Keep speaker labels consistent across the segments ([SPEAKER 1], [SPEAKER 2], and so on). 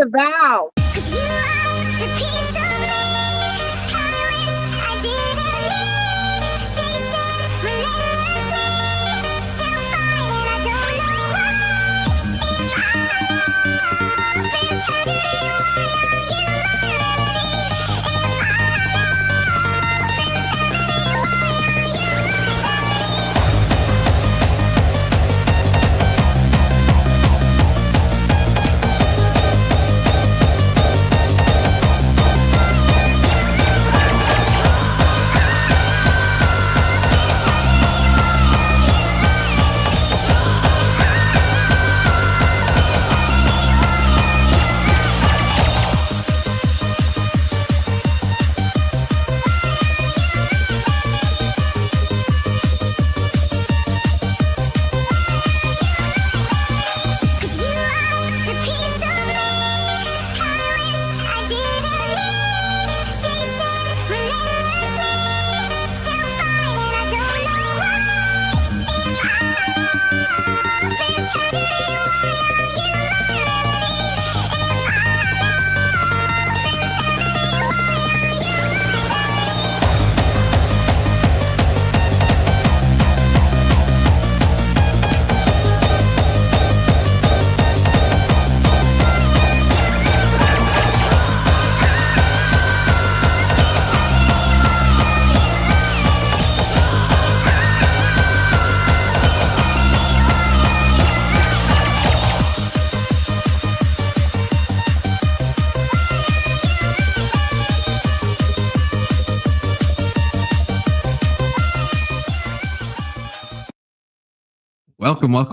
[SPEAKER 1] the vow.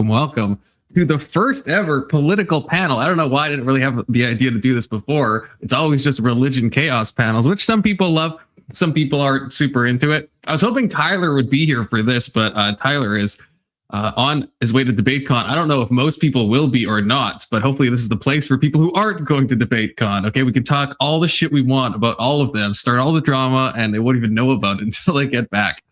[SPEAKER 2] Welcome to the first ever political panel. I don't know why I didn't really have the idea to do this before. It's always just religion chaos panels, which some people love. Some people aren't super into it. I was hoping Tyler would be here for this, but Tyler is on his way to DebateCon. I don't know if most people will be or not, but hopefully this is the place for people who aren't going to DebateCon. Okay, we can talk all the shit we want about all of them, start all the drama, and they won't even know about it until they get back.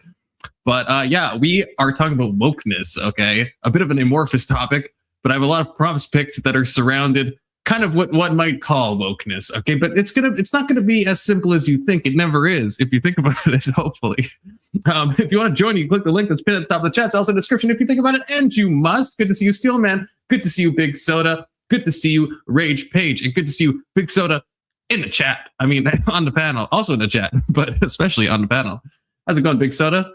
[SPEAKER 2] But yeah, we are talking about wokeness, okay? A bit of an amorphous topic, but I have a lot of props picked that are surrounded kind of what one might call wokeness, okay? But it's not gonna be as simple as you think. It never is, if you think about it, hopefully. If you want to join, you click the link that's pinned at the top of the chat. It's also in the description if you think about it, and you must. Good to see you, Steelman. Good to see you, Big Soda. Good to see you, Rage Page. And good to see you, Big Soda, in the chat. I mean, on the panel, also in the chat, but especially on the panel. How's it going, Big Soda?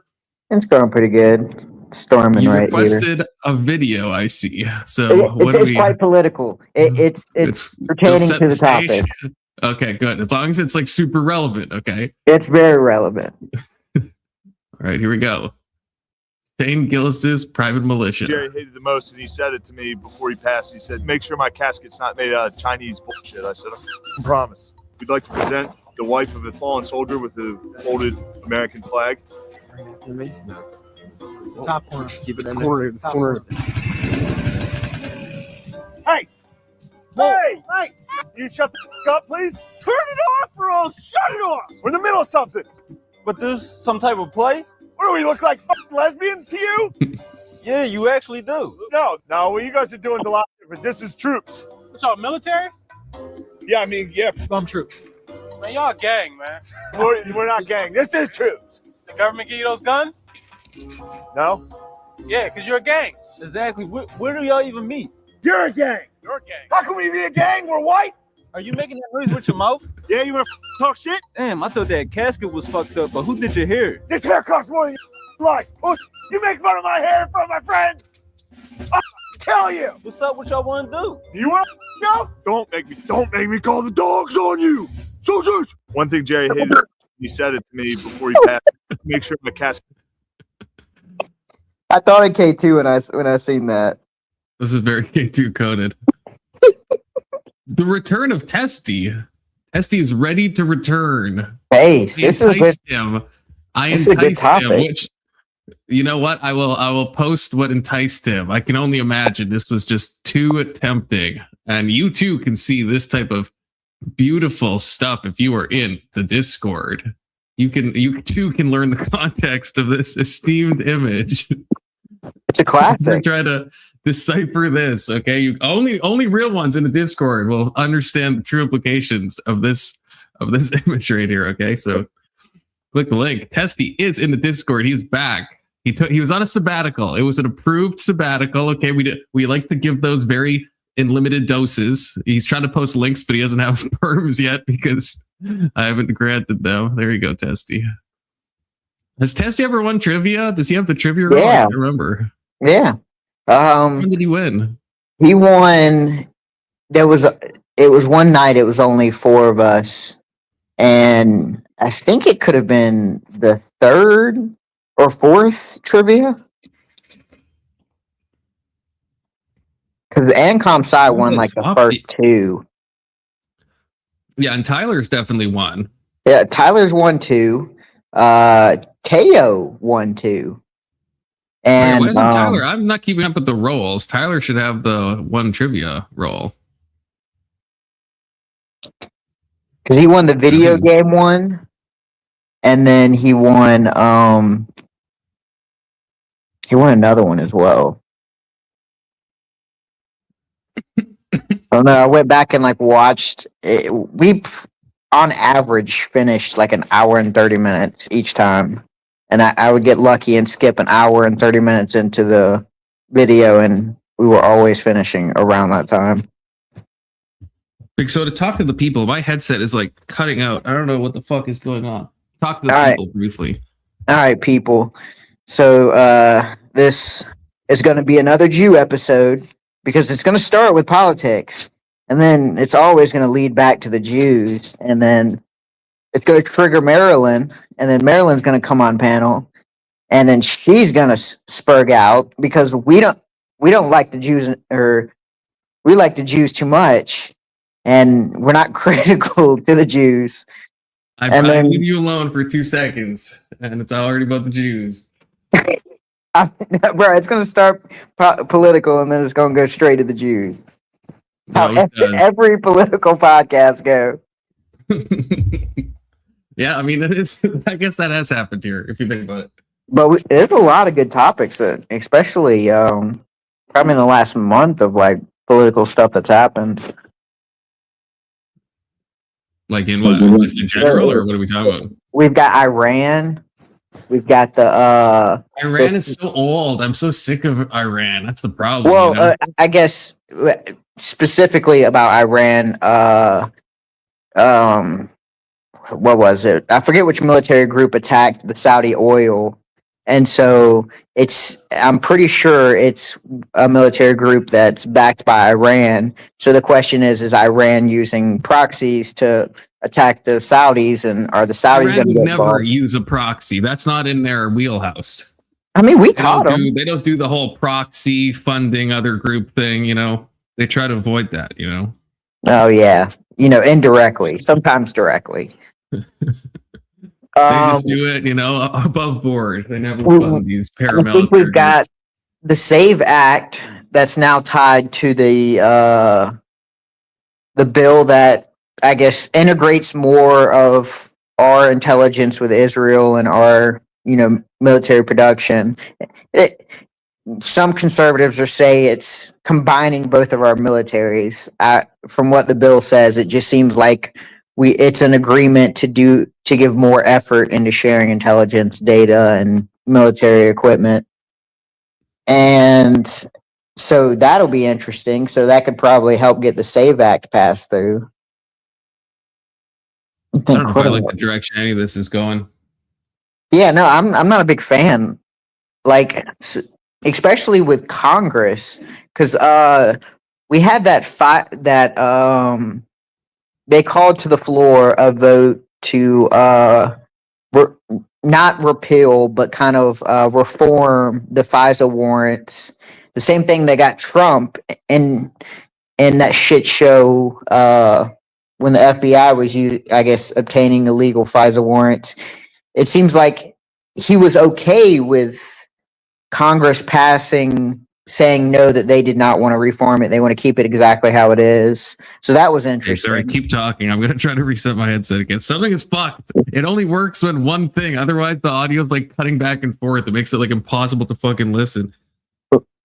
[SPEAKER 3] It's going pretty good. Storming right here. You
[SPEAKER 2] requested a video, I see. So
[SPEAKER 3] it's quite political. It's pertaining to the topic.
[SPEAKER 2] Okay, good. As long as it's like super relevant, okay?
[SPEAKER 3] It's very relevant.
[SPEAKER 2] All right, here we go. Shane Gillis's private militia.
[SPEAKER 4] Jerry hated the most, and he said it to me before he passed. He said, "Make sure my casket's not made out of Chinese bullshit." I said, "I promise." We'd like to present the wife of a fallen soldier with a folded American flag.
[SPEAKER 5] The top corner.
[SPEAKER 6] Keep it in the corner.
[SPEAKER 4] Hey! Hey! Hey! You shut the f up, please? Turn it off or I'll shut it off! We're in the middle of something.
[SPEAKER 6] But there's some type of play?
[SPEAKER 4] What do we look like, lesbians to you?
[SPEAKER 6] Yeah, you actually do.
[SPEAKER 4] No, what you guys are doing is a lot different. This is troops.
[SPEAKER 5] What y'all, military?
[SPEAKER 4] Yeah, I mean, yeah.
[SPEAKER 5] Bum troops. Man, y'all a gang, man.
[SPEAKER 4] We're not gang. This is troops.
[SPEAKER 5] The government give you those guns?
[SPEAKER 4] No?
[SPEAKER 5] Yeah, because you're a gang.
[SPEAKER 6] Exactly. Where do y'all even meet?
[SPEAKER 4] You're a gang.
[SPEAKER 5] You're a gang.
[SPEAKER 4] How can we be a gang? We're white.
[SPEAKER 6] Are you making that noise with your mouth?
[SPEAKER 4] Yeah, you want to talk shit?
[SPEAKER 6] Damn, I thought that casket was fucked up, but who did your hair?
[SPEAKER 4] This hair costs more than your life. You make fun of my hair in front of my friends. I'll tell you.
[SPEAKER 6] What's up? What y'all want to do?
[SPEAKER 4] You want to go? Don't make me call the dogs on you. Soldiers. One thing Jerry hated, he said it to me before he passed. Make sure my casket.
[SPEAKER 3] I thought of K2 when I seen that.
[SPEAKER 2] This is very K2 coded. The return of Testy. Testy is ready to return.
[SPEAKER 3] Hey, this is
[SPEAKER 2] him. I enticed him. Which, you know what? I will post what enticed him. I can only imagine this was just too tempting. And you too can see this type of beautiful stuff if you are in the Discord. You too can learn the context of this esteemed image.
[SPEAKER 3] It's a
[SPEAKER 2] We're
[SPEAKER 3] classic.
[SPEAKER 2] trying to decipher this. Okay, you only real ones in the Discord will understand the true implications of this image right here. Okay, so click the link. Testy is in the Discord. He's back. He was on a sabbatical. It was an approved sabbatical. Okay, we like to give those very in limited doses. He's trying to post links, but he doesn't have perms yet because I haven't granted them. There you go, Testy. Has Testy ever won trivia? Does he have the trivia role?
[SPEAKER 3] Yeah.
[SPEAKER 2] I don't remember.
[SPEAKER 3] Yeah.
[SPEAKER 2] When did he win?
[SPEAKER 3] He won. It was one night. It was only 4 of us, and I think it could have been the 3rd or 4th trivia. Because Ancom Sci won like the first 2.
[SPEAKER 2] Yeah, and Tyler's definitely won.
[SPEAKER 3] Yeah, Tyler's won 2. Teo won 2. And
[SPEAKER 2] why isn't Tyler? I'm not keeping up with the roles. Tyler should have the one trivia role.
[SPEAKER 3] Because he won the video game one, and then he won another one as well. I don't know. I went back and like watched it. We on average finished like an hour and 30 minutes each time. And I would get lucky and skip an hour and 30 minutes into the video, and we were always finishing around that time.
[SPEAKER 2] So to talk to the people, my headset is like cutting out. I don't know what the fuck is going on. Talk to the people briefly.
[SPEAKER 3] All right, people. So this is going to be another Jew episode because it's going to start with politics, and then it's always going to lead back to the Jews, and then it's going to trigger Marilyn, and then Marilyn's going to come on panel, and then she's going to spurg out because we don't like the Jews, or we like the Jews too much, and we're not critical to the Jews.
[SPEAKER 2] I leave you alone for 2 seconds, and it's already about the Jews.
[SPEAKER 3] Bro, it's going to start political, and then it's going to go straight to the Jews. How every political podcast go.
[SPEAKER 2] Yeah, I mean, it is. I guess that has happened here, if you think about it.
[SPEAKER 3] But there's a lot of good topics, that, especially probably in the last month of like political stuff that's happened.
[SPEAKER 2] Like in what? Just in general, or what are we talking about?
[SPEAKER 3] We've got Iran. We've got the
[SPEAKER 2] Iran is so old. I'm so sick of Iran. That's the problem.
[SPEAKER 3] Well,
[SPEAKER 2] you know?
[SPEAKER 3] I guess specifically about Iran. What was it? I forget which military group attacked the Saudi oil, and so I'm pretty sure it's a military group that's backed by Iran. So the question is Iran using proxies to attack the Saudis, and are the Saudis going to get
[SPEAKER 2] never
[SPEAKER 3] involved?
[SPEAKER 2] use a proxy? That's not in their wheelhouse.
[SPEAKER 3] I mean, we taught them.
[SPEAKER 2] They don't do the whole proxy funding other group thing. You know, they try to avoid that. You know.
[SPEAKER 3] Oh yeah, indirectly, sometimes directly.
[SPEAKER 2] They just do it, above board. They never fund these paramilitary.
[SPEAKER 3] I think we've got the SAVE Act that's now tied to the bill that I guess integrates more of our intelligence with Israel and our military production. Some conservatives are saying it's combining both of our militaries. From what the bill says, it just seems like it's an agreement to give more effort into sharing intelligence data and military equipment. And so that'll be interesting. So that could probably help get the SAVE Act passed through.
[SPEAKER 2] I don't know if I like the direction any of this is going.
[SPEAKER 3] Yeah, no, I'm not a big fan. Like, especially with Congress, because we had that they called to the floor a vote to not repeal, but kind of reform the FISA warrants. The same thing they got Trump in that shit show when the FBI was, I guess, obtaining illegal FISA warrants. It seems like he was okay with Congress saying no, that they did not want to reform it. They want to keep it exactly how it is. So that was interesting.
[SPEAKER 2] Okay, sorry, keep talking. I'm going to try to reset my headset again. Something is fucked. It only works when one thing. Otherwise, the audio is like cutting back and forth. It makes it like impossible to fucking listen.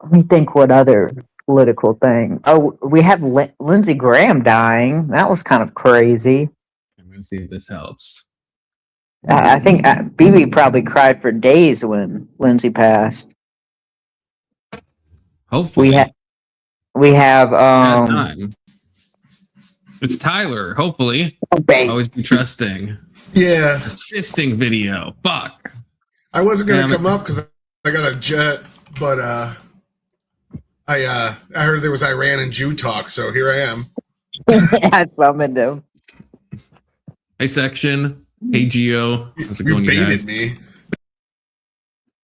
[SPEAKER 3] Let me think what other political thing. Oh, we have Lindsey Graham dying. That was kind of crazy.
[SPEAKER 2] I'm gonna see if this helps.
[SPEAKER 3] I think BB probably cried for days when Lindsey passed.
[SPEAKER 2] Hopefully,
[SPEAKER 3] we have
[SPEAKER 2] bad time. It's Tyler. Hopefully, always be trusting.
[SPEAKER 1] Yeah,
[SPEAKER 2] Fisting video. Fuck.
[SPEAKER 1] I wasn't gonna come up because I got a jet, but I heard there was Iran and Jew talk, so here I am.
[SPEAKER 3] I summoned him.
[SPEAKER 2] Hey, section. Hey, Geo. How's it going,
[SPEAKER 1] You
[SPEAKER 2] you
[SPEAKER 1] baited
[SPEAKER 2] guys?
[SPEAKER 1] me.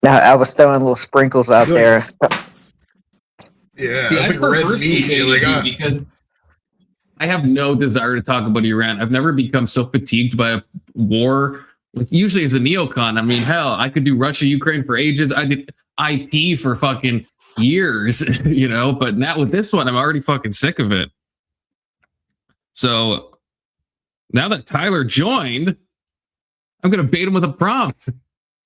[SPEAKER 3] I was throwing little sprinkles out there.
[SPEAKER 1] Yeah,
[SPEAKER 2] See,
[SPEAKER 1] it's
[SPEAKER 2] I
[SPEAKER 1] like red
[SPEAKER 2] prefer
[SPEAKER 1] meat. You're like,
[SPEAKER 2] stupidity because I have no desire to talk about Iran. I've never become so fatigued by a war. Like usually as a neocon, I mean, hell, I could do Russia, Ukraine for ages. I did IP for fucking years, you know, but now with this one, I'm already fucking sick of it. So now that Tyler joined, I'm going to bait him with a prompt.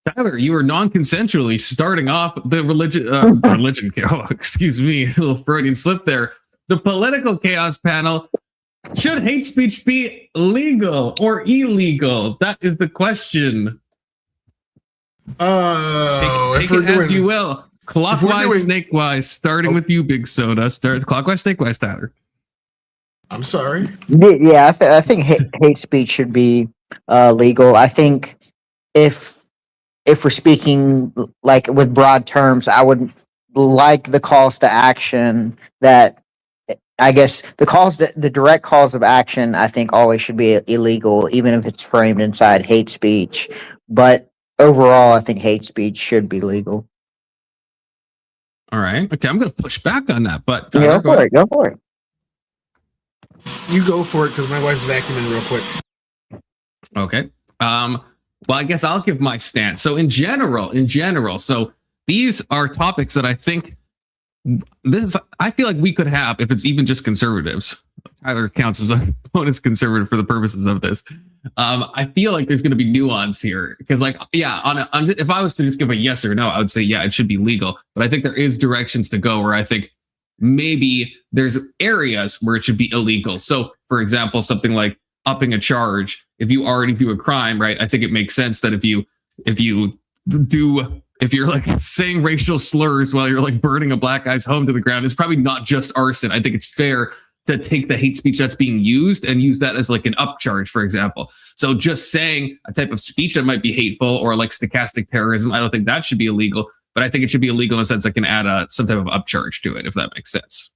[SPEAKER 2] Tyler, you are non-consensually starting off the religion. Oh, excuse me, a little Freudian slip there. The political chaos panel. Should hate speech be legal or illegal? That is the question. Take it as you will. Clockwise, snakewise. Starting with you, Big Soda. Start clockwise, snakewise, Tyler.
[SPEAKER 1] I'm sorry.
[SPEAKER 3] Yeah, I think hate speech should be legal. I think if we're speaking like with broad terms, I would like the calls to action that I guess the direct calls of action, I think always should be illegal, even if it's framed inside hate speech. But overall, I think hate speech should be legal.
[SPEAKER 2] All right. Okay, I'm going to push back on that, but
[SPEAKER 3] Go for it. Go for it.
[SPEAKER 1] You go for it because my wife's vacuuming real quick.
[SPEAKER 2] Okay. Well, I guess I'll give my stance. So in general, so these are topics that I think I feel like we could have if it's even just conservatives. Tyler counts as a bonus conservative for the purposes of this. I feel like there's going to be nuance here because, like, yeah, if I was to just give a yes or no, I would say, yeah, it should be legal. But I think there is directions to go where I think maybe there's areas where it should be illegal. So, for example, something like upping a charge. If you already do a crime, right? I think it makes sense that if you're like saying racial slurs while you're like burning a black guy's home to the ground, it's probably not just arson. I think it's fair to take the hate speech that's being used and use that as like an upcharge, for example. So just saying a type of speech that might be hateful or like stochastic terrorism, I don't think that should be illegal, but I think it should be illegal in a sense that can add some type of upcharge to it, if that makes sense.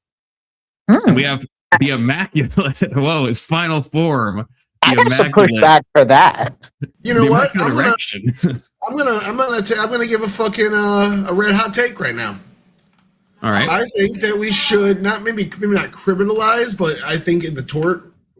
[SPEAKER 2] And we have the immaculate. Whoa, its final form.
[SPEAKER 3] I got some pushback for that.
[SPEAKER 1] You know what? I'm gonna give a fucking a red hot take right now.
[SPEAKER 2] All right.
[SPEAKER 1] I think that we should maybe not criminalize, but I think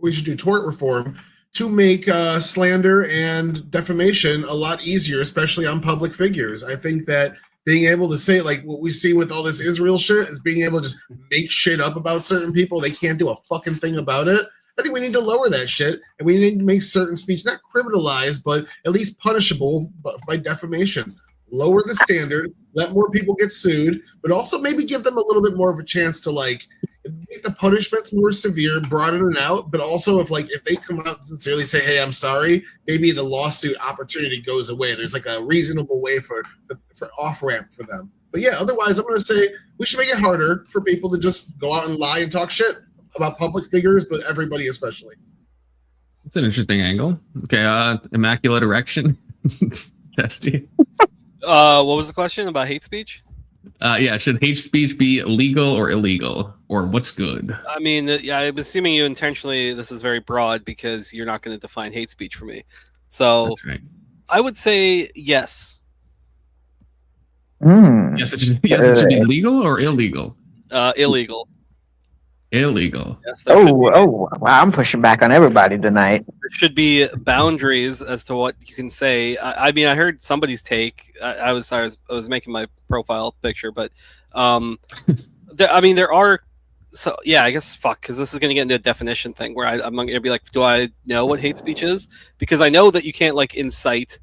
[SPEAKER 1] we should do tort reform to make slander and defamation a lot easier, especially on public figures. I think that being able to say, like what we see with all this Israel shit, is being able to just make shit up about certain people. They can't do a fucking thing about it. I think we need to lower that shit, and we need to make certain speech not criminalized, but at least punishable by defamation. Lower the standard, let more people get sued, but also maybe give them a little bit more of a chance to like make the punishments more severe, broaden it out. But also if they come out and sincerely say, "Hey, I'm sorry," maybe the lawsuit opportunity goes away. There's like a reasonable way for off ramp for them. But yeah, otherwise, I'm going to say we should make it harder for people to just go out and lie and talk shit about public figures, but everybody especially.
[SPEAKER 2] That's an interesting angle. Okay, immaculate erection. Testy.
[SPEAKER 7] What was the question about hate speech?
[SPEAKER 2] Yeah, should hate speech be legal or illegal, or what's good?
[SPEAKER 7] I mean, I'm assuming you intentionally. This is very broad because you're not going to define hate speech for me. So
[SPEAKER 2] that's right.
[SPEAKER 7] I would say yes.
[SPEAKER 2] Yes, it should be legal or illegal.
[SPEAKER 7] Illegal.
[SPEAKER 2] Illegal.
[SPEAKER 7] Yes,
[SPEAKER 3] wow, I'm pushing back on everybody tonight.
[SPEAKER 7] There should be boundaries as to what you can say. I mean, I heard somebody's take. I was making my profile picture, but there are. So yeah, I guess because this is going to get into a definition thing where I'm going to be like, do I know what hate speech is? Because I know that you can't like incite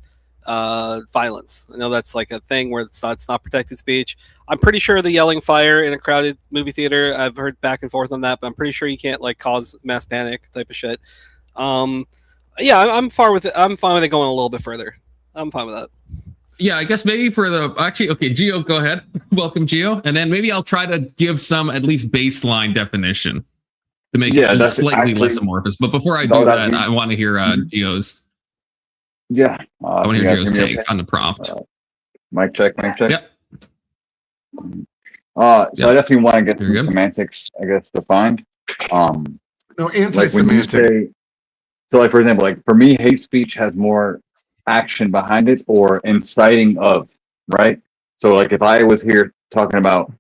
[SPEAKER 7] violence. I know that's like a thing where it's not protected speech. I'm pretty sure the yelling fire in a crowded movie theater, I've heard back and forth on that, but I'm pretty sure you can't like cause mass panic type of shit. Yeah, I'm fine with it. I'm fine with it going a little bit further. I'm fine with that.
[SPEAKER 2] Yeah, I guess maybe for the actually, okay, Gio, go ahead. Welcome, Gio, and then maybe I'll try to give some at least baseline definition to make it
[SPEAKER 8] that's
[SPEAKER 2] slightly
[SPEAKER 8] actually,
[SPEAKER 2] less amorphous. But before I do that, I want to hear Gio's.
[SPEAKER 8] Yeah,
[SPEAKER 2] I want to hear Gio's take on the prompt.
[SPEAKER 8] Mic check.
[SPEAKER 2] Yep.
[SPEAKER 8] So I definitely want to get some semantics, I guess, defined.
[SPEAKER 1] No, anti-semantic.
[SPEAKER 8] So, like, for example, like for me, hate speech has more action behind it or inciting of, right? So, like, if I was here talking about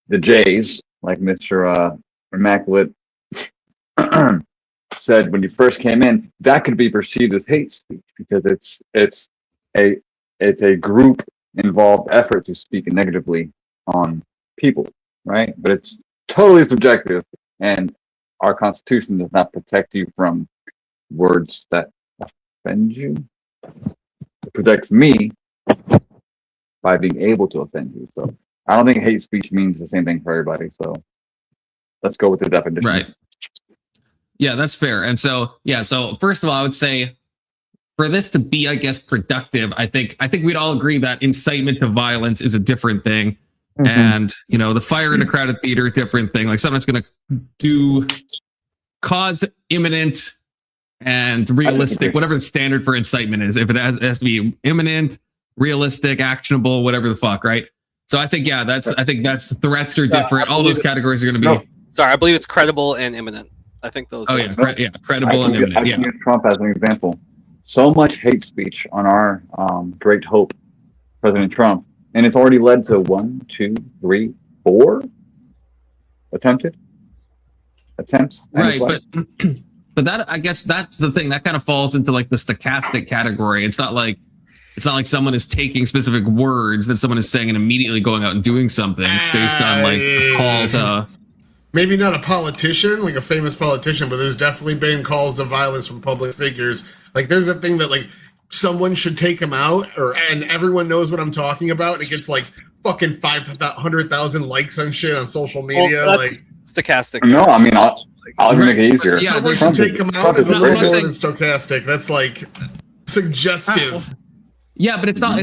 [SPEAKER 8] the Jays, like Mr. Immaculate said when you first came in, that could be perceived as hate speech because it's a group involved effort to speak negatively on people, right? But it's totally subjective, and our Constitution does not protect you from words that offend you. It protects me by being able to offend you. So I don't think hate speech means the same thing for everybody. So let's go with the definition.
[SPEAKER 2] Right. Yeah, that's fair. And so, yeah, so first of all, I would say for this to be, I guess, productive, I think we'd all agree that incitement to violence is a different thing. Mm-hmm. And, you know, the fire in a crowded theater, different thing. Like something that's going to cause imminent and realistic, whatever the standard for incitement is. If it has to be imminent, realistic, actionable, whatever the fuck, right? So I think, yeah, I think that's threats are different. All those categories are going to be.
[SPEAKER 7] Sorry, I believe it's credible and imminent. I think those.
[SPEAKER 2] Oh, yeah, credible and imminent.
[SPEAKER 8] I can use Trump as an example. So much hate speech on our great hope, President Trump, and it's already led to 1, 2, 3, 4 attempts.
[SPEAKER 2] Right, but that, I guess that's the thing that kind of falls into like the stochastic category. It's not like someone is taking specific words that someone is saying and immediately going out and doing something based on like a call to.
[SPEAKER 1] Maybe not a politician, like a famous politician, but there's definitely been calls to violence from public figures. Like there's a thing that like someone should take him out, and everyone knows what I'm talking about. And it gets like fucking 500,000 likes on shit on social media.
[SPEAKER 7] Well,
[SPEAKER 1] like
[SPEAKER 7] stochastic.
[SPEAKER 8] No, I mean I'll make it easier.
[SPEAKER 1] Yeah, someone should take him out is a little more than stochastic. That's like suggestive.
[SPEAKER 2] Yeah, but it's not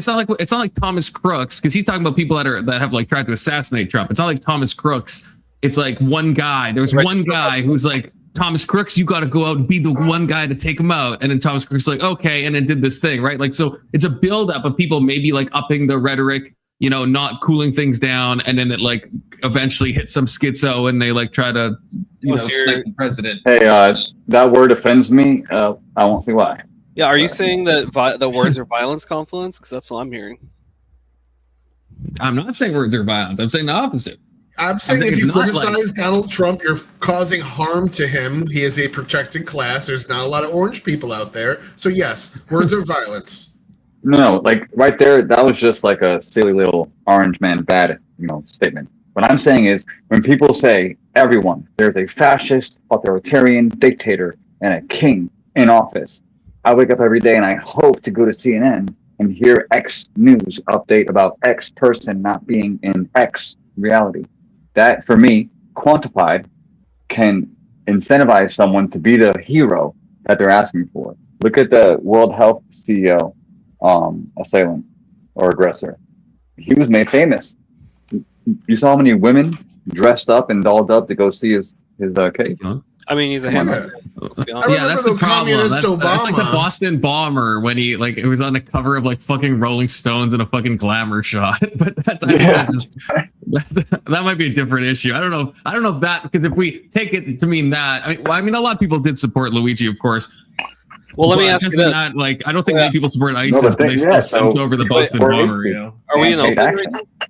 [SPEAKER 2] like Thomas Crooks, because he's talking about people that have like tried to assassinate Trump. It's not like Thomas Crooks. It's like one guy. There was one guy who's like, Thomas Crooks, you got to go out and be the one guy to take him out. And then Thomas Crooks like, okay, and then did this thing, right? Like, so it's a buildup of people maybe like upping the rhetoric, you know, not cooling things down, and then it like eventually hits some schizo and they like try to, you know, snipe the president.
[SPEAKER 8] Hey, that word offends me. I won't say why.
[SPEAKER 7] Yeah, are you saying that the words are violence confluence? Because that's what I'm hearing.
[SPEAKER 2] I'm not saying words are violence. I'm saying the opposite.
[SPEAKER 1] I'm saying if you criticize Donald Trump, you're causing harm to him. He is a protected class. There's not a lot of orange people out there. So yes, words are violence.
[SPEAKER 8] No, like right there, that was just like a silly little orange man bad, statement. What I'm saying is when people say everyone, there's a fascist, authoritarian dictator and a king in office. I wake up every day and I hope to go to CNN and hear X news update about X person not being in X reality. That, for me, quantified, can incentivize someone to be the hero that they're asking for. Look at the World Health CEO, assailant or aggressor. He was made famous. You saw how many women dressed up and dolled up to go see his case?
[SPEAKER 7] I mean, he's a handsome.
[SPEAKER 2] Yeah, that's the problem. That's like the Boston bomber when he it was on the cover of like fucking Rolling Stones in a fucking glamour shot. But that might be a different issue. I don't know if that, because if we take it to mean that, I mean, a lot of people did support Luigi, of course.
[SPEAKER 7] Well, let me ask you that.
[SPEAKER 2] I don't think many people support ISIS, but they still sent over the Boston bomber.
[SPEAKER 7] Are we in open?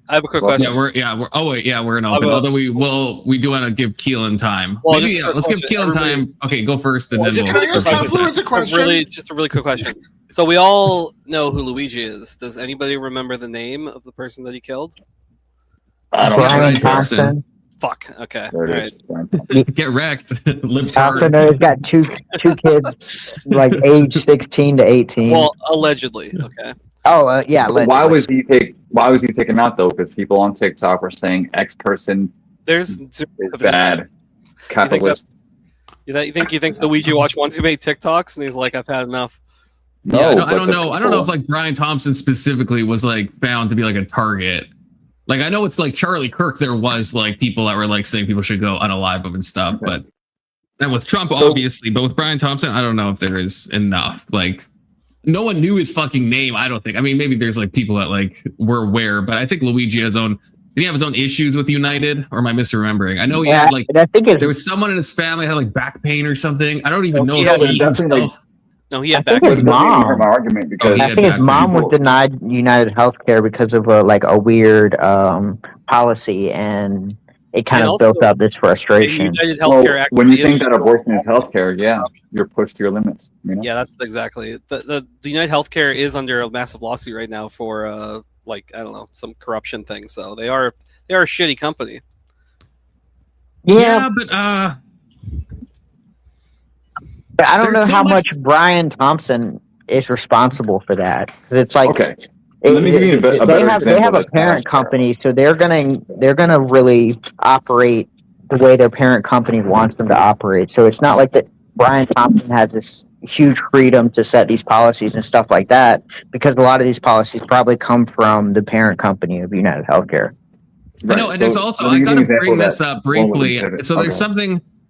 [SPEAKER 7] I have a quick question.
[SPEAKER 2] We're in open. Although we do want to give Keelan time. Well, maybe let's give Keelan time. Okay, go first, and then
[SPEAKER 7] just a really quick question. So we all know who Luigi is. Does anybody remember the name of the person that he killed?
[SPEAKER 8] I don't know.
[SPEAKER 7] Fuck. Okay. All right.
[SPEAKER 2] Get wrecked. Live
[SPEAKER 3] hard. He's got two kids, like age 16 to 18.
[SPEAKER 7] Well, allegedly. Okay.
[SPEAKER 3] Oh, yeah.
[SPEAKER 8] Why was he taken out though? Because people on TikTok were saying X person
[SPEAKER 7] There's
[SPEAKER 8] is bad, capitalist.
[SPEAKER 7] You think Luigi watched once he made TikToks and he's like, I've had enough.
[SPEAKER 2] Yeah,
[SPEAKER 8] No,
[SPEAKER 2] I don't
[SPEAKER 8] but
[SPEAKER 2] know. I don't know if like Brian Thompson specifically was like found to be like a target. Like I know it's like Charlie Kirk. There was like people that were like saying people should go unalive him and stuff.
[SPEAKER 8] Okay.
[SPEAKER 2] But and with Trump,
[SPEAKER 8] So-
[SPEAKER 2] obviously, but with Brian Thompson, I don't know if there is enough. Like no one knew his fucking name. I don't think. I mean, maybe there's like people that like were aware, but I think Luigi has own. Did he have his own issues with United, or am I misremembering? I know he had like
[SPEAKER 3] I think
[SPEAKER 2] there was someone in his family that had like back pain or something. I don't even know.
[SPEAKER 8] he
[SPEAKER 2] if
[SPEAKER 8] had
[SPEAKER 2] he
[SPEAKER 8] definitely,
[SPEAKER 2] himself-
[SPEAKER 7] No, he had
[SPEAKER 3] I think
[SPEAKER 7] back.
[SPEAKER 3] his
[SPEAKER 8] But doesn't even
[SPEAKER 3] mom.
[SPEAKER 8] hurt my argument because
[SPEAKER 2] he
[SPEAKER 3] I
[SPEAKER 2] had
[SPEAKER 3] think his
[SPEAKER 2] back
[SPEAKER 3] mom was
[SPEAKER 8] people.
[SPEAKER 3] denied United Healthcare because of a weird policy, and it kind
[SPEAKER 7] And
[SPEAKER 3] of
[SPEAKER 7] also,
[SPEAKER 3] built up this frustration.
[SPEAKER 7] United
[SPEAKER 8] Well,
[SPEAKER 7] Healthcare
[SPEAKER 8] when you
[SPEAKER 7] actually
[SPEAKER 8] think
[SPEAKER 7] is-
[SPEAKER 8] that abortion is healthcare, yeah, you're pushed to your limits. You know?
[SPEAKER 7] Yeah, that's exactly the United Healthcare is under a massive lawsuit right now for like I don't know, some corruption thing. So they are a shitty company.
[SPEAKER 3] Yeah,
[SPEAKER 2] but
[SPEAKER 3] but I don't know
[SPEAKER 2] there's so
[SPEAKER 3] how
[SPEAKER 2] much-
[SPEAKER 3] much Brian Thompson is responsible for that. 'Cause it's like
[SPEAKER 8] Okay. Let me give you a
[SPEAKER 3] they
[SPEAKER 8] better
[SPEAKER 3] have
[SPEAKER 8] example
[SPEAKER 3] a
[SPEAKER 8] that's
[SPEAKER 3] parent
[SPEAKER 8] not-
[SPEAKER 3] company, so they're gonna really operate the way their parent company wants them to operate. So it's not like that Brian Thompson has this huge freedom to set these policies and stuff like that, because a lot of these policies probably come from the parent company of United Healthcare.
[SPEAKER 2] I know,
[SPEAKER 8] Right,
[SPEAKER 2] and there's
[SPEAKER 8] so
[SPEAKER 2] also
[SPEAKER 8] let me
[SPEAKER 2] I
[SPEAKER 8] give you
[SPEAKER 2] gotta
[SPEAKER 8] an example
[SPEAKER 2] bring
[SPEAKER 8] of
[SPEAKER 2] this
[SPEAKER 8] that.
[SPEAKER 2] up briefly.
[SPEAKER 8] One with the
[SPEAKER 2] So
[SPEAKER 8] pivot.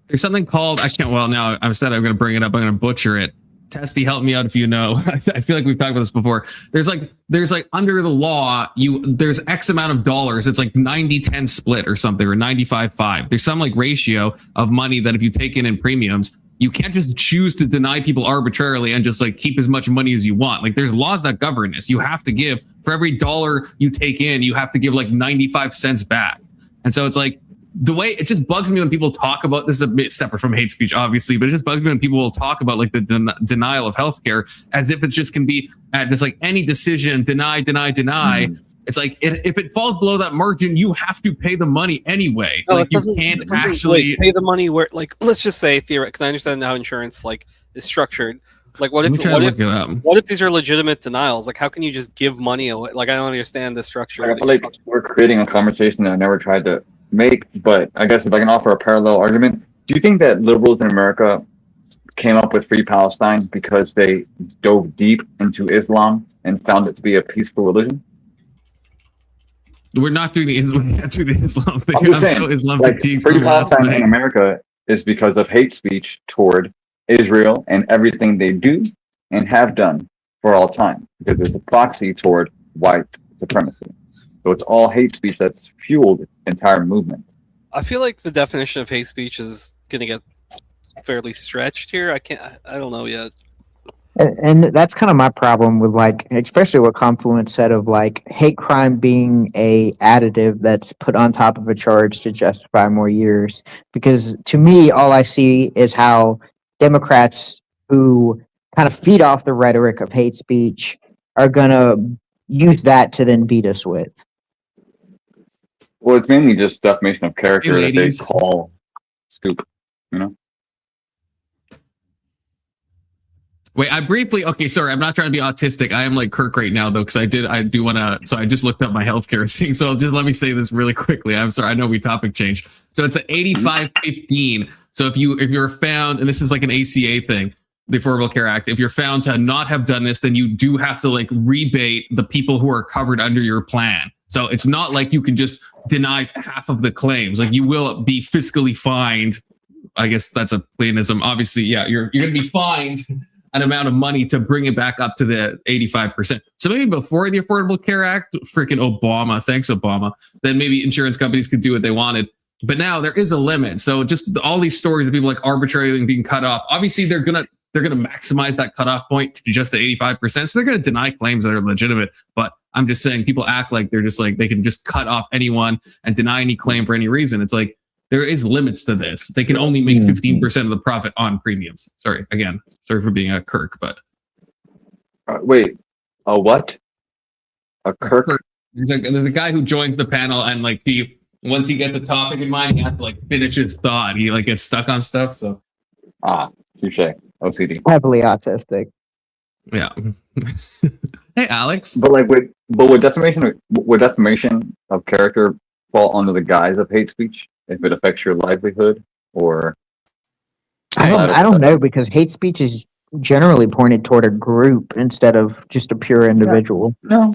[SPEAKER 2] there's something called now I'm going to bring it up. I'm going to butcher it. Testy, help me out if you know. I feel like we've talked about this before. There's like under the law, there's X amount of dollars. It's like 90-10 split or something, or 95-5. There's some like ratio of money that if you take in premiums, you can't just choose to deny people arbitrarily and just like keep as much money as you want. Like there's laws that govern this. You have to give for every dollar you take in, you have to give like 95 cents back. And so it's like the way it just bugs me when people talk about this is a bit separate from hate speech, obviously, but it just bugs me when people will talk about like the denial of healthcare as if it just can be at just like any decision, deny. It's like if it falls below that margin, you have to pay the money anyway.
[SPEAKER 7] No,
[SPEAKER 2] like
[SPEAKER 7] it
[SPEAKER 2] you
[SPEAKER 7] doesn't-
[SPEAKER 2] can't
[SPEAKER 7] it doesn't,
[SPEAKER 2] actually
[SPEAKER 7] like, pay the money where, like, let's just say theoretically, because I understand how insurance like is structured. Like, what
[SPEAKER 2] Let me
[SPEAKER 7] if
[SPEAKER 2] try to look it up.
[SPEAKER 7] what if these are legitimate denials? Like, how can you just give money away? Like, I don't understand the structure.
[SPEAKER 8] I feel like we're creating a conversation that I never tried to make, but I guess if I can offer a parallel argument, do you think that liberals in America came up with Free Palestine because they dove deep into Islam and found it to be a peaceful religion?
[SPEAKER 2] We're not doing the Islam thing.
[SPEAKER 8] I'm just saying,
[SPEAKER 2] so Islam
[SPEAKER 8] like,
[SPEAKER 2] fatigued
[SPEAKER 8] Free
[SPEAKER 2] from last
[SPEAKER 8] Palestine in
[SPEAKER 2] night.
[SPEAKER 8] America is because of hate speech toward Israel and everything they do and have done for all time, because it's a proxy toward white supremacy. So it's all hate speech that's fueled the entire movement.
[SPEAKER 7] I feel like the definition of hate speech is going to get fairly stretched here. I don't know yet.
[SPEAKER 3] And that's kind of my problem with, like, especially what Confluence said of like hate crime being a additive that's put on top of a charge to justify more years. Because to me, all I see is how Democrats who kind of feed off the rhetoric of hate speech are gonna use that to then beat us with.
[SPEAKER 8] Well, it's mainly just defamation of character
[SPEAKER 2] Hey,
[SPEAKER 8] that they
[SPEAKER 2] ladies.
[SPEAKER 8] call scoop, you know?
[SPEAKER 2] Wait, okay, sorry, I'm not trying to be autistic. I am like Kirk right now though, because I do want to, so I just looked up my healthcare thing. So just let me say this really quickly. I'm sorry, I know we topic changed. So it's an 85-15. So if you're found, and this is like an ACA thing, the Affordable Care Act, if you're found to not have done this, then you do have to like rebate the people who are covered under your plan. So it's not like you can just deny half of the claims. Like you will be fiscally fined. I guess that's a planism. Obviously, yeah, you're going to be fined an amount of money to bring it back up to the 85%. So maybe before the Affordable Care Act, freaking Obama, thanks Obama, then maybe insurance companies could do what they wanted. But now there is a limit. So just all these stories of people like arbitrarily being cut off, obviously they're gonna maximize that cutoff point to just the 85%. So they're gonna deny claims that are legitimate. But I'm just saying people act like they're just like they can just cut off anyone and deny any claim for any reason. It's like there is limits to this. They can only make 15% of the profit on premiums. Sorry for being a Kirk, but
[SPEAKER 8] Wait, a what? A Kirk?
[SPEAKER 2] There's a guy who joins the panel and like once he gets a topic in mind, he has to like finish his thought. He like gets stuck on stuff. So
[SPEAKER 8] Touche. OCD.
[SPEAKER 3] Heavily autistic.
[SPEAKER 2] yeah. Hey, Alex.
[SPEAKER 8] But like would defamation of character fall under the guise of hate speech if it affects your livelihood or?
[SPEAKER 3] I don't know, because hate speech is generally pointed toward a group instead of just a pure individual.
[SPEAKER 8] No,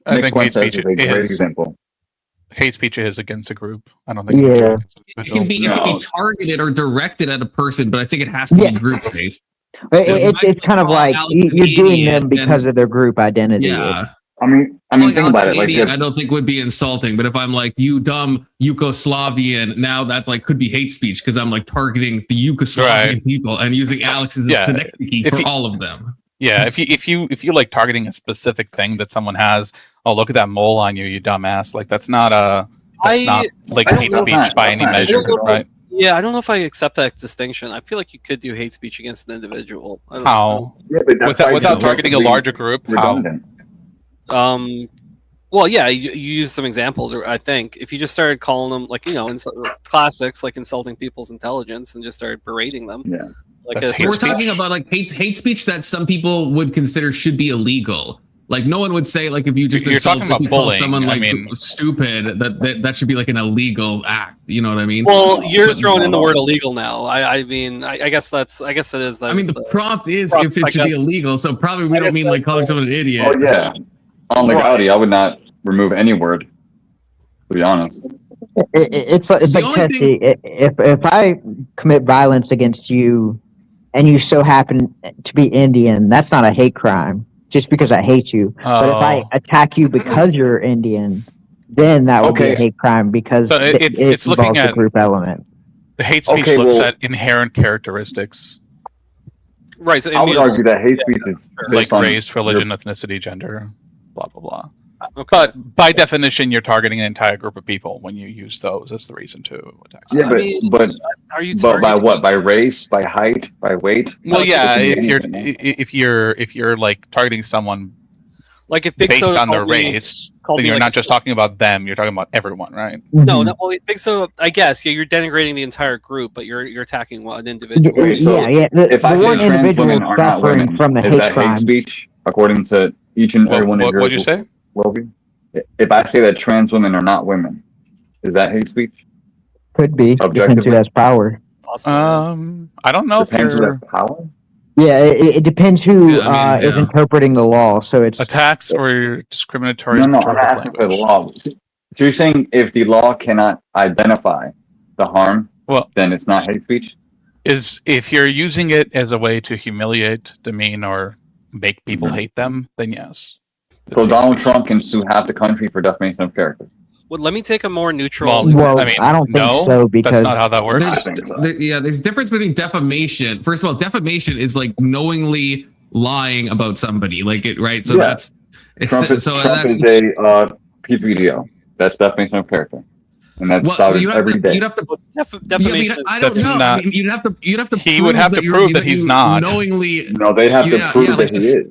[SPEAKER 9] I
[SPEAKER 8] Nick
[SPEAKER 9] think
[SPEAKER 8] Fuentes
[SPEAKER 9] hate speech
[SPEAKER 8] is a great
[SPEAKER 9] is
[SPEAKER 8] example.
[SPEAKER 9] hate speech is against a group. I don't think
[SPEAKER 3] Yeah.
[SPEAKER 9] it's
[SPEAKER 2] It can be
[SPEAKER 8] No.
[SPEAKER 2] targeted or directed at a person, but I think it has to
[SPEAKER 3] Yeah.
[SPEAKER 2] be group based.
[SPEAKER 3] It's kind of like you're doing them because of their group identity.
[SPEAKER 2] Yeah.
[SPEAKER 8] I mean,
[SPEAKER 2] Calling
[SPEAKER 8] think
[SPEAKER 2] Alex
[SPEAKER 8] about
[SPEAKER 2] an
[SPEAKER 8] it. Like,
[SPEAKER 2] idiot,
[SPEAKER 8] if,
[SPEAKER 2] I don't think would be insulting, but if I'm like, you dumb Yugoslavian, now that's like could be hate speech because I'm like targeting the Yugoslavian
[SPEAKER 9] Right.
[SPEAKER 2] people and using Alex as a
[SPEAKER 9] Yeah.
[SPEAKER 2] synecdoche
[SPEAKER 9] If
[SPEAKER 2] for
[SPEAKER 9] you-
[SPEAKER 2] all of them.
[SPEAKER 9] Yeah, if you like targeting a specific thing that someone has, oh look at that mole on you, you dumbass. Like that's not like
[SPEAKER 7] I don't
[SPEAKER 9] hate
[SPEAKER 7] know.
[SPEAKER 9] speech by any
[SPEAKER 8] That's
[SPEAKER 9] measure,
[SPEAKER 8] not-
[SPEAKER 9] right?
[SPEAKER 7] Yeah, I don't know if I accept that distinction. I feel like you could do hate speech against an individual. I don't
[SPEAKER 9] How?
[SPEAKER 8] yeah, but that's why
[SPEAKER 9] Without
[SPEAKER 8] you
[SPEAKER 9] targeting a
[SPEAKER 8] have to be
[SPEAKER 9] larger group, how?
[SPEAKER 8] redundant.
[SPEAKER 7] Well, yeah, you use some examples. Or I think if you just started calling them like classics like insulting people's intelligence and just started berating them,
[SPEAKER 8] Yeah.
[SPEAKER 7] like
[SPEAKER 9] That's
[SPEAKER 2] So
[SPEAKER 9] hate
[SPEAKER 2] we're
[SPEAKER 9] speech.
[SPEAKER 2] talking about like hate speech that some people would consider should be illegal. Like no one would say like if you just
[SPEAKER 9] You're
[SPEAKER 2] insult,
[SPEAKER 9] talking about
[SPEAKER 2] if you call
[SPEAKER 9] bullying,
[SPEAKER 2] someone
[SPEAKER 9] I
[SPEAKER 2] like
[SPEAKER 9] mean-
[SPEAKER 2] stupid, that should be like an illegal act. You know what I mean?
[SPEAKER 7] Well, you're
[SPEAKER 2] But-
[SPEAKER 7] throwing in the word illegal now. I mean, I guess it is.
[SPEAKER 2] I mean, the prompt is
[SPEAKER 7] prompt,
[SPEAKER 2] if it
[SPEAKER 7] I
[SPEAKER 2] should be
[SPEAKER 7] guess.
[SPEAKER 2] illegal. So probably we
[SPEAKER 7] I
[SPEAKER 2] don't
[SPEAKER 7] guess
[SPEAKER 2] mean like
[SPEAKER 7] that's
[SPEAKER 2] calling someone an idiot.
[SPEAKER 8] Oh yeah. On legality, I would not remove any word. To be honest.
[SPEAKER 3] It's
[SPEAKER 2] The
[SPEAKER 3] like
[SPEAKER 2] only
[SPEAKER 3] Tessie. If I commit violence against you, and you so happen to be Indian, that's not a hate crime just because I hate you. But if I
[SPEAKER 9] Oh.
[SPEAKER 3] attack you because you're Indian, then that would be a
[SPEAKER 8] Okay.
[SPEAKER 3] hate crime because
[SPEAKER 9] So it's looking
[SPEAKER 3] involves
[SPEAKER 9] at-
[SPEAKER 3] a group element.
[SPEAKER 9] The hate speech
[SPEAKER 8] Okay,
[SPEAKER 9] looks
[SPEAKER 8] well-
[SPEAKER 9] at inherent characteristics
[SPEAKER 7] right. So
[SPEAKER 8] I would argue that hate speech is
[SPEAKER 9] like
[SPEAKER 8] based on
[SPEAKER 9] race, religion,
[SPEAKER 8] your-
[SPEAKER 9] ethnicity, gender, blah blah blah.
[SPEAKER 7] Okay.
[SPEAKER 9] But by definition, you're targeting an entire group of people when you use those as the reason to attack.
[SPEAKER 8] Yeah,
[SPEAKER 9] someone.
[SPEAKER 8] but
[SPEAKER 7] are you
[SPEAKER 8] but by
[SPEAKER 7] targeting-
[SPEAKER 8] what? By race? By height? By weight?
[SPEAKER 9] Well,
[SPEAKER 8] It
[SPEAKER 9] yeah,
[SPEAKER 8] could be
[SPEAKER 9] if you're
[SPEAKER 8] anything.
[SPEAKER 9] if you're like targeting someone
[SPEAKER 7] like if Big
[SPEAKER 9] based
[SPEAKER 7] Soda
[SPEAKER 9] on their
[SPEAKER 7] called me-
[SPEAKER 9] race,
[SPEAKER 7] called
[SPEAKER 9] then
[SPEAKER 7] me
[SPEAKER 9] you're
[SPEAKER 7] like
[SPEAKER 9] not
[SPEAKER 7] a
[SPEAKER 9] just talking about them. You're talking about everyone, right?
[SPEAKER 7] No,
[SPEAKER 3] Mhm.
[SPEAKER 7] no. Well, Big Soda, I guess, yeah, you're denigrating the entire group, but you're attacking one individual.
[SPEAKER 8] Wait, so
[SPEAKER 3] yeah. The
[SPEAKER 8] If I say
[SPEAKER 3] one
[SPEAKER 8] trans
[SPEAKER 3] individual
[SPEAKER 8] women are not
[SPEAKER 3] suffering
[SPEAKER 8] women,
[SPEAKER 3] from the
[SPEAKER 8] is
[SPEAKER 3] hate
[SPEAKER 8] that
[SPEAKER 3] crime.
[SPEAKER 8] hate speech according to each and every one of your
[SPEAKER 9] What'd you say?
[SPEAKER 8] worldview? If I say that trans women are not women, is that hate speech?
[SPEAKER 3] Could be. Depends
[SPEAKER 8] Objectively?
[SPEAKER 3] who has power.
[SPEAKER 9] I don't know
[SPEAKER 8] Depends
[SPEAKER 9] if
[SPEAKER 8] on
[SPEAKER 9] you're
[SPEAKER 8] their power.
[SPEAKER 3] Yeah, it depends who
[SPEAKER 2] Yeah, I mean,
[SPEAKER 3] is
[SPEAKER 2] yeah.
[SPEAKER 3] interpreting the law. So it's
[SPEAKER 9] attacks or discriminatory.
[SPEAKER 8] No, I'm
[SPEAKER 9] pejorative
[SPEAKER 8] asking for the
[SPEAKER 9] language.
[SPEAKER 8] law. So you're saying if the law cannot identify the harm,
[SPEAKER 9] Well,
[SPEAKER 8] then it's not hate speech?
[SPEAKER 9] is if you're using it as a way to humiliate, demean, or make people
[SPEAKER 8] Mhm.
[SPEAKER 9] hate them, then yes.
[SPEAKER 8] So
[SPEAKER 9] It's
[SPEAKER 8] Donald
[SPEAKER 9] hate speech.
[SPEAKER 8] Trump can sue half the country for defamation of character.
[SPEAKER 7] Well, let me take a more neutral.
[SPEAKER 3] Well,
[SPEAKER 9] I mean,
[SPEAKER 3] I don't think
[SPEAKER 9] no,
[SPEAKER 3] so because
[SPEAKER 9] that's not how that works.
[SPEAKER 8] I think so.
[SPEAKER 2] There's a difference between defamation. First of all, defamation is like knowingly lying about somebody, like it, right? So
[SPEAKER 8] Yeah.
[SPEAKER 2] that's it's
[SPEAKER 8] Trump is
[SPEAKER 2] that's
[SPEAKER 8] a PVDO. That's defamation of character, and that's
[SPEAKER 2] well,
[SPEAKER 8] started
[SPEAKER 2] you'd have
[SPEAKER 8] every
[SPEAKER 2] to,
[SPEAKER 8] day.
[SPEAKER 2] you'd have to yeah,
[SPEAKER 7] Defamation.
[SPEAKER 2] I don't
[SPEAKER 9] That's
[SPEAKER 2] know.
[SPEAKER 9] not-
[SPEAKER 2] I mean, you'd have to.
[SPEAKER 9] He would have to prove that he's
[SPEAKER 2] you
[SPEAKER 9] not.
[SPEAKER 2] knowingly.
[SPEAKER 8] No, they'd have to
[SPEAKER 2] Yeah,
[SPEAKER 8] prove
[SPEAKER 2] yeah, like
[SPEAKER 8] that he
[SPEAKER 2] this-
[SPEAKER 8] is.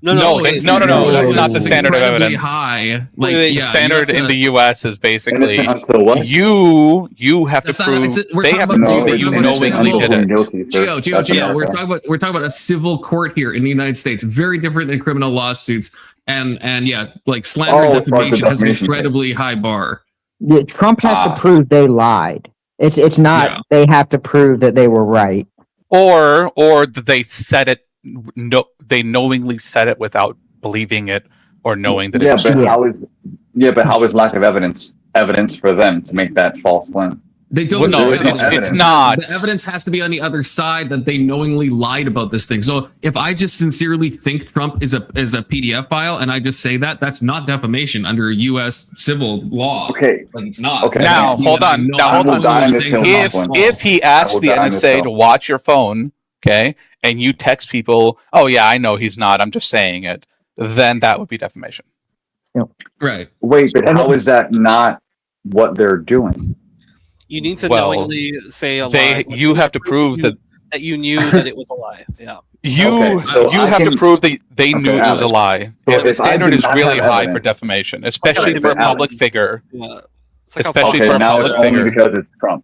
[SPEAKER 9] No,
[SPEAKER 7] wait,
[SPEAKER 9] no. That's not the
[SPEAKER 2] it's
[SPEAKER 9] standard of
[SPEAKER 2] incredibly
[SPEAKER 9] evidence.
[SPEAKER 2] High, like
[SPEAKER 7] wait,
[SPEAKER 2] yeah,
[SPEAKER 9] The standard
[SPEAKER 2] you have
[SPEAKER 9] in
[SPEAKER 2] to-
[SPEAKER 9] the U.S. is basically
[SPEAKER 8] Innocent until what?
[SPEAKER 9] you have to
[SPEAKER 2] That's not-
[SPEAKER 9] prove
[SPEAKER 2] it's- we're
[SPEAKER 9] they
[SPEAKER 2] talking
[SPEAKER 9] have to
[SPEAKER 2] about-
[SPEAKER 9] prove that
[SPEAKER 2] it's
[SPEAKER 9] you
[SPEAKER 2] innocent
[SPEAKER 9] knowingly
[SPEAKER 2] until
[SPEAKER 9] did
[SPEAKER 8] proven
[SPEAKER 9] it.
[SPEAKER 8] guilty, sir.
[SPEAKER 2] Gio,
[SPEAKER 8] That's
[SPEAKER 2] we're
[SPEAKER 8] America.
[SPEAKER 2] talking about a civil court here in the United States. Very different than criminal lawsuits, and yeah, like slander and
[SPEAKER 8] Oh, it's like the
[SPEAKER 2] defamation has an
[SPEAKER 8] defamation
[SPEAKER 2] incredibly high bar.
[SPEAKER 3] Yeah, Trump has to prove they lied. It's not
[SPEAKER 2] Yeah.
[SPEAKER 3] they have to prove that they were right.
[SPEAKER 9] or that they said it. No, they knowingly said it without believing it or knowing that
[SPEAKER 8] Yeah,
[SPEAKER 9] it was
[SPEAKER 8] but
[SPEAKER 9] true.
[SPEAKER 8] how is lack of evidence for them to make that false claim?
[SPEAKER 2] They don't.
[SPEAKER 9] Well, no,
[SPEAKER 2] know
[SPEAKER 8] There's no
[SPEAKER 2] evidence.
[SPEAKER 9] it's
[SPEAKER 8] evidence.
[SPEAKER 9] not.
[SPEAKER 2] The evidence has to be on the other side that they knowingly lied about this thing. So if I just sincerely think Trump is a PDF file and I just say that, that's not defamation under U.S. civil law.
[SPEAKER 8] Okay,
[SPEAKER 2] Like it's not.
[SPEAKER 8] Okay.
[SPEAKER 9] Now,
[SPEAKER 2] You
[SPEAKER 9] hold
[SPEAKER 2] know,
[SPEAKER 9] on.
[SPEAKER 2] no,
[SPEAKER 9] Now, hold
[SPEAKER 2] I'm
[SPEAKER 9] on.
[SPEAKER 2] not
[SPEAKER 8] If-
[SPEAKER 2] saying something
[SPEAKER 9] If
[SPEAKER 2] false.
[SPEAKER 9] if he
[SPEAKER 8] I
[SPEAKER 9] asked
[SPEAKER 8] will
[SPEAKER 9] the
[SPEAKER 8] die in
[SPEAKER 9] NSA
[SPEAKER 8] this
[SPEAKER 9] to watch your phone, okay, and you text people, oh yeah, I know he's not. I'm just saying it. Then that would be defamation.
[SPEAKER 2] Right.
[SPEAKER 8] wait, but how is that not what they're doing?
[SPEAKER 7] You need to
[SPEAKER 9] Well,
[SPEAKER 7] knowingly say a lie.
[SPEAKER 9] You have to prove that
[SPEAKER 7] that you knew that it was a lie. Yeah.
[SPEAKER 9] you
[SPEAKER 8] Okay, so I
[SPEAKER 9] have to
[SPEAKER 8] can-
[SPEAKER 9] prove that they
[SPEAKER 8] Okay,
[SPEAKER 9] knew it was a
[SPEAKER 8] Alex.
[SPEAKER 9] lie.
[SPEAKER 8] So
[SPEAKER 9] Yeah, the
[SPEAKER 8] if I
[SPEAKER 9] standard
[SPEAKER 8] did
[SPEAKER 9] is
[SPEAKER 8] not
[SPEAKER 9] really
[SPEAKER 8] have
[SPEAKER 9] high for
[SPEAKER 8] evidence-
[SPEAKER 9] defamation, especially
[SPEAKER 8] Okay,
[SPEAKER 9] for a
[SPEAKER 8] but Alex-
[SPEAKER 9] public figure.
[SPEAKER 7] Yeah. It's like
[SPEAKER 9] Especially
[SPEAKER 8] Okay,
[SPEAKER 9] for a
[SPEAKER 8] now
[SPEAKER 9] public
[SPEAKER 8] it's only
[SPEAKER 9] figure.
[SPEAKER 8] because it's Trump.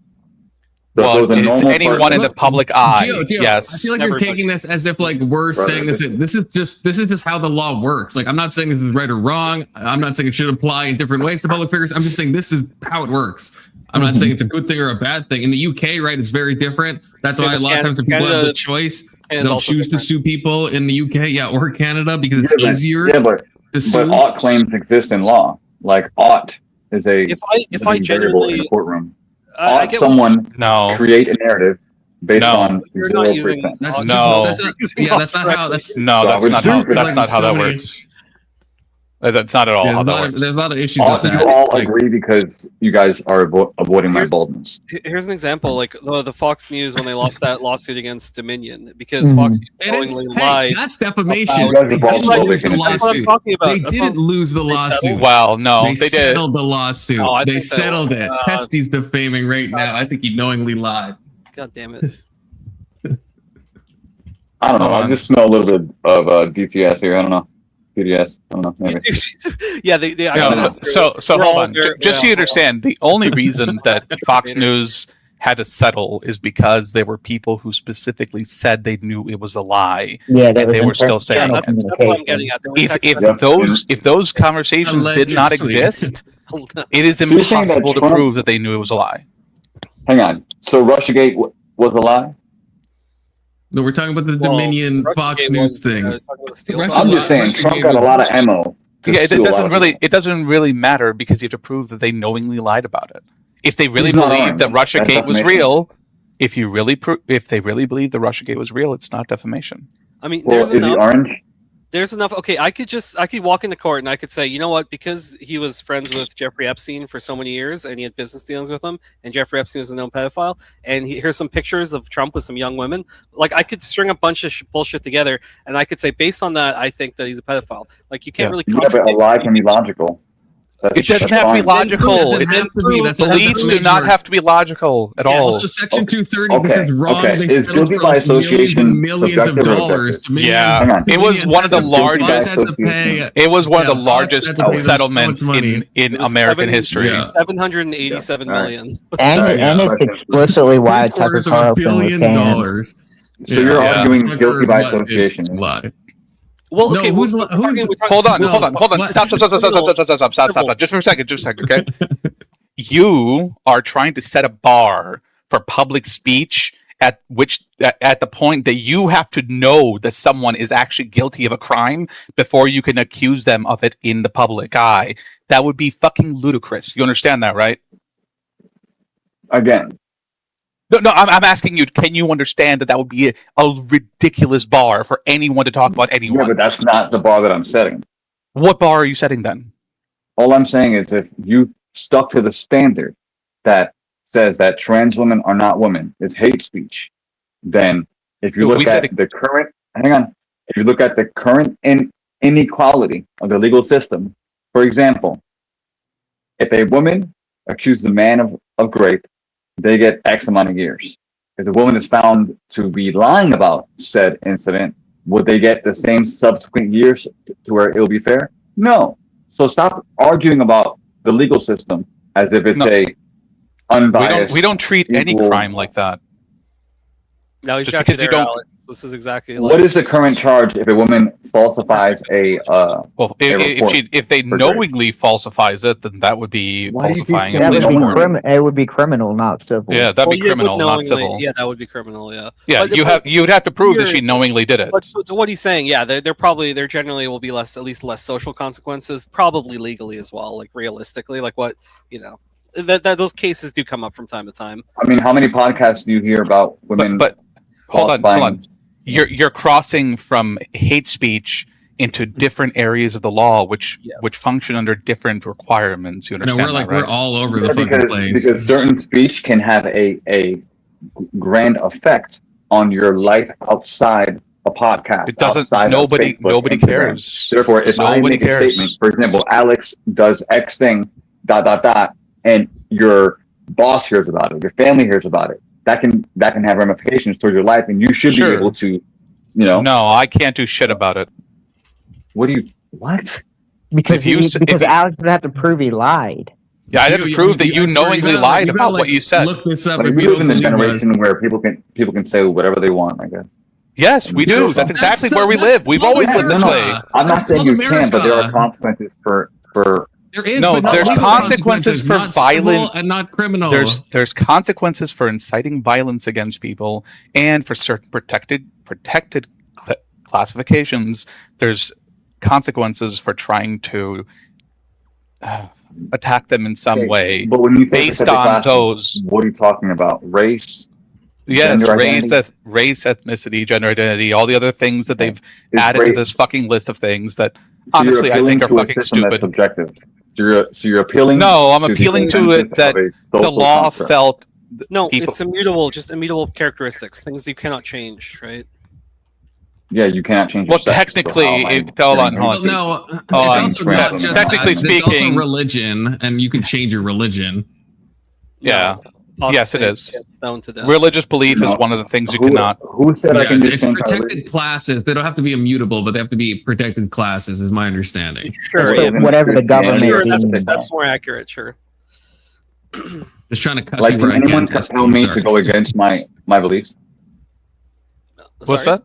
[SPEAKER 8] So if
[SPEAKER 9] Well,
[SPEAKER 8] it was a
[SPEAKER 9] it's
[SPEAKER 8] normal
[SPEAKER 9] anyone
[SPEAKER 8] person-
[SPEAKER 9] in the public eye.
[SPEAKER 2] Gio,
[SPEAKER 9] Yes.
[SPEAKER 2] I feel like you're taking this as if like we're
[SPEAKER 8] Brother,
[SPEAKER 2] saying this. This is just how the law works. Like I'm not saying this is right or wrong. I'm not saying it should apply in different ways to public figures. I'm just saying this is how it works. I'm not saying it's a good thing or a bad thing. In the UK, right, it's very different. That's why a lot of times when people have the choice, they'll choose to sue people in the UK, or Canada because it's easier to sue.
[SPEAKER 8] But ought claims exist in law. Like ought is a
[SPEAKER 7] If I
[SPEAKER 8] variable in
[SPEAKER 7] genuinely
[SPEAKER 8] the courtroom.
[SPEAKER 7] I
[SPEAKER 8] Ought
[SPEAKER 7] get
[SPEAKER 8] someone
[SPEAKER 9] No.
[SPEAKER 8] create a narrative based
[SPEAKER 9] No.
[SPEAKER 8] on
[SPEAKER 7] You're not
[SPEAKER 8] 0%?
[SPEAKER 7] using-
[SPEAKER 2] That's
[SPEAKER 9] No.
[SPEAKER 2] that's not how that's
[SPEAKER 9] No,
[SPEAKER 8] So I
[SPEAKER 9] that's
[SPEAKER 8] would
[SPEAKER 9] not
[SPEAKER 8] sue
[SPEAKER 9] how
[SPEAKER 8] for
[SPEAKER 9] that's
[SPEAKER 8] that.
[SPEAKER 9] not how that
[SPEAKER 2] So many-
[SPEAKER 9] works. That's not at all how that works.
[SPEAKER 2] There's a lot of issues
[SPEAKER 8] Ought
[SPEAKER 2] with
[SPEAKER 8] you
[SPEAKER 2] that.
[SPEAKER 8] all
[SPEAKER 2] Like,
[SPEAKER 8] agree because you guys are avoiding my
[SPEAKER 7] Here's-
[SPEAKER 8] boldness?
[SPEAKER 7] Here's an example, like the Fox News when they lost that lawsuit against Dominion because
[SPEAKER 3] Mhm.
[SPEAKER 7] Fox News
[SPEAKER 2] they didn't-
[SPEAKER 7] knowingly
[SPEAKER 2] hey,
[SPEAKER 7] lied.
[SPEAKER 2] that's defamation.
[SPEAKER 8] You guys are
[SPEAKER 2] They
[SPEAKER 8] both
[SPEAKER 2] didn't
[SPEAKER 8] public
[SPEAKER 2] lose the
[SPEAKER 8] and
[SPEAKER 7] That's what I'm
[SPEAKER 2] lawsuit.
[SPEAKER 7] talking about.
[SPEAKER 2] They
[SPEAKER 7] That's
[SPEAKER 2] didn't
[SPEAKER 7] what-
[SPEAKER 2] lose the lawsuit.
[SPEAKER 9] Well, no,
[SPEAKER 2] They
[SPEAKER 9] they did.
[SPEAKER 2] settled the lawsuit.
[SPEAKER 7] No, I
[SPEAKER 2] They
[SPEAKER 7] think that-
[SPEAKER 2] settled it. Testy's defaming right now. I think he knowingly lied.
[SPEAKER 7] God damn it.
[SPEAKER 8] I don't know.
[SPEAKER 9] Hold
[SPEAKER 8] I
[SPEAKER 9] on.
[SPEAKER 8] just smell a little bit of DTS here. I don't know. PDS. I don't know. Maybe.
[SPEAKER 7] Yeah, they
[SPEAKER 9] No,
[SPEAKER 8] don't know.
[SPEAKER 9] so
[SPEAKER 7] We're
[SPEAKER 9] hold
[SPEAKER 7] all
[SPEAKER 9] on.
[SPEAKER 7] there-
[SPEAKER 9] Just so you
[SPEAKER 7] yeah.
[SPEAKER 9] understand, the only reason that Fox News had to settle is because there were people who specifically said they knew it was a lie.
[SPEAKER 3] Yeah,
[SPEAKER 9] And they were still saying
[SPEAKER 7] that's,
[SPEAKER 9] it.
[SPEAKER 7] that's what I'm getting at. There were
[SPEAKER 9] If
[SPEAKER 7] text
[SPEAKER 9] if those conversations did not
[SPEAKER 2] Allegedly.
[SPEAKER 9] exist,
[SPEAKER 7] messages.
[SPEAKER 9] it is
[SPEAKER 8] So you're saying that
[SPEAKER 9] impossible to
[SPEAKER 8] Trump-
[SPEAKER 9] prove that they knew it was a lie.
[SPEAKER 8] Hang on. So Russiagate was a lie?
[SPEAKER 2] No, we're talking about the
[SPEAKER 7] Well,
[SPEAKER 2] Dominion
[SPEAKER 7] Russiagate
[SPEAKER 2] Fox
[SPEAKER 7] was,
[SPEAKER 2] News thing.
[SPEAKER 7] talking about the steel
[SPEAKER 2] Russia-
[SPEAKER 7] bomb.
[SPEAKER 8] I'm just saying Trump got a lot of ammo. to
[SPEAKER 9] Yeah,
[SPEAKER 8] sue a lot of people.
[SPEAKER 9] it doesn't really matter because you have to prove that they knowingly lied about it. If they really
[SPEAKER 8] He's not
[SPEAKER 9] believe
[SPEAKER 8] armed.
[SPEAKER 9] that Russiagate
[SPEAKER 8] That's
[SPEAKER 9] was
[SPEAKER 8] defamation.
[SPEAKER 9] real, if they really believe that Russiagate was real, it's not defamation.
[SPEAKER 7] I mean,
[SPEAKER 8] Well,
[SPEAKER 7] there's
[SPEAKER 8] is he
[SPEAKER 7] enough.
[SPEAKER 8] orange?
[SPEAKER 7] There's enough. Okay, I could walk into court and I could say, you know what? Because he was friends with Jeffrey Epstein for so many years and he had business dealings with him, and Jeffrey Epstein was a known pedophile, and here's some pictures of Trump with some young women. Like, I could string a bunch of bullshit together, and I could say, based on that, I think that he's a pedophile. Like, you can't really.
[SPEAKER 8] Yeah, but a lie can be logical.
[SPEAKER 9] It doesn't have to be
[SPEAKER 8] fine.
[SPEAKER 9] logical.
[SPEAKER 2] Doesn't
[SPEAKER 9] It
[SPEAKER 2] have to be. That's how
[SPEAKER 9] beliefs do not
[SPEAKER 2] defamation
[SPEAKER 9] have to be logical at
[SPEAKER 2] Yeah,
[SPEAKER 9] all.
[SPEAKER 2] also, Section
[SPEAKER 8] Okay.
[SPEAKER 2] 230, this is wrong.
[SPEAKER 8] Okay.
[SPEAKER 2] They
[SPEAKER 8] Is
[SPEAKER 2] settled
[SPEAKER 8] guilty
[SPEAKER 2] for
[SPEAKER 8] by
[SPEAKER 2] like millions
[SPEAKER 8] association
[SPEAKER 2] and millions of
[SPEAKER 8] subjective or
[SPEAKER 2] dollars.
[SPEAKER 8] objective?
[SPEAKER 2] Dominion-
[SPEAKER 9] Yeah,
[SPEAKER 8] Hang on.
[SPEAKER 9] it was one of the
[SPEAKER 2] Dominion
[SPEAKER 9] largest.
[SPEAKER 2] had to pay-
[SPEAKER 9] It was one of the
[SPEAKER 2] Fox
[SPEAKER 9] largest
[SPEAKER 2] had to pay them so much
[SPEAKER 9] settlements
[SPEAKER 2] money.
[SPEAKER 9] in
[SPEAKER 7] It was
[SPEAKER 9] American history.
[SPEAKER 2] Yeah.
[SPEAKER 7] 787
[SPEAKER 8] Yeah.
[SPEAKER 7] million.
[SPEAKER 3] And it's explicitly why Tucker
[SPEAKER 2] Quarters of $1
[SPEAKER 3] Carlson was
[SPEAKER 2] billion.
[SPEAKER 3] banned.
[SPEAKER 8] So you're
[SPEAKER 9] Yeah.
[SPEAKER 8] arguing
[SPEAKER 2] Tucker
[SPEAKER 8] guilty by
[SPEAKER 2] what did
[SPEAKER 8] association.
[SPEAKER 2] lie.
[SPEAKER 7] Well,
[SPEAKER 2] No,
[SPEAKER 7] okay.
[SPEAKER 2] who's-
[SPEAKER 7] we're talking-
[SPEAKER 2] who's-
[SPEAKER 7] we're talking-
[SPEAKER 9] Hold on,
[SPEAKER 2] No,
[SPEAKER 9] hold on.
[SPEAKER 2] what-
[SPEAKER 9] Stop. Just for a second, okay? You are trying to set a bar for public speech at the point that you have to know that someone is actually guilty of a crime before you can accuse them of it in the public eye. That would be fucking ludicrous. You understand that, right?
[SPEAKER 8] Again,
[SPEAKER 9] No, I'm asking you, can you understand that would be a ridiculous bar for anyone to talk about
[SPEAKER 8] yeah,
[SPEAKER 9] anyone?
[SPEAKER 8] but that's not the bar that I'm setting.
[SPEAKER 9] What bar are you setting then?
[SPEAKER 8] All I'm saying is if you stuck to the standard that says that trans women are not women, it's hate speech, then if you
[SPEAKER 9] No,
[SPEAKER 8] look
[SPEAKER 9] we said
[SPEAKER 8] at the current, hang on, if you look at the current inequality of the legal system, for example, if a woman accuses a man of rape, they get X amount of years. If the woman is found to be lying about said incident, would they get the same subsequent years to where it'll be fair? No. So stop arguing about the legal system as if it's
[SPEAKER 9] No.
[SPEAKER 8] a unbiased.
[SPEAKER 9] We don't treat any
[SPEAKER 8] equal-
[SPEAKER 9] crime like that.
[SPEAKER 7] No, he's
[SPEAKER 9] Just
[SPEAKER 7] got
[SPEAKER 9] because
[SPEAKER 7] you
[SPEAKER 9] you
[SPEAKER 7] there,
[SPEAKER 9] don't-
[SPEAKER 7] Alex. This is exactly like.
[SPEAKER 8] What is the current charge if a woman falsifies a?
[SPEAKER 9] Well, if they
[SPEAKER 8] for
[SPEAKER 9] knowingly falsifies it, then that would be
[SPEAKER 8] Why do you keep
[SPEAKER 9] falsifying
[SPEAKER 8] saying
[SPEAKER 9] a
[SPEAKER 3] That would
[SPEAKER 8] that?
[SPEAKER 9] police
[SPEAKER 3] be
[SPEAKER 9] report.
[SPEAKER 3] it would be criminal, not civil.
[SPEAKER 9] Yeah, that'd be
[SPEAKER 7] Well, yeah,
[SPEAKER 9] criminal,
[SPEAKER 7] but
[SPEAKER 9] not
[SPEAKER 7] knowingly-
[SPEAKER 9] civil.
[SPEAKER 7] Yeah, that would be criminal. Yeah.
[SPEAKER 9] Yeah,
[SPEAKER 7] But-
[SPEAKER 9] you would have to prove that
[SPEAKER 7] you're-
[SPEAKER 9] she knowingly did it.
[SPEAKER 7] But so what he's saying, yeah, there generally will be at least less social consequences, probably legally as well, like realistically, like what that those cases do come up from time to time.
[SPEAKER 8] I mean, how many podcasts do you hear about women?
[SPEAKER 9] But hold on.
[SPEAKER 8] falsifying-
[SPEAKER 9] You're crossing from hate speech into different areas of the law, which function under different requirements. You
[SPEAKER 2] No,
[SPEAKER 9] understand
[SPEAKER 2] we're like
[SPEAKER 9] that, right?
[SPEAKER 2] we're all over
[SPEAKER 8] Yeah,
[SPEAKER 2] the fucking place.
[SPEAKER 8] because certain speech can have a grand effect on your life outside a podcast.
[SPEAKER 9] It doesn't.
[SPEAKER 8] outside of
[SPEAKER 9] Nobody
[SPEAKER 8] Facebook,
[SPEAKER 9] nobody
[SPEAKER 8] Instagram.
[SPEAKER 9] cares.
[SPEAKER 8] Therefore, if I
[SPEAKER 9] Nobody
[SPEAKER 8] make a
[SPEAKER 9] cares.
[SPEAKER 8] statement, for example, Alex does X thing, ... and your boss hears about it, your family hears about it, that can have ramifications towards your life, and you should
[SPEAKER 9] Sure.
[SPEAKER 8] be able to,
[SPEAKER 9] No, I can't do shit about it.
[SPEAKER 8] What?
[SPEAKER 3] Because
[SPEAKER 9] If you s-
[SPEAKER 3] because
[SPEAKER 9] if you-
[SPEAKER 3] Alex would have to prove he lied.
[SPEAKER 9] Yeah, I had to prove that you knowingly lied about what you said.
[SPEAKER 2] Look this up.
[SPEAKER 8] Like,
[SPEAKER 2] if
[SPEAKER 8] we
[SPEAKER 2] you
[SPEAKER 8] live in
[SPEAKER 2] don't
[SPEAKER 8] the
[SPEAKER 2] believe us.
[SPEAKER 8] generation where people can say whatever they want, I guess.
[SPEAKER 9] Yes, we do. That's exactly where we live. We've always lived this way.
[SPEAKER 8] I'm not saying you
[SPEAKER 2] America.
[SPEAKER 8] can, but there are consequences for
[SPEAKER 2] There is,
[SPEAKER 9] No,
[SPEAKER 2] but not
[SPEAKER 9] there's
[SPEAKER 2] legal
[SPEAKER 9] consequences for
[SPEAKER 2] not civil
[SPEAKER 9] violent-
[SPEAKER 2] and not criminal.
[SPEAKER 9] There's consequences for inciting violence against people, and for certain protected classifications, there's consequences for trying to attack them in some way
[SPEAKER 8] But when you say
[SPEAKER 9] based
[SPEAKER 8] protected
[SPEAKER 9] on
[SPEAKER 8] classes,
[SPEAKER 9] those.
[SPEAKER 8] what are you talking about? Race?
[SPEAKER 9] Yes,
[SPEAKER 8] Gender
[SPEAKER 9] race,
[SPEAKER 8] identity?
[SPEAKER 9] race, ethnicity, gender identity, all the other things that they've
[SPEAKER 8] Is
[SPEAKER 9] added to
[SPEAKER 8] race-
[SPEAKER 9] this fucking list of things that
[SPEAKER 8] so you're
[SPEAKER 9] honestly I
[SPEAKER 8] appealing
[SPEAKER 9] think are
[SPEAKER 8] to a
[SPEAKER 9] fucking
[SPEAKER 8] system that's
[SPEAKER 9] stupid.
[SPEAKER 8] subjective. So you're appealing.
[SPEAKER 9] No, I'm
[SPEAKER 8] to the
[SPEAKER 9] appealing to
[SPEAKER 8] consensus
[SPEAKER 9] it that
[SPEAKER 8] of a
[SPEAKER 9] the
[SPEAKER 8] social
[SPEAKER 9] law
[SPEAKER 8] construct.
[SPEAKER 9] felt
[SPEAKER 7] No,
[SPEAKER 9] people.
[SPEAKER 7] it's immutable, just immutable characteristics, things you cannot change, right?
[SPEAKER 8] Yeah, you cannot change.
[SPEAKER 9] Well,
[SPEAKER 8] your sex, so
[SPEAKER 9] technically,
[SPEAKER 8] how am I
[SPEAKER 9] hold on,
[SPEAKER 8] doing
[SPEAKER 9] hold on.
[SPEAKER 2] Well, no, it's
[SPEAKER 9] Oh,
[SPEAKER 2] also not
[SPEAKER 8] te-
[SPEAKER 2] just
[SPEAKER 9] technically
[SPEAKER 2] that. It's also
[SPEAKER 9] speaking-
[SPEAKER 2] religion, and you can change your religion.
[SPEAKER 9] Yeah.
[SPEAKER 7] No,
[SPEAKER 9] Yes, it
[SPEAKER 7] apostate
[SPEAKER 9] is.
[SPEAKER 7] gets stoned to death.
[SPEAKER 9] Religious belief is
[SPEAKER 8] No.
[SPEAKER 9] one of the things you
[SPEAKER 8] Who-
[SPEAKER 9] cannot.
[SPEAKER 8] Who said I
[SPEAKER 2] Yeah,
[SPEAKER 8] can
[SPEAKER 2] it's,
[SPEAKER 8] just
[SPEAKER 2] it's
[SPEAKER 8] change my
[SPEAKER 2] protected
[SPEAKER 8] religion?
[SPEAKER 2] classes. They don't have to be immutable, but they have to be protected classes, is my understanding.
[SPEAKER 7] Sure,
[SPEAKER 3] So
[SPEAKER 7] yeah,
[SPEAKER 3] whatever the government
[SPEAKER 7] sure,
[SPEAKER 3] deems-
[SPEAKER 7] that's more accurate. Sure.
[SPEAKER 2] Just trying to cut
[SPEAKER 8] Like,
[SPEAKER 2] you where
[SPEAKER 8] can
[SPEAKER 2] I
[SPEAKER 8] anyone
[SPEAKER 2] can. Test
[SPEAKER 8] tell
[SPEAKER 2] you,
[SPEAKER 8] me
[SPEAKER 2] sorry.
[SPEAKER 8] to go against my beliefs?
[SPEAKER 9] What's
[SPEAKER 7] Sorry?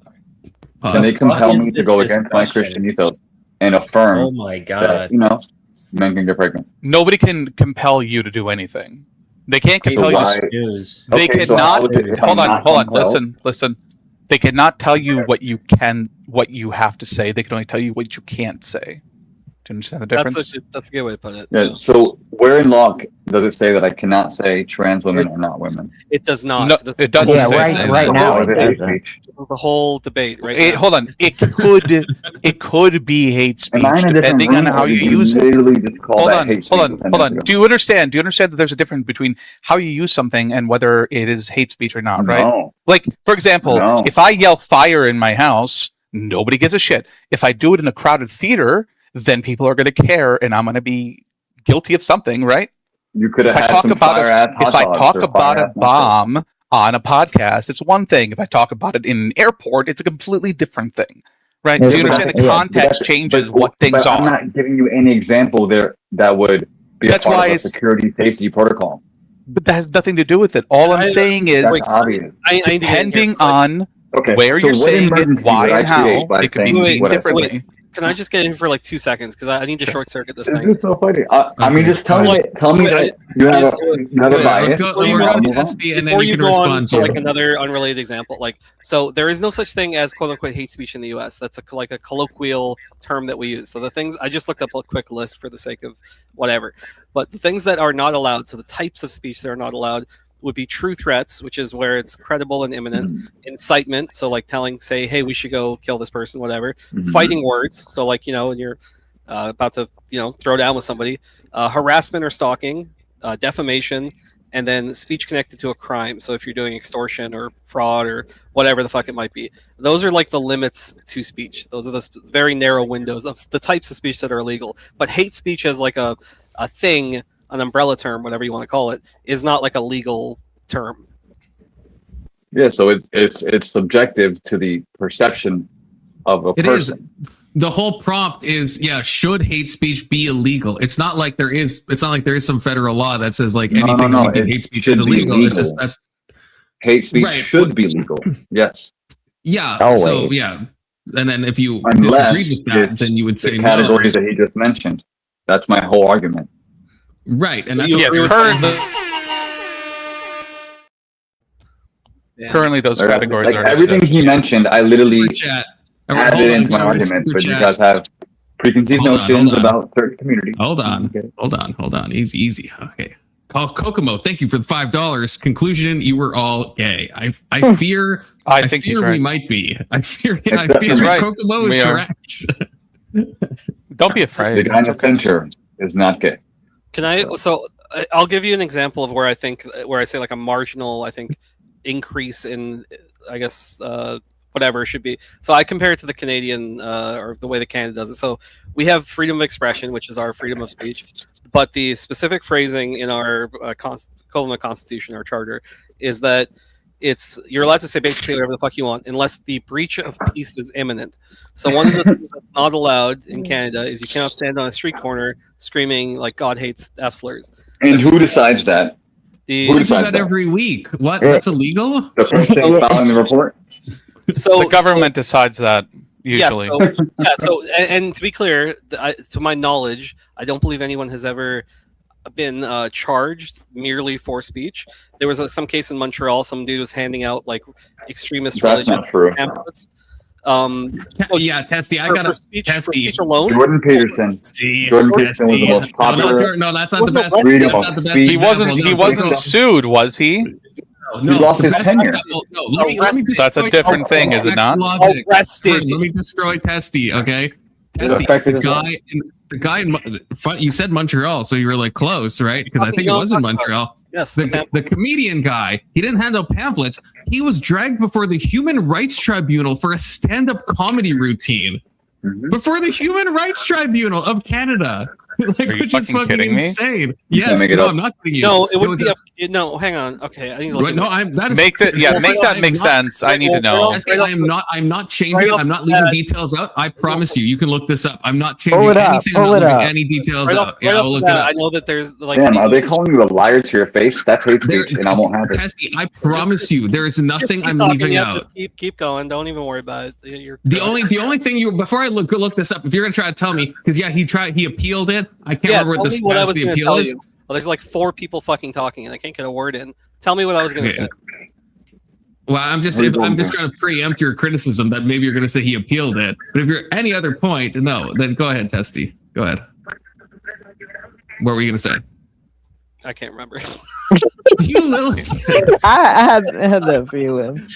[SPEAKER 9] that?
[SPEAKER 8] Can they
[SPEAKER 2] Pause.
[SPEAKER 8] compel
[SPEAKER 10] fuck is
[SPEAKER 8] me to
[SPEAKER 10] this
[SPEAKER 8] go against my
[SPEAKER 10] discussion?
[SPEAKER 8] Christian ethos and affirm
[SPEAKER 10] Oh my
[SPEAKER 8] that,
[SPEAKER 10] god.
[SPEAKER 8] men can get pregnant?
[SPEAKER 9] Nobody can compel you to do anything. They can't compel you.
[SPEAKER 8] why-
[SPEAKER 10] Jews.
[SPEAKER 9] They
[SPEAKER 8] Okay, so how
[SPEAKER 9] cannot.
[SPEAKER 8] is it if I'm
[SPEAKER 9] Hold on,
[SPEAKER 8] not
[SPEAKER 9] hold on.
[SPEAKER 8] compelled?
[SPEAKER 9] Listen. They cannot tell you what you have to say. They can only tell you what you can't say. Do you understand the difference?
[SPEAKER 7] That's a good way to put it.
[SPEAKER 8] Yeah. So where in law does it say that I cannot say trans women are not women?
[SPEAKER 7] It does not.
[SPEAKER 9] No,
[SPEAKER 7] That's
[SPEAKER 9] it doesn't
[SPEAKER 3] Yeah,
[SPEAKER 9] say
[SPEAKER 3] right,
[SPEAKER 9] that.
[SPEAKER 3] right now
[SPEAKER 8] Or
[SPEAKER 3] it
[SPEAKER 8] is it hate
[SPEAKER 3] doesn't.
[SPEAKER 8] speech?
[SPEAKER 7] the whole debate, right? now.
[SPEAKER 9] Hold on. It could be hate speech
[SPEAKER 8] Am I in a different
[SPEAKER 9] depending on
[SPEAKER 8] room,
[SPEAKER 9] how
[SPEAKER 8] or
[SPEAKER 9] you
[SPEAKER 8] did
[SPEAKER 9] use it.
[SPEAKER 8] literally just call
[SPEAKER 9] Hold
[SPEAKER 8] that
[SPEAKER 9] on,
[SPEAKER 8] hate
[SPEAKER 9] hold
[SPEAKER 8] speech
[SPEAKER 9] on,
[SPEAKER 8] 10
[SPEAKER 9] hold on.
[SPEAKER 8] minutes ago?
[SPEAKER 9] Do you understand? Do you understand that there's a difference between how you use something and whether it is hate speech or not, right?
[SPEAKER 8] No.
[SPEAKER 9] Like, for example,
[SPEAKER 8] No.
[SPEAKER 9] if I yell fire in my house, nobody gives a shit. If I do it in a crowded theater, then people are going to care and I'm going to be guilty of something, right?
[SPEAKER 8] You could have
[SPEAKER 9] If I
[SPEAKER 8] had
[SPEAKER 9] talk
[SPEAKER 8] some
[SPEAKER 9] about
[SPEAKER 8] fire-ass hot
[SPEAKER 9] if I
[SPEAKER 8] dogs
[SPEAKER 9] talk
[SPEAKER 8] or
[SPEAKER 9] about a
[SPEAKER 8] fire-ass nachos.
[SPEAKER 9] bomb on a podcast, it's one thing. If I talk about it in an airport, it's a completely different thing, right?
[SPEAKER 3] Yeah,
[SPEAKER 9] Do you
[SPEAKER 3] but
[SPEAKER 9] understand?
[SPEAKER 3] that's-
[SPEAKER 9] The
[SPEAKER 3] yeah,
[SPEAKER 9] context
[SPEAKER 8] But
[SPEAKER 9] changes what things
[SPEAKER 8] but I'm
[SPEAKER 9] are.
[SPEAKER 8] not giving you any example there that would be
[SPEAKER 9] That's
[SPEAKER 8] a part
[SPEAKER 9] why
[SPEAKER 8] of a
[SPEAKER 9] it's-
[SPEAKER 8] security safety protocol.
[SPEAKER 9] But that has nothing to do with it. All I'm saying is,
[SPEAKER 8] That's obvious.
[SPEAKER 7] I need to get in
[SPEAKER 9] depending
[SPEAKER 7] here, but
[SPEAKER 9] on
[SPEAKER 8] Okay.
[SPEAKER 9] where
[SPEAKER 8] so
[SPEAKER 9] you're
[SPEAKER 8] what
[SPEAKER 9] saying it,
[SPEAKER 8] emergency
[SPEAKER 9] why
[SPEAKER 8] would I
[SPEAKER 9] and how,
[SPEAKER 8] create by
[SPEAKER 9] it could be
[SPEAKER 8] saying
[SPEAKER 9] seen
[SPEAKER 8] what I said?
[SPEAKER 9] differently.
[SPEAKER 7] can I just get in for like 2 seconds because I need to short circuit this
[SPEAKER 8] This
[SPEAKER 7] thing.
[SPEAKER 8] is so funny. I mean,
[SPEAKER 2] Okay.
[SPEAKER 8] just tell me
[SPEAKER 7] Wait,
[SPEAKER 8] that you have
[SPEAKER 7] just-
[SPEAKER 8] a
[SPEAKER 2] Yeah,
[SPEAKER 8] bias.
[SPEAKER 2] let's go.
[SPEAKER 7] Before you
[SPEAKER 2] We're
[SPEAKER 7] go
[SPEAKER 2] going
[SPEAKER 7] on-
[SPEAKER 2] to
[SPEAKER 8] Move on.
[SPEAKER 2] test the, and then
[SPEAKER 7] Before
[SPEAKER 2] you
[SPEAKER 7] you
[SPEAKER 2] can
[SPEAKER 7] go on
[SPEAKER 2] respond
[SPEAKER 7] to
[SPEAKER 2] to
[SPEAKER 7] like
[SPEAKER 2] it.
[SPEAKER 7] another unrelated example, like so there is no such thing as quote unquote hate speech in the U.S. That's like a colloquial term that we use. So the things I just looked up a quick list for the sake of whatever, but the things that are not allowed. So the types of speech that are not allowed would be true threats, which is where it's credible and imminent. Incitement, so like say, hey, we should go kill this person, whatever.
[SPEAKER 8] Mhm.
[SPEAKER 7] Fighting words, so like when you're about to throw down with somebody. Harassment or stalking, defamation, and then speech connected to a crime. So if you're doing extortion or fraud or whatever the fuck it might be, those are like the limits to speech. Those are the very narrow windows of the types of speech that are illegal. But hate speech as like a thing, an umbrella term, whatever you want to call it, is not like a legal term.
[SPEAKER 8] Yeah, so it's subjective to the perception of a
[SPEAKER 2] It is.
[SPEAKER 8] person.
[SPEAKER 2] The whole prompt is, should hate speech be illegal? It's not like there is some federal law that says like anything related to
[SPEAKER 8] it
[SPEAKER 2] hate speech
[SPEAKER 8] should
[SPEAKER 2] is
[SPEAKER 8] be
[SPEAKER 2] illegal. It's just that's
[SPEAKER 8] Hate speech
[SPEAKER 2] Right,
[SPEAKER 8] should
[SPEAKER 2] but-
[SPEAKER 8] be legal. Yes.
[SPEAKER 2] yeah.
[SPEAKER 3] Always.
[SPEAKER 2] So yeah, and then if you
[SPEAKER 8] Unless
[SPEAKER 2] disagree with that,
[SPEAKER 8] it's
[SPEAKER 2] then you would
[SPEAKER 8] the
[SPEAKER 2] say
[SPEAKER 8] categories
[SPEAKER 2] no.
[SPEAKER 8] that he just mentioned. That's my whole argument.
[SPEAKER 2] Right, and that's
[SPEAKER 7] You
[SPEAKER 2] what
[SPEAKER 9] Yes,
[SPEAKER 7] agree
[SPEAKER 2] we're
[SPEAKER 7] with
[SPEAKER 2] saying.
[SPEAKER 9] currently those
[SPEAKER 8] Like,
[SPEAKER 9] categories
[SPEAKER 8] like
[SPEAKER 9] are
[SPEAKER 8] everything he mentioned, I literally
[SPEAKER 2] Super chat.
[SPEAKER 8] added
[SPEAKER 2] Hold
[SPEAKER 8] it
[SPEAKER 2] on,
[SPEAKER 8] into my
[SPEAKER 2] Joey,
[SPEAKER 8] argument,
[SPEAKER 2] super
[SPEAKER 8] but you
[SPEAKER 2] chat.
[SPEAKER 8] guys have preconceived
[SPEAKER 2] Hold on,
[SPEAKER 8] notions
[SPEAKER 2] hold on.
[SPEAKER 8] about certain communities.
[SPEAKER 2] Hold on.
[SPEAKER 8] Okay.
[SPEAKER 2] Hold on. Easy. Okay. Call Kokomo. Thank you for the $5. Conclusion: you were all gay. I fear.
[SPEAKER 9] I think he's
[SPEAKER 2] fear we
[SPEAKER 9] right.
[SPEAKER 2] might be. I fear
[SPEAKER 8] Except
[SPEAKER 2] fear
[SPEAKER 8] for
[SPEAKER 9] me.
[SPEAKER 2] Kokomo is
[SPEAKER 9] We are.
[SPEAKER 2] correct.
[SPEAKER 9] Don't be
[SPEAKER 8] The
[SPEAKER 9] afraid.
[SPEAKER 8] guy in
[SPEAKER 9] It's
[SPEAKER 8] the
[SPEAKER 9] okay.
[SPEAKER 8] center is not gay.
[SPEAKER 7] Can I? So I'll give you an example of where I say like a marginal, increase in, I guess, whatever it should be. So I compare it to the Canadian or the way that Canada does it. So we have freedom of expression, which is our freedom of speech, but the specific phrasing in our equivalent constitution, our charter, is that you're allowed to say basically whatever the fuck you want unless the breach of peace is imminent. So one of the things that's not allowed in Canada is you cannot stand on a street corner screaming like God hates F slurs.
[SPEAKER 8] And who decides that?
[SPEAKER 7] The,
[SPEAKER 8] Who
[SPEAKER 2] We do
[SPEAKER 8] decides
[SPEAKER 2] that
[SPEAKER 8] that?
[SPEAKER 2] every week. What?
[SPEAKER 3] Yeah.
[SPEAKER 2] That's illegal?
[SPEAKER 8] The person filing the report?
[SPEAKER 7] so
[SPEAKER 9] The government decides that usually.
[SPEAKER 7] And to be clear, to my knowledge, I don't believe anyone has ever been charged merely for speech. There was some case in Montreal. Some dude was handing out like extremist
[SPEAKER 8] That's
[SPEAKER 7] religion
[SPEAKER 8] not true.
[SPEAKER 7] pamphlets.
[SPEAKER 2] Yeah, Testy. I got
[SPEAKER 7] for
[SPEAKER 2] a
[SPEAKER 7] speech,
[SPEAKER 2] Testy.
[SPEAKER 7] alone.
[SPEAKER 8] Jordan Peterson.
[SPEAKER 2] Testy.
[SPEAKER 8] Jordan Peterson was the most popular.
[SPEAKER 2] No, that's not the
[SPEAKER 7] Wasn't
[SPEAKER 2] best.
[SPEAKER 8] freedom
[SPEAKER 2] That's
[SPEAKER 8] of
[SPEAKER 2] not the best.
[SPEAKER 8] speech.
[SPEAKER 9] He
[SPEAKER 2] example.
[SPEAKER 9] wasn't.
[SPEAKER 2] No,
[SPEAKER 9] He wasn't
[SPEAKER 2] no,
[SPEAKER 9] sued, was he?
[SPEAKER 2] no,
[SPEAKER 8] He lost
[SPEAKER 2] the
[SPEAKER 8] his
[SPEAKER 2] best
[SPEAKER 8] tenure.
[SPEAKER 2] example- No, let me
[SPEAKER 9] That's a
[SPEAKER 2] destroy
[SPEAKER 9] different thing, is it not?
[SPEAKER 2] logic.
[SPEAKER 7] Arrested.
[SPEAKER 2] Let me destroy Testy, okay?
[SPEAKER 8] It
[SPEAKER 2] Testy,
[SPEAKER 8] affected
[SPEAKER 2] the
[SPEAKER 8] his life.
[SPEAKER 2] guy, you said Montreal, so you were like close, right? Because I think it was in Montreal.
[SPEAKER 7] Yes.
[SPEAKER 2] The comedian guy, he didn't hand out pamphlets. He was dragged before the Human Rights Tribunal for a stand-up comedy routine.
[SPEAKER 8] Mhm.
[SPEAKER 2] Before the Human Rights Tribunal of Canada. Like,
[SPEAKER 9] Are you
[SPEAKER 2] which is
[SPEAKER 9] fucking
[SPEAKER 2] fucking
[SPEAKER 9] kidding me?
[SPEAKER 2] insane.
[SPEAKER 8] You
[SPEAKER 2] Yes,
[SPEAKER 8] can't make it
[SPEAKER 2] no,
[SPEAKER 8] up.
[SPEAKER 2] I'm not kidding you.
[SPEAKER 7] No, it would
[SPEAKER 2] was
[SPEAKER 7] be no. Hang on. Okay, I need to look.
[SPEAKER 2] no, that is
[SPEAKER 9] Make that. Yeah, make that make sense. I need to know.
[SPEAKER 2] I'm not changing
[SPEAKER 7] Right
[SPEAKER 2] it.
[SPEAKER 7] off
[SPEAKER 2] I'm not
[SPEAKER 7] the
[SPEAKER 2] leaving
[SPEAKER 7] bat.
[SPEAKER 2] details out. I promise you. You can look this up. I'm not changing
[SPEAKER 3] Pull it up,
[SPEAKER 2] anything.
[SPEAKER 3] pull
[SPEAKER 2] I'm
[SPEAKER 3] it
[SPEAKER 2] not leaving
[SPEAKER 3] up.
[SPEAKER 2] any details
[SPEAKER 7] Right
[SPEAKER 2] out.
[SPEAKER 7] off,
[SPEAKER 2] Yeah,
[SPEAKER 7] right
[SPEAKER 2] I'll
[SPEAKER 7] off
[SPEAKER 2] look
[SPEAKER 7] the
[SPEAKER 2] it
[SPEAKER 7] bat,
[SPEAKER 2] up.
[SPEAKER 7] I know that there's like.
[SPEAKER 8] Damn, are they calling you a liar to your face? That's hate
[SPEAKER 2] There-
[SPEAKER 8] speech, and I won't have it.
[SPEAKER 2] Testy, I promise you, there is nothing
[SPEAKER 7] keep
[SPEAKER 2] I'm
[SPEAKER 7] talking,
[SPEAKER 2] leaving
[SPEAKER 7] yeah,
[SPEAKER 2] out.
[SPEAKER 7] Just keep going. Don't even worry about it. You're
[SPEAKER 2] The only thing you before I look this up, if you're gonna try to tell me, because yeah, he appealed it. I can't remember what
[SPEAKER 7] tell me what I
[SPEAKER 2] the
[SPEAKER 7] was going to
[SPEAKER 2] appeal
[SPEAKER 7] tell
[SPEAKER 2] is.
[SPEAKER 7] you. Well, there's like 4 people fucking talking, and I can't get a word in. Tell me what I was going to
[SPEAKER 2] Okay.
[SPEAKER 7] say.
[SPEAKER 2] Well, I'm just
[SPEAKER 8] What are you
[SPEAKER 2] I'm
[SPEAKER 8] going
[SPEAKER 2] just
[SPEAKER 8] for?
[SPEAKER 2] trying to preempt your criticism that maybe you're gonna say he appealed it. But if you're any other point, no, then go ahead, Testy. Go ahead. What were you gonna say?
[SPEAKER 7] I can't remember.
[SPEAKER 2] You little.
[SPEAKER 3] I had that feeling.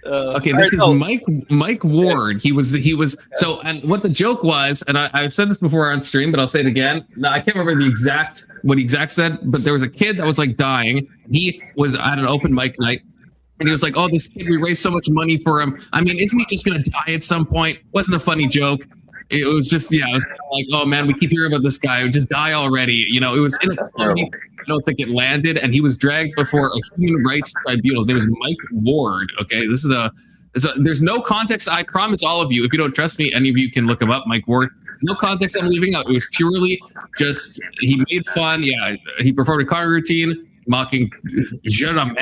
[SPEAKER 2] Okay, this is Mike Ward. He was so, and what the joke was, and I've said this before on stream, but I'll say it again. No, I can't remember what he exact said, but there was a kid that was like dying. He was at an open mic night, and he was like, "Oh, this kid, we raised so much money for him. I mean, isn't he just gonna die at some point?" Wasn't a funny joke. It was just, yeah, it was like, oh man, we keep hearing about this guy who just die already. You know, it was in a comedy. I don't think it landed, and he was dragged before a human rights tribunal. His name was Mike Ward. Okay, this is there's no context. I promise all of you, if you don't trust me, any of you can look him up. Mike Ward. No context I'm leaving out. It was purely just he made fun. Yeah, he performed a comedy routine mocking Jerome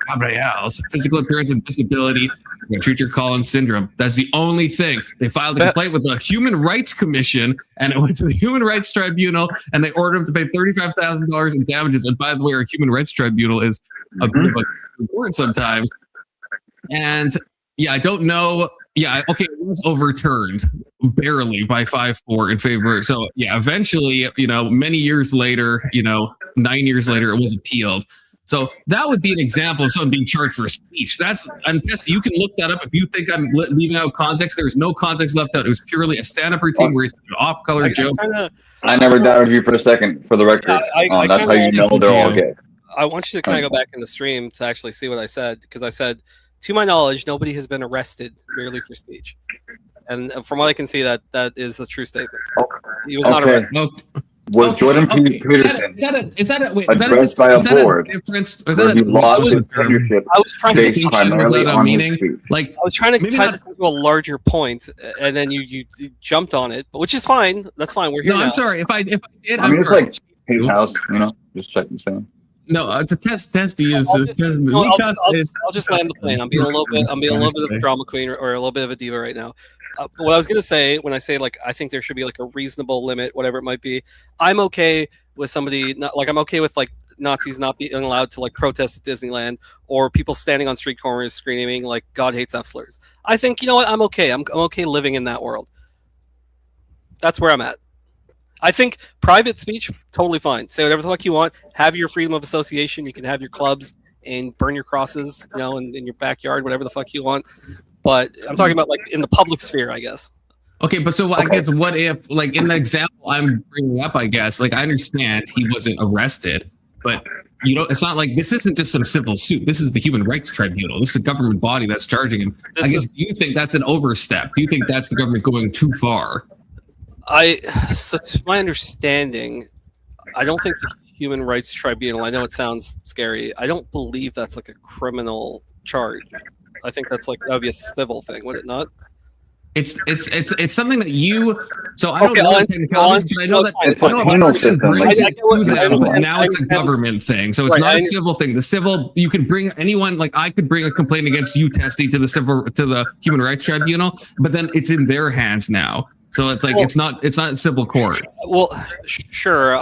[SPEAKER 2] Gabriel's physical appearance and disability. Treacher Collins syndrome. That's the only thing. They filed a complaint with the Human Rights Commission, and it went to the Human Rights Tribunal, and they ordered him to pay $35,000 in damages. And by the way, our Human Rights Tribunal is a bit of a report sometimes. And yeah, I don't know. Yeah, okay, it was overturned barely by 5-4 in favor. So yeah, eventually, many years later, 9 years later, it was appealed. So that would be an example of someone being charged for speech. And Tess, you can look that up if you think I'm leaving out context. There's no context left out. It was purely a stand-up routine where he's an off-color joke.
[SPEAKER 8] I never doubted you for a second, for the record. That's how you know they're all gay.
[SPEAKER 7] I want you to kind of go back in the stream to actually see what I said, because I said, to my knowledge, nobody has been arrested merely for speech. And from what I can see, that is a true statement. He was not arrested.
[SPEAKER 8] Was Jordan Peterson addressed by a board where he lost his tenureship based primarily on his speech?
[SPEAKER 7] Like, I was trying to tie this into a larger point, and then you jumped on it, which is fine. That's fine. We're here now.
[SPEAKER 2] I'm sorry. If I did,
[SPEAKER 8] I mean, it's like his house, just checking saying.
[SPEAKER 2] No, to test you.
[SPEAKER 7] I'll just land the plane. I'm being a little bit of a drama queen or a little bit of a diva right now. What I was gonna say when I say I think there should be a reasonable limit, whatever it might be. I'm okay with somebody I'm okay with Nazis not being allowed to protest at Disneyland, or people standing on street corners screaming God hates F slurs. I think I'm okay. I'm okay living in that world. That's where I'm at. I think private speech, totally fine. Say whatever the fuck you want. Have your freedom of association. You can have your clubs and burn your crosses, in your backyard, whatever the fuck you want. But I'm talking about in the public sphere, I guess.
[SPEAKER 2] Okay, but I guess what if, in the example I'm bringing up, I guess, I understand he wasn't arrested, but it's not this isn't just some civil suit. This is the Human Rights Tribunal. This is a government body that's charging him. Do you think that's an overstep? Do you think that's the government going too far?
[SPEAKER 7] So to my understanding, I don't think the Human Rights Tribunal, I know it sounds scary, I don't believe that's a criminal charge. I think that's that would be a civil thing, would it not?
[SPEAKER 2] It's something that you. So I don't
[SPEAKER 7] Okay,
[SPEAKER 2] know
[SPEAKER 7] I'll
[SPEAKER 2] the
[SPEAKER 7] answer-
[SPEAKER 2] technicalities, but I know that
[SPEAKER 8] It's
[SPEAKER 2] I
[SPEAKER 8] a
[SPEAKER 2] know
[SPEAKER 8] penal
[SPEAKER 2] a person
[SPEAKER 8] system,
[SPEAKER 2] brings
[SPEAKER 8] like-
[SPEAKER 2] it to them, but
[SPEAKER 7] I
[SPEAKER 2] now it's a
[SPEAKER 7] understand.
[SPEAKER 2] government thing. So it's
[SPEAKER 7] Right,
[SPEAKER 2] not
[SPEAKER 7] I
[SPEAKER 2] a civil thing. The civil, you can bring anyone. Like I could bring a complaint against you, Testy, to the Human Rights Tribunal, but then it's in their hands now. So it's like
[SPEAKER 7] Well-
[SPEAKER 2] it's not civil court.
[SPEAKER 7] Well, sure.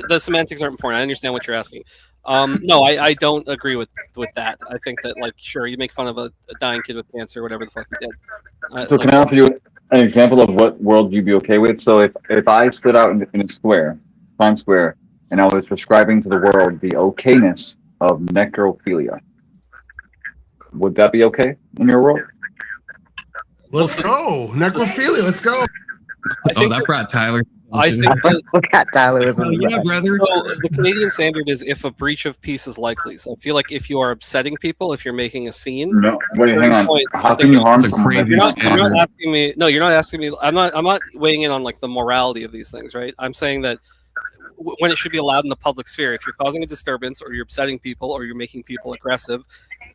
[SPEAKER 7] The semantics are important. I understand what you're asking. No, I don't agree with that. I think that, like, sure, you make fun of a dying kid with cancer or whatever the fuck you did.
[SPEAKER 8] So can I offer you an example of what world you'd be okay with? So if I stood out in a square, Times Square, and I was prescribing to the world the okayness of necrophilia, would that be okay in your world?
[SPEAKER 1] Let's go. Necrophilia, let's go.
[SPEAKER 2] Oh, that brought Tyler.
[SPEAKER 7] I think that,
[SPEAKER 3] Look at Tyler.
[SPEAKER 2] Oh, yeah, brother.
[SPEAKER 7] so the Canadian standard is if a breach of peace is likely. So I feel like if you are upsetting people, if you're making a scene,
[SPEAKER 8] No. Wait, hang on.
[SPEAKER 7] Point,
[SPEAKER 8] How
[SPEAKER 7] I
[SPEAKER 8] can
[SPEAKER 7] think
[SPEAKER 8] you harm
[SPEAKER 2] that's a
[SPEAKER 8] someone?
[SPEAKER 2] crazy
[SPEAKER 8] That's
[SPEAKER 7] you're
[SPEAKER 8] not
[SPEAKER 7] not asking me. No, you're not asking me. I'm not weighing in on like the morality of these things, right? I'm saying that when it should be allowed in the public sphere, if you're causing a disturbance or you're upsetting people or you're making people aggressive,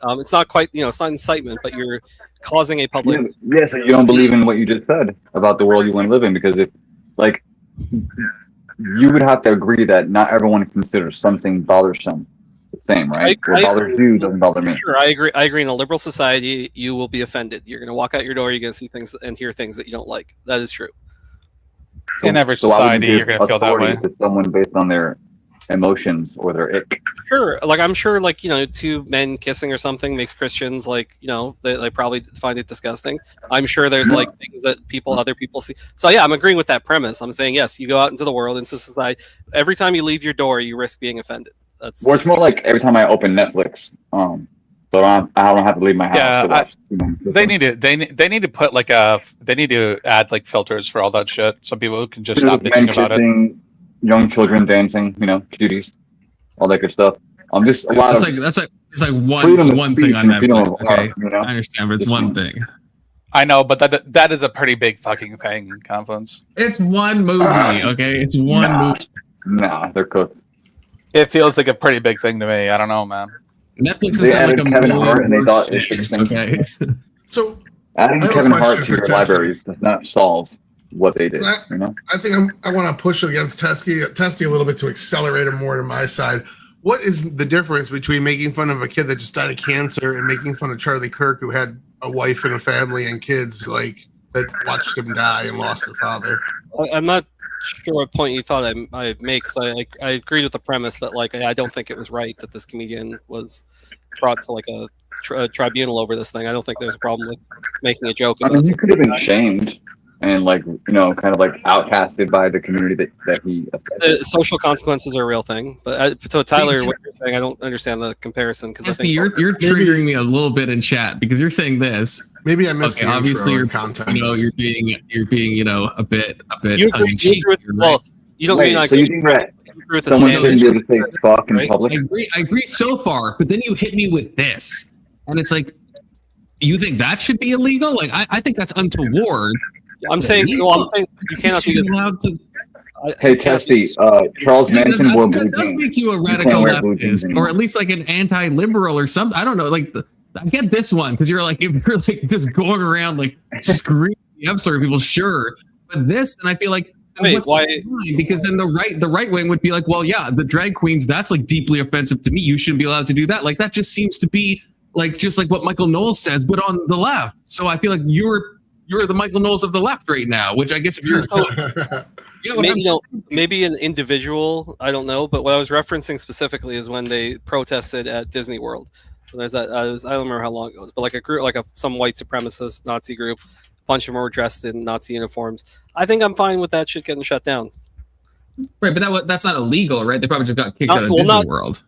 [SPEAKER 7] it's not quite, it's not incitement, but you're causing a public.
[SPEAKER 8] Yeah, so you don't believe in what you just said about the world you want to live in, because if, like, you would have to agree that not everyone considers something bothersome the same, right? What bothers you doesn't bother me.
[SPEAKER 7] Sure, I agree. I agree. In a liberal society, you will be offended. You're going to walk out your door. You're going to see things and hear things that you don't like. That is true.
[SPEAKER 9] In every
[SPEAKER 8] So why would
[SPEAKER 9] society,
[SPEAKER 8] you
[SPEAKER 9] you're going to feel that
[SPEAKER 8] authority
[SPEAKER 9] way.
[SPEAKER 8] to someone based on their emotions or their ick.
[SPEAKER 7] Sure, like I'm sure, like two men kissing or something makes Christians like they probably find it disgusting. I'm sure there's like things that other people see. So yeah, I'm agreeing with that premise. I'm saying yes, you go out into the world, into society. Every time you leave your door, you risk being offended. That's
[SPEAKER 8] Well, it's more like every time I open Netflix, but I don't have to leave my house.
[SPEAKER 9] Yeah,
[SPEAKER 8] to watch,
[SPEAKER 9] They need to put they need to add like filters for all that shit, so people can just stop
[SPEAKER 8] men
[SPEAKER 9] thinking about it.
[SPEAKER 8] kissing, young children dancing, cuties, all that good stuff. Just a lot
[SPEAKER 2] It's
[SPEAKER 8] of
[SPEAKER 2] like it's like
[SPEAKER 8] freedom of
[SPEAKER 2] one
[SPEAKER 8] speech
[SPEAKER 2] thing on
[SPEAKER 8] and freedom
[SPEAKER 2] Netflix.
[SPEAKER 8] of
[SPEAKER 2] Okay,
[SPEAKER 8] art,
[SPEAKER 2] I understand, but it's one thing.
[SPEAKER 9] I know, but that is a pretty big fucking thing, Confluence.
[SPEAKER 2] It's one movie. Okay, it's one movie.
[SPEAKER 8] Nah, they're cooked.
[SPEAKER 9] It feels like a pretty big thing to me. I don't know, man.
[SPEAKER 2] Netflix has
[SPEAKER 8] They
[SPEAKER 2] done like
[SPEAKER 8] added
[SPEAKER 2] a
[SPEAKER 8] Kevin
[SPEAKER 2] million
[SPEAKER 8] Hart and they
[SPEAKER 2] worse
[SPEAKER 8] thought it
[SPEAKER 2] things,
[SPEAKER 8] fixed things.
[SPEAKER 2] okay.
[SPEAKER 1] So
[SPEAKER 8] Adding
[SPEAKER 1] I have a
[SPEAKER 8] Kevin
[SPEAKER 1] question
[SPEAKER 8] Hart to
[SPEAKER 1] for
[SPEAKER 8] your
[SPEAKER 1] Tessie.
[SPEAKER 8] libraries does not solve what they did.
[SPEAKER 1] That-
[SPEAKER 8] You know,
[SPEAKER 1] I think I want to push against Testy a little bit to accelerate him more to my side. What is the difference between making fun of a kid that just died of cancer and making fun of Charlie Kirk, who had a wife and a family and kids like that watched him die and lost their father?
[SPEAKER 7] I'm not sure what point you thought I make, because I agreed with the premise that like I don't think it was right that this comedian was brought to like a tribunal over this thing. I don't think there's a problem with making a joke
[SPEAKER 8] I
[SPEAKER 7] about
[SPEAKER 8] mean, he
[SPEAKER 7] it.
[SPEAKER 8] could have been shamed and kind of like outcasted by the community that he affected.
[SPEAKER 7] Social consequences are a real thing, but so Tyler, what you're saying, I don't understand the comparison because I
[SPEAKER 2] Testy,
[SPEAKER 7] think
[SPEAKER 2] you're triggering me a little bit in chat because you're saying this.
[SPEAKER 1] Maybe I missed
[SPEAKER 2] Okay,
[SPEAKER 1] the
[SPEAKER 2] obviously
[SPEAKER 1] intro
[SPEAKER 2] you're
[SPEAKER 1] and context.
[SPEAKER 2] you're being a bit
[SPEAKER 7] you
[SPEAKER 2] tongue in cheek.
[SPEAKER 7] well, you don't mean
[SPEAKER 8] Wait, so you think that
[SPEAKER 7] with the
[SPEAKER 8] someone
[SPEAKER 7] standard.
[SPEAKER 8] shouldn't be able to say fuck in
[SPEAKER 7] Right?
[SPEAKER 8] public?
[SPEAKER 2] I agree so far, but then you hit me with this, and it's like, you think that should be illegal? Like I think that's untoward.
[SPEAKER 7] I'm saying you cannot do
[SPEAKER 2] You
[SPEAKER 7] this.
[SPEAKER 2] should be allowed to.
[SPEAKER 8] Hey, Testy, Charles Manson wore blue
[SPEAKER 2] That does
[SPEAKER 8] jeans.
[SPEAKER 2] make you a
[SPEAKER 8] You
[SPEAKER 2] radical
[SPEAKER 8] can't wear blue jeans
[SPEAKER 2] leftist,
[SPEAKER 8] anymore.
[SPEAKER 2] or at least like an anti-liberal or something. I don't know. Like, I get this one because you're like, if you're like just going around like screaming the absurd people, sure. But this, then I feel like,
[SPEAKER 7] Wait,
[SPEAKER 2] what's
[SPEAKER 7] why-
[SPEAKER 2] the line? Because then the right wing would be like, well, yeah, the drag queens, that's like deeply offensive to me. You shouldn't be allowed to do that. Like that just seems to be like just like what Michael Knowles says, but on the left. So I feel like you're the Michael Knowles of the left right now, which I guess if you're
[SPEAKER 7] Maybe an individual, I don't know, but what I was referencing specifically is when they protested at Disney World. And there's that I don't remember how long it was, but like a group, like some white supremacist Nazi group, a bunch of them were dressed in Nazi uniforms. I think I'm fine with that shit getting shut down.
[SPEAKER 2] right, but that's not illegal, right? They probably just got kicked
[SPEAKER 7] Not-
[SPEAKER 2] out of
[SPEAKER 7] well,
[SPEAKER 2] Disney
[SPEAKER 7] not-
[SPEAKER 2] World.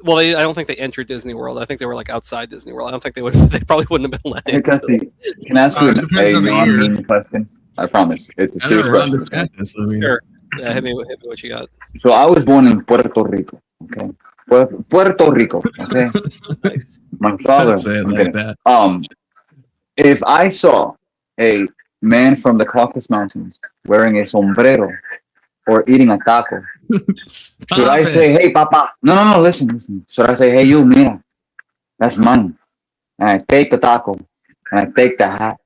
[SPEAKER 7] Well, I don't think they entered Disney World. I think they were like outside Disney World. I don't think they would. They probably wouldn't have been let
[SPEAKER 8] Hey,
[SPEAKER 7] in.
[SPEAKER 8] Testy, can I ask you
[SPEAKER 1] it
[SPEAKER 8] a
[SPEAKER 1] depends on the year.
[SPEAKER 8] non-mean question? I promise. It's a
[SPEAKER 2] I
[SPEAKER 8] serious
[SPEAKER 2] don't know, Ron
[SPEAKER 8] question.
[SPEAKER 2] DeSantis. I mean,
[SPEAKER 7] Sure. Yeah, hit me what you got.
[SPEAKER 8] So I was born in Puerto Rico, okay? Puerto Rico, okay?
[SPEAKER 7] Nice.
[SPEAKER 8] My father.
[SPEAKER 2] don't say it
[SPEAKER 8] okay.
[SPEAKER 2] like that.
[SPEAKER 8] If I saw a man from the Caucasus Mountains wearing a sombrero or eating a taco, should I say, hey, papa? No, listen. Should I say, hey, you, mira, that's mine. And I take the taco and I take the hat.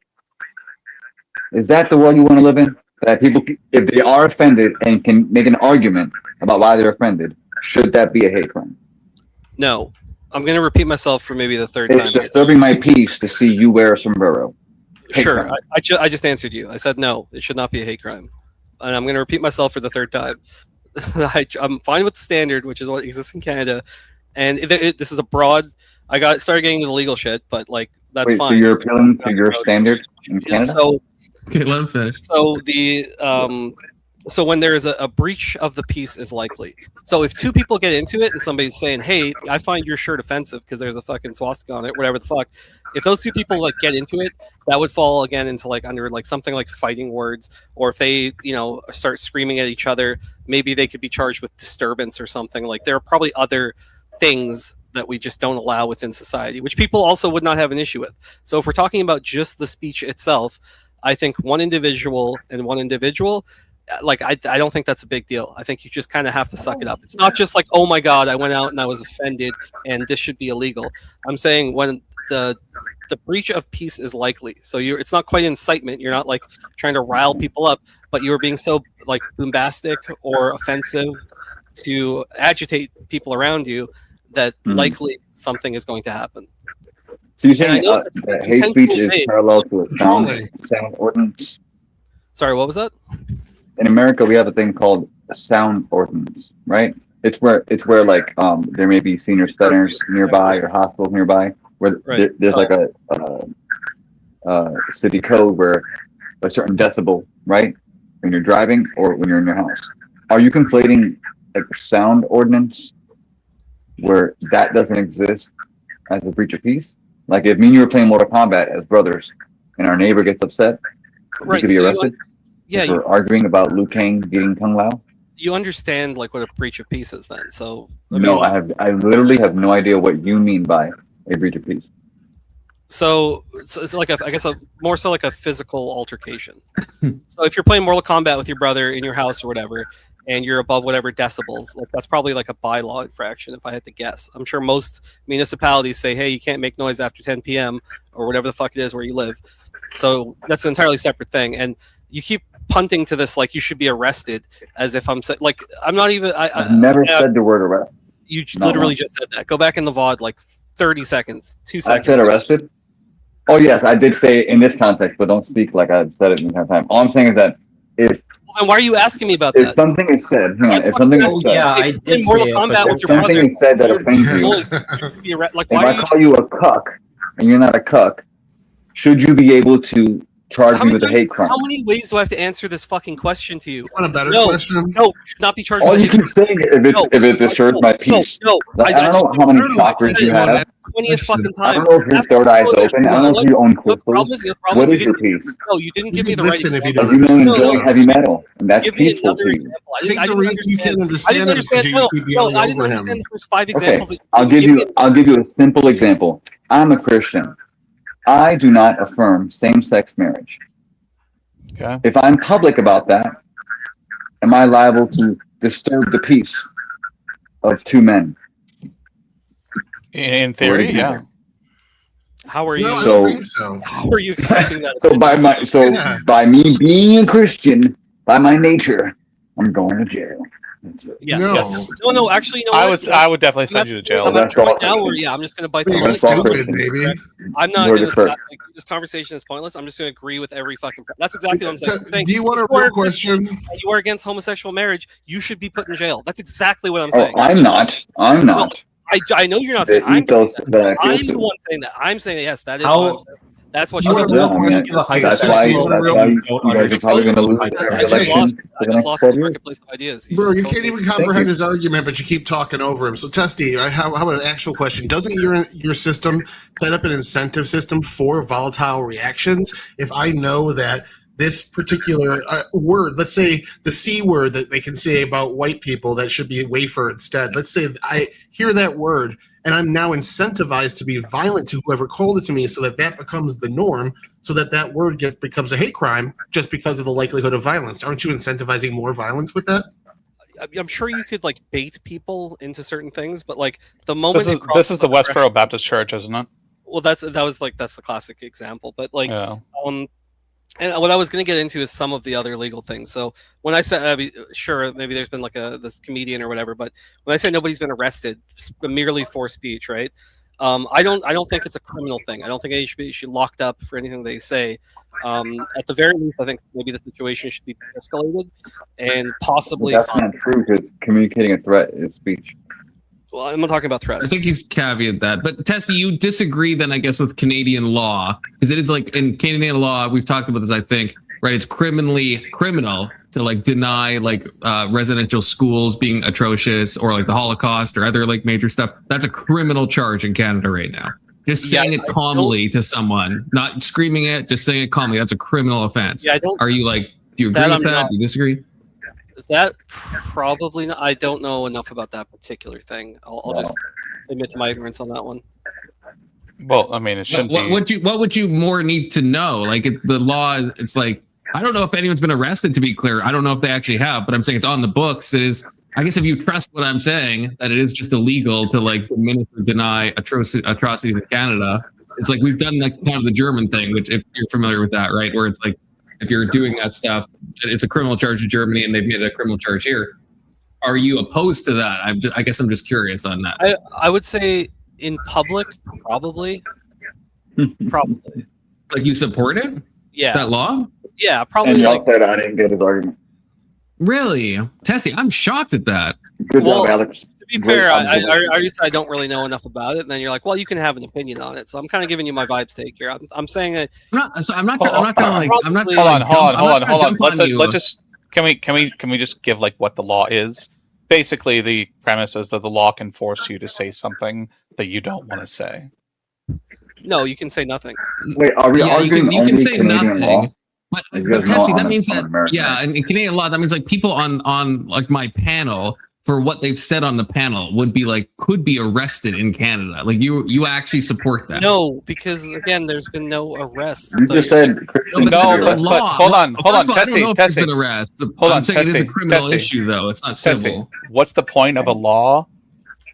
[SPEAKER 8] Is that the world you want to live in? That people, if they are offended and can make an argument about why they're offended, should that be a hate crime?
[SPEAKER 7] No. I'm going to repeat myself for maybe the third
[SPEAKER 8] It's
[SPEAKER 7] time.
[SPEAKER 8] disturbing my peace to see you wear a sombrero. Hate
[SPEAKER 7] Sure.
[SPEAKER 8] crime.
[SPEAKER 7] I just answered you. I said no, it should not be a hate crime. And I'm going to repeat myself for the third time. I'm fine with the standard, which is what exists in Canada. And this is a broad. Started getting into the legal shit, but like that's
[SPEAKER 8] Wait,
[SPEAKER 7] fine.
[SPEAKER 8] so you're appealing to your standard in Canada?
[SPEAKER 7] So
[SPEAKER 2] Okay, let him finish.
[SPEAKER 7] So so when there is a breach of the peace is likely. So if two people get into it and somebody's saying, "Hey, I find your shirt offensive because there's a fucking swastika on it," whatever the fuck. If those two people like get into it, that would fall again into like under like something like fighting words, or if they start screaming at each other, maybe they could be charged with disturbance or something. Like there are probably other things that we just don't allow within society, which people also would not have an issue with. So if we're talking about just the speech itself, I think one individual, like I don't think that's a big deal. I think you just kind of have to suck it up. It's not just like, oh my god, I went out and I was offended and this should be illegal. I'm saying when the breach of peace is likely. So it's not quite incitement. You're not like trying to rile people up, but you were being so like bombastic or offensive to agitate people around you that likely something is going to happen.
[SPEAKER 8] So you're saying that hate speech is parallel to a sound ordinance?
[SPEAKER 7] Sorry, what was that?
[SPEAKER 8] In America, we have a thing called a sound ordinance, right? It's where like there may be senior centers nearby or hospitals nearby where there's like a city code where a certain decibel, right, when you're driving or when you're in your house. Are you conflating like sound ordinance where that doesn't exist as a breach of peace? Like if me and you were playing Mortal Kombat as brothers and our neighbor gets upset, we could be arrested. We're arguing about Liu Kang beating Kung Lao.
[SPEAKER 7] You understand like what a breach of peace is then? So
[SPEAKER 8] I literally have no idea what you mean by a breach of peace.
[SPEAKER 7] So it's like more so like a physical altercation. So if you're playing Mortal Kombat with your brother in your house or whatever, and you're above whatever decibels, like that's probably like a bylaw infraction if I had to guess. I'm sure most municipalities say, hey, you can't make noise after 10 p.m. or whatever the fuck it is where you live. So that's an entirely separate thing. And you keep punting to this like you should be arrested as if I'm like I'm not even.
[SPEAKER 8] I've never said the word arrest.
[SPEAKER 7] You literally just said that. Go back in the VOD like 30 seconds, 2 seconds.
[SPEAKER 8] I said arrested? Oh yes, I did say in this context, but don't speak like I've said it the entire time. All I'm saying is that if
[SPEAKER 7] then why are you asking me about that?
[SPEAKER 8] If something is said, if something is said,
[SPEAKER 7] I did Mortal Kombat with your brother.
[SPEAKER 8] Something is said that offends you.
[SPEAKER 7] Like,
[SPEAKER 8] if I call you a cuck and you're not a cuck, should you be able to charge me with a hate crime?
[SPEAKER 7] How many ways do I have to answer this fucking question to you?
[SPEAKER 1] Want a better question?
[SPEAKER 7] No, should not be charged.
[SPEAKER 8] All you keep saying if it disturbs my peace. I don't know how many chakras you have.
[SPEAKER 7] 20th fucking time.
[SPEAKER 8] I don't know if your third eye is open. I don't know if you own crystals. What is your peace?
[SPEAKER 7] No, you didn't give me the right
[SPEAKER 1] Listen, if you
[SPEAKER 7] example.
[SPEAKER 1] don't
[SPEAKER 8] You know enjoy heavy metal, and that's
[SPEAKER 7] Give me
[SPEAKER 8] peaceful
[SPEAKER 7] another
[SPEAKER 8] to you.
[SPEAKER 7] example.
[SPEAKER 1] I think the reason you can't understand it is because you keep yelling
[SPEAKER 7] I didn't
[SPEAKER 1] over
[SPEAKER 7] understand
[SPEAKER 1] him.
[SPEAKER 7] the first 5
[SPEAKER 8] Okay,
[SPEAKER 7] examples.
[SPEAKER 8] I'll give you a simple example. I'm a Christian. I do not affirm same-sex marriage.
[SPEAKER 9] Okay.
[SPEAKER 8] If I'm public about that, am I liable to disturb the peace of two men?
[SPEAKER 9] In theory, yeah.
[SPEAKER 7] How are you?
[SPEAKER 1] No, I don't think so.
[SPEAKER 7] How are you expressing that?
[SPEAKER 8] By me being a Christian, by my nature, I'm going to jail.
[SPEAKER 7] Yes.
[SPEAKER 1] No.
[SPEAKER 9] Yes.
[SPEAKER 7] No, actually, you know what?
[SPEAKER 9] I would definitely send you to jail.
[SPEAKER 7] I'm at the point now where, I'm just going to bite the
[SPEAKER 1] You're
[SPEAKER 8] That's
[SPEAKER 7] bullet.
[SPEAKER 8] all
[SPEAKER 1] stupid,
[SPEAKER 8] Christian.
[SPEAKER 1] baby.
[SPEAKER 7] I'm not
[SPEAKER 8] You're
[SPEAKER 7] going
[SPEAKER 8] the
[SPEAKER 7] to.
[SPEAKER 8] first.
[SPEAKER 7] This conversation is pointless. I'm just going to agree with every fucking. That's exactly what I'm saying.
[SPEAKER 1] Do you want a real question?
[SPEAKER 7] You are against homosexual marriage. You should be put in jail. That's exactly what I'm
[SPEAKER 8] Oh,
[SPEAKER 7] saying.
[SPEAKER 8] I'm not. I'm not.
[SPEAKER 7] I know you're not
[SPEAKER 8] The
[SPEAKER 7] saying. I'm saying
[SPEAKER 8] ethos
[SPEAKER 7] that.
[SPEAKER 8] that I
[SPEAKER 7] I'm
[SPEAKER 8] feel
[SPEAKER 7] the
[SPEAKER 8] to.
[SPEAKER 7] one saying that. I'm saying that, yes, that is
[SPEAKER 10] How-
[SPEAKER 7] what I'm saying. That's what
[SPEAKER 1] You
[SPEAKER 7] you
[SPEAKER 1] want a
[SPEAKER 7] do.
[SPEAKER 1] real
[SPEAKER 8] Yeah,
[SPEAKER 1] question?
[SPEAKER 8] that's why
[SPEAKER 1] Just
[SPEAKER 8] you
[SPEAKER 1] you
[SPEAKER 8] guys
[SPEAKER 1] want a
[SPEAKER 8] are probably going to lose the
[SPEAKER 7] I just
[SPEAKER 8] election
[SPEAKER 7] lost.
[SPEAKER 8] for
[SPEAKER 7] I
[SPEAKER 8] the
[SPEAKER 7] just
[SPEAKER 8] next
[SPEAKER 7] lost
[SPEAKER 8] 12
[SPEAKER 7] the
[SPEAKER 8] years.
[SPEAKER 7] marketplace of ideas.
[SPEAKER 1] Bro, you
[SPEAKER 7] just
[SPEAKER 1] can't even
[SPEAKER 7] totally-
[SPEAKER 1] comprehend his argument, but you keep talking over him. So, Testy, how about an actual question? Doesn't your system set up an incentive system for volatile reactions? If I know that this particular word, let's say the C word that they can say about white people, that should be wafer instead. Let's say I hear that word, and I'm now incentivized to be violent to whoever called it to me, so that becomes the norm, so that word becomes a hate crime just because of the likelihood of violence. Aren't you incentivizing more violence with that?
[SPEAKER 7] I'm sure you could like bait people into certain things, but like the moment
[SPEAKER 9] This is the Westboro Baptist Church, isn't it?
[SPEAKER 7] Well, that's the classic example, but like
[SPEAKER 9] Yeah.
[SPEAKER 7] And what I was going to get into is some of the other legal things. So when I said, sure, maybe there's been like this comedian or whatever, but when I say nobody's been arrested merely for speech, right? I don't think it's a criminal thing. I don't think anybody should be locked up for anything they say. At the very least, I think maybe the situation should be escalated and possibly.
[SPEAKER 8] But that's not true because communicating a threat is speech.
[SPEAKER 7] Well, I'm not talking about threats.
[SPEAKER 2] I think he's caveat that. But Testy, you disagree then, I guess, with Canadian law, because it is like in Canadian law, we've talked about this, I think, right? It's criminal to like deny like residential schools being atrocious or like the Holocaust or other like major stuff. That's a criminal charge in Canada right now. Just saying it calmly to someone, not screaming it, just saying it calmly. That's a criminal offense. Yeah, I don't. Are you like? Do you agree with that? Do you disagree?
[SPEAKER 7] That probably not. I don't know enough about that particular thing. I'll just admit to my ignorance on that one.
[SPEAKER 9] Well, I mean, it shouldn't be.
[SPEAKER 2] What would you more need to know? Like the law, it's like I don't know if anyone's been arrested. To be clear, I don't know if they actually have, but I'm saying it's on the books. It is. I guess if you trust what I'm saying, that it is just illegal to like diminish or deny atrocities in Canada. It's like we've done like kind of the German thing, which if you're familiar with that, right? Where it's like if you're doing that stuff, it's a criminal charge in Germany, and they've made it a criminal charge here. Are you opposed to that? I guess I'm just curious on that.
[SPEAKER 7] I would say in public, probably. Probably.
[SPEAKER 2] Like you support it?
[SPEAKER 7] Yeah.
[SPEAKER 2] That law?
[SPEAKER 7] Yeah, probably.
[SPEAKER 8] And y'all said I didn't get his argument.
[SPEAKER 2] Really? Tessie, I'm shocked at that.
[SPEAKER 8] Good job, Alex.
[SPEAKER 7] To be fair, I don't really know enough about it, and then you're like, well, you can have an opinion on it. So I'm kind of giving you my vibes take here. I'm saying that.
[SPEAKER 2] I'm not trying to
[SPEAKER 9] Hold on. Let's just can we just give like what the law is? Basically, the premise is that the law can force you to say something that you don't want to say.
[SPEAKER 7] No, you can say nothing.
[SPEAKER 8] Wait, are we arguing
[SPEAKER 2] you can say
[SPEAKER 8] Canadian
[SPEAKER 2] nothing.
[SPEAKER 8] law?
[SPEAKER 2] But Tessie, that means that in Canadian law, that means like people on like my panel for what they've said on the panel would be like could be arrested in Canada. Like you actually support that?
[SPEAKER 7] No, because again, there's been no arrests.
[SPEAKER 8] You just said
[SPEAKER 9] but hold on, Tessie.
[SPEAKER 2] Hold on, Tessie. It is a criminal issue though. It's not civil.
[SPEAKER 9] What's the point of a law?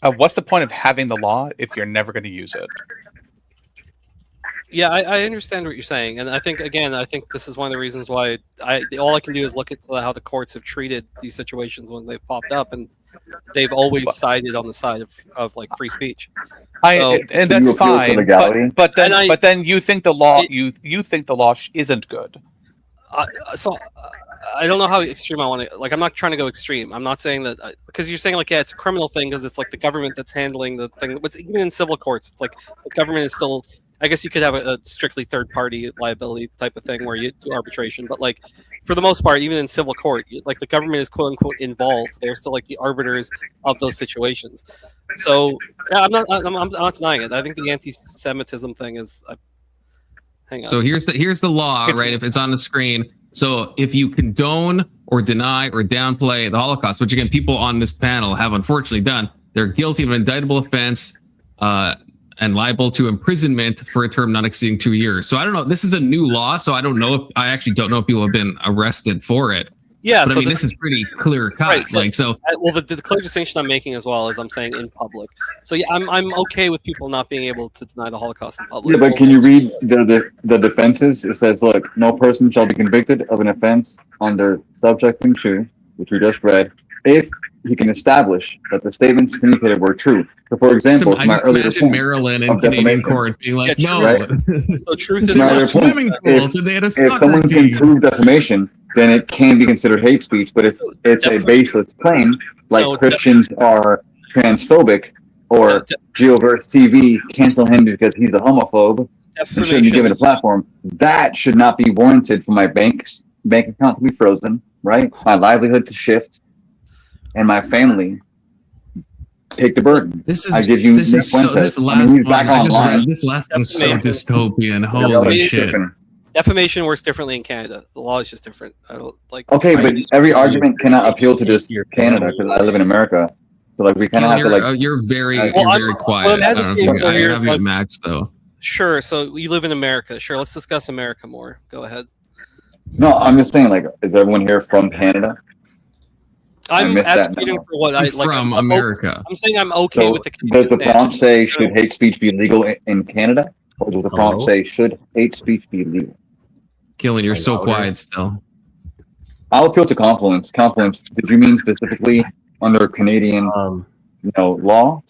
[SPEAKER 9] What's the point of having the law if you're never going to use it?
[SPEAKER 7] Yeah, I understand what you're saying, and I think this is one of the reasons why all I can do is look at how the courts have treated these situations when they've popped up, and they've always sided on the side of like free speech.
[SPEAKER 9] And that's fine, but then you think the law you think the law isn't good.
[SPEAKER 7] So I don't know how extreme I want to. Like, I'm not trying to go extreme. I'm not saying that because you're saying like, yeah, it's a criminal thing because it's like the government that's handling the thing. But even in civil courts, it's like the government is still. I guess you could have a strictly third-party liability type of thing where you do arbitration, but like for the most part, even in civil court, like the government is quote unquote involved. They're still like the arbiters of those situations. So yeah, I'm not denying it. I think the anti-Semitism thing is. Hang on.
[SPEAKER 2] So here's the law, right? If it's on the screen. So if you condone or deny or downplay the Holocaust, which again people on this panel have unfortunately done, they're guilty of an indictable offense. And liable to imprisonment for a term not exceeding 2 years. So I don't know. This is a new law, so I don't know if people have been arrested for it.
[SPEAKER 7] Yeah,
[SPEAKER 2] but I mean, this is pretty clear cut. Right,
[SPEAKER 7] well, the clear distinction I'm making as well is I'm saying in public. So yeah, I'm okay with people not being able to deny the Holocaust in public.
[SPEAKER 8] Yeah, but can you read the defenses? It says, look, no person shall be convicted of an offense under subsection 2, which we just read, if he can establish that the statements communicated were true. So, for example,
[SPEAKER 2] I just imagine Maryland in Canadian court being like, no.
[SPEAKER 8] Right?
[SPEAKER 7] So truth is
[SPEAKER 2] swimming pools, and they had a soccer
[SPEAKER 8] if someone can prove defamation, then it can be considered hate speech. But if it's a baseless claim, like Christians are transphobic, or Geoverse TV cancel him because he's a homophobe and shouldn't be given a platform, that should not be warranted for my bank account to be frozen, right? My livelihood to shift. And my family take the burden.
[SPEAKER 2] This is
[SPEAKER 8] I give you
[SPEAKER 2] this last one. This last one's so dystopian. Holy shit!
[SPEAKER 7] Defamation works differently in Canada. The law is just different.
[SPEAKER 8] Okay, but every argument cannot appeal to just Canada because I live in America. So like we kind of have to like.
[SPEAKER 2] You're very quiet. I don't think I have you at max though.
[SPEAKER 7] Sure. So you live in America. Sure. Let's discuss America more. Go ahead.
[SPEAKER 8] No, I'm just saying. Like, is everyone here from Canada?
[SPEAKER 7] I'm advocating for what I like.
[SPEAKER 2] From America.
[SPEAKER 7] I'm saying I'm okay with the
[SPEAKER 8] Canadian. Does the prompt say should hate speech be legal in Canada, or does the prompt say should hate speech be legal?
[SPEAKER 2] Keelan, you're
[SPEAKER 10] Like
[SPEAKER 2] so
[SPEAKER 10] louder.
[SPEAKER 2] quiet still.
[SPEAKER 8] I'll appeal to confluence. Confluence. Did you mean specifically under Canadian, law?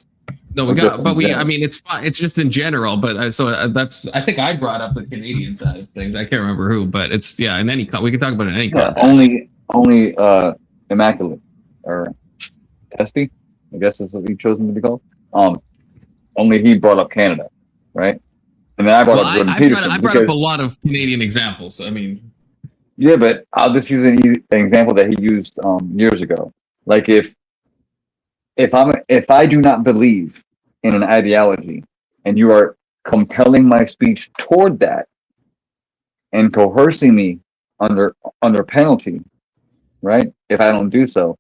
[SPEAKER 2] No,
[SPEAKER 8] Or
[SPEAKER 2] we
[SPEAKER 8] just
[SPEAKER 2] got,
[SPEAKER 8] in
[SPEAKER 2] but we.
[SPEAKER 8] general?
[SPEAKER 2] I mean, it's fine. It's just in general. But that's. I think I brought up the Canadian side of things. I can't remember who, but it's in any. We can talk about it in any
[SPEAKER 8] Yeah,
[SPEAKER 2] context.
[SPEAKER 8] only immaculate or testy, I guess is what he chosen to be called. Only he brought up Canada, right? And then I brought up Jordan Peterson.
[SPEAKER 2] I brought up a lot of Canadian examples. I mean,
[SPEAKER 8] yeah, but I'll just use an example that he used years ago. Like if I do not believe in an ideology and you are compelling my speech toward that and coercing me under penalty, right? If I don't do so,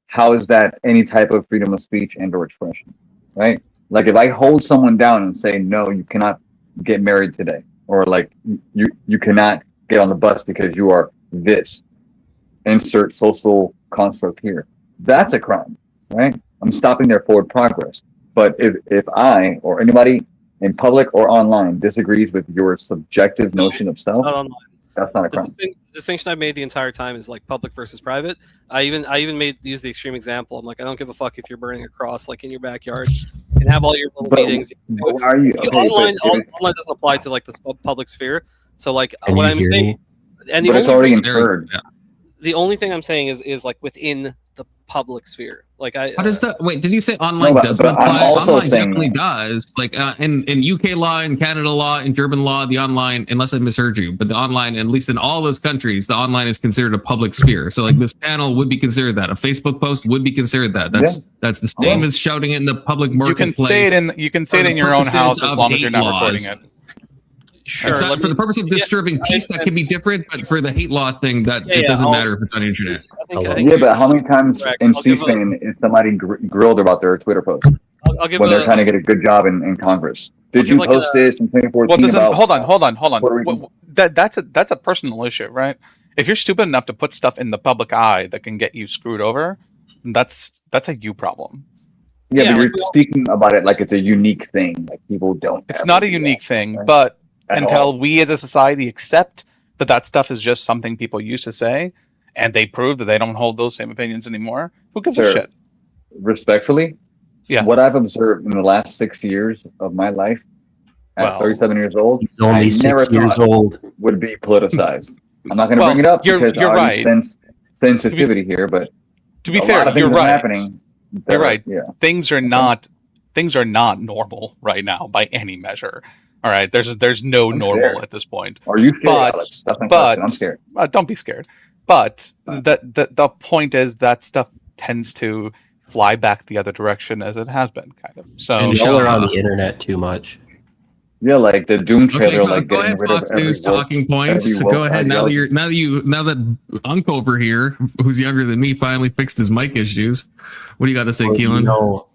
[SPEAKER 8] how is that any type of freedom of speech and or expression, right? Like if I hold someone down and say, no, you cannot get married today, or like you cannot get on the bus because you are this, insert social construct here. That's a crime, right? I'm stopping their forward progress. But if I or anybody in public or online disagrees with your subjective notion of self,
[SPEAKER 7] Not online.
[SPEAKER 8] that's not a crime.
[SPEAKER 7] The distinction I've made the entire time is like public versus private. I even use the extreme example. I'm like, I don't give a fuck if you're burning a cross like in your backyard. You can have all your little meetings.
[SPEAKER 8] But why are you okay,
[SPEAKER 7] online
[SPEAKER 8] but
[SPEAKER 7] doesn't apply to like the public sphere. So like
[SPEAKER 10] Can
[SPEAKER 7] what
[SPEAKER 10] you
[SPEAKER 7] I'm
[SPEAKER 10] hear
[SPEAKER 7] saying,
[SPEAKER 10] me?
[SPEAKER 7] and
[SPEAKER 8] but it's already inferred.
[SPEAKER 7] the only thing I'm saying is like within the public sphere. Like
[SPEAKER 2] how does that? Wait, did you say online
[SPEAKER 8] No,
[SPEAKER 2] doesn't
[SPEAKER 8] but I'm
[SPEAKER 2] apply?
[SPEAKER 8] also
[SPEAKER 2] Online
[SPEAKER 8] saying
[SPEAKER 2] definitely does. Like in UK law, in Canada law, in German law, the online, unless I misheard you, but the online, at least in all those countries, the online is considered a public sphere. So like this panel would be considered that. A Facebook post would be considered that. That's the same as shouting it in the public
[SPEAKER 9] You
[SPEAKER 2] marketplace.
[SPEAKER 9] you can say it in your own house as long as you're not recording it.
[SPEAKER 7] Sure,
[SPEAKER 2] It's not, for the purpose of disturbing peace, that can be different, but for the hate law thing, it doesn't matter if it's on the internet.
[SPEAKER 8] Yeah, but how many times in C-SPAN is somebody grilled about their Twitter post when they're trying to get a good job in Congress? Did you post this in 2014?
[SPEAKER 9] Well, hold on. That's a personal issue, right? If you're stupid enough to put stuff in the public eye that can get you screwed over, that's a you problem.
[SPEAKER 8] Yeah, but you're speaking about it like it's a unique thing. Like people don't.
[SPEAKER 9] It's not a unique thing,
[SPEAKER 8] right?
[SPEAKER 9] but until we as a society accept that stuff is just something people used to say, and they prove that they don't hold those same opinions anymore, who gives a shit?
[SPEAKER 8] Respectfully,
[SPEAKER 9] yeah.
[SPEAKER 8] What I've observed in the last 6 years of my life, at 37 years old,
[SPEAKER 10] He's only
[SPEAKER 8] I
[SPEAKER 10] 6
[SPEAKER 8] never
[SPEAKER 10] years
[SPEAKER 8] thought
[SPEAKER 10] old.
[SPEAKER 8] would be politicized. I'm not going to bring it up because
[SPEAKER 9] you're
[SPEAKER 8] I
[SPEAKER 9] right.
[SPEAKER 8] sense sensitivity here, but
[SPEAKER 9] to be fair, you're right.
[SPEAKER 8] Happening.
[SPEAKER 9] You're right.
[SPEAKER 8] Yeah.
[SPEAKER 9] Things are not normal right now by any measure. All right, there's no normal
[SPEAKER 8] scared.
[SPEAKER 9] at this point.
[SPEAKER 8] Are you scared, Alex? That's my question. I'm scared.
[SPEAKER 9] Don't be scared. But the point is that stuff tends to fly back the other direction as it has been, kind of. So
[SPEAKER 10] And y'all are on the internet too much.
[SPEAKER 8] Yeah, like the Doom trailer, like
[SPEAKER 2] go
[SPEAKER 8] getting
[SPEAKER 2] ahead,
[SPEAKER 8] rid
[SPEAKER 2] Fox
[SPEAKER 8] of every
[SPEAKER 2] News
[SPEAKER 8] woke-
[SPEAKER 2] talking points.
[SPEAKER 8] every woke
[SPEAKER 2] Go ahead. Now
[SPEAKER 8] ideology.
[SPEAKER 2] that Unc over here, who's younger than me, finally fixed his mic issues. What do you got to say, Keelan?
[SPEAKER 10] No,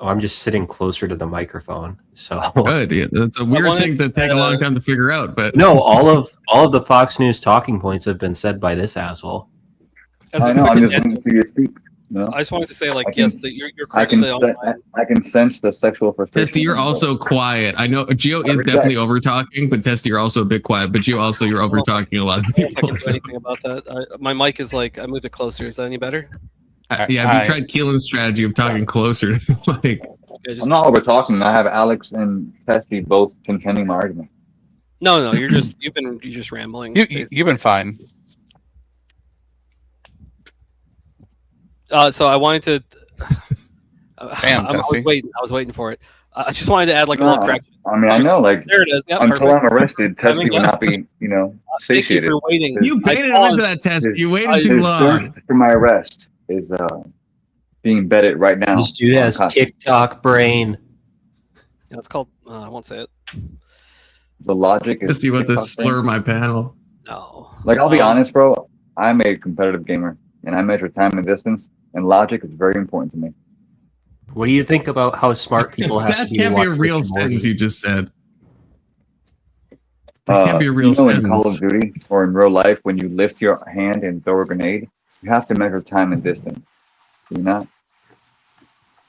[SPEAKER 10] I'm just sitting closer to the microphone. So
[SPEAKER 2] Good. Yeah, that's a weird thing to take a long time to figure out, but
[SPEAKER 10] no, all of the Fox News talking points have been said by this asshole.
[SPEAKER 8] I know. I'm just waiting for you to speak. No?
[SPEAKER 7] I just wanted to say, like,
[SPEAKER 8] I can-
[SPEAKER 7] yes, that you're
[SPEAKER 8] I can
[SPEAKER 7] correctly
[SPEAKER 8] I can sense the sexual frustration.
[SPEAKER 2] Testy, you're also quiet. I know Gio is
[SPEAKER 8] Every
[SPEAKER 2] definitely
[SPEAKER 8] day.
[SPEAKER 2] over talking, but Testy, you're also a bit quiet. But Gio, also you're over talking a lot of
[SPEAKER 7] I don't
[SPEAKER 2] people.
[SPEAKER 7] think I can do anything about that. My mic is like, I moved it closer. Is that any better?
[SPEAKER 2] Yeah, have you tried Keelan's strategy of talking closer? Like,
[SPEAKER 8] I'm not over talking. I have Alex and Testy both contending my argument.
[SPEAKER 7] No, you're just rambling.
[SPEAKER 9] You've been fine.
[SPEAKER 7] So I wanted to.
[SPEAKER 9] Damn,
[SPEAKER 7] I was
[SPEAKER 9] Tessie.
[SPEAKER 7] waiting. I was waiting for it. I just wanted to add like a little correction.
[SPEAKER 8] I mean, I know, like,
[SPEAKER 7] There it is. Yeah,
[SPEAKER 8] until
[SPEAKER 7] perfect.
[SPEAKER 8] I'm arrested,
[SPEAKER 7] There we
[SPEAKER 8] Testy will
[SPEAKER 7] go.
[SPEAKER 8] not be,
[SPEAKER 7] Thank you
[SPEAKER 8] satiated.
[SPEAKER 7] for waiting.
[SPEAKER 2] you
[SPEAKER 7] I
[SPEAKER 2] baited him
[SPEAKER 7] paused.
[SPEAKER 2] into that test. You waited
[SPEAKER 8] His
[SPEAKER 2] too long.
[SPEAKER 8] thirst for my arrest is being betted right now.
[SPEAKER 10] This dude has TikTok brain.
[SPEAKER 7] Yeah, it's called. I won't say it.
[SPEAKER 8] The logic is.
[SPEAKER 2] Testy about to
[SPEAKER 8] TikTok thing.
[SPEAKER 2] slur my panel.
[SPEAKER 7] No.
[SPEAKER 8] Like, I'll be honest, bro. I'm a competitive gamer, and I measure time and distance, and logic is very important to me.
[SPEAKER 10] What do you think about how smart people have
[SPEAKER 2] That
[SPEAKER 10] to be?
[SPEAKER 2] can't
[SPEAKER 10] to
[SPEAKER 2] be a
[SPEAKER 10] watch
[SPEAKER 2] real
[SPEAKER 10] Rick and Morty?
[SPEAKER 2] sentence you just said. That can't be a real
[SPEAKER 8] in
[SPEAKER 2] sentence.
[SPEAKER 8] Call of Duty or in real life, when you lift your hand and throw a grenade, you have to measure time and distance. Do you not?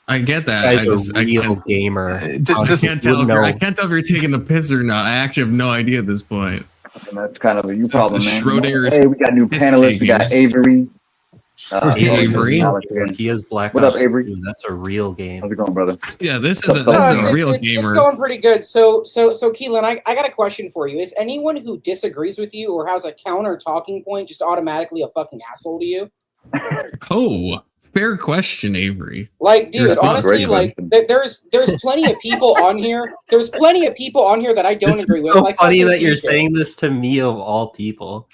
[SPEAKER 2] I get that.
[SPEAKER 10] This
[SPEAKER 2] I
[SPEAKER 10] guy's
[SPEAKER 2] just
[SPEAKER 10] a
[SPEAKER 2] I
[SPEAKER 10] real
[SPEAKER 2] can't,
[SPEAKER 10] gamer.
[SPEAKER 2] I can't tell if you're taking the piss or not. I actually have no idea at this point.
[SPEAKER 8] And that's kind of a you
[SPEAKER 2] This is
[SPEAKER 8] problem, man.
[SPEAKER 2] Schrodinger's
[SPEAKER 8] Hey, we got new
[SPEAKER 2] piss
[SPEAKER 8] panelists. We got
[SPEAKER 2] taking.
[SPEAKER 8] Avery.
[SPEAKER 2] Avery?
[SPEAKER 10] He has Black
[SPEAKER 8] What up,
[SPEAKER 10] Ops
[SPEAKER 8] Avery?
[SPEAKER 10] 2. That's a real game.
[SPEAKER 8] How's it going, brother?
[SPEAKER 2] Yeah, this is a
[SPEAKER 11] it's-
[SPEAKER 2] real
[SPEAKER 11] it's
[SPEAKER 2] gamer.
[SPEAKER 11] going pretty good. So Keelan, I got a question for you. Is anyone who disagrees with you or has a counter talking point just automatically a fucking asshole to you?
[SPEAKER 2] Oh, fair question, Avery.
[SPEAKER 11] Like,
[SPEAKER 2] You're
[SPEAKER 11] dude,
[SPEAKER 2] a
[SPEAKER 11] honestly,
[SPEAKER 2] great
[SPEAKER 11] like, there's plenty of people on here. There's plenty of people on here that I don't
[SPEAKER 10] This
[SPEAKER 11] agree
[SPEAKER 10] is
[SPEAKER 11] with.
[SPEAKER 10] so
[SPEAKER 11] Like,
[SPEAKER 10] funny
[SPEAKER 11] fucking
[SPEAKER 10] that you're
[SPEAKER 11] TJ.
[SPEAKER 10] saying this to me of all people.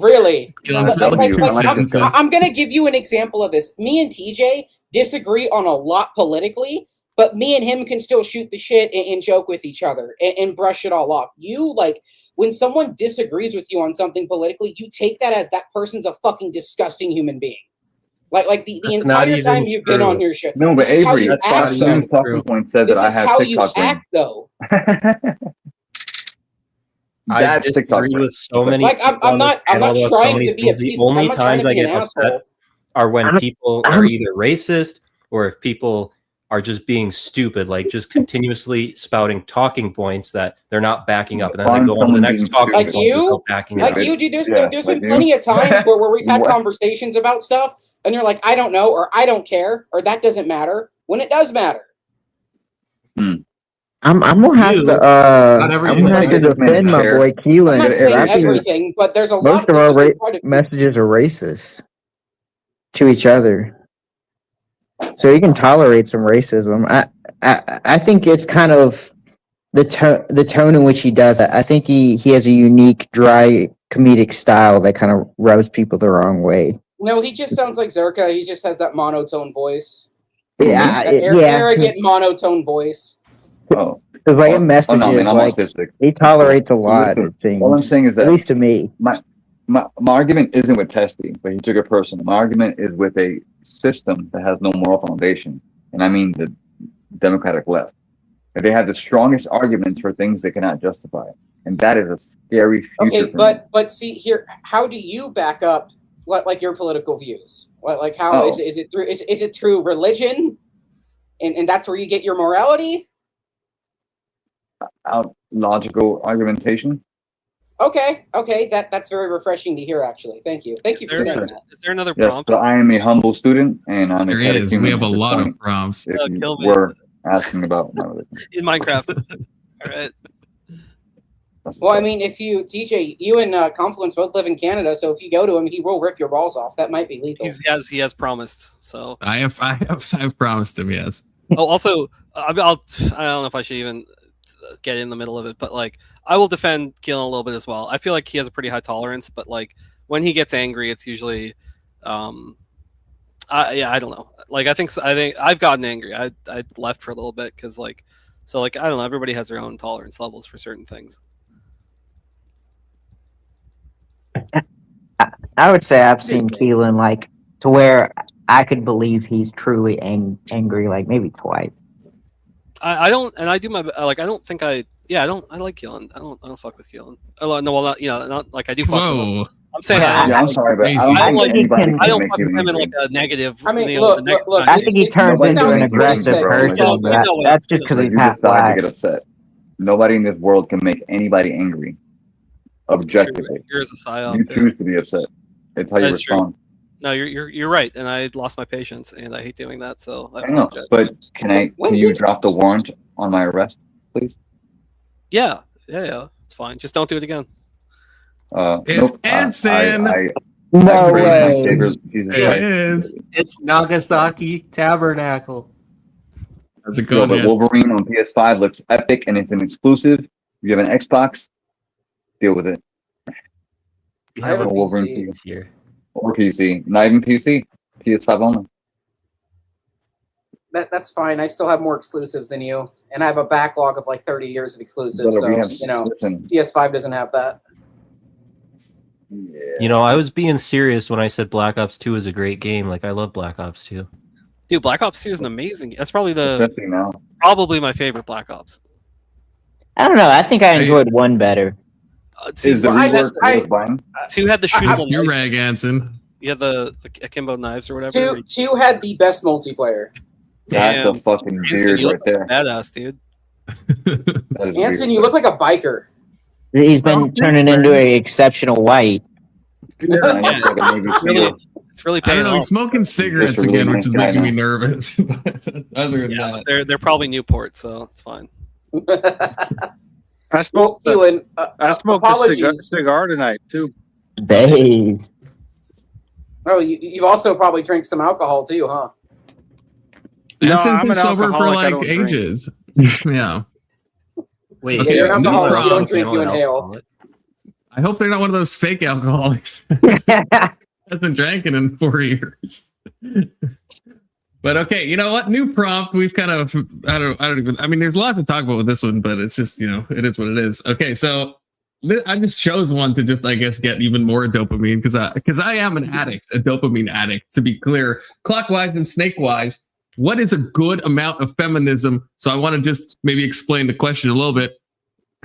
[SPEAKER 11] Really?
[SPEAKER 2] Yeah,
[SPEAKER 11] I'm gonna give you an example of this. Me and TJ disagree on a lot politically, but me and him can still shoot the shit and joke with each other and brush it all off. You, like, when someone disagrees with you on something politically, you take that as that person's a fucking disgusting human being. Like the
[SPEAKER 10] That's not
[SPEAKER 11] entire
[SPEAKER 10] even
[SPEAKER 11] time you've been
[SPEAKER 10] true.
[SPEAKER 11] on your show.
[SPEAKER 8] No, but
[SPEAKER 11] This is how
[SPEAKER 8] Avery,
[SPEAKER 11] you
[SPEAKER 8] that's
[SPEAKER 11] act,
[SPEAKER 8] Fox's
[SPEAKER 11] though.
[SPEAKER 8] talking point said that
[SPEAKER 11] This
[SPEAKER 8] I
[SPEAKER 11] is
[SPEAKER 8] have
[SPEAKER 11] how you
[SPEAKER 8] TikTok brain.
[SPEAKER 11] act, though.
[SPEAKER 10] I
[SPEAKER 8] That's TikTok
[SPEAKER 10] disagree
[SPEAKER 8] brain.
[SPEAKER 10] with so many.
[SPEAKER 11] Like, I'm
[SPEAKER 10] people on
[SPEAKER 11] not
[SPEAKER 10] this panel about so
[SPEAKER 11] trying
[SPEAKER 10] many
[SPEAKER 11] to be a
[SPEAKER 10] things. The
[SPEAKER 11] piece.
[SPEAKER 10] only
[SPEAKER 11] I'm not trying
[SPEAKER 10] times
[SPEAKER 11] to
[SPEAKER 10] I
[SPEAKER 11] be an
[SPEAKER 10] get upset
[SPEAKER 11] asshole.
[SPEAKER 10] are when people are either racist or if people are just being stupid, like just continuously spouting talking points that they're not backing up, and then they
[SPEAKER 8] Find
[SPEAKER 10] go on to the
[SPEAKER 8] someone
[SPEAKER 10] next
[SPEAKER 8] being
[SPEAKER 10] talking
[SPEAKER 11] Like
[SPEAKER 10] point
[SPEAKER 11] you?
[SPEAKER 10] without backing it
[SPEAKER 11] Like
[SPEAKER 10] up.
[SPEAKER 11] you, dude. There's
[SPEAKER 8] Yeah,
[SPEAKER 11] been
[SPEAKER 8] like you.
[SPEAKER 11] plenty of times where we've had
[SPEAKER 8] What?
[SPEAKER 11] conversations about stuff, and you're like, I don't know, or I don't care, or that doesn't matter. When it does matter.
[SPEAKER 3] I'm gonna have
[SPEAKER 10] You-
[SPEAKER 3] to
[SPEAKER 10] not
[SPEAKER 3] I'm
[SPEAKER 10] everything
[SPEAKER 3] gonna have to
[SPEAKER 8] that you
[SPEAKER 3] defend my
[SPEAKER 8] care.
[SPEAKER 3] boy
[SPEAKER 11] I'm
[SPEAKER 3] Keelan.
[SPEAKER 11] not saying
[SPEAKER 3] I think
[SPEAKER 11] everything, but there's a lot
[SPEAKER 3] most of
[SPEAKER 11] that
[SPEAKER 3] our
[SPEAKER 11] just try to-
[SPEAKER 3] messages are racist to each other, so you can tolerate some racism. I think it's kind of the tone in which he does it. I think he has a unique, dry comedic style that kind of rubs people the wrong way.
[SPEAKER 11] No, he just sounds like Zerka. He just has that monotone voice.
[SPEAKER 3] Yeah,
[SPEAKER 11] That arrogant monotone voice.
[SPEAKER 8] Oh,
[SPEAKER 3] because like
[SPEAKER 8] oh,
[SPEAKER 3] in messages,
[SPEAKER 8] no, man, I'm
[SPEAKER 3] like
[SPEAKER 8] autistic.
[SPEAKER 3] he tolerates a lot
[SPEAKER 8] Listen,
[SPEAKER 3] of things.
[SPEAKER 8] all I'm saying is that
[SPEAKER 3] at least to me.
[SPEAKER 8] my argument isn't with Testy, but he took it personal. My argument is with a system that has no moral foundation, and I mean the Democratic left. And they have the strongest arguments for things they cannot justify, and that is a scary future.
[SPEAKER 11] Okay,
[SPEAKER 8] for me.
[SPEAKER 11] but see here, how do you back up like your political views? Like how
[SPEAKER 8] Oh.
[SPEAKER 11] is it through is it through religion, and that's where you get your morality?
[SPEAKER 8] Out logical argumentation.
[SPEAKER 11] Okay, that's very refreshing to hear. Actually, thank you for saying that.
[SPEAKER 7] Is there another
[SPEAKER 8] Yes,
[SPEAKER 7] prompt?
[SPEAKER 8] but I am a humble student, and I'm
[SPEAKER 2] There
[SPEAKER 8] a
[SPEAKER 2] is. We have a
[SPEAKER 8] catechumen at this
[SPEAKER 2] lot
[SPEAKER 8] point,
[SPEAKER 2] of prompts.
[SPEAKER 8] if you
[SPEAKER 7] kill me.
[SPEAKER 8] were asking about my religion.
[SPEAKER 7] In Minecraft. All right.
[SPEAKER 11] Well, I mean, if you TJ, you and Confluence both live in Canada, so if you go to him, he will rip your balls off. That might be legal.
[SPEAKER 7] He has promised. So
[SPEAKER 2] I have promised him, yes.
[SPEAKER 7] oh, also, I don't know if I should even get in the middle of it, but like I will defend Keelan a little bit as well. I feel like he has a pretty high tolerance, but like when he gets angry, it's usually, I don't know. Like I think I've gotten angry. I left for a little bit because I don't know. Everybody has their own tolerance levels for certain things.
[SPEAKER 3] I would say I've seen Keelan like to where I could believe he's truly angry, like maybe twice.
[SPEAKER 7] I don't, and I do my like. I don't think I like Keelan. I don't fuck with Keelan. Oh, no, well, not like I do fuck with him.
[SPEAKER 2] Whoa.
[SPEAKER 7] I'm saying
[SPEAKER 3] Yeah,
[SPEAKER 8] Yeah, I'm sorry, but I
[SPEAKER 2] Crazy.
[SPEAKER 8] don't
[SPEAKER 7] like-
[SPEAKER 8] think anybody
[SPEAKER 7] I
[SPEAKER 8] can
[SPEAKER 7] don't
[SPEAKER 8] make
[SPEAKER 7] fuck
[SPEAKER 8] you
[SPEAKER 7] with him in
[SPEAKER 8] angry.
[SPEAKER 7] like a negative.
[SPEAKER 11] I mean,
[SPEAKER 7] you know, the
[SPEAKER 11] look.
[SPEAKER 7] next
[SPEAKER 3] I
[SPEAKER 7] time.
[SPEAKER 3] think he turns
[SPEAKER 8] Nobody
[SPEAKER 3] into
[SPEAKER 8] can
[SPEAKER 3] an
[SPEAKER 8] make you
[SPEAKER 3] aggressive
[SPEAKER 8] angry, bro.
[SPEAKER 3] person.
[SPEAKER 8] Like,
[SPEAKER 7] Well,
[SPEAKER 3] but
[SPEAKER 7] you know
[SPEAKER 3] that's
[SPEAKER 7] it.
[SPEAKER 3] just because
[SPEAKER 8] Like,
[SPEAKER 3] he's
[SPEAKER 8] you
[SPEAKER 3] half
[SPEAKER 8] decide to
[SPEAKER 3] black.
[SPEAKER 8] get upset. Nobody in this world can make anybody angry. Objectively,
[SPEAKER 7] Yours is a psyop.
[SPEAKER 8] you
[SPEAKER 7] yeah.
[SPEAKER 8] choose to be upset. It's how you
[SPEAKER 7] That's true.
[SPEAKER 8] respond.
[SPEAKER 7] No, you're right, and I lost my patience, and I hate doing that. So I
[SPEAKER 8] I know,
[SPEAKER 7] apologize.
[SPEAKER 8] but can you drop the warrant on my arrest, please?
[SPEAKER 7] Yeah, it's fine. Just don't do it again.
[SPEAKER 2] It's
[SPEAKER 8] Nope.
[SPEAKER 2] Anson.
[SPEAKER 8] I
[SPEAKER 3] No
[SPEAKER 8] pray my
[SPEAKER 3] way.
[SPEAKER 8] Savior, Jesus
[SPEAKER 2] It
[SPEAKER 8] Christ.
[SPEAKER 2] is.
[SPEAKER 10] It's Nagasaki Tabernacle.
[SPEAKER 2] How's it
[SPEAKER 8] Yo,
[SPEAKER 2] going,
[SPEAKER 8] but
[SPEAKER 2] man?
[SPEAKER 8] Wolverine on PS5 looks epic, and it's an exclusive. If you have an Xbox, deal with it.
[SPEAKER 10] We
[SPEAKER 11] I
[SPEAKER 10] have
[SPEAKER 11] have
[SPEAKER 10] a
[SPEAKER 11] a
[SPEAKER 8] Wolverine
[SPEAKER 11] PC.
[SPEAKER 10] here.
[SPEAKER 8] Or PC. Not even PC. PS5 only.
[SPEAKER 11] That's fine. I still have more exclusives than you, and I have a backlog of like 30 years of exclusives.
[SPEAKER 8] Brother, we
[SPEAKER 11] So
[SPEAKER 8] have,
[SPEAKER 11] you know,
[SPEAKER 8] listen,
[SPEAKER 11] PS5 doesn't have that.
[SPEAKER 8] yeah.
[SPEAKER 10] You know, I was being serious when I said Black Ops 2 is a great game. Like, I love Black Ops 2.
[SPEAKER 7] Dude, Black Ops 2 is an amazing. That's probably
[SPEAKER 8] Especially now.
[SPEAKER 7] my favorite Black Ops.
[SPEAKER 3] I don't know. I think I enjoyed one better.
[SPEAKER 7] See,
[SPEAKER 8] Is the
[SPEAKER 11] I-
[SPEAKER 8] rework
[SPEAKER 11] I-
[SPEAKER 8] worth buying?
[SPEAKER 7] 2 had the shootable
[SPEAKER 2] Your
[SPEAKER 7] knives.
[SPEAKER 2] rag, Anson.
[SPEAKER 7] You had the akimbo knives or whatever.
[SPEAKER 11] Two had the best multiplayer.
[SPEAKER 8] That's a
[SPEAKER 7] Damn.
[SPEAKER 8] fucking
[SPEAKER 7] Anson,
[SPEAKER 8] beard
[SPEAKER 7] you
[SPEAKER 8] right
[SPEAKER 7] look like
[SPEAKER 8] there.
[SPEAKER 7] a badass, dude.
[SPEAKER 8] That is
[SPEAKER 11] Anson,
[SPEAKER 8] weird.
[SPEAKER 11] you look like a biker.
[SPEAKER 3] He's been turning into a exceptional white.
[SPEAKER 7] It's really
[SPEAKER 2] I
[SPEAKER 7] paying
[SPEAKER 2] don't know.
[SPEAKER 7] off.
[SPEAKER 2] He's smoking cigarettes
[SPEAKER 8] Just a really
[SPEAKER 2] again, which is
[SPEAKER 8] nice guy
[SPEAKER 2] making me
[SPEAKER 8] now.
[SPEAKER 2] nervous. But other than
[SPEAKER 7] Yeah,
[SPEAKER 2] that,
[SPEAKER 7] they're probably Newport, so it's fine.
[SPEAKER 12] I smoked.
[SPEAKER 11] Keelan,
[SPEAKER 12] I smoked a cigar tonight too.
[SPEAKER 3] Days.
[SPEAKER 11] Oh, you've also probably drank some alcohol too, huh?
[SPEAKER 2] Benson's
[SPEAKER 12] I'm
[SPEAKER 2] been
[SPEAKER 12] an
[SPEAKER 2] sober for
[SPEAKER 12] alcoholic, I
[SPEAKER 2] like
[SPEAKER 12] don't drink.
[SPEAKER 2] ages. Yeah.
[SPEAKER 10] Wait,
[SPEAKER 2] Okay,
[SPEAKER 11] Yeah, you're an
[SPEAKER 2] new
[SPEAKER 11] alcoholic. You don't
[SPEAKER 2] prompts.
[SPEAKER 11] drink, you inhale.
[SPEAKER 2] I hope they're not one of those fake alcoholics. Hasn't drank in 4 years. But okay, you know what? New prompt. We've kind of I don't even. I mean, there's a lot to talk about with this one, but it's just it is what it is. Okay, so I just chose one to just I guess get even more dopamine because I am an addict, a dopamine addict. To be clear, clockwise and snakewise. What is a good amount of feminism? So I want to just maybe explain the question a little bit.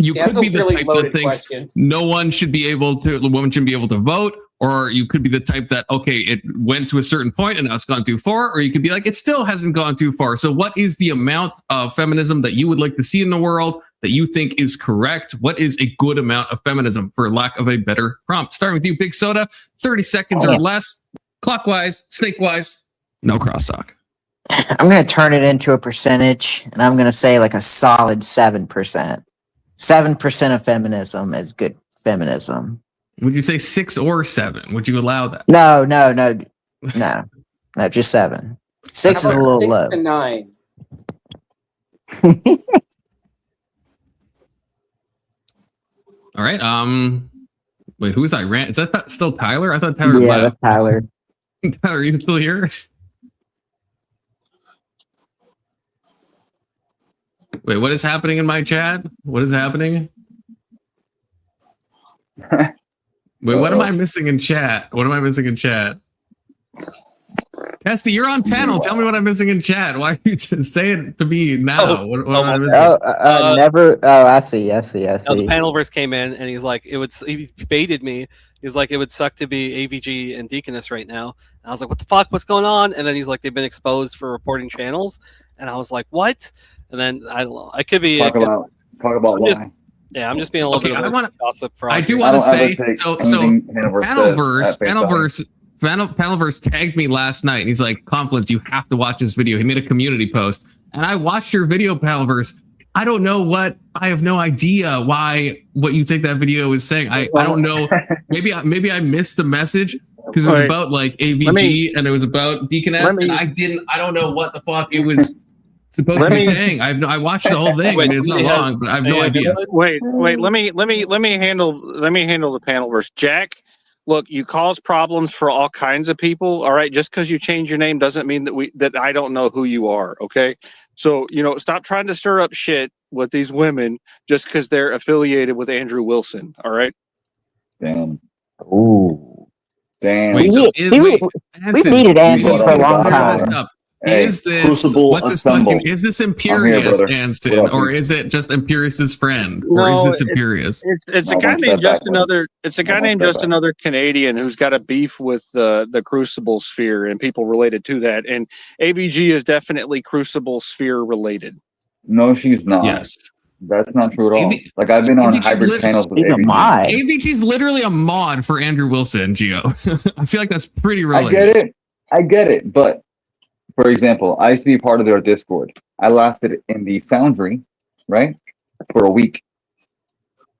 [SPEAKER 2] You could be the type that thinks no one should be able to, the woman shouldn't be able to vote, or you could be the type that, okay, it went to a certain point and now it's gone too far, or you could be like, it still hasn't gone too far. So what is the amount of feminism that you would like to see in the world that you think is correct? What is a good amount of feminism, for lack of a better prompt? Starting with you, Big Soda, 30 seconds or less, clockwise, snakewise, no crosstalk.
[SPEAKER 3] I'm going to turn it into a percentage, and I'm going to say like a solid 7%. 7% of feminism is good feminism.
[SPEAKER 2] Would you say 6 or 7? Would you allow that?
[SPEAKER 3] No, just 7. 6 is a little
[SPEAKER 11] 6
[SPEAKER 3] low.
[SPEAKER 11] to 9.
[SPEAKER 2] All right. Wait, who's I ran? Is that still Tyler? I thought Tyler
[SPEAKER 3] Yeah,
[SPEAKER 2] left.
[SPEAKER 3] that's Tyler.
[SPEAKER 2] Tyler, are you still here? Wait, what is happening in my chat? What is happening? Wait, what am I missing in chat? What am I missing in chat? Testy, you're on panel. Tell me what I'm missing in chat. Why are you say it to me now? What am I missing?
[SPEAKER 3] Never. Oh, I see.
[SPEAKER 7] No, the panelverse came in and he's like, he baited me. He's like, it would suck to be AVG and Deaconess right now. And I was like, what the fuck? What's going on? And then he's like, they've been exposed for reporting channels. And I was like, what? And then I don't know. I could be
[SPEAKER 8] talk about why.
[SPEAKER 7] Yeah, I'm just being a little bit of a gossip for.
[SPEAKER 2] I do want to say so. Panelverse tagged me last night, and he's like, "Conflict, you have to watch this video." He made a community post, and I watched your video, Panelverse. I don't know what. I have no idea what you think that video is saying. I don't know. Maybe I missed the message because it was about like AVG and it was about Deaconess, and I don't know what the fuck it was supposed to be saying. I watched the whole thing. I mean, it's not long, but I have no idea.
[SPEAKER 12] Wait. Let me handle the panelverse. Jack, look, you cause problems for all kinds of people. All right, just because you change your name doesn't mean that I don't know who you are. Okay, so stop trying to stir up shit with these women just because they're affiliated with Andrew Wilson. All right.
[SPEAKER 8] Damn.
[SPEAKER 3] Ooh.
[SPEAKER 8] Damn.
[SPEAKER 3] Wait, we needed Anson for a long time.
[SPEAKER 2] Is this is this Imperious Anston, or is it just Imperious's friend, or is this Imperious?
[SPEAKER 12] It's a guy named just another. It's a guy named just another Canadian who's got a beef with the Crucible Sphere and people related to that. And ABG is definitely Crucible Sphere related.
[SPEAKER 8] No, she's not.
[SPEAKER 2] Yes.
[SPEAKER 8] That's not true at all. Like I've been on hybrid panels with AVG.
[SPEAKER 2] AVG's literally a mod for Andrew Wilson, Gio. I feel like that's pretty related.
[SPEAKER 8] I get it, but. For example, I used to be part of their Discord. I lasted in the Foundry, right, for a week.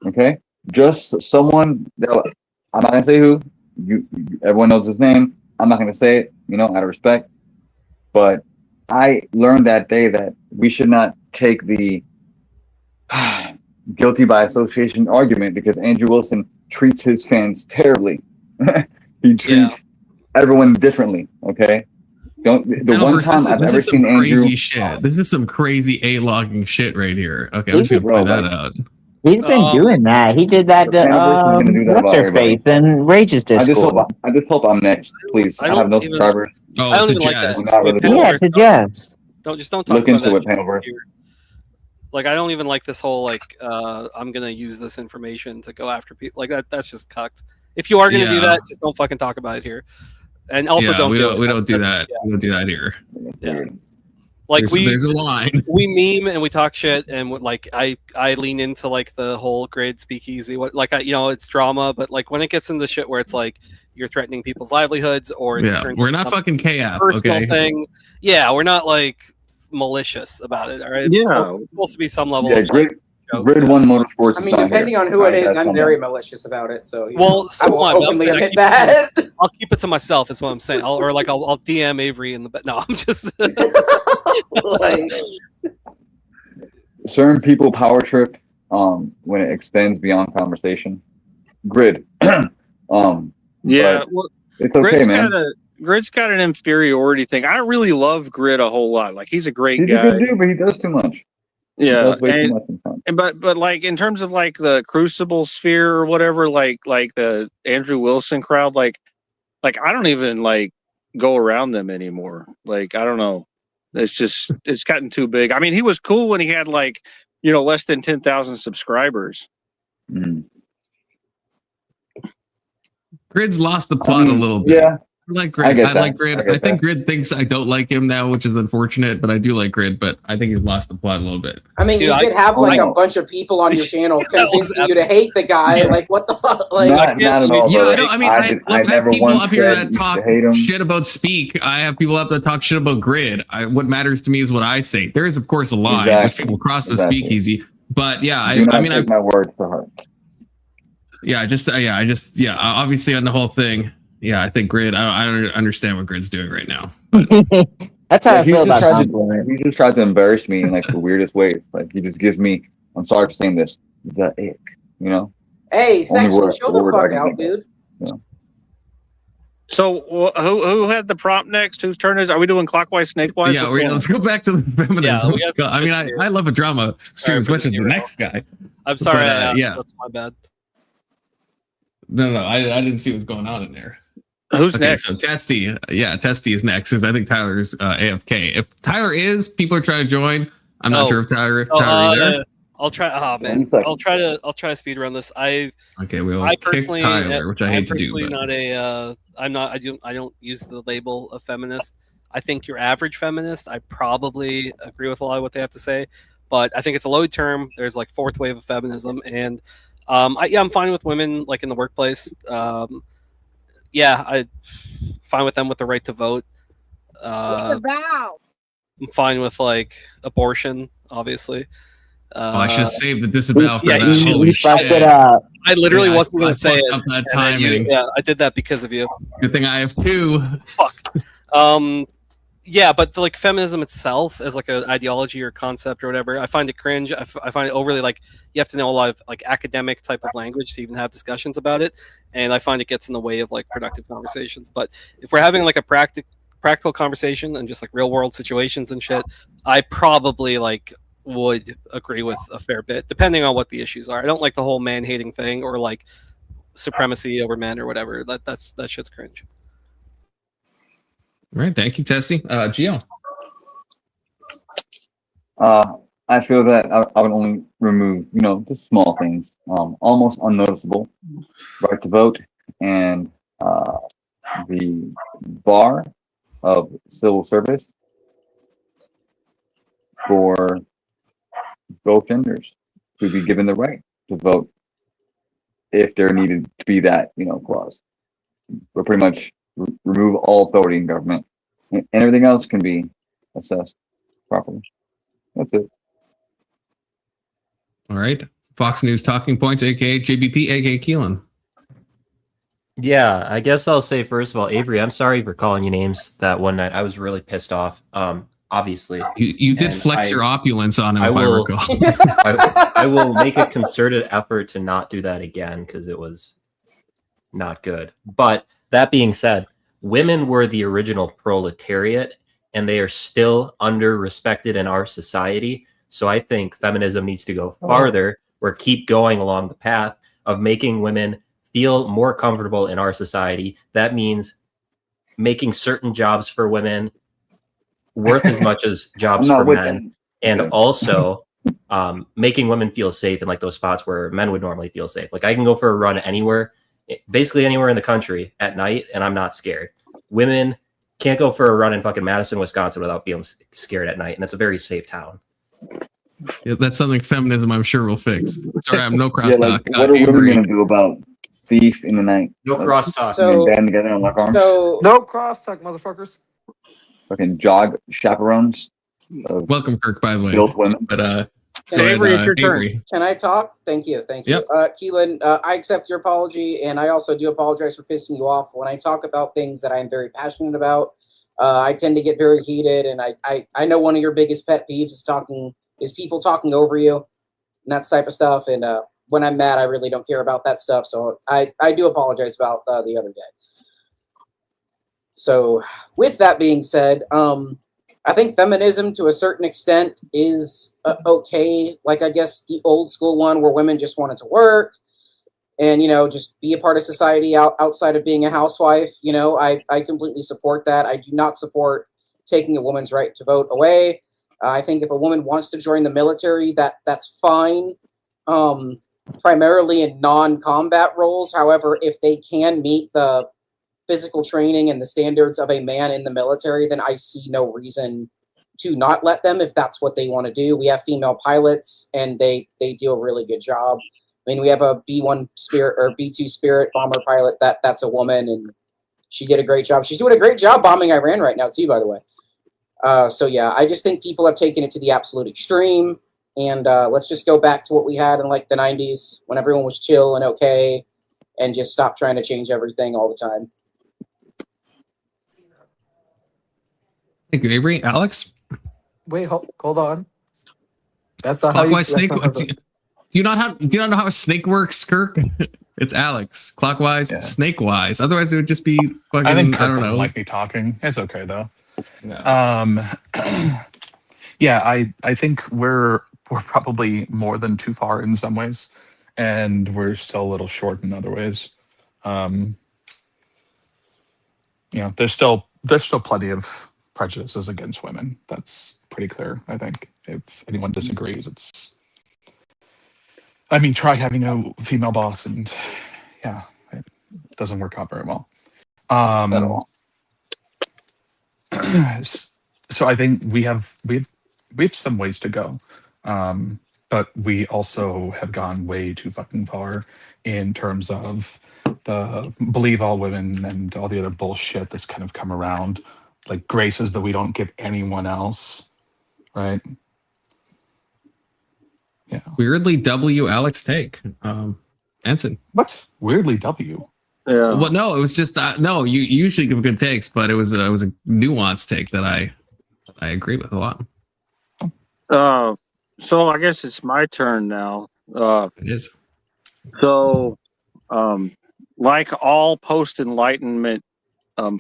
[SPEAKER 8] Okay, just someone. I'm not gonna say who. Everyone knows his name. I'm not gonna say it. Out of respect. But I learned that day that we should not take the guilty by association argument because Andrew Wilson treats his fans terribly. He treats everyone differently. Okay. The one time I've ever seen Andrew.
[SPEAKER 2] This is some crazy A-logging shit right here. Okay, I'm just gonna play that out.
[SPEAKER 3] He's been doing that. He did that what's their face in Rage's Discord.
[SPEAKER 8] I just hope I'm next, please. I have no subscribers.
[SPEAKER 7] I don't even like this.
[SPEAKER 3] To Jess.
[SPEAKER 7] Don't talk
[SPEAKER 8] Look
[SPEAKER 7] about
[SPEAKER 8] into
[SPEAKER 7] that.
[SPEAKER 8] it, Panelverse.
[SPEAKER 7] Like I don't even like this whole I'm gonna use this information to go after people like that. That's just cucked. If you are gonna do that, just don't fucking talk about it here. And also
[SPEAKER 2] we don't do that. We don't do that here.
[SPEAKER 7] Yeah. Like
[SPEAKER 2] there's a line.
[SPEAKER 7] We meme and we talk shit, and like I lean into like the whole Grid speakeasy. It's drama, but like when it gets into shit where it's like you're threatening people's livelihoods or
[SPEAKER 2] We're not fucking KF.
[SPEAKER 7] personal
[SPEAKER 2] Okay.
[SPEAKER 7] thing. Yeah, we're not like malicious about it. All right. It's supposed to be some level.
[SPEAKER 8] Yeah,
[SPEAKER 7] of, like,
[SPEAKER 8] Grid One Motorsports.
[SPEAKER 11] I mean, depending on who it is, I'm very malicious about it. So I will openly admit that.
[SPEAKER 7] I'll keep it to myself. Is what I'm saying. I'll DM Avery in the no. I'm just.
[SPEAKER 8] Certain people power trip when it extends beyond conversation. Grid.
[SPEAKER 12] Yeah,
[SPEAKER 8] well, it's okay,
[SPEAKER 12] Grid's
[SPEAKER 8] man.
[SPEAKER 12] Grid's got an inferiority thing. I don't really love Grid a whole lot. Like he's a great
[SPEAKER 8] He's
[SPEAKER 12] guy.
[SPEAKER 8] a good dude, but he does too much.
[SPEAKER 12] Yeah,
[SPEAKER 8] and
[SPEAKER 12] but like in terms of like the Crucible sphere or whatever, like the Andrew Wilson crowd, like I don't even like go around them anymore. Like I don't know, it's gotten too big. I mean, he was cool when he had like less than 10,000 subscribers.
[SPEAKER 2] Grid's lost the plot a little bit.
[SPEAKER 8] Yeah.
[SPEAKER 2] I like Grid. I like Grid. I think
[SPEAKER 8] that.
[SPEAKER 2] Grid thinks I don't like him now, which is unfortunate, but I do like Grid, but I think he's lost the plot a little bit.
[SPEAKER 11] I mean, you did have like a bunch of people on your channel convincing you to hate the guy. Like, what the fuck? Like,
[SPEAKER 8] not at all.
[SPEAKER 2] Yeah,
[SPEAKER 8] bro.
[SPEAKER 2] I mean, I have
[SPEAKER 8] never
[SPEAKER 2] people
[SPEAKER 8] once
[SPEAKER 2] up here
[SPEAKER 8] said
[SPEAKER 2] that
[SPEAKER 8] you
[SPEAKER 2] talk
[SPEAKER 8] should hate him.
[SPEAKER 2] shit about Speak. I have people up that talk shit about Grid. What matters to me is what I say. There is, of course, a line which people cross the speakeasy, but yeah,
[SPEAKER 8] Do not take my words to heart.
[SPEAKER 2] Obviously on the whole thing. Yeah, I think Grid. I don't understand what Grid's doing right now.
[SPEAKER 3] That's how I feel about
[SPEAKER 8] He just tried to embarrass me in like the weirdest ways. Like he just gives me. I'm sorry for saying this. The ick,
[SPEAKER 11] Hey, section, chill the fuck
[SPEAKER 8] I
[SPEAKER 11] out,
[SPEAKER 8] can
[SPEAKER 11] dude.
[SPEAKER 8] Yeah.
[SPEAKER 12] So who had the prompt next? Whose turn is? Are we doing clockwise, snakewise?
[SPEAKER 2] Yeah, let's go back to the feminism. I mean, I love a drama stream as much as the next guy.
[SPEAKER 7] I'm sorry.
[SPEAKER 2] But, yeah,
[SPEAKER 7] that's my bad.
[SPEAKER 2] No, I didn't see what's going on in there.
[SPEAKER 12] Who's next?
[SPEAKER 2] So Testy, Testy is next because I think Tyler's AFK. If Tyler is, people are trying to join. I'm not sure if Tyler either.
[SPEAKER 7] I'll try. Oh man, I'll try to speed run this. I personally,
[SPEAKER 2] Tyler, which I hate to do.
[SPEAKER 7] Not a. I'm not. I don't use the label of feminist. I think your average feminist. I probably agree with a lot of what they have to say, but I think it's a loaded term. There's like fourth wave of feminism, and I'm fine with women like in the workplace. I'm fine with them with the right to vote. I'm fine with like abortion, obviously.
[SPEAKER 2] I should save the disavow for that.
[SPEAKER 3] Holy shit.
[SPEAKER 7] I literally wasn't going to say it.
[SPEAKER 2] That timing.
[SPEAKER 7] I did that because of you.
[SPEAKER 2] Good thing I have two.
[SPEAKER 7] Fuck. But like feminism itself as like an ideology or concept or whatever, I find it cringe. I find it overly like you have to know a lot of like academic type of language to even have discussions about it, and I find it gets in the way of like productive conversations. But if we're having like a practical conversation and just like real world situations and shit, I probably like would agree with a fair bit, depending on what the issues are. I don't like the whole man hating thing or like supremacy over men or whatever. That shit's cringe.
[SPEAKER 2] All right, thank you, Testy. Gio.
[SPEAKER 8] I feel that I would only remove, just small things, almost unnoticeable, right to vote, and the bar of civil service for both genders to be given the right to vote if there needed to be that, clause. But pretty much remove all authority in government, and everything else can be assessed properly. That's it.
[SPEAKER 2] All right. Fox News Talking Points, aka JBP, aka Keelan.
[SPEAKER 10] Yeah, I guess I'll say first of all, Avery, I'm sorry for calling you names that one night. I was really pissed off. Obviously,
[SPEAKER 2] you did flex your opulence on him, if I recall.
[SPEAKER 10] I will make a concerted effort to not do that again because it was not good. But that being said, women were the original proletariat, and they are still under-respected in our society. So I think feminism needs to go farther or keep going along the path of making women feel more comfortable in our society. That means making certain jobs for women worth as much as jobs for men, and also making women feel safe in like those spots where men would normally feel safe. Like I can go for a run anywhere, basically anywhere in the country at night, and I'm not scared. Women can't go for a run in fucking Madison, Wisconsin without feeling scared at night, and it's a very safe town.
[SPEAKER 2] Yeah, that's something feminism, I'm sure, will fix. Sorry, I'm no crosstalk.
[SPEAKER 8] Like, what are women gonna do about beef in the night?
[SPEAKER 10] No crosstalk.
[SPEAKER 11] So-
[SPEAKER 8] band together and lock arms.
[SPEAKER 11] So
[SPEAKER 13] No crosstalk, mmotherfuckers.
[SPEAKER 8] Fucking jog chaperones.
[SPEAKER 2] Welcome, Kirk, by the way.
[SPEAKER 8] Built women.
[SPEAKER 2] But
[SPEAKER 11] Can
[SPEAKER 2] go
[SPEAKER 11] I-
[SPEAKER 2] ahead,
[SPEAKER 6] Avery, it's your turn.
[SPEAKER 2] Avery.
[SPEAKER 11] Can I talk? Thank you.
[SPEAKER 2] Yep.
[SPEAKER 11] Keelan, I accept your apology, and I also do apologize for pissing you off. When I talk about things that I'm very passionate about, I tend to get very heated, and I know one of your biggest pet peeves is people talking over you, and that type of stuff. And when I'm mad, I really don't care about that stuff. So I do apologize about the other day. So with that being said, I think feminism to a certain extent is okay. Like, I guess the old school one where women just wanted to work and, just be a part of society outside of being a housewife. I completely support that. I do not support taking a woman's right to vote away. I think if a woman wants to join the military, that's fine. Primarily in non-combat roles. However, if they can meet the physical training and the standards of a man in the military, then I see no reason to not let them if that's what they want to do. We have female pilots and they do a really good job. I mean, we have a B1 Spirit or B2 Spirit bomber pilot that's a woman, and she did a great job. She's doing a great job bombing Iran right now too, by the way. So yeah, I just think people have taken it to the absolute extreme, and let's just go back to what we had in like the 90s when everyone was chill and okay, and just stop trying to change everything all the time.
[SPEAKER 2] Thank you, Avery. Alex?
[SPEAKER 13] Wait, hold on. That's not how you.
[SPEAKER 2] Clockwise
[SPEAKER 13] That's
[SPEAKER 2] snake.
[SPEAKER 13] not how
[SPEAKER 2] Do you not know how a snake works, Kirk? It's Alex. Clockwise, snakewise. Otherwise, it would just be fucking.
[SPEAKER 14] I think Kirk
[SPEAKER 2] I don't
[SPEAKER 14] doesn't
[SPEAKER 2] know.
[SPEAKER 14] like me talking. It's okay though.
[SPEAKER 2] No.
[SPEAKER 14] Yeah, I think we're probably more than too far in some ways, and we're still a little short in other ways. There's still plenty of prejudices against women. That's pretty clear. I think if anyone disagrees, try having a female boss, and yeah, it doesn't work out very well.
[SPEAKER 8] At all.
[SPEAKER 14] So I think we have some ways to go, but we also have gone way too fucking far in terms of the believe all women and all the other bullshit that's kind of come around, like graces that we don't give anyone else, right? Yeah.
[SPEAKER 2] Weirdly W Alex take. Ensign.
[SPEAKER 14] What? Weirdly W.
[SPEAKER 12] Yeah.
[SPEAKER 2] Well, no, it was just no. You usually give good takes, but it was a nuanced take that I agree with a lot.
[SPEAKER 12] So I guess it's my turn now.
[SPEAKER 2] It is.
[SPEAKER 12] So, like all post-enlightenment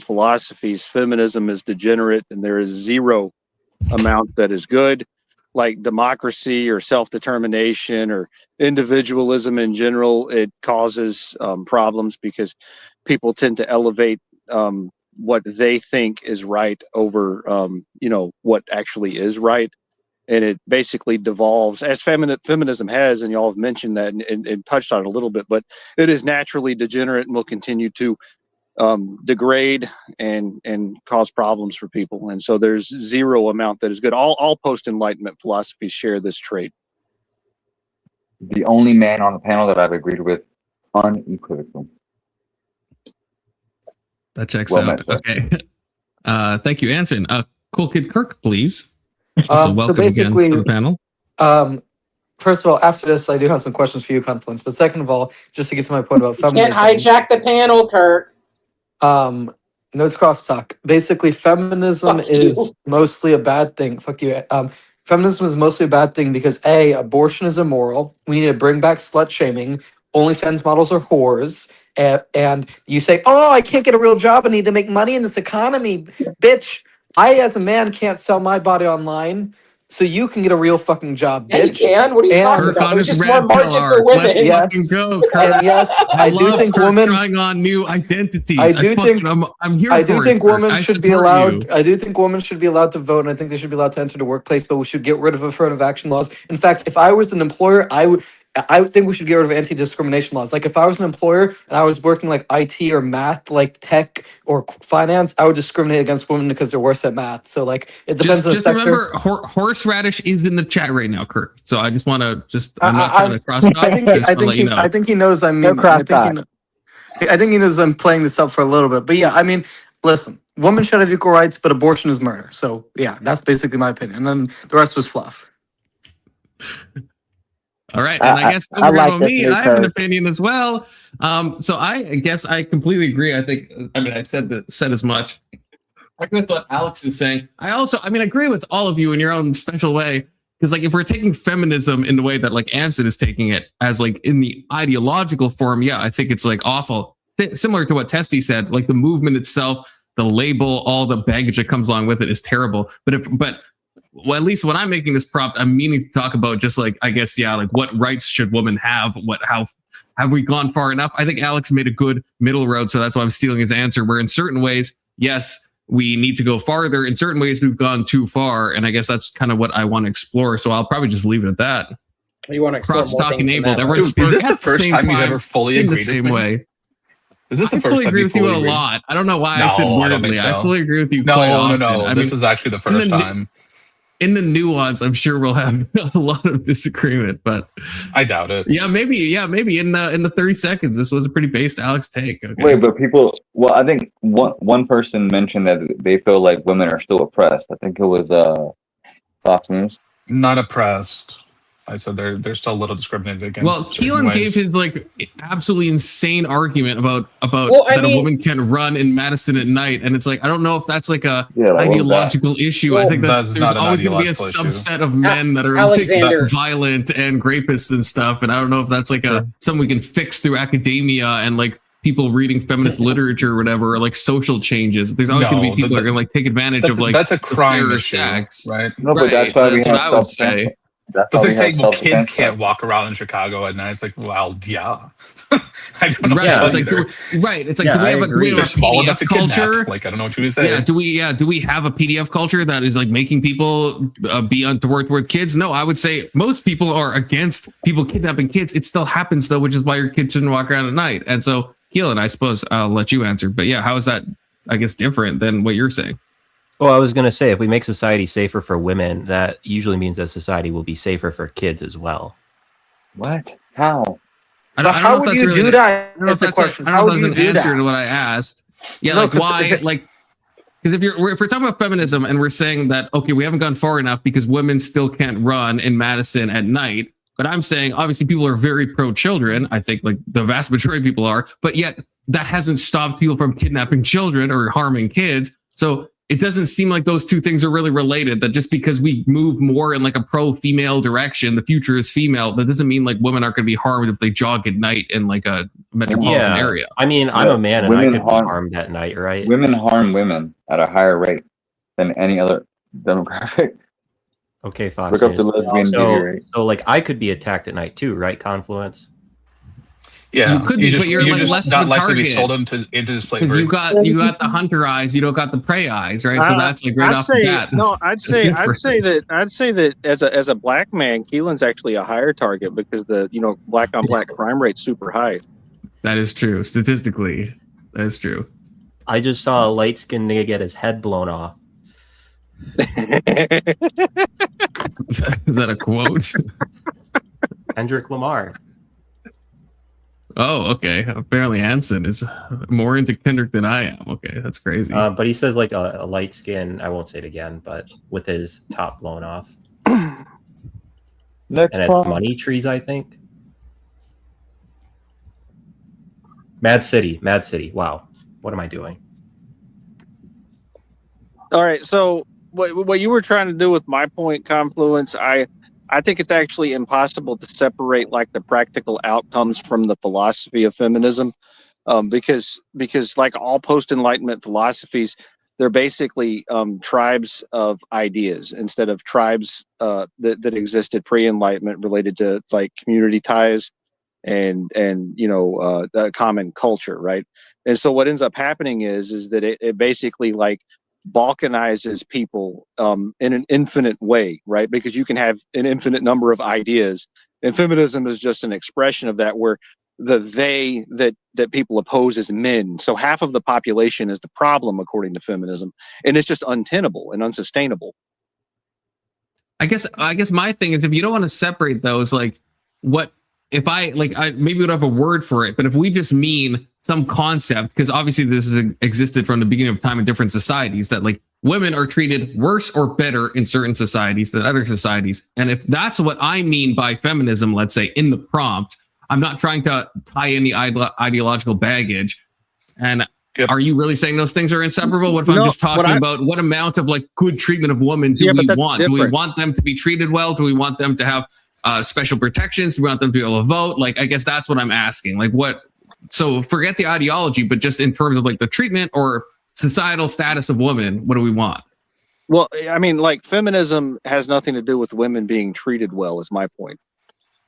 [SPEAKER 12] philosophies, feminism is degenerate, and there is zero amount that is good. Like democracy or self-determination or individualism in general, it causes problems because people tend to elevate what they think is right over what actually is right. And it basically devolves, as feminism has, and y'all have mentioned that and touched on it a little bit, but it is naturally degenerate and will continue to degrade and cause problems for people. And so there's zero amount that is good. All post-enlightenment philosophies share this trait.
[SPEAKER 8] The only man on the panel that I've agreed with unequivocally.
[SPEAKER 2] That checks
[SPEAKER 8] Well
[SPEAKER 2] out.
[SPEAKER 8] met,
[SPEAKER 2] Okay. Thank you, Anson. Cool Kid Kirk, please. Also, welcome
[SPEAKER 13] basically,
[SPEAKER 2] again to the panel.
[SPEAKER 13] First of all, after this, I do have some questions for you, Confluence. But second of all, just to get to my point about feminism.
[SPEAKER 11] Can't hijack the panel, Kirk.
[SPEAKER 13] No crosstalk. Basically, feminism
[SPEAKER 11] Fuck you.
[SPEAKER 13] is mostly a bad thing. Fuck you. Feminism is mostly a bad thing because A, abortion is immoral. We need to bring back slut shaming. OnlyFans models are whores. And you say, oh, I can't get a real job. I need to make money in this economy. Bitch, I as a man can't sell my body online. So you can get a real fucking job,
[SPEAKER 11] Yeah, you
[SPEAKER 13] bitch.
[SPEAKER 11] can. What are you talking
[SPEAKER 2] Kirk
[SPEAKER 11] about?
[SPEAKER 2] on
[SPEAKER 11] There's
[SPEAKER 2] his
[SPEAKER 11] just more
[SPEAKER 2] red
[SPEAKER 11] market
[SPEAKER 2] pill
[SPEAKER 11] for
[SPEAKER 2] arc.
[SPEAKER 11] women.
[SPEAKER 2] Let's
[SPEAKER 13] Yes.
[SPEAKER 2] fucking go, Kirk.
[SPEAKER 13] And yes, I do
[SPEAKER 2] love
[SPEAKER 13] think
[SPEAKER 2] Kirk
[SPEAKER 13] women
[SPEAKER 2] trying on new identities.
[SPEAKER 13] I do think
[SPEAKER 2] I'm here
[SPEAKER 13] I
[SPEAKER 2] for
[SPEAKER 13] do
[SPEAKER 2] it,
[SPEAKER 13] think
[SPEAKER 2] Kirk.
[SPEAKER 13] women
[SPEAKER 2] I
[SPEAKER 13] should be
[SPEAKER 2] support
[SPEAKER 13] allowed.
[SPEAKER 2] you.
[SPEAKER 13] I do think women should be allowed to vote, and I think they should be allowed to enter the workplace. But we should get rid of affirmative action laws. In fact, if I was an employer, I would. I think we should get rid of anti-discrimination laws. Like if I was an employer and I was working like IT or math, like tech or finance, I would discriminate against women because they're worse at math. So like it depends on the
[SPEAKER 2] Just
[SPEAKER 13] sector.
[SPEAKER 2] remember, horseradish is in the chat right now, Kurt. So I just want to I'm not trying to cross talk.
[SPEAKER 13] I think he knows I'm memeing. I think he knows I'm playing this up for a little bit. But yeah, I mean, listen, women should have equal rights, but abortion is murder. So yeah, that's basically my opinion. And then the rest was fluff.
[SPEAKER 2] All right, and I guess
[SPEAKER 3] I
[SPEAKER 2] over
[SPEAKER 3] like
[SPEAKER 2] on
[SPEAKER 3] this
[SPEAKER 2] me,
[SPEAKER 3] new
[SPEAKER 2] I have an
[SPEAKER 3] code.
[SPEAKER 2] opinion as well. So I guess I completely agree. I said as much. I agree with what Alex is saying. I agree with all of you in your own special way. Because like if we're taking feminism in the way that like Anson is taking it as like in the ideological form, yeah, I think it's like awful. Similar to what Testy said, like the movement itself, the label, all the baggage that comes along with it is terrible. But well, at least when I'm making this prompt, I'm meaning to talk about just like, I guess, yeah, like what rights should women have? How have we gone far enough? I think Alex made a good middle road. So that's why I'm stealing his answer, where in certain ways, yes, we need to go farther. In certain ways, we've gone too far. And I guess that's kind of what I want to explore. So I'll probably just leave it at that.
[SPEAKER 11] You want to explore more
[SPEAKER 2] Crosstalk
[SPEAKER 11] things
[SPEAKER 2] enabled.
[SPEAKER 11] than that,
[SPEAKER 14] Dude, is this the first time you've ever fully
[SPEAKER 2] in the
[SPEAKER 14] agreed with
[SPEAKER 2] same
[SPEAKER 14] me?
[SPEAKER 2] way?
[SPEAKER 14] Is this the
[SPEAKER 2] I
[SPEAKER 14] first
[SPEAKER 2] fully
[SPEAKER 14] time
[SPEAKER 2] agree
[SPEAKER 14] you
[SPEAKER 2] with you
[SPEAKER 14] fully
[SPEAKER 2] a
[SPEAKER 14] agreed?
[SPEAKER 2] lot. I don't know why
[SPEAKER 14] No,
[SPEAKER 2] I said
[SPEAKER 14] I don't think
[SPEAKER 2] weirdly.
[SPEAKER 14] so.
[SPEAKER 2] I fully agree with you
[SPEAKER 14] No,
[SPEAKER 2] quite
[SPEAKER 14] no,
[SPEAKER 2] often.
[SPEAKER 14] no. This is actually the first time.
[SPEAKER 2] In the nuance, I'm sure we'll have a lot of disagreement, but
[SPEAKER 14] I doubt it.
[SPEAKER 2] Yeah, maybe in the 30 seconds, this was a pretty based Alex take. Okay.
[SPEAKER 8] Wait, but people. Well, I think one person mentioned that they feel like women are still oppressed. I think it was Fox News.
[SPEAKER 14] Not oppressed. I said they're still a little discriminated against.
[SPEAKER 2] Well, Keelan gave his like absolutely insane argument about
[SPEAKER 11] Well, I
[SPEAKER 2] that
[SPEAKER 11] mean-
[SPEAKER 2] a woman can run in Madison at night, and it's like I don't know if that's like a
[SPEAKER 8] Yeah, like,
[SPEAKER 2] ideological issue.
[SPEAKER 11] Well,
[SPEAKER 2] I think
[SPEAKER 14] That's
[SPEAKER 2] there's
[SPEAKER 14] not an
[SPEAKER 2] always going to be a
[SPEAKER 14] ideological issue.
[SPEAKER 2] subset of men that are
[SPEAKER 11] Alexander.
[SPEAKER 2] like, violent and rapists and stuff, and I don't know if that's like something we can fix through academia and like people reading feminist literature or whatever, or like social changes. There's always going to be people that are going to like take advantage of like
[SPEAKER 14] that's a crime
[SPEAKER 2] fear of
[SPEAKER 14] issue,
[SPEAKER 2] sex,
[SPEAKER 14] right?
[SPEAKER 8] No, but
[SPEAKER 2] Right,
[SPEAKER 8] that's why we
[SPEAKER 2] that's
[SPEAKER 8] have
[SPEAKER 2] what I would
[SPEAKER 8] self-defense.
[SPEAKER 2] say.
[SPEAKER 8] That's
[SPEAKER 14] But
[SPEAKER 8] why
[SPEAKER 14] they're
[SPEAKER 8] we
[SPEAKER 14] saying,
[SPEAKER 8] have
[SPEAKER 14] well, kids
[SPEAKER 8] self-defense.
[SPEAKER 14] can't walk around in Chicago at night. It's like, well, yeah. I don't know what to
[SPEAKER 2] Right,
[SPEAKER 14] tell
[SPEAKER 2] it's
[SPEAKER 14] you
[SPEAKER 2] like
[SPEAKER 14] there.
[SPEAKER 2] right. It's like
[SPEAKER 10] Yeah,
[SPEAKER 2] do we
[SPEAKER 10] I
[SPEAKER 2] have a
[SPEAKER 10] agree.
[SPEAKER 14] They're small enough
[SPEAKER 2] PDF
[SPEAKER 14] to kidnap.
[SPEAKER 2] culture?
[SPEAKER 14] Like, I don't know what you would say.
[SPEAKER 2] Do we have a PDF culture that is like making people be untoward kids? No, I would say most people are against people kidnapping kids. It still happens though, which is why your kids shouldn't walk around at night. And so, Keelan, I suppose I'll let you answer. But yeah, how is that? I guess different than what you're saying.
[SPEAKER 10] Well, I was going to say, if we make society safer for women, that usually means that society will be safer for kids as well.
[SPEAKER 8] What? How?
[SPEAKER 2] I don't
[SPEAKER 13] How
[SPEAKER 2] know if
[SPEAKER 13] would
[SPEAKER 2] that's
[SPEAKER 13] you
[SPEAKER 2] really
[SPEAKER 13] do
[SPEAKER 2] the-
[SPEAKER 13] that?
[SPEAKER 2] I don't know if
[SPEAKER 13] Is the
[SPEAKER 2] that's
[SPEAKER 13] question.
[SPEAKER 2] I
[SPEAKER 13] How
[SPEAKER 2] don't know
[SPEAKER 13] would
[SPEAKER 2] if
[SPEAKER 13] you
[SPEAKER 2] that's an
[SPEAKER 13] do
[SPEAKER 2] answer
[SPEAKER 13] that?
[SPEAKER 2] to what I asked. Yeah,
[SPEAKER 13] No,
[SPEAKER 2] like
[SPEAKER 13] 'cause
[SPEAKER 2] why? Like, because if we're talking about feminism and we're saying that okay, we haven't gone far enough because women still can't run in Madison at night. But I'm saying obviously people are very pro children. I think like the vast majority of people are, but yet that hasn't stopped people from kidnapping children or harming kids. So it doesn't seem like those two things are really related, that just because we move more in like a pro-female direction, the future is female, that doesn't mean like women aren't going to be harmed if they jog at night in like a metropolitan area.
[SPEAKER 10] I mean, I'm a man and I
[SPEAKER 8] Women
[SPEAKER 10] could be
[SPEAKER 8] harm-
[SPEAKER 10] harmed at night, right?
[SPEAKER 8] Women harm women at a higher rate than any other demographic.
[SPEAKER 10] Okay, Fox.
[SPEAKER 8] Look up the
[SPEAKER 10] News.
[SPEAKER 8] lesbian beauty rate.
[SPEAKER 10] So like I could be attacked at night too, right? Confluence.
[SPEAKER 14] Yeah,
[SPEAKER 2] You could be, but you're like
[SPEAKER 14] just
[SPEAKER 2] less
[SPEAKER 14] not
[SPEAKER 2] of a
[SPEAKER 14] likely to be
[SPEAKER 2] target.
[SPEAKER 14] sold into
[SPEAKER 2] Because
[SPEAKER 14] slavery.
[SPEAKER 2] you got the hunter eyes, you don't got the prey eyes, right? So that's like right
[SPEAKER 12] I'd
[SPEAKER 2] off
[SPEAKER 12] say,
[SPEAKER 2] the bat.
[SPEAKER 12] no, I'd say
[SPEAKER 2] difference.
[SPEAKER 12] that as a black man, Keelan's actually a higher target because the black on black crime rate's super high.
[SPEAKER 2] That is true. Statistically, that is true.
[SPEAKER 10] I just saw a light skinned nigga get his head blown off.
[SPEAKER 2] Is that a quote?
[SPEAKER 10] Kendrick Lamar.
[SPEAKER 2] Oh, okay. Apparently Hanson is more into Kendrick than I am. Okay, that's crazy.
[SPEAKER 10] But he says like a light skin, I won't say it again, but with his top blown off. And it's money trees, I think. Mad City. Wow. What am I doing?
[SPEAKER 12] All right, so what you were trying to do with my point, Confluence, I think it's actually impossible to separate like the practical outcomes from the philosophy of feminism, because like all post-enlightenment philosophies, they're basically tribes of ideas instead of tribes that existed pre-enlightenment related to like community ties and the common culture, right? And so what ends up happening is that it basically like balkanizes people in an infinite way, right? Because you can have an infinite number of ideas, and feminism is just an expression of that, where the they that people oppose is men. So half of the population is the problem, according to feminism, and it's just untenable and unsustainable.
[SPEAKER 2] I guess my thing is, if you don't want to separate those, like, what if I maybe we don't have a word for it, but if we just mean some concept, because obviously this has existed from the beginning of time in different societies, that like women are treated worse or better in certain societies than other societies. And if that's what I mean by feminism, let's say in the prompt, I'm not trying to tie any ideological baggage. And are you really saying those things are inseparable? What if I'm just talking about what amount of like good treatment of women do we want? Do we want them to be treated well? Do we want them to have special protections? Do we want them to be able to vote? Like, I guess that's what I'm asking. Like, what? So forget the ideology, but just in terms of like the treatment or societal status of women, what do we want?
[SPEAKER 12] Well, I mean, like, feminism has nothing to do with women being treated well, is my point.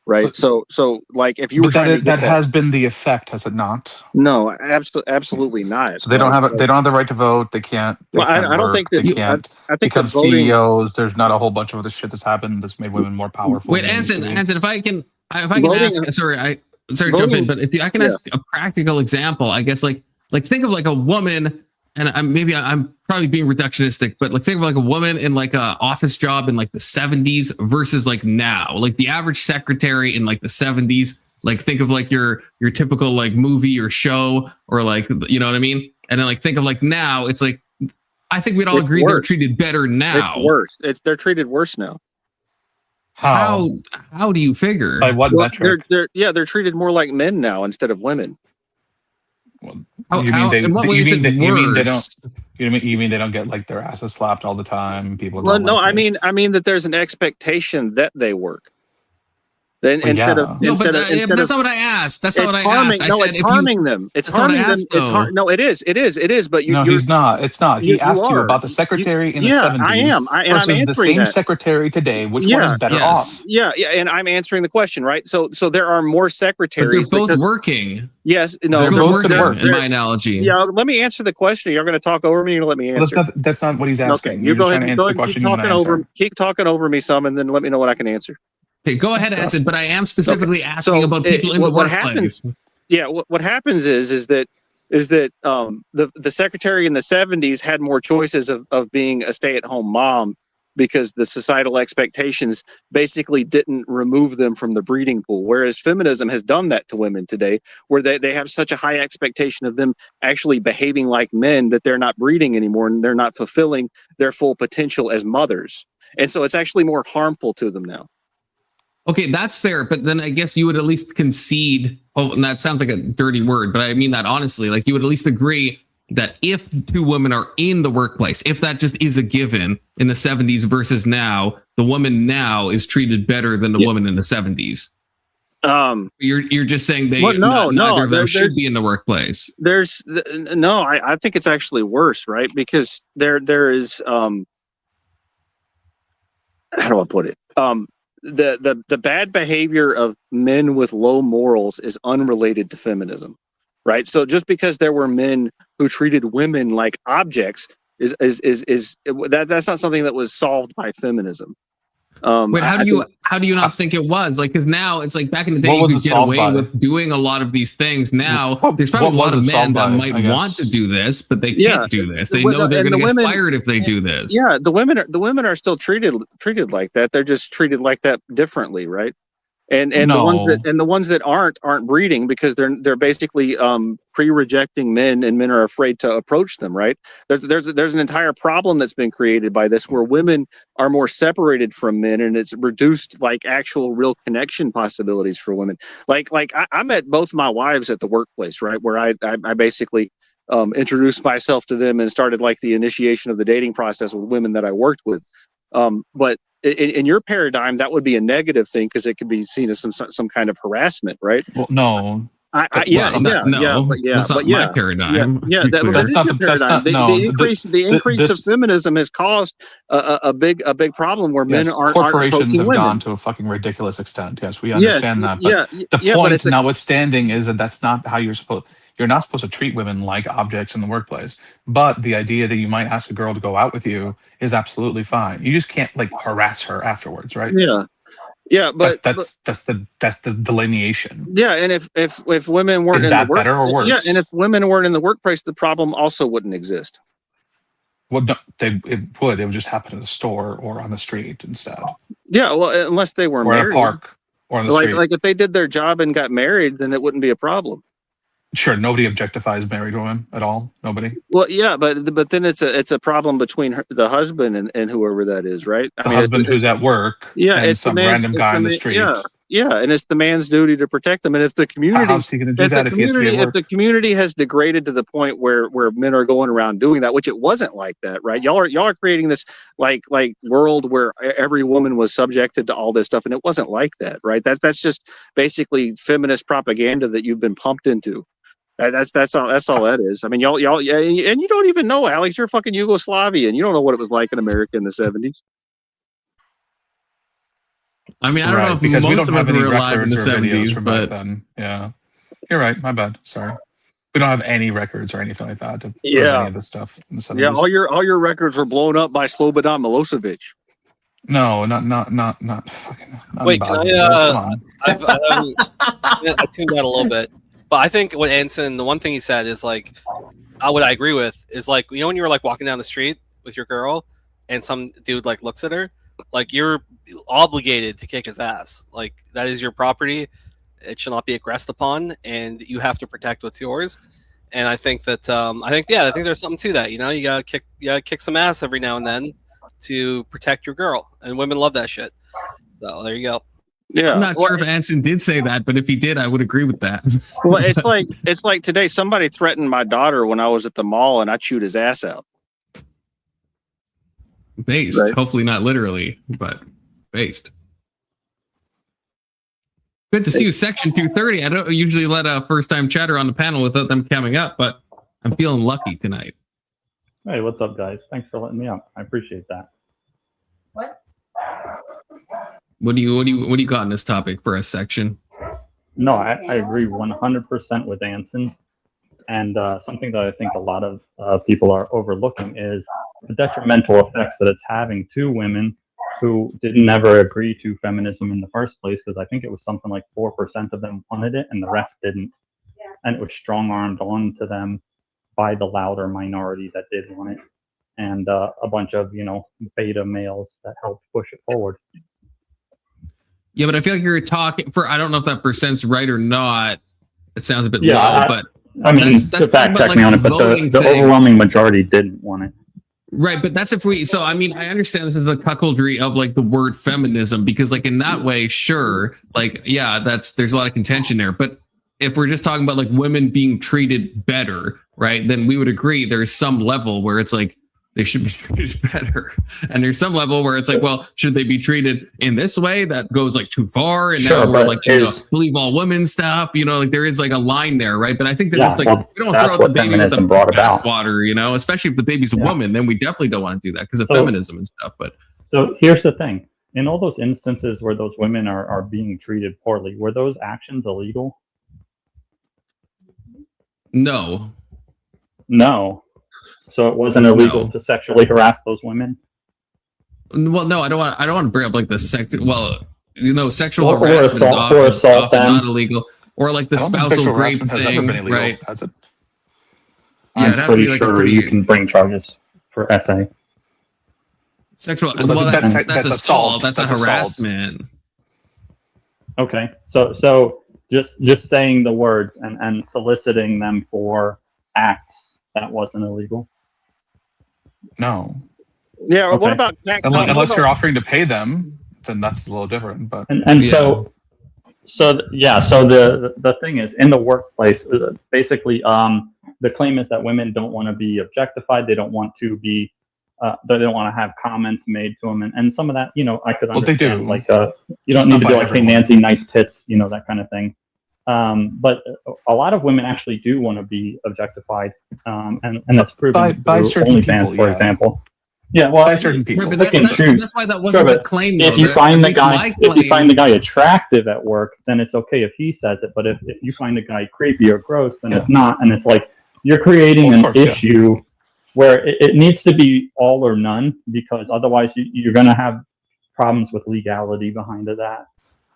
[SPEAKER 12] Right. So like, if you were trying to
[SPEAKER 14] that has been the effect, has it not?
[SPEAKER 12] No, absolutely not.
[SPEAKER 14] So they don't have the right to vote. They can't.
[SPEAKER 12] I don't think that
[SPEAKER 14] they can't
[SPEAKER 12] I think
[SPEAKER 14] become
[SPEAKER 12] voting,
[SPEAKER 14] CEOs. There's not a whole bunch of other shit that's happened that's made women more powerful.
[SPEAKER 2] Wait, Anson, if I can ask, sorry to jump in, but if I can ask a practical example, I guess like think of like a woman, and I'm probably being reductionistic, but like think of like a woman in like a office job in like the 70s versus like now, like the average secretary in like the 70s. Like think of like your typical like movie or show, or like, you know what I mean? And then like think of like now, it's like, I think we'd all agree they're treated better now.
[SPEAKER 12] It's worse. They're treated worse now.
[SPEAKER 2] How do you figure?
[SPEAKER 14] By what metric?
[SPEAKER 12] They're treated more like men now instead of women.
[SPEAKER 14] You mean they don't get like their asses slapped all the time? People.
[SPEAKER 12] Well, no, I mean that there's an expectation that they work. Then instead of
[SPEAKER 2] that's not what I asked. That's not what I asked. I said
[SPEAKER 12] it's harming them. It's harming them. No, it is. But
[SPEAKER 14] he's not. It's not. He asked you about the secretary in the 70s.
[SPEAKER 12] I am. I'm answering
[SPEAKER 14] the same
[SPEAKER 12] that.
[SPEAKER 14] secretary today. Which one is better off?
[SPEAKER 12] Yeah, and I'm answering the question, right? So there are more secretaries.
[SPEAKER 2] But they're both working.
[SPEAKER 12] Yes, no,
[SPEAKER 2] they're both working. In my analogy.
[SPEAKER 12] Yeah, let me answer the question. You're going to talk over me. You're going to let me answer.
[SPEAKER 14] That's not what he's asking.
[SPEAKER 12] Okay, you go ahead. Keep talking over me some, and then let me know what I can answer.
[SPEAKER 2] Okay, go ahead, Anson, but I am specifically asking about people in the workplace.
[SPEAKER 12] What happens is that the secretary in the 70s had more choices of being a stay-at-home mom, because the societal expectations basically didn't remove them from the breeding pool. Whereas feminism has done that to women today, where they have such a high expectation of them actually behaving like men that they're not breeding anymore, and they're not fulfilling their full potential as mothers. And so it's actually more harmful to them now.
[SPEAKER 2] Okay, that's fair, but then I guess you would at least concede. Oh, and that sounds like a dirty word, but I mean that honestly. Like, you would at least agree that if two women are in the workplace, if that just is a given in the 70s versus now, the woman now is treated better than the woman in the 70s. You're just saying neither of them should be in the workplace.
[SPEAKER 12] I think it's actually worse, right? Because there is how do I put it? The bad behavior of men with low morals is unrelated to feminism, right? So just because there were men who treated women like objects is that's not something that was solved by feminism.
[SPEAKER 2] Wait, how do you not think it was? Like, because now it's like back in the day you could get away with doing a lot of these things. Now there's probably a lot of men that might want to do this, but they can't do this. They know they're going to get fired if they do this.
[SPEAKER 12] Yeah, the women are still treated like that. They're just treated like that differently, right? And the ones that aren't breeding because they're basically pre-rejecting men, and men are afraid to approach them, right? There's an entire problem that's been created by this, where women are more separated from men, and it's reduced like actual real connection possibilities for women. Like I met both my wives at the workplace, right, where I basically introduced myself to them and started like the initiation of the dating process with women that I worked with. But in your paradigm, that would be a negative thing because it could be seen as some kind of harassment, right?
[SPEAKER 14] Well, no.
[SPEAKER 2] That's not my paradigm.
[SPEAKER 12] That's not the paradigm. The increase of feminism has caused a big problem where men aren't.
[SPEAKER 14] Corporations have gone to a fucking ridiculous extent. Yes, we understand that. But the point, notwithstanding, is that that's not how you're supposed. You're not supposed to treat women like objects in the workplace. But the idea that you might ask a girl to go out with you is absolutely fine. You just can't like harass her afterwards, right?
[SPEAKER 12] Yeah. Yeah, but
[SPEAKER 14] that's the delineation.
[SPEAKER 12] Yeah, and if women weren't
[SPEAKER 14] Is
[SPEAKER 12] in
[SPEAKER 14] that
[SPEAKER 12] the work,
[SPEAKER 14] better or worse?
[SPEAKER 12] Yeah, and if women weren't in the workplace, the problem also wouldn't exist.
[SPEAKER 14] Well, no, it would just happen in a store or on the street instead.
[SPEAKER 12] Yeah, well, unless they were
[SPEAKER 14] or
[SPEAKER 12] married.
[SPEAKER 14] in a park or on the
[SPEAKER 12] like,
[SPEAKER 14] street.
[SPEAKER 12] Like if they did their job and got married, then it wouldn't be a problem.
[SPEAKER 14] Sure, nobody objectifies married women at all. Nobody.
[SPEAKER 12] Well, yeah, but then it's a problem between the husband and whoever that is, right?
[SPEAKER 14] The husband who's at work.
[SPEAKER 12] Yeah,
[SPEAKER 14] and
[SPEAKER 12] it's
[SPEAKER 14] some
[SPEAKER 12] the
[SPEAKER 14] random guy on the street.
[SPEAKER 12] Yeah, and it's the man's duty to protect them. And if the community,
[SPEAKER 14] how's he going to do that if he has to be at work?
[SPEAKER 12] If the community has degraded to the point where men are going around doing that, which it wasn't like that, right? Y'all are creating this like world where every woman was subjected to all this stuff, and it wasn't like that, right? That's just basically feminist propaganda that you've been pumped into. That's all that is. I mean, y'all, yeah, and you don't even know, Alex. You're fucking Yugoslavian. You don't know what it was like in America in the 70s.
[SPEAKER 2] I mean, I don't know if
[SPEAKER 14] because
[SPEAKER 2] most of us were alive in the 70s,
[SPEAKER 14] from
[SPEAKER 2] but
[SPEAKER 14] back then. Yeah, you're right. My bad. Sorry. We don't have any records or anything like that to prove
[SPEAKER 12] Yeah.
[SPEAKER 14] any of this stuff in the 70s.
[SPEAKER 12] Yeah, all your records were blown up by Slobodan Milosevic.
[SPEAKER 14] No, not fucking.
[SPEAKER 7] Wait,
[SPEAKER 14] Bosnia.
[SPEAKER 7] can
[SPEAKER 14] Come on.
[SPEAKER 7] I tuned out a little bit, but I think what Anson, the one thing he said is like, what I agree with is like, you know, when you were like walking down the street with your girl, and some dude like looks at her, like you're obligated to kick his ass. Like that is your property. It should not be aggressed upon, and you have to protect what's yours. And I think that I think there's something to that. You know, you gotta kick some ass every now and then to protect your girl, and women love that shit. So there you go.
[SPEAKER 12] Yeah,
[SPEAKER 2] I'm not sure if Anson did say that, but if he did, I would agree with that.
[SPEAKER 12] Well, it's like today somebody threatened my daughter when I was at the mall, and I chewed his ass out.
[SPEAKER 2] Based,
[SPEAKER 12] Right.
[SPEAKER 2] hopefully not literally, but based. Good to see you, Section 230. I don't usually let a first-time chatter on the panel without them coming up, but I'm feeling lucky tonight.
[SPEAKER 15] Hey, what's up, guys? Thanks for letting me up. I appreciate that.
[SPEAKER 2] What do you got in this topic for us, Section?
[SPEAKER 15] No, I agree 100% with Anson. And something that I think a lot of people are overlooking is the detrimental effects that it's having to women who didn't ever agree to feminism in the first place, because I think it was something like 4% of them wanted it and the rest didn't. And it was strong-armed onto them by the louder minority that did want it, and a bunch of, beta males that helped push it forward.
[SPEAKER 2] Yeah, but I feel like you're talking for, I don't know if that percent's right or not. It sounds a bit low, but
[SPEAKER 15] I mean,
[SPEAKER 2] that's
[SPEAKER 15] to fact check
[SPEAKER 2] like
[SPEAKER 15] me on it, but
[SPEAKER 2] voting
[SPEAKER 15] the
[SPEAKER 2] thing.
[SPEAKER 15] overwhelming majority didn't want it.
[SPEAKER 2] Right, but that's so I mean, I understand this is a cuckoldry of like the word feminism, because like in that way, sure, like, yeah, there's a lot of contention there. But if we're just talking about like women being treated better, right, then we would agree there's some level where it's like they should be treated better. And there's some level where it's like, well, should they be treated in this way that goes like too far? And
[SPEAKER 15] Sure,
[SPEAKER 2] now we're
[SPEAKER 15] but
[SPEAKER 2] like, believe all women stuff, like there is like a line there, right? But I think they're just like, we don't
[SPEAKER 15] that's
[SPEAKER 2] throw out
[SPEAKER 15] what
[SPEAKER 2] the baby with the
[SPEAKER 15] feminism brought about.
[SPEAKER 2] water, especially if the baby's a woman, then we definitely don't want to do that because of feminism and stuff. But
[SPEAKER 15] So here's the thing. In all those instances where those women are being treated poorly, were those actions illegal?
[SPEAKER 2] no.
[SPEAKER 15] No. So it wasn't illegal to sexually harass those women?
[SPEAKER 2] Well, no, I don't want to bring up like the sexual
[SPEAKER 15] Or
[SPEAKER 2] harassment is
[SPEAKER 15] assault- or
[SPEAKER 2] often
[SPEAKER 15] assault them.
[SPEAKER 2] not illegal, or like the
[SPEAKER 14] I don't think
[SPEAKER 2] spousal
[SPEAKER 14] sexual
[SPEAKER 2] rape
[SPEAKER 14] harassment has ever
[SPEAKER 2] thing,
[SPEAKER 14] been illegal,
[SPEAKER 2] right?
[SPEAKER 14] has it?
[SPEAKER 2] Yeah, it'd
[SPEAKER 15] I'm
[SPEAKER 2] have to
[SPEAKER 15] pretty
[SPEAKER 2] be like a
[SPEAKER 15] sure
[SPEAKER 2] pretty
[SPEAKER 15] you can bring charges for SA.
[SPEAKER 2] sexual.
[SPEAKER 14] Well,
[SPEAKER 2] Well,
[SPEAKER 14] that's
[SPEAKER 2] that's assault.
[SPEAKER 14] assault.
[SPEAKER 2] That's
[SPEAKER 14] That's
[SPEAKER 2] a
[SPEAKER 14] assault.
[SPEAKER 2] harassment.
[SPEAKER 15] Okay, so just saying the words and soliciting them for acts, that wasn't illegal.
[SPEAKER 14] No.
[SPEAKER 12] Yeah,
[SPEAKER 15] Okay.
[SPEAKER 12] what about
[SPEAKER 14] Unless you're offering to pay them, then that's a little different. But
[SPEAKER 15] And so the thing is, in the workplace, basically, the claim is that women don't want to be objectified. They don't want to be, they don't want to have comments made to them, and some of that, I could
[SPEAKER 14] Well, they
[SPEAKER 15] understand.
[SPEAKER 14] do.
[SPEAKER 15] Like, you
[SPEAKER 14] Just
[SPEAKER 15] don't need
[SPEAKER 14] not
[SPEAKER 15] to
[SPEAKER 14] by
[SPEAKER 15] be like,
[SPEAKER 14] everyone.
[SPEAKER 15] "Hey, Nancy, nice tits," that kind of thing. But a lot of women actually do want to be objectified, and that's proven
[SPEAKER 14] By
[SPEAKER 15] through
[SPEAKER 14] certain
[SPEAKER 15] OnlyFans,
[SPEAKER 14] people,
[SPEAKER 15] for
[SPEAKER 14] yeah.
[SPEAKER 15] example. Yeah, well,
[SPEAKER 14] by certain people.
[SPEAKER 2] Right, but that's why that wasn't the claim. Though.
[SPEAKER 15] If you find the guy, if you find the
[SPEAKER 2] claim-
[SPEAKER 15] guy attractive at work, then it's okay if he says it. But if you find a guy creepy or gross, then it's not. And it's like you're creating an issue where it needs to be all or none, because otherwise you're going to have problems with legality behind that.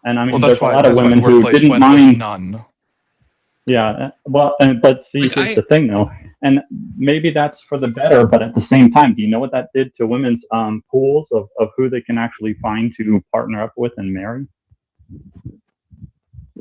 [SPEAKER 15] And I mean, there's a lot of women who didn't mind
[SPEAKER 14] none.
[SPEAKER 15] Yeah, well, but see, here's the thing though, and maybe that's for the better, but at the same time, do you know what that did to women's pools of who they can actually find to partner up with and marry?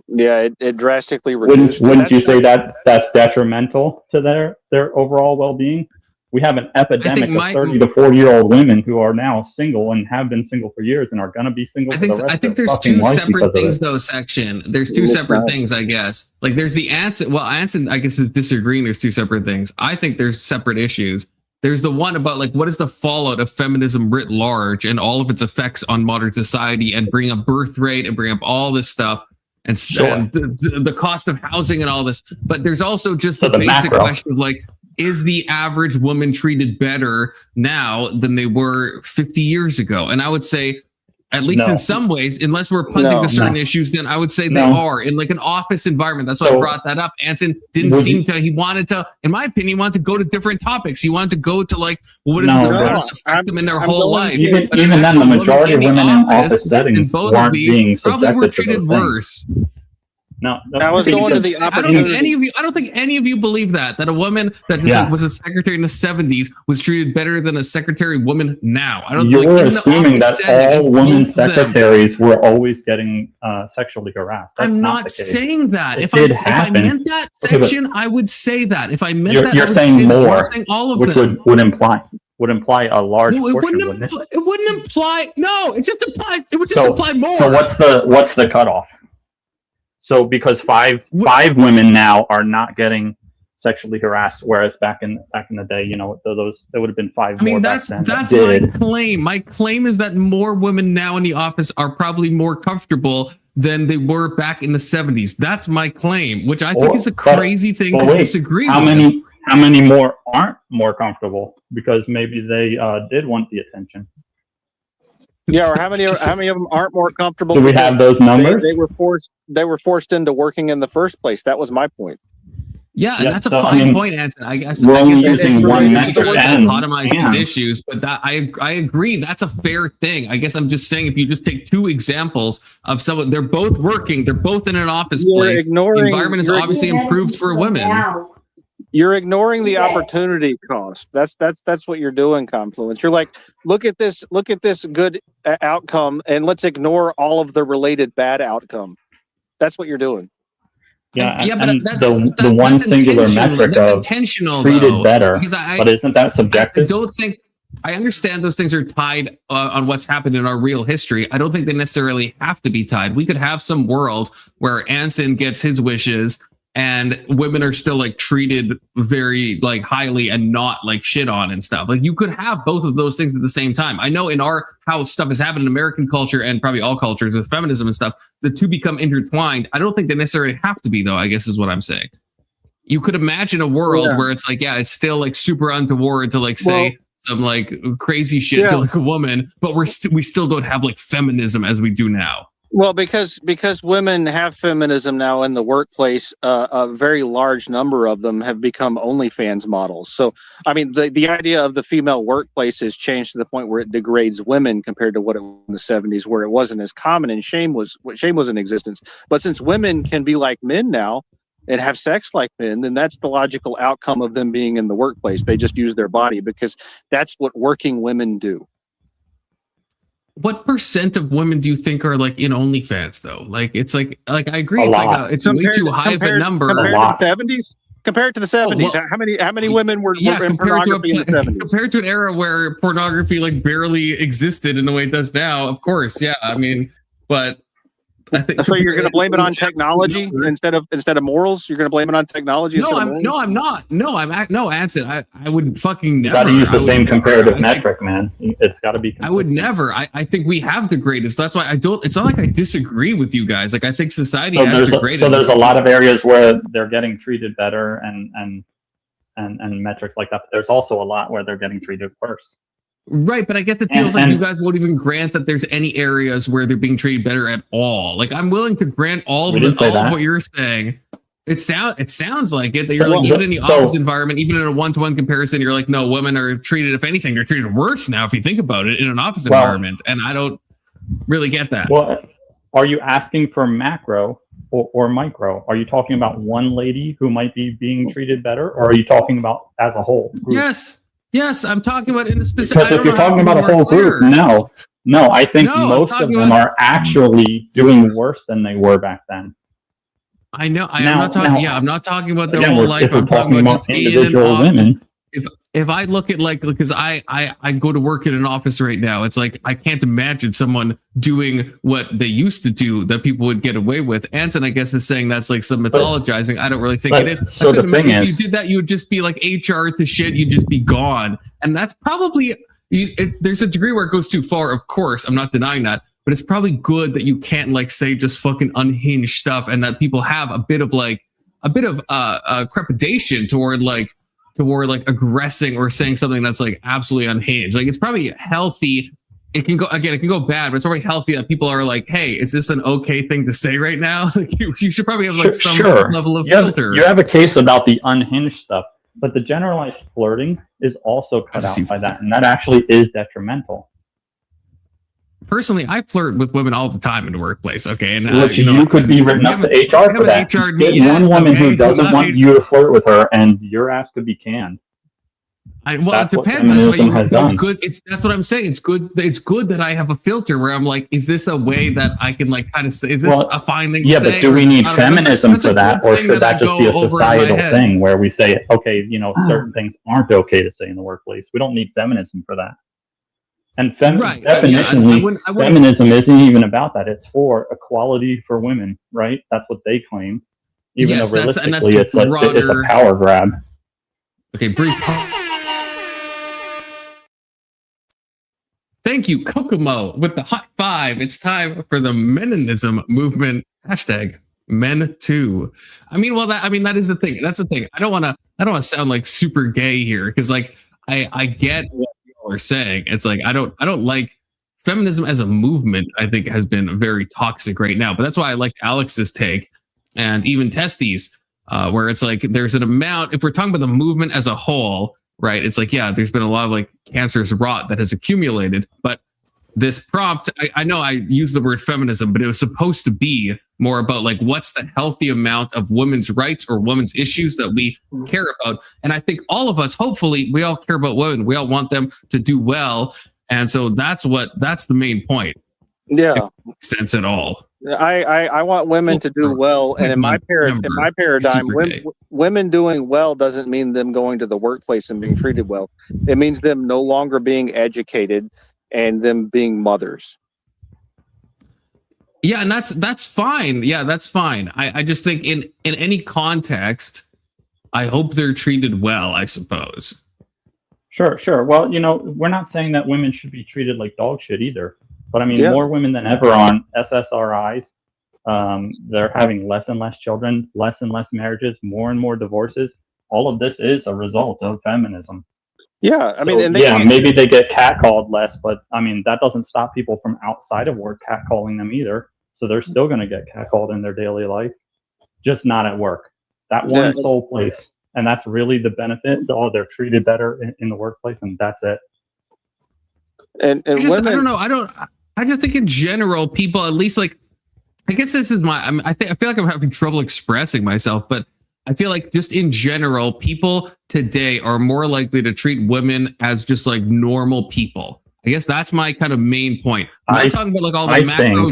[SPEAKER 12] Yeah, it drastically reduced.
[SPEAKER 15] Wouldn't you say that that's detrimental to their overall well-being? We have an epidemic of 30 to 40-year-old women who are now single and have been single for years and are going to be single for the rest of their
[SPEAKER 2] I think there's
[SPEAKER 15] fucking
[SPEAKER 2] two
[SPEAKER 15] life
[SPEAKER 2] separate
[SPEAKER 15] because of
[SPEAKER 2] things
[SPEAKER 15] it.
[SPEAKER 2] though, Section. There's two separate things, I guess. Like there's the Anson. Well, Anson, I guess, is disagreeing. There's two separate things. I think there's separate issues. There's the one about like what is the fallout of feminism writ large and all of its effects on modern society, and bring up birth rate and bring up all this stuff and the cost of housing and all this. But there's also just the basic question of like, is the average woman treated better now than they were 50 years ago? And I would say, at least in some ways, unless we're punting to certain issues, then I would say they are in like an office environment. That's why I brought that up. Anson didn't seem to, he wanted to, in my opinion, he wanted to go to different topics. He wanted to go to like, what does this affect them in their whole life?
[SPEAKER 15] Even then, the majority of women in office settings weren't being
[SPEAKER 2] probably were
[SPEAKER 15] subjected to
[SPEAKER 2] treated
[SPEAKER 15] those
[SPEAKER 2] worse.
[SPEAKER 15] things. No,
[SPEAKER 12] I was going to the
[SPEAKER 2] I don't think any of you believe that a woman that just was a secretary in the 70s was treated better than a secretary woman now. I don't.
[SPEAKER 15] You're assuming that all women secretaries were always getting sexually harassed. That's
[SPEAKER 2] I'm not saying that. If I meant that section, I would say that. If I meant that,
[SPEAKER 15] you're saying more,
[SPEAKER 2] I'm saying all of
[SPEAKER 15] which
[SPEAKER 2] them.
[SPEAKER 15] would imply a large
[SPEAKER 2] No,
[SPEAKER 15] portion.
[SPEAKER 2] it wouldn't imply. No, it just applied. It would just apply more.
[SPEAKER 15] So what's the cutoff? So because five women now are not getting sexually harassed, whereas back in the day, you know, those there would have been five.
[SPEAKER 2] I mean,
[SPEAKER 15] more
[SPEAKER 2] that's
[SPEAKER 15] back then
[SPEAKER 2] my claim. My claim is that more women now in the office are probably more comfortable than they were back in the 70s. That's my claim, which I think is a crazy thing to disagree with.
[SPEAKER 15] How many more aren't more comfortable because maybe they did want the attention?
[SPEAKER 12] Yeah, or how many of them aren't more comfortable?
[SPEAKER 15] Do we have those numbers?
[SPEAKER 12] They were forced into working in the first place. That was my point.
[SPEAKER 2] Yeah, and that's a fine point, Anson. I guess
[SPEAKER 15] we're only
[SPEAKER 2] it's
[SPEAKER 15] using one
[SPEAKER 2] trying to
[SPEAKER 15] metric
[SPEAKER 2] dichotomize these issues, but that I agree that's a fair thing. I guess I'm just saying if you just take two examples of someone, they're both working, they're both in an office place. The environment is obviously improved for women.
[SPEAKER 12] You're ignoring the opportunity cost. That's what you're doing, Confluence. You're like, look at this good outcome, and let's ignore all of the related bad outcome. That's what you're doing.
[SPEAKER 15] Yeah,
[SPEAKER 2] but that's
[SPEAKER 15] the one singular metric
[SPEAKER 2] that's
[SPEAKER 15] of
[SPEAKER 2] intentional,
[SPEAKER 15] treated
[SPEAKER 2] though,
[SPEAKER 15] better,
[SPEAKER 2] because
[SPEAKER 15] but isn't that subjective?
[SPEAKER 2] I don't think. I understand those things are tied on what's happened in our real history. I don't think they necessarily have to be tied. We could have some world where Anson gets his wishes and women are still like treated very like highly and not like shit on and stuff. Like you could have both of those things at the same time. I know in our how stuff has happened in American culture and probably all cultures with feminism and stuff, the two become intertwined. I don't think they necessarily have to be though, I guess is what I'm saying. You could imagine a world where it's like, yeah, it's still like super untoward to like say some like crazy shit to like a woman, but we still don't have like feminism as we do now.
[SPEAKER 12] Well, because women have feminism now in the workplace, a very large number of them have become OnlyFans models. So, I mean, the idea of the female workplace has changed to the point where it degrades women compared to what it was in the 70s, where it wasn't as common and shame was in existence. But since women can be like men now and have sex like men, then that's the logical outcome of them being in the workplace. They just use their body because that's what working women do.
[SPEAKER 2] What percent of women do you think are like in OnlyFans though? Like it's like I agree, it's way too high of a number.
[SPEAKER 12] Compared to the 70s? Compared to the 70s, how many women were in pornography in the 70s?
[SPEAKER 2] Compared to an era where pornography like barely existed in the way it does now, of course, yeah. I mean, but I think
[SPEAKER 12] so. You're going to blame it on technology instead of morals. You're going to blame it on technology.
[SPEAKER 2] No, I'm not. No, Anson. I would fucking never.
[SPEAKER 15] You got to use the same comparative metric, man. It's got to be.
[SPEAKER 2] I would never. I think we have the greatest. That's why I don't. It's not like I disagree with you guys. Like I think society has the greatest.
[SPEAKER 15] So there's a lot of areas where they're getting treated better and metrics like that. But there's also a lot where they're getting treated worse.
[SPEAKER 2] Right, but I guess it feels like you guys won't even grant that there's any areas where they're being treated better at all. Like, I'm willing to grant all of what you're saying. It sounds like it, that you're like, even in the office environment, even in a one-to-one comparison, you're like, no, women are treated, if anything, they're treated worse now if you think about it in an office environment. And I don't really get that.
[SPEAKER 15] Well, are you asking for macro or micro? Are you talking about one lady who might be being treated better, or are you talking about as a whole group?
[SPEAKER 2] Yes, I'm talking about in a specific.
[SPEAKER 15] Because if you're talking about a whole group, no, I think most of them are actually doing worse than they were back then.
[SPEAKER 2] I know. I'm not talking. I'm not talking about their whole life. I'm talking about just
[SPEAKER 15] individual women.
[SPEAKER 2] If I look at like, because I go to work in an office right now, it's like I can't imagine someone doing what they used to do that people would get away with. Anson, I guess, is saying that's like some mythologizing. I don't really think it is.
[SPEAKER 15] So the thing is,
[SPEAKER 2] if you did that, you would just be like HR to shit. You'd just be gone, and that's probably. There's a degree where it goes too far. Of course, I'm not denying that, but it's probably good that you can't like say just fucking unhinged stuff, and that people have a bit of trepidation toward aggressing or saying something that's like absolutely unhinged. Like, it's probably healthy. It can go bad, but it's probably healthy that people are like, hey, is this an okay thing to say right now? Like, you should probably have like some level of filter.
[SPEAKER 15] You have a case about the unhinged stuff, but the generalized flirting is also cut out by that, and that actually is detrimental.
[SPEAKER 2] Personally, I flirt with women all the time in the workplace. Okay, and
[SPEAKER 15] you could be written up to HR for that. Get one woman who doesn't want you to flirt with her, and your ass could be canned.
[SPEAKER 2] It depends. That's why it's good. That's what I'm saying. It's good. It's good that I have a filter where I'm like, is this a way that I can like kind of say? Is this a fine thing?
[SPEAKER 15] Yeah, but do we need feminism for that, or should that just be a societal thing where we say, okay, certain things aren't okay to say in the workplace? We don't need feminism for that. And definitionally, feminism isn't even about that. It's for equality for women, right? That's what they claim. Even though realistically, it's a power grab.
[SPEAKER 2] Okay, brief. Thank you, Kokomo, with the hot 5. It's time for the Meninism movement. #Men2. That is the thing. That's the thing. I don't want to sound like super gay here, because like I get what people are saying. It's like I don't like feminism as a movement. I think has been very toxic right now. But that's why I like Alex's take, and even Testes, where it's like there's an amount. If we're talking about the movement as a whole, right? It's like, yeah, there's been a lot of like cancerous rot that has accumulated, but this prompt, I know I use the word feminism, but it was supposed to be more about like, what's the healthy amount of women's rights or women's issues that we care about? And I think all of us, hopefully, we all care about women. We all want them to do well. And so that's the main point.
[SPEAKER 12] Yeah.
[SPEAKER 2] If it makes sense at all.
[SPEAKER 12] I want women to do well, and in my paradigm, women doing well doesn't mean them going to the workplace and being treated well. It means them no longer being educated and them being mothers.
[SPEAKER 2] Yeah, and that's fine. Yeah, that's fine. I just think in any context, I hope they're treated well, I suppose.
[SPEAKER 15] Sure. Well, we're not saying that women should be treated like dog shit either. But I mean, more women than ever on SSRIs. They're having less and less children, less and less marriages, more and more divorces. All of this is a result of feminism.
[SPEAKER 12] Yeah, I mean,
[SPEAKER 15] maybe they get catcalled less, but I mean, that doesn't stop people from outside of work catcalling them either. So they're still going to get catcalled in their daily life, just not at work. That one sole place, and that's really the benefit. Oh, they're treated better in the workplace, and that's it.
[SPEAKER 12] And
[SPEAKER 2] I don't know. I just think in general, people, at least like, I guess this is I feel like I'm having trouble expressing myself, but I feel like just in general, people today are more likely to treat women as just like normal people. I guess that's my kind of main point. I'm not talking about like all the macro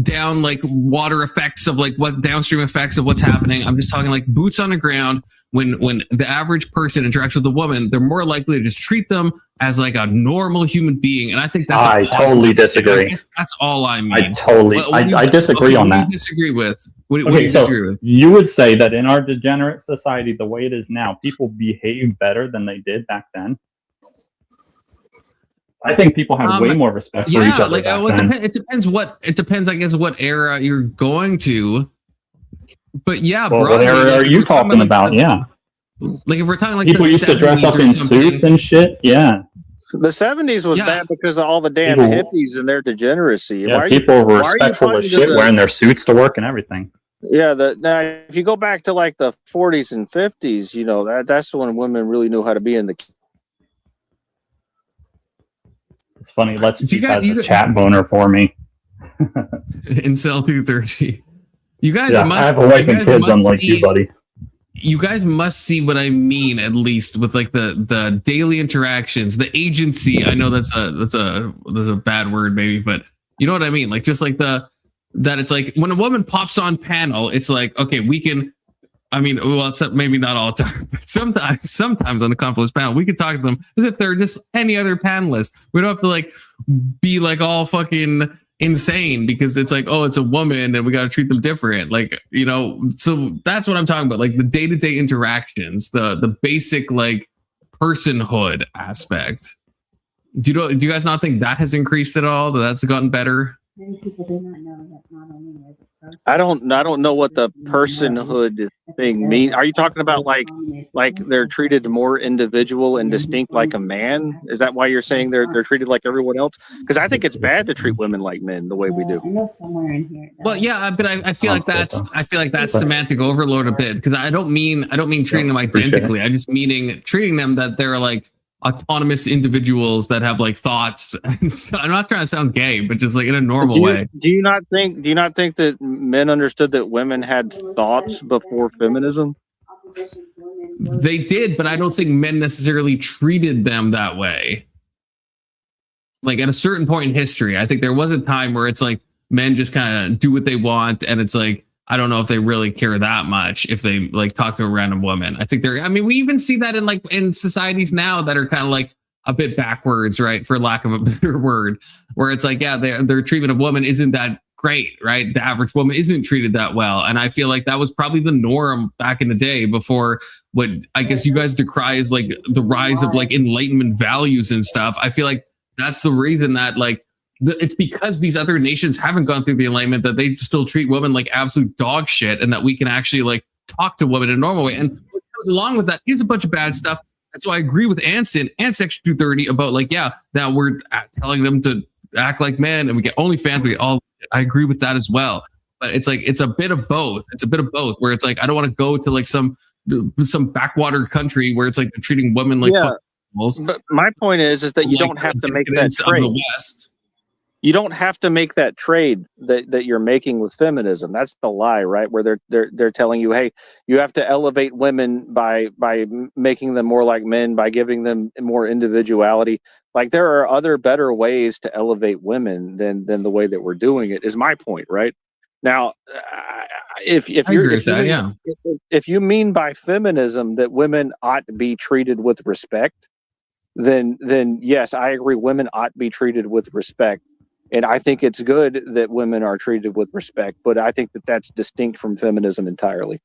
[SPEAKER 2] down like water effects of like what downstream effects of what's happening. I'm just talking like boots on the ground. When the average person interacts with a woman, they're more likely to just treat them as like a normal human being. And I think that's
[SPEAKER 15] I totally disagree.
[SPEAKER 2] I guess that's all I mean.
[SPEAKER 15] I disagree on that.
[SPEAKER 2] What do you disagree with? What do you disagree with?
[SPEAKER 15] You would say that in our degenerate society, the way it is now, people behave better than they did back then. I think people have way more respect for each other.
[SPEAKER 2] Like, it depends, I guess, what era you're going to. But yeah,
[SPEAKER 15] what era are you talking about?
[SPEAKER 2] Like if we're talking like
[SPEAKER 15] people used to dress up in suits and shit. Yeah.
[SPEAKER 12] The 70s was bad because of all the damn
[SPEAKER 15] People-
[SPEAKER 12] hippies and their degeneracy.
[SPEAKER 15] Yeah, people were respectful as shit, wearing their suits to work and everything.
[SPEAKER 12] Yeah, now if you go back to like the 40s and 50s, you know that's when women really knew how to be in the.
[SPEAKER 15] It's funny. Let's
[SPEAKER 2] you
[SPEAKER 15] keep
[SPEAKER 2] got-
[SPEAKER 15] as
[SPEAKER 2] you
[SPEAKER 15] a
[SPEAKER 2] got-
[SPEAKER 15] chat boner for me.
[SPEAKER 2] Incel 230. You guys
[SPEAKER 15] Yeah,
[SPEAKER 2] must.
[SPEAKER 15] I have a wife
[SPEAKER 2] you
[SPEAKER 15] and
[SPEAKER 2] guys
[SPEAKER 15] kids,
[SPEAKER 2] must
[SPEAKER 15] unlike
[SPEAKER 2] see-
[SPEAKER 15] you, buddy.
[SPEAKER 2] You guys must see what I mean, at least with like the daily interactions, the agency. I know that's a bad word, maybe, but you know what I mean. Like just like that it's like when a woman pops on panel, it's like okay, we can. I mean, well, it's maybe not all the time, but sometimes on the Confluence panel, we could talk to them as if they're just any other panelist. We don't have to like be like all fucking insane because it's like, oh, it's a woman and we got to treat them different. Like, you know, so that's what I'm talking about. Like the day-to-day interactions, the basic like personhood aspect. Do you guys not think that has increased at all? That's gotten better?
[SPEAKER 16] Many people do not know that not only is it person,
[SPEAKER 12] I don't know what the personhood thing means. Are you talking about like they're treated more individual and distinct like a man? Is that why you're saying they're treated like everyone else? Because I think it's bad to treat women like men the way we do.
[SPEAKER 16] I know somewhere in here.
[SPEAKER 2] Well, yeah, but I feel like that's semantic overload a bit because I don't mean treating them identically. I just meaning treating them that they're like autonomous individuals that have like thoughts. I'm not trying to sound gay, but just like in a normal way.
[SPEAKER 12] Do you not think that men understood that women had thoughts before feminism?
[SPEAKER 2] They did, but I don't think men necessarily treated them that way. Like at a certain point in history, I think there was a time where it's like men just kind of do what they want, and it's like I don't know if they really care that much if they like talk to a random woman. I think we even see that in societies now that are kind of like a bit backwards, right? For lack of a better word, where it's like, yeah, their treatment of women isn't that great, right? The average woman isn't treated that well. And I feel like that was probably the norm back in the day before what I guess you guys decry is like the rise of like Enlightenment values and stuff. I feel like that's the reason that like, it's because these other nations haven't gone through the Enlightenment that they still treat women like absolute dog shit, and that we can actually like talk to women in a normal way. And what goes along with that is a bunch of bad stuff. And so I agree with Anson and Section 230 about like, yeah, that we're telling them to act like men and we get OnlyFans, we get all. I agree with that as well. But it's like it's a bit of both. It's a bit of both where it's like I don't want to go to like some backwater country where it's like they're treating women like fuck animals.
[SPEAKER 12] But my point is that you don't have to make that trade.
[SPEAKER 2] The West.
[SPEAKER 12] You don't have to make that trade that you're making with feminism. That's the lie, right? Where they're telling you, hey, you have to elevate women by making them more like men, by giving them more individuality. Like there are other better ways to elevate women than the way that we're doing it. Is my point, right? Now, if you mean by feminism that women ought to be treated with respect, then yes, I agree. Women ought to be treated with respect. And I think it's good that women are treated with respect, but I think that that's distinct from feminism entirely.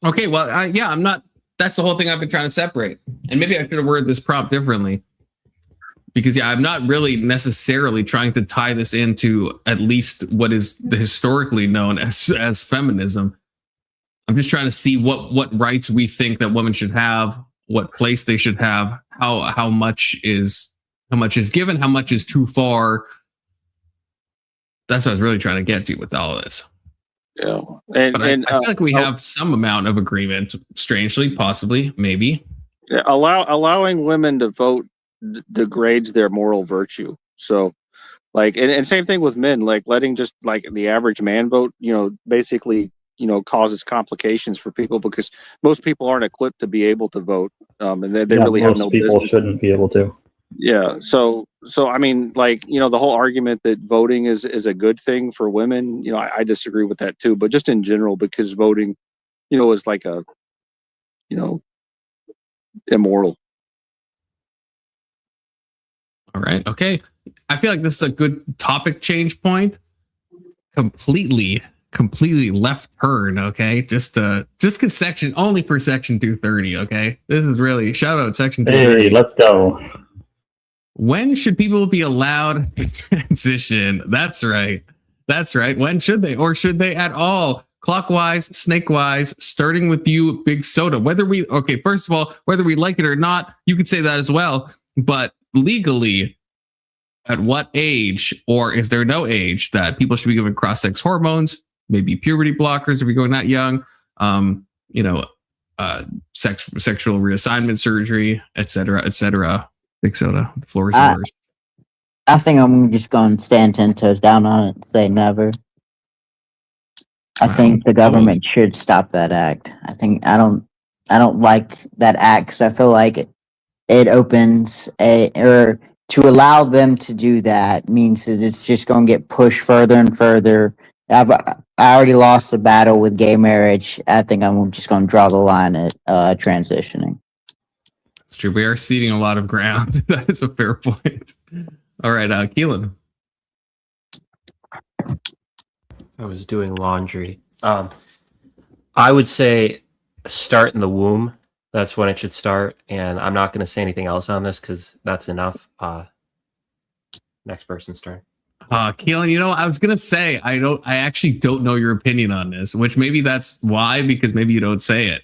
[SPEAKER 2] Okay, well, I'm not. That's the whole thing I've been trying to separate. And maybe I should have worded this prompt differently. Because, yeah, I'm not really necessarily trying to tie this into at least what is historically known as feminism. I'm just trying to see what rights we think that women should have, what place they should have, how much is given, how much is too far. That's what I was really trying to get to with all of this.
[SPEAKER 12] Yeah,
[SPEAKER 2] but I feel like we have some amount of agreement. Strangely, possibly, maybe.
[SPEAKER 12] Yeah, allowing women to vote degrades their moral virtue. So, like, and same thing with men. Like, letting just like the average man vote, basically, causes complications for people because most people aren't equipped to be able to vote, and they really have no business.
[SPEAKER 15] Most people shouldn't be able to.
[SPEAKER 12] Yeah. So I mean, like, the whole argument that voting is a good thing for women, I disagree with that too, but just in general, because voting, is like a, immoral.
[SPEAKER 2] All right. Okay. I feel like this is a good topic change point. Completely left turn. Okay. Just cause only for section 230. Okay. This is really shout out section 230.
[SPEAKER 15] Hey, let's go.
[SPEAKER 2] When should people be allowed to transition? That's right. When should they, or should they at all? Clockwise, snakewise, starting with you, Big Soda. First of all, whether we like it or not, you could say that as well. But legally, at what age, or is there no age that people should be given cross-sex hormones, maybe puberty blockers if you're going that young, sexual reassignment surgery, etc., etc. Big Soda, the floor is yours.
[SPEAKER 3] I think I'm just going to stand 10 toes down on it and say never. I think the government should stop that act. I don't like that act because I feel like it opens to allow them to do that means that it's just going to get pushed further and further. I already lost the battle with gay marriage. I think I'm just going to draw the line at transitioning.
[SPEAKER 2] It's true. We are ceding a lot of ground. That is a fair point. All right, Keelan.
[SPEAKER 10] I was doing laundry. I would say start in the womb. That's when it should start. And I'm not going to say anything else on this because that's enough. Next person's turn.
[SPEAKER 2] Keelan, I was going to say, I actually don't know your opinion on this, which maybe that's why, because maybe you don't say it.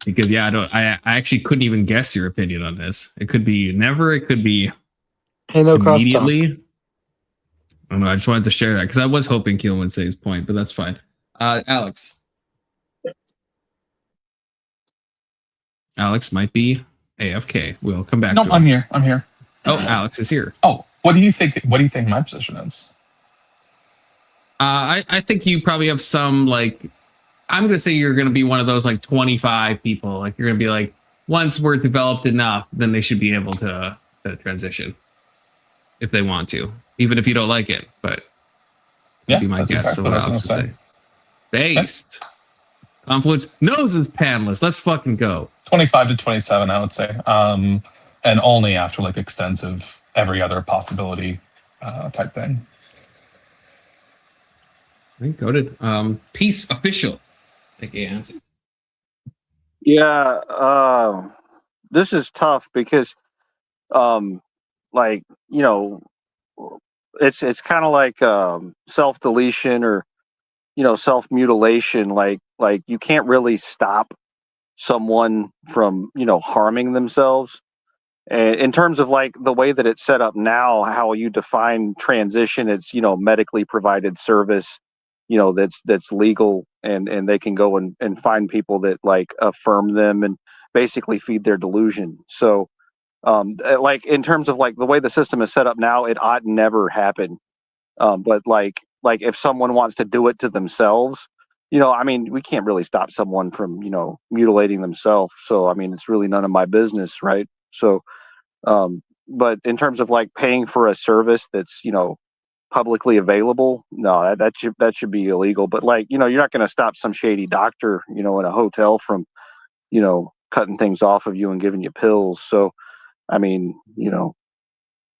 [SPEAKER 2] Because I actually couldn't even guess your opinion on this. It could be never, it could be immediately. I don't know. I just wanted to share that because I was hoping Keelan would say his point, but that's fine. Alex. Alex might be AFK. We'll come back.
[SPEAKER 14] No,
[SPEAKER 2] to
[SPEAKER 14] I'm
[SPEAKER 2] him.
[SPEAKER 14] here. I'm here.
[SPEAKER 2] Oh, Alex is here.
[SPEAKER 14] Oh, what do you think? What do you think my position is?
[SPEAKER 2] I think you probably have some I'm gonna say you're gonna be one of those 25 people. You're gonna be once we're developed enough, then they should be able to transition if they want to, even if you don't like it. But that'd be my guess. So what I was gonna say. Based. Confluence knows his panelists. Let's fucking go.
[SPEAKER 14] 25 to 27, I would say. And only after extensive every other possibility type thing.
[SPEAKER 2] Goated. Peace official. Thank you, Anson.
[SPEAKER 12] Yeah, this is tough because it's kind of like self-deletion or self-mutilation. Like you can't really stop someone from harming themselves. And in terms of the way that it's set up now, how you define transition, it's medically provided service, that's legal, and they can go and find people that affirm them and basically feed their delusion. So in terms of the way the system is set up now, it ought never happen. But if someone wants to do it to themselves, we can't really stop someone from mutilating themselves. So it's really none of my business, right? So but in terms of paying for a service that's publicly available, no, that should be illegal. But you're not going to stop some shady doctor in a hotel from cutting things off of you and giving you pills. So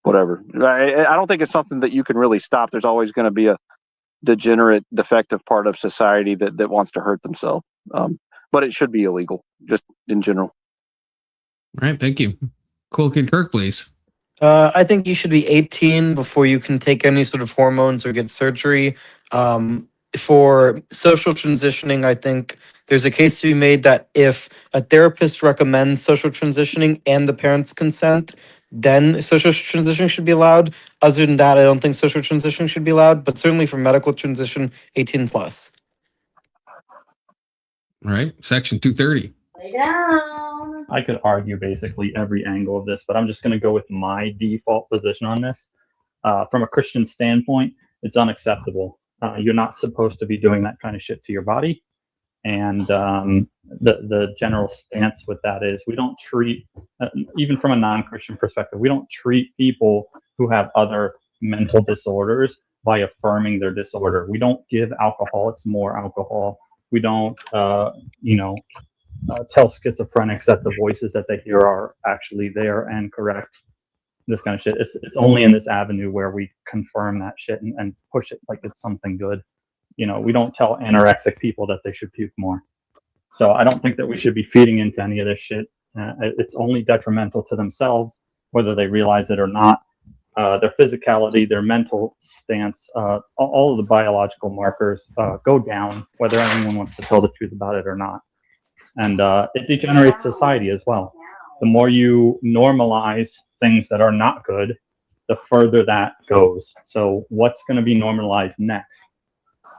[SPEAKER 12] whatever. I don't think it's something that you can really stop. There's always going to be a degenerate, defective part of society that wants to hurt themselves. But it should be illegal, just in general.
[SPEAKER 2] All right, thank you. Cool Kid Kirk, please.
[SPEAKER 13] I think you should be 18 before you can take any sort of hormones or get surgery. For social transitioning, I think there's a case to be made that if a therapist recommends social transitioning and the parents consent, then social transition should be allowed. Other than that, I don't think social transition should be allowed, but certainly for medical transition, 18 plus.
[SPEAKER 2] All right, section 230.
[SPEAKER 16] Lay down.
[SPEAKER 15] I could argue basically every angle of this, but I'm just going to go with my default position on this. From a Christian standpoint, it's unacceptable. You're not supposed to be doing that kind of shit to your body. And the general stance with that is we don't treat, even from a non-Christian perspective, we don't treat people who have other mental disorders by affirming their disorder. We don't give alcoholics more alcohol. We don't, tell schizophrenics that the voices that they hear are actually there and correct. This kind of shit. It's only in this avenue where we confirm that shit and push it like it's something good. We don't tell anorexic people that they should puke more. So I don't think that we should be feeding into any of this shit. It's only detrimental to themselves, whether they realize it or not. their physicality, their mental stance, all of the biological markers go down, whether anyone wants to tell the truth about it or not. And it degenerates society as well. The more you normalize things that are not good, the further that goes. So what's going to be normalized next?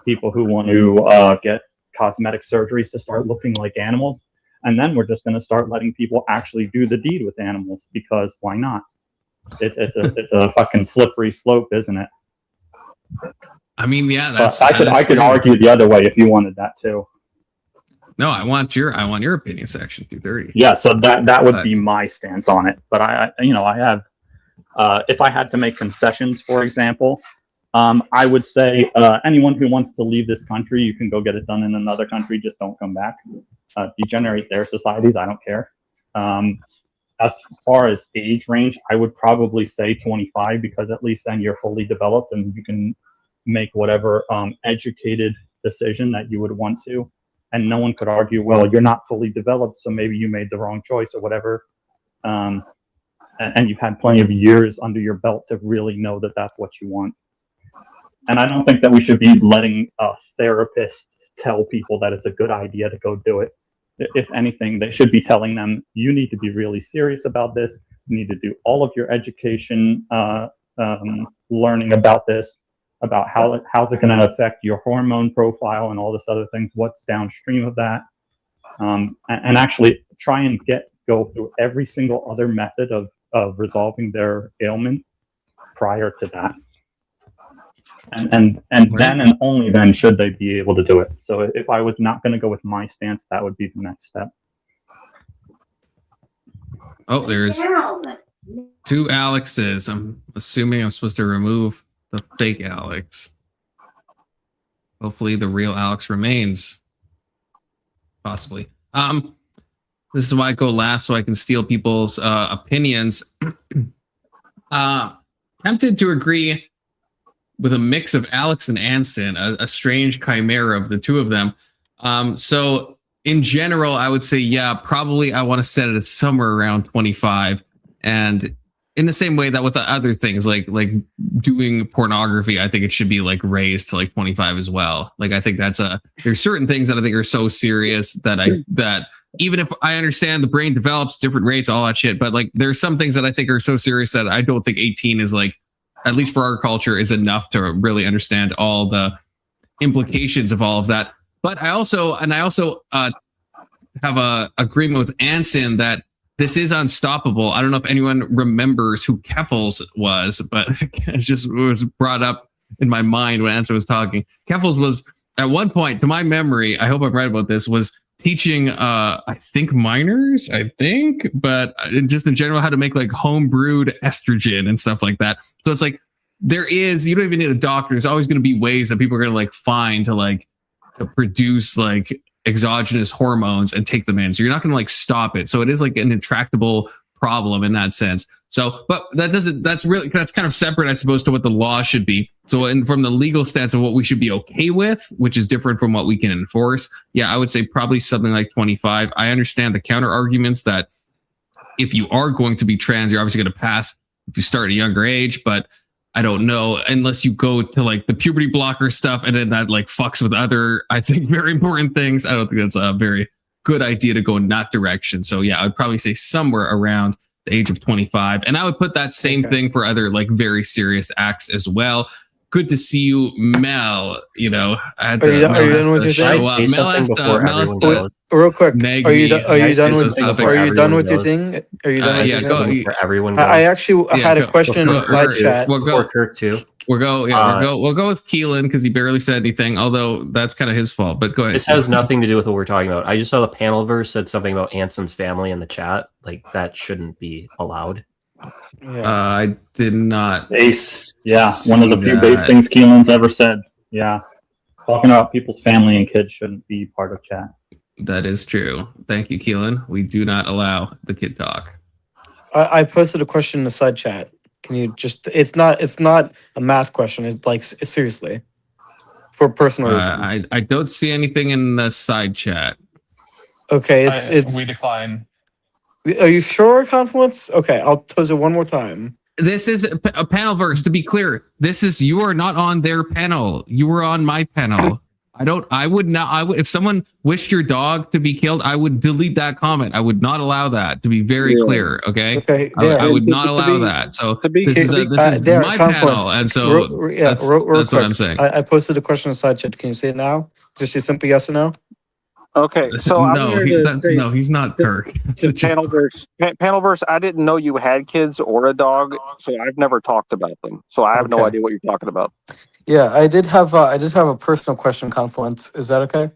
[SPEAKER 15] People who want to get cosmetic surgeries to start looking like animals. And then we're just going to start letting people actually do the deed with animals, because why not? It's a fucking slippery slope, isn't it?
[SPEAKER 2] I mean, yeah,
[SPEAKER 15] But I could argue the other way if you wanted that too.
[SPEAKER 2] No, I want your opinion, Section 230.
[SPEAKER 15] Yeah, so that would be my stance on it. But I have, if I had to make concessions, for example, I would say anyone who wants to leave this country, you can go get it done in another country. Just don't come back. Degenerate their societies. I don't care. As far as age range, I would probably say 25, because at least then you're fully developed and you can make whatever educated decision that you would want to. And no one could argue, well, you're not fully developed, so maybe you made the wrong choice or whatever. And you've had plenty of years under your belt to really know that that's what you want. And I don't think that we should be letting therapists tell people that it's a good idea to go do it. If anything, they should be telling them, you need to be really serious about this. You need to do all of your education, learning about this, about how's it going to affect your hormone profile and all this other things, what's downstream of that, and actually try and go through every single other method of resolving their ailment prior to that. And then and only then should they be able to do it. So if I was not going to go with my stance, that would be the next step.
[SPEAKER 2] Oh, there's 2 Alexes. I'm assuming I'm supposed to remove the fake Alex. Hopefully the real Alex remains. Possibly. This is why I go last, so I can steal people's opinions. Tempted to agree with a mix of Alex and Anson, a strange chimera of the two of them. So in general, I would say, yeah, probably I want to set it at somewhere around 25. And in the same way that with the other things, like doing pornography, I think it should be like raised to like 25 as well. Like, I think there's certain things that I think are so serious that even if I understand the brain develops different rates, all that shit, but like there's some things that I think are so serious that I don't think 18 is like, at least for our culture, is enough to really understand all the implications of all of that. But I also have a agreement with Anson that this is unstoppable. I don't know if anyone remembers who Keffels was, but it just was brought up in my mind when Anson was talking. Keffels was, at one point, to my memory, I hope I'm right about this, was teaching, I think minors, but just in general, how to make like home brewed estrogen and stuff like that. So it's like, you don't even need a doctor. There's always going to be ways that people are going to like find to produce like exogenous hormones and take them in. So you're not going to like stop it. So it is like an intractable problem in that sense. So, but that's kind of separate, I suppose, to what the law should be. So from the legal stance of what we should be okay with, which is different from what we can enforce. Yeah, I would say probably something like 25. I understand the counter arguments that if you are going to be trans, you're obviously going to pass if you start at a younger age, but I don't know, unless you go to like the puberty blocker stuff and then that like fucks with other, I think, very important things. I don't think that's a very good idea to go in that direction. So yeah, I'd probably say somewhere around the age of 25. And I would put that same thing for other like very serious acts as well. Good to see you, Mel. You know,
[SPEAKER 13] are you done with your thing? Real quick, are you done with your thing? Are you done with your thing?
[SPEAKER 10] For everyone,
[SPEAKER 13] I actually had a question in the slide chat.
[SPEAKER 2] We'll go
[SPEAKER 10] Kirk too.
[SPEAKER 2] We'll go with Keelan because he barely said anything, although that's kind of his fault. But go ahead.
[SPEAKER 10] This has nothing to do with what we're talking about. I just saw the panel verse said something about Anson's family in the chat. Like that shouldn't be allowed.
[SPEAKER 2] I did not.
[SPEAKER 15] Yeah, one of the few base things Keelan's ever said. Yeah, talking about people's family and kids shouldn't be part of chat.
[SPEAKER 2] That is true. Thank you, Keelan. We do not allow the kid talk.
[SPEAKER 13] I posted a question in the side chat. Can you just? It's not a math question. It's like seriously, for personal reasons.
[SPEAKER 2] I don't see anything in the side chat.
[SPEAKER 13] Okay,
[SPEAKER 14] we decline.
[SPEAKER 13] Are you sure, Confluence? Okay, I'll pose it one more time.
[SPEAKER 2] This is a panel verse. To be clear, you are not on their panel. You were on my panel. I would not. If someone wished your dog to be killed, I would delete that comment. I would not allow that. To be very clear, okay?
[SPEAKER 13] Okay,
[SPEAKER 2] I would not allow that. So this is my panel, and so that's what I'm saying.
[SPEAKER 13] I posted a question in the side chat. Can you say it now? Just a simple yes or no.
[SPEAKER 12] Okay, so I'm
[SPEAKER 2] No,
[SPEAKER 12] here to say
[SPEAKER 2] no, he's not Kirk.
[SPEAKER 12] to Panelverse, I didn't know you had kids or a dog, so I've never talked about them. So I have no idea what you're talking about.
[SPEAKER 13] Yeah, I did have a personal question, Confluence. Is that okay?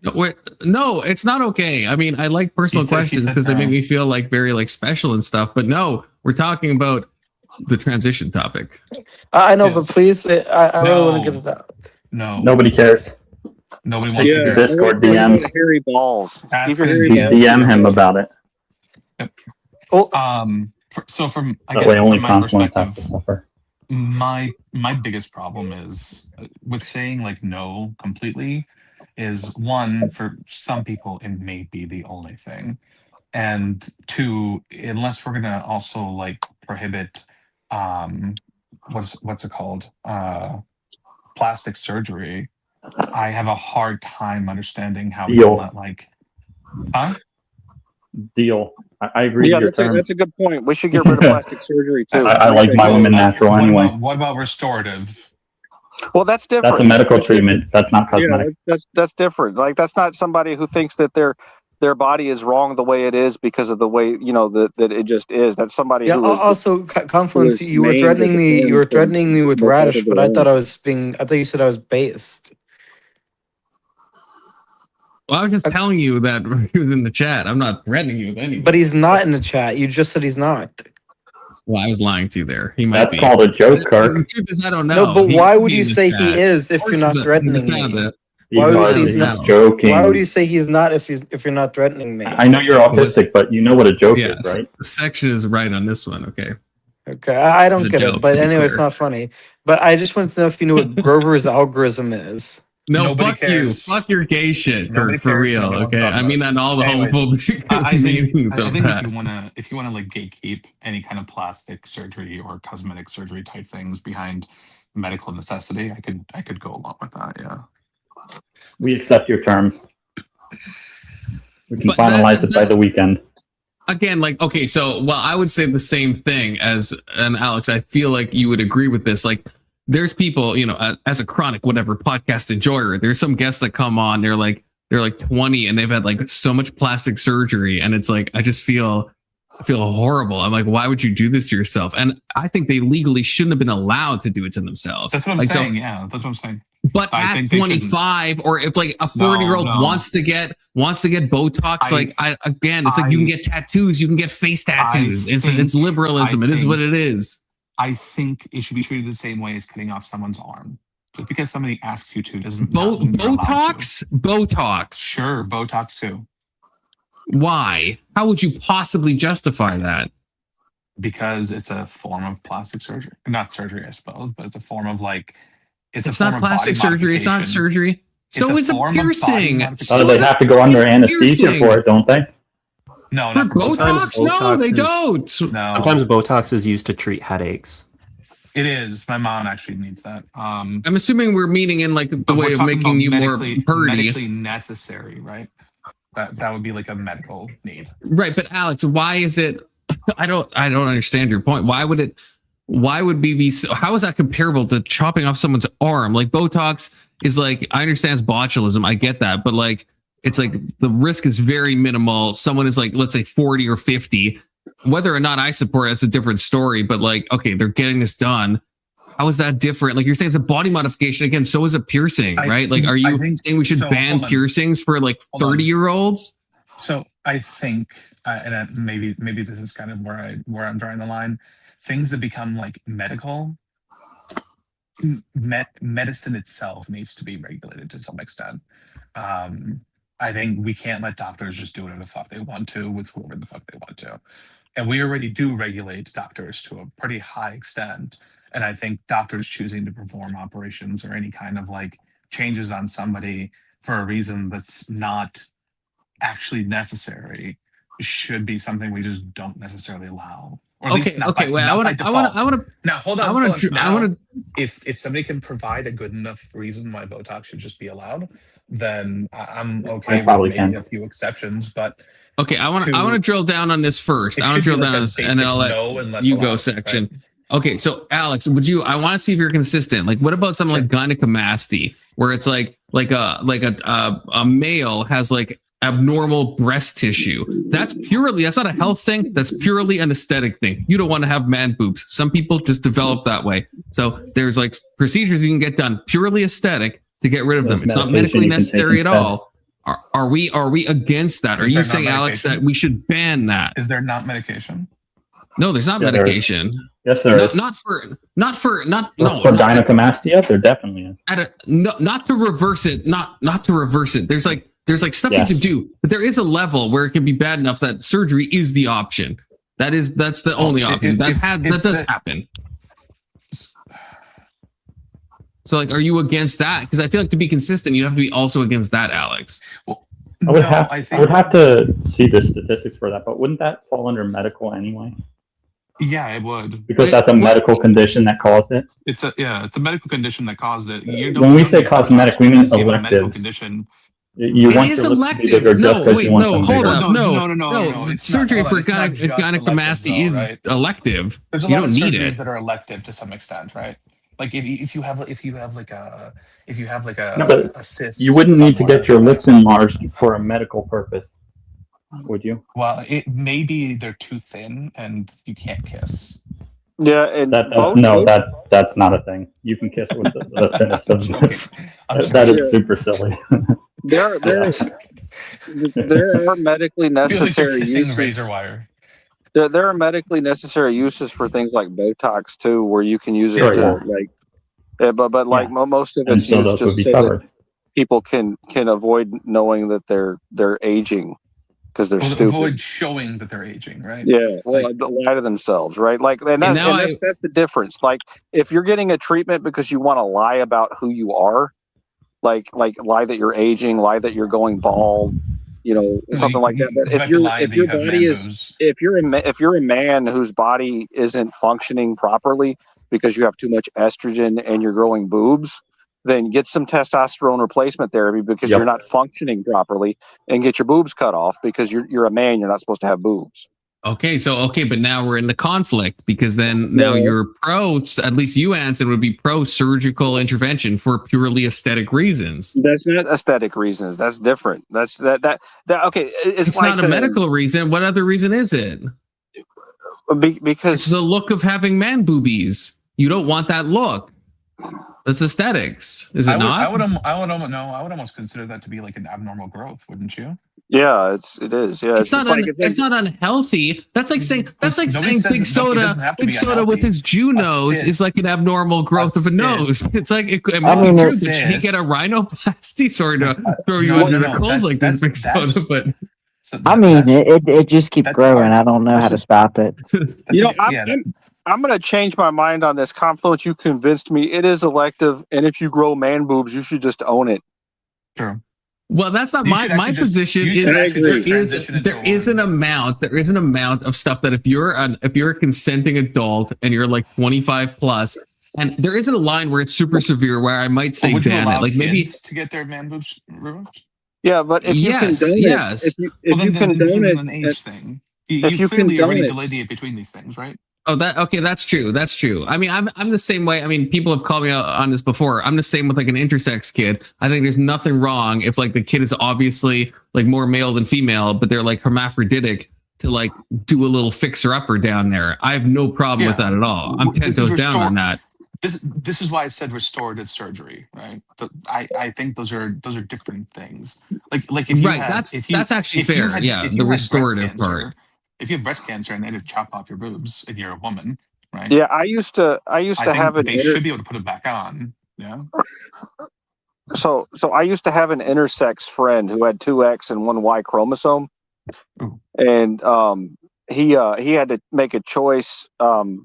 [SPEAKER 2] No, it's not okay. I mean, I like personal questions because they make me feel like very like special and stuff. But no, we're talking about the transition topic.
[SPEAKER 13] I know, but please, I really want to get it out.
[SPEAKER 14] No,
[SPEAKER 15] Nobody cares.
[SPEAKER 14] Nobody wants to hear it.
[SPEAKER 15] Discord DMs.
[SPEAKER 12] Hairy balls.
[SPEAKER 15] DM him about it.
[SPEAKER 14] So from I
[SPEAKER 15] That
[SPEAKER 14] guess
[SPEAKER 15] way only
[SPEAKER 14] from my
[SPEAKER 15] Confluence has
[SPEAKER 14] perspective,
[SPEAKER 15] to suffer.
[SPEAKER 14] my biggest problem is with saying like no completely is one, for some people it may be the only thing, and two, unless we're gonna also like prohibit what's it called, plastic surgery, I have a hard time understanding how we can let like
[SPEAKER 15] Deal. I agree.
[SPEAKER 12] Yeah,
[SPEAKER 15] with your
[SPEAKER 12] that's a good point. We should get rid of plastic surgery too.
[SPEAKER 15] I like my women natural anyway.
[SPEAKER 14] What about restorative?
[SPEAKER 12] Well, that's different.
[SPEAKER 15] That's a medical treatment. That's not cosmetic.
[SPEAKER 12] Yeah, that's different. Like that's not somebody who thinks that their body is wrong the way it is because of the way that it just is. That's somebody
[SPEAKER 13] Yeah.
[SPEAKER 12] who is
[SPEAKER 13] Also, Confluence, you were threatening me. You were threatening me with radish, but I thought I thought you said I was based.
[SPEAKER 2] Well, I was just telling you that he was in the chat. I'm not threatening you with anything.
[SPEAKER 13] But he's not in the chat. You just said he's not.
[SPEAKER 2] Well, I was lying to you there. He might
[SPEAKER 15] That's
[SPEAKER 2] be.
[SPEAKER 15] called a joke, Kirk.
[SPEAKER 2] The truth is, I don't know.
[SPEAKER 13] No, but
[SPEAKER 2] He
[SPEAKER 13] why
[SPEAKER 2] could
[SPEAKER 13] would
[SPEAKER 2] be
[SPEAKER 13] you
[SPEAKER 2] in the
[SPEAKER 13] say
[SPEAKER 2] chat.
[SPEAKER 13] he is if
[SPEAKER 2] Of
[SPEAKER 13] you're
[SPEAKER 2] course
[SPEAKER 13] not
[SPEAKER 2] he's a
[SPEAKER 13] threatening
[SPEAKER 2] fan of
[SPEAKER 13] me?
[SPEAKER 2] that.
[SPEAKER 13] Why would you say he's
[SPEAKER 15] not
[SPEAKER 13] not
[SPEAKER 15] joking?
[SPEAKER 13] Why would you say he's not if you're not threatening me?
[SPEAKER 15] I know you're autistic, but you know what a joke is, right?
[SPEAKER 2] The section is right on this one. Okay.
[SPEAKER 13] Okay, I don't
[SPEAKER 2] It's a
[SPEAKER 13] get
[SPEAKER 2] joke,
[SPEAKER 13] it, but
[SPEAKER 2] to be
[SPEAKER 13] anyway, it's
[SPEAKER 2] clear.
[SPEAKER 13] not funny. But I just wanted to know if you knew what Grover's algorithm is.
[SPEAKER 2] No,
[SPEAKER 14] Nobody
[SPEAKER 2] fuck
[SPEAKER 14] cares.
[SPEAKER 2] you. Fuck your gay shit,
[SPEAKER 14] Nobody
[SPEAKER 2] Kurt, for
[SPEAKER 14] cares,
[SPEAKER 2] real.
[SPEAKER 14] nobody wants to
[SPEAKER 2] Okay.
[SPEAKER 14] talk
[SPEAKER 2] I
[SPEAKER 14] about
[SPEAKER 2] mean,
[SPEAKER 14] it.
[SPEAKER 2] on all the
[SPEAKER 14] Anyways,
[SPEAKER 2] homophobic meanings
[SPEAKER 14] I
[SPEAKER 2] of
[SPEAKER 14] think
[SPEAKER 2] that.
[SPEAKER 14] if you wanna like gatekeep any kind of plastic surgery or cosmetic surgery type things behind medical necessity, I could go along with that. Yeah.
[SPEAKER 15] We accept your terms. We can
[SPEAKER 2] But
[SPEAKER 15] finalize it by the weekend.
[SPEAKER 2] Again, like, okay, so, well, I would say the same thing and Alex, I feel like you would agree with this. Like, there's people, as a chronic, whatever, podcast enjoyer, there's some guests that come on, they're like 20 and they've had like so much plastic surgery. And it's like, I just feel horrible. I'm like, why would you do this to yourself? And I think they legally shouldn't have been allowed to do it to themselves.
[SPEAKER 14] That's what I'm
[SPEAKER 2] Like,
[SPEAKER 14] saying.
[SPEAKER 2] So,
[SPEAKER 14] Yeah, that's what I'm saying.
[SPEAKER 2] but
[SPEAKER 14] I
[SPEAKER 2] at
[SPEAKER 14] think they
[SPEAKER 2] 25, or if like a 40-year-old
[SPEAKER 14] No.
[SPEAKER 2] wants to get Botox, it's like you can get tattoos, you can get face tattoos. It's liberalism. It is what it is.
[SPEAKER 14] I think it should be treated the same way as cutting off someone's arm. Just because somebody asks you to doesn't
[SPEAKER 2] Botox? Botox.
[SPEAKER 14] Sure, Botox too.
[SPEAKER 2] Why? How would you possibly justify that?
[SPEAKER 14] Because it's a form of plastic surgery. Not surgery, I suppose, but it's a form of like
[SPEAKER 2] It's not plastic surgery. It's not surgery. So is a piercing.
[SPEAKER 15] Oh, they have to go under anesthesia for it, don't they?
[SPEAKER 14] No,
[SPEAKER 2] For Botox? No, they don't.
[SPEAKER 14] No.
[SPEAKER 10] Sometimes Botox is used to treat headaches.
[SPEAKER 14] It is. My mom actually needs that.
[SPEAKER 2] I'm assuming we're meaning in like the way of making you more purdy.
[SPEAKER 14] Medically necessary, right? That would be like a medical need.
[SPEAKER 2] Right, but Alex, why is it? I don't understand your point. Why would be so, how is that comparable to chopping off someone's arm? Like Botox is like, I understand it's botulism, I get that, but like it's like the risk is very minimal. Someone is like, let's say 40 or 50. Whether or not I support it, that's a different story. But like, okay, they're getting this done. How is that different? Like you're saying, it's a body modification. Again, so is a piercing, right? Like, are you saying we should ban piercings for like 30-year-olds?
[SPEAKER 14] So I think, maybe this is kind of where I'm drawing the line. Things that become like medical, medicine itself needs to be regulated to some extent. I think we can't let doctors just do whatever the fuck they want to with whoever the fuck they want to. And we already do regulate doctors to a pretty high extent. And I think doctors choosing to perform operations or any kind of like changes on somebody for a reason that's not actually necessary should be something we just don't necessarily allow. Or at least
[SPEAKER 2] Okay. Wait,
[SPEAKER 14] not by default.
[SPEAKER 2] I want to.
[SPEAKER 14] Now hold on.
[SPEAKER 2] I want to. I want to.
[SPEAKER 14] If somebody can provide a good enough reason why Botox should just be allowed, then I'm okay with
[SPEAKER 15] probably
[SPEAKER 14] maybe
[SPEAKER 15] can.
[SPEAKER 14] a few exceptions. But
[SPEAKER 2] Okay, I want to drill down on this first.
[SPEAKER 14] It
[SPEAKER 2] I want to
[SPEAKER 14] should be
[SPEAKER 2] drill
[SPEAKER 14] like
[SPEAKER 2] down
[SPEAKER 14] a
[SPEAKER 2] on this, and then I'll let
[SPEAKER 14] basic no unless
[SPEAKER 2] you go
[SPEAKER 14] allowed,
[SPEAKER 2] section.
[SPEAKER 14] right?
[SPEAKER 2] Okay, so Alex, I want to see if you're consistent. Like, what about something like gynecomastia, where it's like a male has like abnormal breast tissue? That's not a health thing. That's purely an aesthetic thing. You don't want to have man boobs. Some people just develop that way. So there's like procedures you can get done purely aesthetic to get rid of them. It's not medically necessary at all. Are we against that? Are you saying, Alex, that we should ban that?
[SPEAKER 14] Is there not medication?
[SPEAKER 2] No, there's not medication.
[SPEAKER 15] Yes, there is.
[SPEAKER 2] Not for
[SPEAKER 15] for gynecomastia, there definitely is.
[SPEAKER 2] Not to reverse it. Not to reverse it. There's like stuff you can do, but there is a level where it can be bad enough that surgery is the option. That's the only option. That does happen. So, like, are you against that? Because I feel like to be consistent, you have to be also against that, Alex.
[SPEAKER 14] Well,
[SPEAKER 15] I would have to see the statistics for that, but wouldn't that fall under medical anyway?
[SPEAKER 14] Yeah, it would.
[SPEAKER 15] Because that's a medical condition that caused it.
[SPEAKER 14] It's a medical condition that caused it.
[SPEAKER 15] When we say cosmetic, we mean
[SPEAKER 14] medical
[SPEAKER 15] elective.
[SPEAKER 14] condition.
[SPEAKER 15] You want your lips to be bigger just because you want them
[SPEAKER 2] hold
[SPEAKER 15] bigger.
[SPEAKER 2] up,
[SPEAKER 14] No. It's
[SPEAKER 2] surgery
[SPEAKER 14] not,
[SPEAKER 2] for
[SPEAKER 14] it's not just
[SPEAKER 2] gynecomastia is
[SPEAKER 14] right?
[SPEAKER 2] elective.
[SPEAKER 14] There's a
[SPEAKER 2] You
[SPEAKER 14] lot
[SPEAKER 2] don't
[SPEAKER 14] of
[SPEAKER 2] need
[SPEAKER 14] surgeries
[SPEAKER 2] it.
[SPEAKER 14] that are elective to some extent, right? Like if you have like a
[SPEAKER 15] No, but
[SPEAKER 14] a cyst,
[SPEAKER 15] you wouldn't need to
[SPEAKER 14] somewhere,
[SPEAKER 15] get your lips enlarged for a medical purpose, would you?
[SPEAKER 14] Well, it maybe they're too thin and you can't kiss.
[SPEAKER 12] Yeah, and
[SPEAKER 15] that's not a thing. You can kiss with the thinnest of lips. That is super silly.
[SPEAKER 12] There are medically necessary uses.
[SPEAKER 14] Razor wire.
[SPEAKER 12] There are medically necessary uses for things like Botox too, where you can use it but most of it's used just so that people can avoid knowing that they're aging because they're stupid.
[SPEAKER 14] Avoid showing that they're aging, right?
[SPEAKER 12] Yeah, well, lie to themselves, right? Like, that's the difference. Like, if you're getting a treatment because you want to lie about who you are, like lie that you're aging, lie that you're going bald, something like that. But if you're a man whose body isn't functioning properly because you have too much estrogen and you're growing boobs, then get some testosterone replacement therapy because you're not functioning properly, and get your boobs cut off because you're a man. You're not supposed to have boobs.
[SPEAKER 2] But now we're in the conflict because then now you're pro. At least you, Anson, would be pro surgical intervention for purely aesthetic reasons.
[SPEAKER 12] That's not aesthetic reasons. That's different. That's that. Okay, it's like
[SPEAKER 2] not a medical reason. What other reason is it?
[SPEAKER 12] Because
[SPEAKER 2] it's the look of having man boobies. You don't want that look. That's aesthetics, is it not?
[SPEAKER 14] I would almost consider that to be like an abnormal growth, wouldn't you?
[SPEAKER 12] Yeah, it is. Yeah,
[SPEAKER 2] it's not unhealthy. That's like saying Big Soda with his Jew nose is like an abnormal growth of a nose. It's like he get a rhinoplasty sort of throw you under the coals like that, Big Soda, but.
[SPEAKER 3] It just keeps growing. I don't know how to stop it.
[SPEAKER 12] I'm going to change my mind on this. Confluence, you convinced me. It is elective, and if you grow man boobs, you should just own it.
[SPEAKER 14] Sure.
[SPEAKER 2] Well, that's not my position. There is an amount of stuff that if you're a consenting adult and you're like 25 plus, and there isn't a line where it's super severe where I might say ban it. Like maybe
[SPEAKER 14] to get their man boobs removed.
[SPEAKER 12] Yeah, but if you condone it, if you condone it,
[SPEAKER 14] an age thing. You clearly already delineate between these things, right?
[SPEAKER 2] Oh, that's true. That's true. I mean, I'm the same way. I mean, people have called me out on this before. I'm the same with like an intersex kid. I think there's nothing wrong if like the kid is obviously like more male than female, but they're like hermaphroditic to like do a little fixer upper down there. I have no problem with that at all. I'm 10 toes down on that.
[SPEAKER 14] This is why I said restorative surgery, right? I think those are different things. Like if you
[SPEAKER 2] that's actually fair. The restorative part.
[SPEAKER 14] If you have breast cancer and they just chop off your boobs and you're a woman, right?
[SPEAKER 12] Yeah, I used to have it.
[SPEAKER 14] They should be able to put it back on. Yeah.
[SPEAKER 12] So I used to have an intersex friend who had 2 X and 1 Y chromosome, and he had to make a choice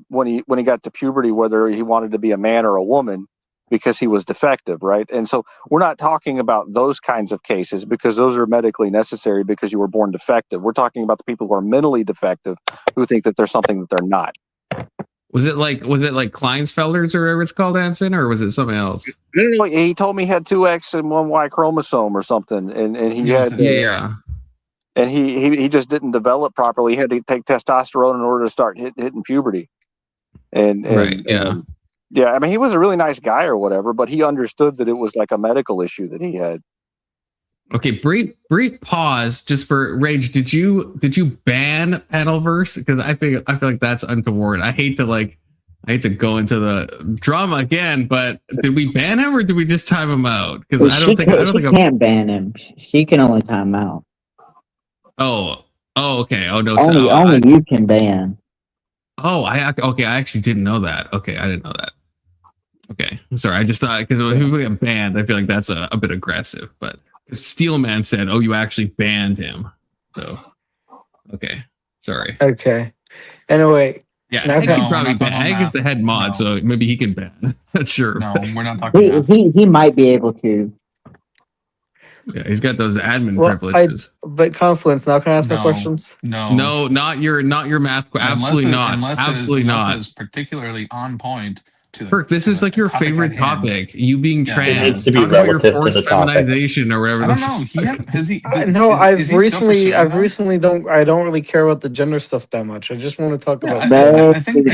[SPEAKER 12] when he got to puberty whether he wanted to be a man or a woman, because he was defective, right? And so we're not talking about those kinds of cases because those are medically necessary because you were born defective. We're talking about the people who are mentally defective who think that there's something that they're not.
[SPEAKER 2] Was it like Klinefelter's or whatever it's called, Anson, or was it something else?
[SPEAKER 12] I don't know. He told me he had 2 X and 1 Y chromosome or something, and he had and he just didn't develop properly. He had to take testosterone in order to start hitting puberty. And yeah, I mean, he was a really nice guy or whatever, but he understood that it was like a medical issue that he had.
[SPEAKER 2] Okay, brief pause just for Rage. Did you ban Panelverse? Because I feel like that's untoward. I hate to go into the drama again, but did we ban him or did we just time him out? Because I don't think
[SPEAKER 3] I can't ban him. She can only time him out.
[SPEAKER 2] Oh, okay. Oh no,
[SPEAKER 3] only you can ban.
[SPEAKER 2] Oh, I actually didn't know that. Okay, I didn't know that. Okay, I'm sorry. I just thought because when people get banned, I feel like that's a bit aggressive. But Steelman said, "Oh, you actually banned him." So, okay, sorry.
[SPEAKER 13] Okay. Anyway,
[SPEAKER 2] yeah, Egg can probably ban. Egg is the head mod, so maybe he can ban. Sure.
[SPEAKER 14] No, we're not talking about.
[SPEAKER 3] He might be able to.
[SPEAKER 2] Yeah, he's got those admin privileges.
[SPEAKER 13] But Confluence, now can I ask my questions?
[SPEAKER 14] No,
[SPEAKER 2] not your math. Absolutely not. Absolutely not.
[SPEAKER 14] It's particularly on point.
[SPEAKER 2] Kirk, this is like your favorite topic. You being trans.
[SPEAKER 15] It needs to be
[SPEAKER 2] Talk about your
[SPEAKER 15] relative to
[SPEAKER 2] forced
[SPEAKER 15] the topic.
[SPEAKER 2] feminization or whatever.
[SPEAKER 14] I don't know.
[SPEAKER 13] I've recently don't really care about the gender stuff that much. I just want to talk about.
[SPEAKER 14] I think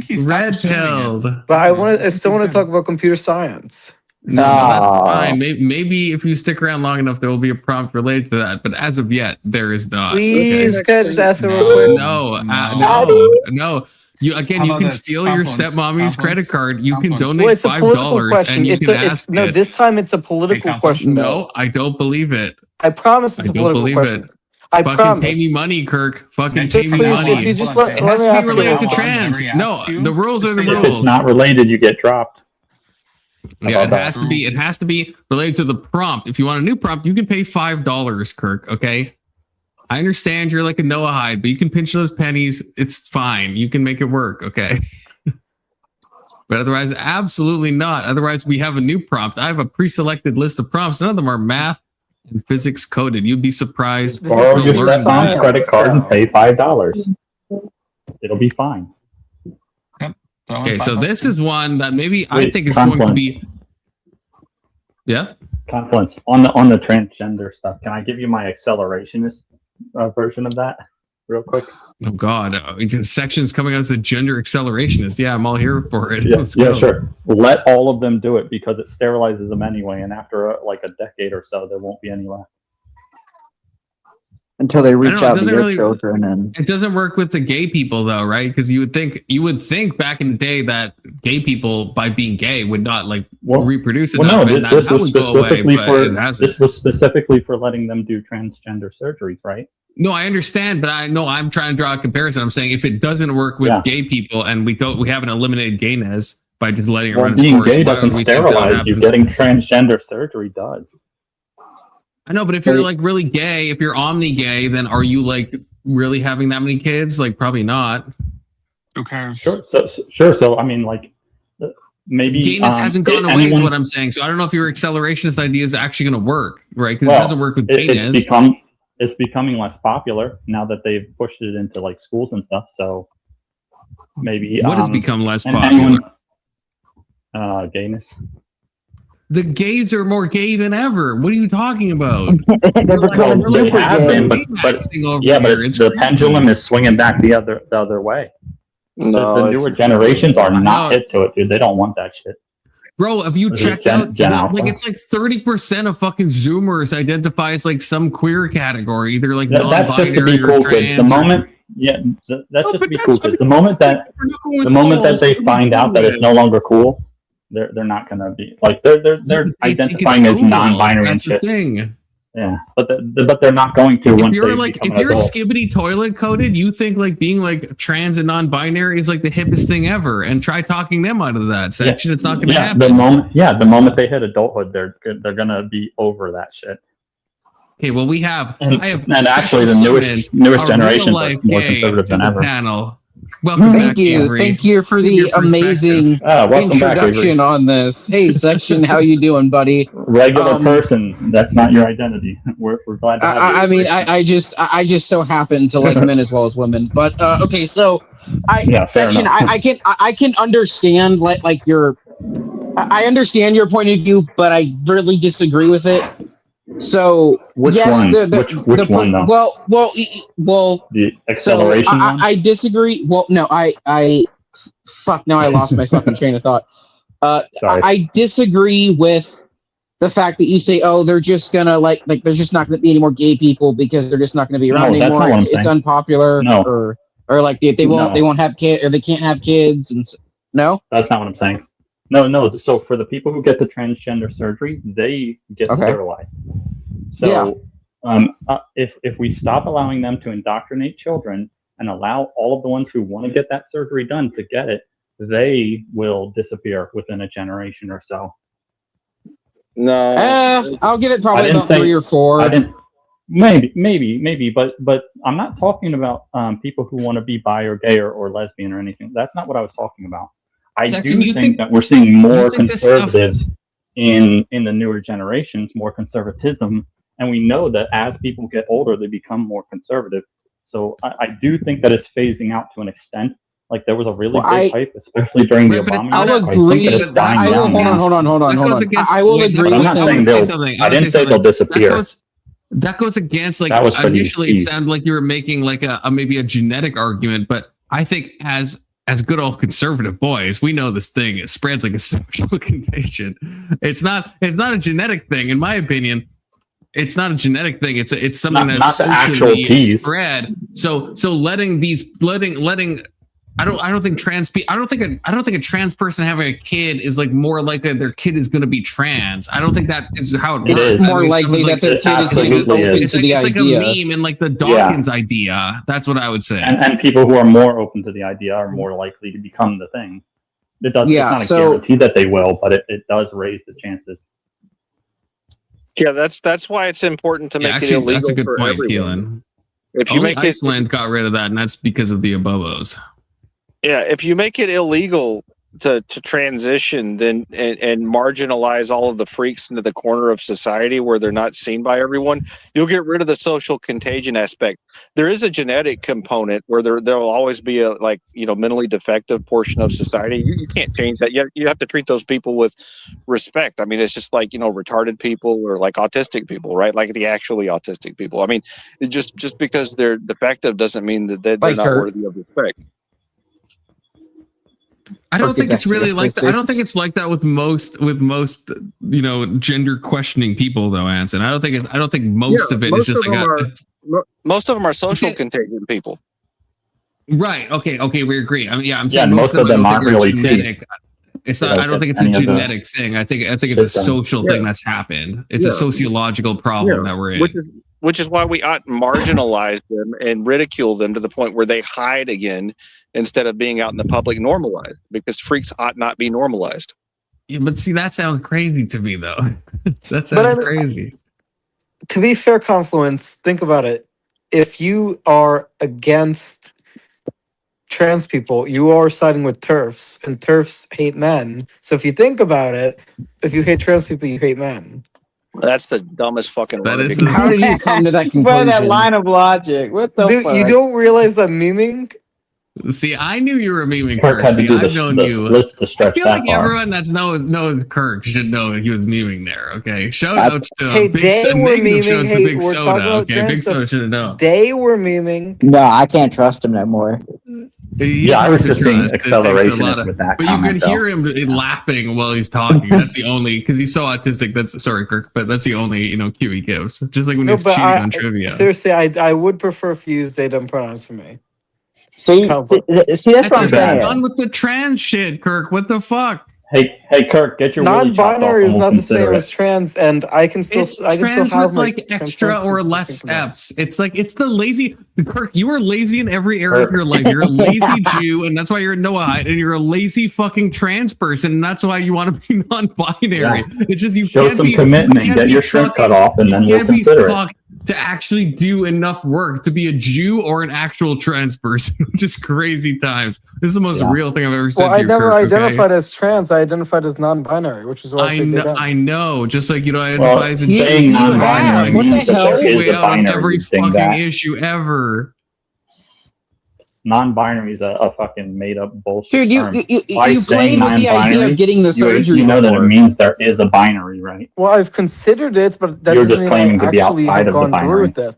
[SPEAKER 14] he's
[SPEAKER 2] red pilled.
[SPEAKER 13] But I still want to talk about computer science.
[SPEAKER 2] No, that's fine. Maybe if you stick around long enough, there will be a prompt related to that. But as of yet, there is not.
[SPEAKER 13] Please, can I just ask it real quick?
[SPEAKER 2] No. You can steal your stepmommy's credit card. You can donate
[SPEAKER 13] it's a political
[SPEAKER 2] $5
[SPEAKER 13] question.
[SPEAKER 2] and you can ask
[SPEAKER 13] No,
[SPEAKER 2] it.
[SPEAKER 13] this time it's a political question.
[SPEAKER 2] No, I don't believe it.
[SPEAKER 13] I promise it's a political question. I
[SPEAKER 2] Fucking
[SPEAKER 13] promise.
[SPEAKER 2] pay me money, Kirk. Fucking
[SPEAKER 13] Just
[SPEAKER 2] pay me
[SPEAKER 13] please,
[SPEAKER 2] money.
[SPEAKER 13] if you just let
[SPEAKER 2] It
[SPEAKER 13] me
[SPEAKER 2] has to
[SPEAKER 13] ask
[SPEAKER 2] be related to
[SPEAKER 13] you.
[SPEAKER 2] trans. No, the rules are the
[SPEAKER 15] If
[SPEAKER 2] rules.
[SPEAKER 15] it's not related, you get dropped.
[SPEAKER 2] Yeah, it has to be related to the prompt. If you want a new prompt, you can pay $5, Kirk. Okay. I understand you're like a Noahide, but you can pinch those pennies. It's fine. You can make it work. Okay. But otherwise, absolutely not. Otherwise, we have a new prompt. I have a pre-selected list of prompts. None of them are math and physics coded. You'd be surprised.
[SPEAKER 15] Borrow your stepmom's credit card and pay $5. It'll be fine.
[SPEAKER 2] Okay, so this is one that maybe I
[SPEAKER 15] Wait,
[SPEAKER 2] think is
[SPEAKER 15] Confluence.
[SPEAKER 2] going to be. Yeah.
[SPEAKER 15] Confluence on the transgender stuff. Can I give you my accelerationist version of that real quick?
[SPEAKER 2] Oh God, sections coming out as a gender accelerationist. Yeah, I'm all here for it.
[SPEAKER 15] Yeah, sure. Let all of them do it because it sterilizes them anyway, and after like a decade or so, there won't be any left.
[SPEAKER 3] Until they reach out to
[SPEAKER 2] doesn't
[SPEAKER 3] your
[SPEAKER 2] really-
[SPEAKER 3] children and
[SPEAKER 2] It doesn't work with the gay people though, right? Because you would think back in the day that gay people, by being gay, would not reproduce enough.
[SPEAKER 15] Well, no,
[SPEAKER 2] and
[SPEAKER 15] this
[SPEAKER 2] that
[SPEAKER 15] was
[SPEAKER 2] would go away,
[SPEAKER 15] specifically
[SPEAKER 2] but
[SPEAKER 15] for
[SPEAKER 2] it hasn't.
[SPEAKER 15] this was specifically for letting them do transgender surgeries, right?
[SPEAKER 2] No, I understand, but I'm trying to draw a comparison. I'm saying if it doesn't work with gay people and we haven't eliminated gayness by just letting it run its
[SPEAKER 15] Being
[SPEAKER 2] course,
[SPEAKER 15] gay
[SPEAKER 2] why
[SPEAKER 15] doesn't
[SPEAKER 2] would we think that would
[SPEAKER 15] sterilize you.
[SPEAKER 2] happen?
[SPEAKER 15] Getting transgender surgery does.
[SPEAKER 2] I know, but if you're like really gay, if you're omni-gay, then are you like really having that many kids? Like probably not.
[SPEAKER 14] Who cares?
[SPEAKER 15] Sure. So I mean, like maybe
[SPEAKER 2] Gayness hasn't gone away, is what I'm saying. So I don't know if your accelerationist idea is actually going to work, right? Because it doesn't work with gayness.
[SPEAKER 15] It's becoming less popular now that they've pushed it into like schools and stuff. So maybe
[SPEAKER 2] What has become less
[SPEAKER 15] and
[SPEAKER 2] popular?
[SPEAKER 15] Gayness.
[SPEAKER 2] The gays are more gay than ever. What are you talking about?
[SPEAKER 15] They have been, but the pendulum is swinging back the other way.
[SPEAKER 12] No,
[SPEAKER 15] the newer generations are not hip to it, dude. They don't want that shit.
[SPEAKER 2] Bro, have you
[SPEAKER 15] Is it
[SPEAKER 2] checked
[SPEAKER 15] Gen
[SPEAKER 2] out? Like
[SPEAKER 15] Alpha?
[SPEAKER 2] it's like 30% of fucking Zoomers identify as like some queer category, either like
[SPEAKER 15] That's just to be
[SPEAKER 2] non-binary
[SPEAKER 15] cool
[SPEAKER 2] or
[SPEAKER 15] kids.
[SPEAKER 2] trans.
[SPEAKER 15] The moment, that's just to be cool kids. The moment that they find out that it's no longer cool, they're not gonna be like they're identifying as non-binary and
[SPEAKER 2] That's the
[SPEAKER 15] shit.
[SPEAKER 2] thing.
[SPEAKER 15] Yeah, but they're not going to.
[SPEAKER 2] If
[SPEAKER 15] once
[SPEAKER 2] you're
[SPEAKER 15] they
[SPEAKER 2] like,
[SPEAKER 15] become
[SPEAKER 2] if you're
[SPEAKER 15] adults.
[SPEAKER 2] skibbity toilet coded, you think like being like trans and non-binary is like the hippest thing ever, and try talking them out of that section. It's not going to happen.
[SPEAKER 15] The moment they hit adulthood, they're gonna be over that shit.
[SPEAKER 2] Okay, well I have
[SPEAKER 15] And actually, the newest generations are more conservative than ever.
[SPEAKER 2] Panel. Welcome
[SPEAKER 17] Thank
[SPEAKER 2] back,
[SPEAKER 17] you.
[SPEAKER 2] Avery.
[SPEAKER 17] Thank you for
[SPEAKER 2] Give
[SPEAKER 17] the
[SPEAKER 2] your perspective.
[SPEAKER 17] amazing
[SPEAKER 15] Welcome back, Avery.
[SPEAKER 17] introduction on this. Hey, section, how you doing, buddy?
[SPEAKER 15] Regular person. That's not your identity. We're glad to have you.
[SPEAKER 17] I mean, I just so happen to like men as well as women. But okay, so
[SPEAKER 15] Yeah, fair
[SPEAKER 17] section,
[SPEAKER 15] enough.
[SPEAKER 17] I can understand like your, I understand your point of view, but I really disagree with it. So
[SPEAKER 15] Which
[SPEAKER 17] yes,
[SPEAKER 15] one? Which one though?
[SPEAKER 17] Well.
[SPEAKER 15] The acceleration
[SPEAKER 17] so
[SPEAKER 15] one?
[SPEAKER 17] I disagree. Well, no, fuck. Now I lost my fucking train of thought. I disagree with the fact that you say, oh, they're just gonna like there's just not gonna be any more gay people because they're just not gonna be around
[SPEAKER 15] No, that's
[SPEAKER 17] anymore.
[SPEAKER 15] not what I'm
[SPEAKER 17] It's
[SPEAKER 15] saying.
[SPEAKER 17] unpopular,
[SPEAKER 15] No.
[SPEAKER 17] or like they won't have kids, or they can't have kids, and no.
[SPEAKER 15] That's not what I'm saying. No. So for the people who get the transgender surgery, they get sterilized. So if we stop allowing them to indoctrinate children and allow all of the ones who want to get that surgery done to get it, they will disappear within a generation or so.
[SPEAKER 12] No,
[SPEAKER 17] I'll give it probably about 3 or 4.
[SPEAKER 15] I didn't. Maybe, but I'm not talking about people who want to be bi or gay or lesbian or anything. That's not what I was talking about. I do think that we're seeing more conservatives in the newer generations, more conservatism, and we know that as people get older, they become more conservative. So I do think that it's phasing out to an extent. Like there was a really big hype, especially during the Obama
[SPEAKER 17] I'll
[SPEAKER 15] years.
[SPEAKER 17] agree.
[SPEAKER 15] I think that it's dying down.
[SPEAKER 17] Hold on. I will agree.
[SPEAKER 15] But I'm not saying I didn't say they'll disappear.
[SPEAKER 2] That goes against like
[SPEAKER 15] That was pretty
[SPEAKER 2] initially it
[SPEAKER 15] easy.
[SPEAKER 2] sounded like you were making like a maybe a genetic argument, but I think as good old conservative boys, we know this thing spreads like a social contagion. It's not a genetic thing, in my opinion. It's not a genetic thing. It's something that's socially spread. So letting I don't think a trans person having a kid is like more likely that their kid is going to be trans. I don't think that is how it works.
[SPEAKER 17] It's more likely that their kid is going to be open to the idea.
[SPEAKER 2] It's like a meme and like the Dawkins idea. That's what I would say.
[SPEAKER 15] And people who are more open to the idea are more likely to become the thing. It's not a guarantee that they will, but it does raise the chances.
[SPEAKER 12] Yeah, that's why it's important to make it illegal.
[SPEAKER 2] That's a good
[SPEAKER 12] for
[SPEAKER 2] point,
[SPEAKER 12] everyone.
[SPEAKER 2] Keelan.
[SPEAKER 12] If you
[SPEAKER 2] Only
[SPEAKER 12] make it,
[SPEAKER 2] Iceland got rid of that, and that's because of the abobos.
[SPEAKER 12] yeah, if you make it illegal to transition, then and marginalize all of the freaks into the corner of society where they're not seen by everyone, you'll get rid of the social contagion aspect. There is a genetic component where there'll always be a mentally defective portion of society. You can't change that. You have to treat those people with respect. I mean, it's just like retarded people or like autistic people, right? Like the actually autistic people. I mean, just because they're defective doesn't mean that they're not worthy of respect.
[SPEAKER 2] I don't think it's really like that. I don't think it's like that with most gender questioning people though, Anson. I don't think most of it is just
[SPEAKER 12] most of them are social contagion people.
[SPEAKER 2] Right. Okay. We agree. I mean, I'm saying
[SPEAKER 15] most of them aren't really
[SPEAKER 2] genetic. It's not. I don't think it's a genetic thing. I think it's a social thing that's happened. It's a sociological problem that we're in.
[SPEAKER 12] Which is why we ought to marginalize them and ridicule them to the point where they hide again instead of being out in the public normalized, because freaks ought not be normalized.
[SPEAKER 2] Yeah, but see, that sounds crazy to me though. That sounds crazy.
[SPEAKER 13] To be fair, Confluence, think about it. If you are against trans people, you are siding with TERFs, and TERFs hate men. So if you think about it, if you hate trans people, you hate men.
[SPEAKER 12] That's the dumbest fucking
[SPEAKER 2] word.
[SPEAKER 17] How did you come to that conclusion?
[SPEAKER 18] That line of logic. What the
[SPEAKER 13] Dude,
[SPEAKER 18] fuck?
[SPEAKER 13] you don't realize I'm memeing?
[SPEAKER 2] See, I knew you were memeing
[SPEAKER 15] Kirk
[SPEAKER 2] Kirk.
[SPEAKER 15] had to
[SPEAKER 2] See,
[SPEAKER 15] do
[SPEAKER 2] I've known you.
[SPEAKER 15] splits to
[SPEAKER 2] I
[SPEAKER 15] stretch
[SPEAKER 2] feel
[SPEAKER 15] that
[SPEAKER 2] like
[SPEAKER 15] far.
[SPEAKER 2] everyone that's knows Kirk should know he was memeing there. Okay, shout outs to
[SPEAKER 13] Hey, they were memeing.
[SPEAKER 2] shows to
[SPEAKER 13] Hey,
[SPEAKER 2] Big
[SPEAKER 13] we're talking
[SPEAKER 2] Soda.
[SPEAKER 13] about
[SPEAKER 2] Okay,
[SPEAKER 13] trans
[SPEAKER 2] Big
[SPEAKER 13] stuff.
[SPEAKER 2] Soda should have known.
[SPEAKER 13] They were memeing.
[SPEAKER 3] No, I can't trust him no more.
[SPEAKER 15] Yeah, I was just being accelerationist with that
[SPEAKER 2] But
[SPEAKER 15] comment,
[SPEAKER 2] you could
[SPEAKER 15] though.
[SPEAKER 2] hear him laughing while he's talking. That's the only, because he's so autistic. That's sorry, Kirk, but that's the only cue he gives. Just like when he's cheating on trivia.
[SPEAKER 13] Seriously, I would prefer if you use they them pronouns for me.
[SPEAKER 3] See, that's what I'm saying.
[SPEAKER 2] Done with the trans shit, Kirk. What the fuck?
[SPEAKER 15] Hey, Kirk, get your woolly chopped off
[SPEAKER 13] Non-binary
[SPEAKER 15] and
[SPEAKER 13] is
[SPEAKER 15] we'll
[SPEAKER 13] not the
[SPEAKER 15] consider
[SPEAKER 13] same
[SPEAKER 15] it.
[SPEAKER 13] as trans, and I can still
[SPEAKER 2] It's
[SPEAKER 13] I can
[SPEAKER 2] trans
[SPEAKER 13] still have
[SPEAKER 2] with
[SPEAKER 13] my
[SPEAKER 2] like extra or less steps. It's like it's the lazy Kirk. You are lazy in every area of your life. You're a lazy Jew, and that's why you're a Noahide, and you're a lazy fucking trans person, and that's why you want to be non-binary.
[SPEAKER 15] Yeah.
[SPEAKER 2] It's just you
[SPEAKER 15] Show
[SPEAKER 2] can't
[SPEAKER 15] some
[SPEAKER 2] be
[SPEAKER 15] commitment,
[SPEAKER 2] you can't
[SPEAKER 15] get
[SPEAKER 2] be
[SPEAKER 15] your shrimp
[SPEAKER 2] fucking-
[SPEAKER 15] cut off, and then
[SPEAKER 2] you
[SPEAKER 15] we'll
[SPEAKER 2] can't be
[SPEAKER 15] consider it.
[SPEAKER 2] to actually do enough work to be a Jew or an actual trans person. Just crazy times. This is the most real thing I've ever said.
[SPEAKER 13] Well,
[SPEAKER 2] to
[SPEAKER 13] I
[SPEAKER 2] you,
[SPEAKER 13] never
[SPEAKER 2] Kirk,
[SPEAKER 13] identified as trans. I identified as non-binary, which is why
[SPEAKER 2] I know. Just like you don't identify as a
[SPEAKER 15] saying
[SPEAKER 2] Jew.
[SPEAKER 15] non-binary
[SPEAKER 2] What the
[SPEAKER 15] means that
[SPEAKER 2] hell?
[SPEAKER 15] there is
[SPEAKER 2] Way
[SPEAKER 15] a
[SPEAKER 2] out on
[SPEAKER 15] binary
[SPEAKER 2] every
[SPEAKER 15] thing
[SPEAKER 2] fucking
[SPEAKER 15] that
[SPEAKER 2] issue ever.
[SPEAKER 15] non-binary is a fucking made-up bullshit
[SPEAKER 17] Dude,
[SPEAKER 15] term.
[SPEAKER 17] you
[SPEAKER 15] By
[SPEAKER 17] played
[SPEAKER 15] saying
[SPEAKER 17] with the idea
[SPEAKER 15] non-binary,
[SPEAKER 17] of getting the surgery
[SPEAKER 15] you know that it
[SPEAKER 17] before.
[SPEAKER 15] means there is a binary, right?
[SPEAKER 13] Well, I've considered it, but that
[SPEAKER 15] You're
[SPEAKER 13] doesn't
[SPEAKER 15] just
[SPEAKER 13] mean
[SPEAKER 15] claiming
[SPEAKER 13] I
[SPEAKER 15] to be
[SPEAKER 13] actually
[SPEAKER 15] outside
[SPEAKER 13] have
[SPEAKER 15] of the
[SPEAKER 13] gone through
[SPEAKER 15] binary.
[SPEAKER 13] with it.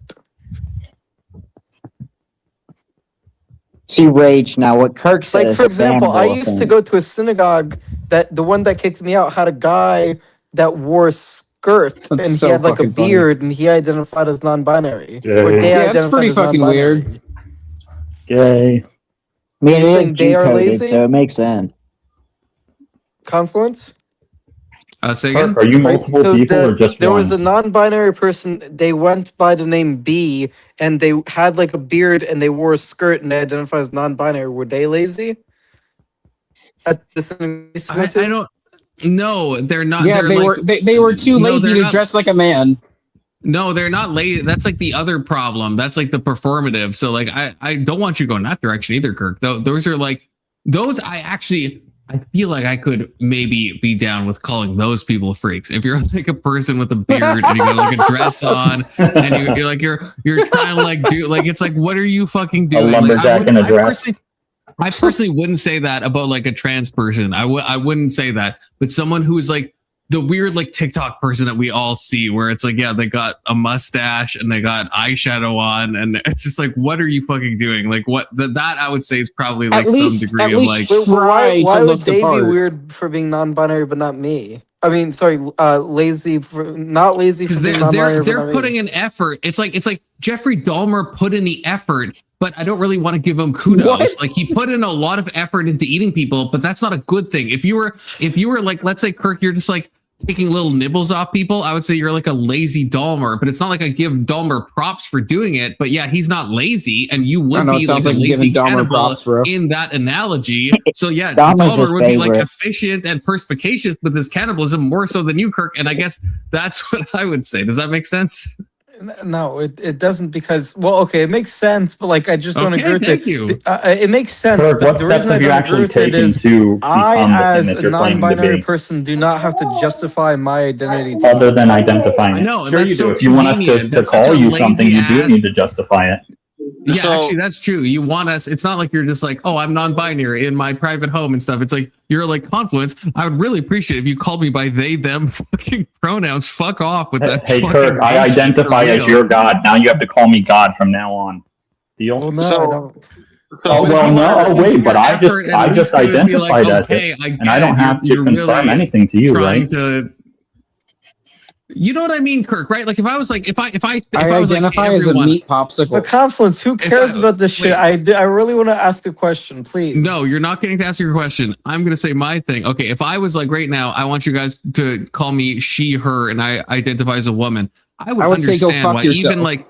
[SPEAKER 3] See, Rage, now what Kirk said
[SPEAKER 13] Like,
[SPEAKER 3] is
[SPEAKER 13] for
[SPEAKER 3] a
[SPEAKER 13] example, I
[SPEAKER 3] bamboo
[SPEAKER 13] used to
[SPEAKER 3] thing.
[SPEAKER 13] go to a synagogue that the one that kicked me out had a guy that wore a skirt
[SPEAKER 17] That's
[SPEAKER 13] and he
[SPEAKER 17] so
[SPEAKER 13] had like a
[SPEAKER 17] fucking funny.
[SPEAKER 13] beard and he identified as non-binary.
[SPEAKER 15] Gay.
[SPEAKER 13] Or they
[SPEAKER 17] Yeah, that's
[SPEAKER 13] identified
[SPEAKER 17] pretty
[SPEAKER 13] as
[SPEAKER 17] fucking
[SPEAKER 13] non-binary.
[SPEAKER 17] weird.
[SPEAKER 15] Gay.
[SPEAKER 3] I mean,
[SPEAKER 13] Are you
[SPEAKER 3] it is
[SPEAKER 13] saying they are
[SPEAKER 3] G-coded,
[SPEAKER 13] lazy?
[SPEAKER 3] so it makes sense.
[SPEAKER 13] Confluence?
[SPEAKER 2] Say again?
[SPEAKER 15] Are you multiple
[SPEAKER 13] So
[SPEAKER 15] people or just
[SPEAKER 13] there
[SPEAKER 15] one?
[SPEAKER 13] was a non-binary person. They went by the name B, and they had like a beard, and they wore a skirt, and they identified as non-binary. Were they lazy? At the synagogue you used to go to?
[SPEAKER 2] I don't. No, they're not.
[SPEAKER 17] Yeah,
[SPEAKER 2] they're
[SPEAKER 17] they
[SPEAKER 2] like,
[SPEAKER 17] were they were too
[SPEAKER 2] No,
[SPEAKER 17] lazy
[SPEAKER 2] they're
[SPEAKER 17] to
[SPEAKER 2] not.
[SPEAKER 17] dress like a man.
[SPEAKER 2] No, they're not lazy. That's like the other problem. That's like the performative. So like, I don't want you going that direction either, Kirk. Those are like those. I feel like I could maybe be down with calling those people freaks. If you're like a person with a beard and you got like a dress on and you're like you're trying to like do like it's like what are you fucking doing?
[SPEAKER 15] A lumberjack
[SPEAKER 2] like,
[SPEAKER 15] in a dress.
[SPEAKER 2] I personally wouldn't say that about like a trans person. I wouldn't say that. But someone who is like the weird like TikTok person that we all see where it's like, yeah, they got a mustache and they got eyeshadow on and it's just like, what are you fucking doing? Like what that I would say is probably like some degree of like
[SPEAKER 13] Why
[SPEAKER 17] to
[SPEAKER 13] would
[SPEAKER 17] look
[SPEAKER 13] they
[SPEAKER 17] the part.
[SPEAKER 13] be weird for being non-binary but not me? I mean, sorry, lazy for not lazy for
[SPEAKER 2] because
[SPEAKER 13] being non-binary. but
[SPEAKER 2] they're
[SPEAKER 13] not me.
[SPEAKER 2] putting an effort. It's like Jeffrey Dahmer put in the effort, but I don't really want to give him kudos.
[SPEAKER 17] What?
[SPEAKER 2] Like he put in a lot of effort into eating people, but that's not a good thing. If you were like, let's say Kirk, you're just like taking little nibbles off people, I would say you're like a lazy Dahmer, but it's not like I give Dahmer props for doing it, but yeah, he's not lazy and you would
[SPEAKER 17] know, it
[SPEAKER 2] be
[SPEAKER 17] sounds
[SPEAKER 2] like a
[SPEAKER 17] like
[SPEAKER 2] lazy
[SPEAKER 17] giving Dahmer
[SPEAKER 2] cannibal
[SPEAKER 17] props, bro.
[SPEAKER 2] in that analogy. So yeah,
[SPEAKER 3] Dahmer's
[SPEAKER 2] Dahmer
[SPEAKER 3] his
[SPEAKER 2] would be like
[SPEAKER 3] favorite.
[SPEAKER 2] efficient and perspicacious with his cannibalism more so than you, Kirk. And I guess that's what I would say. Does that make sense?
[SPEAKER 13] No, it doesn't because it makes sense, but like I just don't
[SPEAKER 2] Okay,
[SPEAKER 13] agree with
[SPEAKER 2] thank
[SPEAKER 13] it.
[SPEAKER 2] you.
[SPEAKER 13] It makes sense,
[SPEAKER 15] Kirk,
[SPEAKER 13] but
[SPEAKER 15] what
[SPEAKER 13] the
[SPEAKER 15] steps
[SPEAKER 13] reason I
[SPEAKER 15] have you
[SPEAKER 13] don't
[SPEAKER 15] actually
[SPEAKER 13] agree with it
[SPEAKER 15] taken
[SPEAKER 13] is
[SPEAKER 15] to
[SPEAKER 13] I,
[SPEAKER 15] become the thing
[SPEAKER 13] as
[SPEAKER 15] that
[SPEAKER 13] a
[SPEAKER 15] you're claiming to
[SPEAKER 13] non-binary
[SPEAKER 15] be?
[SPEAKER 13] person, do not have to justify my identity. To
[SPEAKER 15] Other than identifying
[SPEAKER 2] I
[SPEAKER 15] it.
[SPEAKER 2] know, and
[SPEAKER 15] Sure
[SPEAKER 2] that's
[SPEAKER 15] you do.
[SPEAKER 2] so
[SPEAKER 15] If you want us to
[SPEAKER 2] convenient. That's such
[SPEAKER 15] call
[SPEAKER 2] a
[SPEAKER 15] you something, you do
[SPEAKER 2] lazy-ass-
[SPEAKER 15] need to justify it.
[SPEAKER 2] Yeah,
[SPEAKER 6] So-
[SPEAKER 2] actually, that's true. You want us. It's not like you're just like, oh, I'm non-binary in my private home and stuff. It's like you're like Confluence. I would really appreciate if you called me by they, them fucking pronouns. Fuck off with that.
[SPEAKER 15] Hey
[SPEAKER 2] fucking
[SPEAKER 15] Kirk, I
[SPEAKER 2] bullshit
[SPEAKER 15] identify
[SPEAKER 2] for
[SPEAKER 15] as
[SPEAKER 2] real.
[SPEAKER 15] your god. Now you have to call me God from now on. Deal?
[SPEAKER 13] Well, no, I
[SPEAKER 6] So-
[SPEAKER 13] don't.
[SPEAKER 15] Oh
[SPEAKER 2] But
[SPEAKER 15] well,
[SPEAKER 2] if you
[SPEAKER 15] no.
[SPEAKER 2] wanted
[SPEAKER 15] Oh
[SPEAKER 2] to
[SPEAKER 15] wait, but I
[SPEAKER 2] effort,
[SPEAKER 15] just
[SPEAKER 2] at least
[SPEAKER 15] just
[SPEAKER 2] they would be like,
[SPEAKER 15] identified as
[SPEAKER 2] okay,
[SPEAKER 15] it,
[SPEAKER 2] I
[SPEAKER 15] and I don't
[SPEAKER 2] get it.
[SPEAKER 15] have to
[SPEAKER 2] You're
[SPEAKER 15] confirm
[SPEAKER 2] really
[SPEAKER 15] anything to you,
[SPEAKER 2] trying
[SPEAKER 15] right?
[SPEAKER 2] to. You know what I mean, Kirk? Right? Like if I was like, if I
[SPEAKER 17] I
[SPEAKER 2] was
[SPEAKER 17] identify
[SPEAKER 2] like
[SPEAKER 17] as a
[SPEAKER 2] everyone,
[SPEAKER 17] meat popsicle.
[SPEAKER 13] But Confluence, who cares about this shit?
[SPEAKER 2] wait.
[SPEAKER 13] I really want to ask a question, please.
[SPEAKER 2] No, you're not getting to ask your question. I'm going to say my thing. Okay, if I was like right now, I want you guys to call me she, her, and I identify as a woman. I would
[SPEAKER 17] say go
[SPEAKER 2] understand
[SPEAKER 17] fuck
[SPEAKER 2] why
[SPEAKER 17] yourself.
[SPEAKER 2] even like,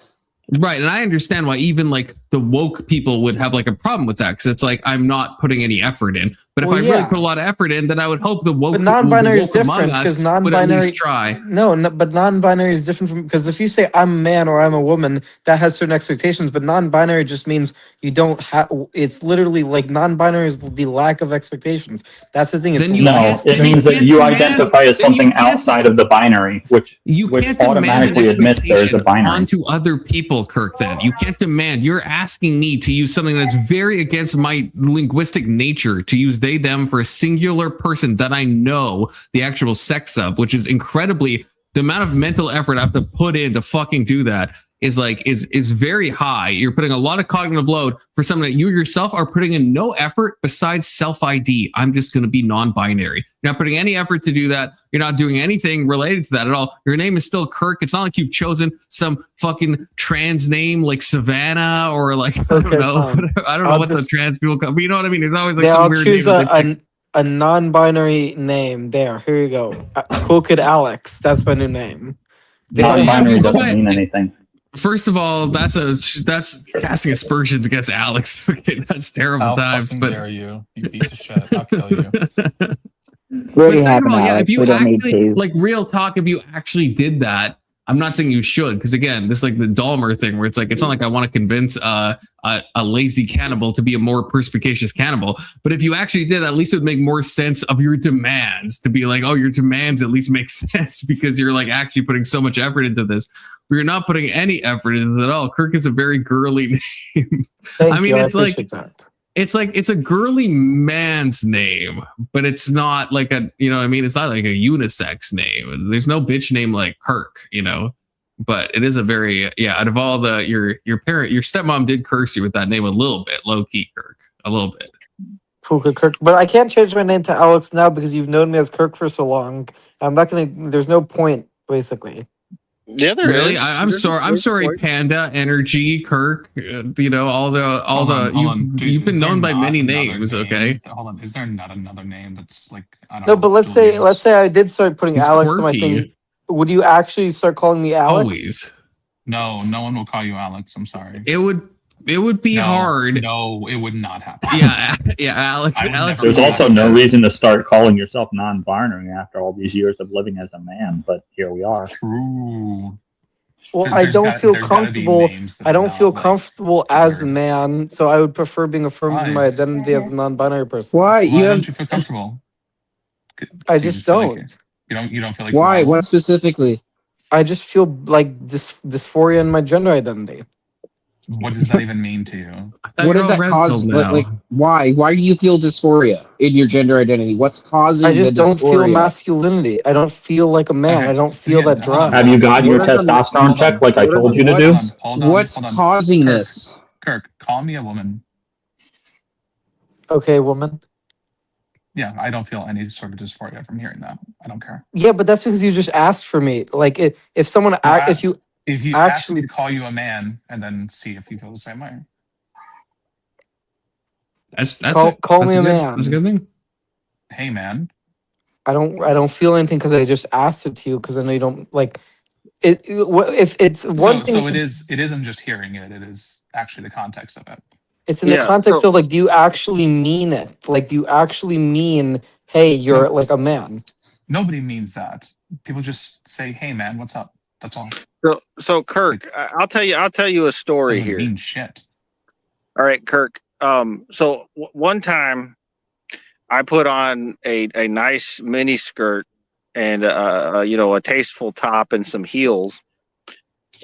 [SPEAKER 2] right, and I understand why even like the woke people would have like a problem with that because it's like I'm not putting any effort in. But if
[SPEAKER 13] Well,
[SPEAKER 2] I
[SPEAKER 13] yeah.
[SPEAKER 2] really put a lot of effort in, then I would hope the woke,
[SPEAKER 13] But non-binary
[SPEAKER 2] the
[SPEAKER 13] is
[SPEAKER 2] woke among
[SPEAKER 13] different
[SPEAKER 2] us
[SPEAKER 13] because
[SPEAKER 2] would at
[SPEAKER 13] non-binary.
[SPEAKER 2] least try.
[SPEAKER 13] No, but non-binary is different from because if you say I'm a man or I'm a woman, that has certain expectations. But non-binary just means you don't have. It's literally like non-binary is the lack of expectations. That's the thing. It's
[SPEAKER 2] Then you
[SPEAKER 15] No,
[SPEAKER 2] can't-
[SPEAKER 15] it
[SPEAKER 2] then
[SPEAKER 15] means that
[SPEAKER 2] can't
[SPEAKER 15] you
[SPEAKER 2] demand-
[SPEAKER 15] identify as
[SPEAKER 2] then you
[SPEAKER 15] something
[SPEAKER 2] can't-
[SPEAKER 15] outside of the binary, which
[SPEAKER 2] can't demand
[SPEAKER 15] automatically
[SPEAKER 2] an
[SPEAKER 15] admits there's a
[SPEAKER 2] expectation
[SPEAKER 15] binary.
[SPEAKER 2] onto other people, Kirk. Then you can't demand. You're asking me to use something that's very against my linguistic nature to use they them for a singular person that I know the actual sex of, which is incredibly the amount of mental effort I have to put in to fucking do that is like is very high. You're putting a lot of cognitive load for something that you yourself are putting in no effort besides self-ID. I'm just going to be non-binary. You're not putting any effort to do that. You're not doing anything related to that at all. Your name is still Kirk. It's not like you've chosen some fucking trans name like Savannah or like I don't know.
[SPEAKER 13] fine.
[SPEAKER 2] I don't know
[SPEAKER 13] I'll
[SPEAKER 2] what the
[SPEAKER 13] just-
[SPEAKER 2] trans people call. But you know what I mean? There's always like
[SPEAKER 13] Yeah,
[SPEAKER 2] some
[SPEAKER 13] I'll
[SPEAKER 2] weird
[SPEAKER 13] choose
[SPEAKER 2] name that they pick.
[SPEAKER 13] a non-binary name. There, here you go. Cool Kid Alex. That's my new name.
[SPEAKER 15] Non-binary
[SPEAKER 2] Yeah,
[SPEAKER 15] doesn't
[SPEAKER 2] but-
[SPEAKER 15] mean anything.
[SPEAKER 2] First of all, that's casting aspersions against Alex. Okay, that's terrible
[SPEAKER 14] How
[SPEAKER 2] times.
[SPEAKER 14] fucking
[SPEAKER 2] But
[SPEAKER 14] dare you piece of shit. I'll kill you.
[SPEAKER 3] It's
[SPEAKER 2] But
[SPEAKER 3] already
[SPEAKER 2] second of
[SPEAKER 3] happened,
[SPEAKER 2] all, yeah,
[SPEAKER 3] Alex.
[SPEAKER 2] if you
[SPEAKER 3] We don't need
[SPEAKER 2] actually
[SPEAKER 3] to.
[SPEAKER 2] like real talk, if you actually did that, I'm not saying you should, because again, this is like the Dahmer thing where it's like, it's not like I want to convince a lazy cannibal to be a more perspicacious cannibal. But if you actually did, at least it would make more sense of your demands to be like, oh, your demands at least make sense because you're like actually putting so much effort into this. But you're not putting any effort into it at all. Kirk is a very girly name.
[SPEAKER 13] Thank
[SPEAKER 2] I mean,
[SPEAKER 13] you.
[SPEAKER 2] it's
[SPEAKER 13] I
[SPEAKER 2] like
[SPEAKER 13] appreciate that.
[SPEAKER 2] it's a girly man's name, but it's not like a, you know what I mean? It's not like a unisex name. There's no bitch name like Kirk, you know, but it is a very, yeah, out of all the, your parent, your stepmom did curse you with that name a little bit, low key Kirk, a little bit.
[SPEAKER 13] Puka Kirk, but I can't change my name to Alex now because you've known me as Kirk for so long. I'm not gonna. There's no point, basically.
[SPEAKER 12] Yeah, there
[SPEAKER 2] Really?
[SPEAKER 12] is.
[SPEAKER 2] I'm sorry. I'm sorry, Panda, Energy, Kirk. You know, you've been known by many names. Okay.
[SPEAKER 14] Hold on. Is there not another name that's like, I don't
[SPEAKER 13] No,
[SPEAKER 14] know,
[SPEAKER 13] but let's say I did start putting
[SPEAKER 2] He's
[SPEAKER 13] Alex on my
[SPEAKER 2] quirky.
[SPEAKER 13] thing. Would you actually start calling me Alex?
[SPEAKER 2] Always.
[SPEAKER 14] No, no one will call you Alex. I'm sorry.
[SPEAKER 2] It would be hard.
[SPEAKER 14] No, it would not happen.
[SPEAKER 2] Yeah, Alex.
[SPEAKER 15] There's also no reason to start calling yourself non-binary after all these years of living as a man, but here we are.
[SPEAKER 14] True.
[SPEAKER 13] Well, I don't feel comfortable. I don't feel comfortable as a man, so I would prefer being affirmed in my identity as a non-binary person.
[SPEAKER 17] Why?
[SPEAKER 14] Why don't you feel comfortable?
[SPEAKER 13] I just don't.
[SPEAKER 14] You don't feel like
[SPEAKER 17] Why?
[SPEAKER 14] normal?
[SPEAKER 17] What specifically?
[SPEAKER 13] I just feel like dysphoria in my gender identity.
[SPEAKER 14] What does that even mean to you?
[SPEAKER 17] What does that cause? Like, why? Why do you feel dysphoria in your gender identity? What's causing
[SPEAKER 13] I just
[SPEAKER 17] the
[SPEAKER 13] don't feel
[SPEAKER 17] dysphoria?
[SPEAKER 13] masculinity. I don't feel like a man. I don't feel that drive.
[SPEAKER 15] Have you gotten your testosterone check like I told you to do?
[SPEAKER 17] What's causing this?
[SPEAKER 14] Kirk, call me a woman.
[SPEAKER 13] Okay, woman.
[SPEAKER 14] Yeah, I don't feel any sort of dysphoria from hearing that. I don't care.
[SPEAKER 13] Yeah, but that's because you just asked for me. Like, if someone, if you
[SPEAKER 14] ask me to call you a man and then see if you feel the same way.
[SPEAKER 2] That's
[SPEAKER 13] call me a man.
[SPEAKER 2] That's a good thing.
[SPEAKER 14] Hey, man.
[SPEAKER 13] I don't feel anything because I just asked it to you because I know you don't like it. If it's one thing,
[SPEAKER 14] so it isn't just hearing it. It is actually the context of it.
[SPEAKER 13] It's in the context of like, do you actually mean it? Like, do you actually mean, hey, you're like a man?
[SPEAKER 14] Nobody means that. People just say, "Hey, man, what's up?" That's all.
[SPEAKER 12] So Kirk, I'll tell you a story
[SPEAKER 14] Doesn't
[SPEAKER 12] here.
[SPEAKER 14] mean shit.
[SPEAKER 12] All right, Kirk. So one time, I put on a nice mini skirt and a tasteful top and some heels,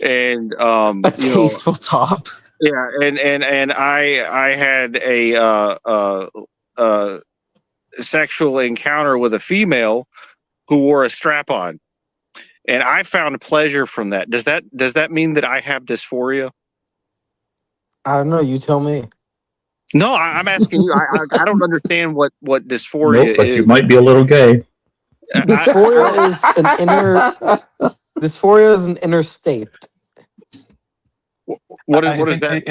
[SPEAKER 12] and
[SPEAKER 17] A tasteful top.
[SPEAKER 12] Yeah, and I had a sexual encounter with a female who wore a strap on, and I found pleasure from that. Does that mean that I have dysphoria?
[SPEAKER 13] I don't know. You tell me.
[SPEAKER 12] No, I'm asking you. I don't understand what dysphoria
[SPEAKER 15] Nope, but
[SPEAKER 12] is.
[SPEAKER 15] you might be a little gay.
[SPEAKER 13] Dysphoria is an inner. Dysphoria is an inner state.
[SPEAKER 12] What is that?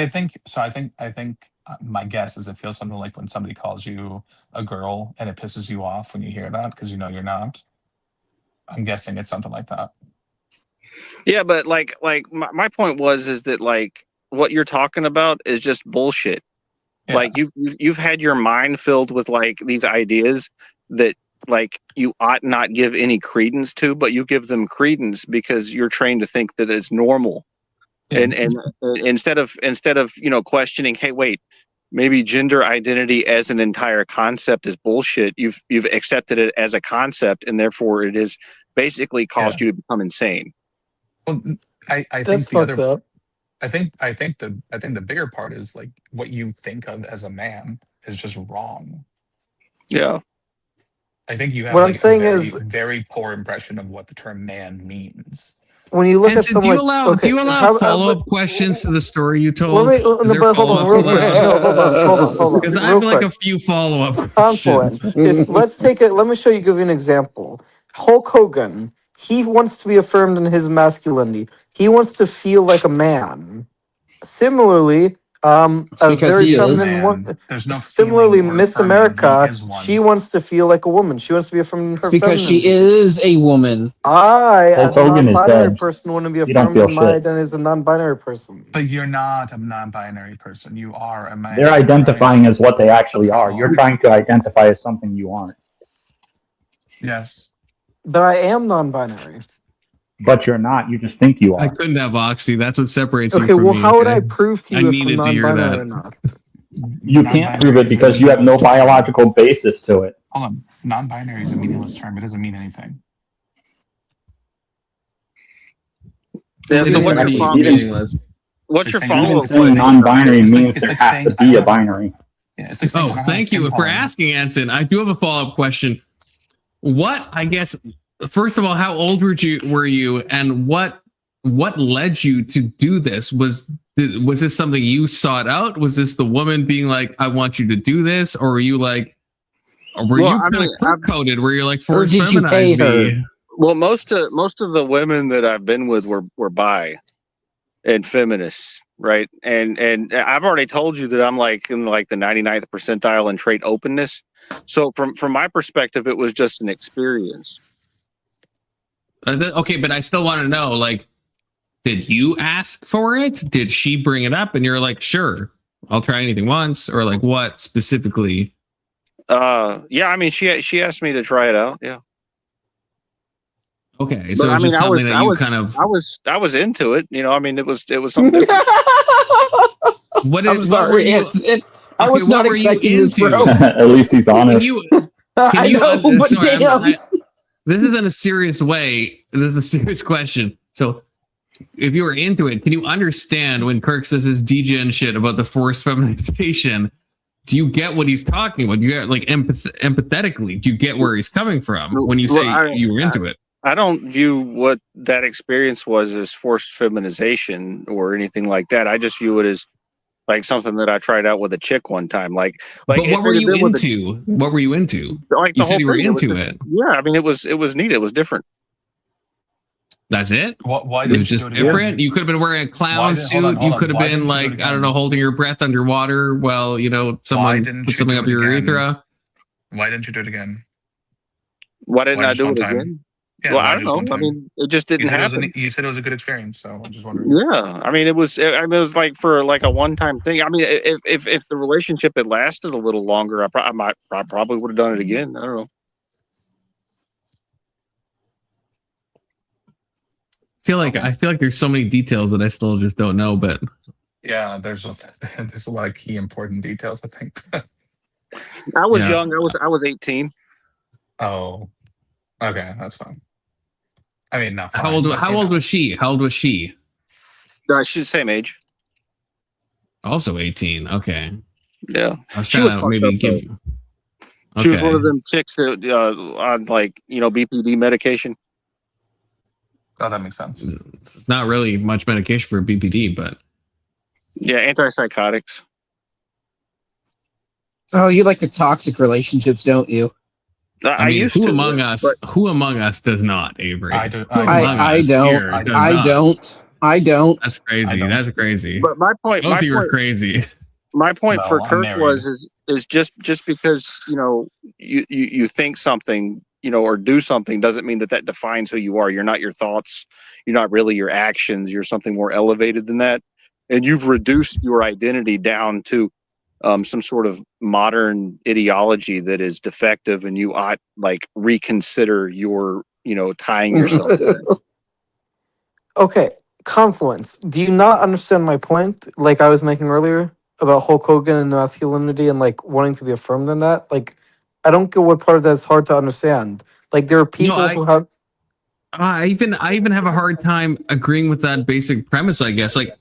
[SPEAKER 14] I think my guess is it feels something like when somebody calls you a girl and it pisses you off when you hear that because you know you're not. I'm guessing it's something like that.
[SPEAKER 12] Yeah, but like my point is that like what you're talking about is just bullshit.
[SPEAKER 14] Yeah.
[SPEAKER 12] Like you've had your mind filled with like these ideas that like you ought not give any credence to, but you give them credence because you're trained to think that it's normal.
[SPEAKER 14] Yeah.
[SPEAKER 12] And instead of questioning, hey, wait, maybe gender identity as an entire concept is bullshit. You've accepted it as a concept, and therefore it is basically caused you to become insane.
[SPEAKER 14] Well, I
[SPEAKER 13] That's
[SPEAKER 14] think the
[SPEAKER 13] fucked
[SPEAKER 14] other.
[SPEAKER 13] up.
[SPEAKER 14] I think the bigger part is like what you think of as a man is just wrong.
[SPEAKER 12] Yeah.
[SPEAKER 14] I think you have
[SPEAKER 13] What I'm saying is,
[SPEAKER 14] very poor impression of what the term man means.
[SPEAKER 13] when you look at
[SPEAKER 2] Hanson,
[SPEAKER 13] someone,
[SPEAKER 2] do you allow follow-up questions to the story you told?
[SPEAKER 13] Let me,
[SPEAKER 2] Is there
[SPEAKER 13] hold on,
[SPEAKER 2] follow-up
[SPEAKER 13] real quick. No, hold on.
[SPEAKER 2] Because I have like a few follow-up
[SPEAKER 13] Confluence.
[SPEAKER 2] questions.
[SPEAKER 13] Let's take it. Let me give you an example. Hulk Hogan. He wants to be affirmed in his masculinity. He wants to feel like a man. Similarly, a very feminine woman. Similarly, Miss America. She wants to feel like a woman. She wants to be affirmed in her
[SPEAKER 17] Because she
[SPEAKER 13] femininity.
[SPEAKER 17] is a woman.
[SPEAKER 13] I,
[SPEAKER 15] Hulk
[SPEAKER 13] as a
[SPEAKER 15] Hogan is
[SPEAKER 13] non-binary
[SPEAKER 15] dead.
[SPEAKER 13] person, want to be
[SPEAKER 15] You don't
[SPEAKER 13] affirmed
[SPEAKER 15] feel
[SPEAKER 13] in my
[SPEAKER 15] shit.
[SPEAKER 13] identity as a non-binary person.
[SPEAKER 14] But you're not a non-binary person. You are a man.
[SPEAKER 15] They're identifying as what they actually are. You're trying to identify as something you aren't.
[SPEAKER 14] Yes.
[SPEAKER 13] But I am non-binary.
[SPEAKER 15] but you're not. You just think you
[SPEAKER 2] I
[SPEAKER 15] are.
[SPEAKER 2] couldn't have Oxy. That's what separates you
[SPEAKER 13] Okay,
[SPEAKER 2] from
[SPEAKER 13] well,
[SPEAKER 2] me.
[SPEAKER 13] how would I
[SPEAKER 2] okay?
[SPEAKER 13] prove to
[SPEAKER 2] I
[SPEAKER 13] you if
[SPEAKER 2] needed
[SPEAKER 13] I'm
[SPEAKER 2] to hear
[SPEAKER 13] non-binary
[SPEAKER 2] that.
[SPEAKER 13] or not?
[SPEAKER 15] You can't prove it because you have no biological basis to it.
[SPEAKER 14] Hold on. Non-binary is a meaningless term. It doesn't mean anything.
[SPEAKER 12] Yeah,
[SPEAKER 2] It
[SPEAKER 12] so
[SPEAKER 2] is
[SPEAKER 12] what's your
[SPEAKER 2] pretty
[SPEAKER 12] follow-
[SPEAKER 2] meaningless.
[SPEAKER 12] What's your
[SPEAKER 14] It's like saying
[SPEAKER 12] follow-up
[SPEAKER 15] Saying
[SPEAKER 12] question?
[SPEAKER 15] non-binary
[SPEAKER 14] It's like-
[SPEAKER 15] means
[SPEAKER 14] it's
[SPEAKER 15] there
[SPEAKER 14] like
[SPEAKER 15] has
[SPEAKER 14] saying
[SPEAKER 15] to
[SPEAKER 14] I
[SPEAKER 15] be
[SPEAKER 14] don't
[SPEAKER 15] a
[SPEAKER 14] have-
[SPEAKER 15] binary.
[SPEAKER 14] Yeah, it's like saying I
[SPEAKER 2] Oh,
[SPEAKER 14] don't have a
[SPEAKER 2] thank you
[SPEAKER 14] skin
[SPEAKER 2] for
[SPEAKER 14] color.
[SPEAKER 2] asking, Anson. I do have a follow-up question. What, I guess, first of all, how old were you, and what led you to do this? Was this something you sought out? Was this the woman being like, "I want you to do this," or were you like, or were
[SPEAKER 12] Well,
[SPEAKER 2] you
[SPEAKER 12] I
[SPEAKER 2] kind
[SPEAKER 12] mean,
[SPEAKER 2] of fruit-coated? Where you're like,
[SPEAKER 17] Or
[SPEAKER 2] "Force
[SPEAKER 17] did you pay
[SPEAKER 2] feminize
[SPEAKER 17] her?
[SPEAKER 2] me"?
[SPEAKER 12] Well, most of the women that I've been with were bi and feminists, right? And I've already told you that I'm like in like the 99th percentile in trait openness. So from my perspective, it was just an experience.
[SPEAKER 2] Okay, but I still want to know, like, did you ask for it? Did she bring it up, and you're like, "Sure, I'll try anything once," or like what specifically?
[SPEAKER 12] Yeah, I mean, she asked me to try it out. Yeah.
[SPEAKER 2] Okay, so
[SPEAKER 12] But,
[SPEAKER 2] it's just something that you kind of.
[SPEAKER 12] I was into it. You know, I mean, it was something different.
[SPEAKER 17] I'm
[SPEAKER 2] were you?
[SPEAKER 17] sorry, I was
[SPEAKER 2] Okay,
[SPEAKER 17] not
[SPEAKER 2] what were you
[SPEAKER 17] expecting this,
[SPEAKER 2] into?
[SPEAKER 17] bro.
[SPEAKER 15] At least he's honest.
[SPEAKER 17] I know, but
[SPEAKER 2] sorry,
[SPEAKER 17] damn.
[SPEAKER 2] this isn't a serious way. This is a serious question. So, if you were into it, can you understand when Kirk says his degen shit about the forced feminization? Do you get what he's talking about? Do you get like empathetically? Do you get where he's coming from when you say you were into it?
[SPEAKER 12] I don't view what that experience was as forced feminization or anything like that. I just view it as like something that I tried out with a chick one time. Like
[SPEAKER 2] But
[SPEAKER 12] if
[SPEAKER 2] what were
[SPEAKER 12] it had
[SPEAKER 2] you
[SPEAKER 12] been with
[SPEAKER 2] into? What were you into?
[SPEAKER 12] like
[SPEAKER 2] You
[SPEAKER 12] the
[SPEAKER 2] said
[SPEAKER 12] whole
[SPEAKER 2] you were
[SPEAKER 12] thing,
[SPEAKER 2] into
[SPEAKER 12] was
[SPEAKER 2] it.
[SPEAKER 12] just- Yeah, I mean, it was neat. It was different.
[SPEAKER 2] That's it.
[SPEAKER 14] Why
[SPEAKER 2] It
[SPEAKER 14] did
[SPEAKER 2] was
[SPEAKER 14] you
[SPEAKER 2] just
[SPEAKER 14] do it again?
[SPEAKER 2] different. You could have been wearing a clown suit. You could have
[SPEAKER 14] Why
[SPEAKER 2] been
[SPEAKER 14] didn't you do it
[SPEAKER 2] like, I don't
[SPEAKER 14] again?
[SPEAKER 2] know, holding your breath underwater while someone
[SPEAKER 14] didn't
[SPEAKER 2] put
[SPEAKER 14] you
[SPEAKER 2] something
[SPEAKER 14] do
[SPEAKER 2] up
[SPEAKER 14] it
[SPEAKER 2] your
[SPEAKER 14] again?
[SPEAKER 2] urethra.
[SPEAKER 14] Why didn't you do it again?
[SPEAKER 12] Why didn't I
[SPEAKER 14] just
[SPEAKER 12] do
[SPEAKER 14] one
[SPEAKER 12] it
[SPEAKER 14] time?
[SPEAKER 12] again?
[SPEAKER 14] Yeah,
[SPEAKER 12] Well,
[SPEAKER 14] why
[SPEAKER 12] I don't
[SPEAKER 14] just one
[SPEAKER 12] know. I
[SPEAKER 14] time?
[SPEAKER 12] mean, it just didn't happen.
[SPEAKER 14] You said it was a good experience, so I'm just wondering.
[SPEAKER 12] Yeah, I mean, it was like for like a one-time thing. I mean, if the relationship had lasted a little longer, I probably would have done it again. I don't know.
[SPEAKER 2] I feel like there's so many details that I still just don't know, but
[SPEAKER 14] Yeah, there's a lot of key important details, I think.
[SPEAKER 12] I was
[SPEAKER 2] Yeah.
[SPEAKER 12] young. I was 18.
[SPEAKER 14] Oh, okay, that's fine. I mean, not fine.
[SPEAKER 2] how old
[SPEAKER 14] but, you
[SPEAKER 2] was
[SPEAKER 14] know.
[SPEAKER 2] she? How old was she?
[SPEAKER 12] She's the same age.
[SPEAKER 2] Also 18. Okay.
[SPEAKER 12] Yeah,
[SPEAKER 2] I was
[SPEAKER 12] she
[SPEAKER 2] trying
[SPEAKER 12] was
[SPEAKER 2] to
[SPEAKER 12] fucked
[SPEAKER 2] maybe
[SPEAKER 12] up,
[SPEAKER 2] give.
[SPEAKER 12] though. She was one
[SPEAKER 2] Okay.
[SPEAKER 12] of them chicks that on like BPD medication.
[SPEAKER 14] Oh, that makes sense.
[SPEAKER 2] It's not really much medication for BPD, but
[SPEAKER 12] Yeah, antipsychotics.
[SPEAKER 17] Oh, you like the toxic relationships, don't you?
[SPEAKER 12] I
[SPEAKER 2] mean,
[SPEAKER 12] used
[SPEAKER 2] who
[SPEAKER 12] to,
[SPEAKER 2] among us?
[SPEAKER 12] but-
[SPEAKER 2] Who among us does not, Avery?
[SPEAKER 14] I do.
[SPEAKER 2] Who among
[SPEAKER 17] I
[SPEAKER 2] us
[SPEAKER 17] don't.
[SPEAKER 2] here does
[SPEAKER 17] I
[SPEAKER 2] not?
[SPEAKER 17] don't. I don't.
[SPEAKER 2] That's crazy. That's crazy.
[SPEAKER 12] But my point,
[SPEAKER 2] Both of you are crazy.
[SPEAKER 12] my point
[SPEAKER 14] No,
[SPEAKER 12] for
[SPEAKER 14] I'm
[SPEAKER 12] Kirk
[SPEAKER 14] married.
[SPEAKER 12] is just because you think something or do something doesn't mean that defines who you are. You're not your thoughts. You're not really your actions. You're something more elevated than that, and you've reduced your identity down to some sort of modern ideology that is defective, and you ought like reconsider your tying yourself to that.
[SPEAKER 13] Okay, confluence. Do you not understand my point? Like I was making earlier about Hulk Hogan and masculinity and like wanting to be affirmed in that. Like, I don't get what part of that is hard to understand. Like, there are people who have.
[SPEAKER 2] I even have a hard time agreeing with that basic premise. I guess like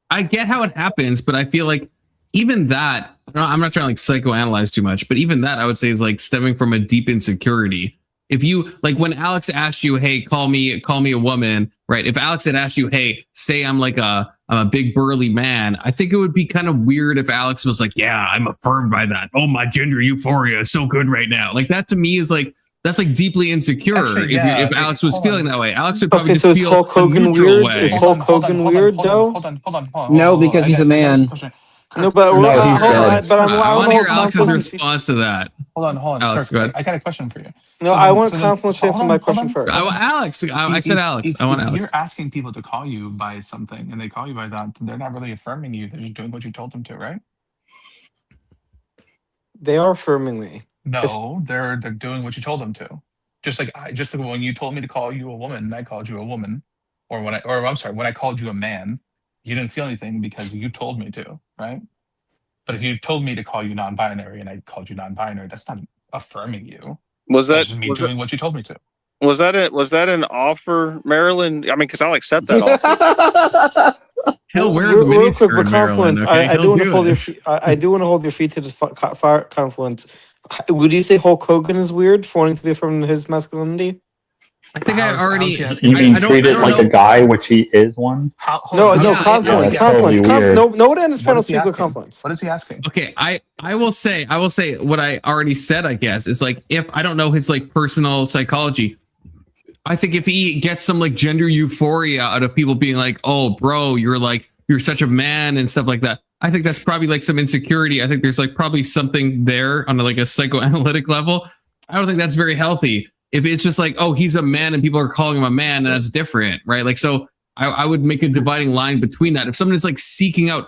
[SPEAKER 2] I get how it happens, but I feel like even that. I'm not trying to like psychoanalyze too much, but even that I would say is like stemming from a deep insecurity. If you like when Alex asked you, "Hey, call me a woman," right? If Alex had asked you, "Hey, say I'm like I'm a big burly man," I think it would be kind of weird if Alex was like, "Yeah, I'm affirmed by that. Oh, my gender euphoria is so good right now." Like that to me is like that's like deeply insecure.
[SPEAKER 14] Actually, yeah,
[SPEAKER 2] if Alex was feeling that way, Alex would probably
[SPEAKER 13] Okay, so
[SPEAKER 2] just
[SPEAKER 13] is
[SPEAKER 2] feel
[SPEAKER 13] Hulk
[SPEAKER 2] a
[SPEAKER 13] Hogan
[SPEAKER 2] neutral
[SPEAKER 13] weird?
[SPEAKER 2] way.
[SPEAKER 13] Is Hulk Hogan weird though?
[SPEAKER 14] Hold on.
[SPEAKER 17] No, because he's a man.
[SPEAKER 13] No, but
[SPEAKER 14] No,
[SPEAKER 13] hold
[SPEAKER 14] he's
[SPEAKER 13] on.
[SPEAKER 14] dead.
[SPEAKER 13] But
[SPEAKER 2] I
[SPEAKER 13] I
[SPEAKER 2] want
[SPEAKER 13] want
[SPEAKER 2] to hear
[SPEAKER 13] to hold
[SPEAKER 2] Alex's
[SPEAKER 13] confluence.
[SPEAKER 2] response to that.
[SPEAKER 14] Hold on.
[SPEAKER 2] Alex,
[SPEAKER 14] Kirk,
[SPEAKER 2] go ahead.
[SPEAKER 14] I got a question for you.
[SPEAKER 13] No, I want confluence to answer my question first.
[SPEAKER 2] Alex, I said Alex. I want
[SPEAKER 14] If
[SPEAKER 2] Alex.
[SPEAKER 14] you're asking people to call you by something and they call you by that, they're not really affirming you. They're just doing what you told them to, right?
[SPEAKER 13] They are affirming me.
[SPEAKER 14] No, they're doing what you told them to. Just like when you told me to call you a woman, I called you a woman, or when I called you a man, you didn't feel anything because you told me to, right? But if you told me to call you non-binary and I called you non-binary, that's not affirming you.
[SPEAKER 12] Was
[SPEAKER 14] That's
[SPEAKER 12] that
[SPEAKER 14] just me doing what you told me to?
[SPEAKER 12] Was that it? Was that an offer, Marilyn? I mean, because I'll accept that offer.
[SPEAKER 2] He'll wear the
[SPEAKER 13] Real quick,
[SPEAKER 2] miniskirt,
[SPEAKER 13] but
[SPEAKER 2] Maryland.
[SPEAKER 13] Confluence,
[SPEAKER 2] Okay,
[SPEAKER 13] I do want to hold your feet. I do want to hold your feet to the fire Confluence. Would you say Hulk Hogan is weird for wanting to be affirmed in his masculinity?
[SPEAKER 2] I think I already.
[SPEAKER 15] You mean treated like a guy, which he is one?
[SPEAKER 13] No, Confluence. No one in this panel speak with Confluence.
[SPEAKER 14] What is he asking?
[SPEAKER 2] Okay, I will say what I already said. I guess is like if I don't know his like personal psychology. I think if he gets some like gender euphoria out of people being like, "Oh, bro, you're such a man" and stuff like that, I think that's probably like some insecurity. I think there's like probably something there on like a psychoanalytic level. I don't think that's very healthy. If it's just like, "Oh, he's a man," and people are calling him a man, and that's different, right? Like, so I would make a dividing line between that. If someone is like seeking out,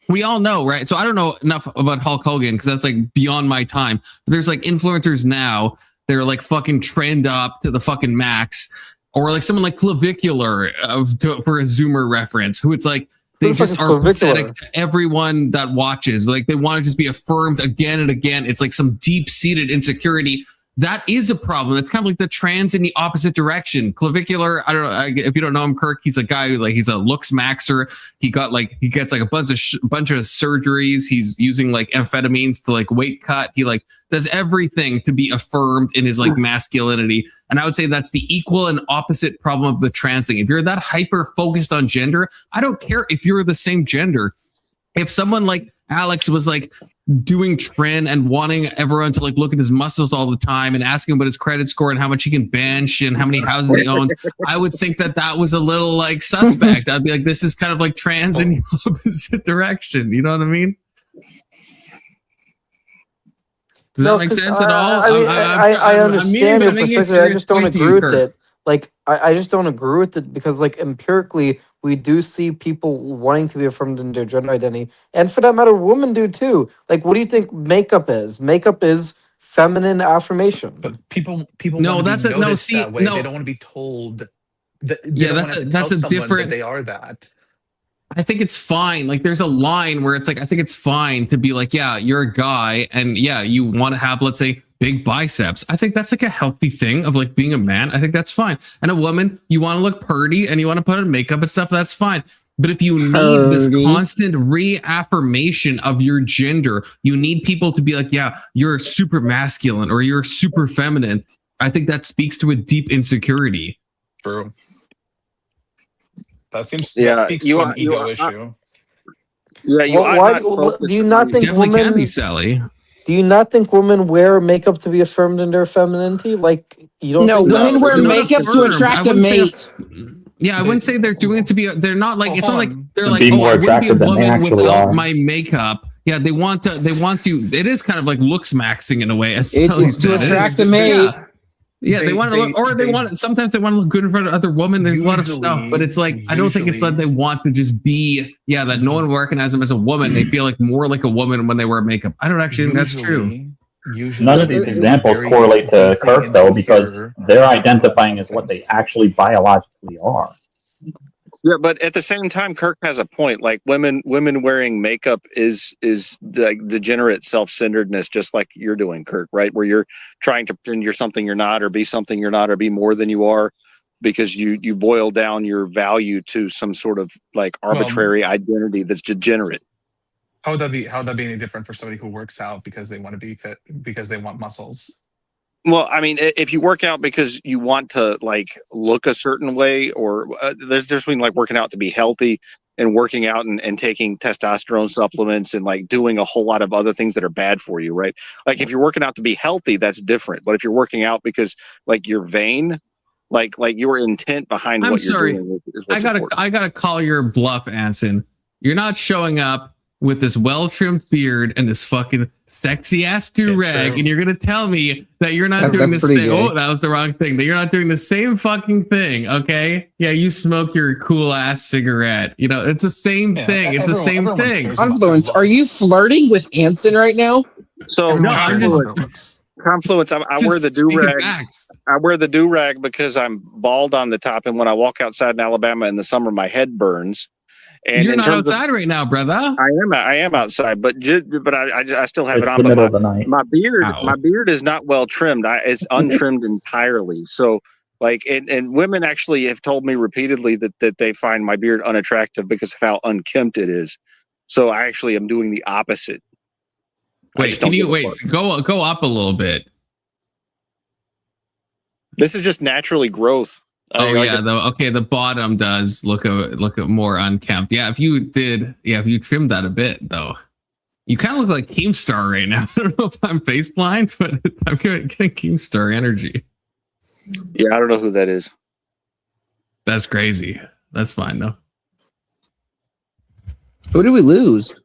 [SPEAKER 2] we all know, right? So I don't know enough about Hulk Hogan because that's like beyond my time. But there's like influencers now. They're like fucking trend up to the fucking max, or like someone like Clavicular for a Zoomer reference, who it's like they just are pathetic to everyone that watches. Like they want to just be affirmed again and again. It's like some deep-seated insecurity. That is a problem. It's kind of like the trans in the opposite direction. Clavicular, I don't know if you don't know him, Kirk. He's a guy who he's a looks maxer. He gets like a bunch of surgeries. He's using like amphetamines to like weight cut. He like does everything to be affirmed in his like masculinity. And I would say that's the equal and opposite problem of the trans thing. If you're that hyper focused on gender, I don't care if you're the same gender. If someone like Alex was like doing trend and wanting everyone to like look at his muscles all the time and asking him about his credit score and how much he can bench and how many houses he owns, I would think that was a little like suspect. I'd be like, this is kind of like trans in the opposite direction. You know what I mean? Does that make sense at all?
[SPEAKER 13] I understand your perspective. I just don't agree with it. Like, I just don't agree with it because, like, empirically, we do see people wanting to be affirmed in their gender identity. And for that matter, women do too. Like, what do you think makeup is? Makeup is feminine affirmation.
[SPEAKER 14] But people
[SPEAKER 2] no,
[SPEAKER 14] want
[SPEAKER 2] that's
[SPEAKER 14] to be
[SPEAKER 2] a no.
[SPEAKER 14] noticed
[SPEAKER 2] See,
[SPEAKER 14] that way.
[SPEAKER 2] no,
[SPEAKER 14] They don't want to be told that.
[SPEAKER 2] Yeah, that's a different.
[SPEAKER 14] They are that.
[SPEAKER 2] I think it's fine. Like there's a line where it's like, I think it's fine to be like, yeah, you're a guy and yeah, you want to have, let's say, big biceps. I think that's like a healthy thing of like being a man. I think that's fine. And a woman, you want to look pretty and you want to put on makeup and stuff, that's fine. But if you need this constant reaffirmation of your gender, you need people to be like, yeah, you're super masculine or you're super feminine. I think that speaks to a deep insecurity.
[SPEAKER 14] True. That seems
[SPEAKER 12] Yeah,
[SPEAKER 14] speaks
[SPEAKER 12] you
[SPEAKER 14] to
[SPEAKER 12] are-
[SPEAKER 14] an
[SPEAKER 12] you
[SPEAKER 14] ego
[SPEAKER 12] are-
[SPEAKER 14] issue.
[SPEAKER 12] Yeah, you
[SPEAKER 13] Well,
[SPEAKER 12] ought
[SPEAKER 13] why
[SPEAKER 12] not
[SPEAKER 13] do
[SPEAKER 12] focus
[SPEAKER 13] you
[SPEAKER 12] on
[SPEAKER 13] not
[SPEAKER 12] the-
[SPEAKER 13] think
[SPEAKER 2] Definitely can
[SPEAKER 13] women?
[SPEAKER 2] be, Sally.
[SPEAKER 13] Do you not think women wear makeup to be affirmed in their femininity? Like you don't.
[SPEAKER 17] No,
[SPEAKER 13] think
[SPEAKER 17] women wear makeup to attract a mate.
[SPEAKER 2] Yeah, I wouldn't say they're doing it to be. They're not like it's not like they're like,
[SPEAKER 15] Be
[SPEAKER 2] oh,
[SPEAKER 15] more
[SPEAKER 2] I wouldn't be a
[SPEAKER 15] attractive than they
[SPEAKER 2] woman
[SPEAKER 15] actually
[SPEAKER 2] without
[SPEAKER 15] are.
[SPEAKER 2] my makeup. Yeah, they want to. It is kind of like looks maxing in a way. As
[SPEAKER 17] It's
[SPEAKER 2] Sally
[SPEAKER 17] to
[SPEAKER 2] said.
[SPEAKER 17] attract a mate.
[SPEAKER 2] Yeah, they want to look, or they want. Sometimes they want to look good in front of other women. There's a lot of stuff, but it's like I don't think it's like they want to just be. Yeah, that no one will recognize them as a woman. They feel like more like a woman when they wear makeup. I don't actually think that's true.
[SPEAKER 15] None of these examples correlate to Kirk though, because they're identifying as what they actually biologically are.
[SPEAKER 12] Yeah, but at the same time, Kirk has a point. Like women wearing makeup is like degenerate self-centeredness, just like you're doing, Kirk, right? Where you're trying to pretend you're something you're not, or be something you're not, or be more than you are, because you boil down your value to some sort of like arbitrary identity that's degenerate.
[SPEAKER 14] How would that be any different for somebody who works out because they want to be fit, because they want muscles?
[SPEAKER 12] Well, I mean, if you work out because you want to like look a certain way, or there's a difference between like working out to be healthy and working out and taking testosterone supplements and like doing a whole lot of other things that are bad for you, right? Like if you're working out to be healthy, that's different. But if you're working out because like you're vain, like your intent behind
[SPEAKER 2] I'm
[SPEAKER 12] what
[SPEAKER 2] sorry.
[SPEAKER 12] you're doing is what's important.
[SPEAKER 2] I gotta call your bluff, Anson. You're not showing up with this well-trimmed beard and this fucking sexy-ass do-rag, and you're gonna tell me that you're not doing the same. Oh, that was the wrong thing. That you're not doing the same fucking thing, okay? Yeah, you smoke your cool-ass cigarette. You know, it's the same thing. It's the same thing.
[SPEAKER 17] Confluence, are you flirting with Anson right now?
[SPEAKER 12] So
[SPEAKER 2] no, I'm just.
[SPEAKER 12] Confluence, I wear the do-rag. I wear the do-rag because I'm bald on the top, and when I walk outside in Alabama in the summer, my head burns. And
[SPEAKER 2] you're not outside right now, brother.
[SPEAKER 12] I am outside, but I still have
[SPEAKER 15] It's
[SPEAKER 12] it on.
[SPEAKER 15] the
[SPEAKER 12] But
[SPEAKER 15] middle of the night.
[SPEAKER 12] my beard is not well trimmed. It's untrimmed entirely. So like, and women actually have told me repeatedly that they find my beard unattractive because of how unkempt it is. So I actually am doing the opposite.
[SPEAKER 2] Wait, can you go up a little bit?
[SPEAKER 12] This is just naturally growth.
[SPEAKER 2] Oh yeah, the bottom does look more unkempt. Yeah, if you trimmed that a bit though, you kind of look like Keemstar right now. I don't know if I'm face blind, but I'm getting Keemstar energy.
[SPEAKER 12] Yeah, I don't know who that is.
[SPEAKER 2] That's crazy. That's fine though.
[SPEAKER 17] Who did we lose?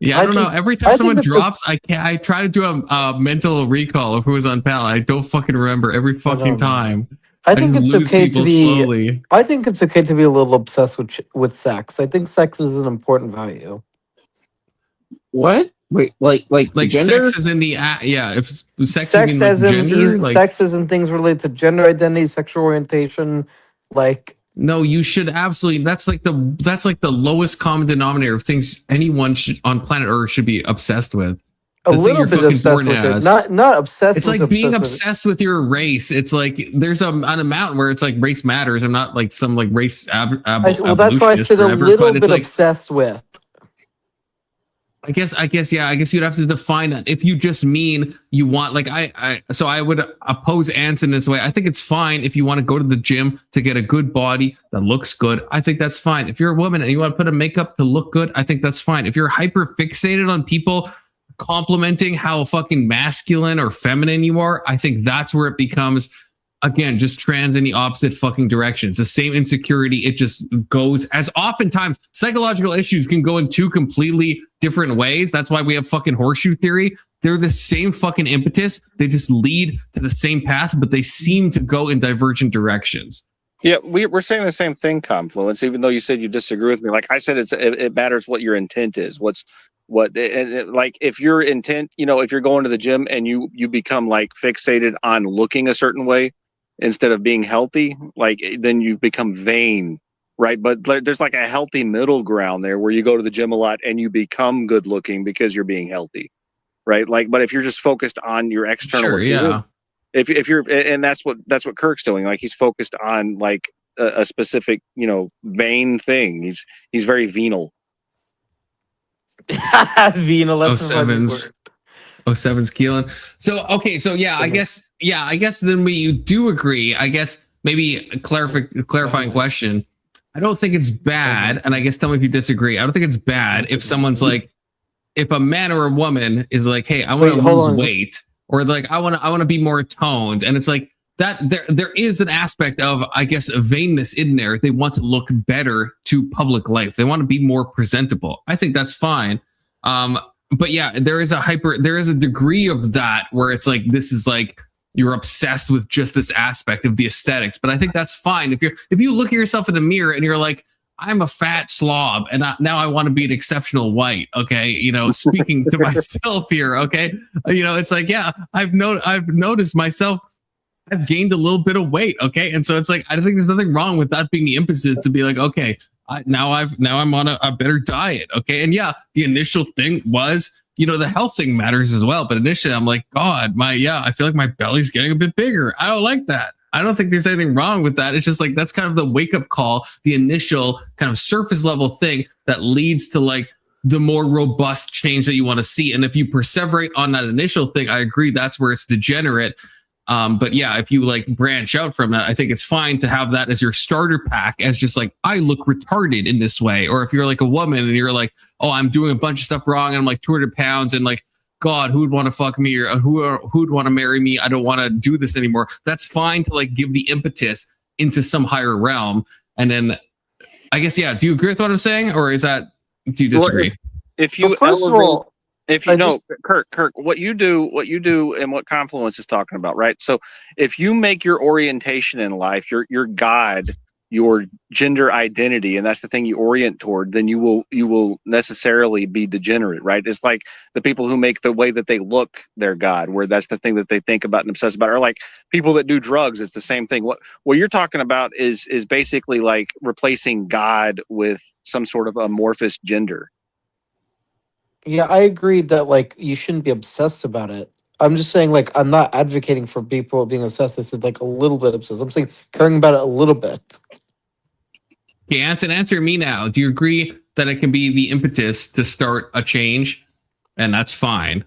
[SPEAKER 2] Yeah, I don't know. Every time someone drops, I try to do a mental recall of who was on panel. I don't fucking remember every fucking time.
[SPEAKER 13] I think it's
[SPEAKER 2] lose
[SPEAKER 13] okay to
[SPEAKER 2] people
[SPEAKER 13] be.
[SPEAKER 2] slowly.
[SPEAKER 13] I think it's okay to be a little obsessed with sex. I think sex is an important value.
[SPEAKER 17] What? Wait, like gender?
[SPEAKER 2] Sex is in the if sex
[SPEAKER 13] Sex
[SPEAKER 2] as in gender,
[SPEAKER 13] sex is in things related to gender identity, sexual orientation, like.
[SPEAKER 2] No, you should absolutely. That's like the lowest common denominator of things anyone on planet Earth should be obsessed with.
[SPEAKER 13] A little bit obsessed with it, not obsessed.
[SPEAKER 2] It's like being obsessed with your race. It's like there's on a mountain where it's like race matters. I'm not like some like race.
[SPEAKER 13] Well, that's why I said a little bit obsessed with.
[SPEAKER 2] I guess you'd have to define that. If you just mean you want, like so I would oppose Anson this way. I think it's fine if you want to go to the gym to get a good body that looks good. I think that's fine. If you're a woman and you want to put a makeup to look good, I think that's fine. If you're hyper fixated on people complimenting how fucking masculine or feminine you are, I think that's where it becomes, again, just trans in the opposite fucking direction. It's the same insecurity. It just goes, as oftentimes psychological issues can go in two completely different ways. That's why we have fucking horseshoe theory. They're the same fucking impetus. They just lead to the same path, but they seem to go in divergent directions.
[SPEAKER 12] Yeah, we're saying the same thing, Confluence, even though you said you disagree with me. Like I said, it matters what your intent is. Like if your intent, if you're going to the gym and you become like fixated on looking a certain way instead of being healthy, like then you become vain, right? But there's like a healthy middle ground there where you go to the gym a lot and you become good looking because you're being healthy, right? Like, but if you're just focused on your external appearance, if you're, and that's what Kirk's doing. Like he's focused on like a specific, vain thing. He's very venal.
[SPEAKER 13] Venal, that's
[SPEAKER 2] 07's 07's Keelan. So okay, so I guess then we do agree. I guess maybe a clarifying question. I don't think it's bad, and I guess tell me if you disagree. I don't think it's bad if someone's like, if a man or a woman is like, hey, I want to lose weight, or like I want to be more toned, and it's like that there is an aspect of, I guess, vainness in there. They want to look better to public life. They want to be more presentable. I think that's fine. But yeah, there is a degree of that where it's like, this is like, you're obsessed with just this aspect of the aesthetics. But I think that's fine. If you look at yourself in the mirror and you're like, I'm a fat slob and now I want to be an exceptional white. Okay. Speaking to myself here. Okay. It's like, yeah, I've noticed myself. I've gained a little bit of weight. Okay. And so it's like, I don't think there's nothing wrong with that being the impetus to be like, okay, now I'm on a better diet. Okay. And yeah, the initial thing was, the health thing matters as well. But initially I'm like, God, I feel like my belly's getting a bit bigger. I don't like that. I don't think there's anything wrong with that. It's just like, that's kind of the wake up call, the initial kind of surface level thing that leads to like the more robust change that you want to see. And if you perseverate on that initial thing, I agree. That's where it's degenerate. But yeah, if you like branch out from that, I think it's fine to have that as your starter pack, as just like, I look retarded in this way. Or if you're like a woman and you're like, oh, I'm doing a bunch of stuff wrong and I'm like 200 pounds and like, God, who would want to fuck me, or who would want to marry me? I don't want to do this anymore. That's fine to like give the impetus into some higher realm. And then I guess, yeah. Do you agree with what I'm saying? Or do you disagree?
[SPEAKER 12] If you Kirk, what you do and what Confluence is talking about, right? So if you make your orientation in life, your guide your gender identity, and that's the thing you orient toward, then you will necessarily be degenerate, right? It's like the people who make the way that they look their God, where that's the thing that they think about and obsess about, or like people that do drugs. It's the same thing. What you're talking about is basically like replacing God with some sort of amorphous gender.
[SPEAKER 13] Yeah, I agree that like you shouldn't be obsessed about it. I'm just saying like I'm not advocating for people being obsessed. I said like a little bit obsessed. I'm saying caring about it a little bit.
[SPEAKER 2] Okay, answer me now. Do you agree that it can be the impetus to start a change, and that's fine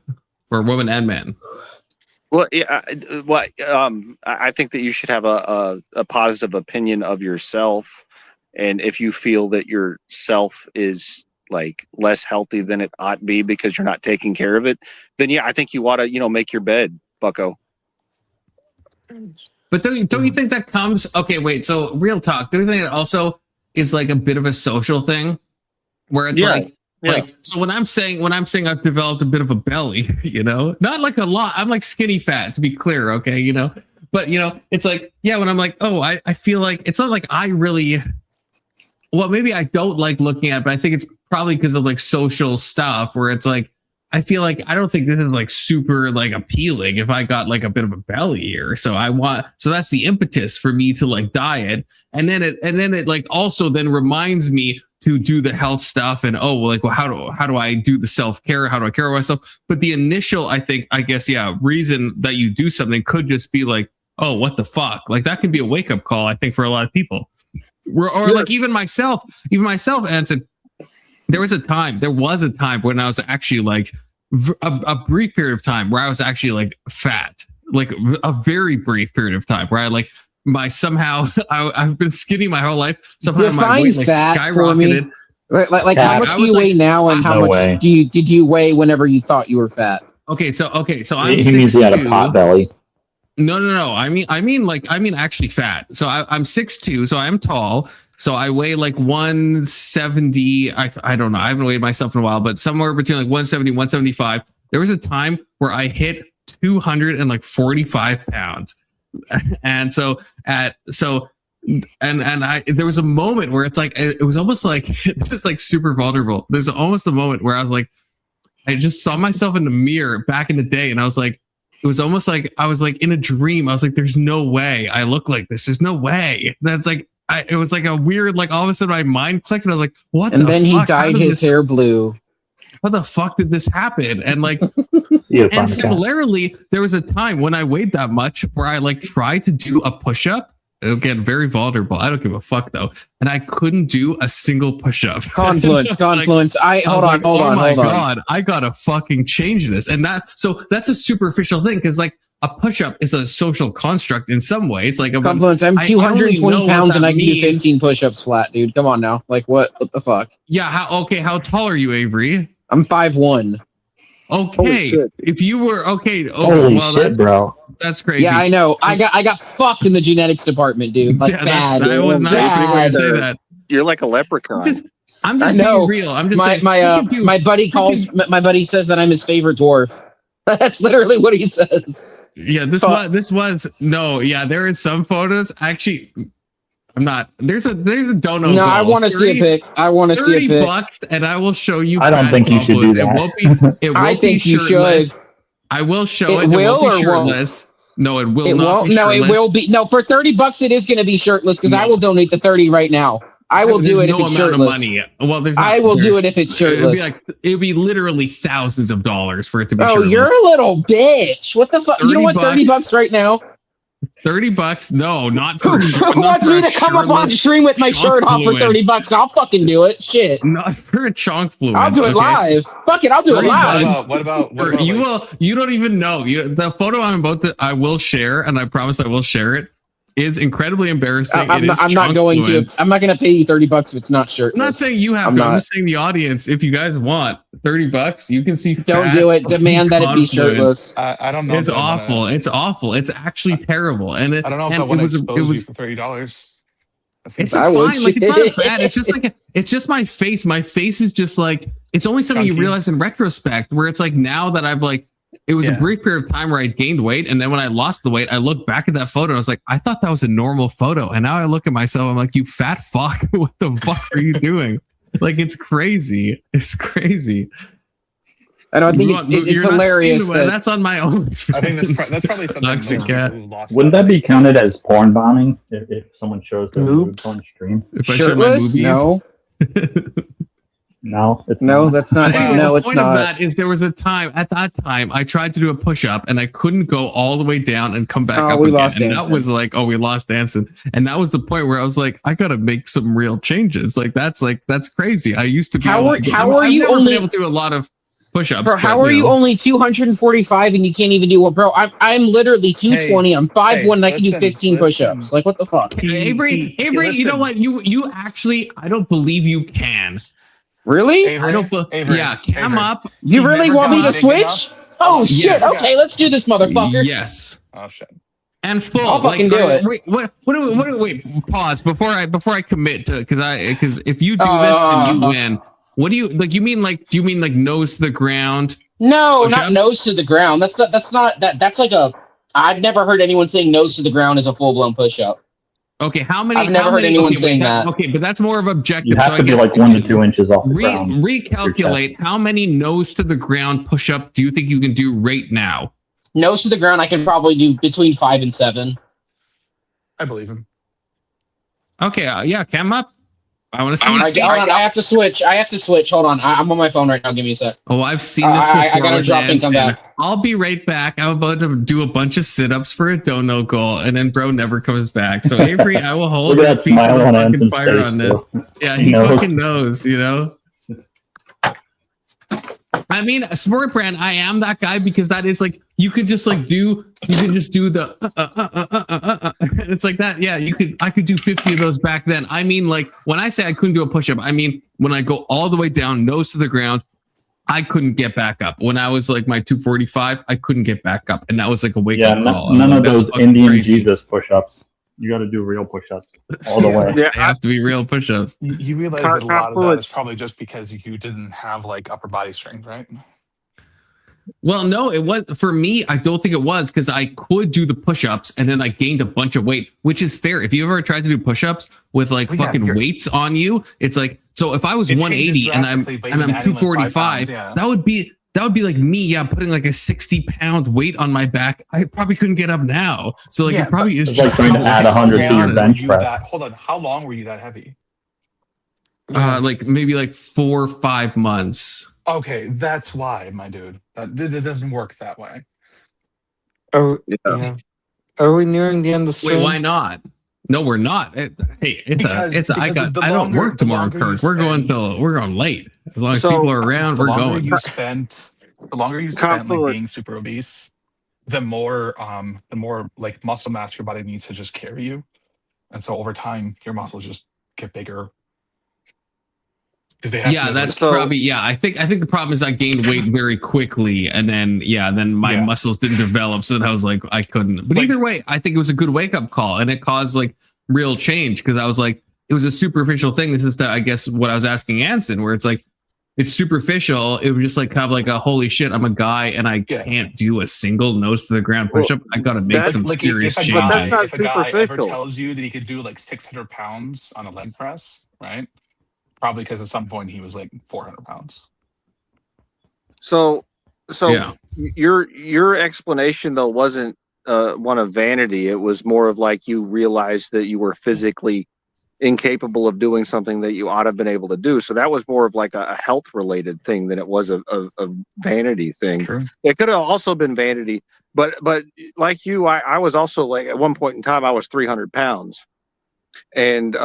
[SPEAKER 2] for women and men?
[SPEAKER 12] Well, yeah, I think that you should have a positive opinion of yourself, and if you feel that your self is like less healthy than it ought to be because you're not taking care of it, then yeah, I think you ought to, make your bed, bucko.
[SPEAKER 2] But don't you think that comes? Okay, wait. So real talk. Don't you think it also is like a bit of a social thing, where it's like so when I'm saying I've developed a bit of a belly, not like a lot. I'm like skinny fat, to be clear. Okay, but it's like when I'm like, oh, I feel like it's not like I really. Well, maybe I don't like looking at it, but I think it's probably because of like social stuff where it's like, I feel like I don't think this is like super like appealing if I got like a bit of a belly here. So that's the impetus for me to like diet. And then it like also then reminds me to do the health stuff and how do I do the self-care? How do I care for myself? But the initial, I guess, reason that you do something could just be like, oh, what the fuck? Like that can be a wake-up call, I think, for a lot of people. Or like even myself, Anson, there was a time when I was actually like a brief period of time where I was actually like fat, like a very brief period of time where I like I've been skinny my whole life. Somehow my weight like skyrocketed.
[SPEAKER 17] Like how much do you weigh now, and how much did you weigh whenever you thought you were fat?
[SPEAKER 2] So I'm
[SPEAKER 15] 6'2". He had a pot belly.
[SPEAKER 2] No. I mean actually fat. So I'm 6'2", so I'm tall. So I weigh like 170. I don't know. I haven't weighed myself in a while, but somewhere between like 170, 175. There was a time where I hit 245 pounds. And there was a moment where it's like, it was almost like, this is like super vulnerable. There's almost a moment where I was like, I just saw myself in the mirror back in the day. And I was like, it was almost like I was like in a dream. I was like, there's no way I look like this. There's no way. That's like, it was like a weird, like all of a sudden my mind clicked and I was like, what?
[SPEAKER 17] And then he dyed his hair blue.
[SPEAKER 2] How the fuck did this happen? And like, and similarly, there was a time when I weighed that much where I like tried to do a push-up. Again, very vulnerable. I don't give a fuck though. And I couldn't do a single push-up.
[SPEAKER 17] Confluence. Like, hold on.
[SPEAKER 2] God, I gotta fucking change this. And that's a superficial thing because like a push-up is a social construct in some ways. Like
[SPEAKER 17] Confluence, I'm 220 pounds and I can do 15 push-ups flat, dude. Come on now. Like what the fuck?
[SPEAKER 2] Yeah, how tall are you, Avery?
[SPEAKER 17] I'm 5'1".
[SPEAKER 2] Okay. If you were okay,
[SPEAKER 15] bro.
[SPEAKER 2] That's crazy.
[SPEAKER 17] Yeah, I know. I got fucked in the genetics department, dude. Like bad.
[SPEAKER 2] I was not expecting you to say that.
[SPEAKER 12] You're like a leprechaun.
[SPEAKER 2] I'm just being real. I'm just saying.
[SPEAKER 17] My buddy says that I'm his favorite dwarf. That's literally what he says.
[SPEAKER 2] Yeah, there is some photos. Actually, I'm not. There's a don't know.
[SPEAKER 17] No, I want to see a pic. I want to see a pic.
[SPEAKER 2] $30, and I will show you.
[SPEAKER 15] I don't think you should do that.
[SPEAKER 2] I think you should. I will show it.
[SPEAKER 17] It will or
[SPEAKER 2] shirtless.
[SPEAKER 17] won't?
[SPEAKER 2] No, it will
[SPEAKER 17] it
[SPEAKER 2] not.
[SPEAKER 17] Won't. No, it will be. No, for $30, it is going to be shirtless because I will donate the 30 right now. I will do it if it's shirtless.
[SPEAKER 2] Money. Well,
[SPEAKER 17] I will do it if it's shirtless.
[SPEAKER 2] It'd be literally thousands of dollars for it to be.
[SPEAKER 17] Oh,
[SPEAKER 2] shirtless.
[SPEAKER 17] You're a little bitch. What the fuck? You know what? $30 right now.
[SPEAKER 2] $30? No, not for.
[SPEAKER 17] Who wants me to come up on stream with my shirt off for $30? I'll fucking do it. Shit.
[SPEAKER 2] Not for a chunk fluence.
[SPEAKER 17] I'll do it live. Fuck it, I'll do it live.
[SPEAKER 14] What about
[SPEAKER 2] you will? You don't even know. The photo I will share, and I promise I will share it. Is incredibly embarrassing.
[SPEAKER 17] I'm not going to. I'm not going to pay you $30 if it's not shirtless.
[SPEAKER 2] I'm not saying you have to. I'm just saying the audience. If you guys want $30, you can see.
[SPEAKER 17] Don't do it. Demand that it be shirtless.
[SPEAKER 14] I don't know.
[SPEAKER 2] It's awful. It's awful. It's actually terrible. And I
[SPEAKER 14] don't know if I want to expose you for $30.
[SPEAKER 2] It's fine. Like it's not bad. It's just like it's just my face. My face is just like it's only something you realize in retrospect. Where it's like now that I've like it was a brief period of time where I gained weight, and then when I lost the weight, I looked back at that photo and I was like, I thought that was a normal photo, and now I look at myself, I'm like, you fat fuck, what the fuck are you doing? Like, it's crazy. It's crazy.
[SPEAKER 17] And I think it's hilarious that
[SPEAKER 2] that's on my own.
[SPEAKER 14] I think that's probably something most people lost.
[SPEAKER 15] Wouldn't that be counted as porn bombing if someone shows their boobs on stream?
[SPEAKER 17] Shirtless? No.
[SPEAKER 15] No, it's
[SPEAKER 17] no,
[SPEAKER 15] not.
[SPEAKER 17] that's not. No, it's
[SPEAKER 2] point
[SPEAKER 17] not.
[SPEAKER 2] of that is there was a time at that time I tried to do a push-up and I couldn't go all the way down and come back up
[SPEAKER 17] we
[SPEAKER 2] again.
[SPEAKER 17] lost
[SPEAKER 2] And
[SPEAKER 17] Danson.
[SPEAKER 2] that was like, we lost Danson. And that was the point where I was like, I gotta make some real changes. That's crazy. I used to be
[SPEAKER 17] How
[SPEAKER 2] able
[SPEAKER 17] are-
[SPEAKER 2] to
[SPEAKER 17] how are
[SPEAKER 2] I've
[SPEAKER 17] you
[SPEAKER 2] never
[SPEAKER 17] only-
[SPEAKER 2] been able to do a lot of push-ups.
[SPEAKER 17] Bro, how
[SPEAKER 2] but,
[SPEAKER 17] are you
[SPEAKER 2] know.
[SPEAKER 17] only 245 and you can't even do one? Bro, I'm literally 220. I'm 5'1", and I can do 15 push-ups. Like, what the fuck?
[SPEAKER 2] Avery, you know what? You actually, I don't believe you can.
[SPEAKER 17] Really?
[SPEAKER 2] I don't. Yeah, cam up.
[SPEAKER 17] You really want me to switch? Oh shit!
[SPEAKER 2] Yes.
[SPEAKER 17] Okay, let's do this, motherfucker.
[SPEAKER 2] Yes.
[SPEAKER 14] Oh shit.
[SPEAKER 2] And full.
[SPEAKER 17] I'll fucking do it.
[SPEAKER 2] Wait, pause before I commit to because if you do this then you win. What do you like? You mean like? Do you mean like nose to the ground?
[SPEAKER 17] No,
[SPEAKER 2] Push-ups?
[SPEAKER 17] not nose to the ground. That's not. That's like a. I've never heard anyone saying nose to the ground is a full blown push up.
[SPEAKER 2] Okay, how many?
[SPEAKER 17] I've never heard anyone saying that.
[SPEAKER 2] Okay, but that's more of objective.
[SPEAKER 15] You have
[SPEAKER 2] so
[SPEAKER 15] to
[SPEAKER 2] I
[SPEAKER 15] be
[SPEAKER 2] guess
[SPEAKER 15] like 1 to 2 inches off the ground.
[SPEAKER 2] Recalculate how many nose to the ground push-ups do you think you can do right now?
[SPEAKER 17] Nose to the ground, I can probably do between 5 and 7.
[SPEAKER 14] I believe him.
[SPEAKER 2] Okay, yeah, cam up. I want to see.
[SPEAKER 17] Hold on, I have to switch. Hold on, I'm on my phone right now. Give me a sec.
[SPEAKER 2] Oh, I've seen this before.
[SPEAKER 17] I gotta
[SPEAKER 2] with
[SPEAKER 17] drop and come
[SPEAKER 2] Anson.
[SPEAKER 17] back.
[SPEAKER 2] I'll be right back. I'm about to do a bunch of sit-ups for a dono goal, and then bro never comes back. So Avery, I will hold
[SPEAKER 15] Look at
[SPEAKER 2] your
[SPEAKER 15] that
[SPEAKER 2] feet to
[SPEAKER 15] smile
[SPEAKER 2] the
[SPEAKER 15] on
[SPEAKER 2] fucking
[SPEAKER 15] Anson's
[SPEAKER 2] fire
[SPEAKER 15] face,
[SPEAKER 2] on this.
[SPEAKER 15] too.
[SPEAKER 2] Yeah,
[SPEAKER 15] He
[SPEAKER 2] he
[SPEAKER 15] knows.
[SPEAKER 2] fucking knows, you know. I mean, Smart Brand, I am that guy because that is like you could just like do the and it's like that. Yeah, I could do 50 of those back then. I mean, like when I say I couldn't do a push-up, I mean when I go all the way down, nose to the ground, I couldn't get back up. When I was like my 245, I couldn't get back up, and that was like a wake up call.
[SPEAKER 15] None of
[SPEAKER 2] That's
[SPEAKER 15] those
[SPEAKER 2] fucking
[SPEAKER 15] Indian
[SPEAKER 2] crazy.
[SPEAKER 15] Jesus push-ups. You got to do real push-ups all the way.
[SPEAKER 2] They have to be real push-ups.
[SPEAKER 14] You realize that a lot of that is probably just because you didn't have like upper body strength, right?
[SPEAKER 2] Well, no, it was for me. I don't think it was because I could do the push-ups and then I gained a bunch of weight, which is fair. If you ever tried to do push-ups with like fucking weights on you, it's like so. If I was
[SPEAKER 14] It
[SPEAKER 2] 180 and I'm
[SPEAKER 14] changes drastically, but even adding, like,
[SPEAKER 2] 245,
[SPEAKER 14] 5 pounds, yeah.
[SPEAKER 2] that would be like me, putting like a 60-pound weight on my back. I probably couldn't get up now. So like
[SPEAKER 14] Yeah,
[SPEAKER 2] it probably
[SPEAKER 14] but
[SPEAKER 2] is
[SPEAKER 15] It's like
[SPEAKER 2] just
[SPEAKER 15] trying to add 100 to your bench press.
[SPEAKER 14] Hold on, how long were you that heavy?
[SPEAKER 2] like maybe like 4 or 5 months.
[SPEAKER 14] Okay, that's why, my dude. It doesn't work that way.
[SPEAKER 13] Oh, yeah. Are we nearing the end of the stream?
[SPEAKER 2] Wait, why not? No, we're not. I don't work tomorrow, Kirk. We're going late. As long as people are around, we're going.
[SPEAKER 14] The longer you spend like being super obese, the more like muscle mass your body needs to just carry you, and so over time your muscles just get bigger.
[SPEAKER 2] That's probably I think the problem is I gained weight very quickly, and then my muscles didn't develop, so then I was like I couldn't. But either way, I think it was a good wake up call, and it caused like real change because I was like it was a superficial thing. This is I guess what I was asking Anson, where it's like it's superficial. It was just like kind of like a holy shit, I'm a guy and I can't do a single nose to the ground push up. I got to make some serious changes.
[SPEAKER 14] If a guy ever tells you that he could do like 600 pounds on a leg press, right? Probably because at some point he was like 400 pounds.
[SPEAKER 12] So your explanation though wasn't one of vanity. It was more of like you realized that you were physically incapable of doing something that you ought to have been able to do. So that was more of like a health related thing than it was a vanity thing.
[SPEAKER 14] True.
[SPEAKER 12] It could have also been vanity, but like you, I was also like at one point in time I was 300 pounds, and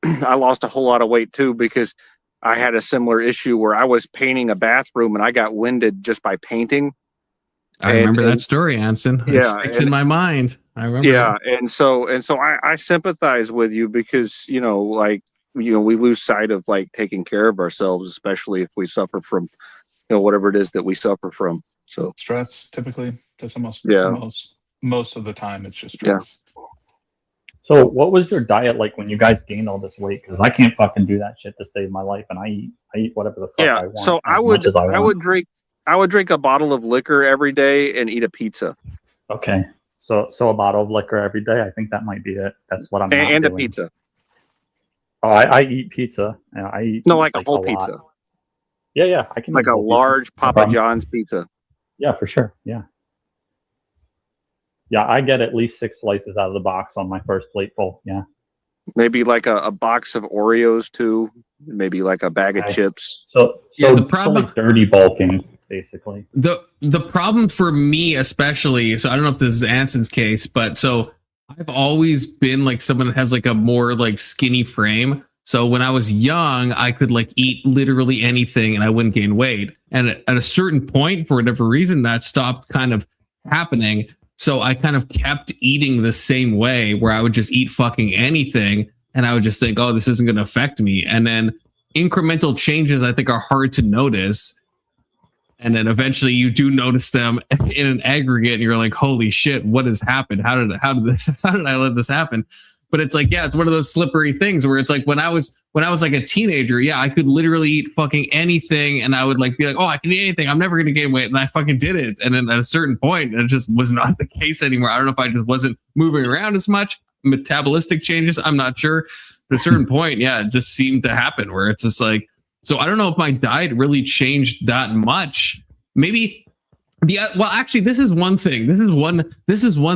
[SPEAKER 12] I lost a whole lot of weight too because I had a similar issue where I was painting a bathroom and I got winded just by painting.
[SPEAKER 2] I remember that story, Anson. It sticks in my mind. I remember.
[SPEAKER 12] Yeah, and so I sympathize with you because we lose sight of like taking care of ourselves, especially if we suffer from whatever it is that we suffer from. So
[SPEAKER 14] stress typically. That's most of the time it's just stress.
[SPEAKER 12] Yeah.
[SPEAKER 15] So what was your diet like when you guys gained all this weight? Because I can't fucking do that shit to save my life, and I eat whatever the fuck I want.
[SPEAKER 12] So I I would drink a bottle of liquor every day and eat a pizza.
[SPEAKER 15] Okay. So a bottle of liquor every day. I think that might be it. That's what I'm not
[SPEAKER 12] And a
[SPEAKER 15] doing.
[SPEAKER 12] pizza.
[SPEAKER 15] Oh, I eat pizza. I eat
[SPEAKER 12] like a whole
[SPEAKER 15] lot.
[SPEAKER 12] pizza.
[SPEAKER 15] Yeah, I can
[SPEAKER 12] Like
[SPEAKER 15] eat
[SPEAKER 12] a
[SPEAKER 15] whole pizza.
[SPEAKER 12] large
[SPEAKER 15] No
[SPEAKER 12] Papa
[SPEAKER 15] problem.
[SPEAKER 12] John's pizza.
[SPEAKER 15] Yeah, for sure. Yeah, I get at least 6 slices out of the box on my first plateful. Yeah.
[SPEAKER 12] Maybe like a box of Oreos too. Maybe like a bag of
[SPEAKER 15] Okay.
[SPEAKER 12] chips.
[SPEAKER 15] So
[SPEAKER 2] the problem,
[SPEAKER 15] like dirty bulking, basically.
[SPEAKER 2] The problem for me, especially, so I don't know if this is Anson's case, but so I've always been like someone that has like a more like skinny frame. So when I was young, I could like eat literally anything and I wouldn't gain weight. And at a certain point, for whatever reason, that stopped kind of happening. So I kind of kept eating the same way, where I would just eat fucking anything. And I would just think, oh, this isn't going to affect me. And then incremental changes, I think, are hard to notice. And then eventually you do notice them in an aggregate and you're like, holy shit, what has happened? How did I let this happen? But it's like, yeah, it's one of those slippery things where it's like when I was like a teenager, yeah, I could literally eat fucking anything and I would like be like, oh, I can eat anything. I'm never going to gain weight. And I fucking did it. And then at a certain point, it just was not the case anymore. I don't know if I just wasn't moving around as much, metabolistic changes, I'm not sure. But at a certain point, yeah, it just seemed to happen where it's just like, so I don't know if my diet really changed that much. Maybe well, actually, this is one thing. This is one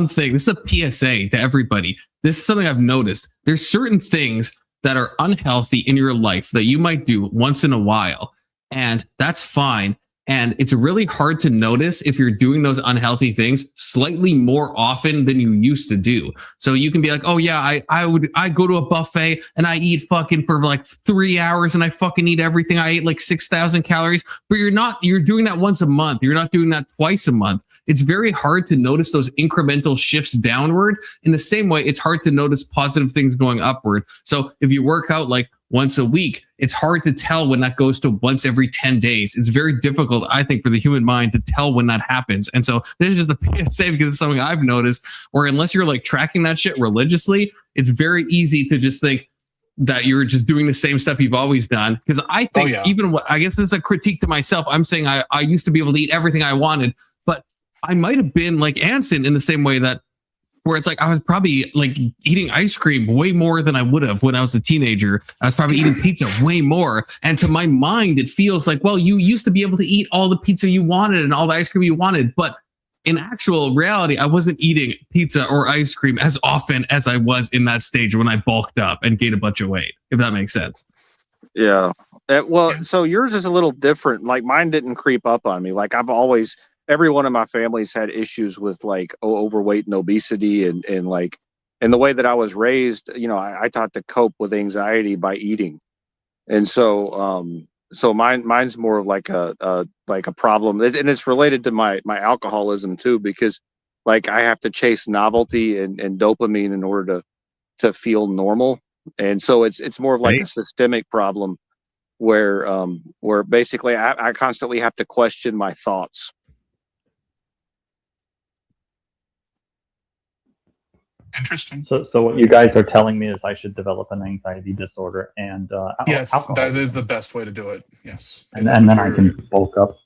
[SPEAKER 2] thing. This is a PSA to everybody. This is something I've noticed. There's certain things that are unhealthy in your life that you might do once in a while, and that's fine. And it's really hard to notice if you're doing those unhealthy things slightly more often than you used to do. So you can be like, oh yeah, I go to a buffet and I eat fucking for like 3 hours and I fucking eat everything. I ate like 6,000 calories, but you're doing that once a month. You're not doing that twice a month. It's very hard to notice those incremental shifts downward. In the same way, it's hard to notice positive things going upward. So if you work out like once a week, it's hard to tell when that goes to once every 10 days. It's very difficult, I think, for the human mind to tell when that happens. And so this is just a PSA because it's something I've noticed where unless you're like tracking that shit religiously, it's very easy to just think that you're just doing the same stuff you've always done. Because I think I guess this is a critique to myself. I'm saying I used to be able to eat everything I wanted, but I might have been like Anson in the same way that where it's like I was probably like eating ice cream way more than I would have when I was a teenager. I was probably eating pizza way more. And to my mind, it feels like, well, you used to be able to eat all the pizza you wanted and all the ice cream you wanted. But in actual reality, I wasn't eating pizza or ice cream as often as I was in that stage when I bulked up and gained a bunch of weight, if that makes sense.
[SPEAKER 12] Yeah. So yours is a little different. Like mine didn't creep up on me. Like every one of my families had issues with like overweight and obesity and the way that I was raised, I taught to cope with anxiety by eating. And so mine's more of like a problem, and it's related to my alcoholism too, because like I have to chase novelty and dopamine in order to feel normal. And so it's more of like a systemic problem where basically I constantly have to question my thoughts.
[SPEAKER 14] Interesting.
[SPEAKER 15] So what you guys are telling me is I should develop an anxiety disorder and
[SPEAKER 14] yes,
[SPEAKER 15] alcohol.
[SPEAKER 14] that is the best way to do it. Yes,
[SPEAKER 15] and then I can bulk up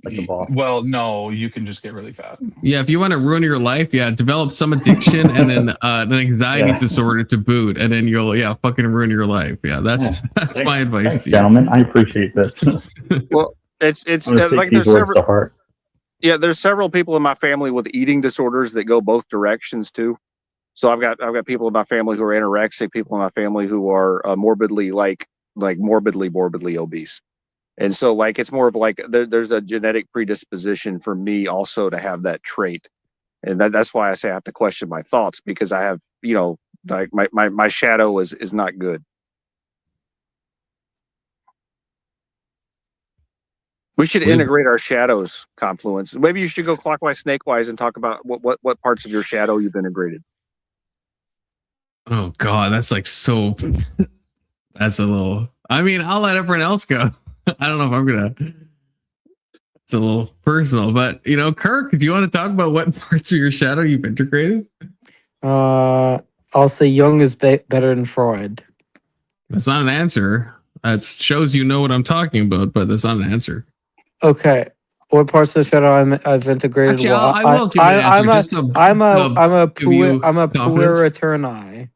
[SPEAKER 15] like a boss.
[SPEAKER 14] Well, no, you can just get really fat.
[SPEAKER 2] Yeah, if you want to ruin your life, develop some addiction and then an anxiety disorder to boot, and then you'll fucking ruin your life. Yeah, that's my advice
[SPEAKER 15] Thanks,
[SPEAKER 2] to you,
[SPEAKER 15] gentlemen. I appreciate this.
[SPEAKER 12] Well, it's like there's several. Yeah, there's several people in my family with eating disorders that go both directions too. So I've got people in my family who are anorexic, people in my family who are morbidly morbidly obese. And so like it's more of like there's a genetic predisposition for me also to have that trait. And that's why I say I have to question my thoughts, because I have, like my shadow is not good. We should integrate our shadows, Confluence. Maybe you should go clockwise, snakewise, and talk about what parts of your shadow you've integrated.
[SPEAKER 2] Oh God, that's like so. That's a little. I mean, I'll let everyone else go. I don't know if I'm gonna. It's a little personal, but Kirk, do you want to talk about what parts of your shadow you've integrated?
[SPEAKER 13] I'll say Jung is better than Freud.
[SPEAKER 2] That's not an answer. That shows you know what I'm talking about, but that's not an answer.
[SPEAKER 13] Okay. What parts of the shadow I've integrated?
[SPEAKER 2] Actually,
[SPEAKER 13] well,
[SPEAKER 2] I will give you an answer. Just to,
[SPEAKER 13] I'm a
[SPEAKER 2] give you confidence.
[SPEAKER 13] puer eterni.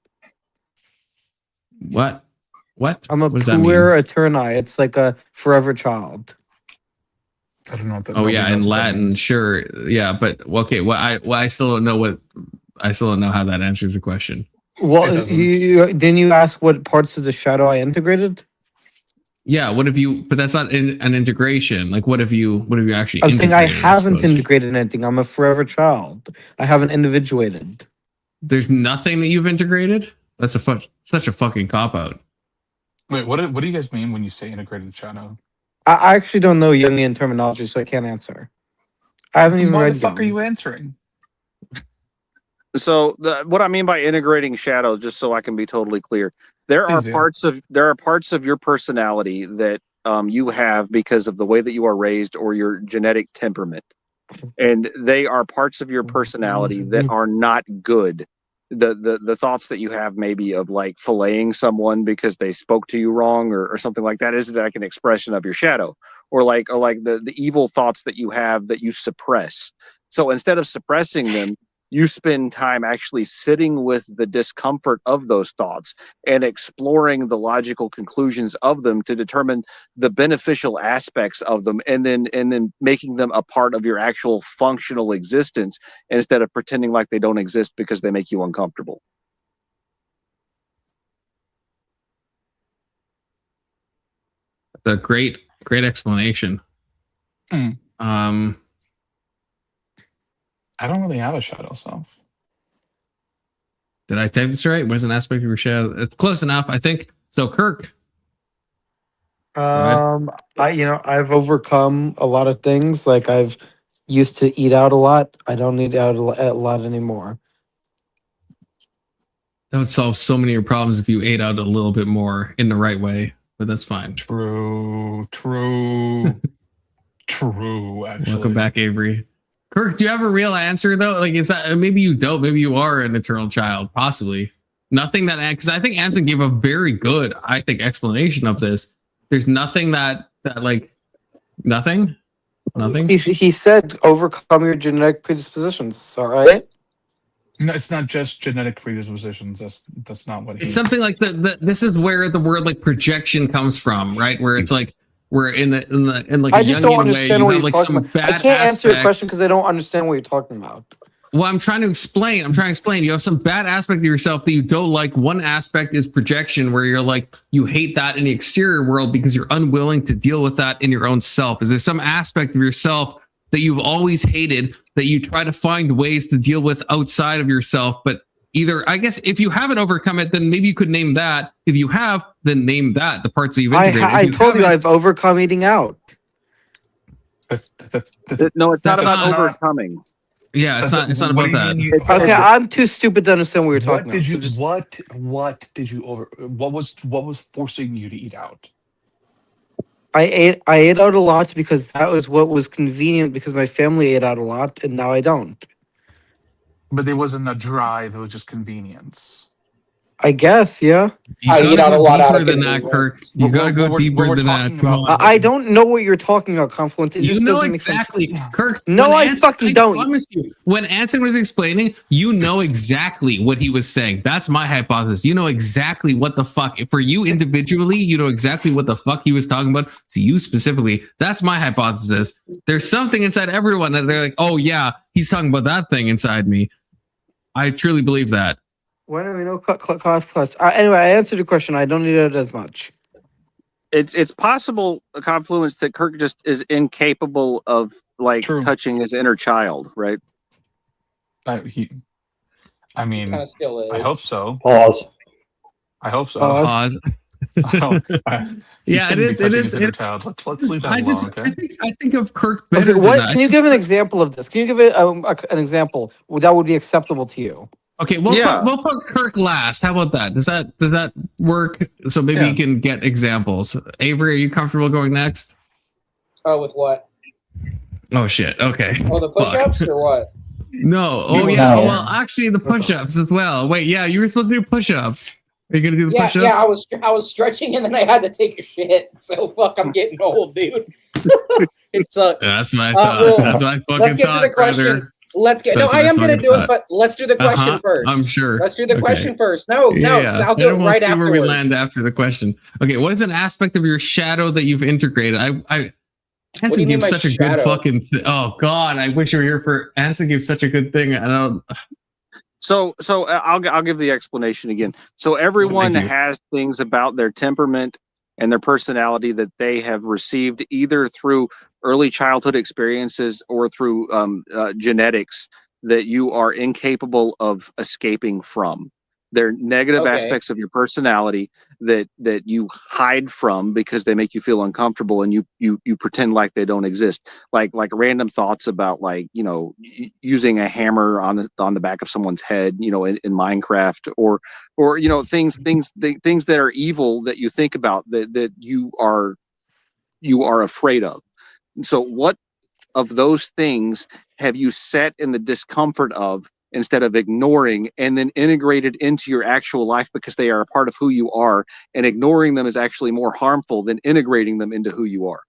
[SPEAKER 2] What? What?
[SPEAKER 13] I'm a
[SPEAKER 2] What does that mean?
[SPEAKER 13] puer eterni. It's like a forever child.
[SPEAKER 14] I don't know what that.
[SPEAKER 2] Oh yeah,
[SPEAKER 14] nobody knows
[SPEAKER 2] in
[SPEAKER 14] what that
[SPEAKER 2] Latin,
[SPEAKER 14] means.
[SPEAKER 2] sure. Yeah, but okay. I still don't know what. I still don't know how that answers the question.
[SPEAKER 13] Well, didn't you ask what parts of the shadow I integrated?
[SPEAKER 2] Yeah. What have you? But that's not an integration. Like, what have you? What have you actually?
[SPEAKER 13] I'm saying I
[SPEAKER 2] integrated,
[SPEAKER 13] haven't
[SPEAKER 2] suppose?
[SPEAKER 13] integrated anything. I'm a forever child. I haven't individuated.
[SPEAKER 2] There's nothing that you've integrated. That's such a fucking cop out.
[SPEAKER 14] Wait, what do you guys mean when you say integrated shadow?
[SPEAKER 13] I actually don't know Jungian terminology, so I can't answer. I haven't even
[SPEAKER 14] Why
[SPEAKER 13] read
[SPEAKER 14] the fuck
[SPEAKER 13] Jung.
[SPEAKER 14] are you answering?
[SPEAKER 12] So what I mean by integrating shadow, just so I can be totally clear, there are parts of your personality that you have because of the way that you are raised or your genetic temperament, and they are parts of your personality that are not good. The thoughts that you have maybe of like filleting someone because they spoke to you wrong or something like that is like an expression of your shadow, or like the evil thoughts that you have that you suppress. So instead of suppressing them, you spend time actually sitting with the discomfort of those thoughts and exploring the logical conclusions of them to determine the beneficial aspects of them, and then making them a part of your actual functional existence instead of pretending like they don't exist because they make you uncomfortable.
[SPEAKER 2] That's a great explanation.
[SPEAKER 14] I don't really have a shadow self.
[SPEAKER 2] Did I type this right? Was an aspect of your shadow? It's close enough, I think. So, Kirk.
[SPEAKER 13] I've overcome a lot of things. Like I've used to eat out a lot. I don't eat out a lot anymore.
[SPEAKER 2] That would solve so many of your problems if you ate out a little bit more in the right way, but that's fine.
[SPEAKER 14] True. Actually,
[SPEAKER 2] welcome back, Avery. Kirk, do you have a real answer though? Like, is that maybe you don't? Maybe you are an eternal child, possibly. Nothing that, because I think Anson gave a very good, I think, explanation of this. There's nothing that like nothing.
[SPEAKER 13] He said overcome your genetic predispositions. All right.
[SPEAKER 14] No, it's not just genetic predispositions. That's not what
[SPEAKER 2] It's something like this is where the word like projection comes from, right? Where it's like we're in like
[SPEAKER 13] I
[SPEAKER 2] a
[SPEAKER 13] just don't
[SPEAKER 2] Jungian way,
[SPEAKER 13] understand
[SPEAKER 2] you
[SPEAKER 13] what
[SPEAKER 2] have
[SPEAKER 13] you're
[SPEAKER 2] like
[SPEAKER 13] talking
[SPEAKER 2] some
[SPEAKER 13] about.
[SPEAKER 2] bad
[SPEAKER 13] I can't answer your
[SPEAKER 2] aspect.
[SPEAKER 13] question because I don't understand what you're talking about.
[SPEAKER 2] Well, I'm trying to explain. You have some bad aspect of yourself that you don't like. One aspect is projection, where you're like, you hate that in the exterior world because you're unwilling to deal with that in your own self. Is there some aspect of yourself that you've always hated that you try to find ways to deal with outside of yourself? But either, I guess, if you haven't overcome it, then maybe you could name that. If you have, then name that, the parts that you've integrated.
[SPEAKER 13] I told you I've overcome eating out.
[SPEAKER 12] No, it's not
[SPEAKER 2] That's
[SPEAKER 12] about
[SPEAKER 2] not-
[SPEAKER 12] overcoming.
[SPEAKER 2] Yeah, it's not about that.
[SPEAKER 13] Okay, I'm too stupid to understand what you're talking
[SPEAKER 14] What did
[SPEAKER 13] about.
[SPEAKER 14] you?
[SPEAKER 13] So just-
[SPEAKER 14] What did you over? What was forcing you to eat out?
[SPEAKER 13] I ate out a lot because that was what was convenient because my family ate out a lot and now I don't.
[SPEAKER 14] But there wasn't a drive. It was just convenience.
[SPEAKER 13] I guess, yeah.
[SPEAKER 2] You
[SPEAKER 11] I
[SPEAKER 2] gotta
[SPEAKER 11] eat out a
[SPEAKER 2] go
[SPEAKER 11] lot out
[SPEAKER 2] deeper
[SPEAKER 11] of
[SPEAKER 2] than that,
[SPEAKER 11] convenience.
[SPEAKER 2] Kirk. You gotta go deeper than that. Come on.
[SPEAKER 13] I don't know what you're talking about, Confluence. It
[SPEAKER 2] You
[SPEAKER 13] just
[SPEAKER 2] know
[SPEAKER 13] doesn't
[SPEAKER 2] exactly,
[SPEAKER 13] make sense.
[SPEAKER 2] Kirk.
[SPEAKER 13] No,
[SPEAKER 2] when
[SPEAKER 13] I
[SPEAKER 2] Anson-
[SPEAKER 13] fucking don't.
[SPEAKER 2] I promise you. When Anson was explaining, you know exactly what he was saying. That's my hypothesis. You know exactly what the fuck. For you individually, you know exactly what the fuck he was talking about. To you specifically, that's my hypothesis. There's something inside everyone that they're like, oh yeah, he's talking about that thing inside me. I truly believe that.
[SPEAKER 13] Why don't we know class? Anyway, I answered your question. I don't need it as much.
[SPEAKER 12] It's possible, a confluence, that Kirk just is incapable of like touching his inner child, right?
[SPEAKER 14] I mean,
[SPEAKER 11] Kinda still is.
[SPEAKER 14] I hope so.
[SPEAKER 15] Pause.
[SPEAKER 14] I hope so.
[SPEAKER 2] Pause. Yeah, it is. It is.
[SPEAKER 14] Let's leave that alone. Okay.
[SPEAKER 2] I think of Kirk better.
[SPEAKER 13] Okay, what?
[SPEAKER 2] than that.
[SPEAKER 13] Can you give an example of this? Can you give it an example that would be acceptable to you?
[SPEAKER 2] Okay, we'll put Kirk last. How about that? Does that work? So maybe you can get examples. Avery, are you comfortable going next?
[SPEAKER 11] Oh, with what?
[SPEAKER 2] Oh shit. Okay.
[SPEAKER 11] Oh, the push-ups or what?
[SPEAKER 2] No. Oh yeah. Well, actually, the push-ups as well. Wait, yeah, you were supposed to do push-ups. Are you gonna do the
[SPEAKER 11] Yeah,
[SPEAKER 2] push-ups?
[SPEAKER 11] yeah. I was stretching and then I had to take a shit. So fuck, I'm getting old, dude. It sucks.
[SPEAKER 2] That's what I thought. That's what I fucking
[SPEAKER 11] let's get to
[SPEAKER 2] thought,
[SPEAKER 11] the question.
[SPEAKER 2] brother.
[SPEAKER 11] Let's get.
[SPEAKER 2] That's
[SPEAKER 11] No,
[SPEAKER 2] what
[SPEAKER 11] I am gonna
[SPEAKER 2] fucking
[SPEAKER 11] do it,
[SPEAKER 2] thought.
[SPEAKER 11] but let's do the question first.
[SPEAKER 2] I'm sure.
[SPEAKER 11] Let's do the
[SPEAKER 2] Okay.
[SPEAKER 11] question first. No, no,
[SPEAKER 2] Yeah,
[SPEAKER 11] 'cause I'll
[SPEAKER 2] and
[SPEAKER 11] do it
[SPEAKER 2] then we'll
[SPEAKER 11] right
[SPEAKER 2] see where we
[SPEAKER 11] afterwards.
[SPEAKER 2] land after the question. Okay, what is an aspect of your shadow that you've integrated? Anson
[SPEAKER 11] you mean
[SPEAKER 2] gives
[SPEAKER 11] my
[SPEAKER 2] such a
[SPEAKER 11] shadow?
[SPEAKER 2] good fucking. Oh God, I wish you were here for. Anson gives such a good thing. I don't.
[SPEAKER 12] So I'll give the explanation again. So everyone
[SPEAKER 2] Thank you.
[SPEAKER 12] has things about their temperament and their personality that they have received either through early childhood experiences or through genetics that you are incapable of escaping from. They're negative
[SPEAKER 11] Okay.
[SPEAKER 12] aspects of your personality that you hide from because they make you feel uncomfortable, and you pretend like they don't exist. Like random thoughts about, like, you know, using a hammer on the back of someone's head, you know, in Minecraft, or you know, things that are evil that you think about that you are afraid of. So what of those things have you set in the discomfort of, instead of ignoring, and then integrated into your actual life because they are a part of who you are, and ignoring them is actually more harmful than integrating them into who you are?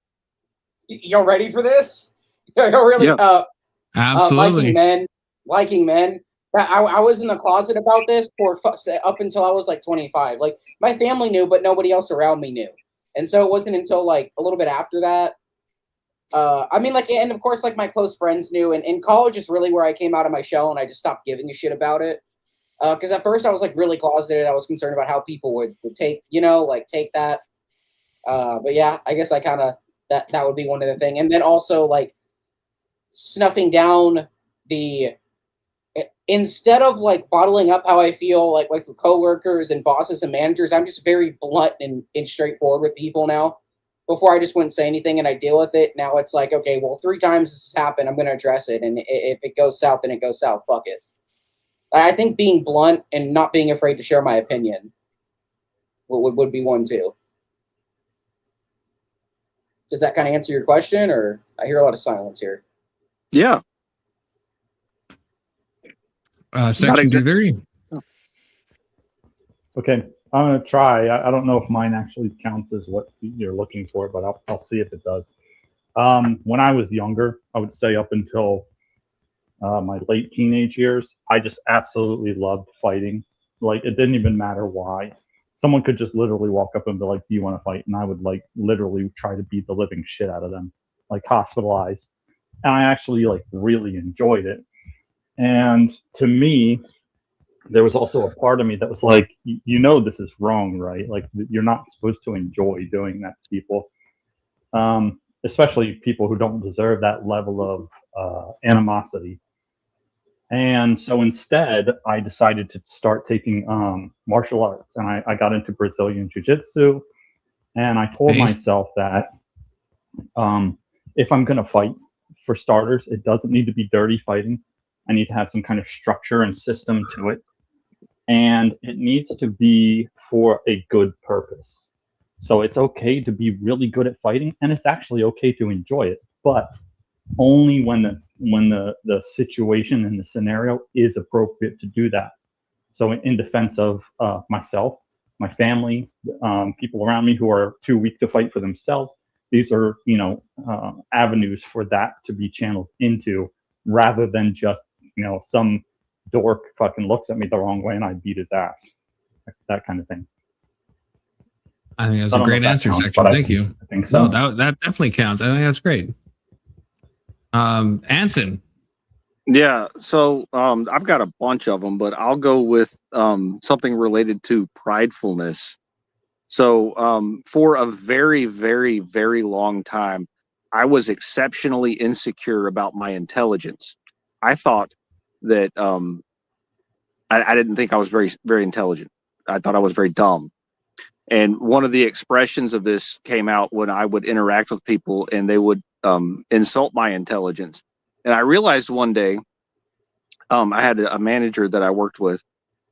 [SPEAKER 11] Y'all ready for this? Y'all really?
[SPEAKER 12] Yeah.
[SPEAKER 2] Absolutely.
[SPEAKER 11] Liking men. I was in the closet about this up until I was like 25. Like, my family knew, but nobody else around me knew. And so it wasn't until like a little bit after that. I mean, like, and of course, like, my close friends knew. And in college is really where I came out of my shell, and I just stopped giving a shit about it. Because at first I was like really closeted. I was concerned about how people would take, you know, like, take that. But yeah, I guess I kind of that would be one of the things. And then also, like, snuffing down instead of like bottling up how I feel, like with coworkers and bosses and managers, I'm just very blunt and straightforward with people now. Before, I just wouldn't say anything and I deal with it. Now it's like, okay, well, 3 times this has happened, I'm going to address it. And if it goes south, then it goes south. Fuck it. I think being blunt and not being afraid to share my opinion would be one too. Does that kind of answer your question, or I hear a lot of silence here?
[SPEAKER 12] Yeah.
[SPEAKER 2] Section 230.
[SPEAKER 15] Okay, I'm gonna try. I don't know if mine actually counts as what you're looking for, but I'll see if it does. When I was younger, I would say up until my late teenage years, I just absolutely loved fighting. Like, it didn't even matter why. Someone could just literally walk up and be like, "Do you want to fight?" And I would, like, literally try to beat the living shit out of them, like hospitalized. And I actually, like, really enjoyed it. And to me, there was also a part of me that was like, you know, this is wrong, right? Like, you're not supposed to enjoy doing that to people, especially people who don't deserve that level of animosity. And so instead, I decided to start taking martial arts, and I got into Brazilian Jiu-Jitsu. And I told myself that if I'm going to fight, for starters, it doesn't need to be dirty fighting. I need to have some kind of structure and system to it. And it needs to be for a good purpose. So it's okay to be really good at fighting, and it's actually okay to enjoy it, but only when the situation and the scenario is appropriate to do that. So in defense of myself, my family, people around me who are too weak to fight for themselves, these are, you know, avenues for that to be channeled into, rather than just, you know, some dork fucking looks at me the wrong way and I beat his ass, that kind of thing.
[SPEAKER 2] I think that's a great answer, Section. Thank you.
[SPEAKER 15] I think so.
[SPEAKER 2] No, that definitely counts. I think that's great. Anson.
[SPEAKER 12] Yeah, so I've got a bunch of them, but I'll go with something related to pridefulness. So for a very, very, very long time, I was exceptionally insecure about my intelligence. I thought that I didn't think I was very, very intelligent. I thought I was very dumb. And one of the expressions of this came out when I would interact with people and they would insult my intelligence. And I realized one day, I had a manager that I worked with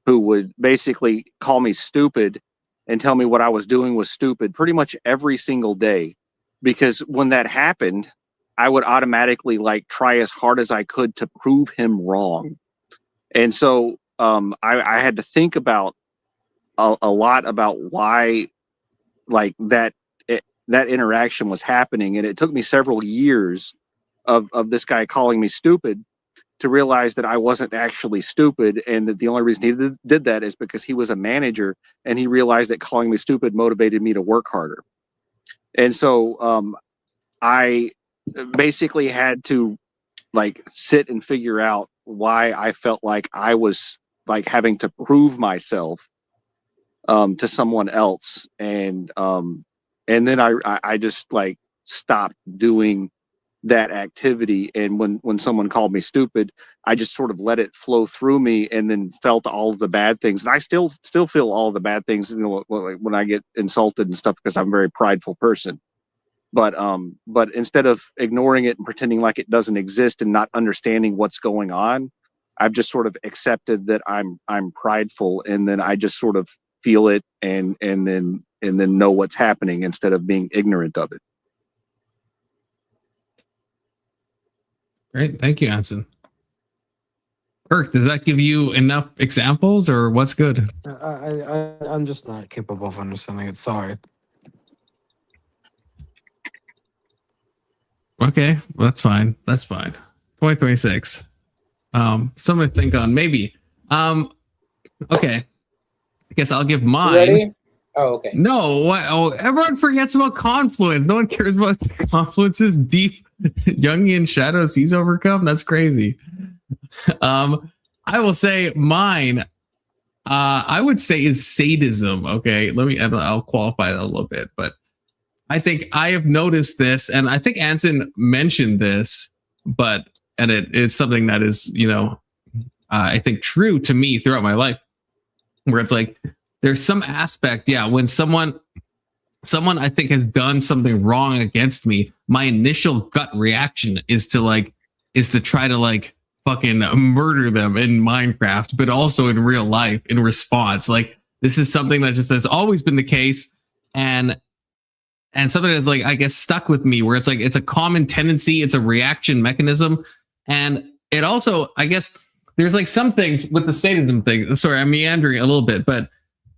[SPEAKER 12] who would basically call me stupid and tell me what I was doing was stupid pretty much every single day. Because when that happened, I would automatically, like, try as hard as I could to prove him wrong. And so I had to think about a lot about why, like, that that interaction was happening. And it took me several years of this guy calling me stupid to realize that I wasn't actually stupid, and that the only reason he did that is because he was a manager, and he realized that calling me stupid motivated me to work harder. And so I basically had to like sit and figure out why I felt like I was like having to prove myself to someone else. And then I just like stopped doing that activity. And when someone called me stupid, I just sort of let it flow through me, and then felt all of the bad things. And I still feel all the bad things, you know, when I get insulted and stuff, because I'm a very prideful person. But instead of ignoring it and pretending like it doesn't exist and not understanding what's going on, I've just sort of accepted that I'm prideful, and then I just sort of feel it and then know what's happening instead of being ignorant of it.
[SPEAKER 2] Great, thank you, Anson. Kirk, does that give you enough examples, or what's good?
[SPEAKER 13] I'm just not capable of understanding it. Sorry.
[SPEAKER 2] Okay, well, that's fine. That's fine. 2026. Something to think on, maybe. Okay. I guess I'll give mine.
[SPEAKER 11] Ready? Oh, okay.
[SPEAKER 2] No, what? Oh, everyone forgets about confluence. No one cares about confluence's deep Jungian shadows he's overcome. That's crazy. I will say mine. I would say is sadism. Okay, I'll qualify that a little bit, but I think I have noticed this, and I think Anson mentioned this, and it is something that is, I think true to me throughout my life, where it's like there's some aspect, when someone I think has done something wrong against me, my initial gut reaction is to try to fucking murder them in Minecraft, but also in real life in response. Like, this is something that just has always been the case, and something that's I guess stuck with me, where it's it's a common tendency, it's a reaction mechanism. And it also, I guess there's some things with the sadism thing. Sorry, I'm meandering a little bit, but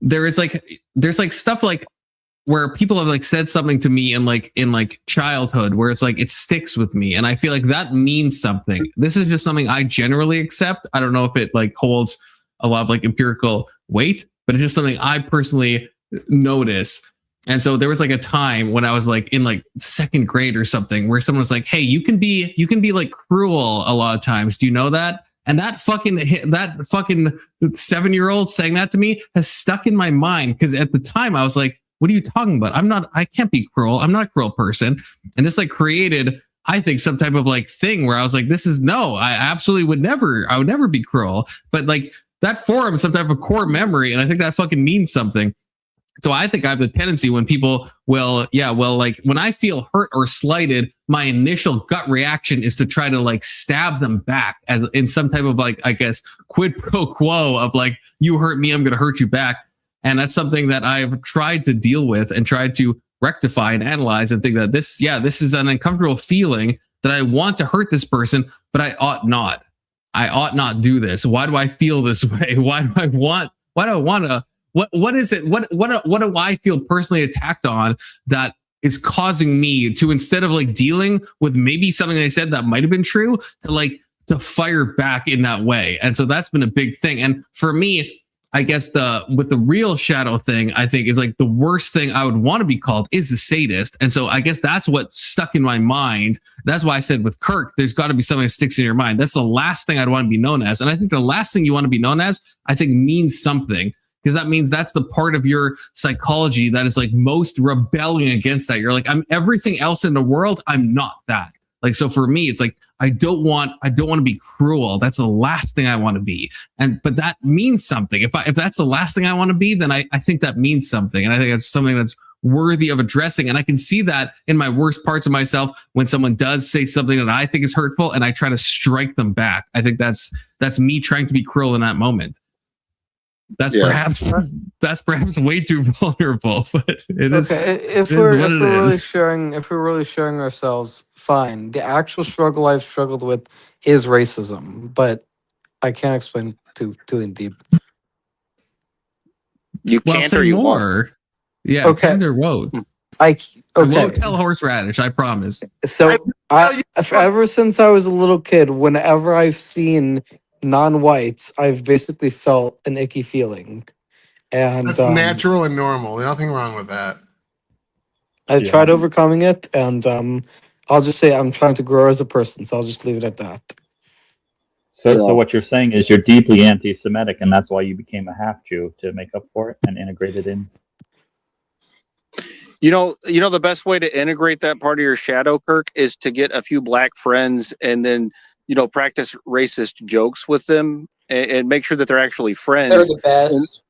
[SPEAKER 2] there's stuff where people have said something to me in childhood, where it's it sticks with me, and I feel like that means something. This is just something I generally accept. I don't know if it holds a lot of empirical weight, but it's just something I personally notice. And so there was a time when I was in second grade or something, where someone was hey, you can be cruel a lot of times. Do you know that? And that fucking 7-year-old saying that to me has stuck in my mind, because at the time I was what are you talking about? I can't be cruel. I'm not a cruel person. And this created, I think, some type of thing where I was I absolutely would never be cruel. But that forms some type of core memory. And I think that fucking means something. So I think I have the tendency when people when I feel hurt or slighted, my initial gut reaction is to try to stab them back, as in some type of I guess quid pro quo of you hurt me, I'm going to hurt you back. And that's something that I've tried to deal with and tried to rectify and analyze, and think that this is an uncomfortable feeling, that I want to hurt this person, but I ought not. I ought not do this. Why do I feel this way? Why do I want to? What is it? What do I feel personally attacked on that is causing me to, instead of dealing with maybe something they said that might have been true, to fire back in that way? And so that's been a big thing. And for me, I guess with the real shadow thing, I think is the worst thing I would want to be called is a sadist. And so I guess that's what stuck in my mind. That's why I said with Kirk, there's got to be something that sticks in your mind. That's the last thing I'd want to be known as. And I think the last thing you want to be known as, I think, means something. Because that means that's the part of your psychology that is most rebelling against that. You're I'm everything else in the world. I'm not that. So for me, it's I don't want to be cruel. That's the last thing I want to be. But that means something. If that's the last thing I want to be, then I think that means something. And I think that's something that's worthy of addressing. And I can see that in my worst parts of myself, when someone does say something that I think is hurtful and I try to strike them back. I think that's me trying to be cruel in that moment. That's perhaps way too vulnerable, but it is.
[SPEAKER 13] Okay, if we're really sharing ourselves, fine. The actual struggle I've struggled with is racism, but I can't explain too in deep.
[SPEAKER 12] You can't, or you won't.
[SPEAKER 2] Yeah.
[SPEAKER 13] Okay.
[SPEAKER 2] Can or won't. I
[SPEAKER 13] okay.
[SPEAKER 2] won't tell horseradish. I promise.
[SPEAKER 13] So ever since I was a little kid, whenever I've seen non-whites, I've basically felt an icky feeling, and
[SPEAKER 1] That's natural and normal. Nothing wrong with that.
[SPEAKER 13] I've tried overcoming it, and I'll just say I'm trying to grow as a person. So I'll just leave it at that.
[SPEAKER 15] So what you're saying is you're deeply anti-Semitic, and that's why you became a half-Jew, to make up for it and integrate it in.
[SPEAKER 12] You know the best way to integrate that part of your shadow, Kirk, is to get a few black friends and then, practice racist jokes with them and make sure that they're actually friends.
[SPEAKER 11] They're the best.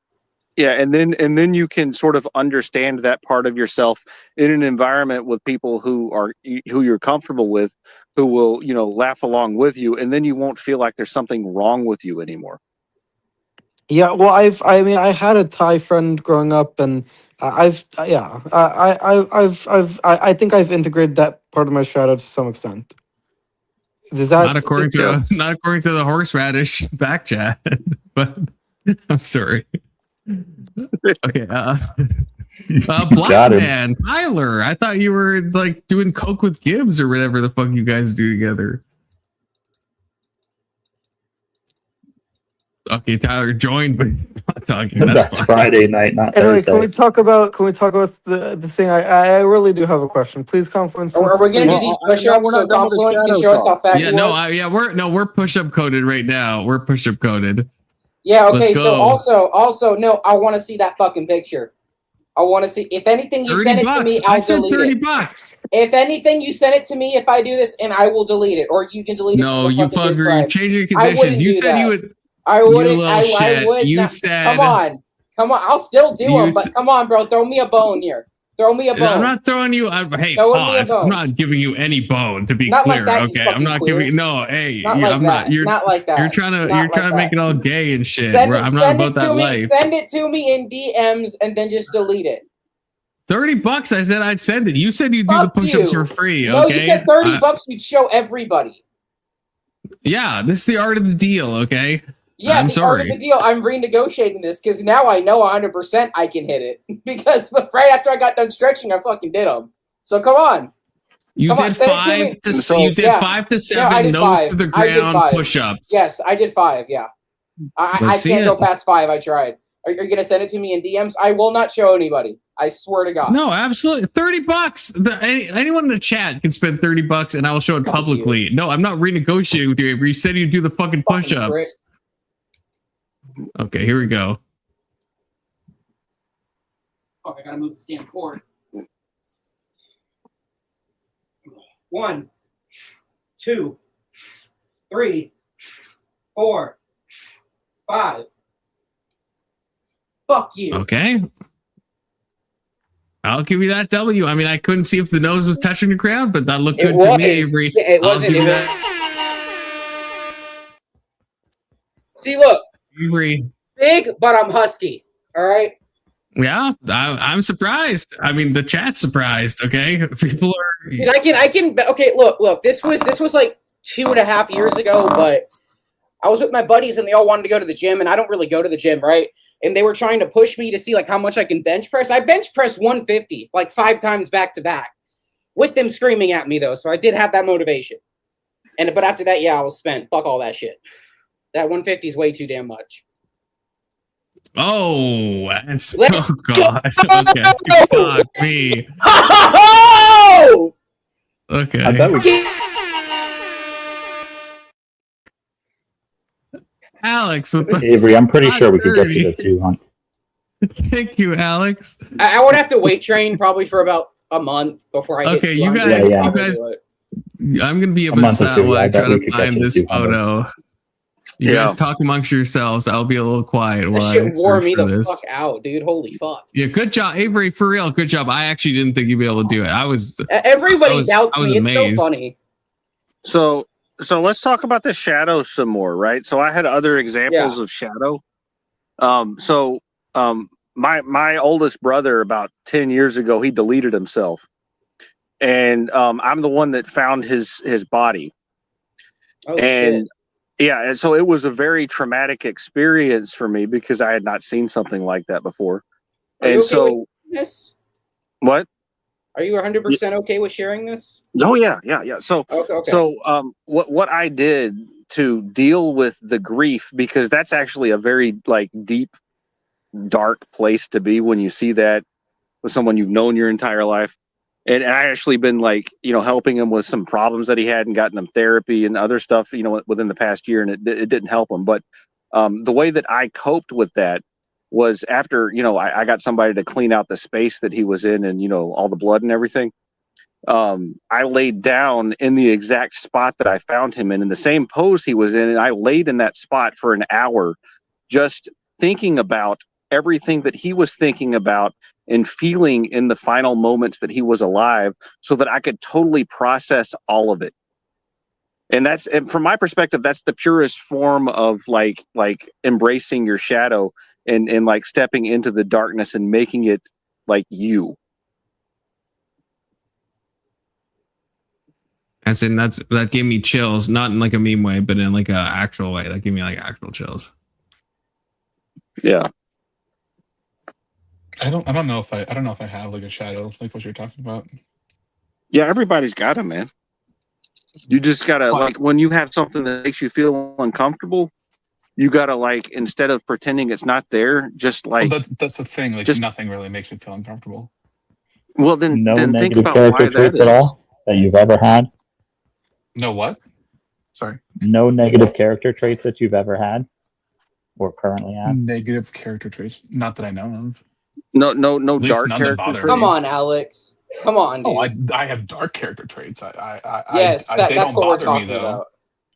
[SPEAKER 12] And then you can sort of understand that part of yourself in an environment with people who you're comfortable with, who will, laugh along with you, and then you won't feel like there's something wrong with you anymore.
[SPEAKER 13] Yeah, well, I had a Thai friend growing up, and I think I've integrated that part of my shadow to some extent. Does that
[SPEAKER 2] not according to the horseradish back chat, but I'm sorry. Okay, Black Man, Tyler, I thought you were like doing coke with Gibbs or whatever the fuck you guys do together. Okay, Tyler joined, but not talking.
[SPEAKER 15] That's Friday night, not
[SPEAKER 13] Anyway,
[SPEAKER 15] Thursday.
[SPEAKER 13] can we talk about the thing? I really do have a question. Please, conference.
[SPEAKER 11] Are we going to do these push-ups so Confluence can show us how fat you are?
[SPEAKER 2] We're push-up coded right now. We're push-up coded.
[SPEAKER 11] Yeah, okay,
[SPEAKER 2] Let's
[SPEAKER 11] so
[SPEAKER 2] go.
[SPEAKER 11] also, no, I want to see that fucking picture. I want to see, if anything, you send it to me, I'll delete it.
[SPEAKER 2] $30.
[SPEAKER 11] If anything, you send it to me if I do this, and I will delete it, or you can delete it.
[SPEAKER 2] No, you fucker, you're changing
[SPEAKER 11] I wouldn't
[SPEAKER 2] conditions. You
[SPEAKER 11] do
[SPEAKER 2] said
[SPEAKER 11] that.
[SPEAKER 2] you would.
[SPEAKER 11] I wouldn't, I would
[SPEAKER 2] You
[SPEAKER 11] not.
[SPEAKER 2] said.
[SPEAKER 11] Come on, I'll still do them, but come on, bro, throw me a bone here. Throw me a bone.
[SPEAKER 2] I'm not throwing you. Hey,
[SPEAKER 11] Throw me a
[SPEAKER 2] pause.
[SPEAKER 11] bone.
[SPEAKER 2] I'm not giving you any bone. To be
[SPEAKER 11] Not
[SPEAKER 2] clear,
[SPEAKER 11] like that, you
[SPEAKER 2] okay. I'm
[SPEAKER 11] fucking
[SPEAKER 2] not
[SPEAKER 11] queer.
[SPEAKER 2] giving. No, hey,
[SPEAKER 11] Not
[SPEAKER 2] yeah,
[SPEAKER 11] like
[SPEAKER 2] I'm
[SPEAKER 11] that.
[SPEAKER 2] not. You're
[SPEAKER 11] Not like that.
[SPEAKER 2] You're trying to.
[SPEAKER 11] Not
[SPEAKER 2] You're
[SPEAKER 11] like
[SPEAKER 2] trying to make
[SPEAKER 11] that.
[SPEAKER 2] it all gay and shit.
[SPEAKER 11] Send
[SPEAKER 2] I'm not about that
[SPEAKER 11] to me,
[SPEAKER 2] life.
[SPEAKER 11] send it to me in DMs, and then just delete it.
[SPEAKER 2] $30. I said I'd send it. You said you'd do the
[SPEAKER 11] Fuck
[SPEAKER 2] push-ups
[SPEAKER 11] you.
[SPEAKER 2] for free.
[SPEAKER 11] No,
[SPEAKER 2] Okay.
[SPEAKER 11] you said $30 you'd show everybody.
[SPEAKER 2] Yeah, this is the art of the deal. Okay.
[SPEAKER 11] Yeah,
[SPEAKER 2] I'm
[SPEAKER 11] the
[SPEAKER 2] sorry.
[SPEAKER 11] art of the deal. I'm renegotiating this because now I know 100% I can hit it. Because right after I got done stretching, I fucking did them. So come on.
[SPEAKER 2] You did 5 to you did 5 to 7 nose to the ground push-ups.
[SPEAKER 11] Yes, I did 5. Yeah, I can't go past 5. I tried. Are you gonna send it to me in DMs? I will not show anybody. I swear to God.
[SPEAKER 2] No, absolutely. $30. Anyone in the chat can spend $30 and I will show it publicly. No, I'm not renegotiating with you. You said you'd do the fucking push-ups. Okay, here we go.
[SPEAKER 11] Oh, I gotta move this damn cord. 1, 2, 3, 4, 5. Fuck you.
[SPEAKER 2] Okay. I'll give you that W. I mean, I couldn't see if the nose was touching the ground, but that looked good to me, Avery.
[SPEAKER 11] It wasn't. See, look.
[SPEAKER 2] Avery.
[SPEAKER 11] Big, but I'm husky. All right.
[SPEAKER 2] Yeah, I'm surprised. I mean, the chat's surprised. Okay, people are.
[SPEAKER 11] Dude, I can. Okay, look. This was like 2.5 years ago, but I was with my buddies and they all wanted to go to the gym, and I don't really go to the gym, right? And they were trying to push me to see like how much I can bench press. I bench pressed 150 like 5 times back to back, with them screaming at me though. So I did have that motivation. But after that, yeah, I was spent. Fuck all that shit. That 150 is way too damn much.
[SPEAKER 2] Oh, that's,
[SPEAKER 11] Let's
[SPEAKER 2] oh God. Okay. Fuck me.
[SPEAKER 11] Oh!
[SPEAKER 2] Okay.
[SPEAKER 15] I bet we
[SPEAKER 2] Alex, with the
[SPEAKER 15] Avery, I'm pretty sure we could get you to 200.
[SPEAKER 2] Thank you, Alex.
[SPEAKER 11] I would have to weight train probably for about a month before I
[SPEAKER 2] Okay,
[SPEAKER 11] hit
[SPEAKER 2] you
[SPEAKER 11] 200.
[SPEAKER 2] guys, I'm gonna be a bit
[SPEAKER 15] month or
[SPEAKER 2] sad
[SPEAKER 15] two,
[SPEAKER 2] while
[SPEAKER 15] I
[SPEAKER 2] I
[SPEAKER 15] bet
[SPEAKER 2] try
[SPEAKER 15] we
[SPEAKER 2] to
[SPEAKER 15] could
[SPEAKER 2] find
[SPEAKER 15] get
[SPEAKER 2] this
[SPEAKER 15] you 200.
[SPEAKER 2] photo. You guys talk amongst yourselves. I'll be a little quiet while
[SPEAKER 11] That
[SPEAKER 2] I
[SPEAKER 11] shit wore
[SPEAKER 2] search
[SPEAKER 11] me
[SPEAKER 2] for
[SPEAKER 11] the
[SPEAKER 2] this.
[SPEAKER 11] fuck out, dude. Holy fuck.
[SPEAKER 2] Yeah, good job, Avery. For real, good job. I actually didn't think you'd be able to do it.
[SPEAKER 11] Everybody doubts
[SPEAKER 2] I was
[SPEAKER 11] me. It's so
[SPEAKER 2] amazed.
[SPEAKER 11] funny.
[SPEAKER 12] So let's talk about the shadow some more, right? So I had other examples of shadow. My oldest brother about 10 years ago, he deleted himself. And I'm the one that found his body.
[SPEAKER 11] Oh,
[SPEAKER 12] and
[SPEAKER 11] shit.
[SPEAKER 12] yeah, and so it was a very traumatic experience for me because I had not seen something like that before.
[SPEAKER 11] Are you
[SPEAKER 12] And
[SPEAKER 11] okay
[SPEAKER 12] so
[SPEAKER 11] with this?
[SPEAKER 12] what?
[SPEAKER 11] Are you 100% okay with sharing this?
[SPEAKER 12] Oh yeah. So
[SPEAKER 11] Okay.
[SPEAKER 12] what I did to deal with the grief, because that's actually a very like deep, dark place to be when you see that with someone you've known your entire life. And I actually been like, helping him with some problems that he had and gotten him therapy and other stuff, within the past year, and it didn't help him. But the way that I coped with that was after, I got somebody to clean out the space that he was in and, all the blood and everything. I laid down in the exact spot that I found him in the same pose he was in. And I laid in that spot for an hour, just thinking about everything that he was thinking about and feeling in the final moments that he was alive, so that I could totally process all of it. And from my perspective, that's the purest form of like embracing your shadow and like stepping into the darkness and making it like you.
[SPEAKER 2] As in, that gave me chills, not in like a meme way, but in like a actual way. That gave me like actual chills.
[SPEAKER 12] Yeah.
[SPEAKER 14] I don't know if I have like a shadow like what you're talking about.
[SPEAKER 12] Yeah, everybody's got them, man. You just gotta like when you have something that makes you feel uncomfortable, you gotta like, instead of pretending it's not there, just like
[SPEAKER 14] that's the thing. Like nothing really makes me feel uncomfortable.
[SPEAKER 12] Well, then
[SPEAKER 15] No
[SPEAKER 12] think
[SPEAKER 15] negative
[SPEAKER 12] about
[SPEAKER 15] character
[SPEAKER 12] why that
[SPEAKER 15] traits
[SPEAKER 12] is.
[SPEAKER 15] at all that you've ever had.
[SPEAKER 14] No what? Sorry.
[SPEAKER 15] No negative character traits that you've ever had or currently have.
[SPEAKER 14] Negative character traits, not that I know of.
[SPEAKER 12] No
[SPEAKER 14] At least
[SPEAKER 12] dark
[SPEAKER 14] none that
[SPEAKER 12] character
[SPEAKER 14] bother
[SPEAKER 12] traits.
[SPEAKER 11] Come
[SPEAKER 14] me.
[SPEAKER 11] on, Alex. Come on, dude.
[SPEAKER 14] Oh, I have dark character traits.
[SPEAKER 11] Yes,
[SPEAKER 14] they
[SPEAKER 11] that's
[SPEAKER 14] don't
[SPEAKER 11] what we're
[SPEAKER 14] bother me
[SPEAKER 11] talking
[SPEAKER 14] though.
[SPEAKER 11] about.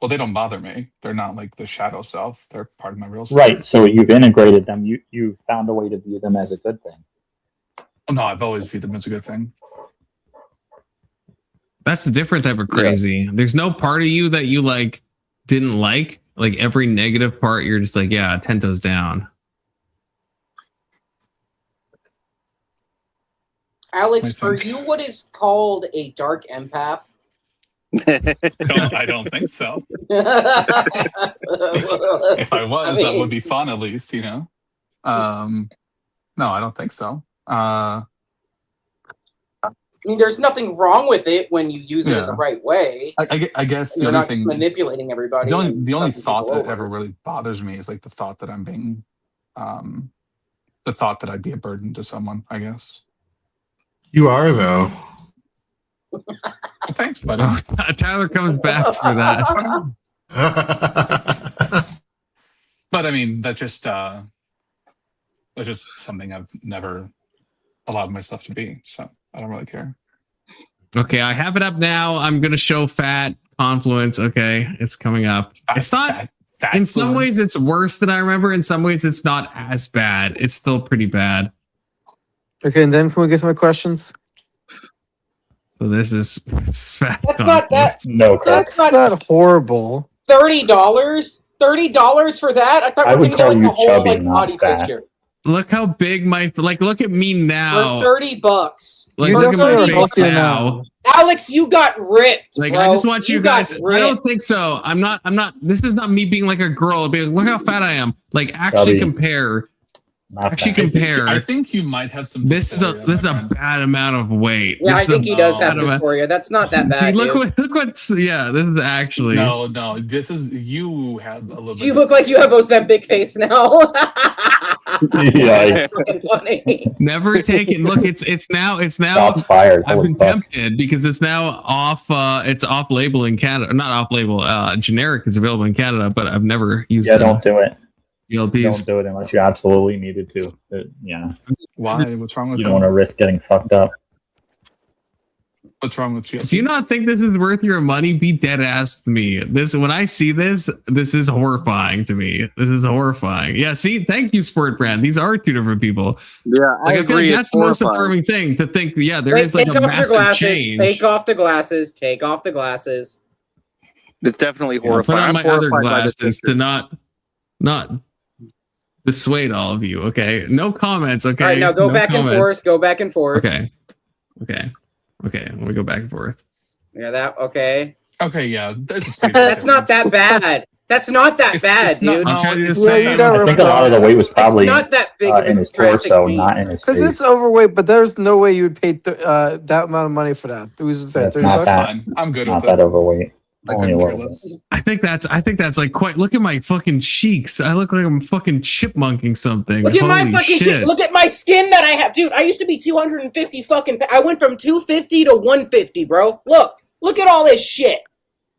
[SPEAKER 14] Well, they don't bother me. They're not like the shadow self. They're part of my real self.
[SPEAKER 15] Right. So you've integrated them. You found a way to view them as a good thing.
[SPEAKER 14] Oh, no, I've always viewed them as a good thing.
[SPEAKER 2] That's a different type of crazy. Yeah. There's no part of you that you like didn't like every negative part. You're just like, yeah, 10 toes down.
[SPEAKER 11] Alex, are you what is called a dark empath?
[SPEAKER 14] I don't think so. If I was, that would be fun at least, No, I don't think so.
[SPEAKER 11] I mean, there's nothing wrong with it when you use it in the right way.
[SPEAKER 14] I guess
[SPEAKER 11] you're not just manipulating everybody.
[SPEAKER 14] The only thought that ever really bothers me is like the thought that I'm being, the thought that I'd be a burden to someone, I guess.
[SPEAKER 1] You are, though.
[SPEAKER 14] Well, thanks, buddy.
[SPEAKER 2] Tyler comes back for that.
[SPEAKER 14] But I mean, that's just something I've never allowed myself to be. So I don't really care.
[SPEAKER 2] Okay, I have it up now. I'm gonna show Fat Confluence. Okay, it's coming up. It's not. In some ways, it's worse than I remember. In some ways, it's not as bad. It's still pretty bad.
[SPEAKER 13] Okay, and then can we get to my questions?
[SPEAKER 2] So this is Fat.
[SPEAKER 11] That's not that.
[SPEAKER 15] No,
[SPEAKER 11] that's not
[SPEAKER 13] that horrible.
[SPEAKER 11] $30. $30 for that? I thought we were gonna get like a whole like body picture.
[SPEAKER 2] Look how big my look at me now.
[SPEAKER 11] For $30.
[SPEAKER 2] Like, look at my face now.
[SPEAKER 11] Alex, you got ripped.
[SPEAKER 2] Like,
[SPEAKER 11] bro.
[SPEAKER 2] I just want you guys.
[SPEAKER 11] got
[SPEAKER 2] I don't
[SPEAKER 11] ripped.
[SPEAKER 2] think so. I'm not. This is not me being like a girl. Being, look how fat I am. Like, actually compare. Compare.
[SPEAKER 14] I think you might have some.
[SPEAKER 2] This is a bad amount of weight.
[SPEAKER 11] Yeah,
[SPEAKER 2] This
[SPEAKER 11] I
[SPEAKER 2] is
[SPEAKER 11] think
[SPEAKER 2] a
[SPEAKER 11] he does have
[SPEAKER 2] bad amount-
[SPEAKER 11] dysphoria. That's not that bad.
[SPEAKER 2] See, look
[SPEAKER 11] dude.
[SPEAKER 2] what's yeah. This is actually
[SPEAKER 14] No. This is you have a little.
[SPEAKER 11] You look like you have Ozempic face now.
[SPEAKER 15] Yeah.
[SPEAKER 11] Funny.
[SPEAKER 2] Never taken. Look, it's now.
[SPEAKER 15] Shots fired.
[SPEAKER 2] I've
[SPEAKER 15] Holy
[SPEAKER 2] been
[SPEAKER 15] fuck.
[SPEAKER 2] tempted because it's now off. It's off label in Canada. Not off label. Generic is available in Canada, but I've never used.
[SPEAKER 15] Yeah, don't do it.
[SPEAKER 2] GLPs.
[SPEAKER 15] Don't do it unless you absolutely needed to. Yeah.
[SPEAKER 14] Why? What's wrong with
[SPEAKER 15] You
[SPEAKER 14] that?
[SPEAKER 15] don't want to risk getting fucked up.
[SPEAKER 14] What's wrong with you?
[SPEAKER 2] Do you not think this is worth your money? Be dead ass to me. When I see this is horrifying to me. This is horrifying. Yeah, see, thank you, Sport Brand. These are two different people.
[SPEAKER 12] Yeah,
[SPEAKER 2] Like,
[SPEAKER 12] I
[SPEAKER 2] feel
[SPEAKER 12] agree.
[SPEAKER 2] like that's the most affirming thing to think. Yeah, there is like a massive change.
[SPEAKER 11] Take off the glasses. Take off the glasses.
[SPEAKER 12] It's definitely
[SPEAKER 2] Yeah, put
[SPEAKER 12] horrifying.
[SPEAKER 2] on
[SPEAKER 12] I'm
[SPEAKER 2] my other
[SPEAKER 12] horrified by this
[SPEAKER 2] glasses
[SPEAKER 12] picture.
[SPEAKER 2] to not dissuade all of you. Okay, no comments. Okay,
[SPEAKER 11] All right, now go
[SPEAKER 2] No
[SPEAKER 11] back and
[SPEAKER 2] comments.
[SPEAKER 11] forth. Go back and forth.
[SPEAKER 2] Okay. Let me go back and forth.
[SPEAKER 11] Yeah, that okay.
[SPEAKER 14] Okay, yeah.
[SPEAKER 11] That's not that bad. That's not that bad, dude.
[SPEAKER 2] I'll try to do the
[SPEAKER 13] Yeah,
[SPEAKER 2] same.
[SPEAKER 13] you don't
[SPEAKER 15] I think a lot of the weight was probably
[SPEAKER 11] not that big of
[SPEAKER 15] in
[SPEAKER 11] a
[SPEAKER 15] his
[SPEAKER 11] drastic
[SPEAKER 15] torso,
[SPEAKER 11] feat.
[SPEAKER 15] not in his
[SPEAKER 13] Because
[SPEAKER 15] face.
[SPEAKER 13] it's overweight, but there's no way you would pay that amount of money for that. It was that
[SPEAKER 15] That's
[SPEAKER 13] 30
[SPEAKER 15] not
[SPEAKER 13] bucks.
[SPEAKER 15] that.
[SPEAKER 14] I'm good
[SPEAKER 15] Not
[SPEAKER 14] with
[SPEAKER 15] that
[SPEAKER 14] it.
[SPEAKER 15] overweight.
[SPEAKER 14] I
[SPEAKER 15] Only a
[SPEAKER 14] couldn't care
[SPEAKER 15] little bit.
[SPEAKER 14] less.
[SPEAKER 2] I think that's like quite. Look at my fucking cheeks. I look like I'm fucking chipmunking something.
[SPEAKER 11] Look at my
[SPEAKER 2] Holy
[SPEAKER 11] fucking
[SPEAKER 2] shit.
[SPEAKER 11] shit. Look at my skin that I have, dude. I used to be 250 fucking. I went from 250 to 150, bro. Look at all this shit.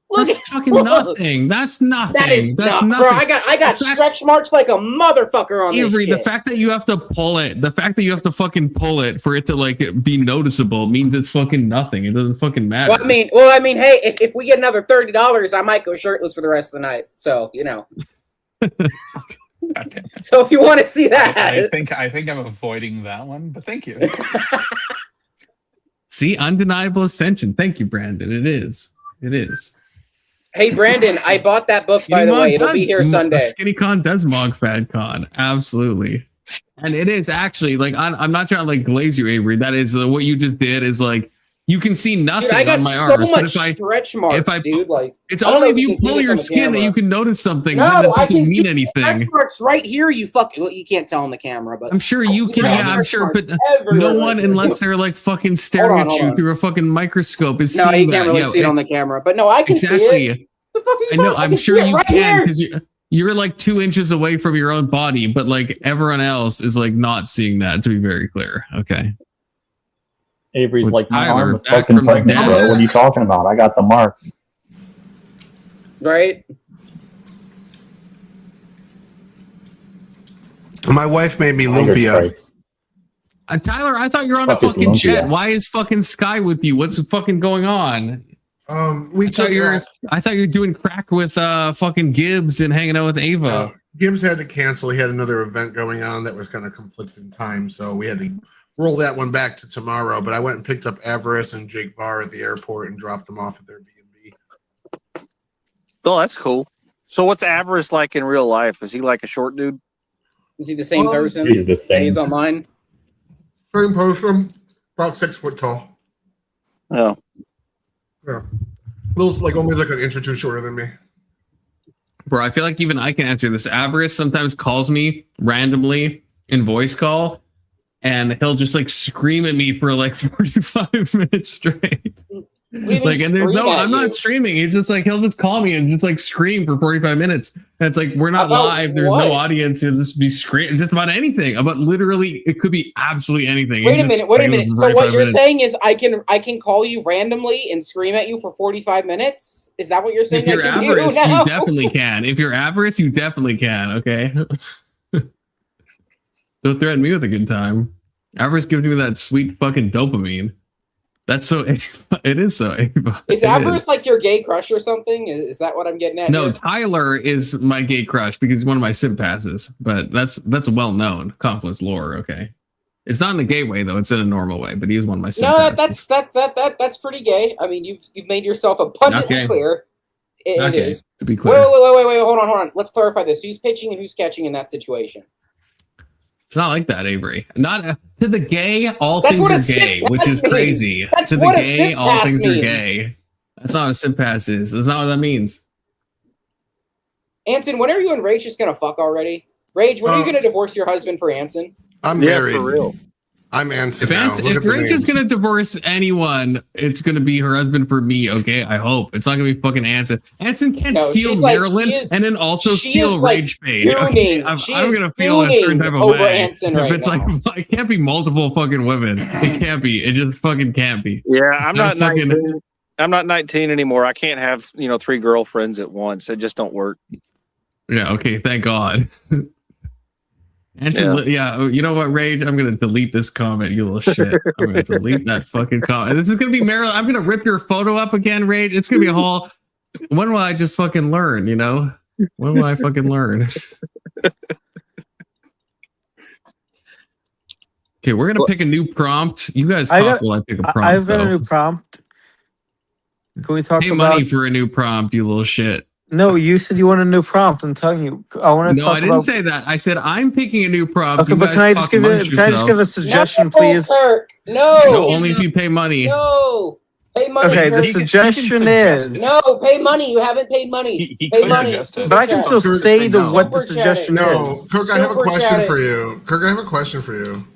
[SPEAKER 11] Look
[SPEAKER 2] That's
[SPEAKER 11] at
[SPEAKER 2] fucking
[SPEAKER 11] look.
[SPEAKER 2] nothing. That's nothing.
[SPEAKER 11] That is
[SPEAKER 2] That's
[SPEAKER 11] not,
[SPEAKER 2] nothing.
[SPEAKER 11] bro. I got stretch marks like a motherfucker on
[SPEAKER 2] Avery,
[SPEAKER 11] this
[SPEAKER 2] the
[SPEAKER 11] shit.
[SPEAKER 2] fact that you have to pull it, the fact that you have to fucking pull it for it to like be noticeable means it's fucking nothing. It doesn't fucking matter.
[SPEAKER 11] Well, I mean, hey, if we get another $30, I might go shirtless for the rest of the night. So, you know. So if you want to see that,
[SPEAKER 14] I think I'm avoiding that one, but thank you.
[SPEAKER 2] See, undeniable ascension. Thank you, Brandon. It is. It is.
[SPEAKER 11] Hey, Brandon, I bought that book, by the way. It'll be here Sunday.
[SPEAKER 2] SkinnyCon does mog FadCon. Absolutely. And it is actually like, I'm not trying to like glaze you, Avery. That is what you just did is like, you can see nothing
[SPEAKER 11] Dude, I got
[SPEAKER 2] on my
[SPEAKER 11] so
[SPEAKER 2] arms.
[SPEAKER 11] much
[SPEAKER 2] But
[SPEAKER 11] stretch marks, dude. Like,
[SPEAKER 2] it's
[SPEAKER 11] I don't
[SPEAKER 2] only
[SPEAKER 11] know
[SPEAKER 2] if you
[SPEAKER 11] can see
[SPEAKER 2] pull
[SPEAKER 11] this
[SPEAKER 2] your
[SPEAKER 11] on the
[SPEAKER 2] skin that
[SPEAKER 11] camera.
[SPEAKER 2] you can notice something.
[SPEAKER 11] No,
[SPEAKER 2] That
[SPEAKER 11] I
[SPEAKER 2] doesn't
[SPEAKER 11] can
[SPEAKER 2] mean
[SPEAKER 11] see
[SPEAKER 2] anything.
[SPEAKER 11] stretch marks right here. You fucking. Well, you can't tell on the camera, but
[SPEAKER 2] I'm sure you can. Yeah, I'm sure, but no one, unless they're like fucking staring at
[SPEAKER 11] hold
[SPEAKER 2] you
[SPEAKER 11] on.
[SPEAKER 2] through a fucking microscope, is
[SPEAKER 11] No,
[SPEAKER 2] seeing
[SPEAKER 11] you can't
[SPEAKER 2] that.
[SPEAKER 11] really
[SPEAKER 2] Yeah,
[SPEAKER 11] see it on the
[SPEAKER 2] it's-
[SPEAKER 11] camera. But no, I can see
[SPEAKER 2] exactly.
[SPEAKER 11] it. The fuck are you
[SPEAKER 2] I know.
[SPEAKER 11] talking?
[SPEAKER 2] I'm
[SPEAKER 11] can
[SPEAKER 2] sure
[SPEAKER 11] see it
[SPEAKER 2] you
[SPEAKER 11] right
[SPEAKER 2] can
[SPEAKER 11] here.
[SPEAKER 2] because you're like 2 inches away from your own body, but like everyone else is like not seeing that. To be very clear, okay.
[SPEAKER 15] Avery's
[SPEAKER 2] With
[SPEAKER 15] like, my
[SPEAKER 2] Tyler
[SPEAKER 15] arm was
[SPEAKER 2] back
[SPEAKER 15] fucking
[SPEAKER 2] from the
[SPEAKER 15] pregnant,
[SPEAKER 2] dead.
[SPEAKER 15] bro. What are you talking about? I got the marks.
[SPEAKER 11] Right.
[SPEAKER 1] My wife made me
[SPEAKER 15] Jesus
[SPEAKER 1] lumpia.
[SPEAKER 15] Christ.
[SPEAKER 2] Tyler, I thought you were on a
[SPEAKER 15] Fuck is
[SPEAKER 2] fucking jet.
[SPEAKER 15] lumpia?
[SPEAKER 2] Why is fucking Sky with you? What's fucking going on?
[SPEAKER 1] We took
[SPEAKER 2] I thought you were doing crack with fucking Gibbs and hanging out with Ava.
[SPEAKER 1] Gibbs had to cancel. He had another event going on that was kind of conflicting time, so we had to roll that one back to tomorrow. But I went and picked up Avarice and Jake Barr at the airport and dropped them off at their B&B.
[SPEAKER 12] Oh, that's cool. So what's Avarice like in real life? Is he like a short dude?
[SPEAKER 11] Is he the same person?
[SPEAKER 15] He's the same.
[SPEAKER 11] He's online.
[SPEAKER 1] Same person, about 6 foot tall.
[SPEAKER 12] Oh.
[SPEAKER 1] Yeah. Looks like only like an inch or two shorter than me.
[SPEAKER 2] Bro, I feel like even I can answer this. Avarice sometimes calls me randomly in voice call, and he'll just like scream at me for like 45 minutes straight. Like, and there's no, I'm not streaming. He's just like, he'll just call me and just like scream for 45 minutes. And it's like, we're not
[SPEAKER 11] About
[SPEAKER 2] live. There's
[SPEAKER 11] what?
[SPEAKER 2] no audience. He'll just be screaming just about anything. About literally, it could be absolutely anything.
[SPEAKER 11] Wait a
[SPEAKER 2] He just
[SPEAKER 11] minute. Wait a
[SPEAKER 2] screams
[SPEAKER 11] minute.
[SPEAKER 2] for
[SPEAKER 11] So what
[SPEAKER 2] 45
[SPEAKER 11] you're
[SPEAKER 2] minutes.
[SPEAKER 11] saying is I can call you randomly and scream at you for 45 minutes? Is that what you're saying?
[SPEAKER 2] If you're
[SPEAKER 11] I can do
[SPEAKER 2] Avarice,
[SPEAKER 11] now?
[SPEAKER 2] you definitely can. If you're Avarice, you definitely can. Okay. Don't threaten me with a good time. Avarice gives me that sweet fucking dopamine. That's so. It is so.
[SPEAKER 11] Is Avarice like your gay crush or something? Is that what I'm getting at?
[SPEAKER 2] No,
[SPEAKER 11] here?
[SPEAKER 2] Tyler is my gay crush because he's one of my sim passes. But that's well known Confluence lore. Okay, it's not in a gay way though; it's in a normal way. But he is one of my sim
[SPEAKER 11] No,
[SPEAKER 2] passes.
[SPEAKER 11] that's pretty gay. I mean, you've made yourself abundantly
[SPEAKER 2] gay.
[SPEAKER 11] clear. It
[SPEAKER 2] Not gay,
[SPEAKER 11] is.
[SPEAKER 2] to be clear.
[SPEAKER 11] Wait, hold on. Let's clarify this. Who's pitching and who's catching in that situation?
[SPEAKER 2] It's not like that, Avery. Not to the gay, all
[SPEAKER 11] That's
[SPEAKER 2] things
[SPEAKER 11] what a
[SPEAKER 2] are gay,
[SPEAKER 11] simp
[SPEAKER 2] which
[SPEAKER 11] pass
[SPEAKER 2] is
[SPEAKER 11] means.
[SPEAKER 2] crazy.
[SPEAKER 11] That's
[SPEAKER 2] To the
[SPEAKER 11] what a
[SPEAKER 2] gay,
[SPEAKER 11] simp
[SPEAKER 2] all
[SPEAKER 11] pass
[SPEAKER 2] things are
[SPEAKER 11] means.
[SPEAKER 2] gay. That's not what a simp pass is. That's not what that means.
[SPEAKER 11] Anson, when are you and Rage just gonna fuck already? Rage, when are you gonna divorce your husband for Anson?
[SPEAKER 1] I'm married. For real. I'm Anson now. Look
[SPEAKER 2] If
[SPEAKER 1] at the
[SPEAKER 2] Rach is
[SPEAKER 1] names.
[SPEAKER 2] gonna divorce anyone, it's gonna be her husband for me. Okay, I hope it's not gonna be fucking Anson. Anson can't
[SPEAKER 11] No,
[SPEAKER 2] steal
[SPEAKER 11] she's like-
[SPEAKER 2] Maryland
[SPEAKER 11] she is-
[SPEAKER 2] and then also
[SPEAKER 11] she
[SPEAKER 2] steal
[SPEAKER 11] is, like,
[SPEAKER 2] Rage Paid. Okay,
[SPEAKER 11] gooning. She
[SPEAKER 2] I'm
[SPEAKER 11] is
[SPEAKER 2] gonna feel a certain
[SPEAKER 11] gooning
[SPEAKER 2] type of
[SPEAKER 11] over
[SPEAKER 2] way.
[SPEAKER 11] Anson
[SPEAKER 2] If
[SPEAKER 11] right
[SPEAKER 2] it's
[SPEAKER 11] now.
[SPEAKER 2] like it can't be multiple fucking women. It can't be. It just fucking can't be.
[SPEAKER 12] Yeah, I'm not
[SPEAKER 2] fucking.
[SPEAKER 12] 19. I'm not 19 anymore. I can't have 3 girlfriends at once. It just don't work.
[SPEAKER 2] Yeah. Okay. Thank God. Anson, yeah. You know what, Rage? I'm gonna delete this comment. You little shit. I'm gonna delete that fucking comment. This is gonna be Maryland. I'm gonna rip your photo up again, Rage. It's gonna be a whole. When will I just fucking learn? You know? When will I fucking learn? Okay, we're gonna pick a new prompt. You guys talk while I pick a prompt.
[SPEAKER 13] I've got a
[SPEAKER 2] though.
[SPEAKER 13] new prompt. Can we talk
[SPEAKER 2] Pay
[SPEAKER 13] about
[SPEAKER 2] money for a new prompt, you little shit.
[SPEAKER 13] No, you said you want a new prompt. I'm telling you. I want to
[SPEAKER 2] No,
[SPEAKER 13] talk
[SPEAKER 2] I didn't
[SPEAKER 13] about
[SPEAKER 2] say that. I said I'm picking a new prompt.
[SPEAKER 13] Okay,
[SPEAKER 2] You
[SPEAKER 13] but
[SPEAKER 2] guys
[SPEAKER 13] can I
[SPEAKER 2] talk
[SPEAKER 13] just give
[SPEAKER 2] amongst
[SPEAKER 13] can I just give a
[SPEAKER 2] yourselves.
[SPEAKER 13] suggestion,
[SPEAKER 11] No,
[SPEAKER 13] please?
[SPEAKER 11] Kirk. No.
[SPEAKER 2] No, only if you pay money.
[SPEAKER 11] No. Pay money.
[SPEAKER 13] Okay, the
[SPEAKER 11] Kirk.
[SPEAKER 13] suggestion is
[SPEAKER 11] No, pay money. You haven't paid money. Pay money.
[SPEAKER 13] but I can still say what the suggestion
[SPEAKER 1] No,
[SPEAKER 13] is.
[SPEAKER 1] Kirk, I have a
[SPEAKER 11] Super
[SPEAKER 1] question
[SPEAKER 11] chat
[SPEAKER 1] for
[SPEAKER 11] it.
[SPEAKER 1] you. Kirk, I have a question for you.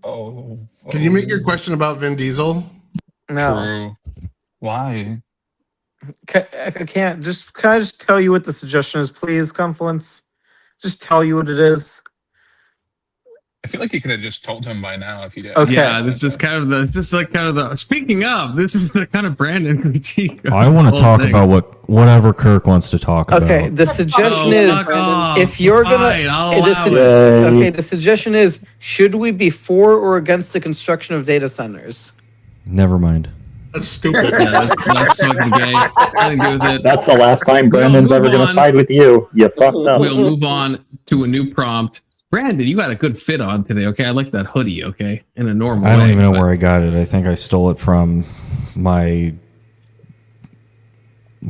[SPEAKER 14] Oh.
[SPEAKER 1] Can you make your question about Vin Diesel?
[SPEAKER 13] No.
[SPEAKER 14] Why?
[SPEAKER 13] I can't. Can I just tell you what the suggestion is, please, Confluence? Just tell you what it is.
[SPEAKER 14] I feel like you could have just told him by now if he did.
[SPEAKER 13] Okay.
[SPEAKER 2] Yeah, this is kind of the. Speaking of, this is the kind of Brandon critique.
[SPEAKER 19] I want to talk about whatever Kirk wants to talk about.
[SPEAKER 13] Okay, the suggestion is
[SPEAKER 2] off.
[SPEAKER 13] if you're gonna.
[SPEAKER 2] Fine, I'll
[SPEAKER 13] the
[SPEAKER 2] allow
[SPEAKER 13] su-
[SPEAKER 2] it.
[SPEAKER 13] okay, the suggestion is should we be for or against the construction of data centers?
[SPEAKER 19] Never mind.
[SPEAKER 1] That's stupid.
[SPEAKER 2] Yeah, that's fucking gay. Nothing to do with it.
[SPEAKER 15] That's the last time Brandon's ever going to side with you. You fucked up.
[SPEAKER 2] We'll move on to a new prompt. Brandon, you got a good fit on today. Okay, I like that hoodie. Okay, in a normal.
[SPEAKER 19] I don't
[SPEAKER 2] way,
[SPEAKER 19] even know
[SPEAKER 2] but-
[SPEAKER 19] where I got it. I think I stole it from my.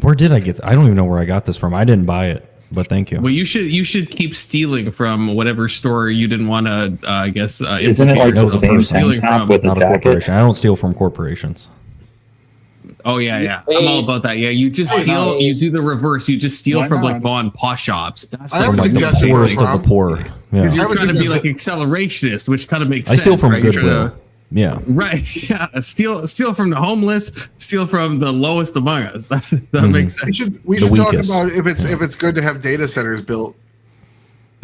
[SPEAKER 19] Where did I get? I don't even know where I got this from. I didn't buy it, but thank you.
[SPEAKER 2] Well, you should keep stealing from whatever store you didn't want to. I guess.
[SPEAKER 15] Isn't it
[SPEAKER 2] implicate
[SPEAKER 15] like the
[SPEAKER 2] yourself
[SPEAKER 15] same
[SPEAKER 2] in
[SPEAKER 15] tank
[SPEAKER 2] stealing
[SPEAKER 15] top
[SPEAKER 2] from?
[SPEAKER 15] with the
[SPEAKER 19] Not a
[SPEAKER 15] jacket?
[SPEAKER 19] corporation. I don't steal from corporations.
[SPEAKER 2] Oh yeah. I'm all about that. Yeah, you just steal. You do the reverse. You just steal
[SPEAKER 14] Why
[SPEAKER 2] from like
[SPEAKER 14] not?
[SPEAKER 2] mom and pawn shops. That's
[SPEAKER 1] I have a
[SPEAKER 19] Like the
[SPEAKER 1] suggestion
[SPEAKER 19] poorest
[SPEAKER 1] for
[SPEAKER 19] of the poor. Yeah.
[SPEAKER 2] because you're
[SPEAKER 1] I have a
[SPEAKER 2] trying to be like
[SPEAKER 1] suggestion.
[SPEAKER 2] accelerationist, which kind of makes
[SPEAKER 19] I
[SPEAKER 2] sense.
[SPEAKER 19] steal from
[SPEAKER 2] right? You're trying
[SPEAKER 19] Goodwill.
[SPEAKER 2] to-
[SPEAKER 19] Yeah.
[SPEAKER 2] Right. Yeah. Steal from the homeless. Steal from the lowest among us. That
[SPEAKER 19] Mhm.
[SPEAKER 2] makes
[SPEAKER 1] We
[SPEAKER 2] sense.
[SPEAKER 1] should
[SPEAKER 19] The
[SPEAKER 1] talk
[SPEAKER 19] weakest.
[SPEAKER 1] about if it's good to have data centers built.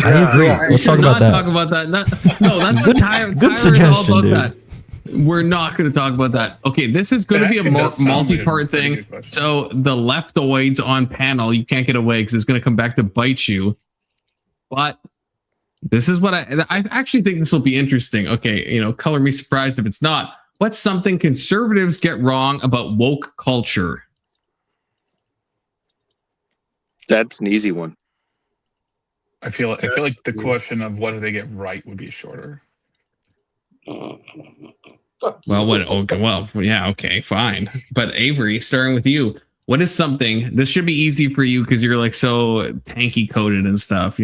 [SPEAKER 19] I agree. Let's talk about that.
[SPEAKER 2] Talk about that. No, that's
[SPEAKER 19] Good-
[SPEAKER 2] what Tyler,
[SPEAKER 19] good
[SPEAKER 2] Tyler is all
[SPEAKER 19] suggestion,
[SPEAKER 2] about
[SPEAKER 19] dude.
[SPEAKER 2] that. We're not going to talk about that. Okay, this is going to
[SPEAKER 14] That
[SPEAKER 2] be a
[SPEAKER 14] actually does sound like a
[SPEAKER 2] multi-part
[SPEAKER 14] pretty
[SPEAKER 2] thing.
[SPEAKER 14] good question.
[SPEAKER 2] So the leftoids on panel, you can't get away because it's going to come back to bite you. But this is what I actually think this will be interesting. Okay, color me surprised if it's not. What's something conservatives get wrong about woke culture?
[SPEAKER 12] That's an easy one.
[SPEAKER 14] I feel like the question of what do they get right would be shorter.
[SPEAKER 2] Well, what? Okay, well, yeah, okay, fine. But Avery, starting with you, what is something? This should be easy for you because you're like so tanky coded and stuff,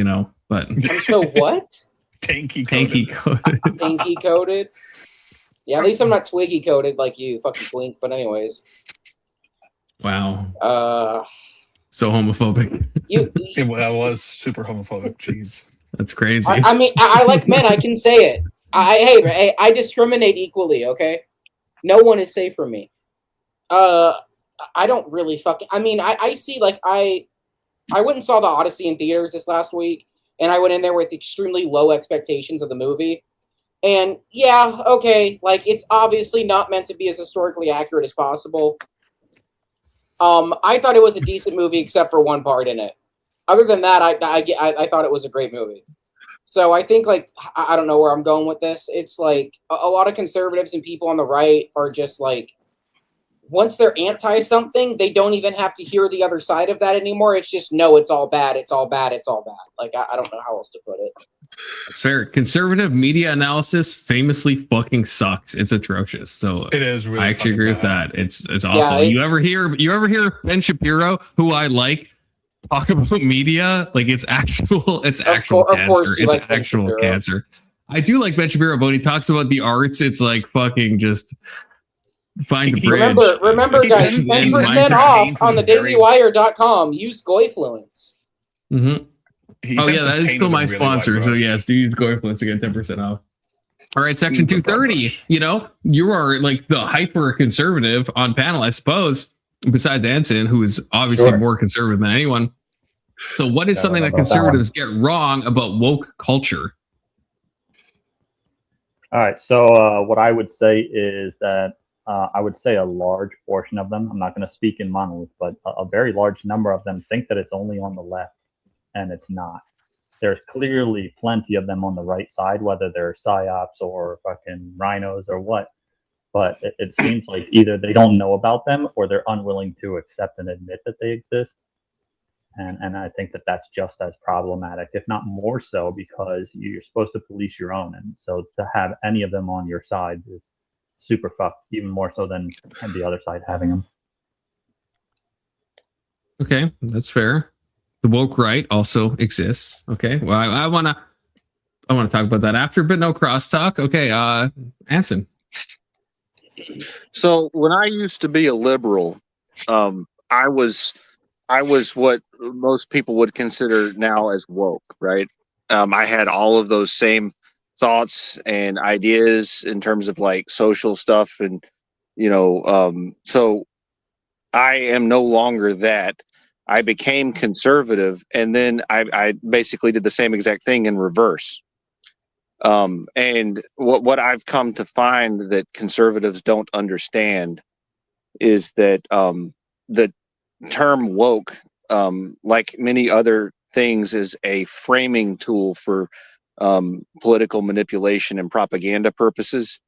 [SPEAKER 2] But
[SPEAKER 11] I'm so what?
[SPEAKER 2] tanky coded.
[SPEAKER 11] Dinky coated. Yeah, at least I'm not twiggy coated like you, fucking twink. But anyways,
[SPEAKER 2] Wow,
[SPEAKER 11] uh,
[SPEAKER 2] so homophobic.
[SPEAKER 14] That was super homophobic. Jeez.
[SPEAKER 2] That's crazy.
[SPEAKER 11] I mean, I like men. I can say it. Hey, I discriminate equally. Okay, no one is safe from me. I don't really fucking. I mean, I see like I went and saw the Odyssey in theaters this last week, and I went in there with extremely low expectations of the movie. And yeah, okay, like it's obviously not meant to be as historically accurate as possible. I thought it was a decent movie except for one part in it. Other than that, I thought it was a great movie. So I think like I don't know where I'm going with this. It's like a lot of conservatives and people on the right are just like once they're anti something, they don't even have to hear the other side of that anymore. It's just no, it's all bad, it's all bad, it's all bad. Like I don't know how else to put it.
[SPEAKER 2] It's fair. Conservative media analysis famously fucking sucks. It's atrocious. So
[SPEAKER 14] It is really
[SPEAKER 2] I actually
[SPEAKER 14] fucking
[SPEAKER 2] agree with
[SPEAKER 14] bad.
[SPEAKER 2] that. It's awful.
[SPEAKER 11] Yeah,
[SPEAKER 2] you ever hear Ben Shapiro, who I like, talk about media? Like it's actual cancer.
[SPEAKER 11] course you
[SPEAKER 2] It's
[SPEAKER 11] like Ben
[SPEAKER 2] actual
[SPEAKER 11] Shapiro.
[SPEAKER 2] cancer. I do like Ben Shapiro, but when he talks about the arts, it's like fucking just find a bridge.
[SPEAKER 11] Remember, guys,
[SPEAKER 2] And
[SPEAKER 11] 10%
[SPEAKER 2] mine's
[SPEAKER 11] off on the
[SPEAKER 14] very-
[SPEAKER 11] dailywire.com. Use Goifluence.
[SPEAKER 2] Mm-hmm.
[SPEAKER 14] He
[SPEAKER 2] Oh
[SPEAKER 14] tends
[SPEAKER 2] yeah,
[SPEAKER 14] to
[SPEAKER 2] that is
[SPEAKER 14] paint
[SPEAKER 2] still
[SPEAKER 14] with a
[SPEAKER 2] my
[SPEAKER 14] really
[SPEAKER 2] sponsor.
[SPEAKER 14] wide
[SPEAKER 2] So
[SPEAKER 14] brush.
[SPEAKER 2] yes, do use GoInfluence to get 10% off. All right, section
[SPEAKER 14] Super broad
[SPEAKER 2] 230.
[SPEAKER 14] brush.
[SPEAKER 2] You are like the hyper conservative on panel, I suppose. Besides Anson, who is obviously
[SPEAKER 15] Sure.
[SPEAKER 2] more conservative than anyone. So, what is
[SPEAKER 15] Yeah,
[SPEAKER 2] something
[SPEAKER 15] I
[SPEAKER 2] that
[SPEAKER 15] don't know about that one.
[SPEAKER 2] conservatives get wrong about woke culture?
[SPEAKER 15] All right. So what I would say is that I would say a large portion of them, I'm not going to speak in monolith, but a very large number of them think that it's only on the left, and it's not. There's clearly plenty of them on the right side, whether they're psyops or fucking rhinos or what. But it seems like either they don't know about them or they're unwilling to accept and admit that they exist. And I think that that's just as problematic, if not more so, because you're supposed to police your own. And so to have any of them on your side is super fucked, even more so than the other side having them.
[SPEAKER 2] Okay, that's fair. The woke right also exists. Okay, well, I wanna talk about that after, but no crosstalk. Okay, Anson.
[SPEAKER 12] So when I used to be a liberal, I was what most people would consider now as woke, right? I had all of those same thoughts and ideas in terms of like social stuff, and so I am no longer that. I became conservative, and then I basically did the same exact thing in reverse. And what I've come to find that conservatives don't understand is that the term woke, like many other things, is a framing tool for political manipulation and propaganda purposes.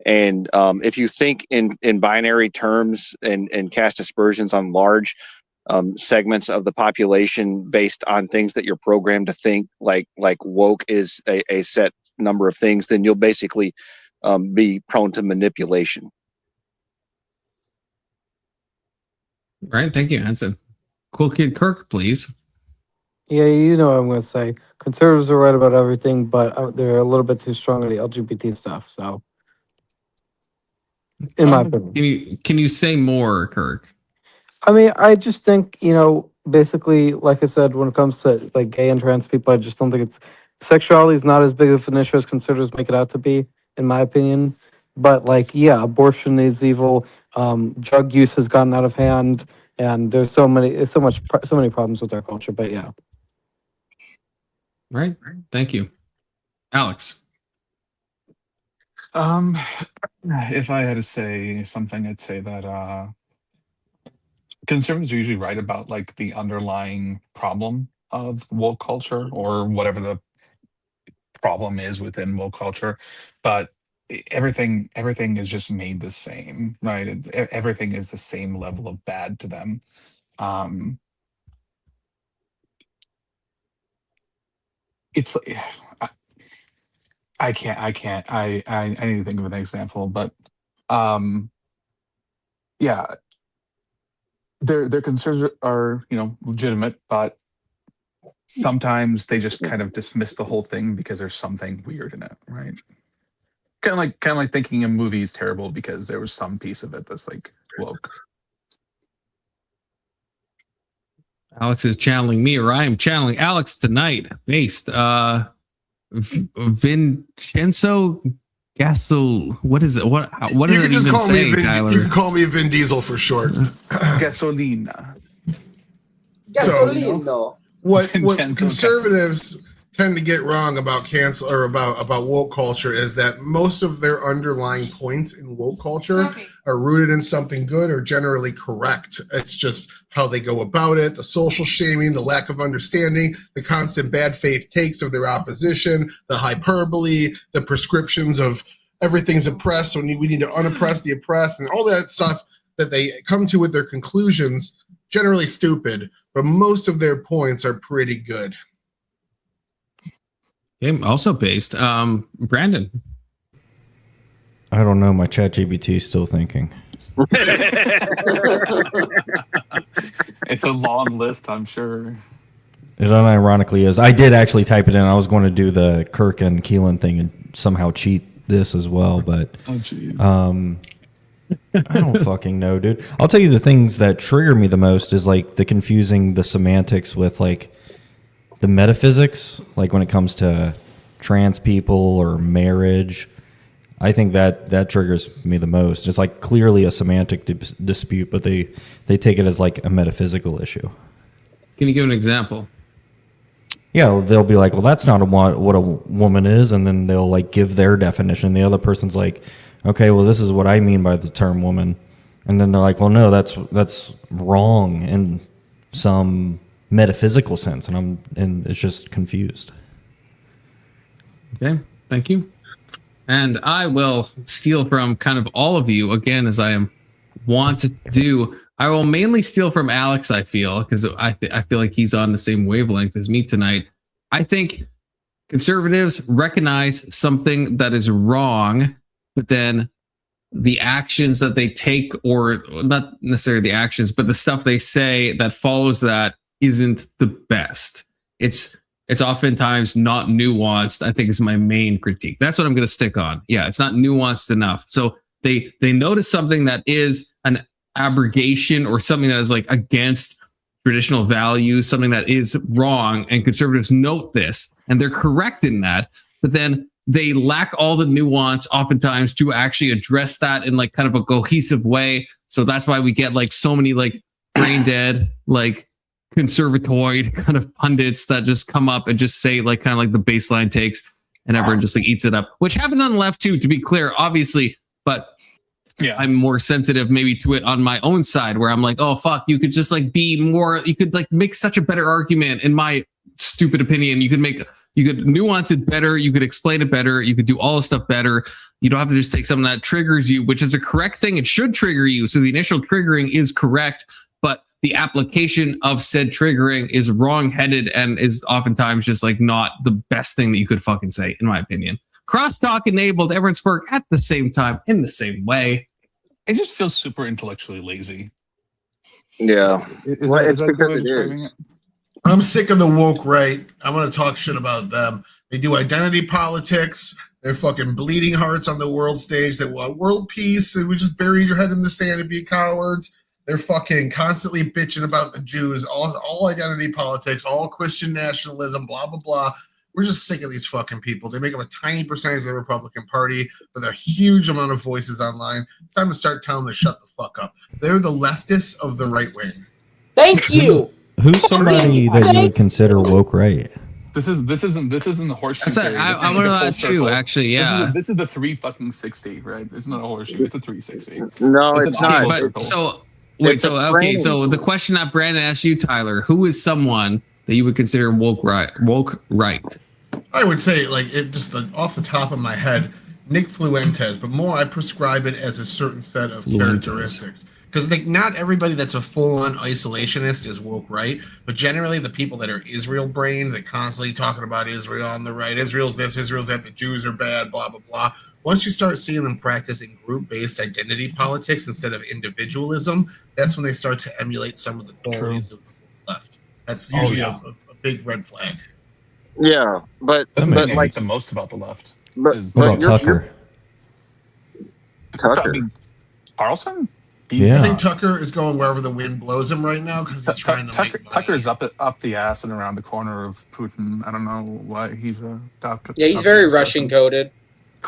[SPEAKER 12] And if you think in binary terms and cast aspersions on large segments of the population based on things that you're programmed to think, like woke is a set number of things, then you'll basically be prone to manipulation.
[SPEAKER 2] All right, thank you, Hanson. Cool Kid Kirk, please.
[SPEAKER 20] Yeah, you know what I'm going to say. Conservatives are right about everything, but they're a little bit too strong on the LGBT stuff. So, in my opinion.
[SPEAKER 2] Can you say more, Kirk?
[SPEAKER 20] I mean, I just think, basically, like I said, when it comes to like gay and trans people, I just don't think sexuality is not as big of an issue as conservatives make it out to be, in my opinion. But like, yeah, abortion is evil. Drug use has gotten out of hand, and there's so many problems with our culture. But yeah.
[SPEAKER 2] Right. Thank you, Alex.
[SPEAKER 14] If I had to say something, I'd say that conservatives are usually right about like the underlying problem of woke culture or whatever the problem is within woke culture, but everything is just made the same, right? Everything is the same level of bad to them. It's I can't I need to think of an example, but yeah, their concerns are legitimate, but sometimes they just kind of dismiss the whole thing because there's something weird in it, right? Kind of like thinking a movie is terrible because there was some piece of it that's like woke.
[SPEAKER 2] Alex is channeling me, or I am channeling Alex tonight. Based Vincenzo Gasol. What is it? What does it even say, Tyler?
[SPEAKER 1] You can call me Vin Diesel for short.
[SPEAKER 14] Gasolina.
[SPEAKER 1] So, what conservatives tend to get wrong about cancel or about woke culture is that most of their underlying points in woke culture are rooted in something good or generally correct. It's just how they go about it, the social shaming, the lack of understanding, the constant bad faith takes of their opposition, the hyperbole, the prescriptions of everything's oppressed, so we need to unoppress the oppressed, and all that stuff that they come to with their conclusions, generally stupid, but most of their points are pretty good.
[SPEAKER 2] Okay, also based. Brandon.
[SPEAKER 19] I don't know. My chat GBT is still thinking.
[SPEAKER 14] It's a long list, I'm sure.
[SPEAKER 19] It unironically is. I did actually type it in. I was going to do the Kirk and Keelan thing and somehow cheat this as well, but
[SPEAKER 14] oh, jeez.
[SPEAKER 19] I don't fucking know, dude. I'll tell you the things that trigger me the most is like the confusing the semantics with like the metaphysics, like when it comes to trans people or marriage. I think that triggers me the most. It's like clearly a semantic dispute, but they take it as like a metaphysical issue.
[SPEAKER 2] Can you give an example?
[SPEAKER 19] Yeah, they'll be like, well, that's not what a woman is, and then they'll like give their definition. The other person's like, okay, well, this is what I mean by the term woman, and then they're like, well, no, that's wrong in some metaphysical sense, and it's just confused.
[SPEAKER 2] Okay, thank you. And I will steal from kind of all of you again, as I am want to do. I will mainly steal from Alex, I feel, because I feel like he's on the same wavelength as me tonight. I think conservatives recognize something that is wrong, but then the actions that they take, or not necessarily the actions, but the stuff they say that follows that isn't the best. It's oftentimes not nuanced, I think, is my main critique. That's what I'm going to stick on. Yeah, it's not nuanced enough. So they notice something that is an abrogation or something that is like against traditional values, something that is wrong, and conservatives note this and they're correct in that, but then they lack all the nuance oftentimes to actually address that in like kind of a cohesive way. So that's why we get like so many like brain dead, like conservatoid kind of pundits that just come up and just say like kind of like the baseline takes, and everyone just like eats it up, which happens on the left too, to be clear, obviously. But yeah, I'm more sensitive maybe to it on my own side, where I'm like, oh fuck, you could just like be more, you could like make such a better argument, in my stupid opinion. You could nuance it better, you could explain it better, you could do all the stuff better. You don't have to just take something that triggers you, which is a correct thing. It should trigger you. So the initial triggering is correct, but the application of said triggering is wrong-headed and is oftentimes just like not the best thing that you could fucking say, in my opinion. Crosstalk enabled, everyone spoke at the same time, in the same way.
[SPEAKER 14] It just feels super intellectually lazy.
[SPEAKER 12] Yeah.
[SPEAKER 14] Is that a good way of describing it?
[SPEAKER 1] I'm sick of the woke right. I'm going to talk shit about them. They do identity politics. They're fucking bleeding hearts on the world stage. They want world peace, and we just bury your head in the sand and be cowards. They're fucking constantly bitching about the Jews, all identity politics, all Christian nationalism, blah, blah, blah. We're just sick of these fucking people. They make up a tiny percentage of the Republican Party, but a huge amount of voices online. It's time to start telling them to shut the fuck up. They're the leftists of the right wing.
[SPEAKER 11] Thank you.
[SPEAKER 19] Who's somebody that you would consider woke right?
[SPEAKER 14] This isn't the horseshoe.
[SPEAKER 2] I want to that too, actually. Yeah,
[SPEAKER 14] this is the 360, right? It's not a horseshoe. It's a 360.
[SPEAKER 12] No, it's not.
[SPEAKER 2] But so wait, so okay, so the question that Brandon asked you, Tyler, who is someone that you would consider woke right?
[SPEAKER 1] I would say, like, it just off the top of my head, Nick Fuentes, but more I prescribe it as a certain set of characteristics. Because like not everybody that's a full-on isolationist is woke right, but generally the people that are Israel-brained, that constantly talking about Israel on the right, Israel's this, Israel's that, the Jews are bad, blah, blah, blah. Once you start seeing them practicing group-based identity politics instead of individualism, that's when they start to emulate some of the qualities of the left. That's usually a big red flag.
[SPEAKER 12] Yeah, but
[SPEAKER 14] like the most about the left.
[SPEAKER 19] What about Tucker?
[SPEAKER 14] I mean, Carlson?
[SPEAKER 19] Yeah.
[SPEAKER 1] I think Tucker is going wherever the wind blows him right now because he's trying to make money.
[SPEAKER 14] Tucker's up the ass and around the corner of Putin. I don't know why he's a doctor.
[SPEAKER 11] Yeah, he's very Russian coded.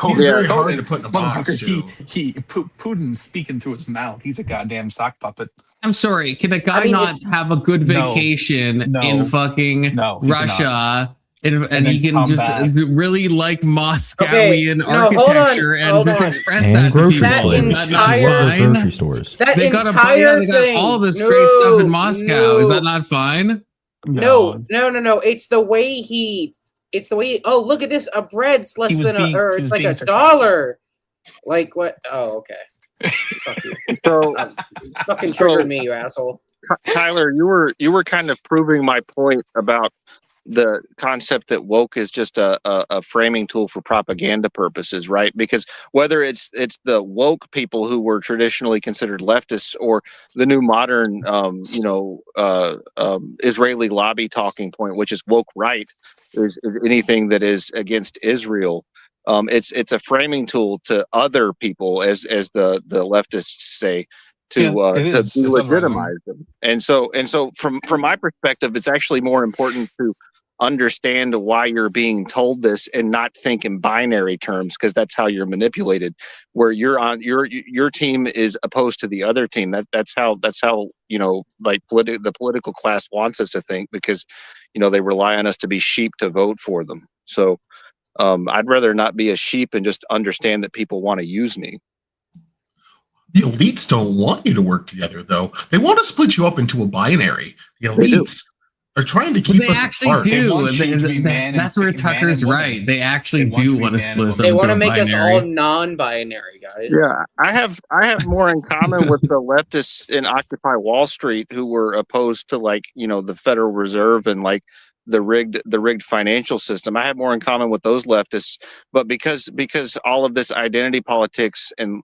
[SPEAKER 1] He's very hard to put in a box too.
[SPEAKER 14] Putin's speaking through his mouth. He's a goddamn sock puppet.
[SPEAKER 2] I'm sorry. Can a guy not have a good vacation in fucking Russia? And he can just really like Moscowian architecture and just express that to people. Is that not fine?
[SPEAKER 19] Grocery stores.
[SPEAKER 2] They got all this great stuff in Moscow. Is that not fine?
[SPEAKER 11] No. It's the way oh, look at this. A bread's less than it's like $1. Like what? Oh, okay. Fuck you.
[SPEAKER 12] So
[SPEAKER 11] fucking triggered me, you asshole.
[SPEAKER 12] Tyler, you were kind of proving my point about the concept that woke is just a framing tool for propaganda purposes, right? Because whether it's the woke people who were traditionally considered leftists or the new modern Israeli lobby talking point, which is woke right, is anything that is against Israel. It's a framing tool to other people, as the leftists say, to delegitimize them. And so from my perspective, it's actually more important to understand why you're being told this and not think in binary terms, because that's how you're manipulated, where you're on your team is opposed to the other team. That's how like the political class wants us to think, because they rely on us to be sheep to vote for them. So I'd rather not be a sheep and just understand that people want to use me.
[SPEAKER 1] The elites don't want you to work together, though. They want to split you up into a binary. The elites are trying to keep us apart.
[SPEAKER 2] They actually do. That's where Tucker's right. They actually do want to split us up.
[SPEAKER 11] They want to make us all non-binary, guys.
[SPEAKER 12] Yeah, I have more in common with the leftists in Occupy Wall Street, who were opposed to the Federal Reserve and the rigged financial system. I have more in common with those leftists, but because all of this identity politics and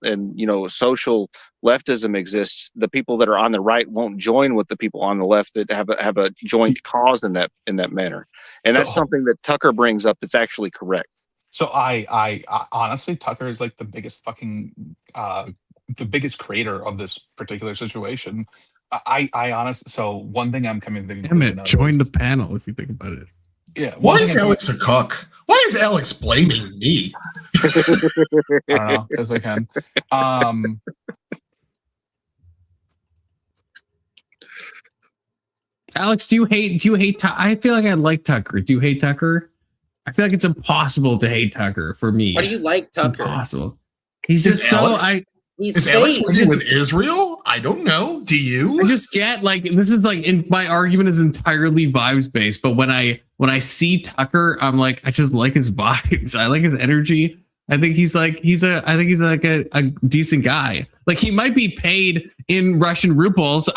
[SPEAKER 12] social leftism exists, the people that are on the right won't join with the people on the left that have a joint cause in that manner. And that's something that Tucker brings up that's actually correct.
[SPEAKER 14] So I honestly, Tucker is like the biggest fucking the biggest creator of this particular situation. I honestly, so one thing I'm coming to the conclusion
[SPEAKER 2] Emmett,
[SPEAKER 14] of
[SPEAKER 2] join the
[SPEAKER 14] is,
[SPEAKER 2] panel if you think about it.
[SPEAKER 14] yeah.
[SPEAKER 1] Why
[SPEAKER 14] one
[SPEAKER 1] is
[SPEAKER 14] thing I'm-
[SPEAKER 1] Alex a cuck? Why is Alex blaming me?
[SPEAKER 14] I don't know, because I can.
[SPEAKER 2] Alex, do you hate I feel like I like Tucker. Do you hate Tucker? I feel like it's impossible to hate Tucker for me.
[SPEAKER 11] Why do you like Tucker?
[SPEAKER 2] It's impossible. He's
[SPEAKER 1] Is
[SPEAKER 2] just so
[SPEAKER 1] Alex-
[SPEAKER 11] He's
[SPEAKER 1] Is Alex
[SPEAKER 11] fake.
[SPEAKER 1] working with Israel? I don't know. Do you?
[SPEAKER 2] I just get like this is like my argument is entirely vibes based, but when I see Tucker, I'm like I just like his vibes. I like his energy. I think he's like a decent guy. Like he might be paid in Russian rubles.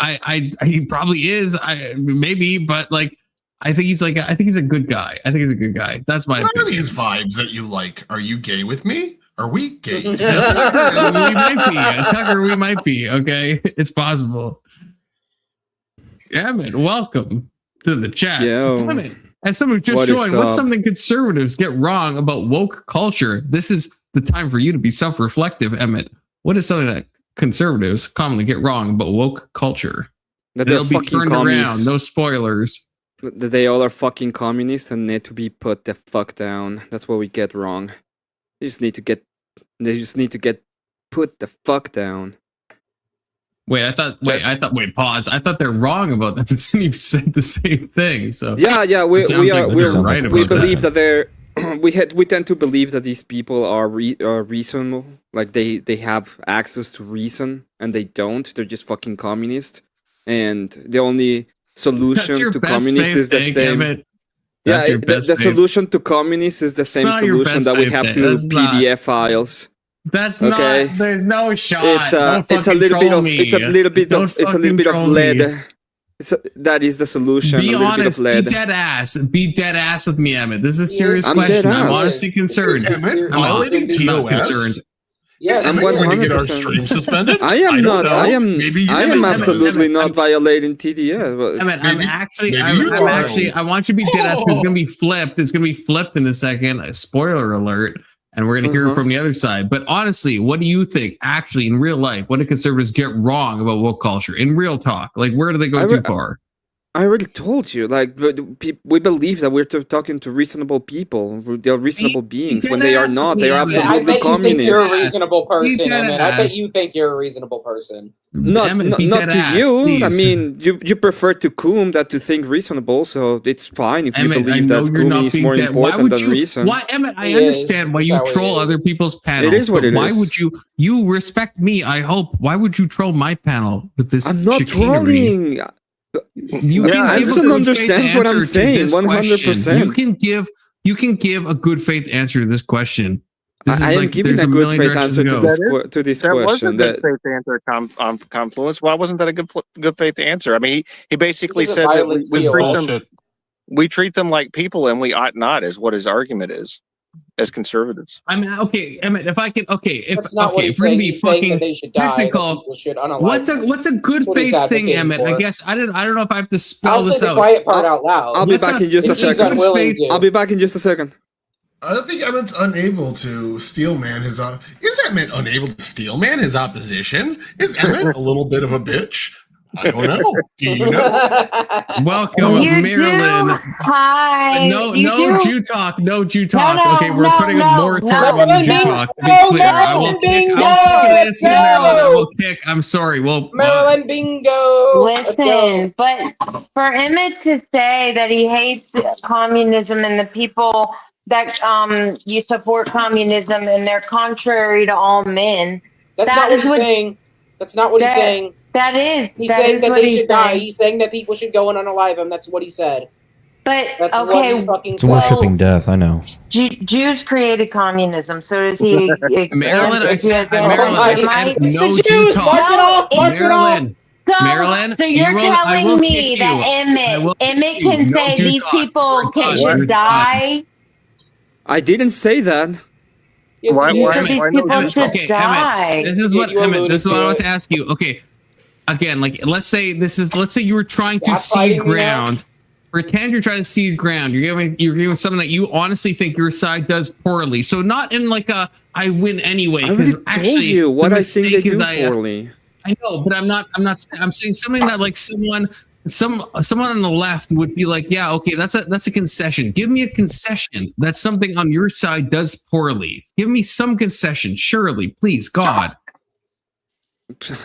[SPEAKER 2] He probably is. Maybe, but like I think he's a good guy. I think he's a good guy. That's my
[SPEAKER 1] What are
[SPEAKER 2] opinion.
[SPEAKER 1] these vibes that you like? Are you gay with me? Are we gay
[SPEAKER 2] we
[SPEAKER 1] together?
[SPEAKER 2] might be, Tucker. We might be. Okay, it's possible. Emmett, welcome to the chat.
[SPEAKER 19] Yo.
[SPEAKER 2] Emmett, as someone who just
[SPEAKER 19] What is
[SPEAKER 2] joined, what's
[SPEAKER 19] up?
[SPEAKER 2] something conservatives get wrong about woke culture? This is the time for you to be self-reflective, Emmett. What is something that conservatives commonly get wrong about woke culture?
[SPEAKER 19] That they're
[SPEAKER 2] It'll be
[SPEAKER 19] fucking
[SPEAKER 2] turned
[SPEAKER 19] communists.
[SPEAKER 2] around. No spoilers.
[SPEAKER 19] That they all are fucking communists and need to be put the fuck down. That's what we get wrong. They just need to get put the fuck down.
[SPEAKER 2] Wait, pause. I thought they're wrong about that. But then you said the same thing. So
[SPEAKER 19] Yeah,
[SPEAKER 2] it sounds like they're right
[SPEAKER 19] we
[SPEAKER 2] about
[SPEAKER 19] believe
[SPEAKER 2] that.
[SPEAKER 19] that they're we tend to believe that these people are reasonable, like they have access to reason, and they don't. They're just fucking communist, and the only solution
[SPEAKER 2] your
[SPEAKER 19] to
[SPEAKER 2] best
[SPEAKER 19] communists
[SPEAKER 2] faith
[SPEAKER 19] is the
[SPEAKER 2] take,
[SPEAKER 19] same.
[SPEAKER 2] Emmett.
[SPEAKER 19] Yeah,
[SPEAKER 2] That's your best
[SPEAKER 19] the
[SPEAKER 2] faith.
[SPEAKER 19] solution to communists is the same
[SPEAKER 2] not your
[SPEAKER 19] solution
[SPEAKER 2] best
[SPEAKER 19] that we
[SPEAKER 2] faith
[SPEAKER 19] have
[SPEAKER 2] take.
[SPEAKER 19] to
[SPEAKER 2] That's not-
[SPEAKER 19] PDF files.
[SPEAKER 2] That's
[SPEAKER 19] Okay.
[SPEAKER 2] not. There's no shot.
[SPEAKER 19] It's
[SPEAKER 2] Don't
[SPEAKER 19] it's a
[SPEAKER 2] fucking
[SPEAKER 19] little bit
[SPEAKER 2] troll
[SPEAKER 19] of
[SPEAKER 2] me.
[SPEAKER 19] it's a little bit
[SPEAKER 2] Don't
[SPEAKER 19] of it's a little
[SPEAKER 2] fucking
[SPEAKER 19] bit of
[SPEAKER 2] troll
[SPEAKER 19] lead.
[SPEAKER 2] me.
[SPEAKER 19] That is the solution.
[SPEAKER 2] Be
[SPEAKER 19] a little
[SPEAKER 2] honest.
[SPEAKER 19] bit of
[SPEAKER 2] Be
[SPEAKER 19] lead.
[SPEAKER 2] dead ass. Be dead ass with me, Emmett. This is a serious
[SPEAKER 19] I'm
[SPEAKER 2] question.
[SPEAKER 19] dead
[SPEAKER 2] I'm
[SPEAKER 19] ass.
[SPEAKER 2] honestly concerned.
[SPEAKER 1] Emmett
[SPEAKER 2] I'm
[SPEAKER 1] violating
[SPEAKER 2] not
[SPEAKER 1] TOS?
[SPEAKER 2] concerned.
[SPEAKER 11] Yes,
[SPEAKER 19] I'm
[SPEAKER 1] Am I going to get our
[SPEAKER 19] 100%.
[SPEAKER 1] stream suspended?
[SPEAKER 19] I am
[SPEAKER 1] don't
[SPEAKER 19] not. I
[SPEAKER 1] know.
[SPEAKER 19] am.
[SPEAKER 1] Maybe you
[SPEAKER 19] I
[SPEAKER 1] guys
[SPEAKER 19] am
[SPEAKER 1] are
[SPEAKER 19] absolutely
[SPEAKER 2] Emmett,
[SPEAKER 19] not violating TDS. But
[SPEAKER 2] Emmett, I'm actually.
[SPEAKER 1] maybe
[SPEAKER 2] I'm
[SPEAKER 1] you are.
[SPEAKER 2] actually. I want you to be dead ass because it's gonna be flipped. It's gonna be flipped in a second. A spoiler alert. And we're going to hear it from the other side. But honestly, what do you think actually in real life? What do conservatives get wrong about woke culture in real talk? Like, where do they go too far?
[SPEAKER 19] I already told you. Like we believe that we're talking to reasonable people. They're reasonable beings when they are not. They are
[SPEAKER 11] I
[SPEAKER 19] absolutely
[SPEAKER 11] bet you think you're a
[SPEAKER 19] communists.
[SPEAKER 11] reasonable person,
[SPEAKER 2] dead
[SPEAKER 11] Emmett. I bet
[SPEAKER 2] ass.
[SPEAKER 11] you think you're a reasonable person.
[SPEAKER 19] Not
[SPEAKER 2] Emmett, be
[SPEAKER 19] not
[SPEAKER 2] dead
[SPEAKER 19] to
[SPEAKER 2] ass,
[SPEAKER 19] you. I
[SPEAKER 2] please.
[SPEAKER 19] mean, you prefer to Coom that to think reasonable, so it's fine if you
[SPEAKER 2] Emmett, I
[SPEAKER 19] believe
[SPEAKER 2] know
[SPEAKER 19] that
[SPEAKER 2] you're
[SPEAKER 19] Coom
[SPEAKER 2] not
[SPEAKER 19] is
[SPEAKER 2] being
[SPEAKER 19] more
[SPEAKER 2] dead. Why
[SPEAKER 19] important
[SPEAKER 2] would
[SPEAKER 19] than
[SPEAKER 2] you?
[SPEAKER 19] reason.
[SPEAKER 2] Why, Emmett? I
[SPEAKER 11] It is.
[SPEAKER 2] understand why
[SPEAKER 11] It's
[SPEAKER 2] you
[SPEAKER 11] how it
[SPEAKER 2] troll
[SPEAKER 11] is.
[SPEAKER 2] other people's panels.
[SPEAKER 19] is what
[SPEAKER 2] but
[SPEAKER 19] it
[SPEAKER 2] why
[SPEAKER 19] is.
[SPEAKER 2] would you respect me? I hope. Why would you troll my panel with this?
[SPEAKER 19] I'm not
[SPEAKER 2] chicanery?
[SPEAKER 19] trolling.
[SPEAKER 2] You
[SPEAKER 19] Yeah,
[SPEAKER 2] can give a
[SPEAKER 19] Anson
[SPEAKER 2] good
[SPEAKER 19] understands
[SPEAKER 2] faith
[SPEAKER 19] what I'm
[SPEAKER 2] answer to
[SPEAKER 19] saying,
[SPEAKER 2] this question.
[SPEAKER 19] 100%.
[SPEAKER 2] You can give a good faith answer to this question. This
[SPEAKER 19] I
[SPEAKER 2] is
[SPEAKER 19] am
[SPEAKER 2] like,
[SPEAKER 19] giving
[SPEAKER 2] there's
[SPEAKER 19] a good
[SPEAKER 2] million
[SPEAKER 19] faith
[SPEAKER 2] directions
[SPEAKER 19] answer to
[SPEAKER 2] go.
[SPEAKER 19] this
[SPEAKER 12] That was a
[SPEAKER 19] question.
[SPEAKER 12] good faith answer, Confluence. Why wasn't that a good faith answer? I mean, he basically
[SPEAKER 11] Because it
[SPEAKER 12] said that
[SPEAKER 11] violates TOS.
[SPEAKER 12] we treat them like people and we ought not, is what his argument is, as conservatives.
[SPEAKER 2] I mean, okay, Emmett, if I can,
[SPEAKER 11] That's not what
[SPEAKER 2] if
[SPEAKER 11] he's
[SPEAKER 2] we're gonna
[SPEAKER 11] saying.
[SPEAKER 2] be
[SPEAKER 11] He's saying
[SPEAKER 2] fucking
[SPEAKER 11] that they should die. That
[SPEAKER 2] technical,
[SPEAKER 11] people should unalive
[SPEAKER 2] what's a good
[SPEAKER 11] That's what he's
[SPEAKER 2] faith thing,
[SPEAKER 11] advocating
[SPEAKER 2] Emmett? I
[SPEAKER 11] for.
[SPEAKER 2] guess I don't know if I have to spell
[SPEAKER 11] I'll
[SPEAKER 2] this
[SPEAKER 11] say the
[SPEAKER 2] out.
[SPEAKER 11] quiet part out loud.
[SPEAKER 19] I'll be
[SPEAKER 2] What's
[SPEAKER 19] back
[SPEAKER 2] a-
[SPEAKER 19] in just a
[SPEAKER 11] if he's
[SPEAKER 19] second.
[SPEAKER 11] unwilling to.
[SPEAKER 19] I'll be back in just a second.
[SPEAKER 1] I think Emmett's unable to steel man his. Is Emmett unable to steel man his opposition? Is Emmett a little bit of a bitch? I don't know. Do you know?
[SPEAKER 2] Welcome,
[SPEAKER 16] You
[SPEAKER 2] Marilyn.
[SPEAKER 16] do. Hi.
[SPEAKER 2] No
[SPEAKER 16] You do.
[SPEAKER 2] Jew talk. No Jew talk.
[SPEAKER 16] no,
[SPEAKER 2] Okay, we're
[SPEAKER 16] no,
[SPEAKER 2] putting
[SPEAKER 16] no,
[SPEAKER 2] a moratorium
[SPEAKER 16] no.
[SPEAKER 2] on Jew
[SPEAKER 11] Marilyn
[SPEAKER 2] talk. To be
[SPEAKER 11] Bingo,
[SPEAKER 2] clear, I will
[SPEAKER 11] Marilyn
[SPEAKER 2] kick.
[SPEAKER 11] Bingo,
[SPEAKER 2] I will
[SPEAKER 11] let's
[SPEAKER 2] kick Marilyn. I
[SPEAKER 11] go.
[SPEAKER 2] will kick. I'm sorry. Well,
[SPEAKER 11] Marilyn Bingo. Let's go.
[SPEAKER 16] Listen, but for Emmett to say that he hates communism and the people that you support communism and they're contrary to all men.
[SPEAKER 11] That's
[SPEAKER 16] that
[SPEAKER 11] not what
[SPEAKER 16] is
[SPEAKER 11] he's saying. That's not what he's saying.
[SPEAKER 16] That is.
[SPEAKER 11] He's
[SPEAKER 16] that
[SPEAKER 11] saying
[SPEAKER 16] is
[SPEAKER 11] that
[SPEAKER 16] what
[SPEAKER 11] they
[SPEAKER 16] he's
[SPEAKER 11] should die.
[SPEAKER 16] saying.
[SPEAKER 11] He's saying that people should go and unalive him. That's what he said.
[SPEAKER 16] But
[SPEAKER 11] That's what
[SPEAKER 16] okay,
[SPEAKER 11] he fucking
[SPEAKER 19] Oh. Oh. Oh.
[SPEAKER 11] said.
[SPEAKER 19] Mm-hmm. worshiping death. I know.
[SPEAKER 16] Jews created communism, so does he.
[SPEAKER 2] Marilyn, I said, Marilyn,
[SPEAKER 11] Oh
[SPEAKER 2] I
[SPEAKER 11] my
[SPEAKER 2] said
[SPEAKER 11] God. It's
[SPEAKER 2] no
[SPEAKER 11] the
[SPEAKER 2] Jew
[SPEAKER 11] Jews.
[SPEAKER 2] talk.
[SPEAKER 11] Mark it off. Mark it off.
[SPEAKER 2] Marilyn, Marilyn,
[SPEAKER 16] So you're
[SPEAKER 2] I will
[SPEAKER 16] telling me
[SPEAKER 2] kick
[SPEAKER 16] that
[SPEAKER 2] you. I will
[SPEAKER 16] Emmett
[SPEAKER 2] kick you.
[SPEAKER 16] can
[SPEAKER 2] No
[SPEAKER 16] say
[SPEAKER 2] Jew
[SPEAKER 16] these
[SPEAKER 2] talk.
[SPEAKER 16] people
[SPEAKER 2] You're
[SPEAKER 16] should
[SPEAKER 2] done.
[SPEAKER 16] die?
[SPEAKER 19] I didn't say that.
[SPEAKER 11] Yes,
[SPEAKER 12] Why-
[SPEAKER 11] he
[SPEAKER 16] You
[SPEAKER 11] did.
[SPEAKER 16] said these
[SPEAKER 12] why no
[SPEAKER 16] people
[SPEAKER 12] Jew
[SPEAKER 16] should
[SPEAKER 12] talk?
[SPEAKER 2] Okay,
[SPEAKER 16] die.
[SPEAKER 2] Emmett, this is
[SPEAKER 11] Yeah,
[SPEAKER 2] what
[SPEAKER 11] you
[SPEAKER 2] Emmett.
[SPEAKER 11] alluded
[SPEAKER 2] This is what
[SPEAKER 11] to
[SPEAKER 2] I want
[SPEAKER 11] it.
[SPEAKER 2] to ask you. Okay, again, like let's say you're trying to
[SPEAKER 11] That's
[SPEAKER 2] see
[SPEAKER 11] fighting me now?
[SPEAKER 2] ground. Pretend you're trying to seed ground. You're giving something that you honestly think your side does poorly. So not in like a I win anyway.
[SPEAKER 19] I already told you what
[SPEAKER 2] the
[SPEAKER 19] I think they
[SPEAKER 2] mistake
[SPEAKER 19] do
[SPEAKER 2] is
[SPEAKER 19] poorly.
[SPEAKER 2] I know, but I'm saying something that like someone on the left would be like, yeah, okay, that's a concession. Give me a concession that something on your side does poorly. Give me some concession, surely, please, God.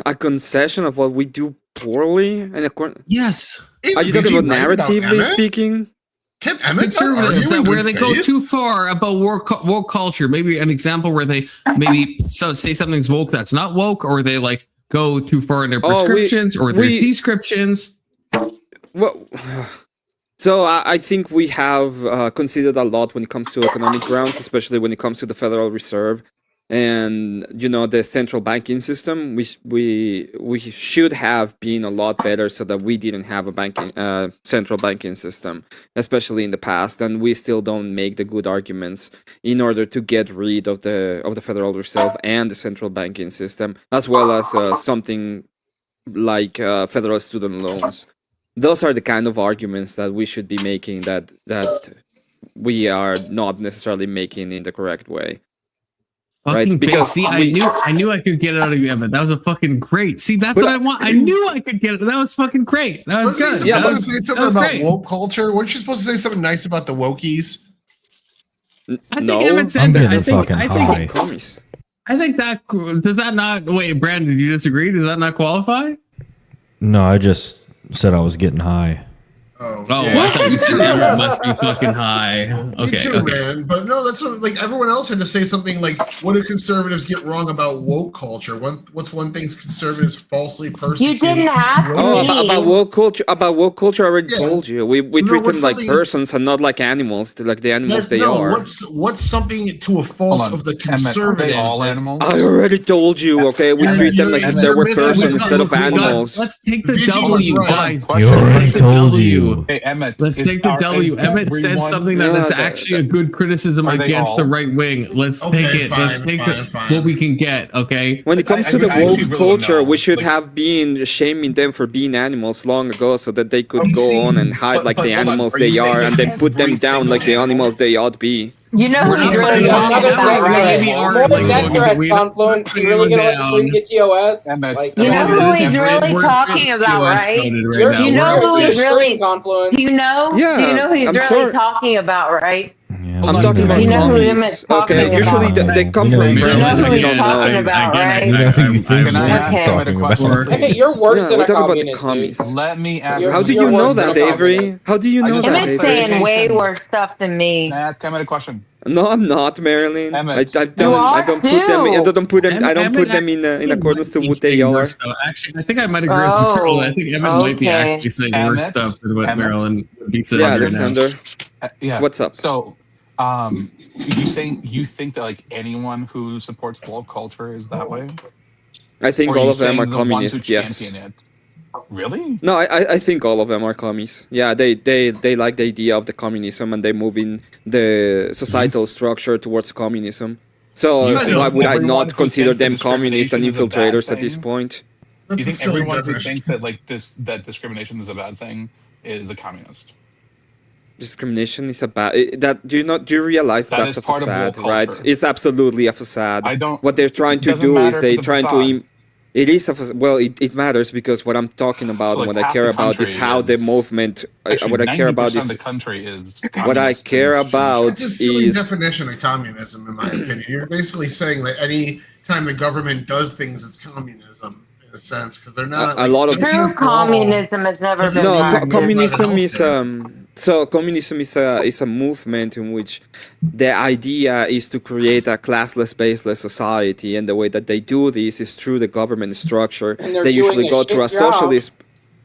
[SPEAKER 19] A concession of what we do poorly? And
[SPEAKER 2] yes.
[SPEAKER 19] Are you talking about narratively speaking?
[SPEAKER 2] Conservatives where they go too far about woke culture. Maybe an example where they say something's woke that's not woke, or they like go too far in their prescriptions or their descriptions.
[SPEAKER 19] Well, so I think we have considered a lot when it comes to economic grounds, especially when it comes to the Federal Reserve and the central banking system. We should have been a lot better so that we didn't have a central banking system, especially in the past, and we still don't make the good arguments in order to get rid of the Federal Reserve and the central banking system, as well as something like federal student loans. Those are the kind of arguments that we should be making that we are not necessarily making in the correct way.
[SPEAKER 2] Fucking
[SPEAKER 19] right? Because
[SPEAKER 2] see, I knew I could get it out of you, Evan. That was a fucking great. See, that's what I want. I knew I could get it. That was fucking great. That was good.
[SPEAKER 1] Yeah, supposed to say something about woke culture. Weren't you supposed to say something nice about the wokies?
[SPEAKER 2] I think Evan said that. I think that does that not wait, Brandon, did you disagree? Does that not qualify?
[SPEAKER 19] No, I just said I was getting high.
[SPEAKER 1] Oh,
[SPEAKER 2] I thought you said Evan must be fucking high. Okay,
[SPEAKER 1] Me too, man. But no, that's what, like everyone else had to say something like, "What do conservatives get wrong about woke culture? What's one thing conservatives falsely persecute?"
[SPEAKER 16] You didn't have
[SPEAKER 19] about woke culture. About woke culture, I already told you. We treat them like persons and not like animals. Like the animals they are.
[SPEAKER 1] What's something to a fault of the conservatives?
[SPEAKER 14] All animals?
[SPEAKER 19] I already told you. Okay, we treat them like if they were persons instead of animals.
[SPEAKER 2] Let's take the W, guys.
[SPEAKER 19] You already told you.
[SPEAKER 14] Hey, Emmett.
[SPEAKER 2] Let's take the W. Emmett said something that is actually a good criticism against the right wing. Let's take it. Let's take what we can get. Okay.
[SPEAKER 19] When it comes to the woke culture, we should have been shaming them for being animals long ago, so that they could go on and hide like the animals they are, and then put them down like the animals they ought to be.
[SPEAKER 16] You know who he's really talking about, right?
[SPEAKER 11] More than death threats, Confluent. You really gonna let the stream get TOS? Like,
[SPEAKER 16] you know who he's really talking about, right? You know who he's really
[SPEAKER 11] Confluent.
[SPEAKER 16] Do you know?
[SPEAKER 19] Yeah,
[SPEAKER 16] do you know who he's
[SPEAKER 19] I'm
[SPEAKER 16] really
[SPEAKER 19] sorry.
[SPEAKER 16] talking about, right?
[SPEAKER 19] I'm talking about
[SPEAKER 16] You know who
[SPEAKER 19] commies.
[SPEAKER 16] Emmett's talking
[SPEAKER 19] Okay, usually
[SPEAKER 16] about.
[SPEAKER 19] they come from
[SPEAKER 16] You know
[SPEAKER 19] friends
[SPEAKER 16] who
[SPEAKER 19] that we
[SPEAKER 16] he's
[SPEAKER 19] don't
[SPEAKER 16] talking
[SPEAKER 19] know.
[SPEAKER 16] about, right?
[SPEAKER 11] Emmett, you're worse than
[SPEAKER 19] we're
[SPEAKER 11] a
[SPEAKER 19] talking about the
[SPEAKER 11] communist.
[SPEAKER 19] commies.
[SPEAKER 14] Let me ask.
[SPEAKER 19] How do you know that, Avery? How do you know that,
[SPEAKER 16] Emmett's
[SPEAKER 19] Avery?
[SPEAKER 16] saying way worse stuff than me.
[SPEAKER 14] Can I ask Emmett a question?
[SPEAKER 19] No, I'm not, Marilyn. I
[SPEAKER 14] Emmett.
[SPEAKER 19] don't put them in accordance to what they are.
[SPEAKER 2] Actually, I think I might agree with Pearl. I think Emmett might be actually saying worse stuff than what Marilyn would be saying.
[SPEAKER 19] Yeah,
[SPEAKER 2] right
[SPEAKER 19] Alexander.
[SPEAKER 14] Yeah.
[SPEAKER 19] What's up?
[SPEAKER 14] So, you think that like anyone who supports woke culture is that way?
[SPEAKER 19] I think
[SPEAKER 14] Or
[SPEAKER 19] all
[SPEAKER 14] you
[SPEAKER 19] of them
[SPEAKER 14] saying
[SPEAKER 19] are
[SPEAKER 14] the ones who
[SPEAKER 19] communists. Yes.
[SPEAKER 14] champion it? Really?
[SPEAKER 19] No, I think all of them are commies. Yeah, they like the idea of the communism, and they move in the societal structure towards communism. So why would I not consider them communists and infiltrators at this point?
[SPEAKER 14] You think everyone who thinks that like that discrimination is a bad thing is a communist?
[SPEAKER 19] Discrimination is a bad. Do you realize
[SPEAKER 14] That
[SPEAKER 19] that's
[SPEAKER 14] is
[SPEAKER 19] a
[SPEAKER 14] part of
[SPEAKER 19] facade,
[SPEAKER 14] woke
[SPEAKER 19] right?
[SPEAKER 14] culture.
[SPEAKER 19] It's absolutely a facade.
[SPEAKER 14] I don't.
[SPEAKER 19] What they're trying to
[SPEAKER 14] doesn't
[SPEAKER 19] do is
[SPEAKER 14] matter if
[SPEAKER 19] they
[SPEAKER 14] it's a
[SPEAKER 19] trying
[SPEAKER 14] facade.
[SPEAKER 19] to. It is a well. It matters because what I'm talking about,
[SPEAKER 14] So, like,
[SPEAKER 19] what I
[SPEAKER 14] half
[SPEAKER 19] care
[SPEAKER 14] the
[SPEAKER 19] about is
[SPEAKER 14] country
[SPEAKER 19] how the
[SPEAKER 14] is-
[SPEAKER 19] movement.
[SPEAKER 14] Actually,
[SPEAKER 19] What I care about
[SPEAKER 14] 90%
[SPEAKER 19] is
[SPEAKER 14] of the country is.
[SPEAKER 19] what I
[SPEAKER 14] communist
[SPEAKER 19] care
[SPEAKER 14] and
[SPEAKER 19] about
[SPEAKER 1] That's a silly
[SPEAKER 19] is
[SPEAKER 1] definition of communism, in my opinion. You're basically saying that any time the government does things, it's communism in a sense, because they're not.
[SPEAKER 19] a lot of
[SPEAKER 16] True communism has never been
[SPEAKER 19] no
[SPEAKER 16] practiced.
[SPEAKER 19] communism is so communism is a movement in which the idea is to create a classless baseless society, and the way that they do this is through the government structure.
[SPEAKER 11] And they're
[SPEAKER 19] They
[SPEAKER 11] doing
[SPEAKER 19] usually
[SPEAKER 11] a
[SPEAKER 19] go
[SPEAKER 11] shit
[SPEAKER 19] through a
[SPEAKER 11] job.
[SPEAKER 19] socialist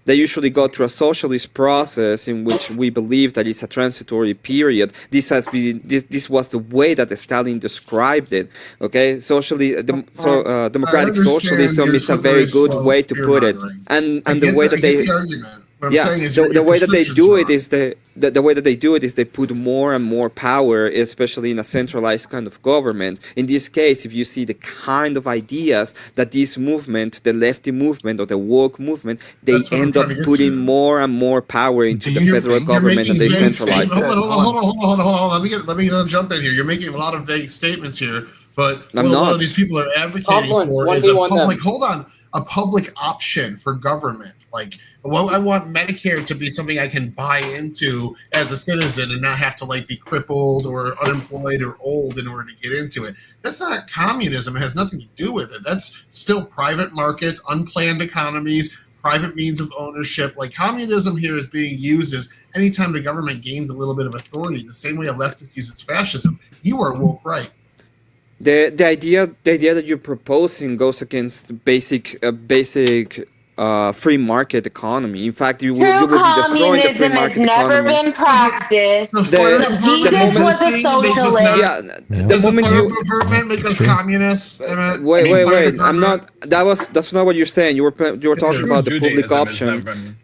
[SPEAKER 19] they usually go through a socialist process in which we believe that it's a transitory period. This has been this was the way that Stalin described it. Okay, democratic
[SPEAKER 1] understand
[SPEAKER 19] socialism
[SPEAKER 1] you're
[SPEAKER 19] is a
[SPEAKER 1] so
[SPEAKER 19] very
[SPEAKER 1] very
[SPEAKER 19] good
[SPEAKER 1] slow
[SPEAKER 19] way to put it,
[SPEAKER 1] fear-mongering.
[SPEAKER 19] and
[SPEAKER 1] I
[SPEAKER 19] the
[SPEAKER 1] get
[SPEAKER 19] way
[SPEAKER 1] the-
[SPEAKER 19] that
[SPEAKER 1] I get
[SPEAKER 19] they
[SPEAKER 1] the argument, What I'm
[SPEAKER 19] Yeah,
[SPEAKER 1] saying is
[SPEAKER 19] the way that they
[SPEAKER 1] prescription's
[SPEAKER 19] do
[SPEAKER 1] wrong.
[SPEAKER 19] it is the way that they do it is they put more and more power, especially in a centralized kind of government. In this case, if you see the kind of ideas that this movement, the lefty movement or the woke movement, they
[SPEAKER 1] That's what I'm
[SPEAKER 19] end up
[SPEAKER 1] trying to get
[SPEAKER 19] putting
[SPEAKER 1] to.
[SPEAKER 19] more and more power into the
[SPEAKER 1] You're-
[SPEAKER 19] federal
[SPEAKER 1] you're
[SPEAKER 19] government and
[SPEAKER 1] making
[SPEAKER 19] they
[SPEAKER 1] vague
[SPEAKER 19] centralize
[SPEAKER 1] statements.
[SPEAKER 19] it.
[SPEAKER 1] Hold on. Let me jump in here. You're making a lot of vague statements here, but
[SPEAKER 19] I'm
[SPEAKER 1] what a lot
[SPEAKER 19] not.
[SPEAKER 1] of these people are advocating
[SPEAKER 11] Confluence,
[SPEAKER 1] for
[SPEAKER 11] one
[SPEAKER 1] is
[SPEAKER 11] v
[SPEAKER 1] a
[SPEAKER 11] one
[SPEAKER 1] public.
[SPEAKER 11] them.
[SPEAKER 1] Hold on, a public option for government. Like, well, I want Medicare to be something I can buy into as a citizen and not have to like be crippled or unemployed or old in order to get into it. That's not communism. It has nothing to do with it. That's still private markets, unplanned economies, private means of ownership. Like communism here is being used as anytime the government gains a little bit of authority, the same way a leftist uses fascism. You are woke right.
[SPEAKER 19] The idea that you're proposing goes against basic free market economy. In fact, you will be destroying the free
[SPEAKER 16] Communism has
[SPEAKER 19] market
[SPEAKER 16] never
[SPEAKER 19] economy.
[SPEAKER 16] been practiced.
[SPEAKER 19] moment-
[SPEAKER 16] Jesus was a socialist.
[SPEAKER 19] Yeah, the moment you
[SPEAKER 1] department because communists.
[SPEAKER 19] wait. I'm not. That's not what you're saying. You were talking about the public option.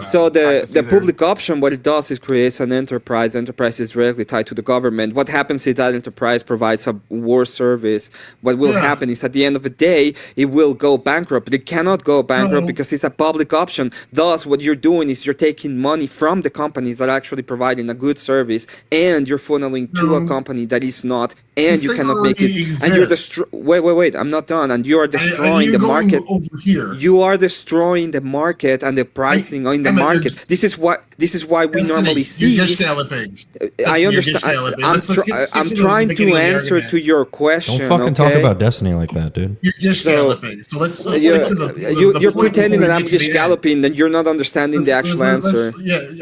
[SPEAKER 19] So the public option, what it does is creates an enterprise. The enterprise is directly tied to the government. What happens is that enterprise provides a worse service. What will happen is at the end of the day, it will go bankrupt. It cannot go bankrupt because it's a public option. Thus, what you're doing is you're taking money from the companies that are actually providing a good service, and you're funneling to a company that is not, and
[SPEAKER 1] This
[SPEAKER 19] you
[SPEAKER 1] thing
[SPEAKER 19] cannot make it.
[SPEAKER 1] already
[SPEAKER 19] And you're
[SPEAKER 1] exists.
[SPEAKER 19] wait. I'm not done. And you are destroying the
[SPEAKER 1] going
[SPEAKER 19] market.
[SPEAKER 1] over here.
[SPEAKER 19] You are destroying the market and the pricing in the market. This is why we normally see.
[SPEAKER 1] You're just galloping.
[SPEAKER 19] I understand. I'm trying to answer to your question. Don't fucking okay? talk
[SPEAKER 10] Talk about Destiny like that, dude.
[SPEAKER 1] You're just galloping. So let's
[SPEAKER 19] you're,
[SPEAKER 1] get to the
[SPEAKER 19] you're
[SPEAKER 1] point
[SPEAKER 19] pretending
[SPEAKER 1] before
[SPEAKER 19] that
[SPEAKER 1] we
[SPEAKER 19] I'm
[SPEAKER 1] get to
[SPEAKER 19] just
[SPEAKER 1] the
[SPEAKER 19] galloping, and you're not understanding the actual answer.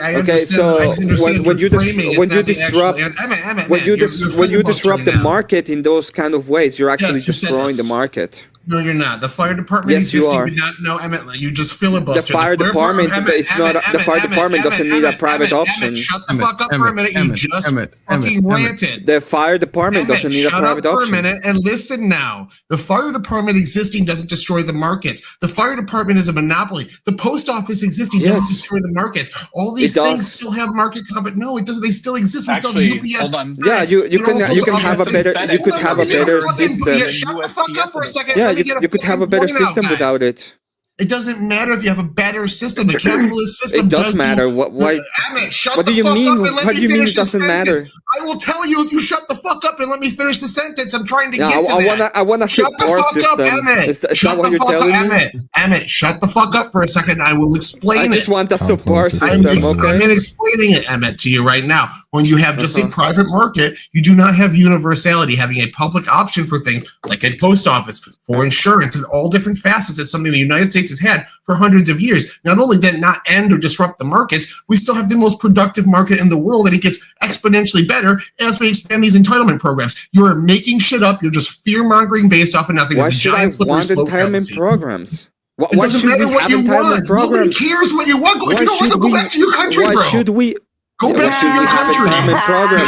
[SPEAKER 1] I
[SPEAKER 19] Okay, so
[SPEAKER 1] understand
[SPEAKER 19] when you
[SPEAKER 1] your framing is
[SPEAKER 19] when you
[SPEAKER 1] not the actual
[SPEAKER 19] disrupt
[SPEAKER 1] Emmett,
[SPEAKER 19] when you
[SPEAKER 1] you're
[SPEAKER 19] disrupt the
[SPEAKER 1] filibustering now.
[SPEAKER 19] market in those kind of ways, you're actually
[SPEAKER 1] Yes, you said
[SPEAKER 19] destroying the
[SPEAKER 1] this.
[SPEAKER 19] market.
[SPEAKER 1] No, you're not. The fire department
[SPEAKER 19] Yes, you
[SPEAKER 1] exists. You
[SPEAKER 19] are.
[SPEAKER 1] would not know Emmett. You just filibuster.
[SPEAKER 19] The fire department is not. The fire department doesn't need a private option.
[SPEAKER 1] Shut the fuck up for a minute. You just fucking ranted.
[SPEAKER 19] The fire department doesn't need a
[SPEAKER 1] shut
[SPEAKER 19] private
[SPEAKER 1] up for
[SPEAKER 19] option.
[SPEAKER 1] a minute and listen now. The fire department existing doesn't destroy the markets. The fire department is a monopoly. The post office existing doesn't destroy the markets. All these
[SPEAKER 19] It
[SPEAKER 1] things
[SPEAKER 19] does.
[SPEAKER 1] still have market competition. No, it doesn't. They still exist. We still
[SPEAKER 9] Actually,
[SPEAKER 1] have UPS.
[SPEAKER 9] hold on.
[SPEAKER 19] Yeah, you can have a better system.
[SPEAKER 1] Shut the fuck up for a second.
[SPEAKER 19] Yeah,
[SPEAKER 1] Let me get
[SPEAKER 19] you could have a better
[SPEAKER 1] point out,
[SPEAKER 19] system
[SPEAKER 1] guys.
[SPEAKER 19] without it.
[SPEAKER 1] It doesn't matter if you have a better system. The capitalist system
[SPEAKER 19] It does matter. Why?
[SPEAKER 1] Emmett, shut
[SPEAKER 19] What
[SPEAKER 1] the
[SPEAKER 19] do you
[SPEAKER 1] fuck
[SPEAKER 19] mean?
[SPEAKER 1] up and let
[SPEAKER 19] What
[SPEAKER 1] me
[SPEAKER 19] do you mean
[SPEAKER 1] finish
[SPEAKER 19] it
[SPEAKER 1] the
[SPEAKER 19] doesn't
[SPEAKER 1] sentence.
[SPEAKER 19] matter?
[SPEAKER 1] I will tell you if you shut the fuck up and let me finish the sentence. I'm trying to
[SPEAKER 19] Yeah,
[SPEAKER 1] get to that.
[SPEAKER 19] I wanna
[SPEAKER 1] shut
[SPEAKER 19] ship
[SPEAKER 1] the
[SPEAKER 19] our
[SPEAKER 1] fuck
[SPEAKER 19] system.
[SPEAKER 1] up, Emmett.
[SPEAKER 19] Is that
[SPEAKER 1] Shut
[SPEAKER 19] what
[SPEAKER 1] the
[SPEAKER 19] you're
[SPEAKER 1] fuck
[SPEAKER 19] telling
[SPEAKER 1] up,
[SPEAKER 19] me?
[SPEAKER 1] Emmett, shut the fuck up for a second. I will explain
[SPEAKER 19] I
[SPEAKER 1] it.
[SPEAKER 19] just want a support
[SPEAKER 1] I'm
[SPEAKER 19] system, okay?
[SPEAKER 1] explaining it, Emmett, to you right now. When you have just a private market, you do not have universality. Having a public option for things like a post office, for insurance, and all different facets is something the United States has had for hundreds of years. Not only did it not end or disrupt the markets, we still have the most productive market in the world, and it gets exponentially better as we expand these entitlement programs. You're making shit up. You're just fear-mongering based off of nothing.
[SPEAKER 19] Why
[SPEAKER 1] It's a
[SPEAKER 19] should I
[SPEAKER 1] giant slippery
[SPEAKER 19] want
[SPEAKER 1] slope
[SPEAKER 19] entitlement
[SPEAKER 1] fallacy.
[SPEAKER 19] programs?
[SPEAKER 1] It
[SPEAKER 19] Why
[SPEAKER 1] doesn't
[SPEAKER 19] should
[SPEAKER 1] matter
[SPEAKER 19] we
[SPEAKER 1] what
[SPEAKER 19] have
[SPEAKER 1] you
[SPEAKER 19] entitlement
[SPEAKER 1] want. Nobody
[SPEAKER 19] programs?
[SPEAKER 1] cares what you want. If
[SPEAKER 19] Why
[SPEAKER 1] you don't want
[SPEAKER 19] should
[SPEAKER 1] to go
[SPEAKER 19] we?
[SPEAKER 1] back to your country,
[SPEAKER 19] Why
[SPEAKER 1] bro.
[SPEAKER 19] should we?
[SPEAKER 1] Go
[SPEAKER 19] Yeah,
[SPEAKER 1] back
[SPEAKER 19] why
[SPEAKER 1] to
[SPEAKER 19] should
[SPEAKER 1] your
[SPEAKER 19] we have
[SPEAKER 1] country.
[SPEAKER 19] entitlement programs?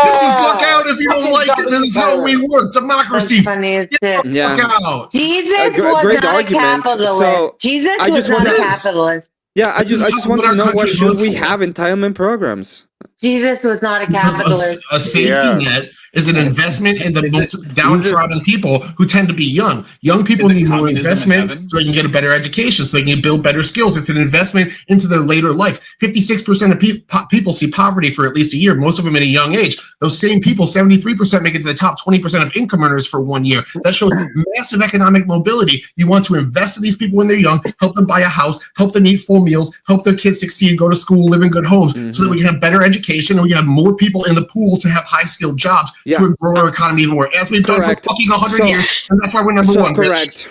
[SPEAKER 1] Get the fuck out if you don't like it. This is how we work. Democracy.
[SPEAKER 16] Funny as
[SPEAKER 1] Get the
[SPEAKER 16] shit.
[SPEAKER 19] Yeah.
[SPEAKER 1] fuck out.
[SPEAKER 16] Jesus
[SPEAKER 19] Great
[SPEAKER 16] was not
[SPEAKER 19] argument.
[SPEAKER 16] a capitalist.
[SPEAKER 19] So,
[SPEAKER 16] Jesus
[SPEAKER 19] I
[SPEAKER 16] was
[SPEAKER 19] just
[SPEAKER 16] not
[SPEAKER 19] wanna-
[SPEAKER 16] a capitalist.
[SPEAKER 19] Yeah, I
[SPEAKER 1] This is
[SPEAKER 19] just
[SPEAKER 1] what
[SPEAKER 19] want
[SPEAKER 1] our
[SPEAKER 19] to know what
[SPEAKER 1] country
[SPEAKER 19] should
[SPEAKER 1] goes
[SPEAKER 19] we
[SPEAKER 1] for.
[SPEAKER 19] have entitlement programs?
[SPEAKER 16] Jesus was not a
[SPEAKER 1] Because
[SPEAKER 16] capitalist.
[SPEAKER 1] a safety net is an investment in the most downtrodden people who tend to be young. Young people need more investment so they can get a better education, so they can build better skills. It's an investment into their later life. 56% of people see poverty for at least a year, most of them at a young age. Those same people, 73% make it to the top 20% of income earners for 1 year. That shows massive economic mobility. You want to invest in these people when they're young, help them buy a house, help them eat full meals, help their kids succeed, go to school, live in good homes, so that we can have better education and we can have more people in the pool to have high-skilled jobs to grow our economy even more, as we've done for fucking 100 years, and that's why we're number one.
[SPEAKER 19] Correct.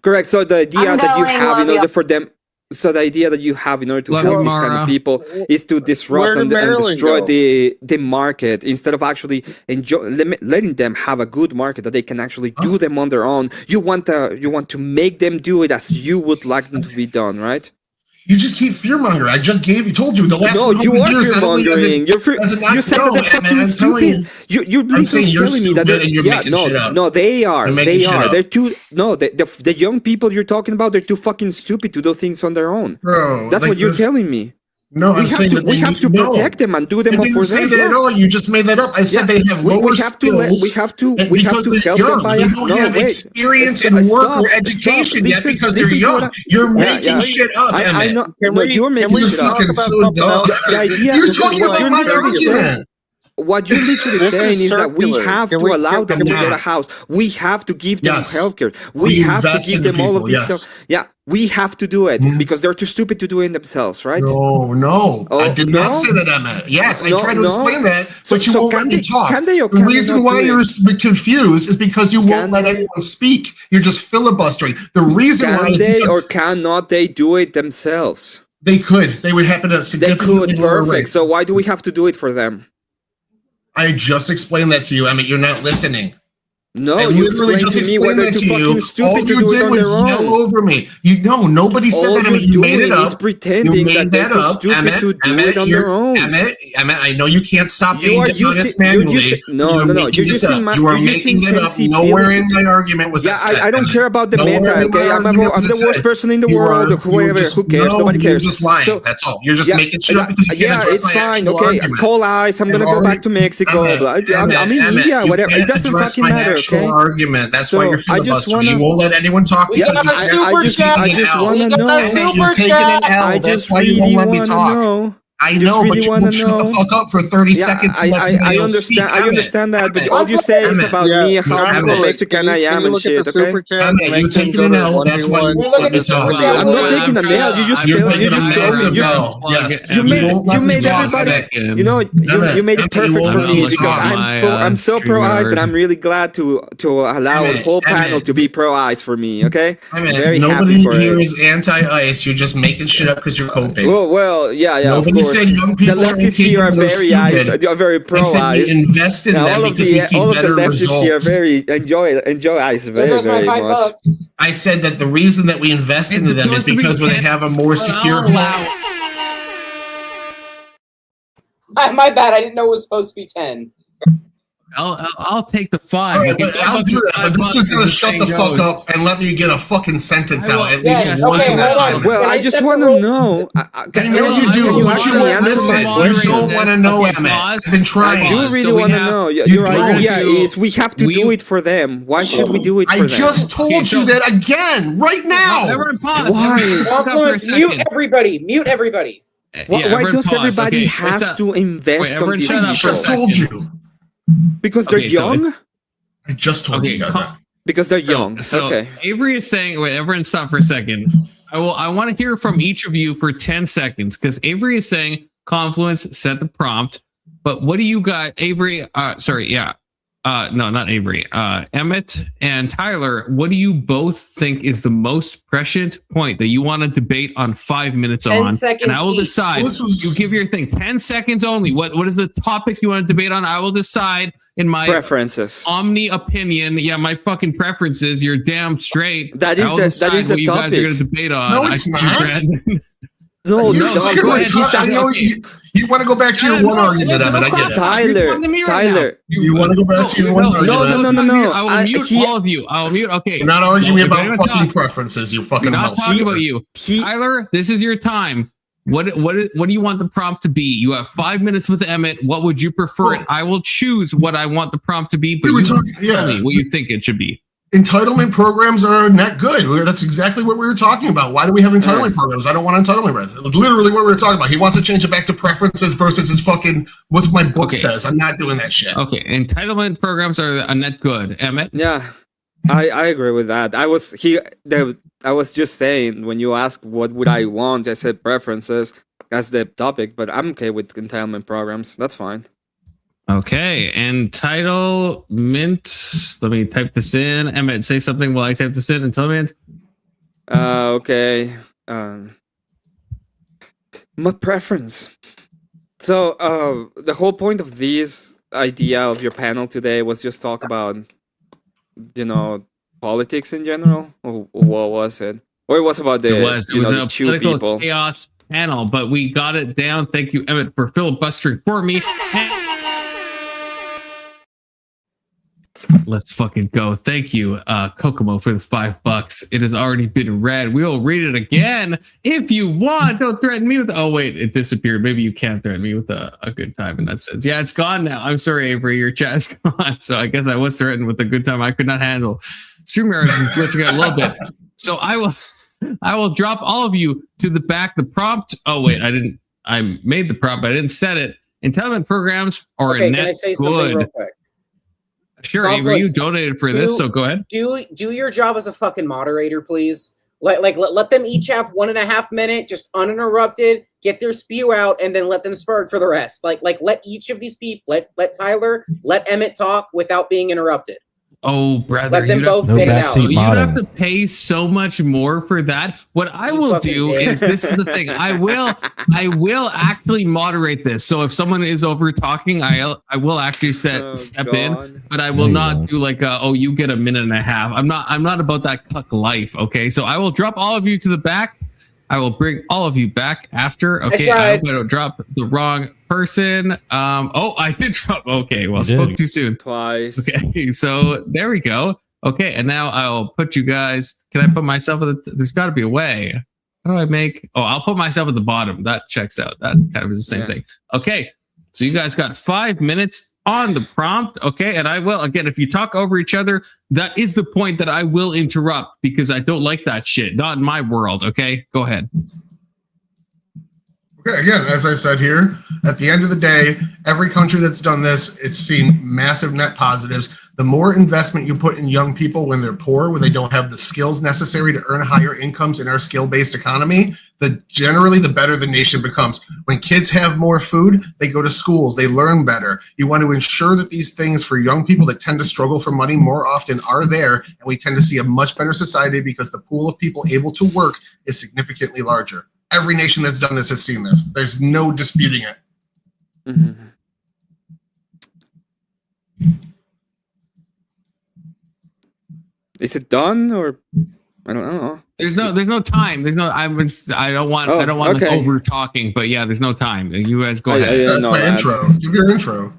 [SPEAKER 19] Correct. So the idea that you
[SPEAKER 16] going,
[SPEAKER 19] have in
[SPEAKER 16] love
[SPEAKER 19] order
[SPEAKER 16] ya.
[SPEAKER 19] for them. So the idea that you have in order to
[SPEAKER 2] Love
[SPEAKER 19] help
[SPEAKER 2] you,
[SPEAKER 19] these kind
[SPEAKER 2] Mara.
[SPEAKER 19] of people is to disrupt
[SPEAKER 6] Where did
[SPEAKER 19] and
[SPEAKER 6] Maryland
[SPEAKER 19] destroy
[SPEAKER 6] go?
[SPEAKER 19] the market instead of actually letting them have a good market that they can actually do them on their own. You want to make them do it as you would like them to be done, right?
[SPEAKER 1] You just keep fear mongering. I just told you the last.
[SPEAKER 19] No, you
[SPEAKER 1] 100
[SPEAKER 19] are
[SPEAKER 1] years,
[SPEAKER 19] fear mongering.
[SPEAKER 1] You
[SPEAKER 19] said that they're fucking stupid. You're literally telling me that they're they are. They're too. No, the young people you're talking about, they're too fucking stupid to do things on their own.
[SPEAKER 1] Bro,
[SPEAKER 19] that's what you're telling me.
[SPEAKER 1] No, I'm saying that
[SPEAKER 19] we have to protect them and do them
[SPEAKER 1] I
[SPEAKER 19] up
[SPEAKER 1] didn't
[SPEAKER 19] for
[SPEAKER 1] say
[SPEAKER 19] them.
[SPEAKER 1] that at all. You just made that up. I said they have lower skills.
[SPEAKER 19] We have to help
[SPEAKER 1] young.
[SPEAKER 19] them by
[SPEAKER 1] They don't have experience in work or education yet because they're young. You're making shit up, Emmett.
[SPEAKER 19] I know. No, you're making shit up. The idea
[SPEAKER 1] You're talking about my argument.
[SPEAKER 19] What you're literally saying is that we have to allow them to get a house. We have to give them healthcare. We have to give them all of this stuff. Yeah, we have to do it because they're too stupid to do it themselves, right?
[SPEAKER 1] No. I did not say that, Emmett. Yes, I tried to explain that, but you won't let me talk. The reason why you're confused is because you won't let anyone speak. You're just filibustering. The reason why
[SPEAKER 19] is they or cannot they do it themselves?
[SPEAKER 1] They could. They would happen to significantly lower rate.
[SPEAKER 19] So why do we have to do it for them?
[SPEAKER 1] I just explained that to you, Emmett. You're not listening.
[SPEAKER 19] No, you explained to me whether too fucking stupid to do it on their own.
[SPEAKER 1] Yell over me. Nobody said that, Emmett. You made it up.
[SPEAKER 19] Pretending that they're too stupid to do it on their own.
[SPEAKER 1] Emmett, I know you can't stop being dishonest manually.
[SPEAKER 19] No. You're using
[SPEAKER 1] you are making it up. Nowhere in my argument was that said.
[SPEAKER 19] I don't care about the meta, okay? I'm the worst person in the world. Whoever, who cares? Nobody cares.
[SPEAKER 1] You're just lying. That's all. You're just making shit up because you can't address my actual argument.
[SPEAKER 19] Call eyes. I'm gonna go back to Mexico. I'm in India. Whatever. It doesn't fucking matter. Okay.
[SPEAKER 1] Argument. That's why you're filibustering. You won't let anyone talk because
[SPEAKER 19] I just want to know.
[SPEAKER 1] You're taking an L. That's why you won't let me talk. I know, but you won't shut the fuck up for 30 seconds.
[SPEAKER 19] I understand that, but all you say is about me, how Mexican I am and shit, okay?
[SPEAKER 1] You're taking an L, that's why you won't let me talk.
[SPEAKER 19] I'm not taking an L, you just made everybody, you made it perfect for me because I'm so pro-eyes and I'm really glad to allow the whole panel to be pro-eyes for me, okay? Very happy for it.
[SPEAKER 1] Nobody here is anti-ice, you're just making shit up because you're coping.
[SPEAKER 19] Well, yeah, of course. The leftists here are very very pro-eyes.
[SPEAKER 1] Invest in them because we see better results.
[SPEAKER 19] All of the leftists here are very enjoy ICE very much.
[SPEAKER 1] I said that the reason that we invest into them is because when they have a more secure.
[SPEAKER 11] My bad. I didn't know it was supposed to be 10.
[SPEAKER 2] I'll take the 5.
[SPEAKER 1] Right, I'll do that, but this is gonna shut the fuck up and let me get a fucking sentence out at least once in that time.
[SPEAKER 19] Well, I just want to know.
[SPEAKER 1] I know you do, but you won't listen. You don't want to know, Emmett. I've been trying.
[SPEAKER 19] I do really want to know. Your idea is we have to do it for them. Why should we do it for them?
[SPEAKER 1] I just told you that again, right now.
[SPEAKER 19] Why?
[SPEAKER 11] Mute everybody. Mute everybody.
[SPEAKER 19] Why does everybody has to invest on these people?
[SPEAKER 1] I just told you.
[SPEAKER 19] Because they're young?
[SPEAKER 1] I just told you guys.
[SPEAKER 19] Because they're young.
[SPEAKER 2] So
[SPEAKER 19] okay.
[SPEAKER 2] Avery is saying, wait, everyone stop for a second. I want to hear from each of you for 10 seconds because Avery is saying Confluence set the prompt. But what do you got, Avery? No, not Avery. Emmett and Tyler, what do you both think is the most prescient point that you want to debate on 5 minutes
[SPEAKER 11] 10
[SPEAKER 2] on?
[SPEAKER 11] seconds
[SPEAKER 2] And I will decide. You give your thing 10 seconds only. What is the topic you want to debate on? I will decide in my
[SPEAKER 19] preferences.
[SPEAKER 2] Omni opinion. Yeah, my fucking preferences. You're damn straight.
[SPEAKER 19] That is the
[SPEAKER 2] what
[SPEAKER 19] topic.
[SPEAKER 2] you guys are going to debate on.
[SPEAKER 1] No, it's not.
[SPEAKER 19] No,
[SPEAKER 1] you want to go back to your one argument, Emmett. I get it.
[SPEAKER 19] Tyler.
[SPEAKER 1] You want to go back to your one argument?
[SPEAKER 19] No.
[SPEAKER 2] I will mute all of you. I will mute. Okay.
[SPEAKER 1] We're not arguing about fucking preferences, you fucking
[SPEAKER 2] We're not talking about you. Tyler, this is your time. What do you want the prompt to be? You have 5 minutes with Emmett. What would you prefer? I will choose what I want the prompt to be, but you tell me what you think it should be.
[SPEAKER 1] Entitlement programs are not good. That's exactly what we were talking about. Why do we have entitlement programs? I don't want entitlement programs. Literally what we were talking about. He wants to change it back to preferences versus his fucking what's my book says. I'm not doing that shit.
[SPEAKER 2] Okay, entitlement programs are not good. Emmett?
[SPEAKER 19] Yeah, I agree with that. I was just saying when you ask what would I want, I said preferences. That's the topic, but I'm okay with entitlement programs. That's fine.
[SPEAKER 2] Okay, entitlement. Let me type this in. Emmett, say something while I type this in. Entitlement.
[SPEAKER 19] Okay. My preference. So, the whole point of this idea of your panel today was just talk about, politics in general. Or what was it? Or it was about the
[SPEAKER 2] It was
[SPEAKER 19] the
[SPEAKER 2] a
[SPEAKER 19] two
[SPEAKER 2] political
[SPEAKER 19] people.
[SPEAKER 2] chaos panel, but we got it down. Thank you, Emmett, for filibustering for me. Let's fucking go. Thank you, Kokomo, for the $5. It has already been read. We will read it again if you want. Don't threaten me with. Oh wait, it disappeared. Maybe you can't threaten me with a good time in that sense. Yeah, it's gone now. I'm sorry, Avery. Your chat is gone. So I guess I was threatened with a good time I could not handle. StreamYard is glitching out a little bit. So I will drop all of you to the back. The prompt. Oh wait, I made the prompt, but I didn't set it. Entitlement programs are a
[SPEAKER 11] Okay,
[SPEAKER 2] net
[SPEAKER 11] can I say
[SPEAKER 2] good.
[SPEAKER 11] something real quick?
[SPEAKER 2] Sure, Avery, you donated for this, so go ahead.
[SPEAKER 11] Do your job as a fucking moderator, please. Let them each have 1.5 minutes, just uninterrupted, get their spew out, and then let them spur for the rest. Let each of these people, let Tyler, let Emmett talk without being interrupted.
[SPEAKER 2] Oh, brother,
[SPEAKER 11] Let them both get it out.
[SPEAKER 2] You have to pay so much more for that. What I will do is, this is the thing. I will actually moderate this. So if someone is over talking, I will actually step in, but I will not do like you get a minute and a half. I'm not about that cuck life. Okay, so I will drop all of you to the back. I will bring all of you back after. Okay, I hope I don't drop the wrong person. I did drop. Okay, well, spoke too soon.
[SPEAKER 19] Twice.
[SPEAKER 2] Okay, so there we go. Okay, and now I'll put you guys. Can I put myself at the? There's got to be a way. How do I make? Oh, I'll put myself at the bottom. That checks out. That kind of is the same thing. Okay, so you guys got 5 minutes on the prompt. Okay, and I will again. If you talk over each other, that is the point that I will interrupt because I don't like that shit. Not in my world. Okay, go ahead.
[SPEAKER 1] Okay, again, as I said here, at the end of the day, every country that's done this, it's seen massive net positives. The more investment you put in young people when they're poor, when they don't have the skills necessary to earn higher incomes in our skill-based economy, generally the better the nation becomes. When kids have more food, they go to schools, they learn better. You want to ensure that these things for young people that tend to struggle for money more often are there, and we tend to see a much better society because the pool of people able to work is significantly larger. Every nation that's done this has seen this. There's no disputing it.
[SPEAKER 19] Mm-hmm. Is it done or I don't know.
[SPEAKER 2] There's no time. I don't want like, over talking, but yeah, there's no time. You guys go ahead.
[SPEAKER 1] That's my intro. Give your intro.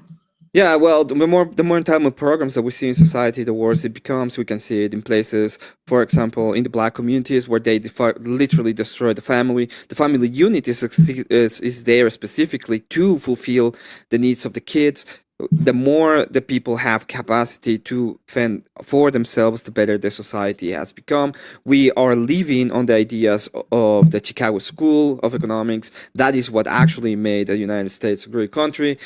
[SPEAKER 19] Yeah, well, the more entitlement programs that we see in society, the worse it becomes. We can see it in places, for example, in the black communities where they literally destroy the family. The family unit is there specifically to fulfill the needs of the kids. The more the people have capacity to fend for themselves, the better the society has become. We are living on the ideas of the Chicago School of Economics. That is what actually made the United States a great country.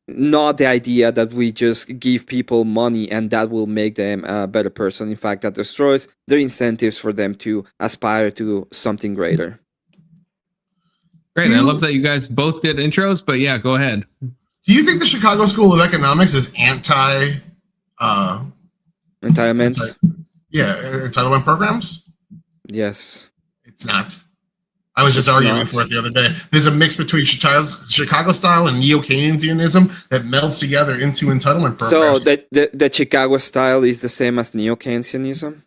[SPEAKER 19] Not the idea that we just give people money and that will make them a better person. In fact, that destroys their incentives for them to aspire to something greater.
[SPEAKER 2] Great. I love that you guys both did intros, but yeah, go ahead.
[SPEAKER 1] Do you think the Chicago School of Economics is
[SPEAKER 19] entitlements?
[SPEAKER 1] Entitlement programs?
[SPEAKER 19] Yes.
[SPEAKER 1] It's not. I was just arguing for it the other day. There's a mix between Chicago style and neo-Keynesianism that melds together into entitlement programs.
[SPEAKER 19] So the Chicago style is the same as neo-Keynesianism?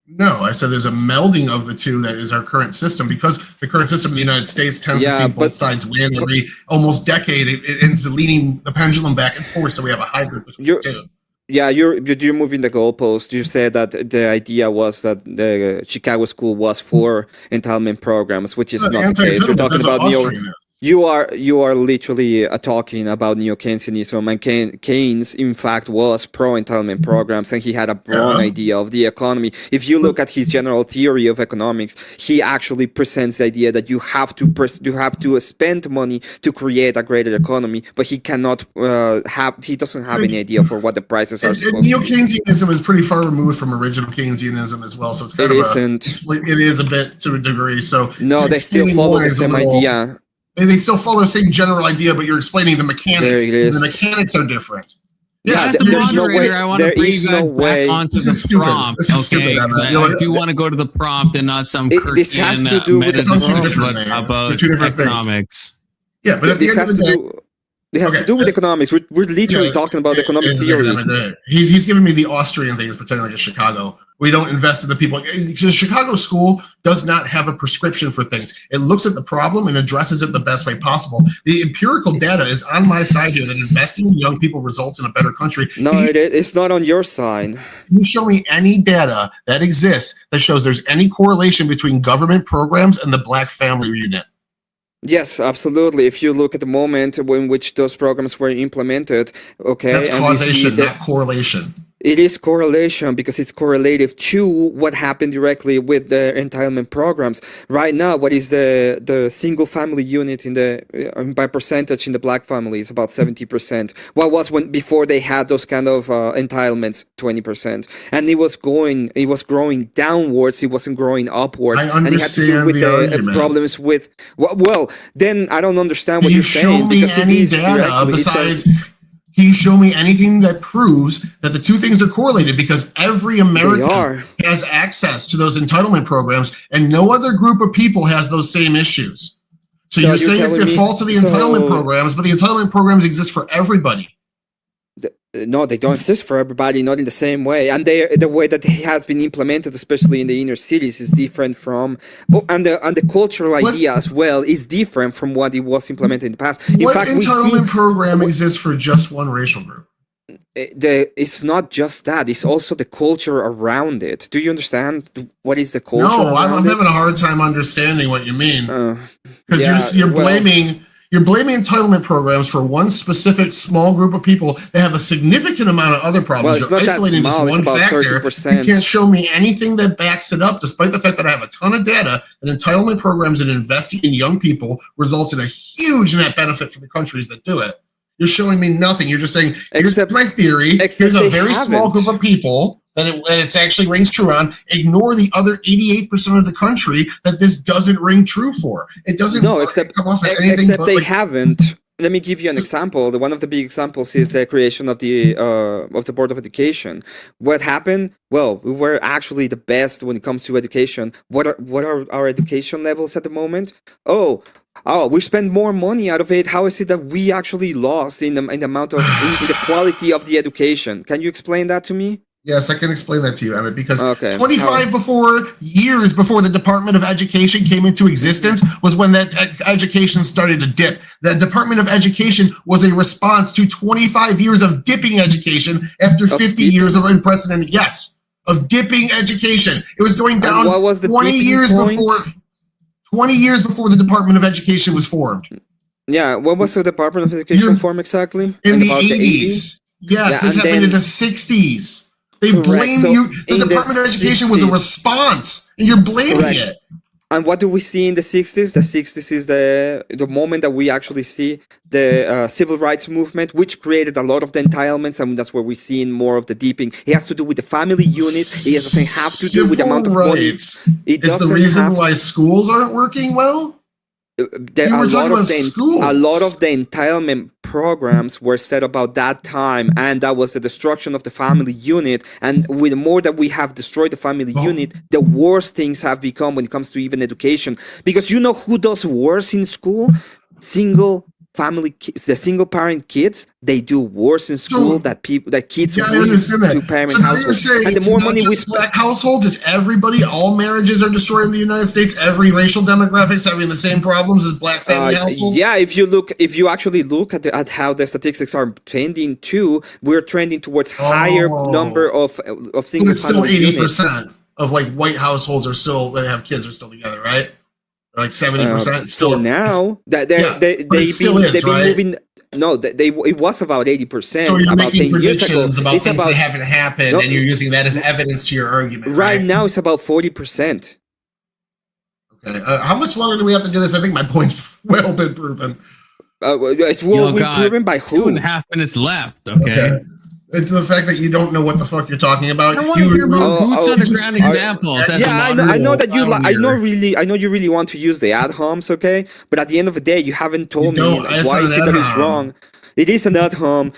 [SPEAKER 1] No, I said there's a melding of the two that is our current system, because the current system in the United States tends to see both sides win every almost decade. It ends up leaning the pendulum back and forth, so we have a hybrid between the two.
[SPEAKER 19] Yeah, you're moving the goalpost. You said that the idea was that the Chicago School was for entitlement programs, which is not the case. You're talking about You are literally talking about neo-Keynesianism, and Keynes, in fact, was pro-entitlement programs, and he had a broad idea of the economy. If you look at his general theory of economics, he actually presents the idea that you have to spend money to create a greater economy, but he cannot he doesn't have any idea for what the prices are supposed to be.
[SPEAKER 1] Neo-Keynesianism is pretty far removed from original Keynesianism as well, so it's kind it is a bit to a degree. So
[SPEAKER 19] no, they still follow the same idea.
[SPEAKER 1] And they still follow the same general idea, but you're explaining the mechanics. The mechanics are different.
[SPEAKER 2] Yeah, there's no way. I want to bring you guys back onto the prompt. Okay, I do want to go to the prompt and not some
[SPEAKER 19] this has to do with
[SPEAKER 2] about economics.
[SPEAKER 1] Yeah, but at the end of the day,
[SPEAKER 19] it has to do with economics. We're literally talking about economic theory.
[SPEAKER 1] He's giving me the Austrian thing, is pretending like it's Chicago. We don't invest in the people. The Chicago school does not have a prescription for things. It looks at the problem and addresses it the best way possible. The empirical data is on my side here that investing in young people results in a better country.
[SPEAKER 19] No, it's not on your side.
[SPEAKER 1] Can you show me any data that exists that shows there's any correlation between government programs and the Black family unit?
[SPEAKER 19] Yes, absolutely. If you look at the moment in which those programs were implemented, okay,
[SPEAKER 1] That's
[SPEAKER 19] and we see
[SPEAKER 1] causation,
[SPEAKER 19] that
[SPEAKER 1] not correlation.
[SPEAKER 19] it is correlation because it's correlative to what happened directly with the entitlement programs. Right now, what is the single family unit in the by percentage in the Black family is about 70%. What was when before they had those kind of entitlements, 20%, and it was growing downwards. It wasn't growing upwards,
[SPEAKER 1] I
[SPEAKER 19] and it had to do
[SPEAKER 1] understand
[SPEAKER 19] with
[SPEAKER 1] the
[SPEAKER 19] the
[SPEAKER 1] argument.
[SPEAKER 19] problems with. Well, then I don't understand what
[SPEAKER 1] Can you
[SPEAKER 19] you're saying
[SPEAKER 1] show me
[SPEAKER 19] because it
[SPEAKER 1] any
[SPEAKER 19] is
[SPEAKER 1] data
[SPEAKER 19] directly- it's a-
[SPEAKER 1] besides? Can you show me anything that proves that the two things are correlated? Because every American has access to those entitlement programs, and no other group of people has those same issues. So you're saying it's the fault of the entitlement programs, but the entitlement programs exist for everybody.
[SPEAKER 19] No, they don't exist for everybody, not in the same way. And the way that it has been implemented, especially in the inner cities, is different from, and the cultural idea as well is different from what it was implemented in the past. In
[SPEAKER 1] What
[SPEAKER 19] fact,
[SPEAKER 1] entitlement program exists for just one racial group?
[SPEAKER 19] It's not just that; it's also the culture around it. Do you understand what is the culture?
[SPEAKER 1] No, I'm
[SPEAKER 19] around it?
[SPEAKER 1] having a hard time understanding what you mean. Because
[SPEAKER 19] yeah,
[SPEAKER 1] you're
[SPEAKER 19] well-
[SPEAKER 1] blaming entitlement programs for one specific small group of people that have a significant amount of other problems.
[SPEAKER 19] Well, it's
[SPEAKER 1] You're
[SPEAKER 19] not that
[SPEAKER 1] isolating this
[SPEAKER 19] small, it's
[SPEAKER 1] one
[SPEAKER 19] about
[SPEAKER 1] factor.
[SPEAKER 19] 30%.
[SPEAKER 1] You can't show me anything that backs it up, despite the fact that I have a ton of data that entitlement programs and investing in young people results in a huge net benefit for the countries that do it. You're showing me nothing. You're just saying, here's my theory. Here's a very small group of people that it actually rings true on. Ignore the other 88% of the country that this doesn't ring true for. It doesn't come off as anything
[SPEAKER 19] except
[SPEAKER 1] but
[SPEAKER 19] they
[SPEAKER 1] like,
[SPEAKER 19] haven't. Let me give you an example. One of the big examples is the creation of the Board of Education. What happened? Well, we were actually the best when it comes to education. What are our education levels at the moment? Oh, we spend more money out of it. How is it that we actually lost in the amount of in the quality of the education? Can you explain that to me?
[SPEAKER 1] yes, I can explain that to you, Emmett, because
[SPEAKER 19] Okay.
[SPEAKER 1] 25 years before the Department of Education came into existence was when that education started to dip. The Department of Education was a response to 25 years of dipping education after 50 years of unprecedented, of dipping education. It was going down
[SPEAKER 19] what was the
[SPEAKER 1] 20
[SPEAKER 19] dipping
[SPEAKER 1] years
[SPEAKER 19] point?
[SPEAKER 1] before 20 years before the Department of Education was formed.
[SPEAKER 19] Yeah, what was the Department of Education form exactly?
[SPEAKER 1] In the
[SPEAKER 19] About
[SPEAKER 1] 80s. Yes,
[SPEAKER 19] Yeah,
[SPEAKER 1] this
[SPEAKER 19] and
[SPEAKER 1] happened in
[SPEAKER 19] then-
[SPEAKER 1] the 60s. They
[SPEAKER 19] Correct.
[SPEAKER 1] blame
[SPEAKER 19] So
[SPEAKER 1] you. The
[SPEAKER 19] in the
[SPEAKER 1] Department of Education was a
[SPEAKER 19] 60s.
[SPEAKER 1] response, and you're blaming
[SPEAKER 19] Correct.
[SPEAKER 1] it.
[SPEAKER 19] And what do we see in the 60s? The 60s is the moment that we actually see the civil rights movement, which created a lot of the entitlements, and that's where we're seeing more of the deeping. It has to do with the family unit. It doesn't have to do with the amount of money.
[SPEAKER 1] rights
[SPEAKER 19] It
[SPEAKER 1] is the
[SPEAKER 19] doesn't
[SPEAKER 1] reason
[SPEAKER 19] have
[SPEAKER 1] why schools aren't working well.
[SPEAKER 19] there
[SPEAKER 1] You
[SPEAKER 19] are
[SPEAKER 1] were
[SPEAKER 19] a
[SPEAKER 1] talking
[SPEAKER 19] lot of
[SPEAKER 1] about schools.
[SPEAKER 19] a lot of the entitlement programs were set about that time, and that was the destruction of the family unit. And with the more that we have destroyed the family unit, the worse things have become when it comes to even education. Because you know who does worse in school? Single family kids, the single parent kids, they do worse in school that kids
[SPEAKER 1] Yeah, I
[SPEAKER 19] with
[SPEAKER 1] understand that.
[SPEAKER 19] two-parent
[SPEAKER 1] So now you're
[SPEAKER 19] households.
[SPEAKER 1] saying
[SPEAKER 19] And the
[SPEAKER 1] it's
[SPEAKER 19] more
[SPEAKER 1] not
[SPEAKER 19] money we
[SPEAKER 1] just black households, it's everybody. All marriages are destroyed in the United States. Every racial demographics having the same problems as black family households.
[SPEAKER 19] Yeah, if you actually look at how the statistics are trending too, we're trending towards higher number of
[SPEAKER 1] But
[SPEAKER 19] single
[SPEAKER 1] it's still
[SPEAKER 19] family units.
[SPEAKER 1] 80% of like white households are still that have kids are still together, right? Like 70% still
[SPEAKER 19] For now that
[SPEAKER 1] but it still is,
[SPEAKER 19] they've been
[SPEAKER 1] right?
[SPEAKER 19] moving. No, it was about 80%.
[SPEAKER 1] So you're
[SPEAKER 19] about
[SPEAKER 1] making
[SPEAKER 19] 10 years ago.
[SPEAKER 1] predictions about
[SPEAKER 19] It's
[SPEAKER 1] things that haven't happened,
[SPEAKER 19] No,
[SPEAKER 1] and you're using that as evidence to your argument.
[SPEAKER 19] right now it's about 40%.
[SPEAKER 1] Okay. How much longer do we have to do this? I think my point's well been proven.
[SPEAKER 19] It's
[SPEAKER 2] Yo,
[SPEAKER 19] well been
[SPEAKER 2] God,
[SPEAKER 19] proven by who?
[SPEAKER 2] 2.5 minutes left. Okay.
[SPEAKER 1] It's the fact that you don't know what the fuck you're talking about.
[SPEAKER 2] I want to hear more boots on the ground examples. as a
[SPEAKER 19] Yeah, I
[SPEAKER 2] modern
[SPEAKER 19] know that you
[SPEAKER 2] pioneer.
[SPEAKER 19] I know you really want to use the ad homs, okay? But at the end of the day, you haven't told me
[SPEAKER 1] don't. It's
[SPEAKER 19] why
[SPEAKER 1] not
[SPEAKER 19] is
[SPEAKER 1] an
[SPEAKER 19] it that
[SPEAKER 1] ad
[SPEAKER 19] it's
[SPEAKER 1] hom.
[SPEAKER 19] wrong. It is an ad hom.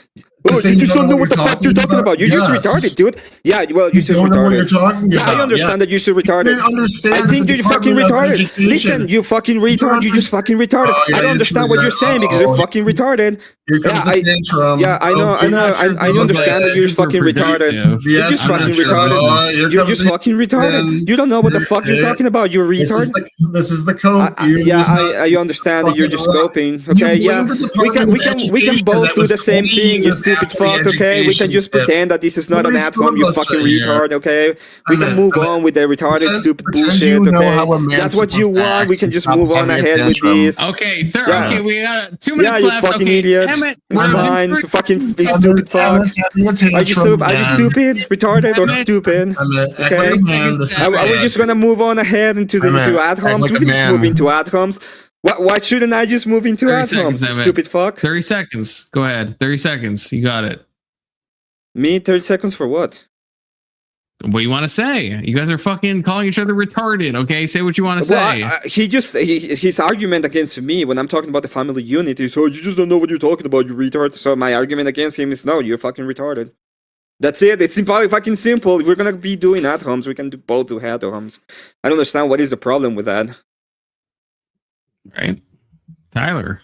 [SPEAKER 19] Oh, you just don't know what the fuck you're talking about. You're just retarded, dude. Yeah, well, you're just
[SPEAKER 1] don't know what
[SPEAKER 19] retarded.
[SPEAKER 1] you're talking
[SPEAKER 19] Yeah, I
[SPEAKER 1] about.
[SPEAKER 19] understand that you're so retarded.
[SPEAKER 1] You didn't understand
[SPEAKER 19] I
[SPEAKER 1] that
[SPEAKER 19] think
[SPEAKER 1] the
[SPEAKER 19] you're fucking
[SPEAKER 1] Department of
[SPEAKER 19] retarded.
[SPEAKER 1] Education-
[SPEAKER 19] Listen, you fucking retard. You're just fucking retarded.
[SPEAKER 1] Oh, yeah,
[SPEAKER 19] I don't
[SPEAKER 1] you're
[SPEAKER 19] understand
[SPEAKER 1] true,
[SPEAKER 19] what you're
[SPEAKER 1] yeah.
[SPEAKER 19] saying because you're fucking retarded.
[SPEAKER 1] Here comes the tantrum.
[SPEAKER 19] Yeah, I know,
[SPEAKER 1] Okay.
[SPEAKER 19] I understand that you're fucking retarded. You're
[SPEAKER 1] Yes,
[SPEAKER 19] just
[SPEAKER 1] I'm
[SPEAKER 19] fucking
[SPEAKER 1] not sure.
[SPEAKER 19] retarded.
[SPEAKER 1] Oh, here
[SPEAKER 19] You're
[SPEAKER 1] comes
[SPEAKER 19] just
[SPEAKER 1] the-
[SPEAKER 19] fucking retarded. You don't know what the fuck you're talking about. You're a
[SPEAKER 1] This is
[SPEAKER 19] retard.
[SPEAKER 1] this is the code.
[SPEAKER 19] I understand that you're just scoping. Okay, yeah, we can both do the same thing. You stupid fuck. Okay, we can just pretend that this is not an ad-hom. You fucking retard. Okay, we can move on with the retarded stupid bullshit. Okay, that's what you want. We can just move on ahead with this.
[SPEAKER 2] Okay,
[SPEAKER 19] Yeah.
[SPEAKER 2] okay, we got 2 minutes
[SPEAKER 19] Yeah, you
[SPEAKER 2] left.
[SPEAKER 19] fucking
[SPEAKER 2] okay,
[SPEAKER 19] idiots.
[SPEAKER 2] damn it.
[SPEAKER 19] It's fine. You fucking be stupid fuck. Are you stupid, retarded, or stupid? Okay. Are we just gonna move on ahead into ad homs? We can just move into ad homs. Why shouldn't I just move into
[SPEAKER 2] 30
[SPEAKER 19] ad homs?
[SPEAKER 2] seconds, Emmett.
[SPEAKER 19] Stupid fuck.
[SPEAKER 2] 30 seconds. Go ahead. 30 seconds. You got it.
[SPEAKER 19] Me, 30 seconds for what?
[SPEAKER 2] What do you want to say? You guys are fucking calling each other retarded. Okay, say what you want to say.
[SPEAKER 19] His argument against me when I'm talking about the family unit is, oh, you just don't know what you're talking about, you retard. So my argument against him is, no, you're fucking retarded. That's it. It's fucking simple. We're gonna be doing ad homs. We can both do ad homs. I don't understand what is the problem with that.
[SPEAKER 2] Right, Tyler.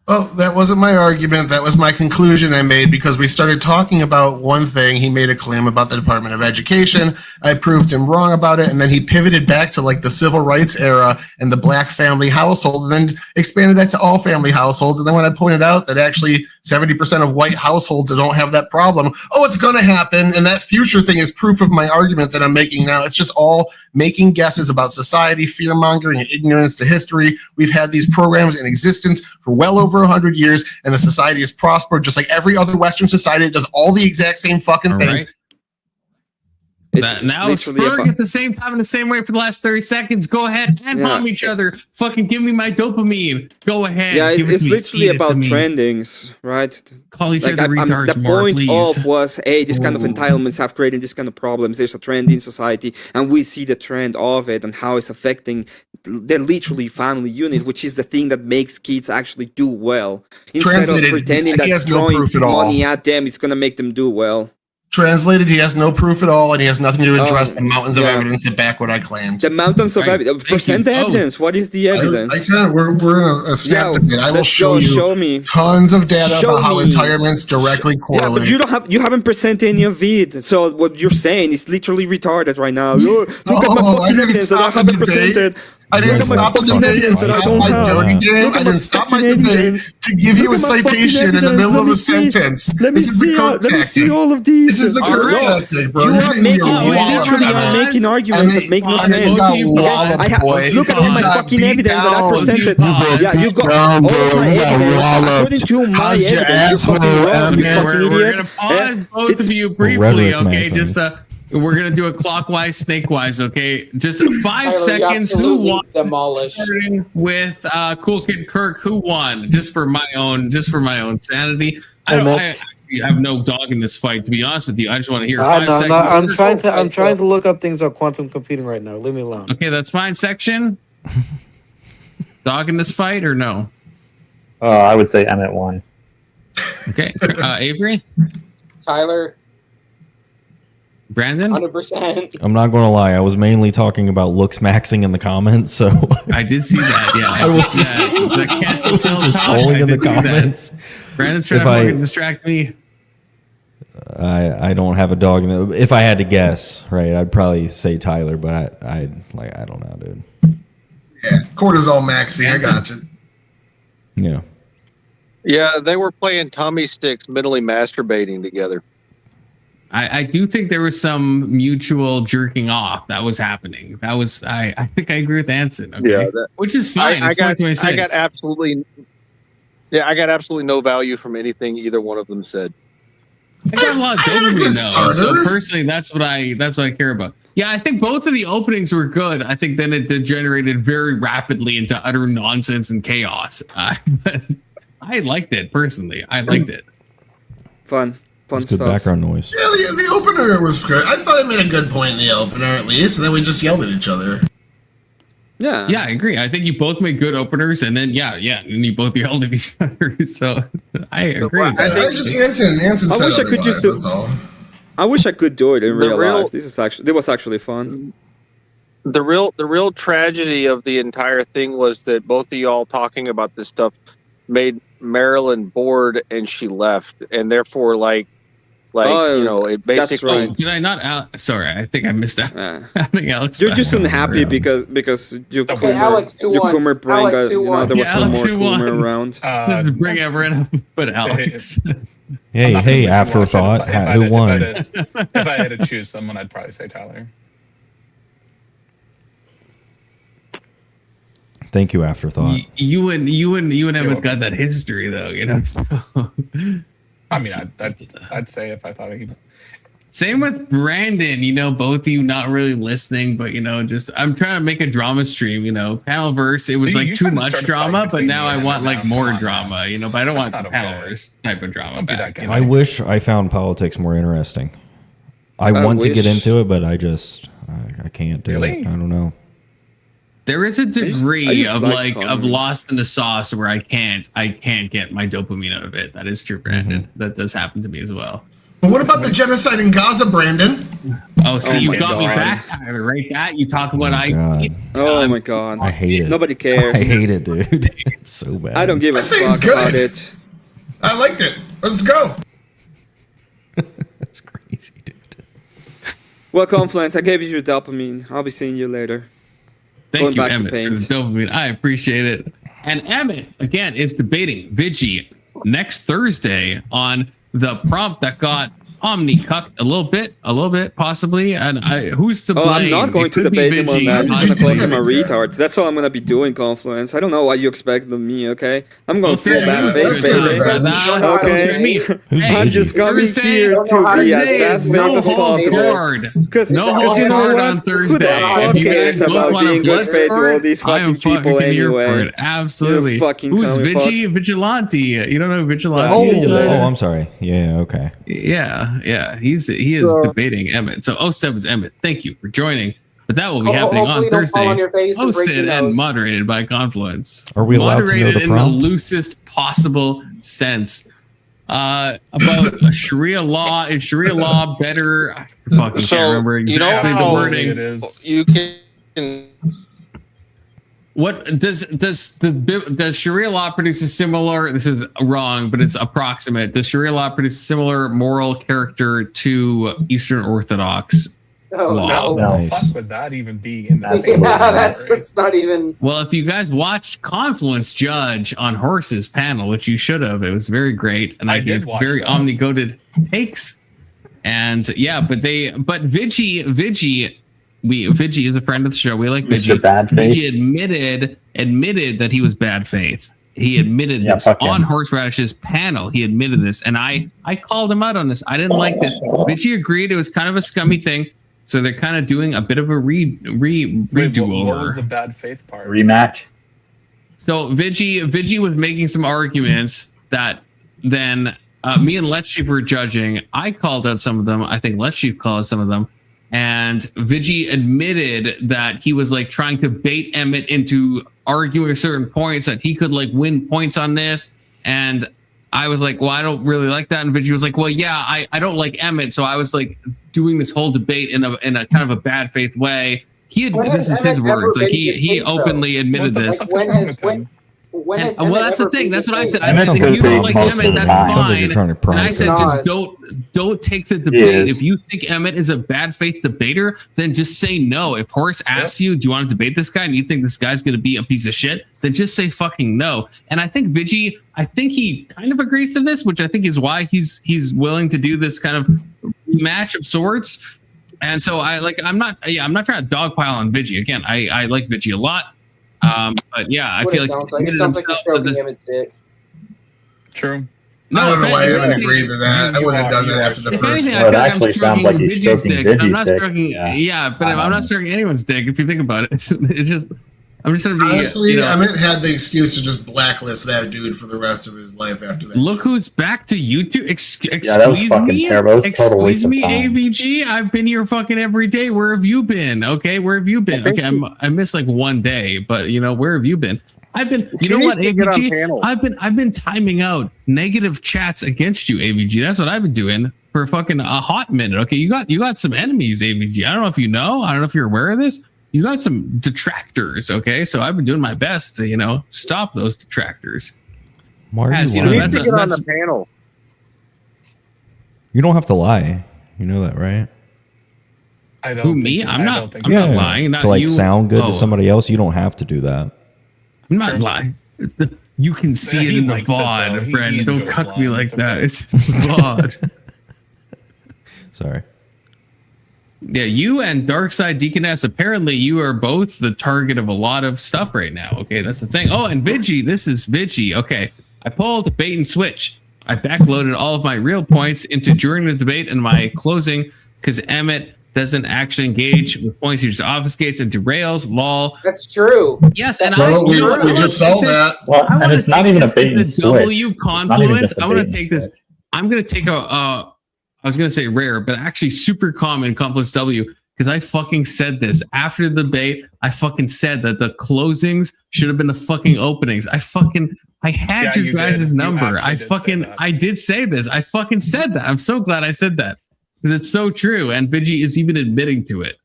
[SPEAKER 1] Well, that wasn't my argument. That was my conclusion I made because we started talking about one thing. He made a claim about the Department of Education. I proved him wrong about it. And then he pivoted back to like the civil rights era and the black family household and then expanded that to all family households. And then when I pointed out that actually 70% of white households don't have that problem, oh, it's going to happen. And that future thing is proof of my argument that I'm making now. It's just all making guesses about society, fear mongering, and ignorance to history. We've had these programs in existence for well over 100 years, and the society has prospered just like every other Western society. It does all the exact same fucking things.
[SPEAKER 2] Now Spurg at the same time in the same way for the last 30 seconds. Go ahead and bomb each other. Fucking give me my dopamine. Go ahead.
[SPEAKER 19] Yeah,
[SPEAKER 2] give it
[SPEAKER 19] it's
[SPEAKER 2] to me.
[SPEAKER 19] literally
[SPEAKER 2] Feed it
[SPEAKER 19] about
[SPEAKER 2] to me.
[SPEAKER 19] trendings, right?
[SPEAKER 2] Call each other retards
[SPEAKER 19] the
[SPEAKER 2] more,
[SPEAKER 19] point
[SPEAKER 2] please.
[SPEAKER 19] of was, hey, this kind of entitlements have created this kind of problems. There's a trend in society, and we see the trend of it and how it's affecting the literally family unit, which is the thing that makes kids actually do well. Instead of pretending that throwing money at them is gonna make them do well.
[SPEAKER 1] Translated, he has no proof at all, and he has nothing to address the mountains of evidence that back what I claimed.
[SPEAKER 19] The mountains of evidence. Present the evidence. What is the evidence?
[SPEAKER 1] I can't. We're in a snap debate. I will
[SPEAKER 19] let's
[SPEAKER 1] show
[SPEAKER 19] go,
[SPEAKER 1] you
[SPEAKER 19] show me.
[SPEAKER 1] tons of data
[SPEAKER 19] Show
[SPEAKER 1] about how
[SPEAKER 19] me.
[SPEAKER 1] entitlements directly correlate.
[SPEAKER 19] Yeah, but you haven't presented any of it. So what you're saying is literally retarded right now. Look at my fucking evidence that I haven't presented.
[SPEAKER 1] I didn't stop the debate and stop my dirty game. I didn't stop my debate to give you a citation in the middle of a sentence. This is the Kirk tactic.
[SPEAKER 19] Let me see all of these.
[SPEAKER 1] This is the Kirk tactic, bro.
[SPEAKER 19] You are making arguments that make no sense. Look at all my fucking evidence that I presented. Yeah, you got all my evidence. According to my evidence, you're fucking wrong, you fucking idiot.
[SPEAKER 2] We're gonna pause both of you briefly, okay? Just we're gonna do a clockwise, snakewise, okay? Just 5 seconds. Who won? Starting with Cool Kid Kirk. Who won? Just for my own sanity. I have no dog in this fight, to be honest with you. I just want to hear 5 seconds.
[SPEAKER 20] I'm trying to look up things about quantum computing right now. Leave me alone.
[SPEAKER 2] Okay, that's fine. Section. Dog in this fight or no?
[SPEAKER 15] I would say Emmett won.
[SPEAKER 2] Okay, Avery.
[SPEAKER 11] Tyler.
[SPEAKER 2] Brandon?
[SPEAKER 11] 100%.
[SPEAKER 19] I'm not going to lie. I was mainly talking about looks maxing in the comments, so
[SPEAKER 2] I did see that. Yeah,
[SPEAKER 19] I was
[SPEAKER 2] I can't tell
[SPEAKER 19] only in the comments.
[SPEAKER 2] Brandon's trying to fucking distract me.
[SPEAKER 19] I don't have a dog in the. If I had to guess, right, I'd probably say Tyler, but I don't know, dude.
[SPEAKER 1] Yeah, cortisol maxi. I got you.
[SPEAKER 19] Yeah.
[SPEAKER 12] Yeah, they were playing Tommy sticks, mentally masturbating together.
[SPEAKER 2] I do think there was some mutual jerking off that was happening. That was I think I agree with Anson. Okay,
[SPEAKER 12] Yeah,
[SPEAKER 2] which is fine.
[SPEAKER 12] I got
[SPEAKER 2] absolutely
[SPEAKER 12] no value from anything either one of them said.
[SPEAKER 2] I got a lot of dopamine though. So personally, that's what I care about. Yeah, I think both of the openings were good. I think then it degenerated very rapidly into utter nonsense and chaos. But I liked it personally. I liked it.
[SPEAKER 19] Fun Good stuff. background noise.
[SPEAKER 1] Yeah, the opener was good. I thought I made a good point in the opener at least, and then we just yelled at each other.
[SPEAKER 19] Yeah.
[SPEAKER 2] Yeah, I agree. I think you both make good openers, and then and you both yelled at each other. So I agree.
[SPEAKER 1] I just Anson
[SPEAKER 19] I
[SPEAKER 1] said
[SPEAKER 19] wish I could just do.
[SPEAKER 1] that's all.
[SPEAKER 19] I wish I could do it in real
[SPEAKER 12] real-
[SPEAKER 19] life. This was actually fun.
[SPEAKER 12] The real tragedy of the entire thing was that both of y'all talking about this stuff made Marilyn bored, and she left, and therefore it basically.
[SPEAKER 19] right.
[SPEAKER 2] Did I not? Sorry, I think I missed out. I think Alex.
[SPEAKER 19] You're just unhappy because your
[SPEAKER 11] Okay, Alex,
[SPEAKER 19] Coomer, your
[SPEAKER 11] 2-1.
[SPEAKER 19] Coomer brain
[SPEAKER 11] Alex,
[SPEAKER 19] got,
[SPEAKER 11] 2-1.
[SPEAKER 19] there was
[SPEAKER 2] Yeah,
[SPEAKER 19] no
[SPEAKER 2] Alex,
[SPEAKER 19] more
[SPEAKER 2] 2-1.
[SPEAKER 19] Coomer around.
[SPEAKER 2] Bring everyone up, but Alex.
[SPEAKER 19] Hey,
[SPEAKER 14] afterthought.
[SPEAKER 19] who won?
[SPEAKER 14] If I had to choose someone, I'd probably say Tyler.
[SPEAKER 19] Thank you, afterthought.
[SPEAKER 2] You and Emmett got that history though, you know. So.
[SPEAKER 14] I mean, I'd say if I thought he.
[SPEAKER 2] Same with Brandon, you know, both of you not really listening, but you know, just I'm trying to make a drama stream, you know, Panelverse. It was like too much drama, but now I want like more drama, you know, but I don't want Panelverse type of drama back. You know?
[SPEAKER 19] I wish I found politics more interesting. I want to get into it, but I can't do it. I don't know.
[SPEAKER 2] There is a degree
[SPEAKER 19] just
[SPEAKER 2] of
[SPEAKER 19] like
[SPEAKER 2] of lost in the sauce where I can't get my dopamine out of it. That is true, Brandon. That does happen to me as well.
[SPEAKER 1] But what about the genocide in Gaza, Brandon?
[SPEAKER 2] Oh, see, you got me back, Tyler, right? That you talk about
[SPEAKER 19] Oh my god. I hate it. Nobody cares. I hate it, dude. It's so bad. I don't give a
[SPEAKER 1] say
[SPEAKER 19] fuck
[SPEAKER 1] it's good.
[SPEAKER 19] about it.
[SPEAKER 1] I liked it. Let's go.
[SPEAKER 19] Well, Confluence, I gave you your dopamine. I'll be seeing you later.
[SPEAKER 2] Thank
[SPEAKER 19] Going
[SPEAKER 2] you,
[SPEAKER 19] back to
[SPEAKER 2] Emmett, for
[SPEAKER 19] paint.
[SPEAKER 2] the dopamine. I appreciate it. And Emmett, again, is debating Vigi next Thursday on the prompt that got Omni cucked a little bit, possibly. And who's to blame?
[SPEAKER 19] Oh, I'm not going
[SPEAKER 2] It
[SPEAKER 19] to
[SPEAKER 2] could be
[SPEAKER 19] debate him on
[SPEAKER 2] Vigi,
[SPEAKER 19] that. I'm gonna
[SPEAKER 2] possibly.
[SPEAKER 19] call him a retard. That's all I'm gonna be doing, Confluence. I don't know what you expect of me, okay? I'm gonna feel bad face, baby. Okay? I'm just coming here to be as fast faith as possible. Because you know what? Who the fuck cares about being good faith to all these fucking people anyway?
[SPEAKER 2] Absolutely.
[SPEAKER 19] You fucking
[SPEAKER 2] Who's
[SPEAKER 19] commie
[SPEAKER 2] Vigi?
[SPEAKER 19] fucks.
[SPEAKER 2] Vigilante. You don't know who Vigilante is?
[SPEAKER 19] I'm
[SPEAKER 10] sorry. Yeah, okay.
[SPEAKER 2] Yeah. He is debating Emmett. So 07's Emmett. Thank you for joining. But that will be happening on
[SPEAKER 11] Hopefully don't fall
[SPEAKER 2] Thursday.
[SPEAKER 11] on your face and break your
[SPEAKER 2] Hosted and
[SPEAKER 11] nose.
[SPEAKER 2] moderated by Confluence.
[SPEAKER 10] Are we allowed to know
[SPEAKER 2] moderated
[SPEAKER 10] the
[SPEAKER 2] in the
[SPEAKER 10] prompt?
[SPEAKER 2] loosest possible sense. About Sharia law. Is Sharia law better? I fucking can't remember exactly the wording.
[SPEAKER 12] You can.
[SPEAKER 2] What does Sharia law produce a similar? This is wrong, but it's approximate. Does Sharia law produce a similar moral character to Eastern Orthodox law?
[SPEAKER 1] No.
[SPEAKER 14] Fuck would that even be in the same
[SPEAKER 11] Yeah, that's not even.
[SPEAKER 2] Well, if you guys watched Confluence Judge on Horse's panel, which you should have, it was very great, and I
[SPEAKER 14] did
[SPEAKER 2] gave
[SPEAKER 14] watch
[SPEAKER 2] very
[SPEAKER 14] that.
[SPEAKER 2] omnigoted takes. And yeah, but Vigi is a friend of the show. We like Vigi.
[SPEAKER 15] Mr. Bad Faith.
[SPEAKER 2] Vigi admitted that he was bad faith. He admitted this
[SPEAKER 15] fuck him.
[SPEAKER 2] on Horseradish's panel. He admitted this, and I called him out on this. I didn't like this. Vigi agreed it was kind of a scummy thing. So they're kind of doing a bit of a redo
[SPEAKER 14] What was
[SPEAKER 2] over.
[SPEAKER 14] the bad faith part?
[SPEAKER 15] Rematch.
[SPEAKER 2] So Vigi was making some arguments that then me and Let's Sheep were judging. I called out some of them. I think Let's Sheep called out some of them. And Vigi admitted that he was like trying to bait Emmett into arguing certain points, that he could like win points on this. And I was like, well, I don't really like that. And Vigi was like, well, yeah, I don't like Emmett. So I was like doing this whole debate in a kind of a bad faith way. This is his words. Like he openly admitted this.
[SPEAKER 11] When has
[SPEAKER 2] Well,
[SPEAKER 11] Emmett
[SPEAKER 2] that's the
[SPEAKER 11] ever
[SPEAKER 2] thing.
[SPEAKER 11] been
[SPEAKER 2] That's what I
[SPEAKER 11] good
[SPEAKER 2] said.
[SPEAKER 11] faith?
[SPEAKER 2] I said, if you don't like Emmett, that's
[SPEAKER 10] Sounds like
[SPEAKER 2] fine.
[SPEAKER 10] you're trying to
[SPEAKER 2] And
[SPEAKER 10] prank
[SPEAKER 2] I said,
[SPEAKER 10] him.
[SPEAKER 2] just don't take the
[SPEAKER 15] He
[SPEAKER 2] debate.
[SPEAKER 15] is.
[SPEAKER 2] If you think Emmett is a bad faith debater, then just say no. If Horace asks you, do you want to debate this guy, and you think this guy's going to be a piece of shit, then just say fucking no. And I think Vigi, he kind of agrees to this, which I think is why he's willing to do this kind of match of sorts. And so I'm not trying to dogpile on Vigi. Again, I like Vigi a lot. But yeah, I feel like
[SPEAKER 11] it sounds like you're stroking Emmett's dick.
[SPEAKER 14] True.
[SPEAKER 1] I don't know why I
[SPEAKER 2] if
[SPEAKER 1] haven't
[SPEAKER 2] anything-
[SPEAKER 1] agreed to that. I wouldn't have done that after the
[SPEAKER 2] If
[SPEAKER 1] first
[SPEAKER 2] anything, I
[SPEAKER 1] one.
[SPEAKER 2] feel like I'm
[SPEAKER 15] actually sounds
[SPEAKER 2] stroking
[SPEAKER 15] like he's
[SPEAKER 2] Vigi's
[SPEAKER 15] stroking
[SPEAKER 2] dick. I'm not
[SPEAKER 15] Vigi's dick.
[SPEAKER 2] stroking. Yeah, but I'm not stroking anyone's dick. If you think about it, it's just. I'm just gonna be
[SPEAKER 1] Honestly,
[SPEAKER 2] you know,
[SPEAKER 1] Emmett had the excuse to just blacklist that dude for the rest of his life after that.
[SPEAKER 2] look who's back to YouTube.
[SPEAKER 15] Yeah, that was
[SPEAKER 2] Excuse
[SPEAKER 15] fucking
[SPEAKER 2] me.
[SPEAKER 15] terrible. That was a total waste
[SPEAKER 2] Excuse
[SPEAKER 15] of
[SPEAKER 2] me,
[SPEAKER 15] time.
[SPEAKER 2] AVG. I've been here fucking every day. Where have you been? Okay, where have you been? Okay, I missed like one day, but you know, where have you been? I've been. You know what, AVG? I've been timing out negative chats against you, AVG. That's what I've been doing for fucking a hot minute. Okay, you got some enemies, AVG. I don't know if you know. I don't know if you're aware of this. You got some detractors. Okay, so I've been doing my best to, you know, stop those detractors.
[SPEAKER 19] Why are
[SPEAKER 2] As,
[SPEAKER 19] you
[SPEAKER 2] you know,
[SPEAKER 19] lying?
[SPEAKER 2] that's
[SPEAKER 12] to
[SPEAKER 2] a-
[SPEAKER 12] get on
[SPEAKER 2] that's-
[SPEAKER 12] the panel.
[SPEAKER 19] You don't have to lie. You know that, right?
[SPEAKER 14] I don't.
[SPEAKER 2] Who, me?
[SPEAKER 14] think-
[SPEAKER 2] I'm
[SPEAKER 14] I
[SPEAKER 2] not.
[SPEAKER 14] don't think
[SPEAKER 2] I'm
[SPEAKER 14] so.
[SPEAKER 2] not lying. Not
[SPEAKER 19] to like
[SPEAKER 2] you.
[SPEAKER 19] sound good
[SPEAKER 2] Oh,
[SPEAKER 19] to somebody else, you don't have to do that.
[SPEAKER 2] I'm not lying. You can see
[SPEAKER 14] He
[SPEAKER 2] it in the
[SPEAKER 14] likes it, though.
[SPEAKER 2] VOD,
[SPEAKER 14] He
[SPEAKER 2] Brandon. Don't
[SPEAKER 14] enjoys
[SPEAKER 2] cut me
[SPEAKER 14] lying.
[SPEAKER 2] like
[SPEAKER 14] It's
[SPEAKER 2] that.
[SPEAKER 14] okay.
[SPEAKER 2] It's VOD.
[SPEAKER 19] Sorry.
[SPEAKER 2] Yeah, you and Darkside Deaconess, apparently you are both the target of a lot of stuff right now. Okay, that's the thing. Oh, and Vigi, this is Vigi. Okay, I pulled bait and switch. I backloaded all of my real points into during the debate and my closing because Emmett doesn't actually engage with points. He just obfuscates and derails. Lol.
[SPEAKER 11] That's true.
[SPEAKER 2] Yes, and
[SPEAKER 1] Well, we
[SPEAKER 2] I
[SPEAKER 1] just saw that.
[SPEAKER 15] Well,
[SPEAKER 2] I
[SPEAKER 15] and
[SPEAKER 2] want
[SPEAKER 15] it's
[SPEAKER 2] to
[SPEAKER 15] not
[SPEAKER 2] take
[SPEAKER 15] even a
[SPEAKER 2] this
[SPEAKER 15] bait and
[SPEAKER 2] as a
[SPEAKER 15] switch.
[SPEAKER 2] W
[SPEAKER 15] It's not even
[SPEAKER 2] confluence.
[SPEAKER 15] just a
[SPEAKER 2] I want
[SPEAKER 15] bait
[SPEAKER 2] to
[SPEAKER 15] and
[SPEAKER 2] take this.
[SPEAKER 15] switch.
[SPEAKER 2] I'm going to take I was going to say rare, but actually super common confluence W because I fucking said this after the debate. I fucking said that the closings should have been the fucking openings. I had
[SPEAKER 14] Yeah,
[SPEAKER 2] your
[SPEAKER 14] you
[SPEAKER 2] guys'
[SPEAKER 14] did. You
[SPEAKER 2] number.
[SPEAKER 14] actually
[SPEAKER 2] I did say this. I fucking said that. I'm so glad I said that because it's so true. And Vigi is even admitting to it.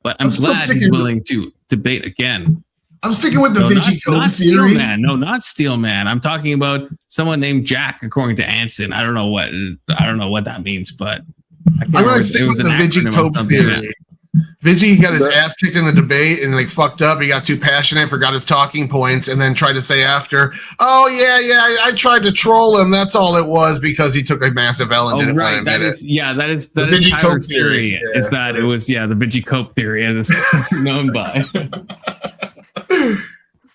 [SPEAKER 2] But I'm
[SPEAKER 1] I'm still
[SPEAKER 2] glad he's
[SPEAKER 1] sticking-
[SPEAKER 2] willing to debate again.
[SPEAKER 1] I'm sticking with the
[SPEAKER 2] No,
[SPEAKER 1] Vigi Code
[SPEAKER 2] not
[SPEAKER 1] theory.
[SPEAKER 2] Steelman. No, not Steelman. I'm talking about someone named Jack, according to Anson. I don't know what that means, but
[SPEAKER 1] I'm going to stick with the Vigi Cope theory. Vigi got his ass kicked in the debate and like fucked up. He got too passionate, forgot his talking points, and then tried to say after, "Oh yeah, I tried to troll him. That's all it was because he took a massive L and
[SPEAKER 2] Oh
[SPEAKER 1] didn't want to
[SPEAKER 2] right,
[SPEAKER 1] admit it."
[SPEAKER 2] that is
[SPEAKER 1] The
[SPEAKER 2] Tyler's
[SPEAKER 1] Vigi Cope
[SPEAKER 2] theory.
[SPEAKER 1] theory. Yeah,
[SPEAKER 2] Is that it was the Vigi Cope theory as it's known by.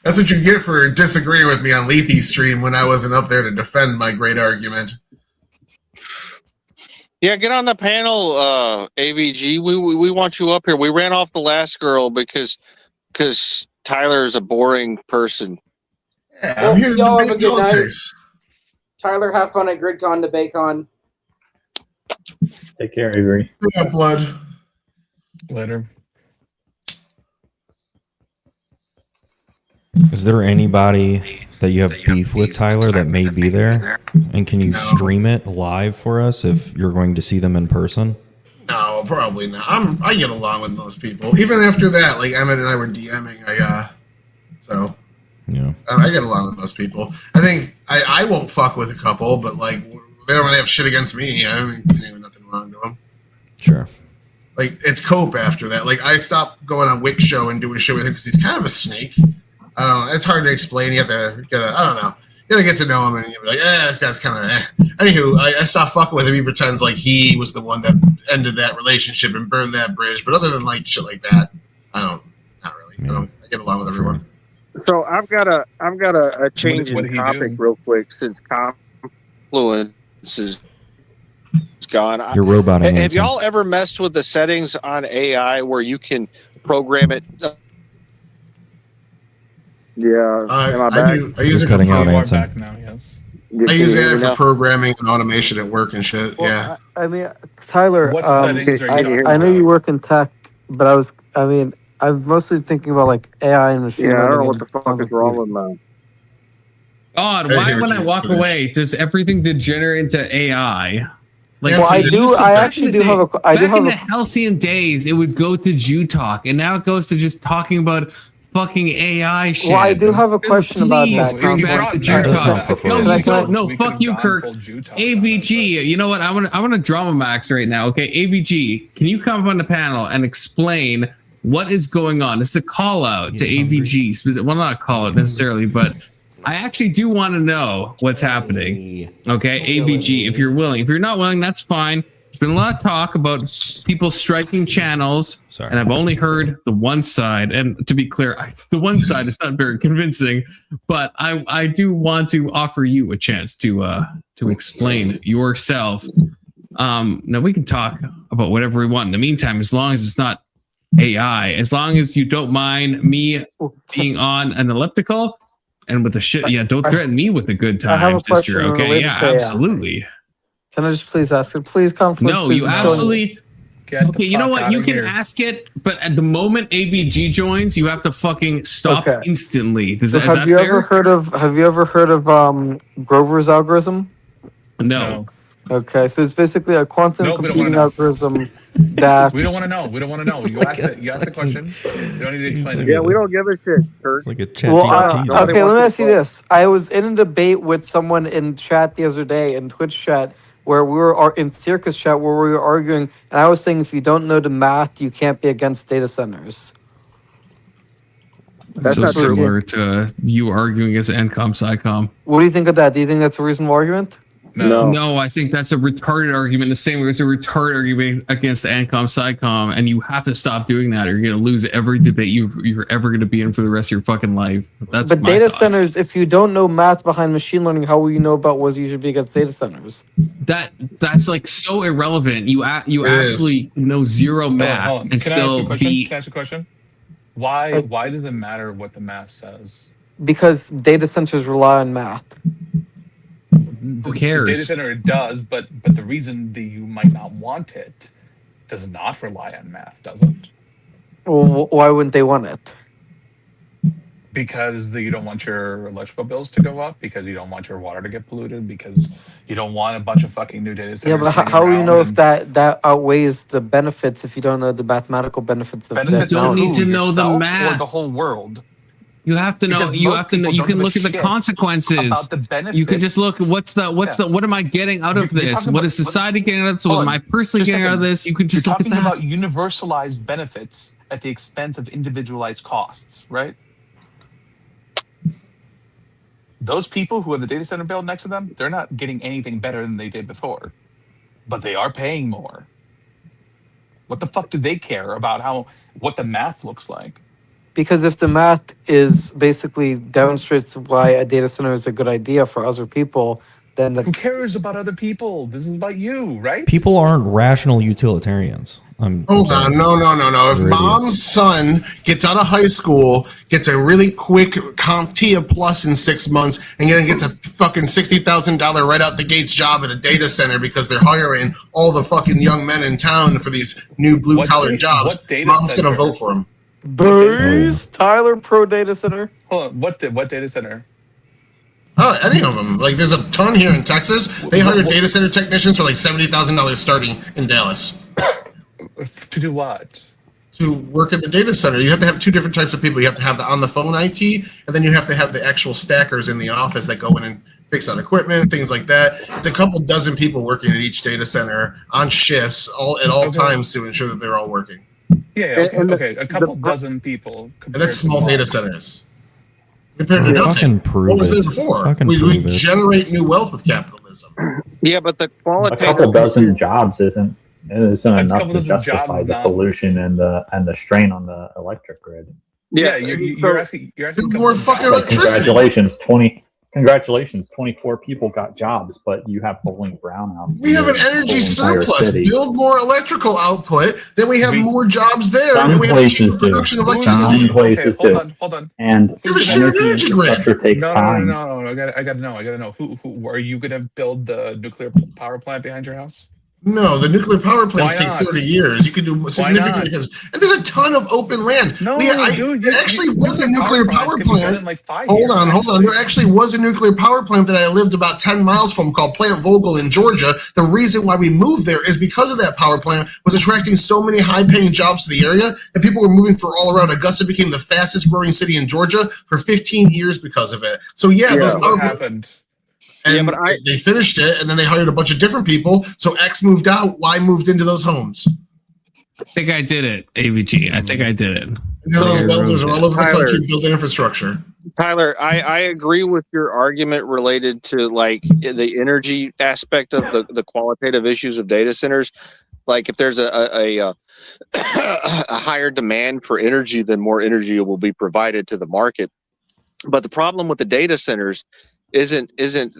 [SPEAKER 1] That's what you get for disagreeing with me on Lethe's stream when I wasn't up there to defend my great argument.
[SPEAKER 12] Yeah, get on the panel, AVG. We want you up here. We ran off the last girl because Tyler's a boring person.
[SPEAKER 1] Yeah,
[SPEAKER 11] Well,
[SPEAKER 1] I'm here to
[SPEAKER 11] y'all have a
[SPEAKER 1] debate
[SPEAKER 11] good night.
[SPEAKER 1] politics.
[SPEAKER 11] Tyler, have fun at GridCon, DebateCon.
[SPEAKER 15] Take care, Avery.
[SPEAKER 1] Yeah, blood.
[SPEAKER 14] Later.
[SPEAKER 19] Is there anybody that you have beef with, Tyler, that may be there? And can you stream it live for us if you're going to see them in person?
[SPEAKER 1] No, probably not. I get along with most people. Even after that, like Emmett and I were DMing. So
[SPEAKER 19] Yeah.
[SPEAKER 1] I get along with most people. I think I won't fuck with a couple, but like they don't really have shit against me. I mean, ain't nothing wrong to them.
[SPEAKER 19] Sure.
[SPEAKER 1] Like it's Cope after that. Like I stopped going on Wick show and doing shit with him because he's kind of a snake. I don't know. It's hard to explain. You have to get I don't know. You gotta get to know him and you'll be like, this guy's kind of Anywho, I stopped fucking with him. He pretends like he was the one that ended that relationship and burned that bridge. But other than like shit like that, not really. I get along with everyone.
[SPEAKER 12] So I've got a change
[SPEAKER 14] What
[SPEAKER 12] in
[SPEAKER 14] did he
[SPEAKER 12] topic
[SPEAKER 14] do?
[SPEAKER 12] real quick since Confluence is gone.
[SPEAKER 19] You're roboting,
[SPEAKER 12] Have
[SPEAKER 19] Anson.
[SPEAKER 12] y'all ever messed with the settings on AI where you can program it? Yeah, am I back?
[SPEAKER 1] I use it for
[SPEAKER 19] cutting out,
[SPEAKER 14] You are
[SPEAKER 19] Anson.
[SPEAKER 14] back now, yes.
[SPEAKER 1] I use AI for programming and automation at work and shit. Yeah.
[SPEAKER 20] I mean, Tyler,
[SPEAKER 14] What settings are you talking
[SPEAKER 20] I know
[SPEAKER 14] about?
[SPEAKER 20] you work in tech, but I'm mostly thinking about like AI and machine
[SPEAKER 12] Yeah, I
[SPEAKER 20] learning.
[SPEAKER 12] don't know what
[SPEAKER 20] and
[SPEAKER 12] the fuck
[SPEAKER 20] quantum
[SPEAKER 12] is wrong
[SPEAKER 20] computing.
[SPEAKER 12] with mine.
[SPEAKER 2] God,
[SPEAKER 1] I
[SPEAKER 2] why
[SPEAKER 1] hear
[SPEAKER 2] when
[SPEAKER 1] what
[SPEAKER 2] I
[SPEAKER 1] you
[SPEAKER 2] walk
[SPEAKER 1] finished.
[SPEAKER 2] away does everything degenerate into AI? Like,
[SPEAKER 1] Well,
[SPEAKER 20] I
[SPEAKER 2] it
[SPEAKER 20] do-
[SPEAKER 2] used to-
[SPEAKER 20] I
[SPEAKER 2] back
[SPEAKER 20] actually
[SPEAKER 2] in the
[SPEAKER 20] do have
[SPEAKER 2] day-
[SPEAKER 20] a- I do
[SPEAKER 2] back
[SPEAKER 20] have
[SPEAKER 2] in
[SPEAKER 20] a-
[SPEAKER 2] the halcyon days, it would go to Jew talk, and now it goes to just talking about fucking AI shit.
[SPEAKER 20] Well, I do have a question about
[SPEAKER 2] Please
[SPEAKER 20] that.
[SPEAKER 2] bring
[SPEAKER 14] You
[SPEAKER 2] back
[SPEAKER 14] brought
[SPEAKER 2] the
[SPEAKER 14] that
[SPEAKER 2] Jew
[SPEAKER 14] up.
[SPEAKER 19] That's not
[SPEAKER 2] talk.
[SPEAKER 19] preferred.
[SPEAKER 2] No,
[SPEAKER 20] Can
[SPEAKER 2] you
[SPEAKER 20] I- can I-
[SPEAKER 2] don't. No,
[SPEAKER 14] We
[SPEAKER 2] fuck
[SPEAKER 14] could've
[SPEAKER 2] you,
[SPEAKER 14] gone
[SPEAKER 2] Kurt.
[SPEAKER 14] full Jew talk on
[SPEAKER 2] AVG, you know what? I want to drama max right now. Okay, AVG, can you come up on the panel and explain what is going on? It's a call out to AVG. Well, not a call out necessarily, but I actually do want to know what's happening. Okay, AVG, if you're willing. If you're not willing, that's fine. There's been a lot of talk about people striking channels,
[SPEAKER 19] Sorry.
[SPEAKER 2] and I've only heard the one side. And to be clear, the one side is not very convincing, but I do want to offer you a chance to explain yourself. Now we can talk about whatever we want in the meantime, as long as it's not AI. As long as you don't mind me being on an elliptical and with the shit, don't threaten me with a good
[SPEAKER 20] I have
[SPEAKER 2] time,
[SPEAKER 20] a question
[SPEAKER 2] sister. Okay,
[SPEAKER 20] related
[SPEAKER 2] yeah,
[SPEAKER 20] to AI.
[SPEAKER 2] absolutely.
[SPEAKER 20] Can I just please ask it? Please, confidence.
[SPEAKER 2] No,
[SPEAKER 20] please,
[SPEAKER 2] you
[SPEAKER 20] it's going-
[SPEAKER 2] absolutely.
[SPEAKER 14] Get
[SPEAKER 2] Okay,
[SPEAKER 14] the
[SPEAKER 2] you know
[SPEAKER 14] fuck
[SPEAKER 2] what? You
[SPEAKER 14] outta
[SPEAKER 2] can
[SPEAKER 14] here.
[SPEAKER 2] ask it, but at the moment AVG joins, you have to fucking stop
[SPEAKER 20] Okay.
[SPEAKER 2] instantly.
[SPEAKER 20] So
[SPEAKER 2] Is
[SPEAKER 20] have
[SPEAKER 2] that
[SPEAKER 20] you
[SPEAKER 2] fair?
[SPEAKER 20] ever heard of Grover's algorithm?
[SPEAKER 2] No.
[SPEAKER 20] Okay, so it's basically a quantum
[SPEAKER 14] No, we don't wanna
[SPEAKER 20] computing
[SPEAKER 14] know.
[SPEAKER 20] algorithm that
[SPEAKER 14] We don't want to know. We don't want to know. You asked it. You asked the question. You don't need to explain it.
[SPEAKER 12] Yeah, we don't give a shit, Kurt.
[SPEAKER 19] Like a
[SPEAKER 20] Well,
[SPEAKER 12] Nobody
[SPEAKER 20] okay, let
[SPEAKER 12] wants
[SPEAKER 20] me
[SPEAKER 12] to
[SPEAKER 20] ask you this. I was in a debate with someone in chat the other day, in Twitch chat, where we were in Circus chat, where we were arguing, and I was saying if you don't know the math, you can't be against data centers.
[SPEAKER 2] That's so similar to you arguing as NCOM SciComm.
[SPEAKER 20] What do you think of that? Do you think that's a reasonable argument?
[SPEAKER 2] No, I think that's a retarded argument. The same way as a retarded argument against ANCOM SciComm, and you have to stop doing that, or you're going to lose every debate you're ever going to be in for the rest of your fucking life. That's
[SPEAKER 20] But
[SPEAKER 2] my
[SPEAKER 20] data
[SPEAKER 2] thoughts.
[SPEAKER 20] centers, if you don't know math behind machine learning, how will you know about what you should be against data centers?
[SPEAKER 2] That's like so irrelevant. You
[SPEAKER 20] It
[SPEAKER 2] actually know zero math
[SPEAKER 14] Hold on.
[SPEAKER 2] and
[SPEAKER 14] Can I ask you
[SPEAKER 2] still
[SPEAKER 14] a question?
[SPEAKER 2] be.
[SPEAKER 14] Can I ask you a question? Why does it matter what the math says?
[SPEAKER 20] Because data centers rely on math.
[SPEAKER 2] Who cares?
[SPEAKER 14] The data center it does, but the reason that you might not want it does not rely on math, does it?
[SPEAKER 20] Well, why wouldn't they want it?
[SPEAKER 14] Because you don't want your electrical bills to go up, because you don't want your water to get polluted, because you don't want a bunch of fucking new data centers.
[SPEAKER 20] Yeah, but how will you know if that outweighs the benefits if you don't know the mathematical benefits of
[SPEAKER 14] benefits
[SPEAKER 20] that?
[SPEAKER 2] You don't need to know the
[SPEAKER 14] yourself
[SPEAKER 2] math.
[SPEAKER 14] or the whole world?
[SPEAKER 2] You have to know.
[SPEAKER 14] Because
[SPEAKER 2] You
[SPEAKER 14] most
[SPEAKER 2] have to know.
[SPEAKER 14] people
[SPEAKER 2] You
[SPEAKER 14] don't
[SPEAKER 2] can
[SPEAKER 14] give a
[SPEAKER 2] look at the
[SPEAKER 14] shit
[SPEAKER 2] consequences.
[SPEAKER 14] about the benefits.
[SPEAKER 2] You can just look at what am I getting out of
[SPEAKER 14] You're
[SPEAKER 2] this?
[SPEAKER 14] talking
[SPEAKER 2] What
[SPEAKER 14] about-
[SPEAKER 2] is society getting out of this? What
[SPEAKER 14] Hold
[SPEAKER 2] am
[SPEAKER 14] on.
[SPEAKER 2] I personally
[SPEAKER 14] Just a
[SPEAKER 2] getting out of
[SPEAKER 14] second.
[SPEAKER 2] this? You can just
[SPEAKER 14] You're
[SPEAKER 2] look at
[SPEAKER 14] talking
[SPEAKER 2] that.
[SPEAKER 14] about universalized benefits at the expense of individualized costs, right? Those people who have the data center bill next to them, they're not getting anything better than they did before, but they are paying more. What the fuck do they care about what the math looks like?
[SPEAKER 20] Because if the math is basically demonstrates why a data center is a good idea for other people, then
[SPEAKER 14] Who
[SPEAKER 20] that's
[SPEAKER 14] cares about other people? This is about you, right?
[SPEAKER 19] People aren't rational utilitarians.
[SPEAKER 1] Hold on, no. If
[SPEAKER 19] They're
[SPEAKER 1] mom's son gets out of high school, gets a really quick CompTIA Plus in 6 months, and then gets a fucking $60,000 right out the gates job at a data center because they're hiring all the fucking young men in town for these new blue collar jobs,
[SPEAKER 14] what data
[SPEAKER 1] mom's gonna
[SPEAKER 14] center?
[SPEAKER 1] vote for him.
[SPEAKER 20] Bruce Tyler pro data center.
[SPEAKER 14] Hold on, what data center?
[SPEAKER 1] Oh, any of them. Like, there's a ton here in Texas. They hire data center technicians for like $70,000 starting in Dallas.
[SPEAKER 14] To do what?
[SPEAKER 1] To work at the data center. You have to have two different types of people. You have to have the on-the-phone IT, and then you have to have the actual stackers in the office that go in and fix that equipment, things like that. It's a couple dozen people working at each data center on shifts at all times to ensure that they're all working.
[SPEAKER 14] Yeah, okay. A couple dozen people.
[SPEAKER 1] And that's small data centers. Compared to
[SPEAKER 19] Fucking
[SPEAKER 1] nothing.
[SPEAKER 19] prove
[SPEAKER 1] What was
[SPEAKER 19] it.
[SPEAKER 1] there before?
[SPEAKER 19] Fucking
[SPEAKER 1] We
[SPEAKER 19] prove it.
[SPEAKER 1] generate new wealth with capitalism.
[SPEAKER 12] Yeah, but the
[SPEAKER 15] A
[SPEAKER 12] qualitative
[SPEAKER 15] couple dozen jobs isn't enough
[SPEAKER 14] couple
[SPEAKER 15] to
[SPEAKER 14] dozen
[SPEAKER 15] justify
[SPEAKER 14] jobs
[SPEAKER 15] the
[SPEAKER 14] not-
[SPEAKER 15] pollution and the strain on the electric grid.
[SPEAKER 14] Yeah, you're asking. You're asking. a couple
[SPEAKER 1] more
[SPEAKER 14] of
[SPEAKER 1] fucking
[SPEAKER 14] jobs.
[SPEAKER 1] electricity.
[SPEAKER 15] Congratulations, 24 people got jobs, but you have rolling brownouts.
[SPEAKER 1] We have an
[SPEAKER 15] in the
[SPEAKER 1] energy
[SPEAKER 15] whole entire
[SPEAKER 1] surplus.
[SPEAKER 15] city.
[SPEAKER 1] Build more electrical output, then we have more jobs there,
[SPEAKER 15] Some
[SPEAKER 1] and we have
[SPEAKER 15] places
[SPEAKER 1] cheaper
[SPEAKER 15] do.
[SPEAKER 1] production of
[SPEAKER 15] Some
[SPEAKER 1] electricity.
[SPEAKER 15] places
[SPEAKER 14] Okay,
[SPEAKER 15] do.
[SPEAKER 14] hold on.
[SPEAKER 15] And
[SPEAKER 1] We have a shared
[SPEAKER 15] energy
[SPEAKER 1] energy grid.
[SPEAKER 15] infrastructure takes
[SPEAKER 14] No,
[SPEAKER 15] time.
[SPEAKER 14] no. I gotta know. Who are you gonna build the nuclear power plant behind your house?
[SPEAKER 1] No, the nuclear power plants
[SPEAKER 14] Why
[SPEAKER 1] take
[SPEAKER 14] not?
[SPEAKER 1] 30 years. You could do significantly
[SPEAKER 14] not?
[SPEAKER 1] and there's a ton of open land.
[SPEAKER 14] No, dude,
[SPEAKER 1] there actually was a nuclear power
[SPEAKER 14] can be done
[SPEAKER 1] plant.
[SPEAKER 14] in like 5
[SPEAKER 1] Hold
[SPEAKER 14] years,
[SPEAKER 1] on. There actually was a nuclear power plant that I lived about 10 miles from called Plant Vogel in Georgia. The reason why we moved there is because of that power plant was attracting so many high-paying jobs to the area, and people were moving for all around. Augusta became the fastest growing city in Georgia for 15 years because of it. So those power
[SPEAKER 14] what happened?
[SPEAKER 1] And they finished it, and then they hired a bunch of different people. So X moved out, Y moved into those homes.
[SPEAKER 2] I think I did it, AVG. I think I did it.
[SPEAKER 1] And those welders are all over the
[SPEAKER 12] Tyler.
[SPEAKER 1] country building infrastructure.
[SPEAKER 12] Tyler, I agree with your argument related to like the energy aspect of the qualitative issues of data centers. Like if there's a higher demand for energy, then more energy will be provided to the market. But the problem with the data centers isn't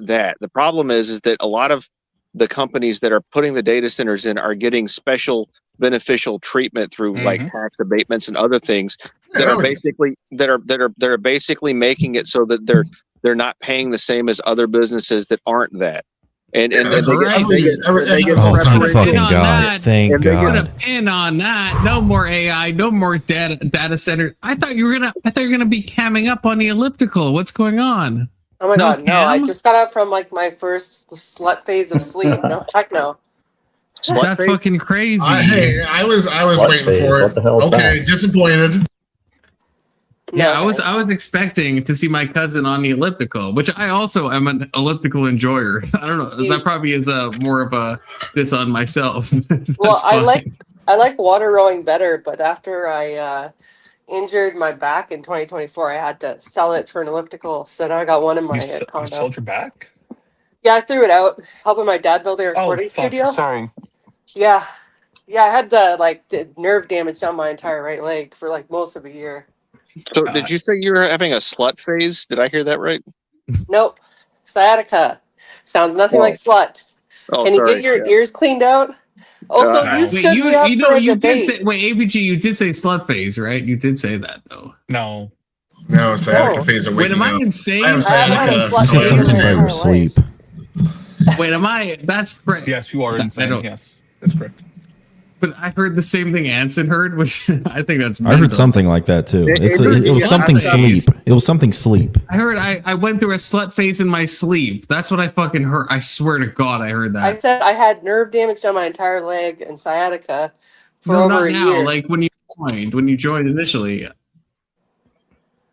[SPEAKER 12] that. The problem is that a lot of the companies that are putting the data centers in are getting special beneficial treatment through like tax abatements and other things that
[SPEAKER 1] Yeah,
[SPEAKER 12] are basically that are basically making it so that they're not paying the same as other businesses that aren't that. And they get
[SPEAKER 19] Oh, thank fucking God! Thank
[SPEAKER 2] Put a
[SPEAKER 19] God.
[SPEAKER 2] pin on that. No more AI. No more data center. I thought you were gonna be camming up on the elliptical. What's going on?
[SPEAKER 19] Oh my God, no! I
[SPEAKER 2] cam?
[SPEAKER 19] just got up from like my first slut phase of sleep. No, heck no.
[SPEAKER 2] That's fucking crazy.
[SPEAKER 1] I was
[SPEAKER 15] Slut
[SPEAKER 1] waiting
[SPEAKER 15] phase,
[SPEAKER 1] for
[SPEAKER 15] what
[SPEAKER 1] it.
[SPEAKER 15] the hell is
[SPEAKER 1] Okay,
[SPEAKER 15] that?
[SPEAKER 1] disappointed.
[SPEAKER 2] Yeah, I was expecting to see my cousin on the elliptical, which I also am an elliptical enjoyer. I don't know. That probably is more of a diss on myself.
[SPEAKER 19] Well,
[SPEAKER 2] That's
[SPEAKER 19] I like water rowing better, but after I injured my back in 2024, I had to sell it for an elliptical. So now I got one in my
[SPEAKER 14] You
[SPEAKER 19] condo.
[SPEAKER 14] sold your back?
[SPEAKER 19] Yeah, I threw it out, helping my dad build a recording studio.
[SPEAKER 14] Sorry.
[SPEAKER 19] Yeah, I had nerve damage down my entire right leg for like most of a year.
[SPEAKER 12] So did you say you were having a slut phase? Did I hear that right?
[SPEAKER 19] Nope, sciatica sounds nothing like slut.
[SPEAKER 12] Oh,
[SPEAKER 19] Can you
[SPEAKER 12] sorry,
[SPEAKER 19] get your
[SPEAKER 12] yeah.
[SPEAKER 19] ears cleaned out? Also, you stood me up for a
[SPEAKER 2] you did
[SPEAKER 19] debate.
[SPEAKER 2] say ABG. You did say slut phase, right? You did say that though.
[SPEAKER 14] No,
[SPEAKER 1] sciatica phase of
[SPEAKER 2] Wait,
[SPEAKER 1] waking
[SPEAKER 2] am I
[SPEAKER 1] up.
[SPEAKER 2] insane?
[SPEAKER 1] I have sciatica.
[SPEAKER 19] slut
[SPEAKER 1] so
[SPEAKER 19] phase
[SPEAKER 1] I
[SPEAKER 19] in
[SPEAKER 1] understand.
[SPEAKER 19] my entire life.
[SPEAKER 2] Wait, am I? That's correct.
[SPEAKER 14] Yes, you are
[SPEAKER 2] I
[SPEAKER 14] insane.
[SPEAKER 2] don't-
[SPEAKER 14] Yes, that's correct.
[SPEAKER 2] But I heard the same thing Anson heard, which I think that's.
[SPEAKER 19] Oh,
[SPEAKER 2] Mental.
[SPEAKER 19] uh,
[SPEAKER 2] uh,
[SPEAKER 19] I heard something like that too. It was something sleep. It was something sleep.
[SPEAKER 2] I heard I went through a slut phase in my sleep. That's what I fucking heard. I swear to God, I heard that.
[SPEAKER 19] I said I had nerve damage down my entire leg and sciatica for
[SPEAKER 2] No,
[SPEAKER 19] over
[SPEAKER 2] not
[SPEAKER 19] a
[SPEAKER 2] now.
[SPEAKER 19] year.
[SPEAKER 2] Like when you joined initially.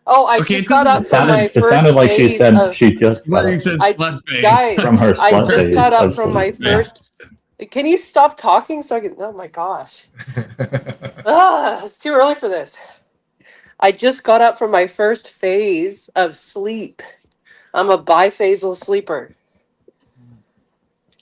[SPEAKER 19] Oh, I
[SPEAKER 2] Okay,
[SPEAKER 19] just
[SPEAKER 2] it
[SPEAKER 19] got up
[SPEAKER 15] It
[SPEAKER 19] from my
[SPEAKER 15] sounded, it
[SPEAKER 19] first
[SPEAKER 15] sounded like she
[SPEAKER 19] phase
[SPEAKER 15] said
[SPEAKER 19] of,
[SPEAKER 15] she just
[SPEAKER 2] Where
[SPEAKER 15] got
[SPEAKER 2] he
[SPEAKER 15] up
[SPEAKER 2] says
[SPEAKER 19] I,
[SPEAKER 2] slut phase.
[SPEAKER 19] guys,
[SPEAKER 15] from her
[SPEAKER 19] I
[SPEAKER 15] slut
[SPEAKER 19] just
[SPEAKER 15] phase
[SPEAKER 19] got up
[SPEAKER 15] of
[SPEAKER 19] from my
[SPEAKER 15] sleep. Yeah.
[SPEAKER 19] first. Can you stop talking so I can? Oh my gosh. It's too early for this. I just got up from my first phase of sleep. I'm a biphasal sleeper.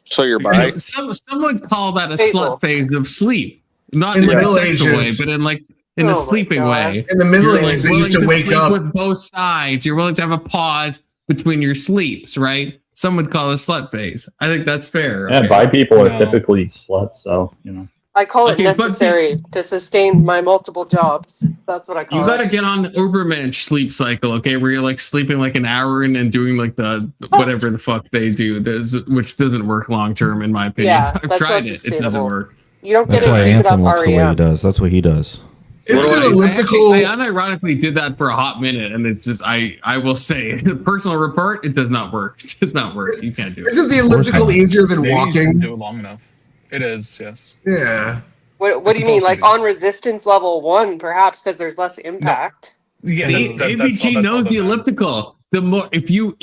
[SPEAKER 12] So you're
[SPEAKER 2] Okay,
[SPEAKER 12] bi?
[SPEAKER 2] some would call that a
[SPEAKER 19] Phasal.
[SPEAKER 2] slut phase of sleep, not
[SPEAKER 1] In
[SPEAKER 2] in
[SPEAKER 1] the
[SPEAKER 2] like a
[SPEAKER 1] Middle
[SPEAKER 2] sexual way,
[SPEAKER 1] Ages.
[SPEAKER 2] but in like in
[SPEAKER 19] Oh
[SPEAKER 2] a
[SPEAKER 19] my
[SPEAKER 2] sleeping
[SPEAKER 19] God.
[SPEAKER 2] way.
[SPEAKER 1] In the Middle
[SPEAKER 2] You're
[SPEAKER 1] Ages,
[SPEAKER 2] like
[SPEAKER 1] they used
[SPEAKER 2] willing
[SPEAKER 1] to wake
[SPEAKER 2] sleep
[SPEAKER 1] up.
[SPEAKER 2] with both sides. You're willing to have a pause between your sleeps, right? Some would call it a slut phase. I think that's fair.
[SPEAKER 15] Yeah,
[SPEAKER 2] okay?
[SPEAKER 15] bi people are
[SPEAKER 2] No.
[SPEAKER 15] typically sluts, so you know.
[SPEAKER 19] I call it
[SPEAKER 2] Okay, but
[SPEAKER 19] necessary to sustain my multiple jobs. That's what I call
[SPEAKER 2] You gotta
[SPEAKER 19] it.
[SPEAKER 2] get on the Ubermensch sleep cycle, okay? Where you're like sleeping like an hour and then doing like the whatever the fuck they do, which doesn't work long term in my opinion.
[SPEAKER 19] Yeah,
[SPEAKER 2] I've
[SPEAKER 19] that's
[SPEAKER 2] tried
[SPEAKER 19] not
[SPEAKER 2] it; it doesn't
[SPEAKER 19] sustainable.
[SPEAKER 2] work.
[SPEAKER 19] You don't get get it why if you get Anson up looks the way he REM. does. That's what he does.
[SPEAKER 1] Isn't it
[SPEAKER 2] I
[SPEAKER 1] elliptical?
[SPEAKER 2] unironically did that for a hot minute, and it's just I will say, personal report, it does not work. It does not work. You can't do it.
[SPEAKER 1] Isn't the elliptical easier than
[SPEAKER 14] Maybe you
[SPEAKER 1] walking?
[SPEAKER 14] shouldn't do it long enough. It is, yes.
[SPEAKER 1] Yeah.
[SPEAKER 19] What do you mean? Like on resistance level 1, perhaps, because there's less impact.
[SPEAKER 2] See, ABG knows the elliptical. The more if you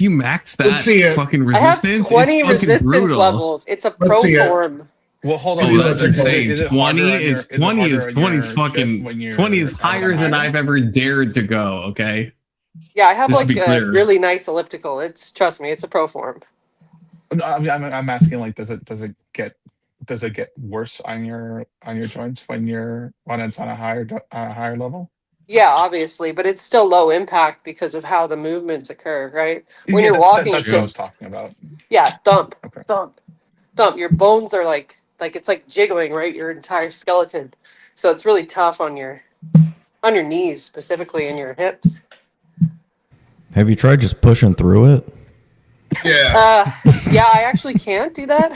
[SPEAKER 2] max that
[SPEAKER 1] Let's see it.
[SPEAKER 2] fucking
[SPEAKER 19] I have
[SPEAKER 2] resistance,
[SPEAKER 19] 20
[SPEAKER 2] it's fucking
[SPEAKER 19] resistance
[SPEAKER 2] brutal.
[SPEAKER 19] levels. It's a
[SPEAKER 1] Let's
[SPEAKER 19] pro
[SPEAKER 1] see it.
[SPEAKER 19] form.
[SPEAKER 14] Well, hold
[SPEAKER 2] Oh,
[SPEAKER 14] on.
[SPEAKER 2] that's insane.
[SPEAKER 14] Is it
[SPEAKER 2] 20
[SPEAKER 14] harder on your-
[SPEAKER 2] is
[SPEAKER 14] it
[SPEAKER 2] 20 is
[SPEAKER 14] harder on
[SPEAKER 2] 20 is
[SPEAKER 14] your
[SPEAKER 2] fucking
[SPEAKER 14] shit when you're
[SPEAKER 2] 20 is
[SPEAKER 14] out
[SPEAKER 2] higher
[SPEAKER 14] on
[SPEAKER 2] than
[SPEAKER 14] highway?
[SPEAKER 2] I've ever dared to go. Okay.
[SPEAKER 19] Yeah, I have
[SPEAKER 2] Just to
[SPEAKER 19] like
[SPEAKER 2] be
[SPEAKER 19] a
[SPEAKER 2] clear.
[SPEAKER 19] really nice elliptical. Trust me, it's a pro form.
[SPEAKER 14] No, I'm asking like, does it get worse on your joints when it's on a higher level?
[SPEAKER 19] Yeah, obviously, but it's still low impact because of how the movements occur, right? When
[SPEAKER 14] Yeah,
[SPEAKER 19] you're walking,
[SPEAKER 14] that's
[SPEAKER 19] it's
[SPEAKER 14] what I was
[SPEAKER 19] just
[SPEAKER 14] talking about.
[SPEAKER 19] thump,
[SPEAKER 14] Okay.
[SPEAKER 19] thump, thump. Your bones are like it's like jiggling, right? Your entire skeleton. So it's really tough on your knees, specifically, and your hips. Have you tried just pushing through it?
[SPEAKER 1] Yeah.
[SPEAKER 19] Yeah, I actually can't do that.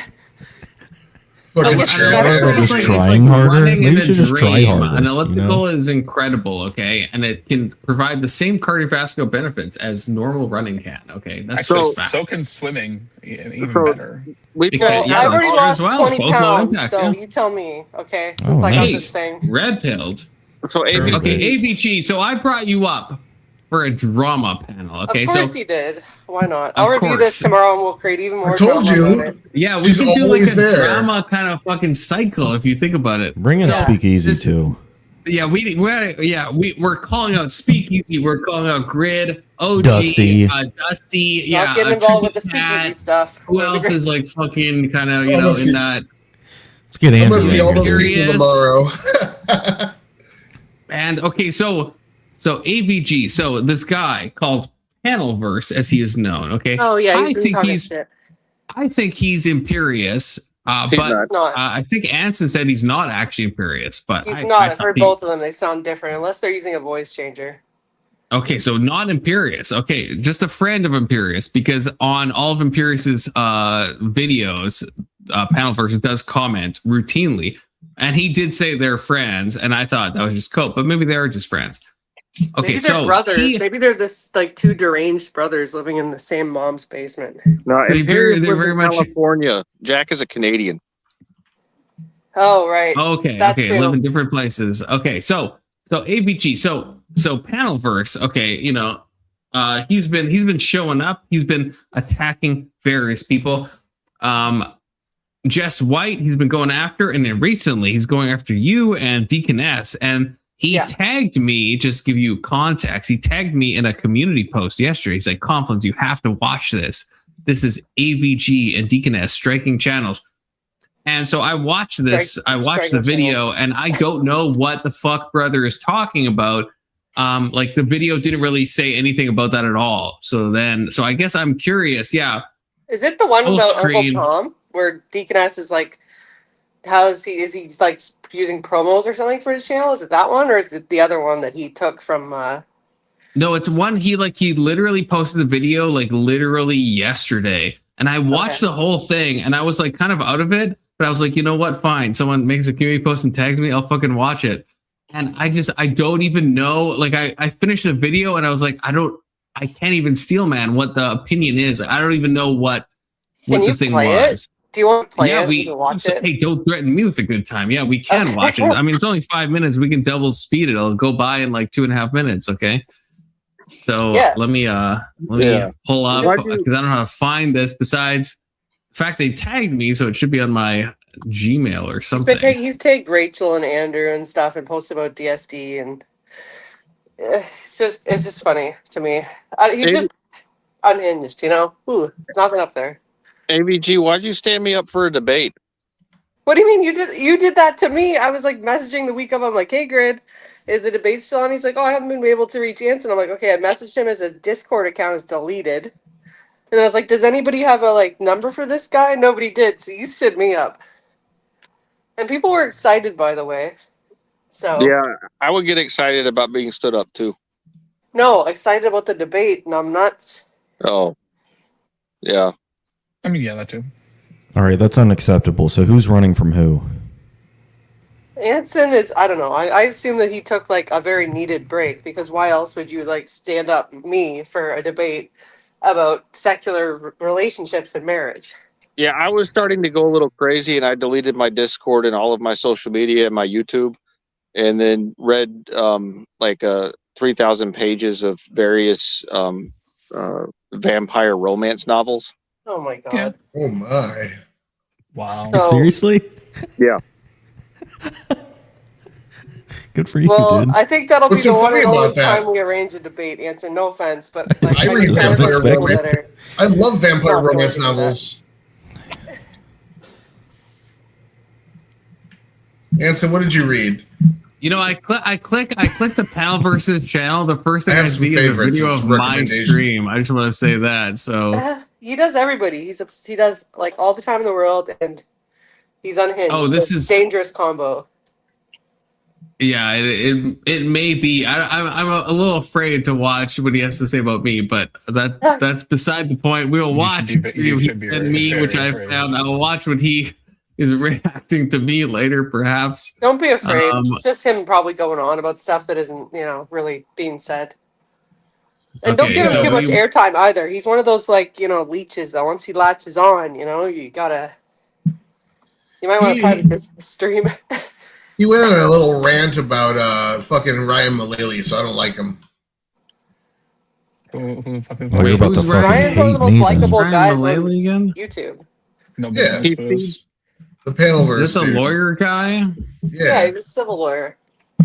[SPEAKER 1] Look,
[SPEAKER 19] Like,
[SPEAKER 1] I'm
[SPEAKER 19] it's
[SPEAKER 1] sure.
[SPEAKER 19] better.
[SPEAKER 2] It's like
[SPEAKER 19] trying harder?
[SPEAKER 2] running
[SPEAKER 19] Maybe
[SPEAKER 2] in
[SPEAKER 19] you
[SPEAKER 2] a
[SPEAKER 19] should just try
[SPEAKER 2] dream.
[SPEAKER 19] harder,
[SPEAKER 2] An
[SPEAKER 19] you
[SPEAKER 2] elliptical
[SPEAKER 19] know?
[SPEAKER 2] is incredible, okay, and it can provide the same cardiovascular benefits as normal running can. Okay, that's
[SPEAKER 14] Actually,
[SPEAKER 2] just facts.
[SPEAKER 14] so can swimming, even
[SPEAKER 12] So-
[SPEAKER 14] better.
[SPEAKER 2] It
[SPEAKER 19] Well,
[SPEAKER 2] can- yeah,
[SPEAKER 19] I've already
[SPEAKER 2] that's true
[SPEAKER 19] lost
[SPEAKER 2] as well.
[SPEAKER 19] 20
[SPEAKER 2] Both low
[SPEAKER 19] pounds,
[SPEAKER 2] impact,
[SPEAKER 19] so
[SPEAKER 2] yeah.
[SPEAKER 19] you tell me, okay, since I got this thing.
[SPEAKER 2] Red-pilled.
[SPEAKER 12] So
[SPEAKER 2] Okay, ABG. So I brought you up for a drama panel. Okay,
[SPEAKER 19] Of course
[SPEAKER 2] so
[SPEAKER 19] he did. Why not? I'll
[SPEAKER 2] Of
[SPEAKER 19] review
[SPEAKER 2] course.
[SPEAKER 19] this tomorrow and we'll create even more
[SPEAKER 1] told
[SPEAKER 19] drama
[SPEAKER 1] you.
[SPEAKER 19] about it.
[SPEAKER 2] yeah, we
[SPEAKER 1] She's
[SPEAKER 2] can do like
[SPEAKER 1] always
[SPEAKER 2] a
[SPEAKER 1] there.
[SPEAKER 2] drama kind of fucking cycle if you think about it.
[SPEAKER 19] Bring in Speakeasy,
[SPEAKER 2] this-
[SPEAKER 19] too.
[SPEAKER 2] Yeah, we're calling out Speakeasy. We're calling out Grid, OG,
[SPEAKER 19] Dusty.
[SPEAKER 2] Dusty.
[SPEAKER 19] Not
[SPEAKER 2] Yeah,
[SPEAKER 19] getting involved with the
[SPEAKER 2] Tricky Cat.
[SPEAKER 19] speakeasy stuff.
[SPEAKER 2] Who else is like fucking kind of
[SPEAKER 1] I'm gonna see-
[SPEAKER 2] in that?
[SPEAKER 19] Let's get
[SPEAKER 1] I'm
[SPEAKER 19] Andrew
[SPEAKER 1] gonna see
[SPEAKER 19] in
[SPEAKER 1] all
[SPEAKER 19] here.
[SPEAKER 1] those people tomorrow.
[SPEAKER 2] And okay, so AVG. So this guy called Panelverse, as he is known. Okay.
[SPEAKER 19] Oh yeah, he's
[SPEAKER 2] I
[SPEAKER 19] been
[SPEAKER 2] think
[SPEAKER 19] talking
[SPEAKER 2] he's
[SPEAKER 19] shit.
[SPEAKER 2] I think he's imperious But
[SPEAKER 19] not.
[SPEAKER 2] I think Anson said he's not actually imperious. But
[SPEAKER 19] He's
[SPEAKER 2] I
[SPEAKER 19] not. I've
[SPEAKER 2] thought
[SPEAKER 19] heard both of them. They sound different, unless they're using a voice changer.
[SPEAKER 2] Okay, so not Imperious. Okay, just a friend of Imperious, because on all of Imperious's videos, Panel Versus does comment routinely, and he did say they're friends, and I thought that was just cool, but maybe they are just friends. Okay,
[SPEAKER 19] Maybe they're
[SPEAKER 2] so
[SPEAKER 19] brothers. Maybe they're this like two deranged brothers living in the same mom's basement.
[SPEAKER 12] No,
[SPEAKER 2] They
[SPEAKER 12] Imperius
[SPEAKER 2] they're
[SPEAKER 12] lives
[SPEAKER 2] very
[SPEAKER 12] in
[SPEAKER 2] much-
[SPEAKER 12] California. Jack is a Canadian.
[SPEAKER 19] Oh, right.
[SPEAKER 2] Okay,
[SPEAKER 19] That
[SPEAKER 2] okay,
[SPEAKER 19] too.
[SPEAKER 2] live in different places. Okay, so AVG, so Panelverse, okay, you know, he's been showing up, he's been attacking various people. Jess White, he's been going after, and then recently he's going after you and Deaconess, and he tagged me, just to give you context, he tagged me in a community post yesterday. He's like, Confluence, you have to watch this. This is AVG and Deaconess striking channels. And so I watched this, I watched the video, and I don't know what the fuck brother is talking about. Like the video didn't really say anything about that at all. So I guess I'm curious. Yeah.
[SPEAKER 19] Is it the one
[SPEAKER 2] Full
[SPEAKER 19] about
[SPEAKER 2] screen.
[SPEAKER 19] Uncle Tom where Deaconess is like, is he like using promos or something for his channel? Is it that one, or is it the other one that he took from?
[SPEAKER 2] No, it's one he literally posted the video like literally yesterday, and I watched the whole thing, and I was like kind of out of it, but I was like, you know what? Fine. Someone makes a community post and tags me, I'll fucking watch it. And I don't even know. Like I finished the video and I was like, I can't even steel man what the opinion is. I don't even know what the thing was.
[SPEAKER 19] Do you want to play it?
[SPEAKER 2] We
[SPEAKER 19] can watch it.
[SPEAKER 2] Hey, don't threaten me with a good time. Yeah, we can watch it. I mean, it's only 5 minutes. We can double speed it. It'll go by in like 2.5 minutes. Okay. So let me pull up because I don't know how to find this. Besides the fact they tagged me, so it should be on my Gmail or something.
[SPEAKER 19] He's tagged Rachel and Andrew and stuff and posted about DSD, and it's just funny to me. He's just unhinged, you know. Ooh, nothing up there.
[SPEAKER 12] AVG, why'd you stand me up for a debate?
[SPEAKER 19] What do you mean you did that to me? I was like messaging the week of. I'm like, hey, Grid, is the debate still on? He's like, oh, I haven't been able to reach Anson. I'm like, okay. I messaged him as his Discord account is deleted, and then I was like, does anybody have a number for this guy? Nobody did. So you stood me up, and people were excited, by the way. So
[SPEAKER 12] Yeah, I would get excited about being stood up too.
[SPEAKER 19] no, excited about the debate, and I'm nuts.
[SPEAKER 12] Oh, yeah.
[SPEAKER 14] I mean, yeah, that too.
[SPEAKER 19] All right, that's unacceptable. So who's running from who? Anson is, I don't know. I assume that he took a very needed break, because why else would you stand up me for a debate about secular relationships and marriage?
[SPEAKER 12] Yeah, I was starting to go a little crazy, and I deleted my Discord and all of my social media and my YouTube, and then read 3,000 pages of various vampire romance novels.
[SPEAKER 19] Oh my god.
[SPEAKER 1] Oh my.
[SPEAKER 14] Wow.
[SPEAKER 19] Seriously?
[SPEAKER 12] Yeah.
[SPEAKER 19] Good for you,
[SPEAKER 1] dude.
[SPEAKER 19] I think that'll
[SPEAKER 1] What's
[SPEAKER 19] be the
[SPEAKER 1] so funny
[SPEAKER 19] only
[SPEAKER 1] about that?
[SPEAKER 19] time we arrange a debate, Anson. No offense, but
[SPEAKER 1] I read vampire romance. I love vampire romance novels. Anson, what did you read?
[SPEAKER 2] You know, I click the Panel Versus channel. The first thing I
[SPEAKER 1] some
[SPEAKER 2] see is a
[SPEAKER 1] favorites
[SPEAKER 2] video
[SPEAKER 1] and
[SPEAKER 2] of
[SPEAKER 1] some
[SPEAKER 2] my
[SPEAKER 1] recommendations.
[SPEAKER 2] stream. I just want to say that. So
[SPEAKER 19] He does everybody. He does all the time in the world, and he's unhinged.
[SPEAKER 2] Oh, this
[SPEAKER 19] It's a
[SPEAKER 2] is-
[SPEAKER 19] dangerous combo.
[SPEAKER 2] yeah, it may be. I'm a little afraid to watch what he has to say about me, but that's beside the point. We will watch
[SPEAKER 14] should be- you
[SPEAKER 2] he
[SPEAKER 14] should be
[SPEAKER 2] sent me,
[SPEAKER 14] very
[SPEAKER 2] which I
[SPEAKER 14] afraid.
[SPEAKER 2] found. I will watch what he is reacting to me later, perhaps.
[SPEAKER 19] Don't be afraid.
[SPEAKER 2] Um,
[SPEAKER 19] It's just him probably going on about stuff that isn't, really being said. And don't
[SPEAKER 2] Okay,
[SPEAKER 19] give him
[SPEAKER 2] so
[SPEAKER 19] too much
[SPEAKER 2] we-
[SPEAKER 19] airtime either. He's one of those leeches that once he latches on, you might want to private this stream.
[SPEAKER 1] He went on a little rant about fucking Ryan Mullally, so I don't like him.
[SPEAKER 14] Who fucking
[SPEAKER 19] Oh, you're about to
[SPEAKER 2] who's
[SPEAKER 19] fucking Ryan's one of the most likable
[SPEAKER 2] Ryan
[SPEAKER 19] guys on
[SPEAKER 2] Mullally again?
[SPEAKER 19] YouTube.
[SPEAKER 14] Nobody
[SPEAKER 1] Yeah.
[SPEAKER 14] knows this.
[SPEAKER 1] The Panelverse.
[SPEAKER 2] Is this a
[SPEAKER 1] dude.
[SPEAKER 2] lawyer guy?
[SPEAKER 19] Yeah, he's a civil lawyer.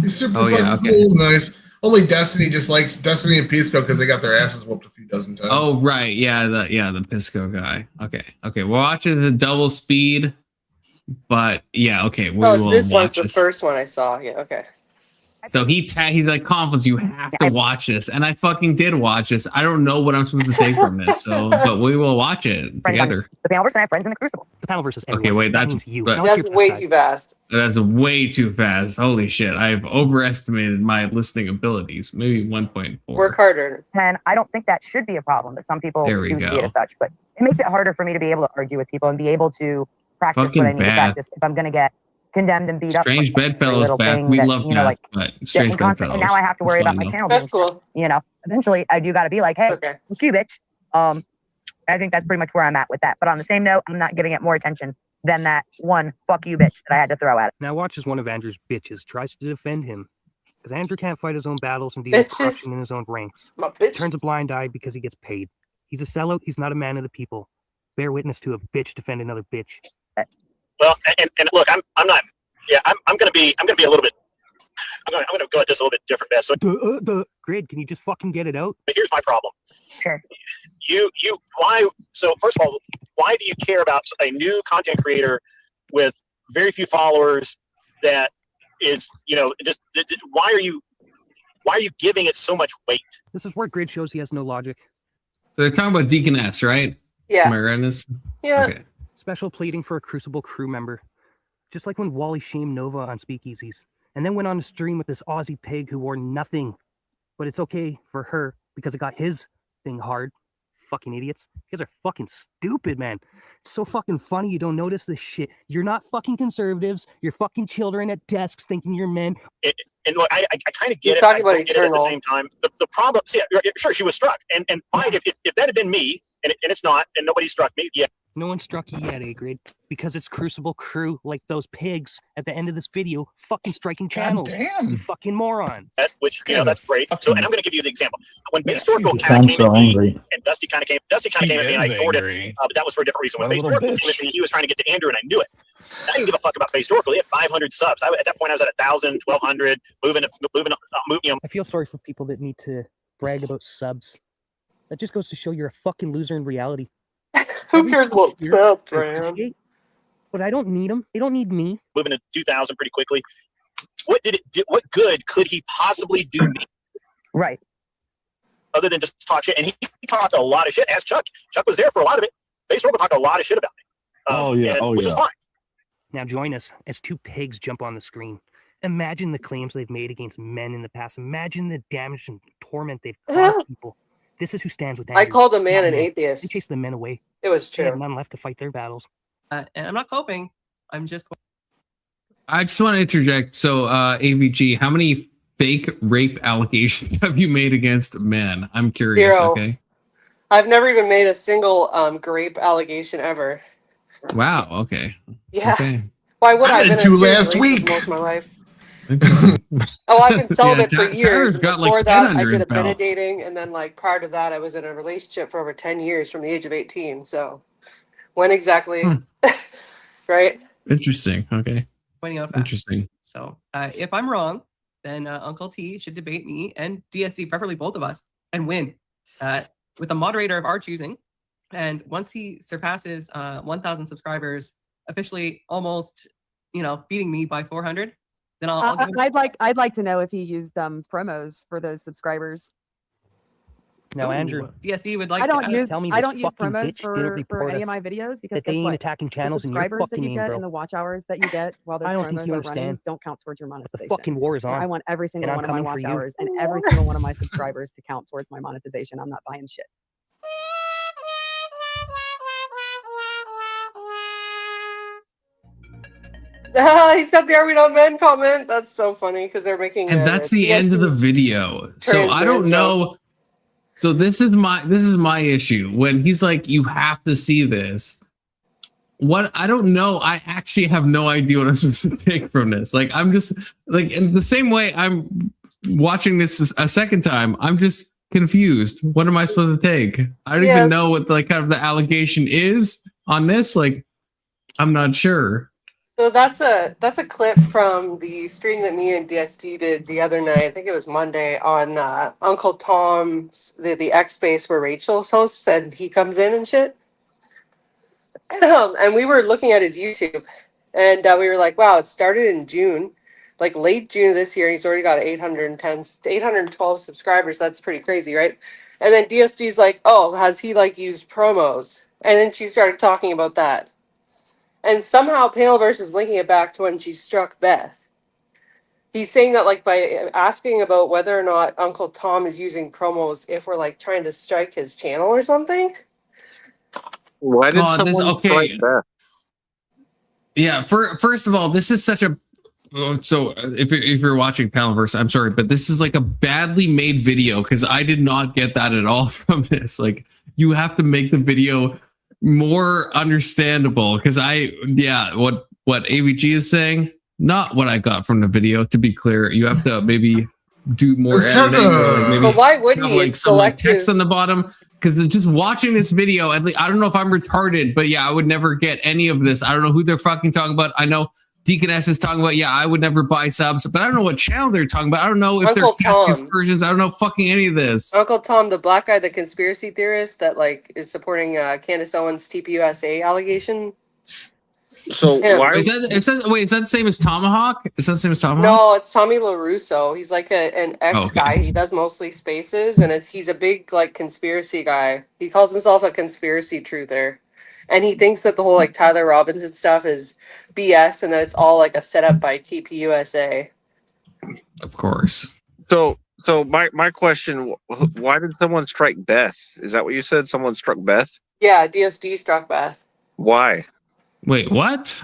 [SPEAKER 1] He's super
[SPEAKER 2] Oh, yeah,
[SPEAKER 1] fucking
[SPEAKER 2] okay.
[SPEAKER 1] cool, nice. Only Destiny just likes Destiny and Pisco because they got their asses whooped a few dozen times.
[SPEAKER 2] Oh right, the Pisco guy. Okay, we're watching the double speed, but yeah, okay, we will
[SPEAKER 19] This one's
[SPEAKER 2] watch
[SPEAKER 19] the
[SPEAKER 2] this.
[SPEAKER 19] first one I saw. Yeah, okay.
[SPEAKER 2] So he's like confidence, you have to watch this, and I fucking did watch this. I don't know what I'm supposed to take from this, so but we will watch it together.
[SPEAKER 19] The panel versus I have friends in the Crucible.
[SPEAKER 21] The panel versus
[SPEAKER 2] Okay, wait, that's
[SPEAKER 22] That's way too fast.
[SPEAKER 2] That's way too fast. Holy shit! I've overestimated my listening abilities. Maybe 1.4.
[SPEAKER 22] Work harder.
[SPEAKER 19] And I don't think that should be a problem, but some people
[SPEAKER 2] There we
[SPEAKER 19] do see
[SPEAKER 2] go.
[SPEAKER 19] it as such. But it makes it harder for me to be able to argue with people and be able to practice
[SPEAKER 2] Fucking
[SPEAKER 19] what I need to
[SPEAKER 2] bad.
[SPEAKER 19] practice if I'm going to get condemned and beat up.
[SPEAKER 2] Strange
[SPEAKER 19] for every
[SPEAKER 2] Bedfellows
[SPEAKER 19] little
[SPEAKER 2] back.
[SPEAKER 19] thing
[SPEAKER 2] We
[SPEAKER 19] that,
[SPEAKER 2] love
[SPEAKER 19] you know,
[SPEAKER 2] math,
[SPEAKER 19] like,
[SPEAKER 2] but Strange
[SPEAKER 19] getting constant. And
[SPEAKER 2] Bedfellows.
[SPEAKER 19] now I have to worry
[SPEAKER 2] It's
[SPEAKER 19] about
[SPEAKER 2] fun,
[SPEAKER 19] my
[SPEAKER 2] though.
[SPEAKER 19] channel
[SPEAKER 22] That's
[SPEAKER 19] being,
[SPEAKER 22] cool.
[SPEAKER 19] you know, eventually I do got to be like, hey, fuck you, bitch. I think that's pretty much where I'm at with that. But on the same note, I'm not giving it more attention than that one fuck you bitch that I had to throw at it.
[SPEAKER 21] Now watch as one of Andrew's bitches tries to defend him. Because Andrew can't fight his own battles and deal with corruption in his own ranks. He turns a blind eye because he gets paid. He's a sellout, he's not a man of the people. Bear witness to a bitch defend another bitch.
[SPEAKER 23] Well, and look, I'm not. Yeah, I'm gonna be a little bit. I'm gonna go at this a little bit different, Beth. So
[SPEAKER 21] The grid, can you just fucking get it out?
[SPEAKER 23] but here's my problem.
[SPEAKER 19] Sure.
[SPEAKER 23] Why? So first of all, why do you care about a new content creator with very few followers that is, you know, just why are you giving it so much weight?
[SPEAKER 21] This is where Grid shows he has no logic.
[SPEAKER 2] So they're talking about Deaconess, right?
[SPEAKER 22] Yeah.
[SPEAKER 2] Am I right in this?
[SPEAKER 22] Yeah.
[SPEAKER 2] Okay.
[SPEAKER 21] Special pleading for a Crucible crew member. Just like when Wally shamed Nova on Speakeasies, and then went on to stream with this Aussie pig who wore nothing. But it's okay for her because it got his thing hard. Fucking idiots. You guys are fucking stupid, man. It's so fucking funny you don't notice this shit. You're not fucking conservatives. You're fucking children at desks thinking you're men.
[SPEAKER 23] And look, I kind of get
[SPEAKER 22] He's
[SPEAKER 23] it.
[SPEAKER 22] talking
[SPEAKER 23] I
[SPEAKER 22] about
[SPEAKER 23] don't get it at the
[SPEAKER 22] Eternal.
[SPEAKER 23] same time. The problem, see, sure, she was struck, and fine, if that had been me, and it's not, and nobody struck me, yeah.
[SPEAKER 21] No one struck you yet, A-Grid, because it's Crucible crew like those pigs at the end of this video fucking striking channels. You fucking moron.
[SPEAKER 23] Which, you know, that's great. So, and I'm going to give you the example. When Base Oracle
[SPEAKER 15] Jesus.
[SPEAKER 23] kind of
[SPEAKER 15] Sounds
[SPEAKER 23] came
[SPEAKER 15] so
[SPEAKER 23] at me,
[SPEAKER 15] angry.
[SPEAKER 23] and Dusty kind of came at me, and I ignored it. But that was for a different reason. When
[SPEAKER 15] What a
[SPEAKER 23] Base
[SPEAKER 15] little
[SPEAKER 23] Oracle came at me, he was trying to get to Andrew, and I knew it. I didn't give a fuck about Base Oracle. He had 500 subs. At that point, I was at 1,000, 1,200, moving, you know.
[SPEAKER 21] I feel sorry for people that need to brag about subs. That just goes to show you're a fucking loser in reality.
[SPEAKER 22] Who cares about
[SPEAKER 21] You're-
[SPEAKER 22] that,
[SPEAKER 21] I
[SPEAKER 22] man?
[SPEAKER 21] appreciate, but I don't need them. They don't need me.
[SPEAKER 23] Moving to 2,000 pretty quickly. What good could he possibly do me?
[SPEAKER 19] Right.
[SPEAKER 23] Other than just talk shit. And he talked a lot of shit. Ask Chuck. Chuck was there for a lot of it. Base Oracle talked a lot of shit about me. Which is fine.
[SPEAKER 21] Now join us as two pigs jump on the screen. Imagine the claims they've made against men in the past. Imagine the damage and torment they've caused people. This is who stands with
[SPEAKER 22] I
[SPEAKER 21] Andrew.
[SPEAKER 22] called a man
[SPEAKER 21] not
[SPEAKER 22] an
[SPEAKER 21] men.
[SPEAKER 22] atheist.
[SPEAKER 21] They chase the men away.
[SPEAKER 22] It was
[SPEAKER 21] They have
[SPEAKER 22] true.
[SPEAKER 21] none left to fight their battles.
[SPEAKER 24] And I'm not coping. I'm just.
[SPEAKER 2] I just want to interject. So, AVG, how many fake rape allegations have you made against men? I'm curious.
[SPEAKER 22] 0.
[SPEAKER 2] Okay.
[SPEAKER 22] I've never even made a single grape allegation ever.
[SPEAKER 2] Wow. Okay.
[SPEAKER 22] Yeah.
[SPEAKER 2] Okay.
[SPEAKER 22] Why would I?
[SPEAKER 1] I
[SPEAKER 22] I've
[SPEAKER 1] did
[SPEAKER 22] been a
[SPEAKER 1] two
[SPEAKER 22] serious
[SPEAKER 1] last
[SPEAKER 22] racist
[SPEAKER 1] week.
[SPEAKER 22] most of my life. Oh, I've been celibate for
[SPEAKER 2] Tyler's
[SPEAKER 22] years.
[SPEAKER 2] got, like,
[SPEAKER 22] Before
[SPEAKER 2] 10
[SPEAKER 22] that, I
[SPEAKER 2] under his
[SPEAKER 22] did a bit
[SPEAKER 2] belt.
[SPEAKER 22] of dating, and then like prior to that, I was in a relationship for over 10 years from the age of 18. So, when exactly? Right?
[SPEAKER 2] Interesting. Okay.
[SPEAKER 24] Pointing out facts.
[SPEAKER 2] Interesting.
[SPEAKER 24] So if I'm wrong, then Uncle T should debate me and DSD, preferably both of us, and win with a moderator of our choosing. And once he surpasses 1,000 subscribers, officially almost, beating me by 400, then I'll give him.
[SPEAKER 25] I'd like to know if he used promos for those subscribers.
[SPEAKER 21] Now, Andrew,
[SPEAKER 24] DSD would like
[SPEAKER 25] I don't
[SPEAKER 21] to
[SPEAKER 25] use
[SPEAKER 21] tell me
[SPEAKER 25] I
[SPEAKER 21] this
[SPEAKER 25] don't use
[SPEAKER 21] fucking
[SPEAKER 25] promos
[SPEAKER 21] bitch didn't
[SPEAKER 25] for
[SPEAKER 21] report
[SPEAKER 25] any
[SPEAKER 21] us
[SPEAKER 25] of my videos because
[SPEAKER 21] that they
[SPEAKER 25] guess
[SPEAKER 21] ain't
[SPEAKER 25] what?
[SPEAKER 21] attacking
[SPEAKER 25] The
[SPEAKER 21] channels in your
[SPEAKER 25] subscribers that
[SPEAKER 21] fucking
[SPEAKER 25] you
[SPEAKER 21] name,
[SPEAKER 25] get
[SPEAKER 21] bro.
[SPEAKER 25] and the watch hours that you get while those
[SPEAKER 21] I don't think
[SPEAKER 25] promos
[SPEAKER 21] you
[SPEAKER 25] are running
[SPEAKER 21] understand.
[SPEAKER 25] don't count towards your
[SPEAKER 21] The
[SPEAKER 25] monetization.
[SPEAKER 21] fucking war is
[SPEAKER 25] And
[SPEAKER 21] on.
[SPEAKER 25] I want every single
[SPEAKER 21] and
[SPEAKER 25] one
[SPEAKER 21] I'm
[SPEAKER 25] of my
[SPEAKER 21] coming for
[SPEAKER 25] watch
[SPEAKER 21] you.
[SPEAKER 25] hours and every single one of my subscribers to count towards my monetization. I'm not buying shit.
[SPEAKER 22] He's got the Are We Not Men comment. That's so funny because they're making.
[SPEAKER 2] And that's the end of the video. So I don't know. So this is my issue. When he's like, you have to see this. What I don't know, I actually have no idea what I'm supposed to take from this. Like, I'm just like, in the same way I'm watching this a second time, I'm just confused. What am I supposed to take? I don't even know what like kind of the allegation is on this. Like, I'm not sure.
[SPEAKER 22] So that's a clip from the stream that me and DSD did the other night. I think it was Monday on Uncle Tom's the X Space where Rachel's hosts and he comes in and shit. And we were looking at his YouTube, and we were like, "Wow, it started in June. like late June of this year. He's already got 812 subscribers. That's pretty crazy, right? And then DSD's like, oh, has he like used promos? And then she started talking about that. And somehow Panelverse is linking it back to when she struck Beth. He's saying that like by asking about whether or not Uncle Tom is using promos if we're like trying to strike his channel or something.
[SPEAKER 12] Why did
[SPEAKER 2] God,
[SPEAKER 12] someone strike Beth?
[SPEAKER 2] Yeah, first of all, this is such a so if you're watching Panelverse, I'm sorry, but this is like a badly made video because I did not get that at all from this. Like you have to make the video more understandable because what AVG is saying, not what I got from the video. To be clear, you have to maybe do more
[SPEAKER 1] It's
[SPEAKER 2] editing,
[SPEAKER 1] kinda-
[SPEAKER 2] or like maybe
[SPEAKER 22] But why wouldn't
[SPEAKER 2] have
[SPEAKER 22] he?
[SPEAKER 2] like
[SPEAKER 22] It's
[SPEAKER 2] some like
[SPEAKER 22] selective.
[SPEAKER 2] text on the bottom. Because just watching this video, at least, I don't know if I'm retarded, but yeah, I would never get any of this. I don't know who they're fucking talking about. I know Deaconess is talking about, yeah, I would never buy subs, but I don't know what channel they're talking about. I don't know if
[SPEAKER 22] Uncle
[SPEAKER 2] they're Cascas
[SPEAKER 22] Tom.
[SPEAKER 2] versions. I don't know fucking any of this.
[SPEAKER 22] Uncle Tom, the black guy, the conspiracy theorist that like is supporting Candace Owens' TPUSA allegation.
[SPEAKER 12] So
[SPEAKER 22] Him.
[SPEAKER 12] why?
[SPEAKER 2] Is that the same as Tomahawk? Is that the same as Tomahawk?
[SPEAKER 22] No, it's Tommy LaRusso. He's like an ex
[SPEAKER 2] okay.
[SPEAKER 22] guy. He does mostly spaces, and he's a big like conspiracy guy. He calls himself a conspiracy truther, and he thinks that the whole like Tyler Robinson stuff is BS, and that it's all like a setup by TPUSA.
[SPEAKER 2] Of course.
[SPEAKER 12] So my question: why did someone strike Beth? Is that what you said? Someone struck Beth?
[SPEAKER 22] Yeah, DSD struck Beth.
[SPEAKER 12] Why?
[SPEAKER 2] Wait, what?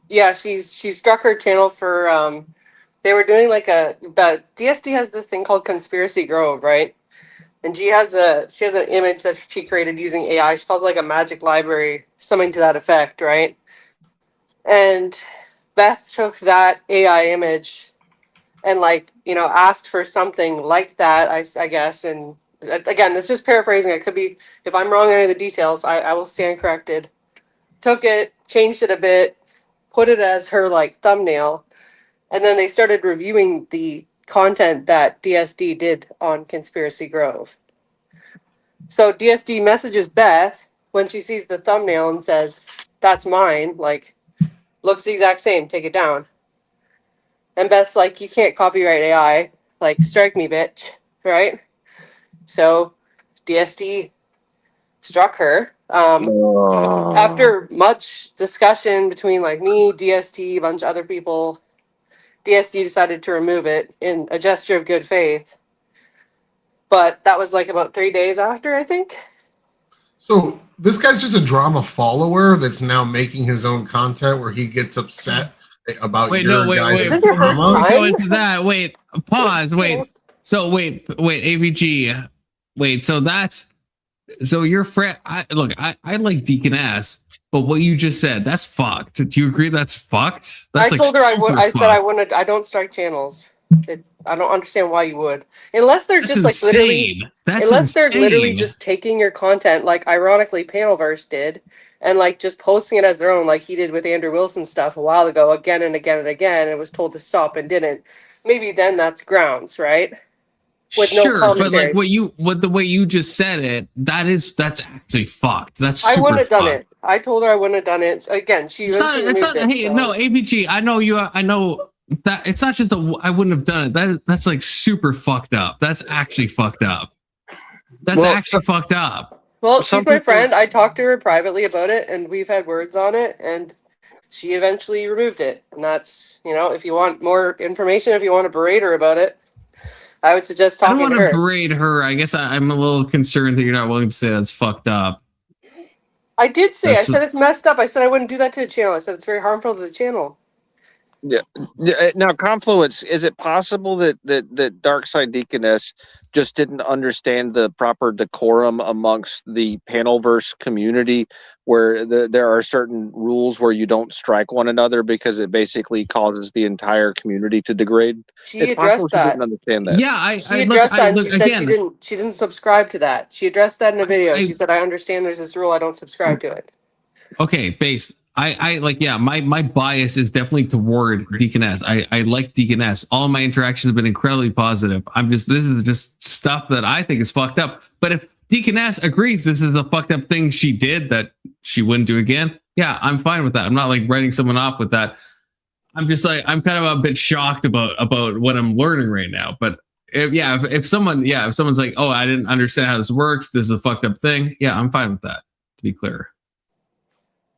[SPEAKER 22] Yeah, she struck her channel for they were doing like but DSD has this thing called Conspiracy Grove, right? And she has an image that she created using AI. She calls it like a magic library, something to that effect, right? And Beth took that AI image and like, asked for something like that, I guess. And again, this is just paraphrasing. It could be, if I'm wrong on any of the details, I will stand corrected. Took it, changed it a bit, put it as her like thumbnail, and then they started reviewing the content that DSD did on Conspiracy Grove. So DSD messages Beth when she sees the thumbnail and says, "That's mine, like looks the exact same, take it down." And Beth's like, "You can't copyright AI, like strike me, bitch," right? So DSD struck her. After much discussion between like me, DST, a bunch of other people, DST decided to remove it in a gesture of good faith. But that was like about 3 days after, I think.
[SPEAKER 1] So this guy's just a drama follower that's now making his own content where he gets upset about
[SPEAKER 2] Wait,
[SPEAKER 1] your
[SPEAKER 2] no, wait,
[SPEAKER 1] guys'
[SPEAKER 2] wait.
[SPEAKER 22] Is this your first
[SPEAKER 1] drama.
[SPEAKER 22] time?
[SPEAKER 2] Go into that. Wait, pause. Wait. So wait, AVG. Wait, so your friend. I like Deaconess, but what you just said, that's fucked. Do you agree that's fucked? That's
[SPEAKER 22] I told her I would.
[SPEAKER 2] super
[SPEAKER 22] I said I
[SPEAKER 2] fucked.
[SPEAKER 22] wouldn't. I don't strike channels. I don't understand why you would, unless they're
[SPEAKER 2] That's
[SPEAKER 22] just like literally.
[SPEAKER 2] insane. That's
[SPEAKER 22] Unless they're literally
[SPEAKER 2] insane.
[SPEAKER 22] just taking your content, like ironically Panelverse did, and like just posting it as their own, like he did with Andrew Wilson stuff a while ago, again and again and again, and was told to stop and didn't. Maybe then that's grounds, right? With no
[SPEAKER 2] Sure, but
[SPEAKER 22] commentary.
[SPEAKER 2] like the way you just said it, that's actually fucked. That's
[SPEAKER 22] I
[SPEAKER 2] super
[SPEAKER 22] wouldn't have done
[SPEAKER 2] fucked.
[SPEAKER 22] it. I told her I wouldn't have done it. Again, she
[SPEAKER 2] It's not.
[SPEAKER 22] eventually
[SPEAKER 2] It's not.
[SPEAKER 22] removed it,
[SPEAKER 2] Hey,
[SPEAKER 22] so-
[SPEAKER 2] no, AVG. I know you. I know that it's not just I wouldn't have done it. That's like super fucked up. That's actually fucked up. That's actually fucked up.
[SPEAKER 22] Well,
[SPEAKER 12] Some
[SPEAKER 22] she's my
[SPEAKER 12] people-
[SPEAKER 22] friend. I talked to her privately about it, and we've had words on it, and she eventually removed it. And that's, if you want more information, if you want to berate her about it, I would suggest
[SPEAKER 2] I don't
[SPEAKER 22] talking
[SPEAKER 2] want
[SPEAKER 22] to her.
[SPEAKER 2] to berate her. I guess I'm a little concerned that you're not willing to say that's fucked up.
[SPEAKER 22] I did say, I
[SPEAKER 2] That's-
[SPEAKER 22] said it's messed up. I said I wouldn't do that to a channel. I said it's very harmful to the channel.
[SPEAKER 12] Yeah. Now, Confluence, is it possible that Dark Side Deaconess just didn't understand the proper decorum amongst the Panelverse community, where there are certain rules where you don't strike one another because it basically causes the entire community to degrade?
[SPEAKER 22] She
[SPEAKER 12] It's possible
[SPEAKER 22] addressed
[SPEAKER 12] she
[SPEAKER 22] that.
[SPEAKER 12] didn't understand that.
[SPEAKER 2] Yeah,
[SPEAKER 22] She addressed that, and she said she didn't subscribe to that. She addressed that in a video. She said, "I understand there's this rule. I don't subscribe to it."
[SPEAKER 2] Okay, based. I like, yeah, my bias is definitely toward Deaconess. I like Deaconess. All my interactions have been incredibly positive. This is just stuff that I think is fucked up. But if Deaconess agrees this is a fucked up thing she did that she wouldn't do again, yeah, I'm fine with that. I'm not like writing someone off with that. I'm just like, I'm kind of a bit shocked about what I'm learning right now. But if someone's like, oh, I didn't understand how this works, this is a fucked up thing. Yeah, I'm fine with that, to be clear.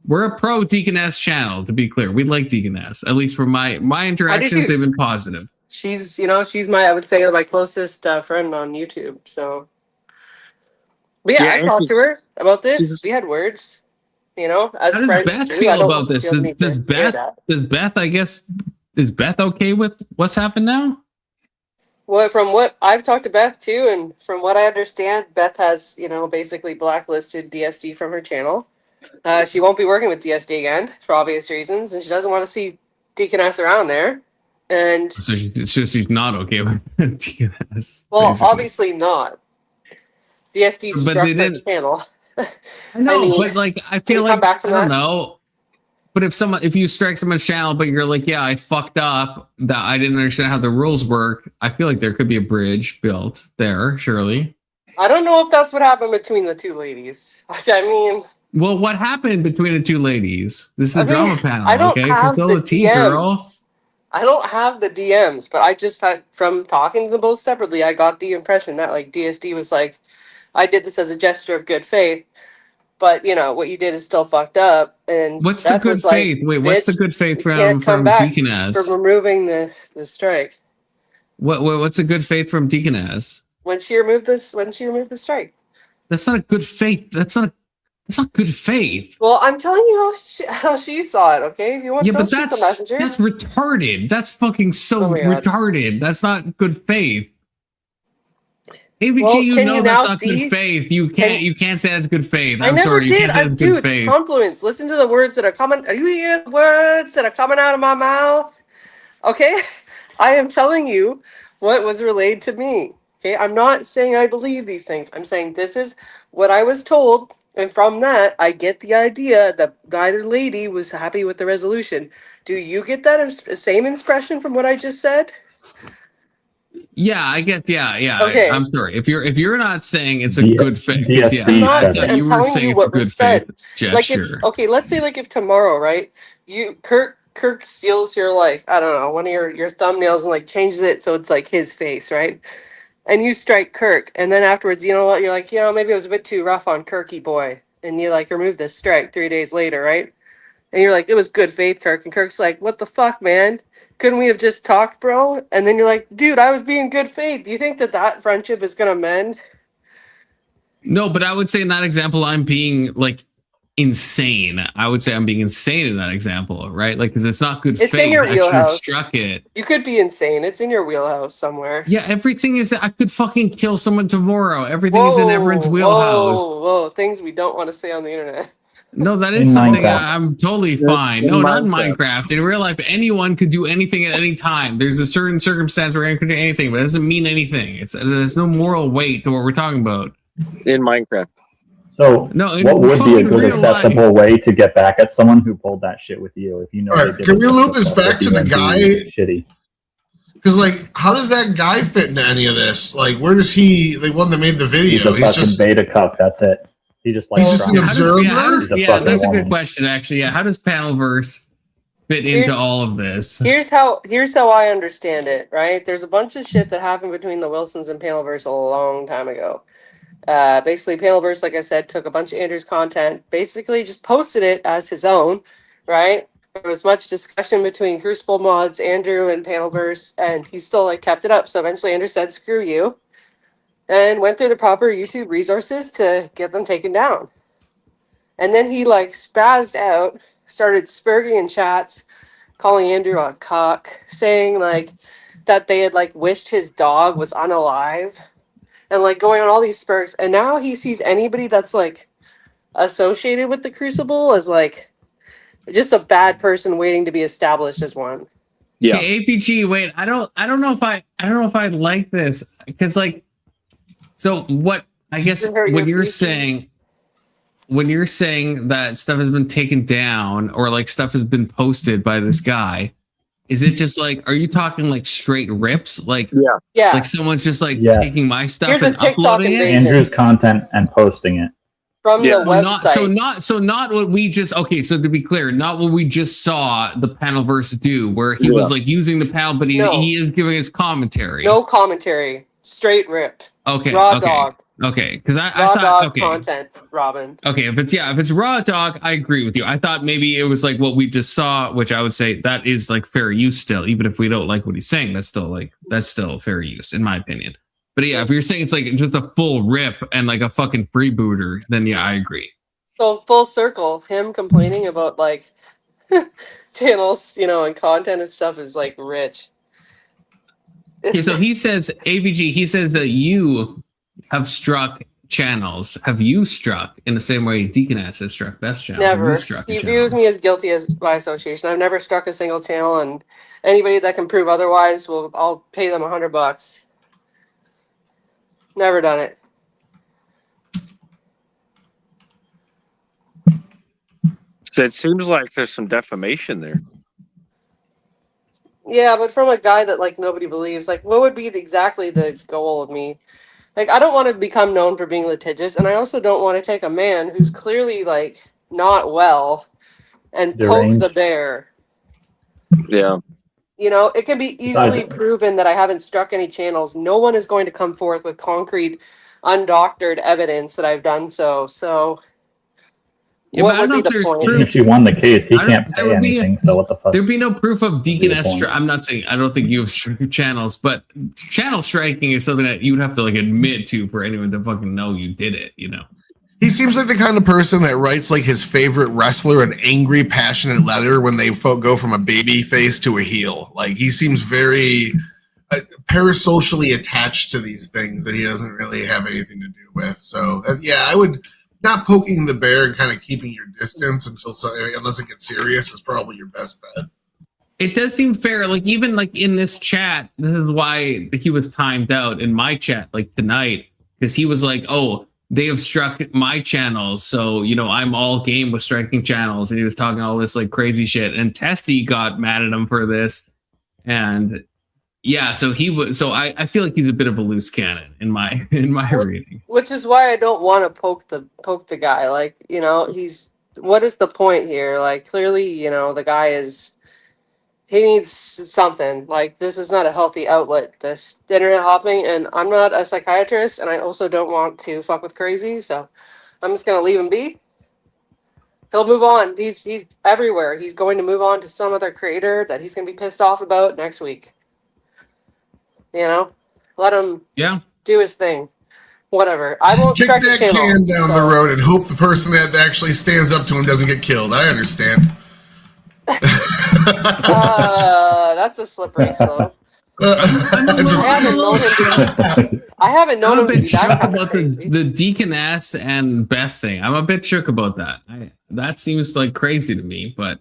[SPEAKER 2] We're a pro Deaconess channel, to be clear. We like Deaconess. At least for my interactions, they've been positive.
[SPEAKER 22] She's I would say my closest friend on YouTube. So, but yeah, I talked to her about this. We had words, as
[SPEAKER 2] How does
[SPEAKER 22] friends.
[SPEAKER 2] Beth
[SPEAKER 22] too.
[SPEAKER 2] feel
[SPEAKER 22] I don't
[SPEAKER 2] about this?
[SPEAKER 22] feel the need to
[SPEAKER 2] Does
[SPEAKER 22] hear that.
[SPEAKER 2] Beth, I guess, is Beth okay with what's happened now?
[SPEAKER 22] Well, from what I've talked to Beth too, and from what I understand, Beth has, basically blacklisted DSD from her channel. She won't be working with DSD again for obvious reasons, and she doesn't want to see Deaconess around there. And
[SPEAKER 2] So she's not okay with Deaconess.
[SPEAKER 22] well,
[SPEAKER 2] basically.
[SPEAKER 22] obviously not. DSD
[SPEAKER 2] But
[SPEAKER 22] struck
[SPEAKER 2] they
[SPEAKER 22] her
[SPEAKER 2] didn't-
[SPEAKER 22] channel.
[SPEAKER 2] I know,
[SPEAKER 22] mean,
[SPEAKER 2] but like I
[SPEAKER 22] can you
[SPEAKER 2] feel
[SPEAKER 22] come
[SPEAKER 2] like
[SPEAKER 22] back from
[SPEAKER 2] I don't
[SPEAKER 22] that?
[SPEAKER 2] know. But if you strike someone's channel, but you're like, yeah, I fucked up, that I didn't understand how the rules work, I feel like there could be a bridge built there, surely.
[SPEAKER 22] I don't know if that's what happened between the two ladies. I mean,
[SPEAKER 2] Well, what happened between the two ladies? This is a drama panel,
[SPEAKER 22] I don't
[SPEAKER 2] okay? So
[SPEAKER 22] have
[SPEAKER 2] tell
[SPEAKER 22] the
[SPEAKER 2] the tea, girl.
[SPEAKER 22] DMs. I don't have the DMs, but I just had, from talking to them both separately, I got the impression that like DSD was like, I did this as a gesture of good faith, but what you did is still fucked up. And
[SPEAKER 2] What's
[SPEAKER 22] Beth
[SPEAKER 2] the good
[SPEAKER 22] was like,
[SPEAKER 2] faith? Wait, what's the
[SPEAKER 22] "Bitch,
[SPEAKER 2] good faith
[SPEAKER 22] you can't come
[SPEAKER 2] from
[SPEAKER 22] back
[SPEAKER 2] Deaconess?
[SPEAKER 22] from removing the strike."
[SPEAKER 2] What's a good faith from Deaconess?
[SPEAKER 22] When she removed the strike.
[SPEAKER 2] That's not a good faith. That's not good faith.
[SPEAKER 22] Well, I'm telling you how she saw it. Okay, if you want,
[SPEAKER 2] Yeah,
[SPEAKER 22] don't
[SPEAKER 2] but
[SPEAKER 22] shoot the messenger.
[SPEAKER 2] that's retarded. That's fucking so
[SPEAKER 22] Oh my God.
[SPEAKER 2] retarded. That's not good faith. AVG,
[SPEAKER 22] Well,
[SPEAKER 2] you
[SPEAKER 22] can
[SPEAKER 2] know
[SPEAKER 22] you
[SPEAKER 2] that's
[SPEAKER 22] now
[SPEAKER 2] not
[SPEAKER 22] see?
[SPEAKER 2] good faith. You can't say that's good faith.
[SPEAKER 22] I
[SPEAKER 2] I'm
[SPEAKER 22] never
[SPEAKER 2] sorry, you
[SPEAKER 22] did.
[SPEAKER 2] can't say that's good
[SPEAKER 22] Dude,
[SPEAKER 2] faith.
[SPEAKER 22] compliments. Listen to the words that are coming. Are you hearing the words that are coming out of my mouth? Okay, I am telling you what was relayed to me. Okay, I'm not saying I believe these things. I'm saying this is what I was told, and from that, I get the idea that neither lady was happy with the resolution. Do you get that same impression from what I just said?
[SPEAKER 2] Yeah, I guess. Yeah.
[SPEAKER 22] Okay.
[SPEAKER 2] I'm sorry. If you're not saying it's a
[SPEAKER 15] D-
[SPEAKER 2] good faith,
[SPEAKER 15] DSD
[SPEAKER 22] I'm not
[SPEAKER 2] I
[SPEAKER 22] saying,
[SPEAKER 2] thought
[SPEAKER 22] I'm
[SPEAKER 2] you were
[SPEAKER 22] telling
[SPEAKER 2] saying
[SPEAKER 22] you
[SPEAKER 2] it's a
[SPEAKER 22] what
[SPEAKER 2] good
[SPEAKER 22] was said.
[SPEAKER 2] faith
[SPEAKER 22] Like if,
[SPEAKER 2] gesture.
[SPEAKER 22] okay, let's say like if tomorrow, right? Kirk steals your like, I don't know, one of your thumbnails and like changes it so it's like his face, right? And you strike Kirk, and then afterwards, you know what? You're like, maybe it was a bit too rough on Kirky boy, and you like remove this strike 3 days later, right? And you're like, it was good faith, Kirk. And Kirk's like, what the fuck, man? Couldn't we have just talked, bro? And then you're like, dude, I was being good faith. Do you think that friendship is gonna mend?
[SPEAKER 2] No, but I would say in that example, I'm being like insane. I would say I'm being insane in that example, right? Like, because it's not good
[SPEAKER 22] It's
[SPEAKER 2] faith.
[SPEAKER 22] in your
[SPEAKER 2] I should have
[SPEAKER 22] wheelhouse.
[SPEAKER 2] struck it.
[SPEAKER 22] You could be insane. It's in your wheelhouse somewhere.
[SPEAKER 2] Yeah, everything is. I could fucking kill someone tomorrow. Everything is in everyone's wheelhouse.
[SPEAKER 22] Whoa, things we don't want to say on the internet.
[SPEAKER 2] No, that is
[SPEAKER 15] In
[SPEAKER 2] something
[SPEAKER 15] Minecraft.
[SPEAKER 2] I'm totally
[SPEAKER 15] Yes,
[SPEAKER 2] fine.
[SPEAKER 15] in
[SPEAKER 2] No, not in
[SPEAKER 15] Minecraft.
[SPEAKER 2] Minecraft. In real life, anyone could do anything at any time. There's a certain circumstance where anyone could do anything, but it doesn't mean anything. There's no moral weight to what we're talking about.
[SPEAKER 12] In Minecraft.
[SPEAKER 15] So,
[SPEAKER 2] No, in
[SPEAKER 15] what would be a
[SPEAKER 2] fucking
[SPEAKER 15] good
[SPEAKER 2] real
[SPEAKER 15] acceptable
[SPEAKER 2] life.
[SPEAKER 15] way to get back at someone who pulled that shit with you? If you know,
[SPEAKER 1] All
[SPEAKER 15] they
[SPEAKER 1] right,
[SPEAKER 15] did
[SPEAKER 1] can
[SPEAKER 15] it
[SPEAKER 1] we
[SPEAKER 15] just
[SPEAKER 1] loop this
[SPEAKER 15] fuck
[SPEAKER 1] back
[SPEAKER 15] with
[SPEAKER 1] to
[SPEAKER 15] you
[SPEAKER 1] the
[SPEAKER 15] and be
[SPEAKER 1] guy?
[SPEAKER 15] shitty.
[SPEAKER 1] Because, like, how does that guy fit into any of this? Like, where does he, the one that made the
[SPEAKER 15] He's
[SPEAKER 1] video?
[SPEAKER 15] a fucking beta cup. That's it. He just likes
[SPEAKER 1] He's just an
[SPEAKER 15] drama.
[SPEAKER 1] observer?
[SPEAKER 2] Yeah, that's a good question, actually. Yeah, how does Panelverse fit into
[SPEAKER 22] Here's-
[SPEAKER 2] all of this?
[SPEAKER 22] Here's how I understand it, right? There's a bunch of shit that happened between the Wilsons and Panelverse a long time ago. Basically, Panelverse, like I said, took a bunch of Andrew's content, basically just posted it as his own, right? There was much discussion between Crucible Mods, Andrew, and Panelverse, and he still like kept it up. So eventually, Andrew said, "Screw you," and went through the proper YouTube resources to get them taken down. And then he like spazzed out, started spurging in chats, calling Andrew a cock, saying like that they had like wished his dog was unalive, and like going on all these spurgs. And now he sees anybody that's like associated with the Crucible as like just a bad person waiting to be established as one.
[SPEAKER 12] Yeah.
[SPEAKER 2] Hey, APG, wait, I don't know if I like this, because like, so what I guess
[SPEAKER 22] Doesn't hurt
[SPEAKER 2] when
[SPEAKER 22] your
[SPEAKER 2] you're
[SPEAKER 22] feelings.
[SPEAKER 2] saying that stuff has been taken down or like stuff has been posted by this guy, is it just like, are you talking like straight rips? Like,
[SPEAKER 22] Yeah.
[SPEAKER 2] like someo's just like
[SPEAKER 15] Yes.
[SPEAKER 2] taking my stuff
[SPEAKER 22] Here's a
[SPEAKER 2] and
[SPEAKER 22] TikTok
[SPEAKER 2] uploading it?
[SPEAKER 22] invasion.
[SPEAKER 15] Andrew's content and posting it.
[SPEAKER 22] from the
[SPEAKER 2] So
[SPEAKER 22] website.
[SPEAKER 2] not what we just So to be clear, not what we just saw the panelverse do, where he was like using the panel, but he is giving his commentary.
[SPEAKER 22] No commentary, straight rip.
[SPEAKER 2] Okay.
[SPEAKER 22] Raw dog.
[SPEAKER 2] Okay. Because I
[SPEAKER 22] Raw
[SPEAKER 2] thought
[SPEAKER 22] dog content, Robin.
[SPEAKER 2] Okay, if it's raw dog, I agree with you. I thought maybe it was like what we just saw, which I would say that is like fair use still, even if we don't like what he's saying. That's still fair use in my opinion. But yeah, if you're saying it's like just a full rip and like a fucking freebooter, then yeah, I agree.
[SPEAKER 22] So full circle, him complaining about like channels, and content and stuff is like rich.
[SPEAKER 2] Okay, so he says AVG. He says that you have struck channels. Have you struck in the same way Deaconess has struck Best Channel?
[SPEAKER 22] Never.
[SPEAKER 2] Struck
[SPEAKER 22] He views me as guilty as by association. I've never struck a single channel, and anybody that can prove otherwise, I'll pay them $100. Never done it.
[SPEAKER 12] So it seems like there's some defamation there.
[SPEAKER 22] Yeah, but from a guy that like nobody believes, like what would be exactly the goal of me? Like I don't want to become known for being litigious, and I also don't want to take a man who's clearly like not well and poke the bear.
[SPEAKER 12] Yeah.
[SPEAKER 22] It can be easily proven that I haven't struck any channels. No one is going to come forth with concrete, undoctored evidence that I've done so. So,
[SPEAKER 2] Yeah,
[SPEAKER 22] what
[SPEAKER 2] but I
[SPEAKER 22] would
[SPEAKER 2] don't
[SPEAKER 22] be
[SPEAKER 2] know if
[SPEAKER 22] the
[SPEAKER 2] there's
[SPEAKER 22] point?
[SPEAKER 15] Even if she won the case, he can't
[SPEAKER 2] there
[SPEAKER 15] pay
[SPEAKER 2] would be
[SPEAKER 15] anything. So what the fuck?
[SPEAKER 2] There'd be no proof of Deaconess.
[SPEAKER 15] point.
[SPEAKER 2] I'm not saying I don't think you have struck channels, but channel striking is something that you would have to like admit to for anyone to fucking know you did it.
[SPEAKER 1] He seems like the kind of person that writes like his favorite wrestler an angry, passionate letter when they go from a baby face to a heel. Like he seems very parasocially attached to these things that he doesn't really have anything to do with. So yeah, I would not poking the bear and kind of keeping your distance unless it gets serious is probably your best bet.
[SPEAKER 2] It does seem fair. Like even like in this chat, this is why he was timed out in my chat like tonight because he was like, oh. They have struck my channels, so I'm all game with striking channels, and he was talking all this like crazy shit. And Testy got mad at him for this, and yeah, so he was. So I feel like he's a bit of a loose cannon in my reading.
[SPEAKER 22] Which is why I don't want to poke the guy. Like he's what is the point here? Like clearly, the guy he needs something. Like this is not a healthy outlet, this internet hopping, and I'm not a psychiatrist, and I also don't want to fuck with crazy, so I'm just gonna leave him be. He'll move on. He's everywhere. He's going to move on to some other creator that he's gonna be pissed off about next week. Let him do his thing. Whatever. I won't
[SPEAKER 1] kick
[SPEAKER 22] strike
[SPEAKER 1] that
[SPEAKER 22] the channel,
[SPEAKER 1] can down the road and hope the person that actually stands up to him doesn't get killed. I understand.
[SPEAKER 22] That's a slippery slope. I haven't known him to be that
[SPEAKER 2] about the Deaconess and Beth thing. I'm a bit shook about that. That seems like crazy to me, but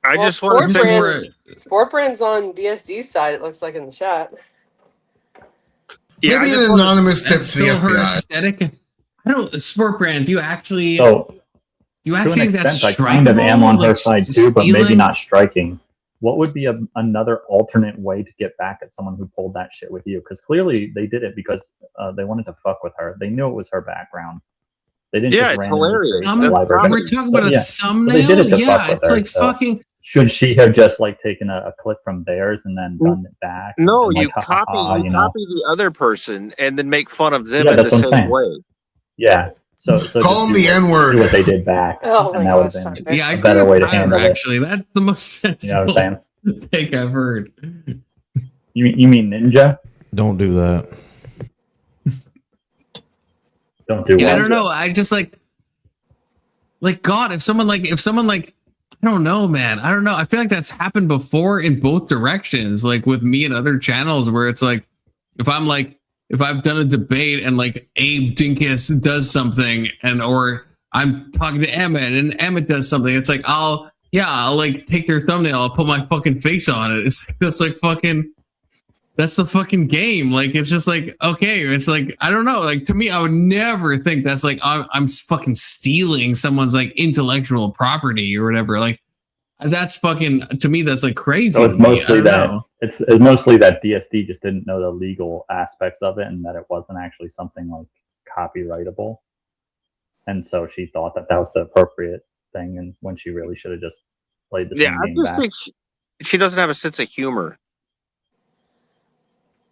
[SPEAKER 12] I just want to
[SPEAKER 22] Sport Brand's on DSD's side. It looks like in the chat.
[SPEAKER 1] Yeah, maybe an anonymous tip to the FBI.
[SPEAKER 2] Aesthetic. I don't. Sport Brand. Do you actually?
[SPEAKER 15] To an extent, I kind of am on her side too, but maybe not striking. What would be another alternate way to get back at someone who pulled that shit with you? Because clearly they did it because they wanted to fuck with her. They knew it was her background. They didn't.
[SPEAKER 12] Yeah, it's hilarious.
[SPEAKER 2] We're talking about a thumbnail.
[SPEAKER 15] They did it to fuck with
[SPEAKER 2] it's
[SPEAKER 15] her,
[SPEAKER 2] like fucking.
[SPEAKER 15] Should she have just like taken a clip from theirs and then done it back?
[SPEAKER 12] No,
[SPEAKER 15] and, like,
[SPEAKER 12] you copy the other person and then make fun of them in
[SPEAKER 15] that's
[SPEAKER 12] the
[SPEAKER 15] what I'm
[SPEAKER 12] same
[SPEAKER 15] saying.
[SPEAKER 12] way.
[SPEAKER 15] Yeah. So
[SPEAKER 1] call them the N-word.
[SPEAKER 15] What they did back.
[SPEAKER 22] Oh
[SPEAKER 15] and
[SPEAKER 22] my
[SPEAKER 15] that would
[SPEAKER 22] gosh,
[SPEAKER 15] have been
[SPEAKER 2] Yeah, I
[SPEAKER 15] a
[SPEAKER 2] agree
[SPEAKER 15] better way
[SPEAKER 2] with
[SPEAKER 15] to handle
[SPEAKER 2] Tyler,
[SPEAKER 15] it.
[SPEAKER 2] actually. That's the most sensible
[SPEAKER 15] You know what I'm
[SPEAKER 2] take I've heard.
[SPEAKER 15] You mean Ninja?
[SPEAKER 19] Don't do that.
[SPEAKER 15] Don't do
[SPEAKER 2] Yeah, I
[SPEAKER 15] what?
[SPEAKER 2] don't know. I just like God, if someone like I don't know, man. I don't know. I feel like that's happened before in both directions, like with me and other channels where it's like if I've done a debate and like Abe Dinkus does something or I'm talking to Emmett and Emmett does something, it's like I'll like take their thumbnail, I'll put my fucking face on it. It's like that's the fucking game. Like it's just like okay, it's like I don't know. Like to me, I would never think that's like I'm fucking stealing someone's like intellectual property or whatever. Like that's fucking to me that's like crazy.
[SPEAKER 15] So it's mostly that it's mostly that DSD just didn't know the legal aspects of it and that it wasn't actually something like copyrightable. and so she thought that was the appropriate thing, and when she really should have just played the
[SPEAKER 12] Yeah,
[SPEAKER 15] same
[SPEAKER 12] I
[SPEAKER 15] game
[SPEAKER 12] just
[SPEAKER 15] back.
[SPEAKER 12] think she doesn't have a sense of humor.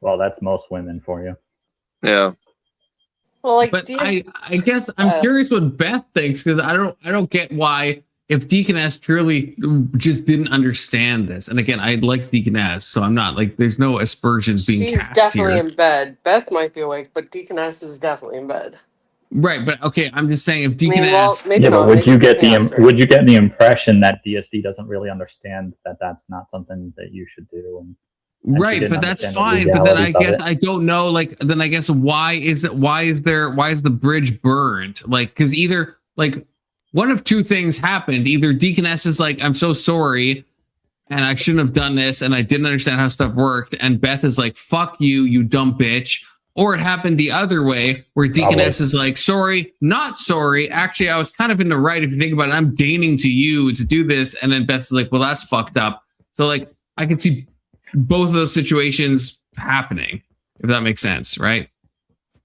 [SPEAKER 15] Well, that's most women for you.
[SPEAKER 12] Yeah.
[SPEAKER 22] Well, like,
[SPEAKER 2] But I guess I'm curious what Beth thinks, because I don't get why, if Deaconess truly just didn't understand this. And again, I like Deaconess, so I'm not like, there's no aspersions being
[SPEAKER 22] she's
[SPEAKER 2] cast
[SPEAKER 22] definitely
[SPEAKER 2] here.
[SPEAKER 22] in bed. Beth might be awake, but Deaconess is definitely in bed.
[SPEAKER 2] Right, but okay, I'm just saying if
[SPEAKER 22] I mean,
[SPEAKER 2] Deaconess,
[SPEAKER 22] well, maybe
[SPEAKER 15] Yeah,
[SPEAKER 22] not.
[SPEAKER 15] but would
[SPEAKER 22] Maybe
[SPEAKER 15] you get
[SPEAKER 22] Deaconess, right?
[SPEAKER 15] would you get the impression that DSD doesn't really understand that that's not something that you should do? And she
[SPEAKER 2] right,
[SPEAKER 15] didn't
[SPEAKER 2] but that's
[SPEAKER 15] understand the
[SPEAKER 2] fine. But then I
[SPEAKER 15] legalities of
[SPEAKER 2] guess
[SPEAKER 15] it.
[SPEAKER 2] I don't know. Like, then I guess why is the bridge burned? Like, because either like one of two things happened. Either Deaconess is like, I'm so sorry, and I shouldn't have done this, and I didn't understand how stuff worked, and Beth is like, fuck you, you dumb bitch. Or it happened the other way, where Deaconess is like, sorry, not sorry. Actually, I was kind of in the right. If you think about it, I'm deigning to you to do this. And then Beth's like, well, that's fucked up. So like, I can see both of those situations happening, if that makes sense, right?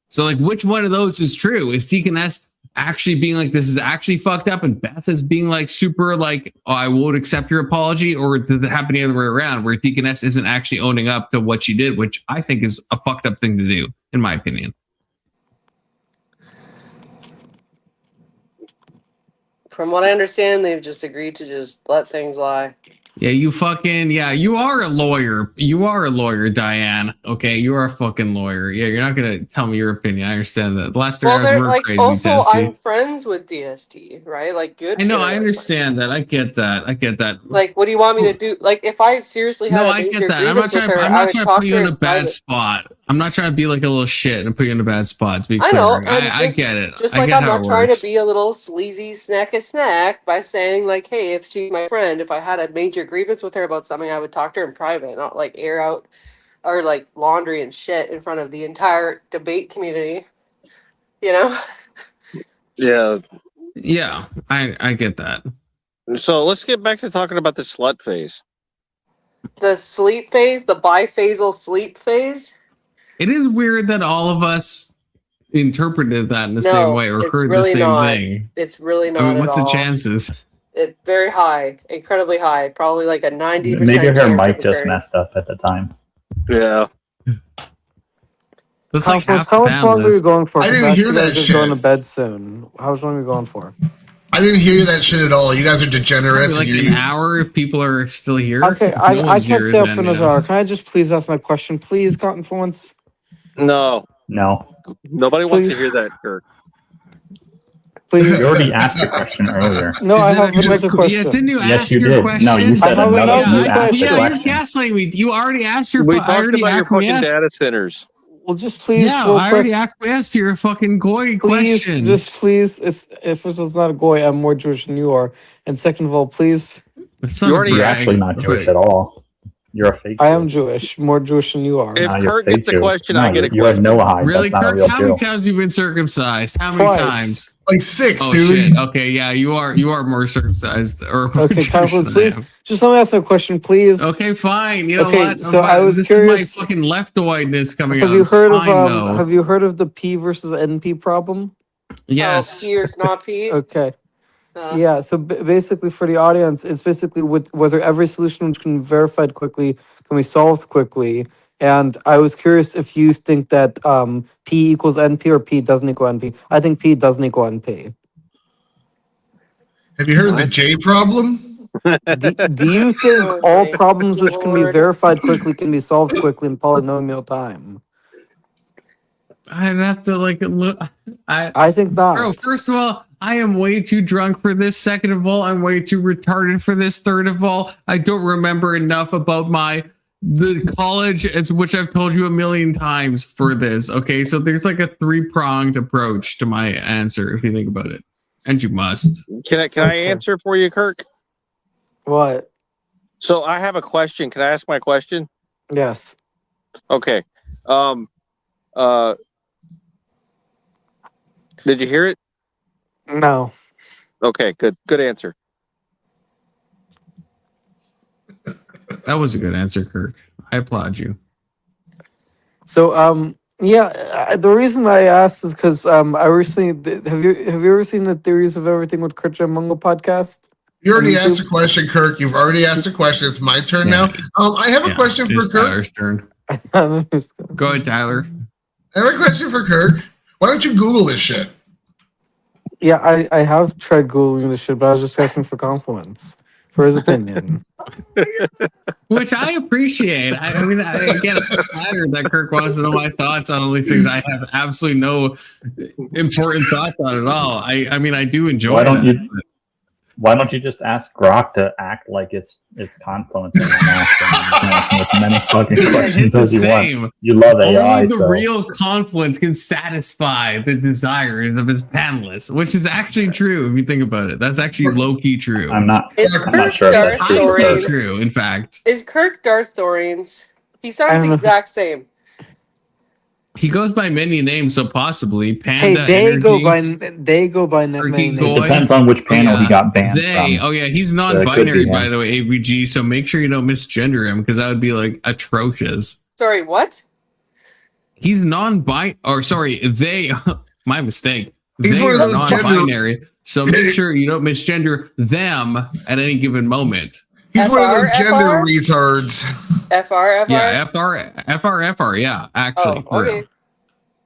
[SPEAKER 2] So like, which one of those is true? Is Deaconess actually being like, this is actually fucked up, and Beth is being like super like, oh, I won't accept your apology? Or does it happen the other way around, where Deaconess isn't actually owning up to what she did, which I think is a fucked up thing to do, in my opinion?
[SPEAKER 22] From what I understand, they've just agreed to just let things lie.
[SPEAKER 2] Yeah, you are a lawyer. You are a lawyer, Diane. Okay, you are a fucking lawyer. Yeah, you're not gonna tell me your opinion. I understand that. The last 3
[SPEAKER 22] Well,
[SPEAKER 2] hours
[SPEAKER 22] they're
[SPEAKER 2] were
[SPEAKER 22] like
[SPEAKER 2] crazy,
[SPEAKER 22] also
[SPEAKER 2] Testy.
[SPEAKER 22] I'm friends with DST, right? Like good.
[SPEAKER 2] I know,
[SPEAKER 22] for
[SPEAKER 2] I
[SPEAKER 22] them.
[SPEAKER 2] understand that. I get that.
[SPEAKER 22] Like, what do you want me to do? Like, if I seriously had
[SPEAKER 2] No,
[SPEAKER 22] a
[SPEAKER 2] I
[SPEAKER 22] major
[SPEAKER 2] get that. I'm not
[SPEAKER 22] grievance with
[SPEAKER 2] trying to.
[SPEAKER 22] her,
[SPEAKER 2] I'm
[SPEAKER 22] I
[SPEAKER 2] not
[SPEAKER 22] would
[SPEAKER 2] trying to
[SPEAKER 22] talk
[SPEAKER 2] put
[SPEAKER 22] to
[SPEAKER 2] you
[SPEAKER 22] her
[SPEAKER 2] in a
[SPEAKER 22] in
[SPEAKER 2] bad
[SPEAKER 22] private.
[SPEAKER 2] spot. I'm not trying to be like a little shit and put you in a bad spot. To be
[SPEAKER 22] I
[SPEAKER 2] clear,
[SPEAKER 22] know, and
[SPEAKER 2] I
[SPEAKER 22] just,
[SPEAKER 2] get it.
[SPEAKER 22] just
[SPEAKER 2] I
[SPEAKER 22] like
[SPEAKER 2] get
[SPEAKER 22] I'm
[SPEAKER 2] how
[SPEAKER 22] not
[SPEAKER 2] it
[SPEAKER 22] trying to
[SPEAKER 2] works.
[SPEAKER 22] be a little sleazy snack by saying like, hey, if she's my friend, if I had a major grievance with her about something, I would talk to her in private, not like air out or like laundry and shit in front of the entire debate community. You know?
[SPEAKER 12] Yeah.
[SPEAKER 2] Yeah, I get that.
[SPEAKER 12] So let's get back to talking about the slut phase.
[SPEAKER 22] The sleep phase, the biphasal sleep phase.
[SPEAKER 2] It is weird that all of us interpreted that in the same
[SPEAKER 22] No,
[SPEAKER 2] way or
[SPEAKER 22] it's
[SPEAKER 2] heard the
[SPEAKER 22] really
[SPEAKER 2] same
[SPEAKER 22] not.
[SPEAKER 2] thing.
[SPEAKER 22] It's really
[SPEAKER 2] I
[SPEAKER 22] not
[SPEAKER 2] mean,
[SPEAKER 22] at
[SPEAKER 2] what's the
[SPEAKER 22] all.
[SPEAKER 2] chances?
[SPEAKER 22] It's very high, incredibly high, probably like a 90%
[SPEAKER 15] Maybe her
[SPEAKER 22] chance
[SPEAKER 15] mic
[SPEAKER 22] of
[SPEAKER 15] just
[SPEAKER 22] occurring.
[SPEAKER 15] messed up at the time.
[SPEAKER 12] Yeah.
[SPEAKER 2] That's
[SPEAKER 20] How
[SPEAKER 2] like half
[SPEAKER 20] how
[SPEAKER 2] the
[SPEAKER 20] much longer are you
[SPEAKER 2] panelists.
[SPEAKER 20] going for?
[SPEAKER 1] I
[SPEAKER 20] 'Cause
[SPEAKER 1] didn't hear
[SPEAKER 20] actually, I
[SPEAKER 1] that
[SPEAKER 20] just going to
[SPEAKER 1] shit.
[SPEAKER 20] bed soon. How much longer are you going for?
[SPEAKER 1] I didn't hear that shit at all. You guys are
[SPEAKER 2] Probably
[SPEAKER 1] degenerates.
[SPEAKER 2] like
[SPEAKER 1] and
[SPEAKER 2] an hour if people are still here.
[SPEAKER 20] Okay,
[SPEAKER 2] If no
[SPEAKER 20] I
[SPEAKER 2] one's
[SPEAKER 20] can't
[SPEAKER 2] here,
[SPEAKER 20] stay up
[SPEAKER 2] then
[SPEAKER 20] for another hour. Can I just please ask my question, please, Cotton, for once?
[SPEAKER 12] No.
[SPEAKER 15] No.
[SPEAKER 12] Nobody wants to
[SPEAKER 20] Please.
[SPEAKER 12] hear that, Kirk.
[SPEAKER 20] Please.
[SPEAKER 15] You already asked your question earlier.
[SPEAKER 20] No, I
[SPEAKER 2] Is it
[SPEAKER 20] have another
[SPEAKER 2] Yeah,
[SPEAKER 20] question.
[SPEAKER 2] didn't you
[SPEAKER 15] Yes,
[SPEAKER 2] ask
[SPEAKER 15] you
[SPEAKER 2] your
[SPEAKER 15] did.
[SPEAKER 2] question?
[SPEAKER 15] No, you
[SPEAKER 20] I
[SPEAKER 15] said
[SPEAKER 20] have
[SPEAKER 15] another.
[SPEAKER 20] another
[SPEAKER 15] You asked the
[SPEAKER 2] Yeah, you're
[SPEAKER 15] question.
[SPEAKER 2] gaslighting me. You already asked your.
[SPEAKER 12] We
[SPEAKER 2] I
[SPEAKER 12] talked
[SPEAKER 2] already
[SPEAKER 12] about your fucking
[SPEAKER 2] acquiesced.
[SPEAKER 12] data centers.
[SPEAKER 20] Well, just please,
[SPEAKER 2] Yeah,
[SPEAKER 20] real
[SPEAKER 2] I
[SPEAKER 20] quick.
[SPEAKER 2] already acquiesced to your fucking goy
[SPEAKER 20] Please,
[SPEAKER 2] question.
[SPEAKER 20] just please. If this was not a goy, I'm more Jewish than you are. And second of all, please,
[SPEAKER 2] That's
[SPEAKER 12] You
[SPEAKER 2] not a
[SPEAKER 12] already-
[SPEAKER 15] You're
[SPEAKER 2] brag,
[SPEAKER 15] actually not Jewish
[SPEAKER 2] but-
[SPEAKER 15] at all. You're a fake
[SPEAKER 20] I am
[SPEAKER 15] Jew.
[SPEAKER 20] Jewish, more Jewish than you are.
[SPEAKER 12] If
[SPEAKER 15] No, you're
[SPEAKER 12] Kirk
[SPEAKER 15] fake
[SPEAKER 12] gets a
[SPEAKER 15] Jew.
[SPEAKER 12] question,
[SPEAKER 15] No,
[SPEAKER 12] I get a
[SPEAKER 15] you're a
[SPEAKER 12] question.
[SPEAKER 15] Noahide.
[SPEAKER 2] Really,
[SPEAKER 15] That's not a
[SPEAKER 2] Kirk?
[SPEAKER 15] real
[SPEAKER 2] How many
[SPEAKER 15] Jew.
[SPEAKER 2] times have you been circumcised? How many
[SPEAKER 20] Twice.
[SPEAKER 2] times?
[SPEAKER 1] Like 6,
[SPEAKER 2] Oh
[SPEAKER 1] dude.
[SPEAKER 2] shit. Okay, yeah, you are more circumcised or more
[SPEAKER 20] Okay,
[SPEAKER 2] Jewish
[SPEAKER 20] Cotton,
[SPEAKER 2] than I
[SPEAKER 20] please,
[SPEAKER 2] am.
[SPEAKER 20] just let me ask my question, please.
[SPEAKER 2] Okay, fine. You know
[SPEAKER 20] Okay,
[SPEAKER 2] what?
[SPEAKER 20] so I was
[SPEAKER 2] this
[SPEAKER 20] curious.
[SPEAKER 2] is my fucking leftoidness coming
[SPEAKER 20] Have
[SPEAKER 2] out.
[SPEAKER 20] you heard
[SPEAKER 2] Fine,
[SPEAKER 20] of
[SPEAKER 2] though.
[SPEAKER 20] Have you heard of the P versus NP problem?
[SPEAKER 2] Yes.
[SPEAKER 22] Oh, Pierce, not Pete.
[SPEAKER 20] Okay. Yeah, so basically for the audience, it's basically whether every solution which can be verified quickly can be solved quickly. And I was curious if you think that P equals NP or P doesn't equal NP. I think P doesn't equal NP.
[SPEAKER 1] Have you heard of the J problem?
[SPEAKER 20] Do you think
[SPEAKER 22] Oh
[SPEAKER 20] all
[SPEAKER 22] my
[SPEAKER 20] problems which can be
[SPEAKER 22] Lord.
[SPEAKER 20] verified quickly can be solved quickly in polynomial time?
[SPEAKER 2] I'd have to like look.
[SPEAKER 20] I think not.
[SPEAKER 2] Bro, first of all, I am way too drunk for this. Second of all, I'm way too retarded for this. Third of all, I don't remember enough about the college, as which I've told you a million times for this. Okay, so there's like a 3-pronged approach to my answer if you think about it, and you must.
[SPEAKER 12] Can I answer for you, Kirk?
[SPEAKER 20] What?
[SPEAKER 12] So I have a question. Can I ask my question?
[SPEAKER 20] Yes.
[SPEAKER 12] Okay. Did you hear it?
[SPEAKER 20] No.
[SPEAKER 12] Okay, good answer.
[SPEAKER 2] That was a good answer, Kirk. I applaud you.
[SPEAKER 20] So Yeah, the reason I asked is because I recently have you ever seen the Theories of Everything with Kurt Mungo podcast?
[SPEAKER 1] You already asked a question, Kirk. You've already asked a question. It's my turn now. I have a question for Kirk.
[SPEAKER 2] Tyler's turn. Go ahead, Tyler.
[SPEAKER 1] I have a question for Kirk. Why don't you Google this shit?
[SPEAKER 20] Yeah, I have tried Googling this shit, but I was just asking for compliments for his opinion.
[SPEAKER 2] Which I appreciate. I mean, I get flattered that Kirk wants to know my thoughts on all these things I have absolutely no important thoughts on at all. I mean, I do enjoy
[SPEAKER 15] Why don't you just ask Grok to act like it's Confluence and ask as many fucking questions as you want? You love AI.
[SPEAKER 2] Only the real Confluence can satisfy the desires of his panelists, which is actually true if you think about it. That's actually low-key true.
[SPEAKER 15] I'm not
[SPEAKER 22] Is
[SPEAKER 15] I'm not sure.
[SPEAKER 22] Darth
[SPEAKER 15] If that's true.
[SPEAKER 22] Thorians-
[SPEAKER 2] True, in fact.
[SPEAKER 22] Is Kirk Darth Thorians? He
[SPEAKER 20] I
[SPEAKER 22] sounds
[SPEAKER 20] don't
[SPEAKER 22] the
[SPEAKER 20] know.
[SPEAKER 22] exact same.
[SPEAKER 2] He goes by many names, so possibly
[SPEAKER 20] Hey,
[SPEAKER 2] Panda.
[SPEAKER 20] they go
[SPEAKER 2] Energy,
[SPEAKER 20] by many names.
[SPEAKER 2] Goy.
[SPEAKER 15] Depends on which panel he got banned
[SPEAKER 2] They.
[SPEAKER 15] from.
[SPEAKER 2] Oh yeah, he's
[SPEAKER 15] Could
[SPEAKER 2] non-binary
[SPEAKER 15] be
[SPEAKER 2] by
[SPEAKER 15] him.
[SPEAKER 2] the way, AVG. So make sure you don't misgender him because that would be like atrocious.
[SPEAKER 22] Sorry, what?
[SPEAKER 2] He's non-binary. Or sorry, they. My mistake.
[SPEAKER 1] He's
[SPEAKER 2] They
[SPEAKER 1] one of
[SPEAKER 2] are
[SPEAKER 1] those gender-
[SPEAKER 2] non-binary. So make sure you don't misgender them at any given moment.
[SPEAKER 1] He's one of those
[SPEAKER 22] FR?
[SPEAKER 1] gender retards.
[SPEAKER 22] FR?
[SPEAKER 2] Yeah, FR. Yeah, actually,
[SPEAKER 22] Oh,
[SPEAKER 2] for real.
[SPEAKER 22] okay.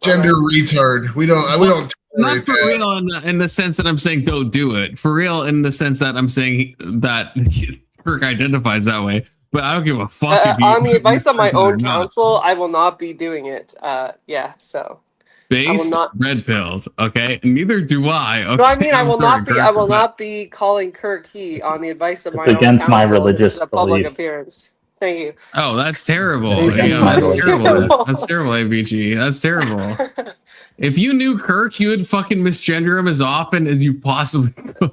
[SPEAKER 1] Gender retard. We don't
[SPEAKER 2] Not
[SPEAKER 1] tolerate
[SPEAKER 2] for
[SPEAKER 1] that.
[SPEAKER 2] real in the sense that I'm saying don't do it. For real in the sense that I'm saying that Kirk identifies that way. But I don't give a fuck if you
[SPEAKER 22] On the advice of my
[SPEAKER 2] misgender or
[SPEAKER 22] own
[SPEAKER 2] not.
[SPEAKER 22] counsel, I will not be doing it. Yeah, so.
[SPEAKER 2] Based
[SPEAKER 22] not-
[SPEAKER 2] red pills, okay? Neither do I. Okay?
[SPEAKER 22] No, I mean I
[SPEAKER 2] I'm
[SPEAKER 22] will
[SPEAKER 2] sorry,
[SPEAKER 22] not be.
[SPEAKER 2] Kirk,
[SPEAKER 22] I will
[SPEAKER 2] but
[SPEAKER 22] not be calling Kirk he on the advice of my
[SPEAKER 15] It's
[SPEAKER 22] own
[SPEAKER 15] against my
[SPEAKER 22] counsel.
[SPEAKER 15] religious
[SPEAKER 22] This is a public
[SPEAKER 15] beliefs.
[SPEAKER 22] appearance. Thank you.
[SPEAKER 2] Oh, that's terrible.
[SPEAKER 22] Based
[SPEAKER 2] Yeah,
[SPEAKER 22] on my
[SPEAKER 2] that's
[SPEAKER 22] religious
[SPEAKER 2] terrible.
[SPEAKER 22] beliefs.
[SPEAKER 2] That's terrible, AVG. That's terrible. If you knew Kirk, you would fucking misgender him as often as you possibly could.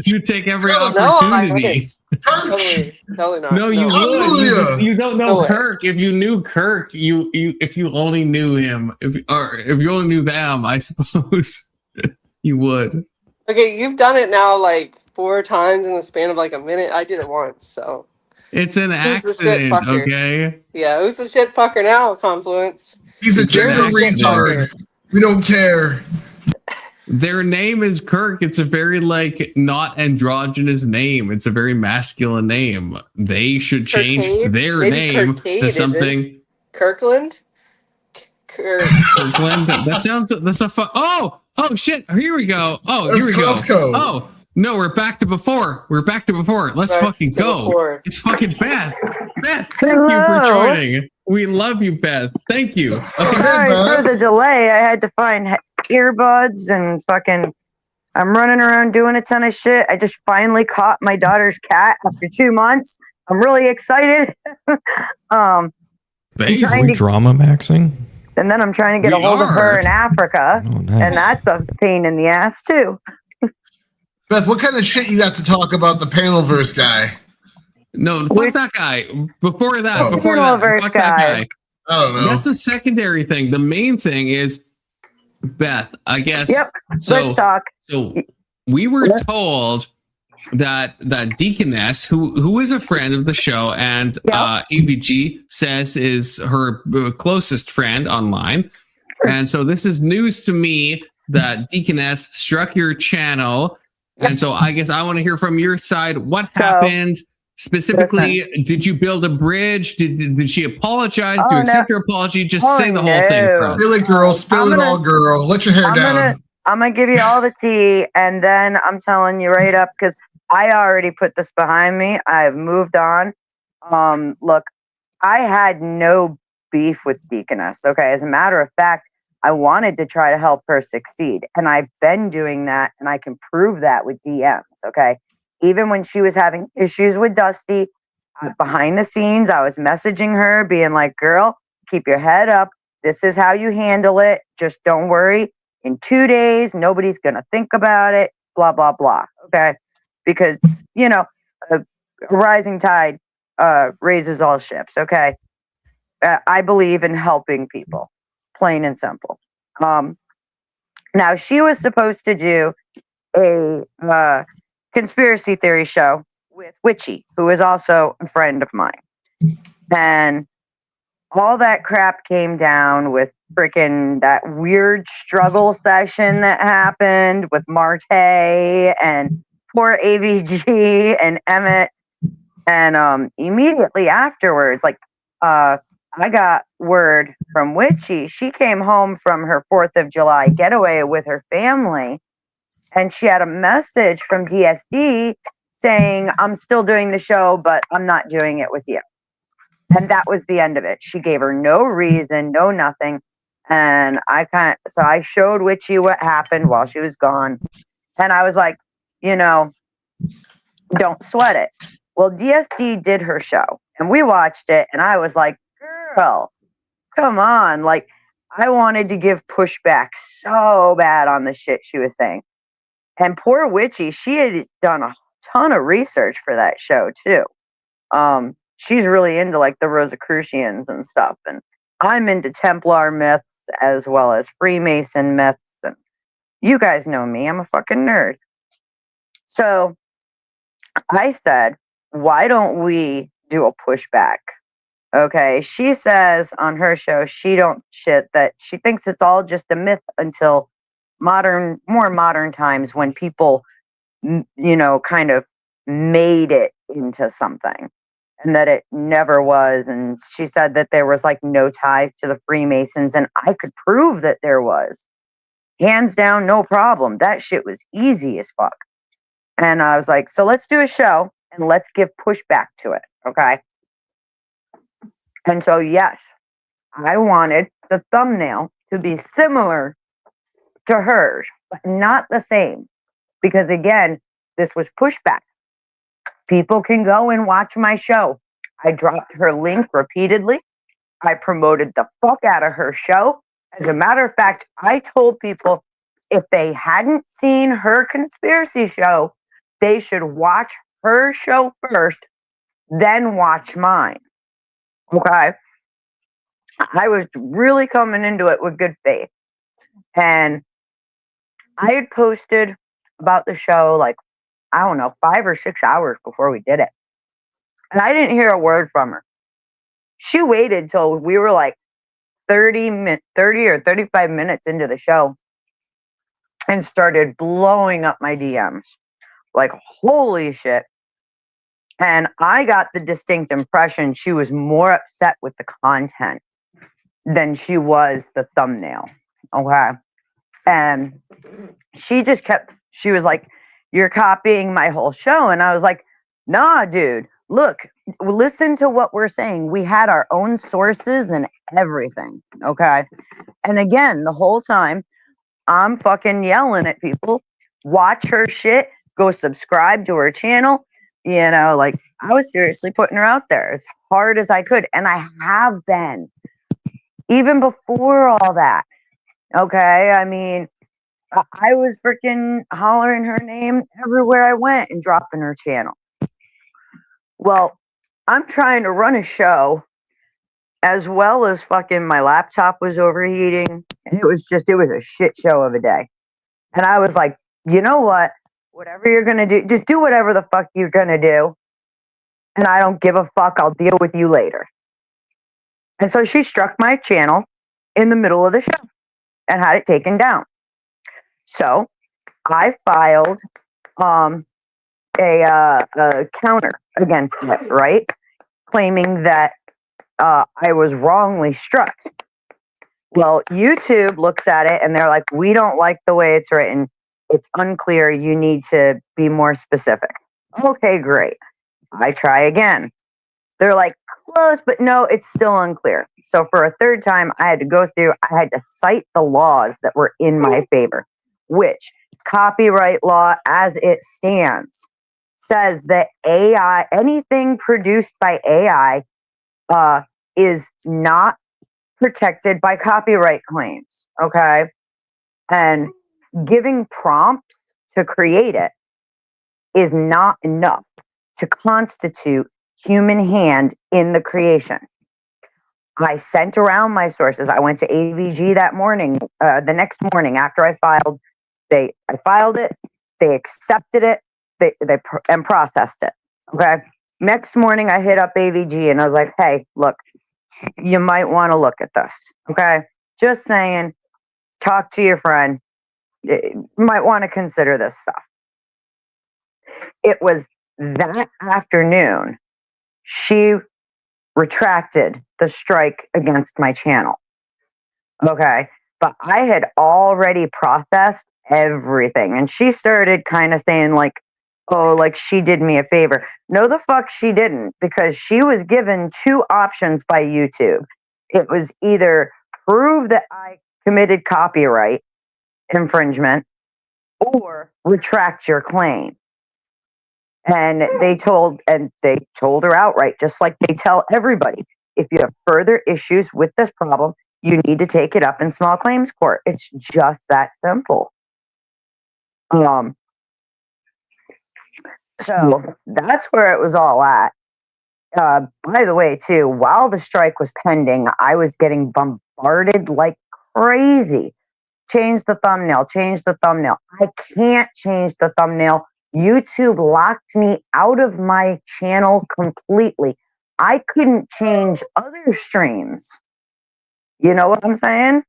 [SPEAKER 2] You take every
[SPEAKER 22] No, I
[SPEAKER 2] opportunity.
[SPEAKER 22] wouldn't. Totally not.
[SPEAKER 2] No, you would. You don't know
[SPEAKER 22] No way.
[SPEAKER 2] Kirk. If you knew Kirk, if you only knew him, if you only knew them, I suppose you would.
[SPEAKER 22] Okay, you've done it now like 4 times in the span of like a minute. I did it once, so.
[SPEAKER 2] It's an
[SPEAKER 22] Who's the shit
[SPEAKER 2] accident,
[SPEAKER 22] fucker?
[SPEAKER 2] okay?
[SPEAKER 22] Yeah, who's the shit fucker now, Confluence?
[SPEAKER 1] He's a
[SPEAKER 2] It's an
[SPEAKER 1] gender
[SPEAKER 2] accident.
[SPEAKER 1] retard. We don't care.
[SPEAKER 2] Their name is Kirk. It's a very like not androgynous name. It's a very masculine name. They should change
[SPEAKER 22] Kirkade?
[SPEAKER 2] their
[SPEAKER 22] Maybe
[SPEAKER 2] name
[SPEAKER 22] Kirkade
[SPEAKER 2] to
[SPEAKER 22] isn't.
[SPEAKER 2] something.
[SPEAKER 22] Kirkland?
[SPEAKER 2] Kirkland. That sounds. That's a. Oh shit! Here we go. Oh,
[SPEAKER 1] That's
[SPEAKER 2] here we
[SPEAKER 1] Costco.
[SPEAKER 2] go. Oh no, we're back to before. Let's
[SPEAKER 22] Back
[SPEAKER 2] fucking
[SPEAKER 22] to
[SPEAKER 2] go.
[SPEAKER 22] before.
[SPEAKER 2] It's fucking Beth. Beth, thank you for
[SPEAKER 4] Hello.
[SPEAKER 2] joining. We love you, Beth. Thank you. Okay.
[SPEAKER 4] Sorry for the delay. I had to find earbuds and fucking. I'm running around doing a ton of shit. I just finally caught my daughter's cat after 2 months. I'm really excited.
[SPEAKER 2] Basically,
[SPEAKER 4] trying to-
[SPEAKER 19] drama maxing.
[SPEAKER 4] And then I'm trying to get
[SPEAKER 2] We
[SPEAKER 4] a hold of her
[SPEAKER 2] are.
[SPEAKER 4] in Africa,
[SPEAKER 19] Oh, nice.
[SPEAKER 4] and that's a pain in the ass too.
[SPEAKER 1] Beth, what kind of shit you got to talk about the Panelverse guy?
[SPEAKER 2] No, fuck that guy. Before that,
[SPEAKER 1] Oh.
[SPEAKER 2] before that,
[SPEAKER 4] Panelverse
[SPEAKER 2] fuck that
[SPEAKER 4] guy.
[SPEAKER 2] guy.
[SPEAKER 1] I don't know.
[SPEAKER 2] That's the secondary thing. The main thing is Beth, I guess.
[SPEAKER 4] Yep.
[SPEAKER 2] So,
[SPEAKER 4] Let's talk.
[SPEAKER 2] so we were told that Deaconess, who is a friend of the show and AVG says is her closest friend online, and so this is news to me that Deaconess struck your channel, and so I guess I want to hear from your side what happened. Specifically, did you build a bridge? Did she apologize? Do you accept her apology? Just say the whole thing for us.
[SPEAKER 1] Spill it, girl. Spill it all, girl. Let your hair down.
[SPEAKER 4] I'm gonna give you all the tea, and then I'm telling you right up because I already put this behind me. I've moved on. Look, I had no beef with Deaconess. Okay, as a matter of fact, I wanted to try to help her succeed, and I've been doing that, and I can prove that with DMs. Okay, even when she was having issues with Dusty, behind the scenes, I was messaging her, being like, "Girl, keep your head up. This is how you handle it. Just don't worry. In 2 days, nobody's going to think about it, blah, blah, blah." Okay? Because, you know, a rising tide raises all ships. Okay? I believe in helping people, plain and simple. Now, she was supposed to do a conspiracy theory show with Witchy, who is also a friend of mine. And all that crap came down with freaking that weird struggle session that happened with Marte and poor AVG and Emmett. And immediately afterwards, like, I got word from Witchy. She came home from her 4th of July getaway with her family, and she had a message from DSD saying, I'm still doing the show, but I'm not doing it with you. And that was the end of it. She gave her no reason, no nothing. And so I showed Witchy what happened while she was gone. And I was like, don't sweat it. Well, DSD did her show and we watched it, and I was like, girl, come on. Like, I wanted to give pushback so bad on the shit she was saying. And poor Witchy, she had done a ton of research for that show too. She's really into like the Rosicrucians and stuff, and I'm into Templar myths as well as Freemason myths, and you guys know me, I'm a fucking nerd. So I said, why don't we do a pushback? Okay, she says on her show that she thinks it's all just a myth until more modern times when people, kind of made it into something, and that it never was. And she said that there was like no ties to the Freemasons, and I could prove that there was. Hands down, no problem. That shit was easy as fuck. And I was like, so let's do a show and let's give pushback to it, okay? And so, yes, I wanted the thumbnail to be similar to hers, but not the same. Because again, this was pushback. People can go and watch my show. I dropped her link repeatedly. I promoted the fuck out of her show. As a matter of fact, I told people if they hadn't seen her conspiracy show, they should watch her show first, then watch mine. Okay? I was really coming into it with good faith. And I had posted about the show like, I don't know, 5 or 6 hours before we did it. And I didn't hear a word from her. She waited till we were like 30 or 35 minutes into the show and started blowing up my DMs. Like, holy shit. And I got the distinct impression she was more upset with the content than she was the thumbnail. Okay. And she was like, you're copying my whole show. And I was like, nah, dude, look, listen to what we're saying. We had our own sources and everything. Okay. And again, the whole time I'm fucking yelling at people, watch her shit, go subscribe to her channel. Like, I was seriously putting her out there as hard as I could. And I have been, even before all that. Okay. I mean, I was freaking hollering her name everywhere I went and dropping her channel. Well, I'm trying to run a show as well as fucking my laptop was overheating. And it was a shit show of a day. And I was like, you know what? Whatever you're going to do, just do whatever the fuck you're going to do. And I don't give a fuck. I'll deal with you later. And so she struck my channel in the middle of the show and had it taken down. So I filed a counter against it, right? Claiming that I was wrongly struck. Well, YouTube looks at it and they're like, we don't like the way it's written. It's unclear. You need to be more specific. Okay, great. I try again. They're like, close, but no, it's still unclear. So for a third time, I had to cite the laws that were in my favor, which copyright law as it stands says that anything produced by AI is not protected by copyright claims. Okay. And giving prompts to create it is not enough to constitute human hand in the creation. I sent around my sources. I went to AVG that morning, the next morning after I filed. I filed it. They accepted it. And processed it. Okay. Next morning, I hit up AVG and I was like, "Hey, look, you might want to look at this. Okay. Just saying, talk to your friend. You might want to consider this stuff. It was that afternoon she retracted the strike against my channel. Okay. But I had already processed everything. And she started kind of saying, like, oh, like she did me a favor. No, the fuck she didn't, because she was given two options by YouTube. It was either prove that I committed copyright infringement or retract your claim. And they told her outright, just like they tell everybody, if you have further issues with this problem, you need to take it up in small claims court. It's just that simple. So that's where it was all at. By the way, too, while the strike was pending, I was getting bombarded like crazy. Change the thumbnail, change the thumbnail. I can't change the thumbnail. YouTube locked me out of my channel completely. I couldn't change other streams. You know what I'm saying?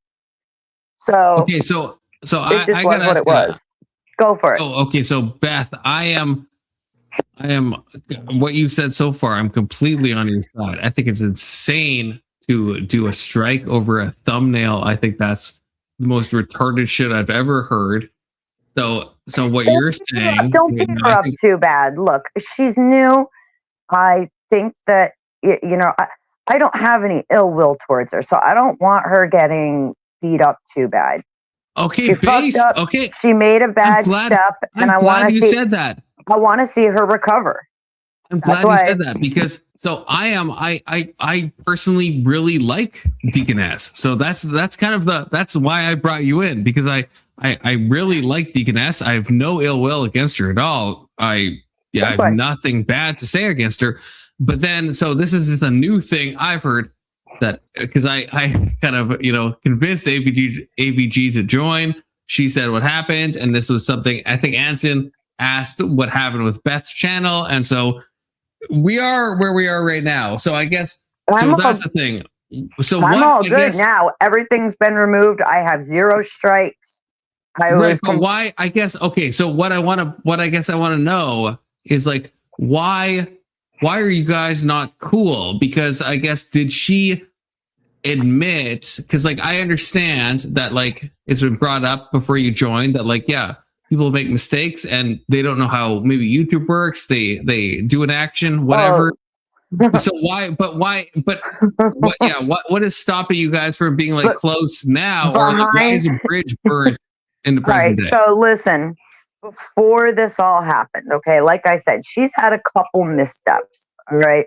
[SPEAKER 4] So
[SPEAKER 2] okay, so
[SPEAKER 4] it just
[SPEAKER 2] I
[SPEAKER 4] was
[SPEAKER 2] gotta
[SPEAKER 4] what
[SPEAKER 2] ask
[SPEAKER 4] it was. Go for it.
[SPEAKER 2] Oh, okay. So Beth, I am what you said so far. I'm completely on your side. I think it's insane to do a strike over a thumbnail. I think that's the most retarded shit I've ever heard. So what you're saying?
[SPEAKER 4] Don't beat her up too bad. Look, she's new. I think that I don't have any ill will towards her, so I don't want her getting beat up too bad.
[SPEAKER 2] Okay,
[SPEAKER 4] she fucked up.
[SPEAKER 2] Okay,
[SPEAKER 4] she made a bad step, and I want to see.
[SPEAKER 2] Said that.
[SPEAKER 4] I want to see her recover.
[SPEAKER 2] I'm glad you said that, because I personally really like Deaconess. So that's kind of that's why I brought you in, because I really like Deaconess. I have no ill will against her at all. I have nothing bad to say against her. But then, so this is just a new thing I've heard, that because I kind of convinced AVG to join. She said what happened, and this was something I think Anson asked what happened with Beth's channel, and so we are where we are right now. So I guess that's the thing. So
[SPEAKER 4] I'm all good now. Everything's been removed. I have 0 strikes.
[SPEAKER 2] But why? I guess okay. So what I guess I want to know is, like, why are you guys not cool? Because I guess, did she admit? Because, like, I understand that, like, it's been brought up before you joined that, like, yeah, people make mistakes and they don't know how maybe YouTube works. They do an action, whatever. So why? But why? But what? Yeah. What is stopping you guys from being like close now, or like, why is a bridge burned in the present day?
[SPEAKER 4] So listen, before this all happened, okay, like I said, she's had a couple missteps, all right,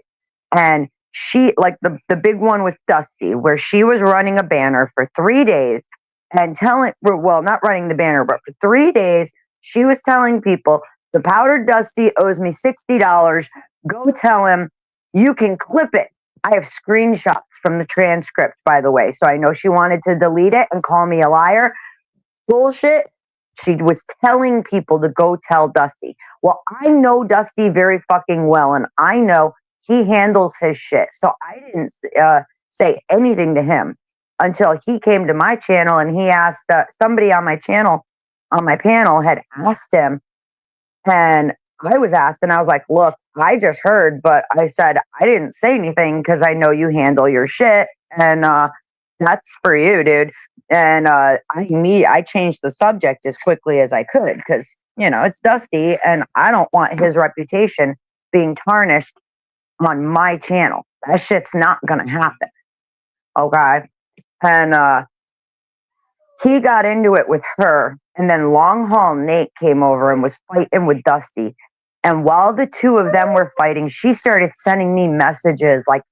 [SPEAKER 4] and she, like the big one with Dusty, where she was running a banner for 3 days and not running the banner, but for 3 days she was telling people, the powdered Dusty owes me $60. Go tell him. You can clip it. I have screenshots from the transcript, by the way. So I know she wanted to delete it and call me a liar. Bullshit. She was telling people to go tell Dusty. Well, I know Dusty very fucking well, and I know he handles his shit. So I didn't say anything to him until he came to my channel, and he asked somebody on my panel had asked him, and I was asked, and I was like, look, I just heard, but I said, I didn't say anything because I know you handle your shit, and that's for you, dude. And I changed the subject as quickly as I could, because, it's Dusty, and I don't want his reputation being tarnished on my channel. That shit's not going to happen. Okay. And he got into it with her, and then Long Haul Nate came over and was fighting with Dusty. And while the two of them were fighting, she started sending me messages like,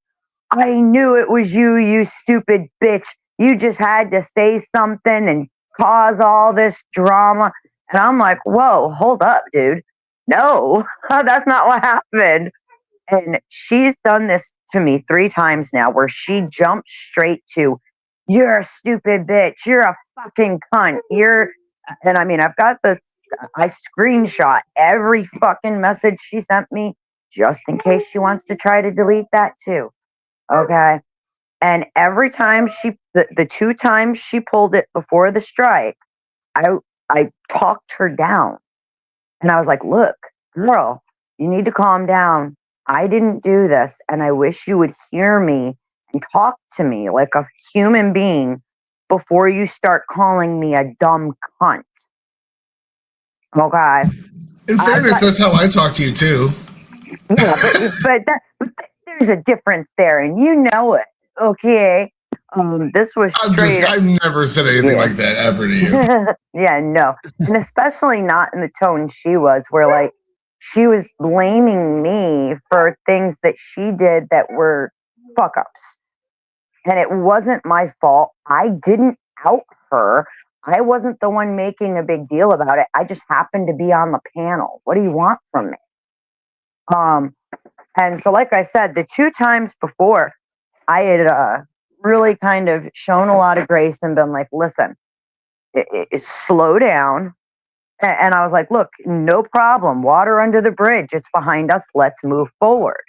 [SPEAKER 4] I knew it was you, you stupid bitch. You just had to say something and cause all this drama. And I'm like, whoa, hold up, dude. No, that's not what happened. And she's done this to me 3 times now, where she jumped straight to, you're a stupid bitch. You're a fucking cunt. And I mean, I've got this. I screenshot every fucking message she sent me, just in case she wants to try to delete that too. Okay. And every time the 2 times she pulled it before the strike, I talked her down. And I was like, look, girl, you need to calm down. I didn't do this. And I wish you would hear me and talk to me like a human being before you start calling me a dumb cunt. Okay.
[SPEAKER 1] In fairness, that's how I talk to you too.
[SPEAKER 4] Yeah, but there's a difference there, and you know it. Okay. This was straight.
[SPEAKER 1] I've never said anything like that ever to you.
[SPEAKER 4] Yeah, no. And especially not in the tone she was, where like she was blaming me for things that she did that were fuck ups. And it wasn't my fault. I didn't out her. I wasn't the one making a big deal about it. I just happened to be on the panel. What do you want from me? And so, like I said, the 2 times before, I had really kind of shown a lot of grace and been like, listen, slow down. And I was like, look, no problem. Water under the bridge. It's behind us. Let's move forward.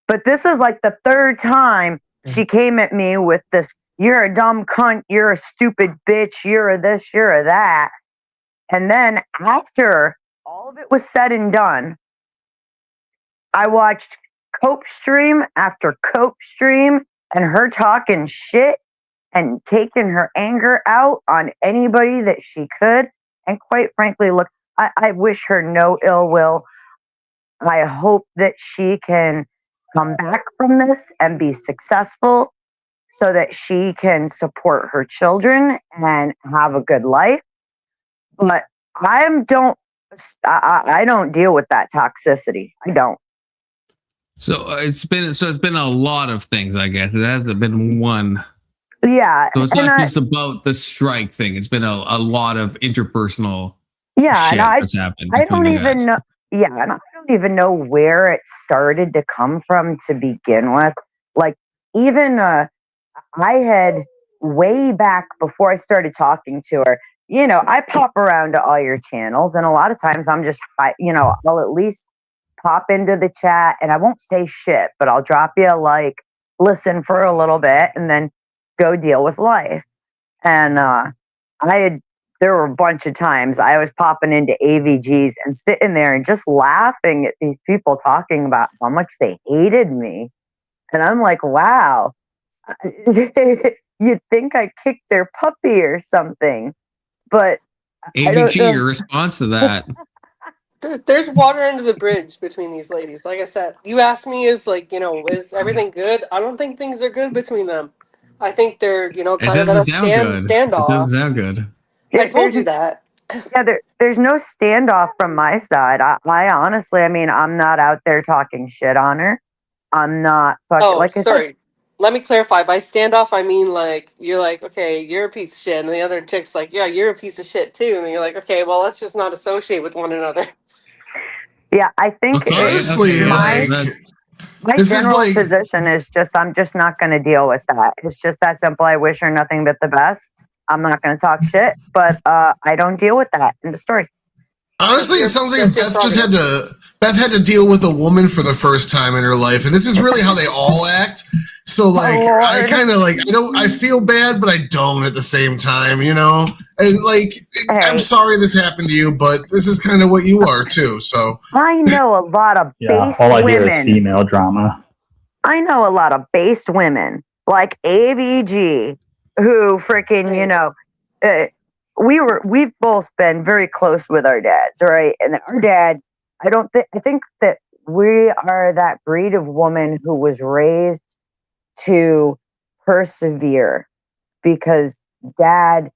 [SPEAKER 4] But this is like the 3rd time she came at me with this, you're a dumb cunt, you're a stupid bitch, you're a this, you're a that. And then after all of it was said and done, I watched Cope stream after Cope stream and her talking shit and taking her anger out on anybody that she could. And quite frankly, look, I wish her no ill will. I hope that she can come back from this and be successful so that she can support her children and have a good life. But I don't deal with that toxicity. I don't.
[SPEAKER 2] So it's been a lot of things, I guess. It hasn't been one.
[SPEAKER 4] Yeah.
[SPEAKER 2] So it's not just about the strike thing. It's been a lot of interpersonal
[SPEAKER 4] shit
[SPEAKER 2] that's happened.
[SPEAKER 4] I don't even know. Yeah, and I don't even know where it started to come from to begin with. Like, even I had way back before I started talking to her, I pop around to all your channels, and a lot of times I'm just, I'll at least pop into the chat, and I won't say shit, but I'll drop you a like, listen for a little bit, and then go deal with life. And there were a bunch of times I was popping into AVGs and sitting there and just laughing at these people talking about how much they hated me. And I'm like, wow, you'd think I kicked their puppy or something. But
[SPEAKER 2] AVG, your response to that.
[SPEAKER 22] There's water under the bridge between these ladies. Like I said, you asked me if, is everything good? I don't think things are good between them. I think they're, kind of at a standoff.
[SPEAKER 2] It doesn't sound good.
[SPEAKER 22] I told you that.
[SPEAKER 4] Yeah, there's no standoff from my side. I honestly, I'm not out there talking shit on her. I'm not fucking.
[SPEAKER 22] Oh,
[SPEAKER 4] I
[SPEAKER 22] sorry.
[SPEAKER 4] said,
[SPEAKER 22] Let me clarify. By standoff, I mean you're like, okay, you're a piece of shit, and the other chick's like, yeah, you're a piece of shit too, and then you're like, okay, well, let's just not associate with one another.
[SPEAKER 4] Yeah, I think
[SPEAKER 1] honestly,
[SPEAKER 4] my general position is I'm just not going to deal with that. It's just that simple. I wish her nothing but the best. I'm not going to talk shit, but I don't deal with that. End of story.
[SPEAKER 1] Honestly, it sounds like Beth had to deal with a woman for the first time in her life, and this is really how they all act. So I kind of I feel bad, but I don't at the same time, And I'm sorry this happened to you, but this is kind of what you are too. So
[SPEAKER 4] I know a lot of base
[SPEAKER 15] all I
[SPEAKER 4] women.
[SPEAKER 15] hear is female drama.
[SPEAKER 4] I know a lot of based women like AVG who freaking, we've both been very close with our dads, right? And our dads, I think that we are that breed of woman who was raised to persevere because dad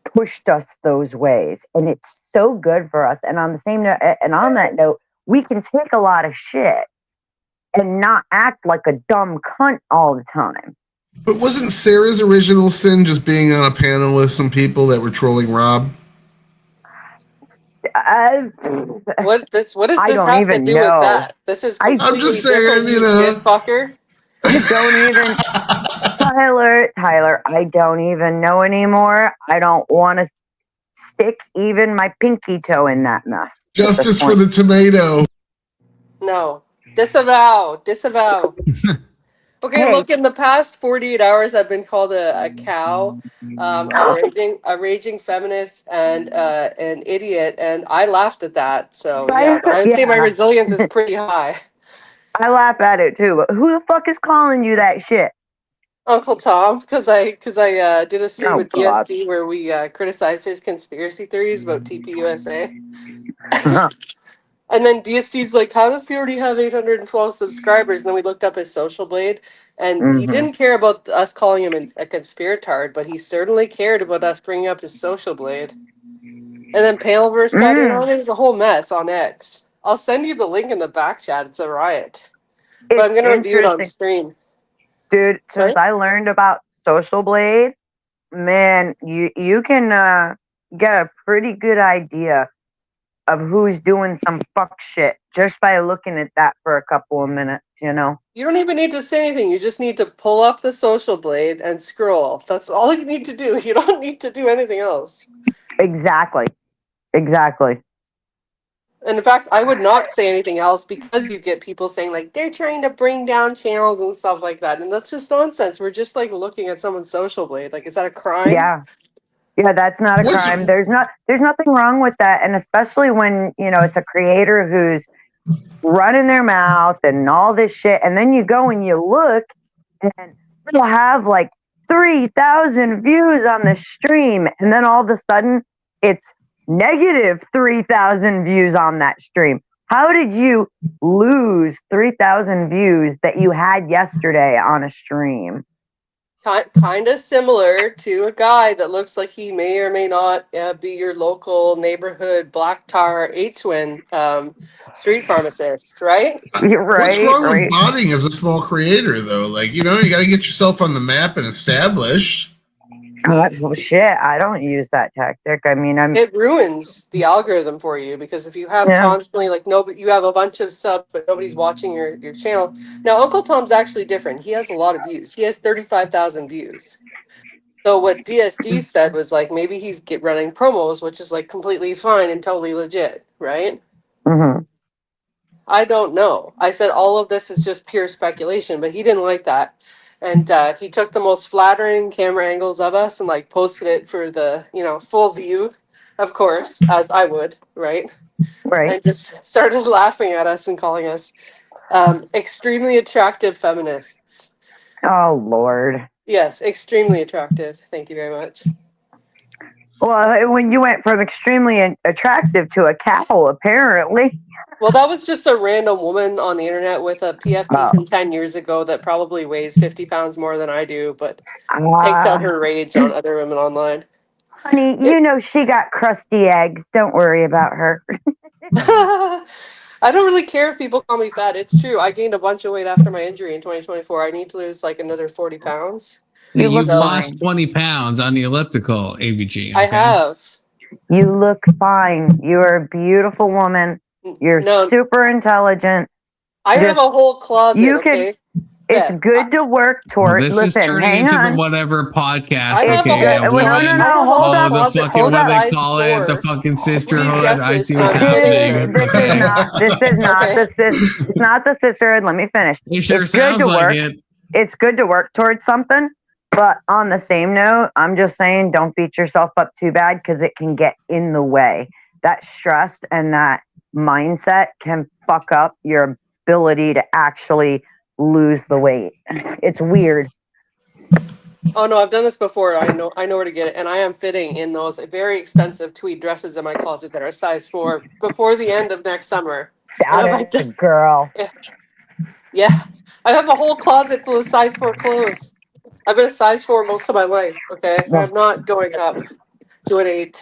[SPEAKER 4] pushed us those ways, and it's so good for us. And on the same note, and on that note, we can take a lot of shit and not act like a dumb cunt all the time.
[SPEAKER 1] But wasn't Sarah's original sin just being on a panel with some people that were trolling Rob?
[SPEAKER 22] What does this have to do with that? This is
[SPEAKER 1] I'm just saying,
[SPEAKER 22] fucker.
[SPEAKER 4] I don't even, Tyler, I don't even know anymore. I don't want to stick even my pinky toe in that mess.
[SPEAKER 1] Justice for the tomato.
[SPEAKER 22] No. Disavow. Okay,
[SPEAKER 4] Hey.
[SPEAKER 22] look, in the past 48 hours, I've been called a cow, a raging feminist, and an idiot, and I laughed at that. So yeah, I would say my resilience is pretty high.
[SPEAKER 4] I laugh at it too, but who the fuck is calling you that shit?
[SPEAKER 22] Uncle Tom, because I did a stream
[SPEAKER 4] Oh,
[SPEAKER 22] with
[SPEAKER 4] God.
[SPEAKER 22] DSD where we criticized his conspiracy theories about TPUSA. And then DSD's like, how does he already have 812 subscribers? And then we looked up his social blade, and he didn't care about us calling him a conspiratard, but he certainly cared about us bringing up his social blade. And then Paleverse got in on it. It was a whole mess on X. I'll send you the link in the back chat. It's a riot. But I'm going to review it on stream.
[SPEAKER 4] Dude, since
[SPEAKER 22] Sorry?
[SPEAKER 4] I learned about Social Blade, man, you can get a pretty good idea of who's doing some fuck shit just by looking at that for a couple of minutes, you know?
[SPEAKER 22] You don't even need to say anything. You just need to pull up the social blade and scroll. That's all you need to do. You don't need to do anything else.
[SPEAKER 4] Exactly. Exactly.
[SPEAKER 22] And in fact, I would not say anything else because you get people saying like they're trying to bring down channels and stuff like that. And that's just nonsense. We're just like looking at someone's social blade. Like, is that a crime?
[SPEAKER 4] Yeah. Yeah, that's not a crime. There's nothing wrong with that. And especially when, you know, it's a creator who's running their mouth and all this shit. And then you go and you look and they'll have like 3,000 views on the stream. And then all of a sudden it's negative 3,000 views on that stream. How did you lose 3,000 views that you had yesterday on a stream?
[SPEAKER 22] Kind of similar to a guy that looks like he may or may not be your local neighborhood black tar H-Win street pharmacist, right?
[SPEAKER 1] What's wrong with botting as a small creator, though? Like, you know, you got to get yourself on the map and established.
[SPEAKER 4] Well, shit, I don't use that tactic. I mean,
[SPEAKER 22] It ruins the algorithm for you because if you have constantly like you have a bunch of subs but nobody's watching your channel. Now Uncle Tom's actually different. He has a lot of views. He has 35,000 views. So what DSD said was like maybe he's running promos, which is like completely fine and totally legit, right?
[SPEAKER 4] Mm-hmm.
[SPEAKER 22] I don't know. I said all of this is just pure speculation, but he didn't like that. And he took the most flattering camera angles of us and like posted it for the, you know, full view, of course, as I would, right?
[SPEAKER 4] Right.
[SPEAKER 22] And just started laughing at us and calling us extremely attractive feminists.
[SPEAKER 4] Oh, Lord.
[SPEAKER 22] Yes, extremely attractive. Thank you very much.
[SPEAKER 4] Well, when you went from extremely attractive to a cow, apparently.
[SPEAKER 22] Well, that was just a random woman on the internet with a PFP from 10 years ago that probably weighs 50 pounds more than I do, but takes out her rage on other women online.
[SPEAKER 4] Honey, you know she got crusty eggs. Don't worry about her.
[SPEAKER 22] I don't really care if people call me fat. It's true. I gained a bunch of weight after my injury in 2024. I need to lose like another 40 pounds.
[SPEAKER 2] You've lost 20 pounds on the elliptical, ABG. Okay?
[SPEAKER 22] I have.
[SPEAKER 4] You look fine. You're a beautiful woman. You're super intelligent.
[SPEAKER 22] I have a whole closet.
[SPEAKER 4] You can. It's good to work toward.
[SPEAKER 2] Well, this
[SPEAKER 4] Listen,
[SPEAKER 2] is turning
[SPEAKER 4] hang
[SPEAKER 2] into
[SPEAKER 4] on.
[SPEAKER 2] the whatever podcast.
[SPEAKER 22] I have
[SPEAKER 2] Okay,
[SPEAKER 22] a whole-
[SPEAKER 4] no, hold up.
[SPEAKER 2] the fucking
[SPEAKER 4] Hold
[SPEAKER 2] what
[SPEAKER 4] up.
[SPEAKER 2] they call it, the fucking sisterhood. I see what's
[SPEAKER 4] This
[SPEAKER 2] happening.
[SPEAKER 4] is not. This is not it's not the sisterhood. Let me finish.
[SPEAKER 2] It sure
[SPEAKER 4] It's good
[SPEAKER 2] sounds
[SPEAKER 4] to
[SPEAKER 2] like
[SPEAKER 4] work.
[SPEAKER 2] it.
[SPEAKER 4] It's good to work towards something. But on the same note, I'm just saying, don't beat yourself up too bad because it can get in the way. That stress and that mindset can fuck up your ability to actually lose the weight. It's weird.
[SPEAKER 22] Oh no, I've done this before. I know where to get it, and I am fitting in those very expensive tweed dresses in my closet that are size 4 before the end of next summer.
[SPEAKER 4] That is, girl.
[SPEAKER 22] Yeah, I have a whole closet full of size 4 clothes. I've been a size 4 most of my life. Okay, I'm not going up to an 8.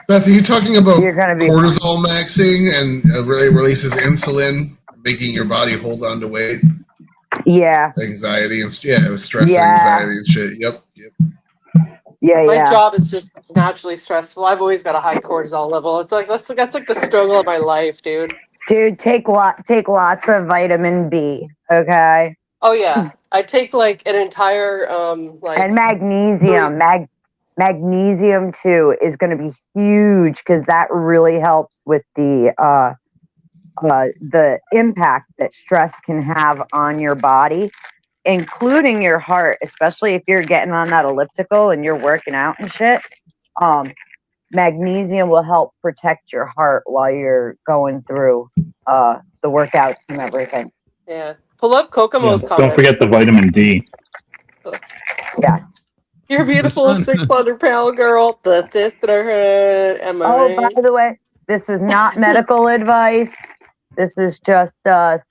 [SPEAKER 1] Beth, are you talking about cortisol maxing and really releases insulin, making your body hold on to weight?
[SPEAKER 4] Yeah.
[SPEAKER 1] Anxiety and it was stress and anxiety and shit. Yep.
[SPEAKER 4] Yeah,
[SPEAKER 22] my job is just naturally stressful. I've always got a high cortisol level. It's like that's like the struggle of my life, dude.
[SPEAKER 4] Dude, take lots of vitamin B. Okay.
[SPEAKER 22] Oh yeah, I take like an entire
[SPEAKER 4] and magnesium. Magnesium too is going to be huge because that really helps with the impact that stress can have on your body. including your heart, especially if you're getting on that elliptical and you're working out and shit. Magnesium will help protect your heart while you're going through the workouts and everything.
[SPEAKER 22] Yeah. Pull up Kokomo's
[SPEAKER 15] Don't
[SPEAKER 22] comment.
[SPEAKER 15] forget the vitamin D.
[SPEAKER 4] Yes.
[SPEAKER 22] You're beautiful, 600-pound girl. The sisterhood. Am I
[SPEAKER 4] Oh,
[SPEAKER 22] right?
[SPEAKER 4] by the way, this is not medical advice. This is just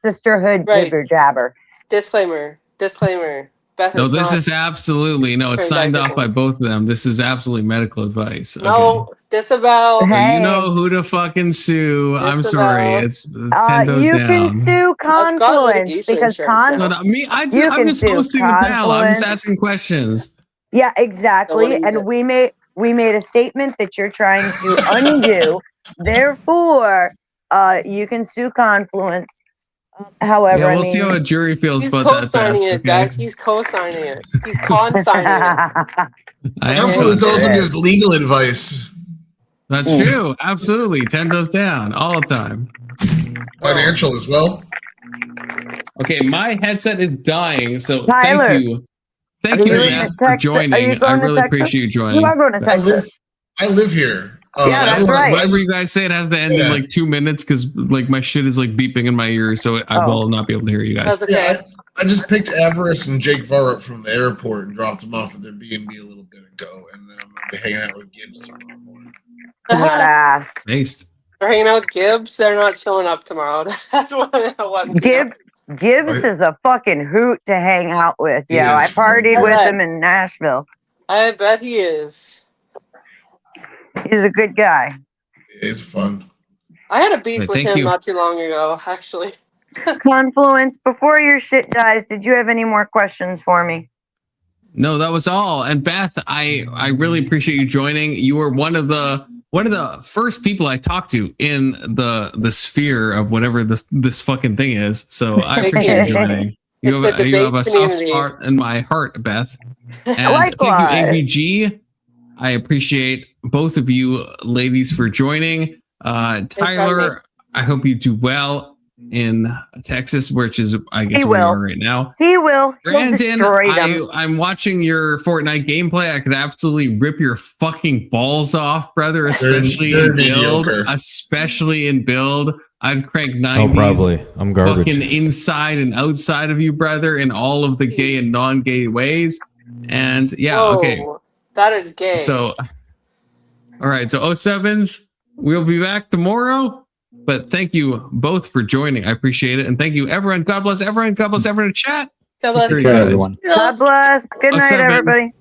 [SPEAKER 4] sisterhood jibber jabber.
[SPEAKER 22] Disclaimer. Beth
[SPEAKER 2] No,
[SPEAKER 22] is
[SPEAKER 2] this
[SPEAKER 22] not
[SPEAKER 2] is absolutely no. It's signed off by both of them. This is absolutely medical advice. Okay.
[SPEAKER 22] No, disavow.
[SPEAKER 2] So you know who to fucking sue. I'm sorry. It's 10 toes
[SPEAKER 4] You
[SPEAKER 2] down.
[SPEAKER 4] can sue Confluence because
[SPEAKER 2] No, not me. I'm just hosting the panel. I'm just asking questions.
[SPEAKER 4] Yeah, exactly. And we made a statement that you're trying to undo. Therefore, you can sue Confluence. However,
[SPEAKER 2] Yeah, we'll
[SPEAKER 4] I
[SPEAKER 2] see how a jury feels
[SPEAKER 22] He's
[SPEAKER 2] about that.
[SPEAKER 22] co-signing it, guys. He's co-signing it. He's con-signing it.
[SPEAKER 1] Confluence also gives legal advice.
[SPEAKER 2] That's true. Absolutely. 10 toes down all the time.
[SPEAKER 1] Financial as well.
[SPEAKER 2] Okay, my headset is dying, so
[SPEAKER 4] Tyler,
[SPEAKER 2] thank you. Thank you, Beth, for joining. I really appreciate you joining.
[SPEAKER 4] You are going to Texas.
[SPEAKER 1] I live here.
[SPEAKER 4] Yeah, that's right.
[SPEAKER 2] Whatever you guys say, it has to end in like 2 minutes because like my shit is like beeping in my ears, so I will not be able to hear you guys.
[SPEAKER 1] Yeah, I just picked Avarice and Jake Var up from the airport and dropped them off at their B&B a little bit ago, and then I'm gonna be hanging out with Gibbs tomorrow morning.
[SPEAKER 2] Based.
[SPEAKER 22] They're hanging out with Gibbs. They're not showing up tomorrow. That's what
[SPEAKER 4] Gibbs is a fucking hoot to hang out with. Yeah, I partied with him in Nashville.
[SPEAKER 22] I bet he is.
[SPEAKER 4] He's a good guy.
[SPEAKER 1] It's fun.
[SPEAKER 22] I had a beef with
[SPEAKER 2] Thank
[SPEAKER 22] him
[SPEAKER 2] you.
[SPEAKER 22] not too long ago, actually.
[SPEAKER 4] Confluence, before your shit dies, did you have any more questions for me?
[SPEAKER 2] No, that was all. And Beth, I really appreciate you joining. You were one of the first people I talked to in the sphere of whatever this fucking thing is. So I appreciate you joining. You have a soft spot in my heart, Beth. And
[SPEAKER 4] Likewise.
[SPEAKER 2] thank you, AVG. I appreciate both of you ladies for joining. Tyler, I hope you do well in Texas, which is, I guess, where you are right now.
[SPEAKER 4] He will. He'll
[SPEAKER 2] Brandon,
[SPEAKER 4] destroy them.
[SPEAKER 2] I'm watching your Fortnite gameplay. I could absolutely rip your fucking balls off, brother, especially
[SPEAKER 14] They're
[SPEAKER 2] in build.
[SPEAKER 14] mediocre.
[SPEAKER 2] Especially in build. I'd crank 90s.
[SPEAKER 19] Oh, probably. I'm garbage.
[SPEAKER 2] Fucking inside and outside of you, brother, in all of the gay and non-gay ways. And yeah, okay.
[SPEAKER 22] That is gay.
[SPEAKER 2] So, all right. So 07s, we'll be back tomorrow. But thank you both for joining. I appreciate it. And thank you, everyone. God bless everyone. God bless everyone in chat.
[SPEAKER 22] God bless
[SPEAKER 2] Good
[SPEAKER 22] you,
[SPEAKER 2] night,
[SPEAKER 22] everyone.
[SPEAKER 4] God bless. Good night,
[SPEAKER 2] 07.
[SPEAKER 4] everybody.